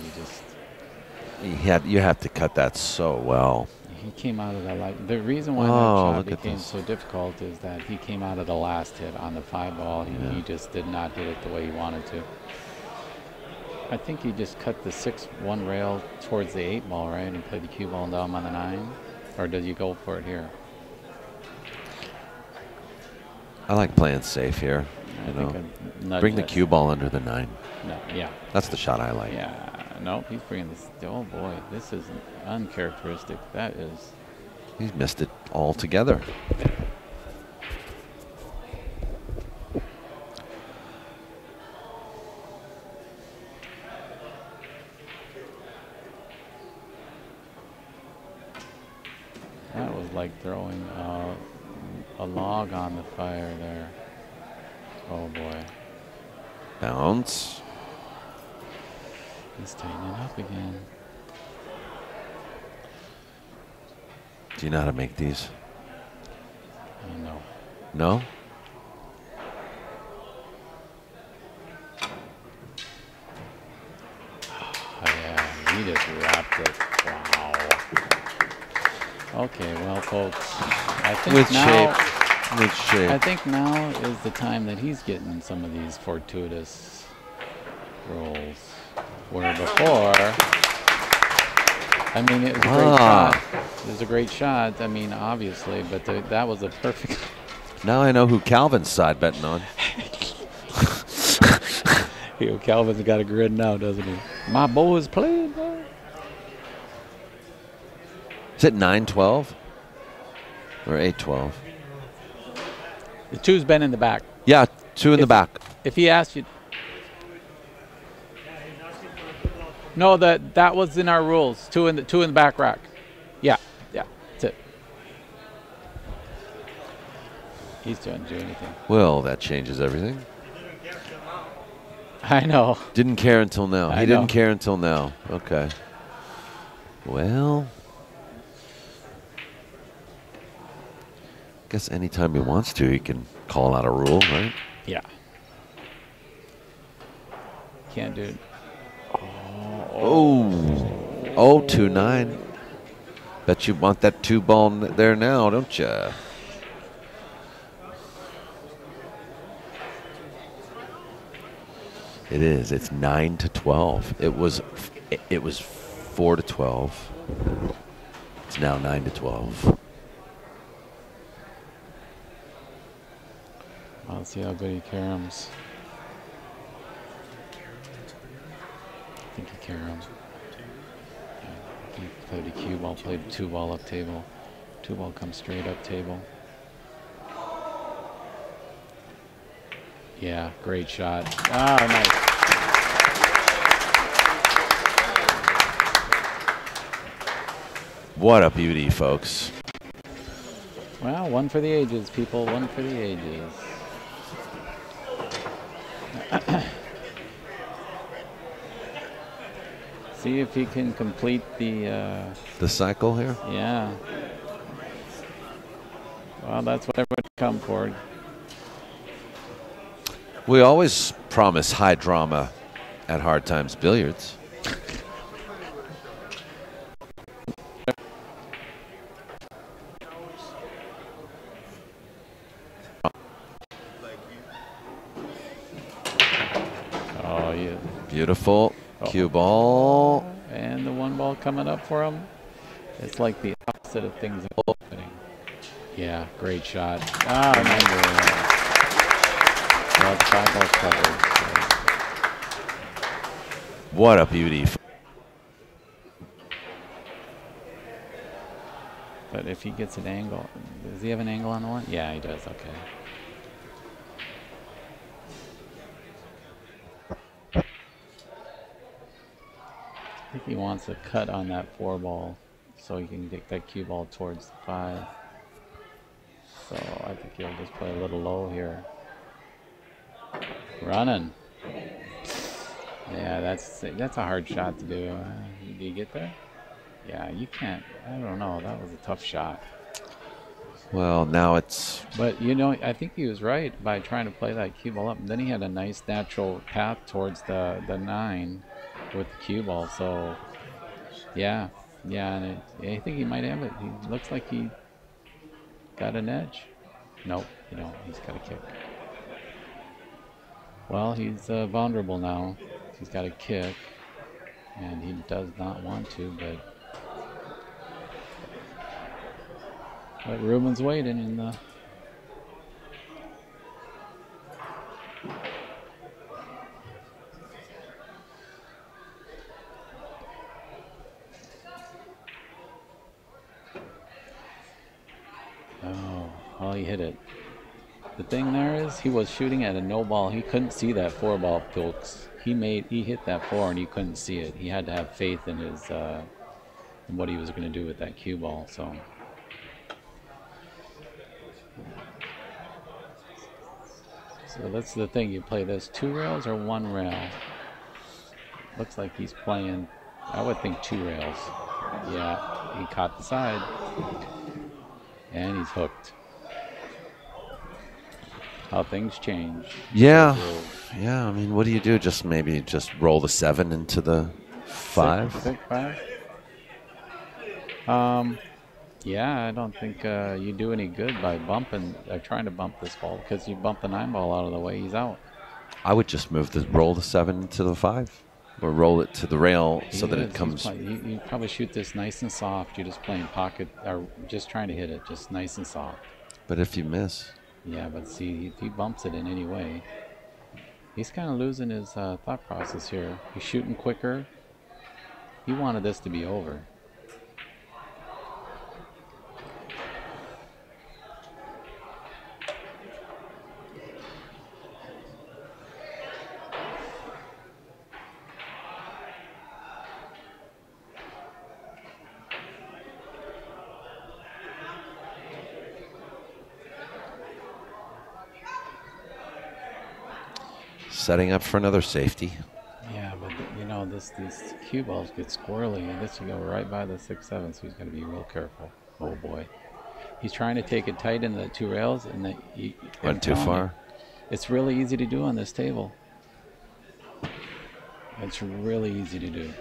You have to cut that so well. He came out of that light. The reason why that shot became so difficult is that he came out of the last hit on the 5-ball. He just did not hit it the way he wanted to. I think he just cut the 6-1 rail towards the 8-ball, right, and played the cue ball down on the 9? Or did you go for it here? I like playing safe here. You know, bring the cue ball under the 9. No, yeah. That's the shot I like. Yeah. Nope, he's bringing this. Oh boy, this is uncharacteristic. That is. He's missed it altogether. That was like throwing a log on the fire there. Oh boy. Bounce. He's tightening up again. Do you know how to make these? No. No? Oh, yeah, he just wrapped it. Wow. Okay, well, folks, I think With now, shape. With shape. I think now is the time that he's getting some of these fortuitous rolls. Where before, I mean, it was a great shot. It was a great shot, I mean, obviously, but that was a perfect. Now I know who Calvin's side betting on. Calvin's got a grin now, doesn't he? My boy is playing, boy. Is it 9-12 or 8-12? The 2's been in the back. Yeah, 2 in the back. If he asked you. No, that was in our rules. 2 in the back rack. Yeah, that's it. He's doing anything. Well, that changes everything. I know. Didn't care until now. He didn't care until now. Okay. Well, I guess anytime he wants to, he can call out a rule, right? Yeah. Can't do it. Oh, 2-9. Bet you want that 2 ball there now, don't you? It is. It's 9-12. It was 4-12. It's now 9-12. Let's see how good he caroms. I think he caroms. Yeah, he played a cue ball, played a 2 ball up table. 2 ball comes straight up table. Yeah, great shot. Ah, nice. What a beauty, folks. Well, one for the ages, people. One for the ages. See if he can complete the cycle here? Yeah. Well, that's what everyone come for. We always promise high drama at Hard Times Billiards. Oh, yeah. Beautiful. Cue ball. And the 1 ball coming up for him. It's like the opposite of things that are happening. Yeah, great shot. Ah, remember that. Well, the 5 ball's covered. So. What a beauty. But if he gets an angle, does he have an angle on the one? Yeah, he does. Okay. I think he wants a cut on that 4 ball so he can get that cue ball towards the 5. So I think he'll just play a little low here. Running. Yeah, that's a hard shot to do. Do you get there? Yeah, you can't. I don't know. That was a tough shot. Well, now it's... But, you know, I think he was right by trying to play that cue ball up. And then he had a nice natural path towards the 9 with the cue ball. So, yeah. Yeah, and I think he might have it. He looks like he got an edge. Nope, you know, he's got a kick. Well, he's vulnerable now. He's got a kick. And he does not want to, but Ruben's waiting in the... Oh, well, he hit it. The thing there is, he was shooting at a no ball. He couldn't see that 4 ball, folks. He hit that 4 and he couldn't see it. He had to have faith in his in what he was going to do with that cue ball. So that's the thing. You play this 2 rails or 1 rail. Looks like he's playing. I would think 2 rails. Yeah, he caught the side. And he's hooked. How things change. Yeah. Yeah, I mean, what do you do? Maybe just roll the 7 into the 5? 5? Yeah, I don't think you do any good by bumping, trying to bump this ball, because you bump the 9 ball out of the way, he's out. I would just roll the 7 into the 5. Or roll it to the rail so that it comes... You probably shoot this nice and soft. You're just playing pocket, or just trying to hit it, just nice and soft. But if you miss... Yeah, but see, if he bumps it in any way, he's kind of losing his thought process here. He's shooting quicker. He wanted this to be over. Setting up for another safety. Yeah, but you know, these cue balls get squirrely, and this will go right by the 6-7, so he's got to be real careful. Oh boy, he's trying to take it tight into the 2 rails, and went too far. It's really easy to do on this table. It's really easy to do.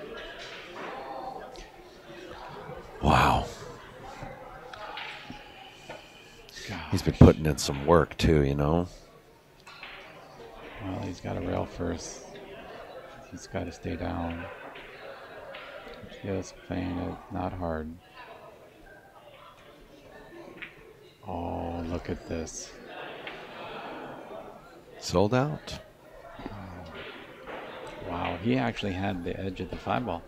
Wow. Gosh. He's been putting in some work too, you know. Well, he's got to rail first. He's got to stay down. Just playing it, not hard. Oh, look at this. Sold out. Wow, he actually had the edge of the 5-ball.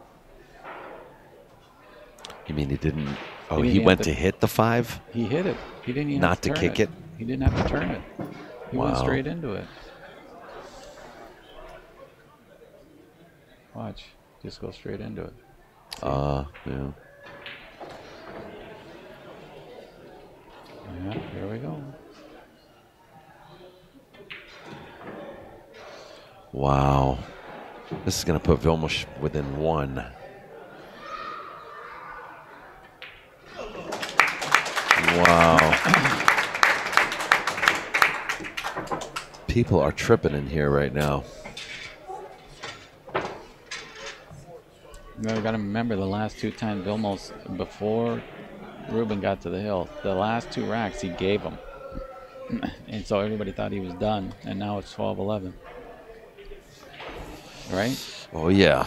You mean he didn't? Oh, He he didn't went have to to- hit the 5? He hit it. He didn't even Not have to turn kick it? He didn't have to turn it. He went Wow. straight into it. Watch. Just go straight into it. Yeah. Yeah, here we go. Wow. This is going to put Vilmos within 1. Wow. People are tripping in here right now. You got to remember the last 2 times Vilmos, before Ruben got to the hill, the last 2 racks he gave him. And so everybody thought he was done, and now it's 12-11. Right? Oh, yeah.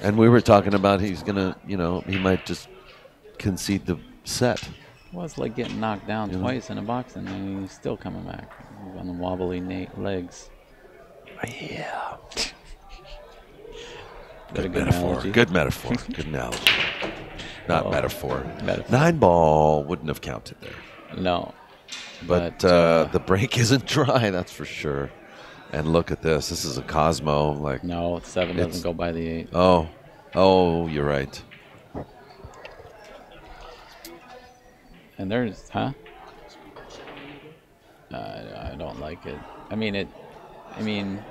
And we were talking about he's going to, you know, he might just concede the set. Well, it's like getting knocked down twice in a boxing, and he's still coming back on the wobbly legs. Yeah. Good metaphor. analogy. Good metaphor. Good analogy. Not metaphor. 9 ball wouldn't have counted there. No. But the break isn't dry, that's for sure. And look at this. This is a Cosmo. Like no, 7 doesn't go by the 8. Oh, you're right. And there's, I don't like it. I mean,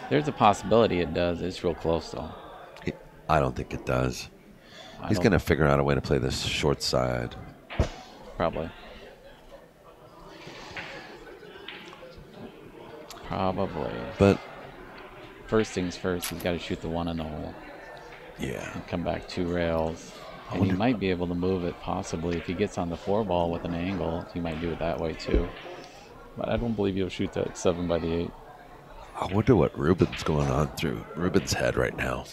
there's a possibility it does. It's real close, though. I don't think it does. He's going to figure out a way to play this short side. Probably. But first things first, he's got to shoot the 1 in the hole. Yeah. And come back 2 rails. And he might be able to move it, possibly. If he gets on the 4-ball with an angle, he might do it that way, too. But I don't believe he'll shoot that 7 by the 8. I wonder what Ruben's going on through Ruben's head right now.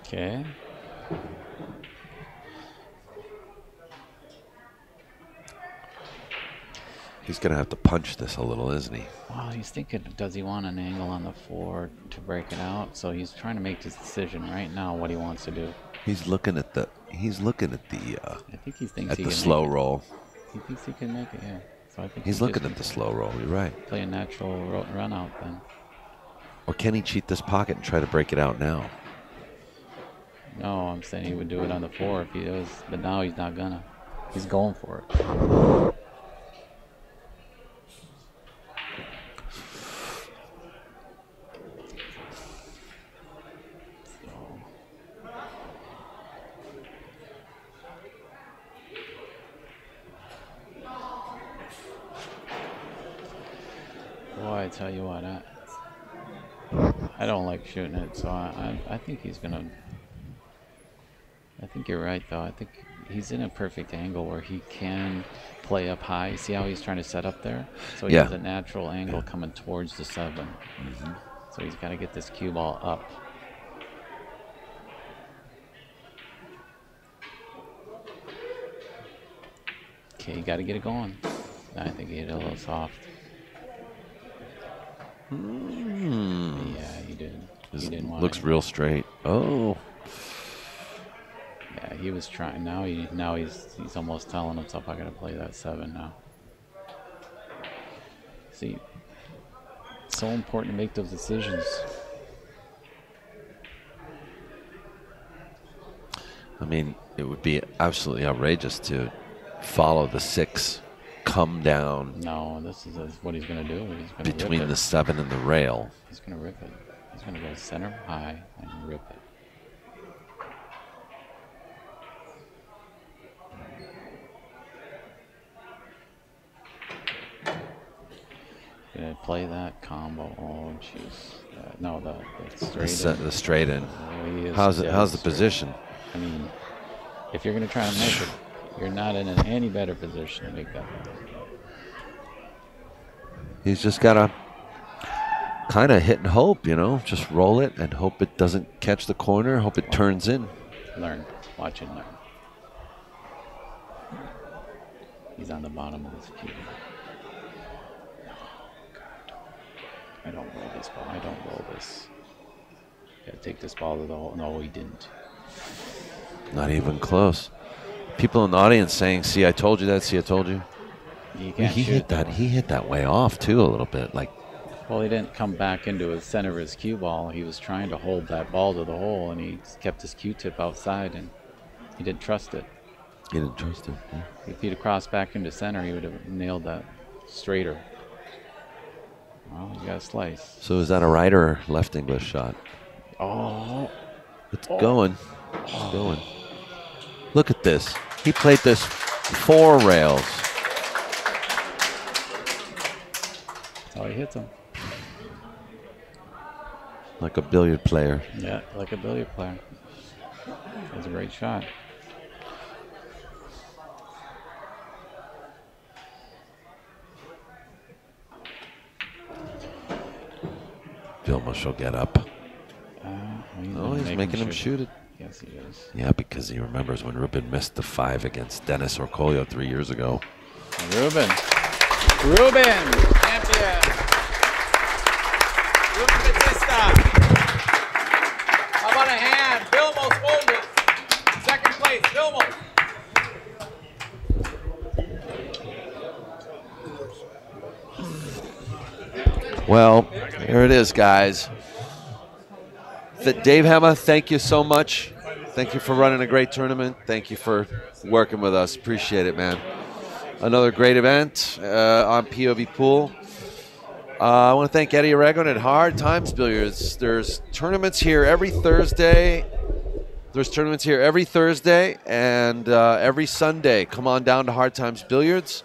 Okay. He's going to have to punch this a little, isn't he? Well, he's thinking, does he want an angle on the 4 to break it out? So he's trying to make his decision right now what he wants to do. He's looking at the I think he thinks at he the can slow make it. roll. He thinks he can make it, yeah. So I think He's looking at the slow roll. You're right. Play a natural run out then. Or can he cheat this pocket and try to break it out now? No, I'm saying he would do it on the 4 if he does, but now he's not gonna. He's going for it. Boy, I tell you what, I don't like shooting it, so I think he's gonna. I think you're right, though. I think he's in a perfect angle where he can play up high. See how he's trying to set up there? So he has a natural angle coming towards the 7. Mm-hmm. So he's got to get this cue ball up. Okay, you got to get it going. I think he hit it a little soft. Yeah, he did. He didn't want Looks it. real straight. Oh. Yeah, he was trying. Now he's almost telling himself, I got to play that 7 now. See, so important to make those decisions. I mean, it would be absolutely outrageous to follow the 6, come down. No, this is what he's going to do. He's going to between the 7 and the rail. He's going to rip it. He's going to go center high and rip it. Gonna play that combo. Oh, jeez. No, the straight in. The straight in. Oh, how's the position? I mean, if you're gonna try to make it, you're not in any better position to make that. He's just gotta kind of hit and hope, you know, just roll it and hope it doesn't catch the corner. Hope it turns in. Learn, watch and learn. He's on the bottom of this cue. I don't roll this ball. I don't roll this. Gotta take this ball to the hole. No, he didn't. Not even close. People in the audience saying, "See, I told you that. See, I told you." You can't he hit that. He hit that way off too a little bit. Like, well, he didn't come back into the center of his cue ball. He was trying to hold that ball to the hole, and he kept his cue tip outside, and he didn't trust it. He didn't trust it. Yeah. If he'd have crossed back into center, he would have nailed that straighter. Well, you got a slice. So is that a right or left English shot? Oh. It's going. It's going. Look at this. He played this 4 rails. That's how he hits them. Like a billiard player. Yeah, like a billiard player. That's a great shot. Vilma shall get up. He's making him shoot it. Yes, he is. Yeah, because he remembers when Ruben missed the 5 against Dennis Orcollo 3 years ago. Ruben, champion. Ruben Batista. How about a hand? Vilmos hold it. Second place, Vilmos. Well, there it is, guys. Dave Hema, thank you so much. Thank you for running a great tournament. Thank you for working with us. Appreciate it, man. Another great event on POV Pool. I want to thank Eddie Aragon at Hard Times Billiards. There's tournaments here every Thursday. And every Sunday. Come on down to Hard Times Billiards.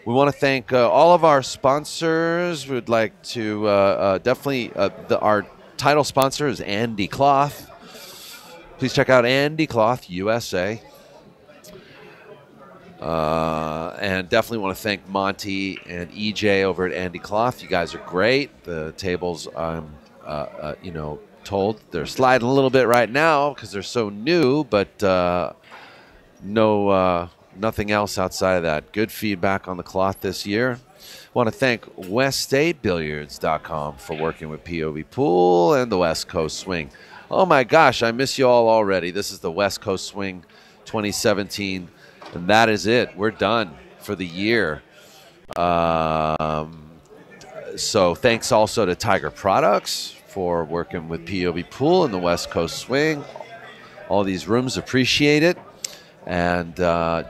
We want to thank all of our sponsors. We'd like to definitely, our title sponsor is Andy Cloth. Please check out Andy Cloth USA. And definitely want to thank Monty and EJ over at Andy Cloth. You guys are great. The tables, I'm told they're sliding a little bit right now because they're so new, but nothing else outside of that. Good feedback on the cloth this year. Want to thank WestStateBilliards.com for working with POV Pool and the West Coast Swing. Oh my gosh, I miss you all already. This is the West Coast Swing 2017, and that is it. We're done for the year. So thanks also to Tiger Products for working with POV Pool and the West Coast Swing. All these rooms appreciate it. And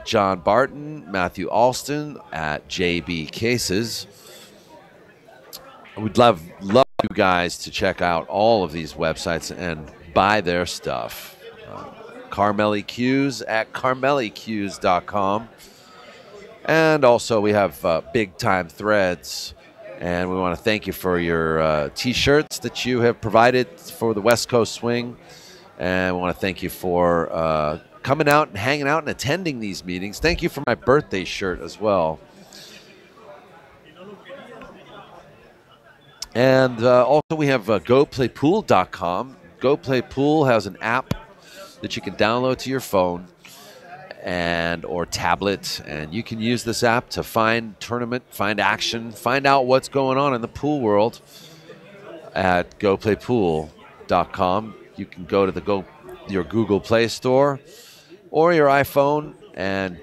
John Barton, Matthew Alston at JB Cases. We'd love you guys to check out all of these websites and buy their stuff. Carmeli Cues at carmelicues.com. And also we have Big Time Threads. And we want to thank you for your T-shirts that you have provided for the West Coast Swing. And we want to thank you for coming out and hanging out and attending these meetings. Thank you for my birthday shirt as well. And also we have GoPlayPool.com. GoPlayPool has an app that you can download to your phone or tablet, and you can use this app to find tournament, find action, find out what's going on in the pool world at GoPlayPool.com. You can go to your Google Play Store or your iPhone and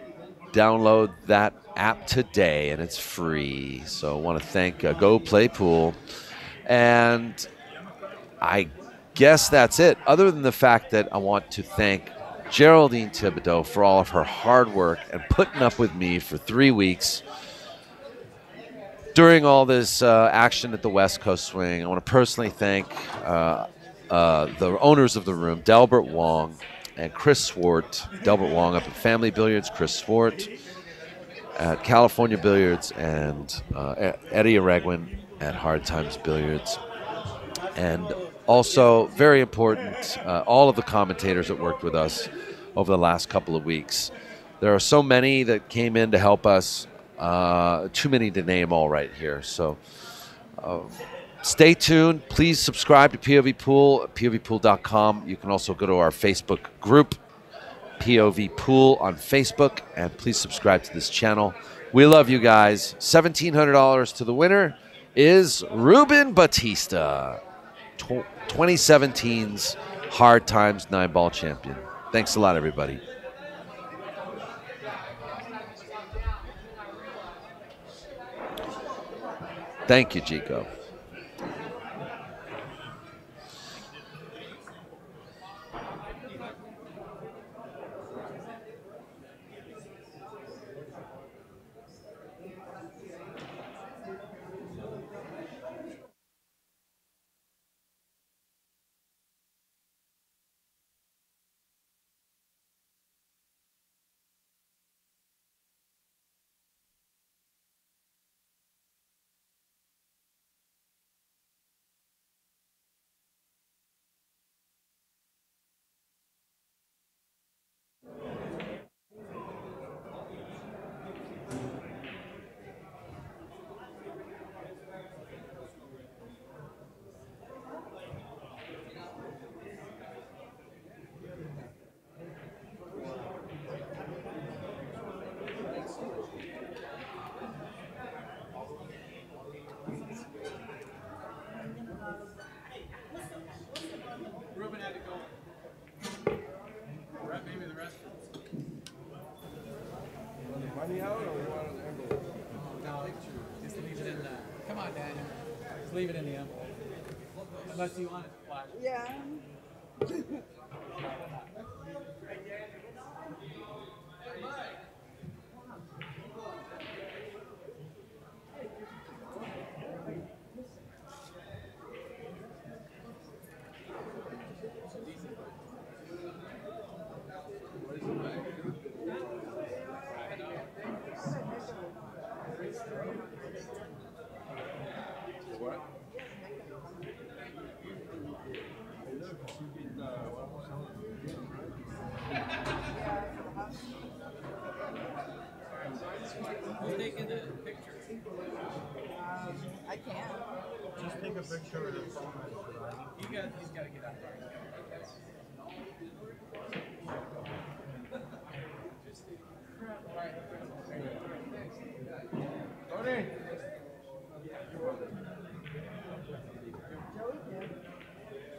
download that app today, and it's free. So I want to thank Go Play Pool. And I guess that's it, other than the fact that I want to thank Geraldine Thibodeau for all of her hard work and putting up with me for 3 weeks during all this action at the West Coast Swing. I want to personally thank the owners of the room, Delbert Wong and Chris Swart. Delbert Wong up at Family Billiards, Chris Swart at California Billiards, and Eddie Aregwin at Hard Times Billiards. And also, very important, all of the commentators that worked with us over the last couple of weeks. There are so many that came in to help us, too many to name all right here. So stay tuned. Please subscribe to POV Pool at povpool.com. You can also go to our Facebook group, POV Pool on Facebook, and please subscribe to this channel. We love you guys. $1,700 to the winner is Ruben Batista, 2017's Hard Times 9-ball champion. Thanks a lot, everybody. Thank you, Chico. Ruben had to go. Maybe the rest. Want the money out or you want an envelope? No, just leave it in the. Come on, Daniel. Just leave it in the envelope. Unless you want it to flash. Yeah. Who's taking the picture? I can't. Just take a picture of the phone. He's got to get out there. Tony!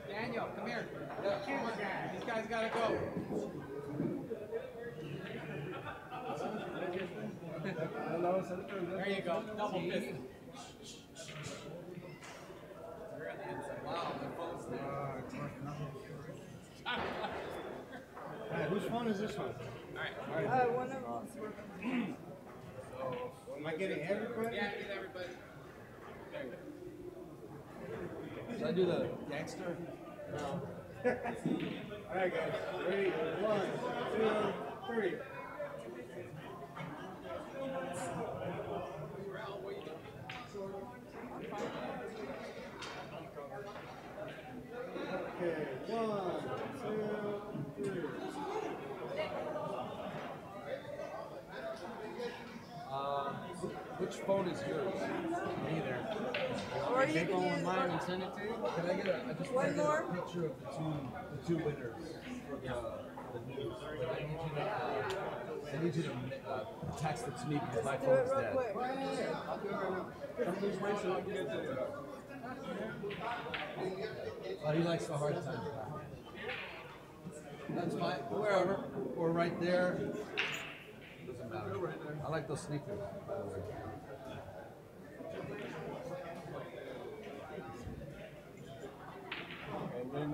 Daniel, come here. These guys got to go. There you go. Double fist. Wow, Alright, whose phone is this one? Alright. One of us. Am I getting everybody? Yeah, get everybody. Should I do the gangster? No. Alright, guys. Ready? 1, 2, 3. Okay, 1, 2, 3. Which phone is yours? Neither. Or you Take can one use of mine and send it to you? Can I get a? I just one want to more. get a picture of the two winners for the news. But I need you to text it to me because my Do it phone's real dead. quick. Please wait so I can get the. Oh, he likes the hard time. That's fine. Wherever. Or right there. Doesn't matter. I like those sneakers, by the way. then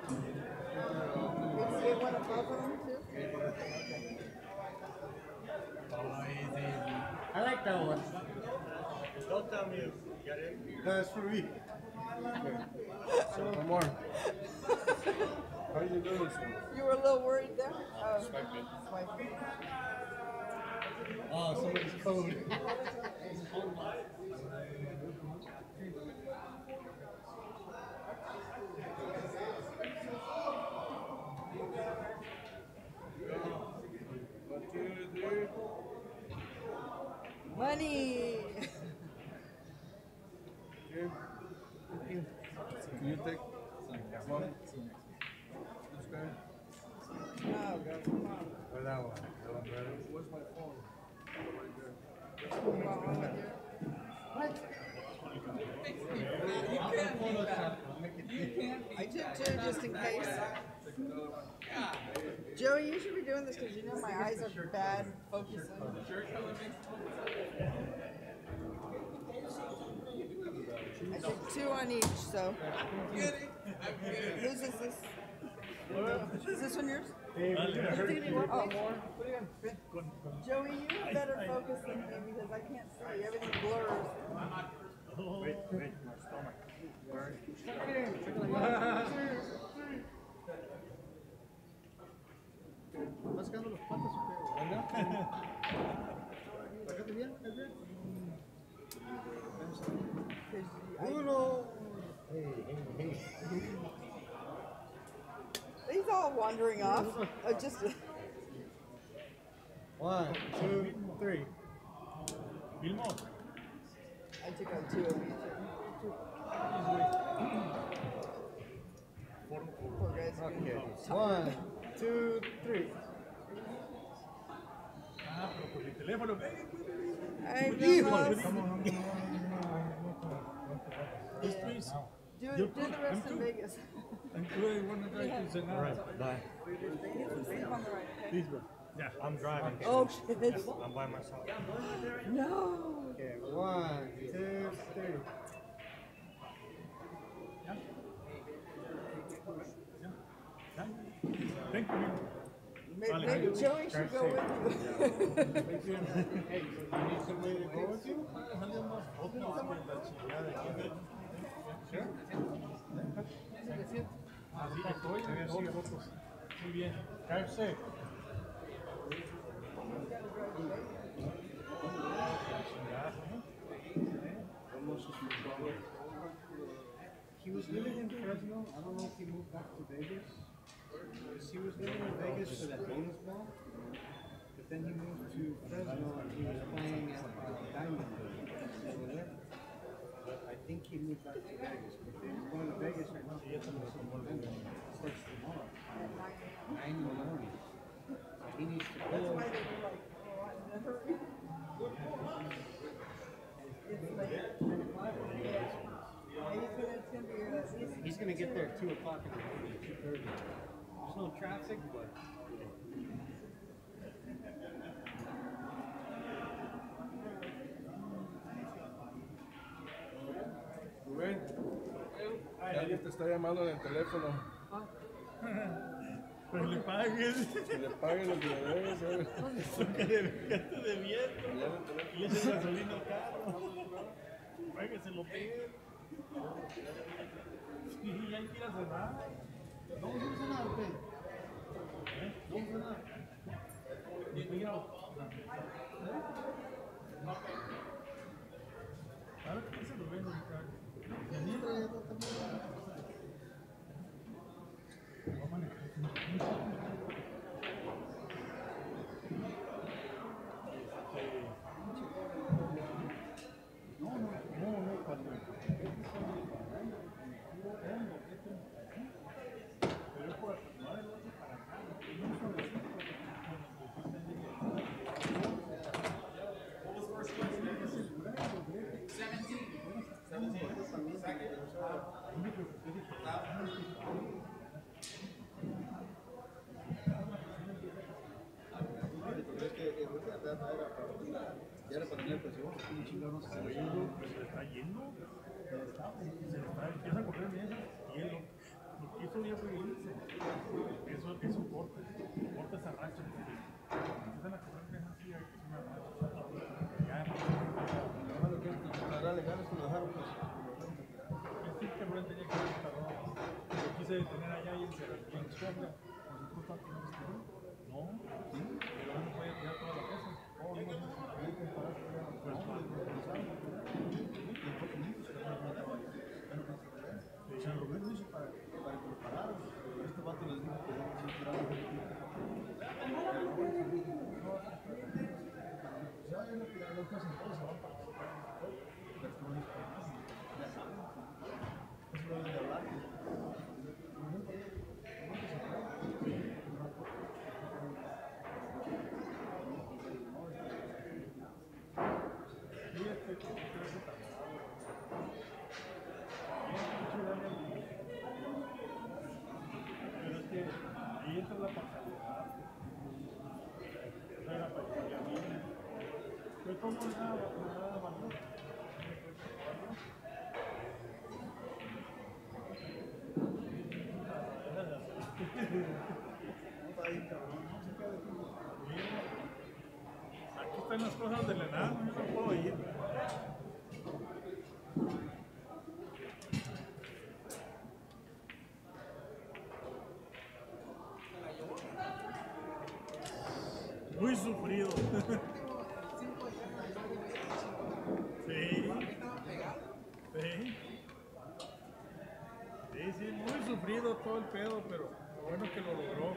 Did you get one above them too? oh, easy. I like that one. Don't tell me you got it. That's for me. So, one more. How are you doing, sir? You were a little worried there? Swipe it. Oh, somebody's code. Money! Can you take one? This guy? Oh, God, come on. Or that one? That one better? Where's my phone? Right there. I took two just in case. Joey, you should be doing this because you know my eyes are bad focusing. I took two on each, so. Whose is this? Is this one yours? Oh. Joey, you have better focus than me because I can't see. Everything blurs. Wait, my stomach. ¿Vas sacando los patas o qué? ¿Sácate bien? Uno. He's all wandering off. Just. 1, 2, 3. I took out two of each. Poor guys. Okay. 1, 2, 3. Hey, do the rest in Vegas. Alright, bye. Sleep on the right. These ones. Yeah, I'm driving. Oh, shit. I'm by myself. No. Okay, 1, 2, 3. Thank you. Maybe Joey should go with you. Hey, you need somebody to go with you? Sure. Así estoy. Muy bien. Cállese. He was living in Fresno. I don't know if he moved back to Vegas. He was living in Vegas for that bonus ball. But then he moved to Fresno and he was playing at Diamond over there. But I think he moved back to Vegas. But he's going to Vegas right now. Starts tomorrow. 9 in the morning. So he needs to go. He's going to get there at 2 o'clock in the morning, 2:30. There's no traffic, but. Rubén, alguien te está llamando en el teléfono. Pues le paguen. Que le paguen lo que le debes, Lo que te debiendo. Y ese es gasolina al carro. Págueselo bien. Y hay que ir a cenar. No vamos a cenar, ¿ok? No vamos a cenar. Ahora que se lo ven ahorita. No, cuando pero es por acomodar el otro para acá. What was the first question? 17. Second. Es que ya era para tener presión, un chingado no se está yendo. ¿Se está yendo? empieza a correr bien y él lo que hizo ya fue irse. Eso corta esa racha. Empiezan a correr bien así, es una racha. Ya, no lo que tratará legal es que lo dejaron. Es decir, que Rubén tenía que haber estado. Lo quise detener allá y él se bien sobra. Nosotros también no, sí, pero no puede tirar todas las cosas. No, hay que comparar con el Rubén lo hizo para que lo pararan. Este vato les dijo que no se tiraron. Ya es lo que hacen todos, se van para es lo de hablar. Ahí entra la parcialidad. Esa era para que a mí. Yo tomo nada de valor. Aquí están las cosas del enano, yo no puedo ir. Muy sufrido. Sí. Sí, muy sufrido todo el pedo, pero lo bueno que lo logró.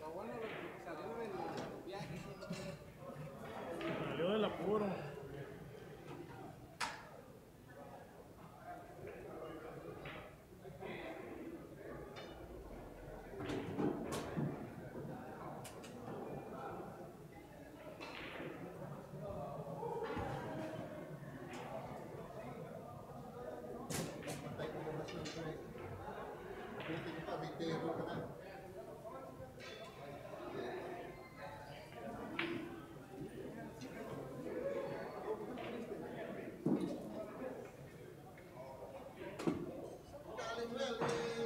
Lo bueno salió del viaje. Salió del apuro.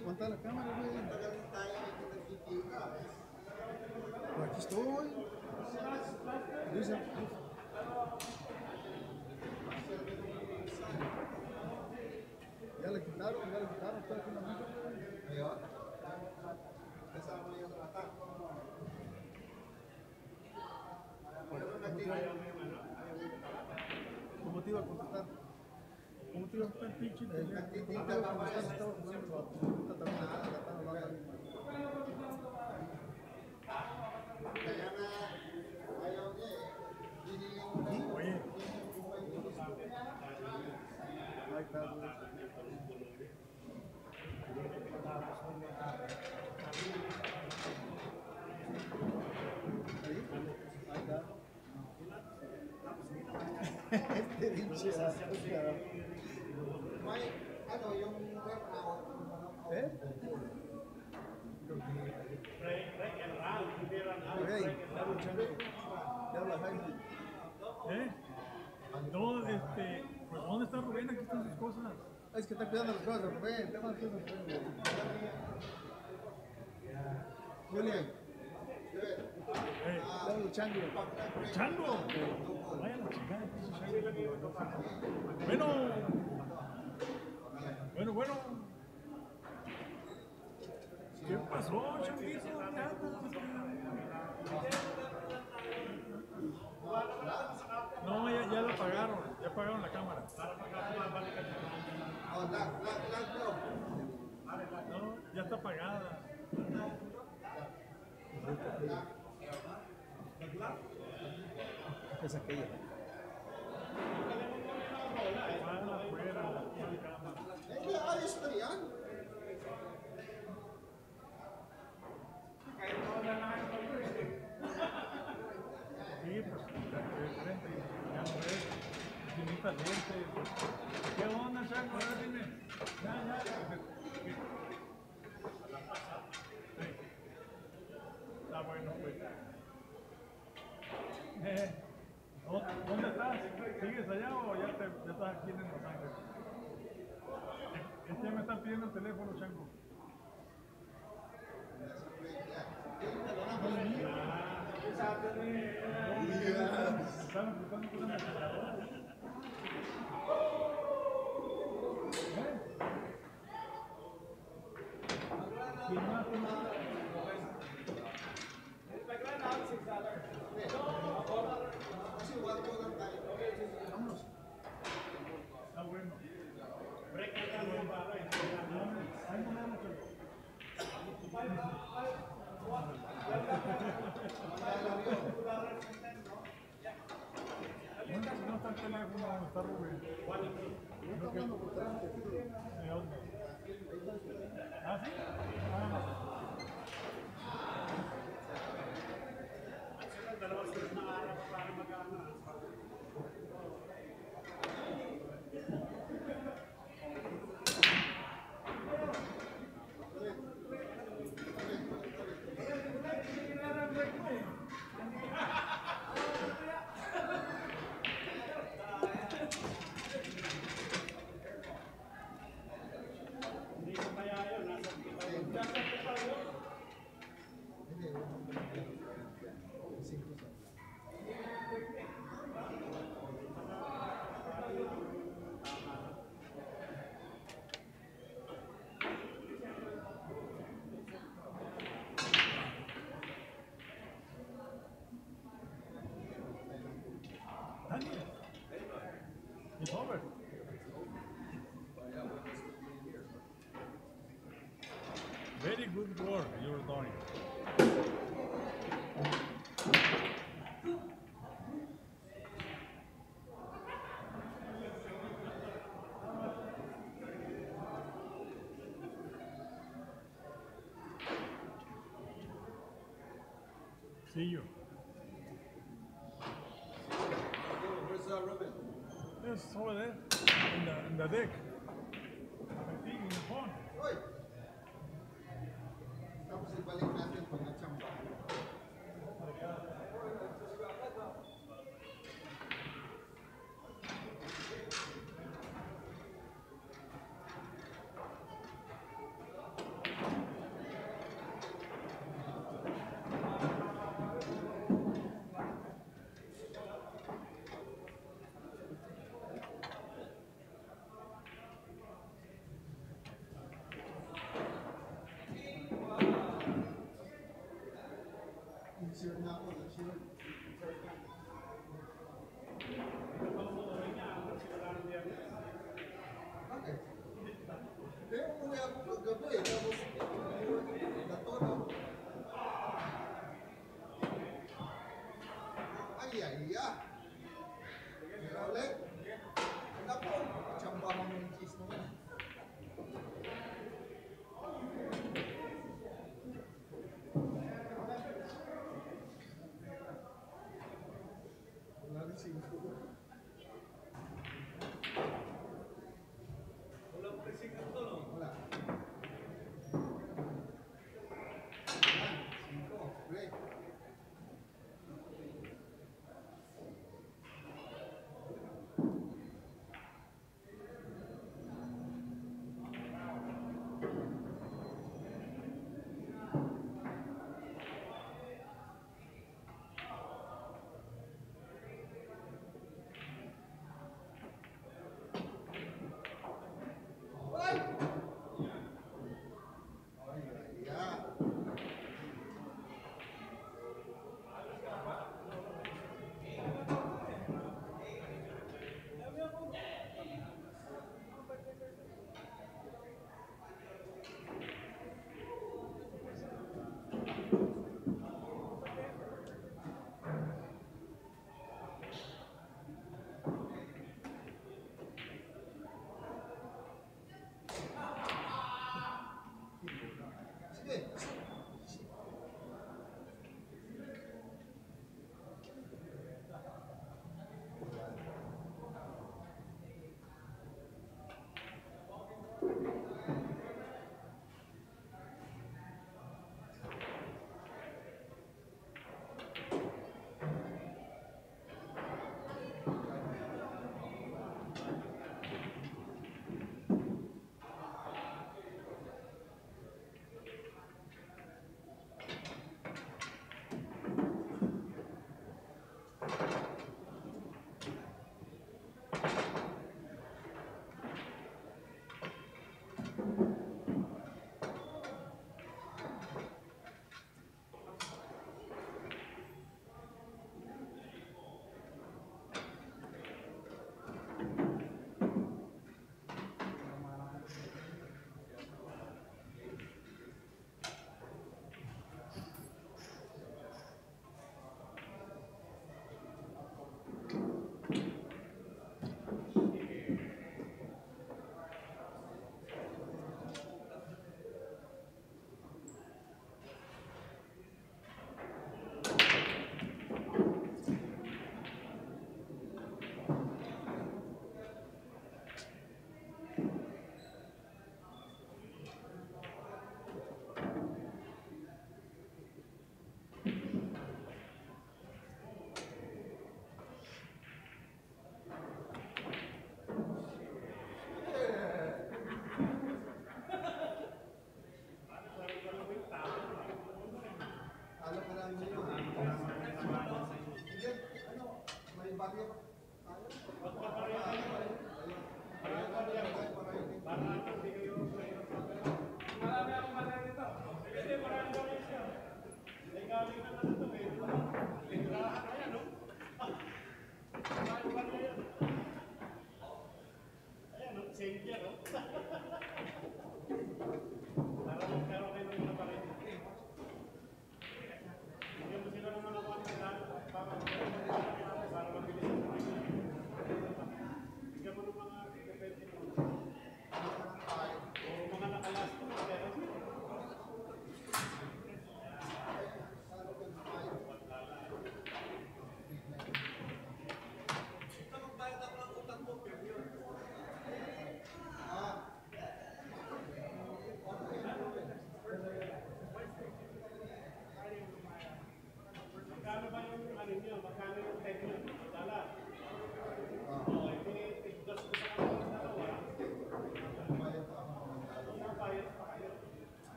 Aguanta la cámara, güey. Pues aquí estoy. Dice. Ya le quitaron, estoy aquí en la mesa. ¿Cómo te iba a contestar? ¿Cómo te iba a estar pinche? Oye. Este pinche No, pues ¿dónde está Rubén? Aquí están sus cosas. Es que está cuidando las cosas de Rubén, está cuidando las cosas de Rubén. Julián. Dale el chango. ¿El chango? Vaya la chingada, Bueno. ¿Qué pasó, changuito? ¿Dónde andas? No, ya la apagaron. Ya apagaron la cámara. No, ya está apagada. Es aquella. Sí, pues, frente, ya no ves. Infinitas lentes. ¿Qué onda, Chaco? Ahora dime. Ya. Está bueno, pues. estás aquí en Los Ángeles. Es que me están pidiendo el teléfono, Chango. Están aplicando con una mezcladora. ¿Quién más? Está bueno. No está el teléfono, está Rubén. ¿De dónde? ¿Ah, sí? It's over. Very good work you're doing. See you. Where's Ruben? It's over there, in the deck. I think in the pond. Hoy! Tapos ibalik natin pag natsamba. Insert na ako, insert. Bakit? Kaya umuwi ako paggabi, tapos natono. Ay, ay, ay. Kaya ulit. Naku, tsamba mo yung cheese naman. Wala.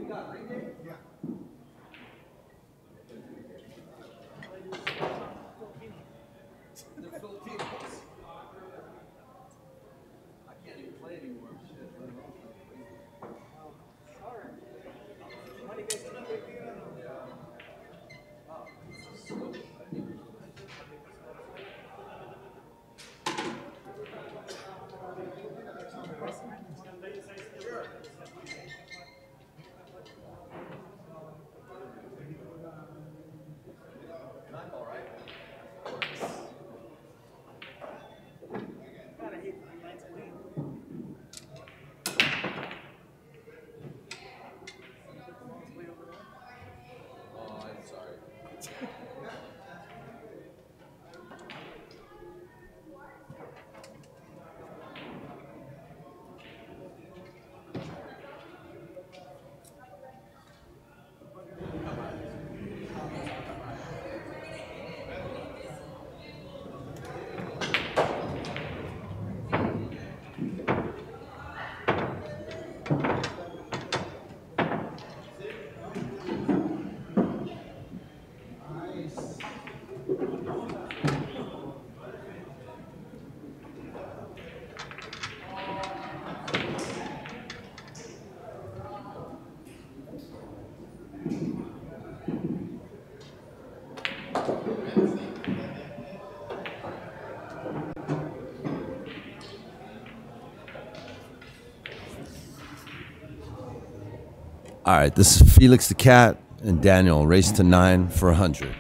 They're Filipinos. I can't even play anymore. Shit. All right, this is Felix the Cat and Daniel, race to 9 for 100.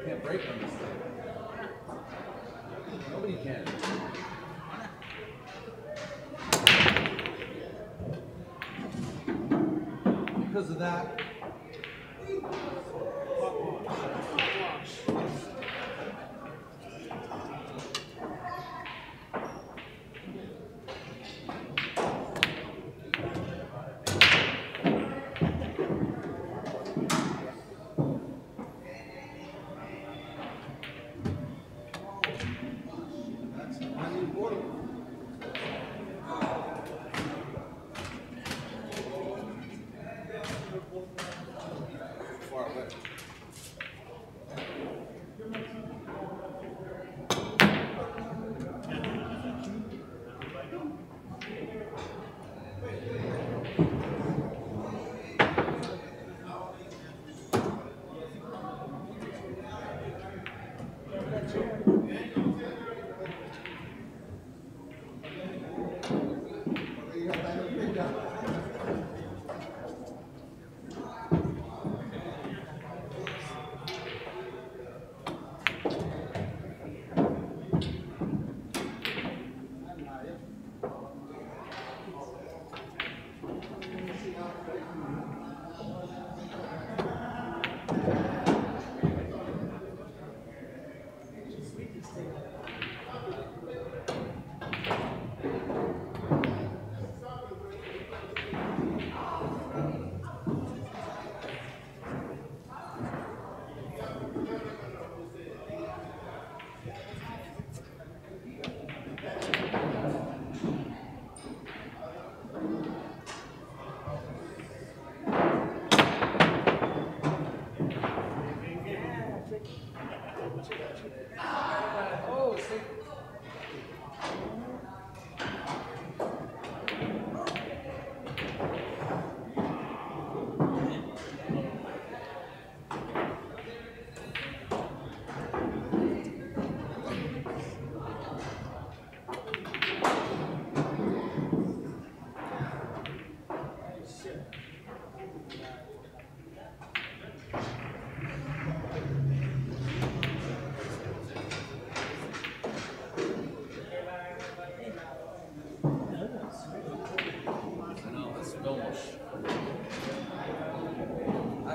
Can't break on this thing. Nobody can. Because of that. Far away.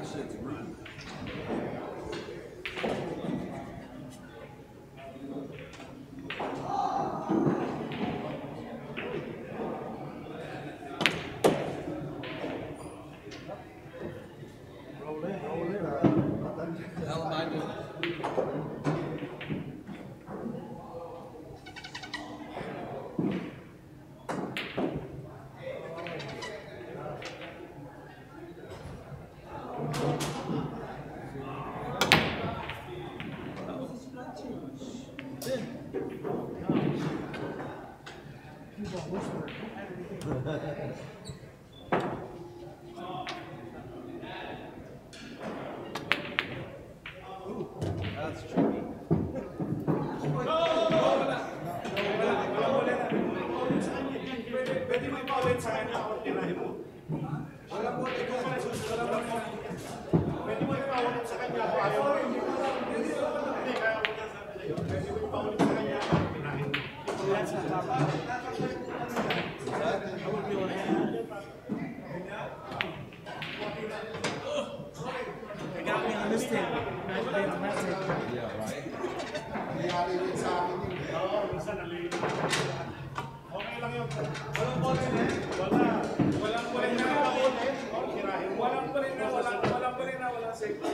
shit's rude. Roll in, roll in. What the hell am I doing? That's tricky. Pwede mo ipaulit sa kanya ako tirahin mo. Wala mo ikaw. Pwede mo ipaulit sa kanya ako ayaw mo. Hindi, kaya mo na sabi sa'yo. Pwede mo ipaulit sa kanya ako tirahin mo. They got me on this table. Imagine being on that table. Yeah, right. Nangyari din sa akin yun. Oo, minsan nalilin. Okay lang yun. Walang bote na eh. Wala. Walang bote na. Walang bote na. Walang bote na. Walang safety.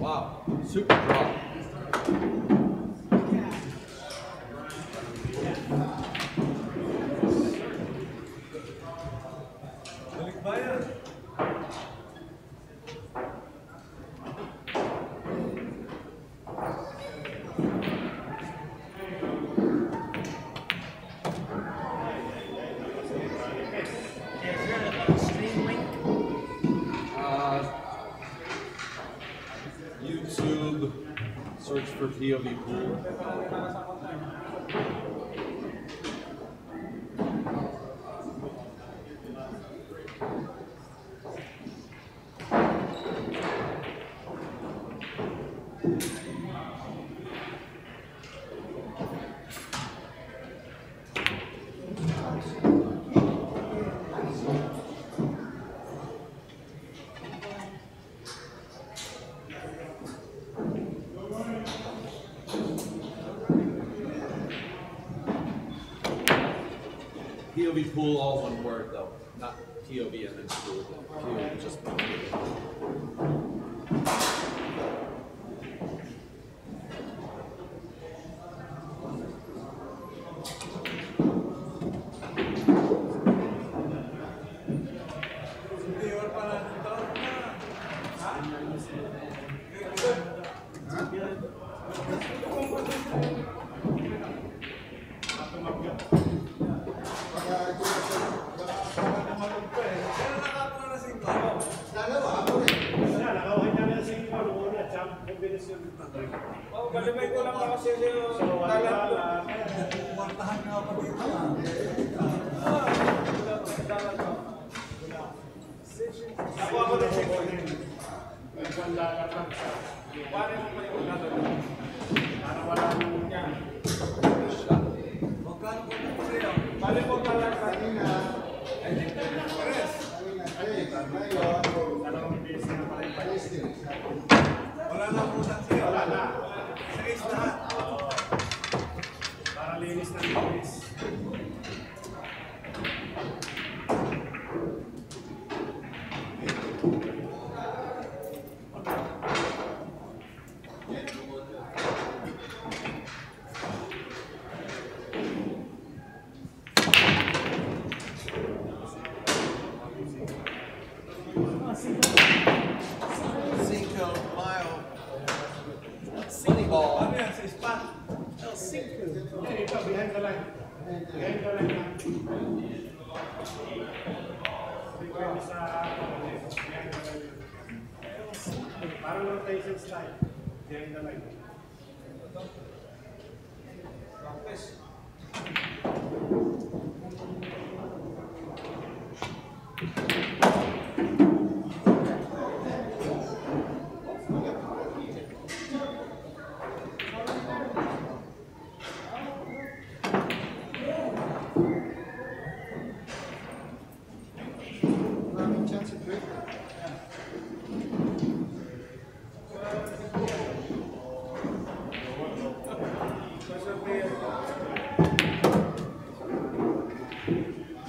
Wow, super draw. YouTube, search for POV pool. POV pool, all one word though, not POV and then pool. POV just one word. Kalimay ko lang kasi yung talent ko. Pumuntahan nga ako dito. Ako ako na check ko din. Wala ka lang sa. Paano mo pa yung gagawin? Para wala nang niya. Magkano po ito sa'yo? Bali po talaga kanina. Ay, di ka na pares. Dalawang days na pala yung pares. Wala na po sa'yo. Wala na. Sa case lahat. Para linis na linis. Cinco mile. Sunny ball. El Cinco. Behind the line. Behind the line. Para los faces slide. Behind the line.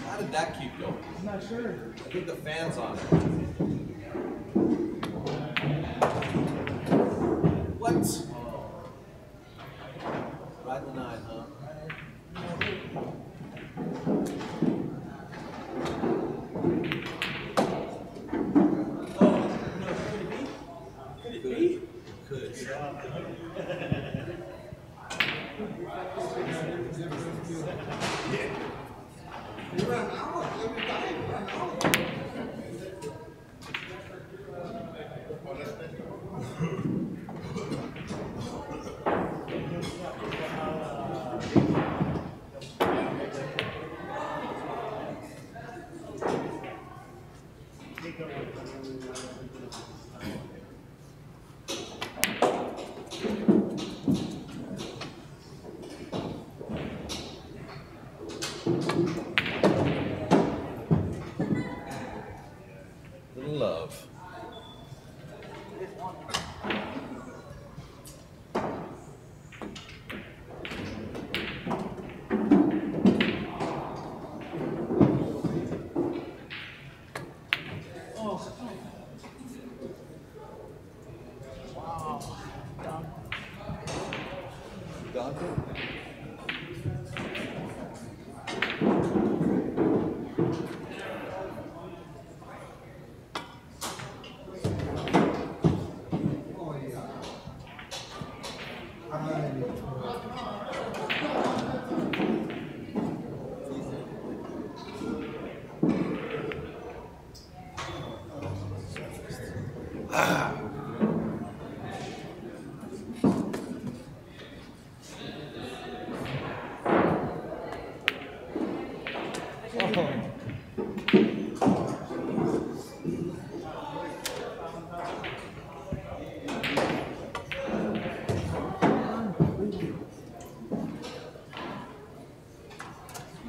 How did that keep going? I'm not sure. I think the fan's on it. What? Ride the 9, huh? Could it be? Could. Little love.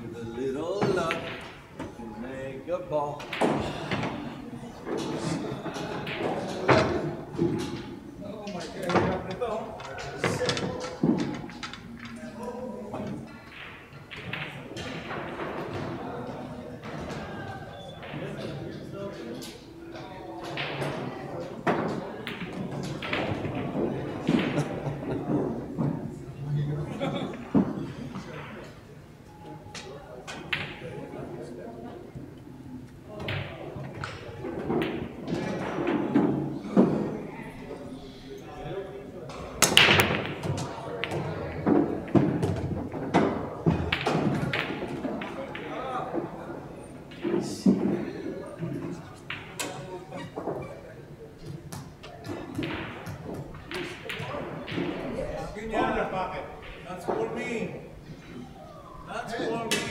With a little luck, you can make a ball. Oh my God. That's for me. That's for me.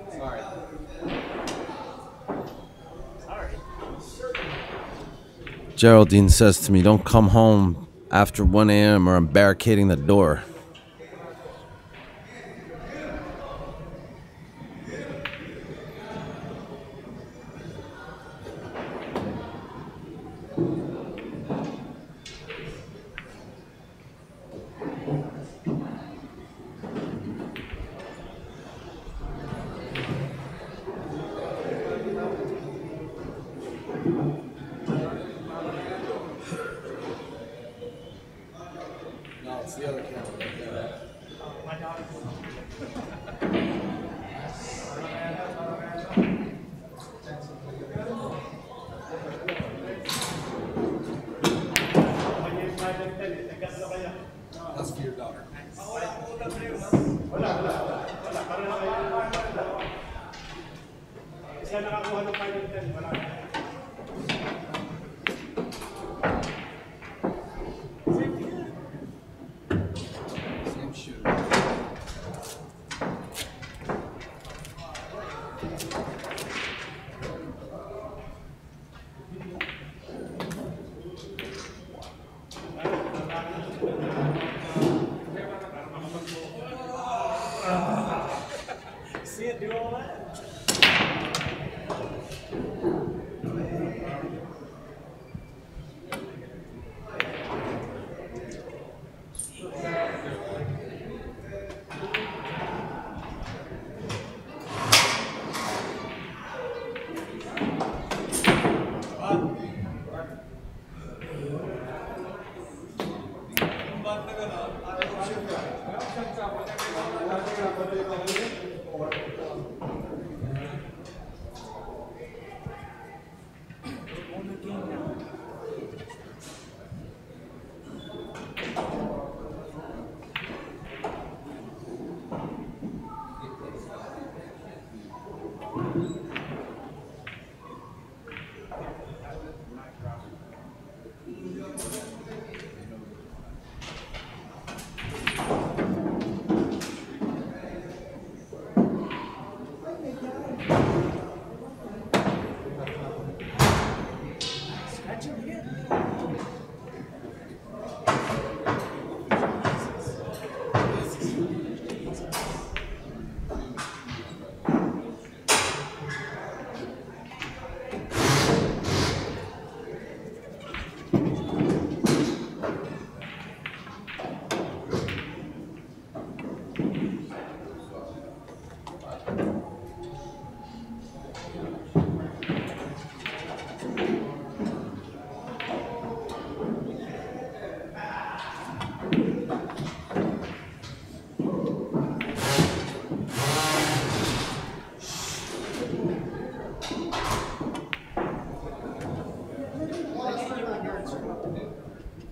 Sorry. Geraldine says to me, don't come home after 1 a.m. or I'm barricading the door. No, it's the other camera. Same shoe. See it do all that?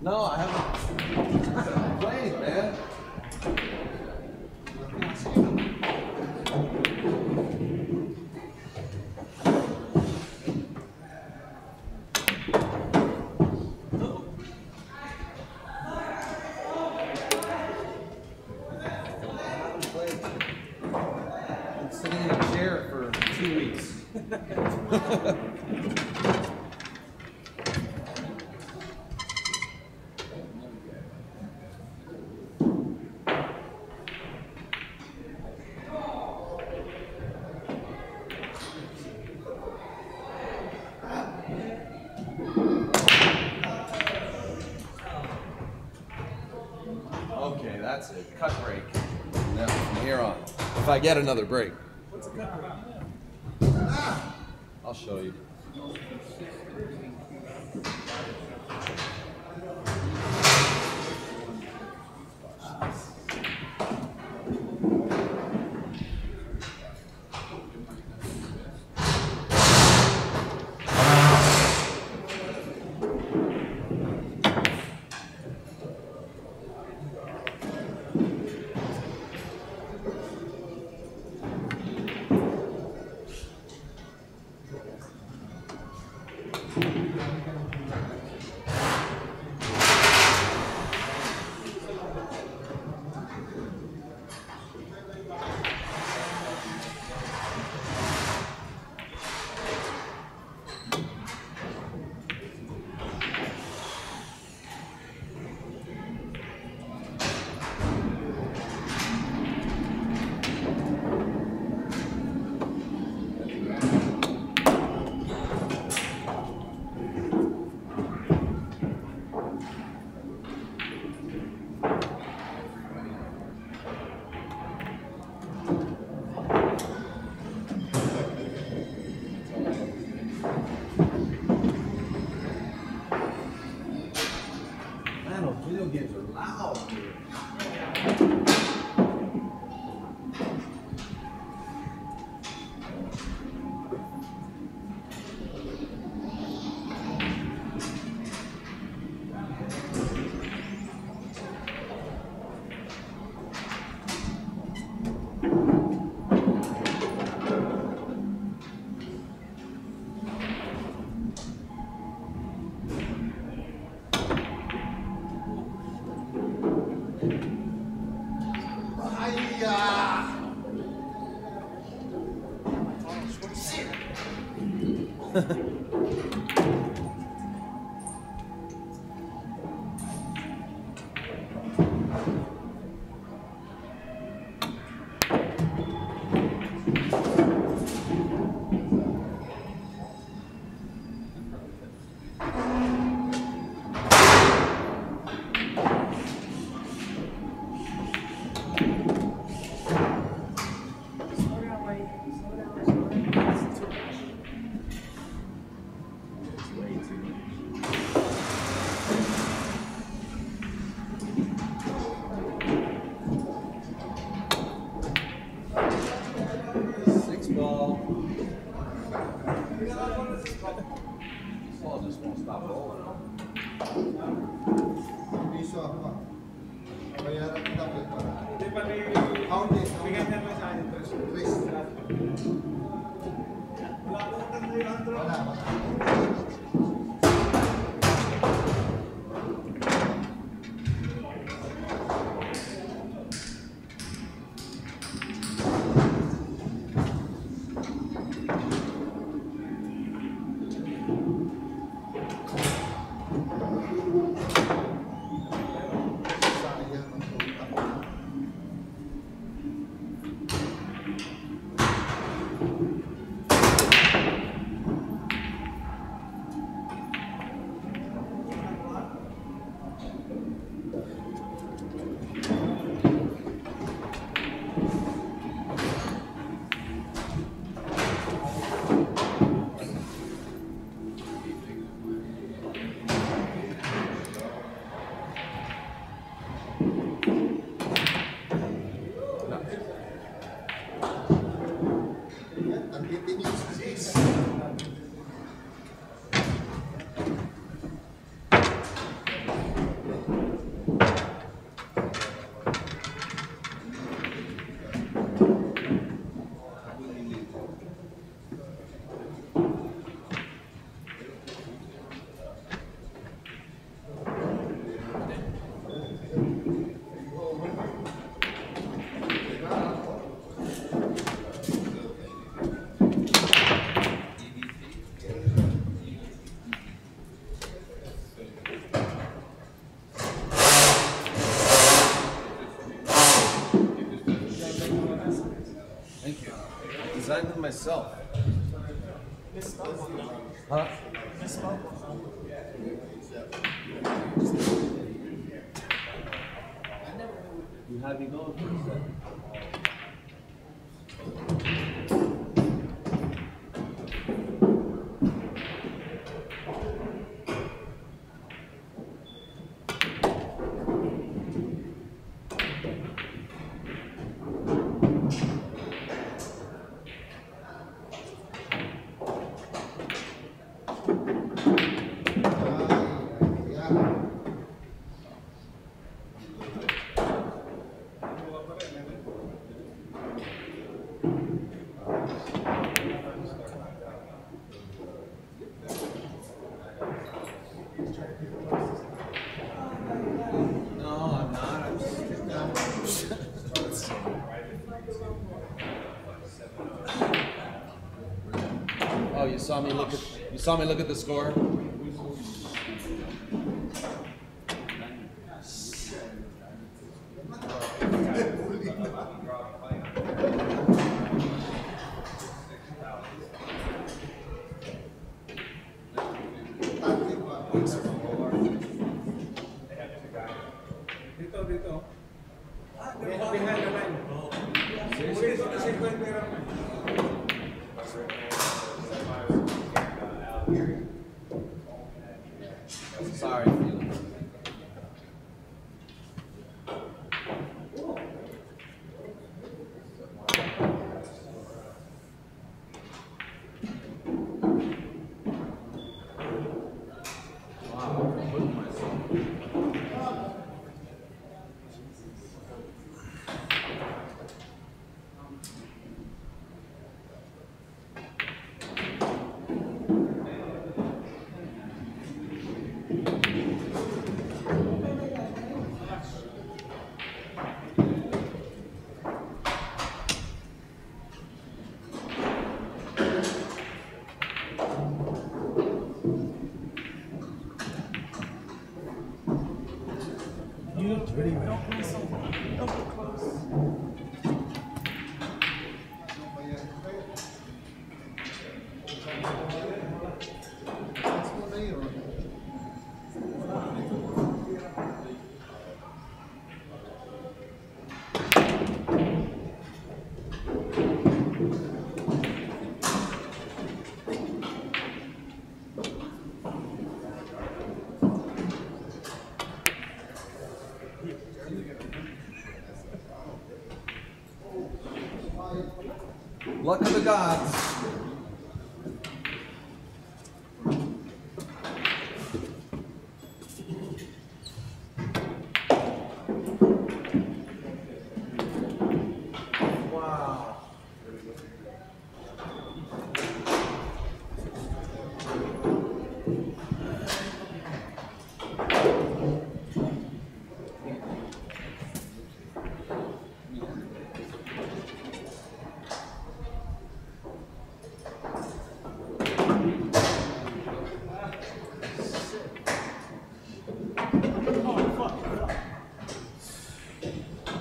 No, I haven't played, man. Been sitting in a chair for 2 weeks. Okay, that's it. Cut break. Now, from here on. If I get another break. What's a cut break? I'll show you. Six ball. This ball just won't stop rolling. Designed them myself. Huh? You had me going for a second. Oh, you saw me look at the score? Sorry, Felix. Don't get close. Luck of the gods. Wow.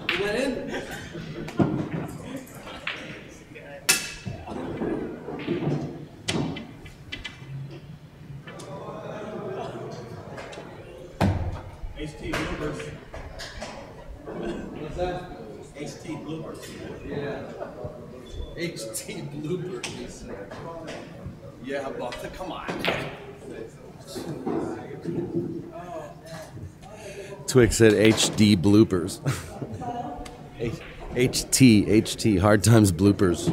It went in. HT Bluebirds. What's that? HT Bluebirds. Yeah. HT Bluebird, he said. Yeah, Buster, come on. Twix said HD bloopers. HT, Hard Times bloopers.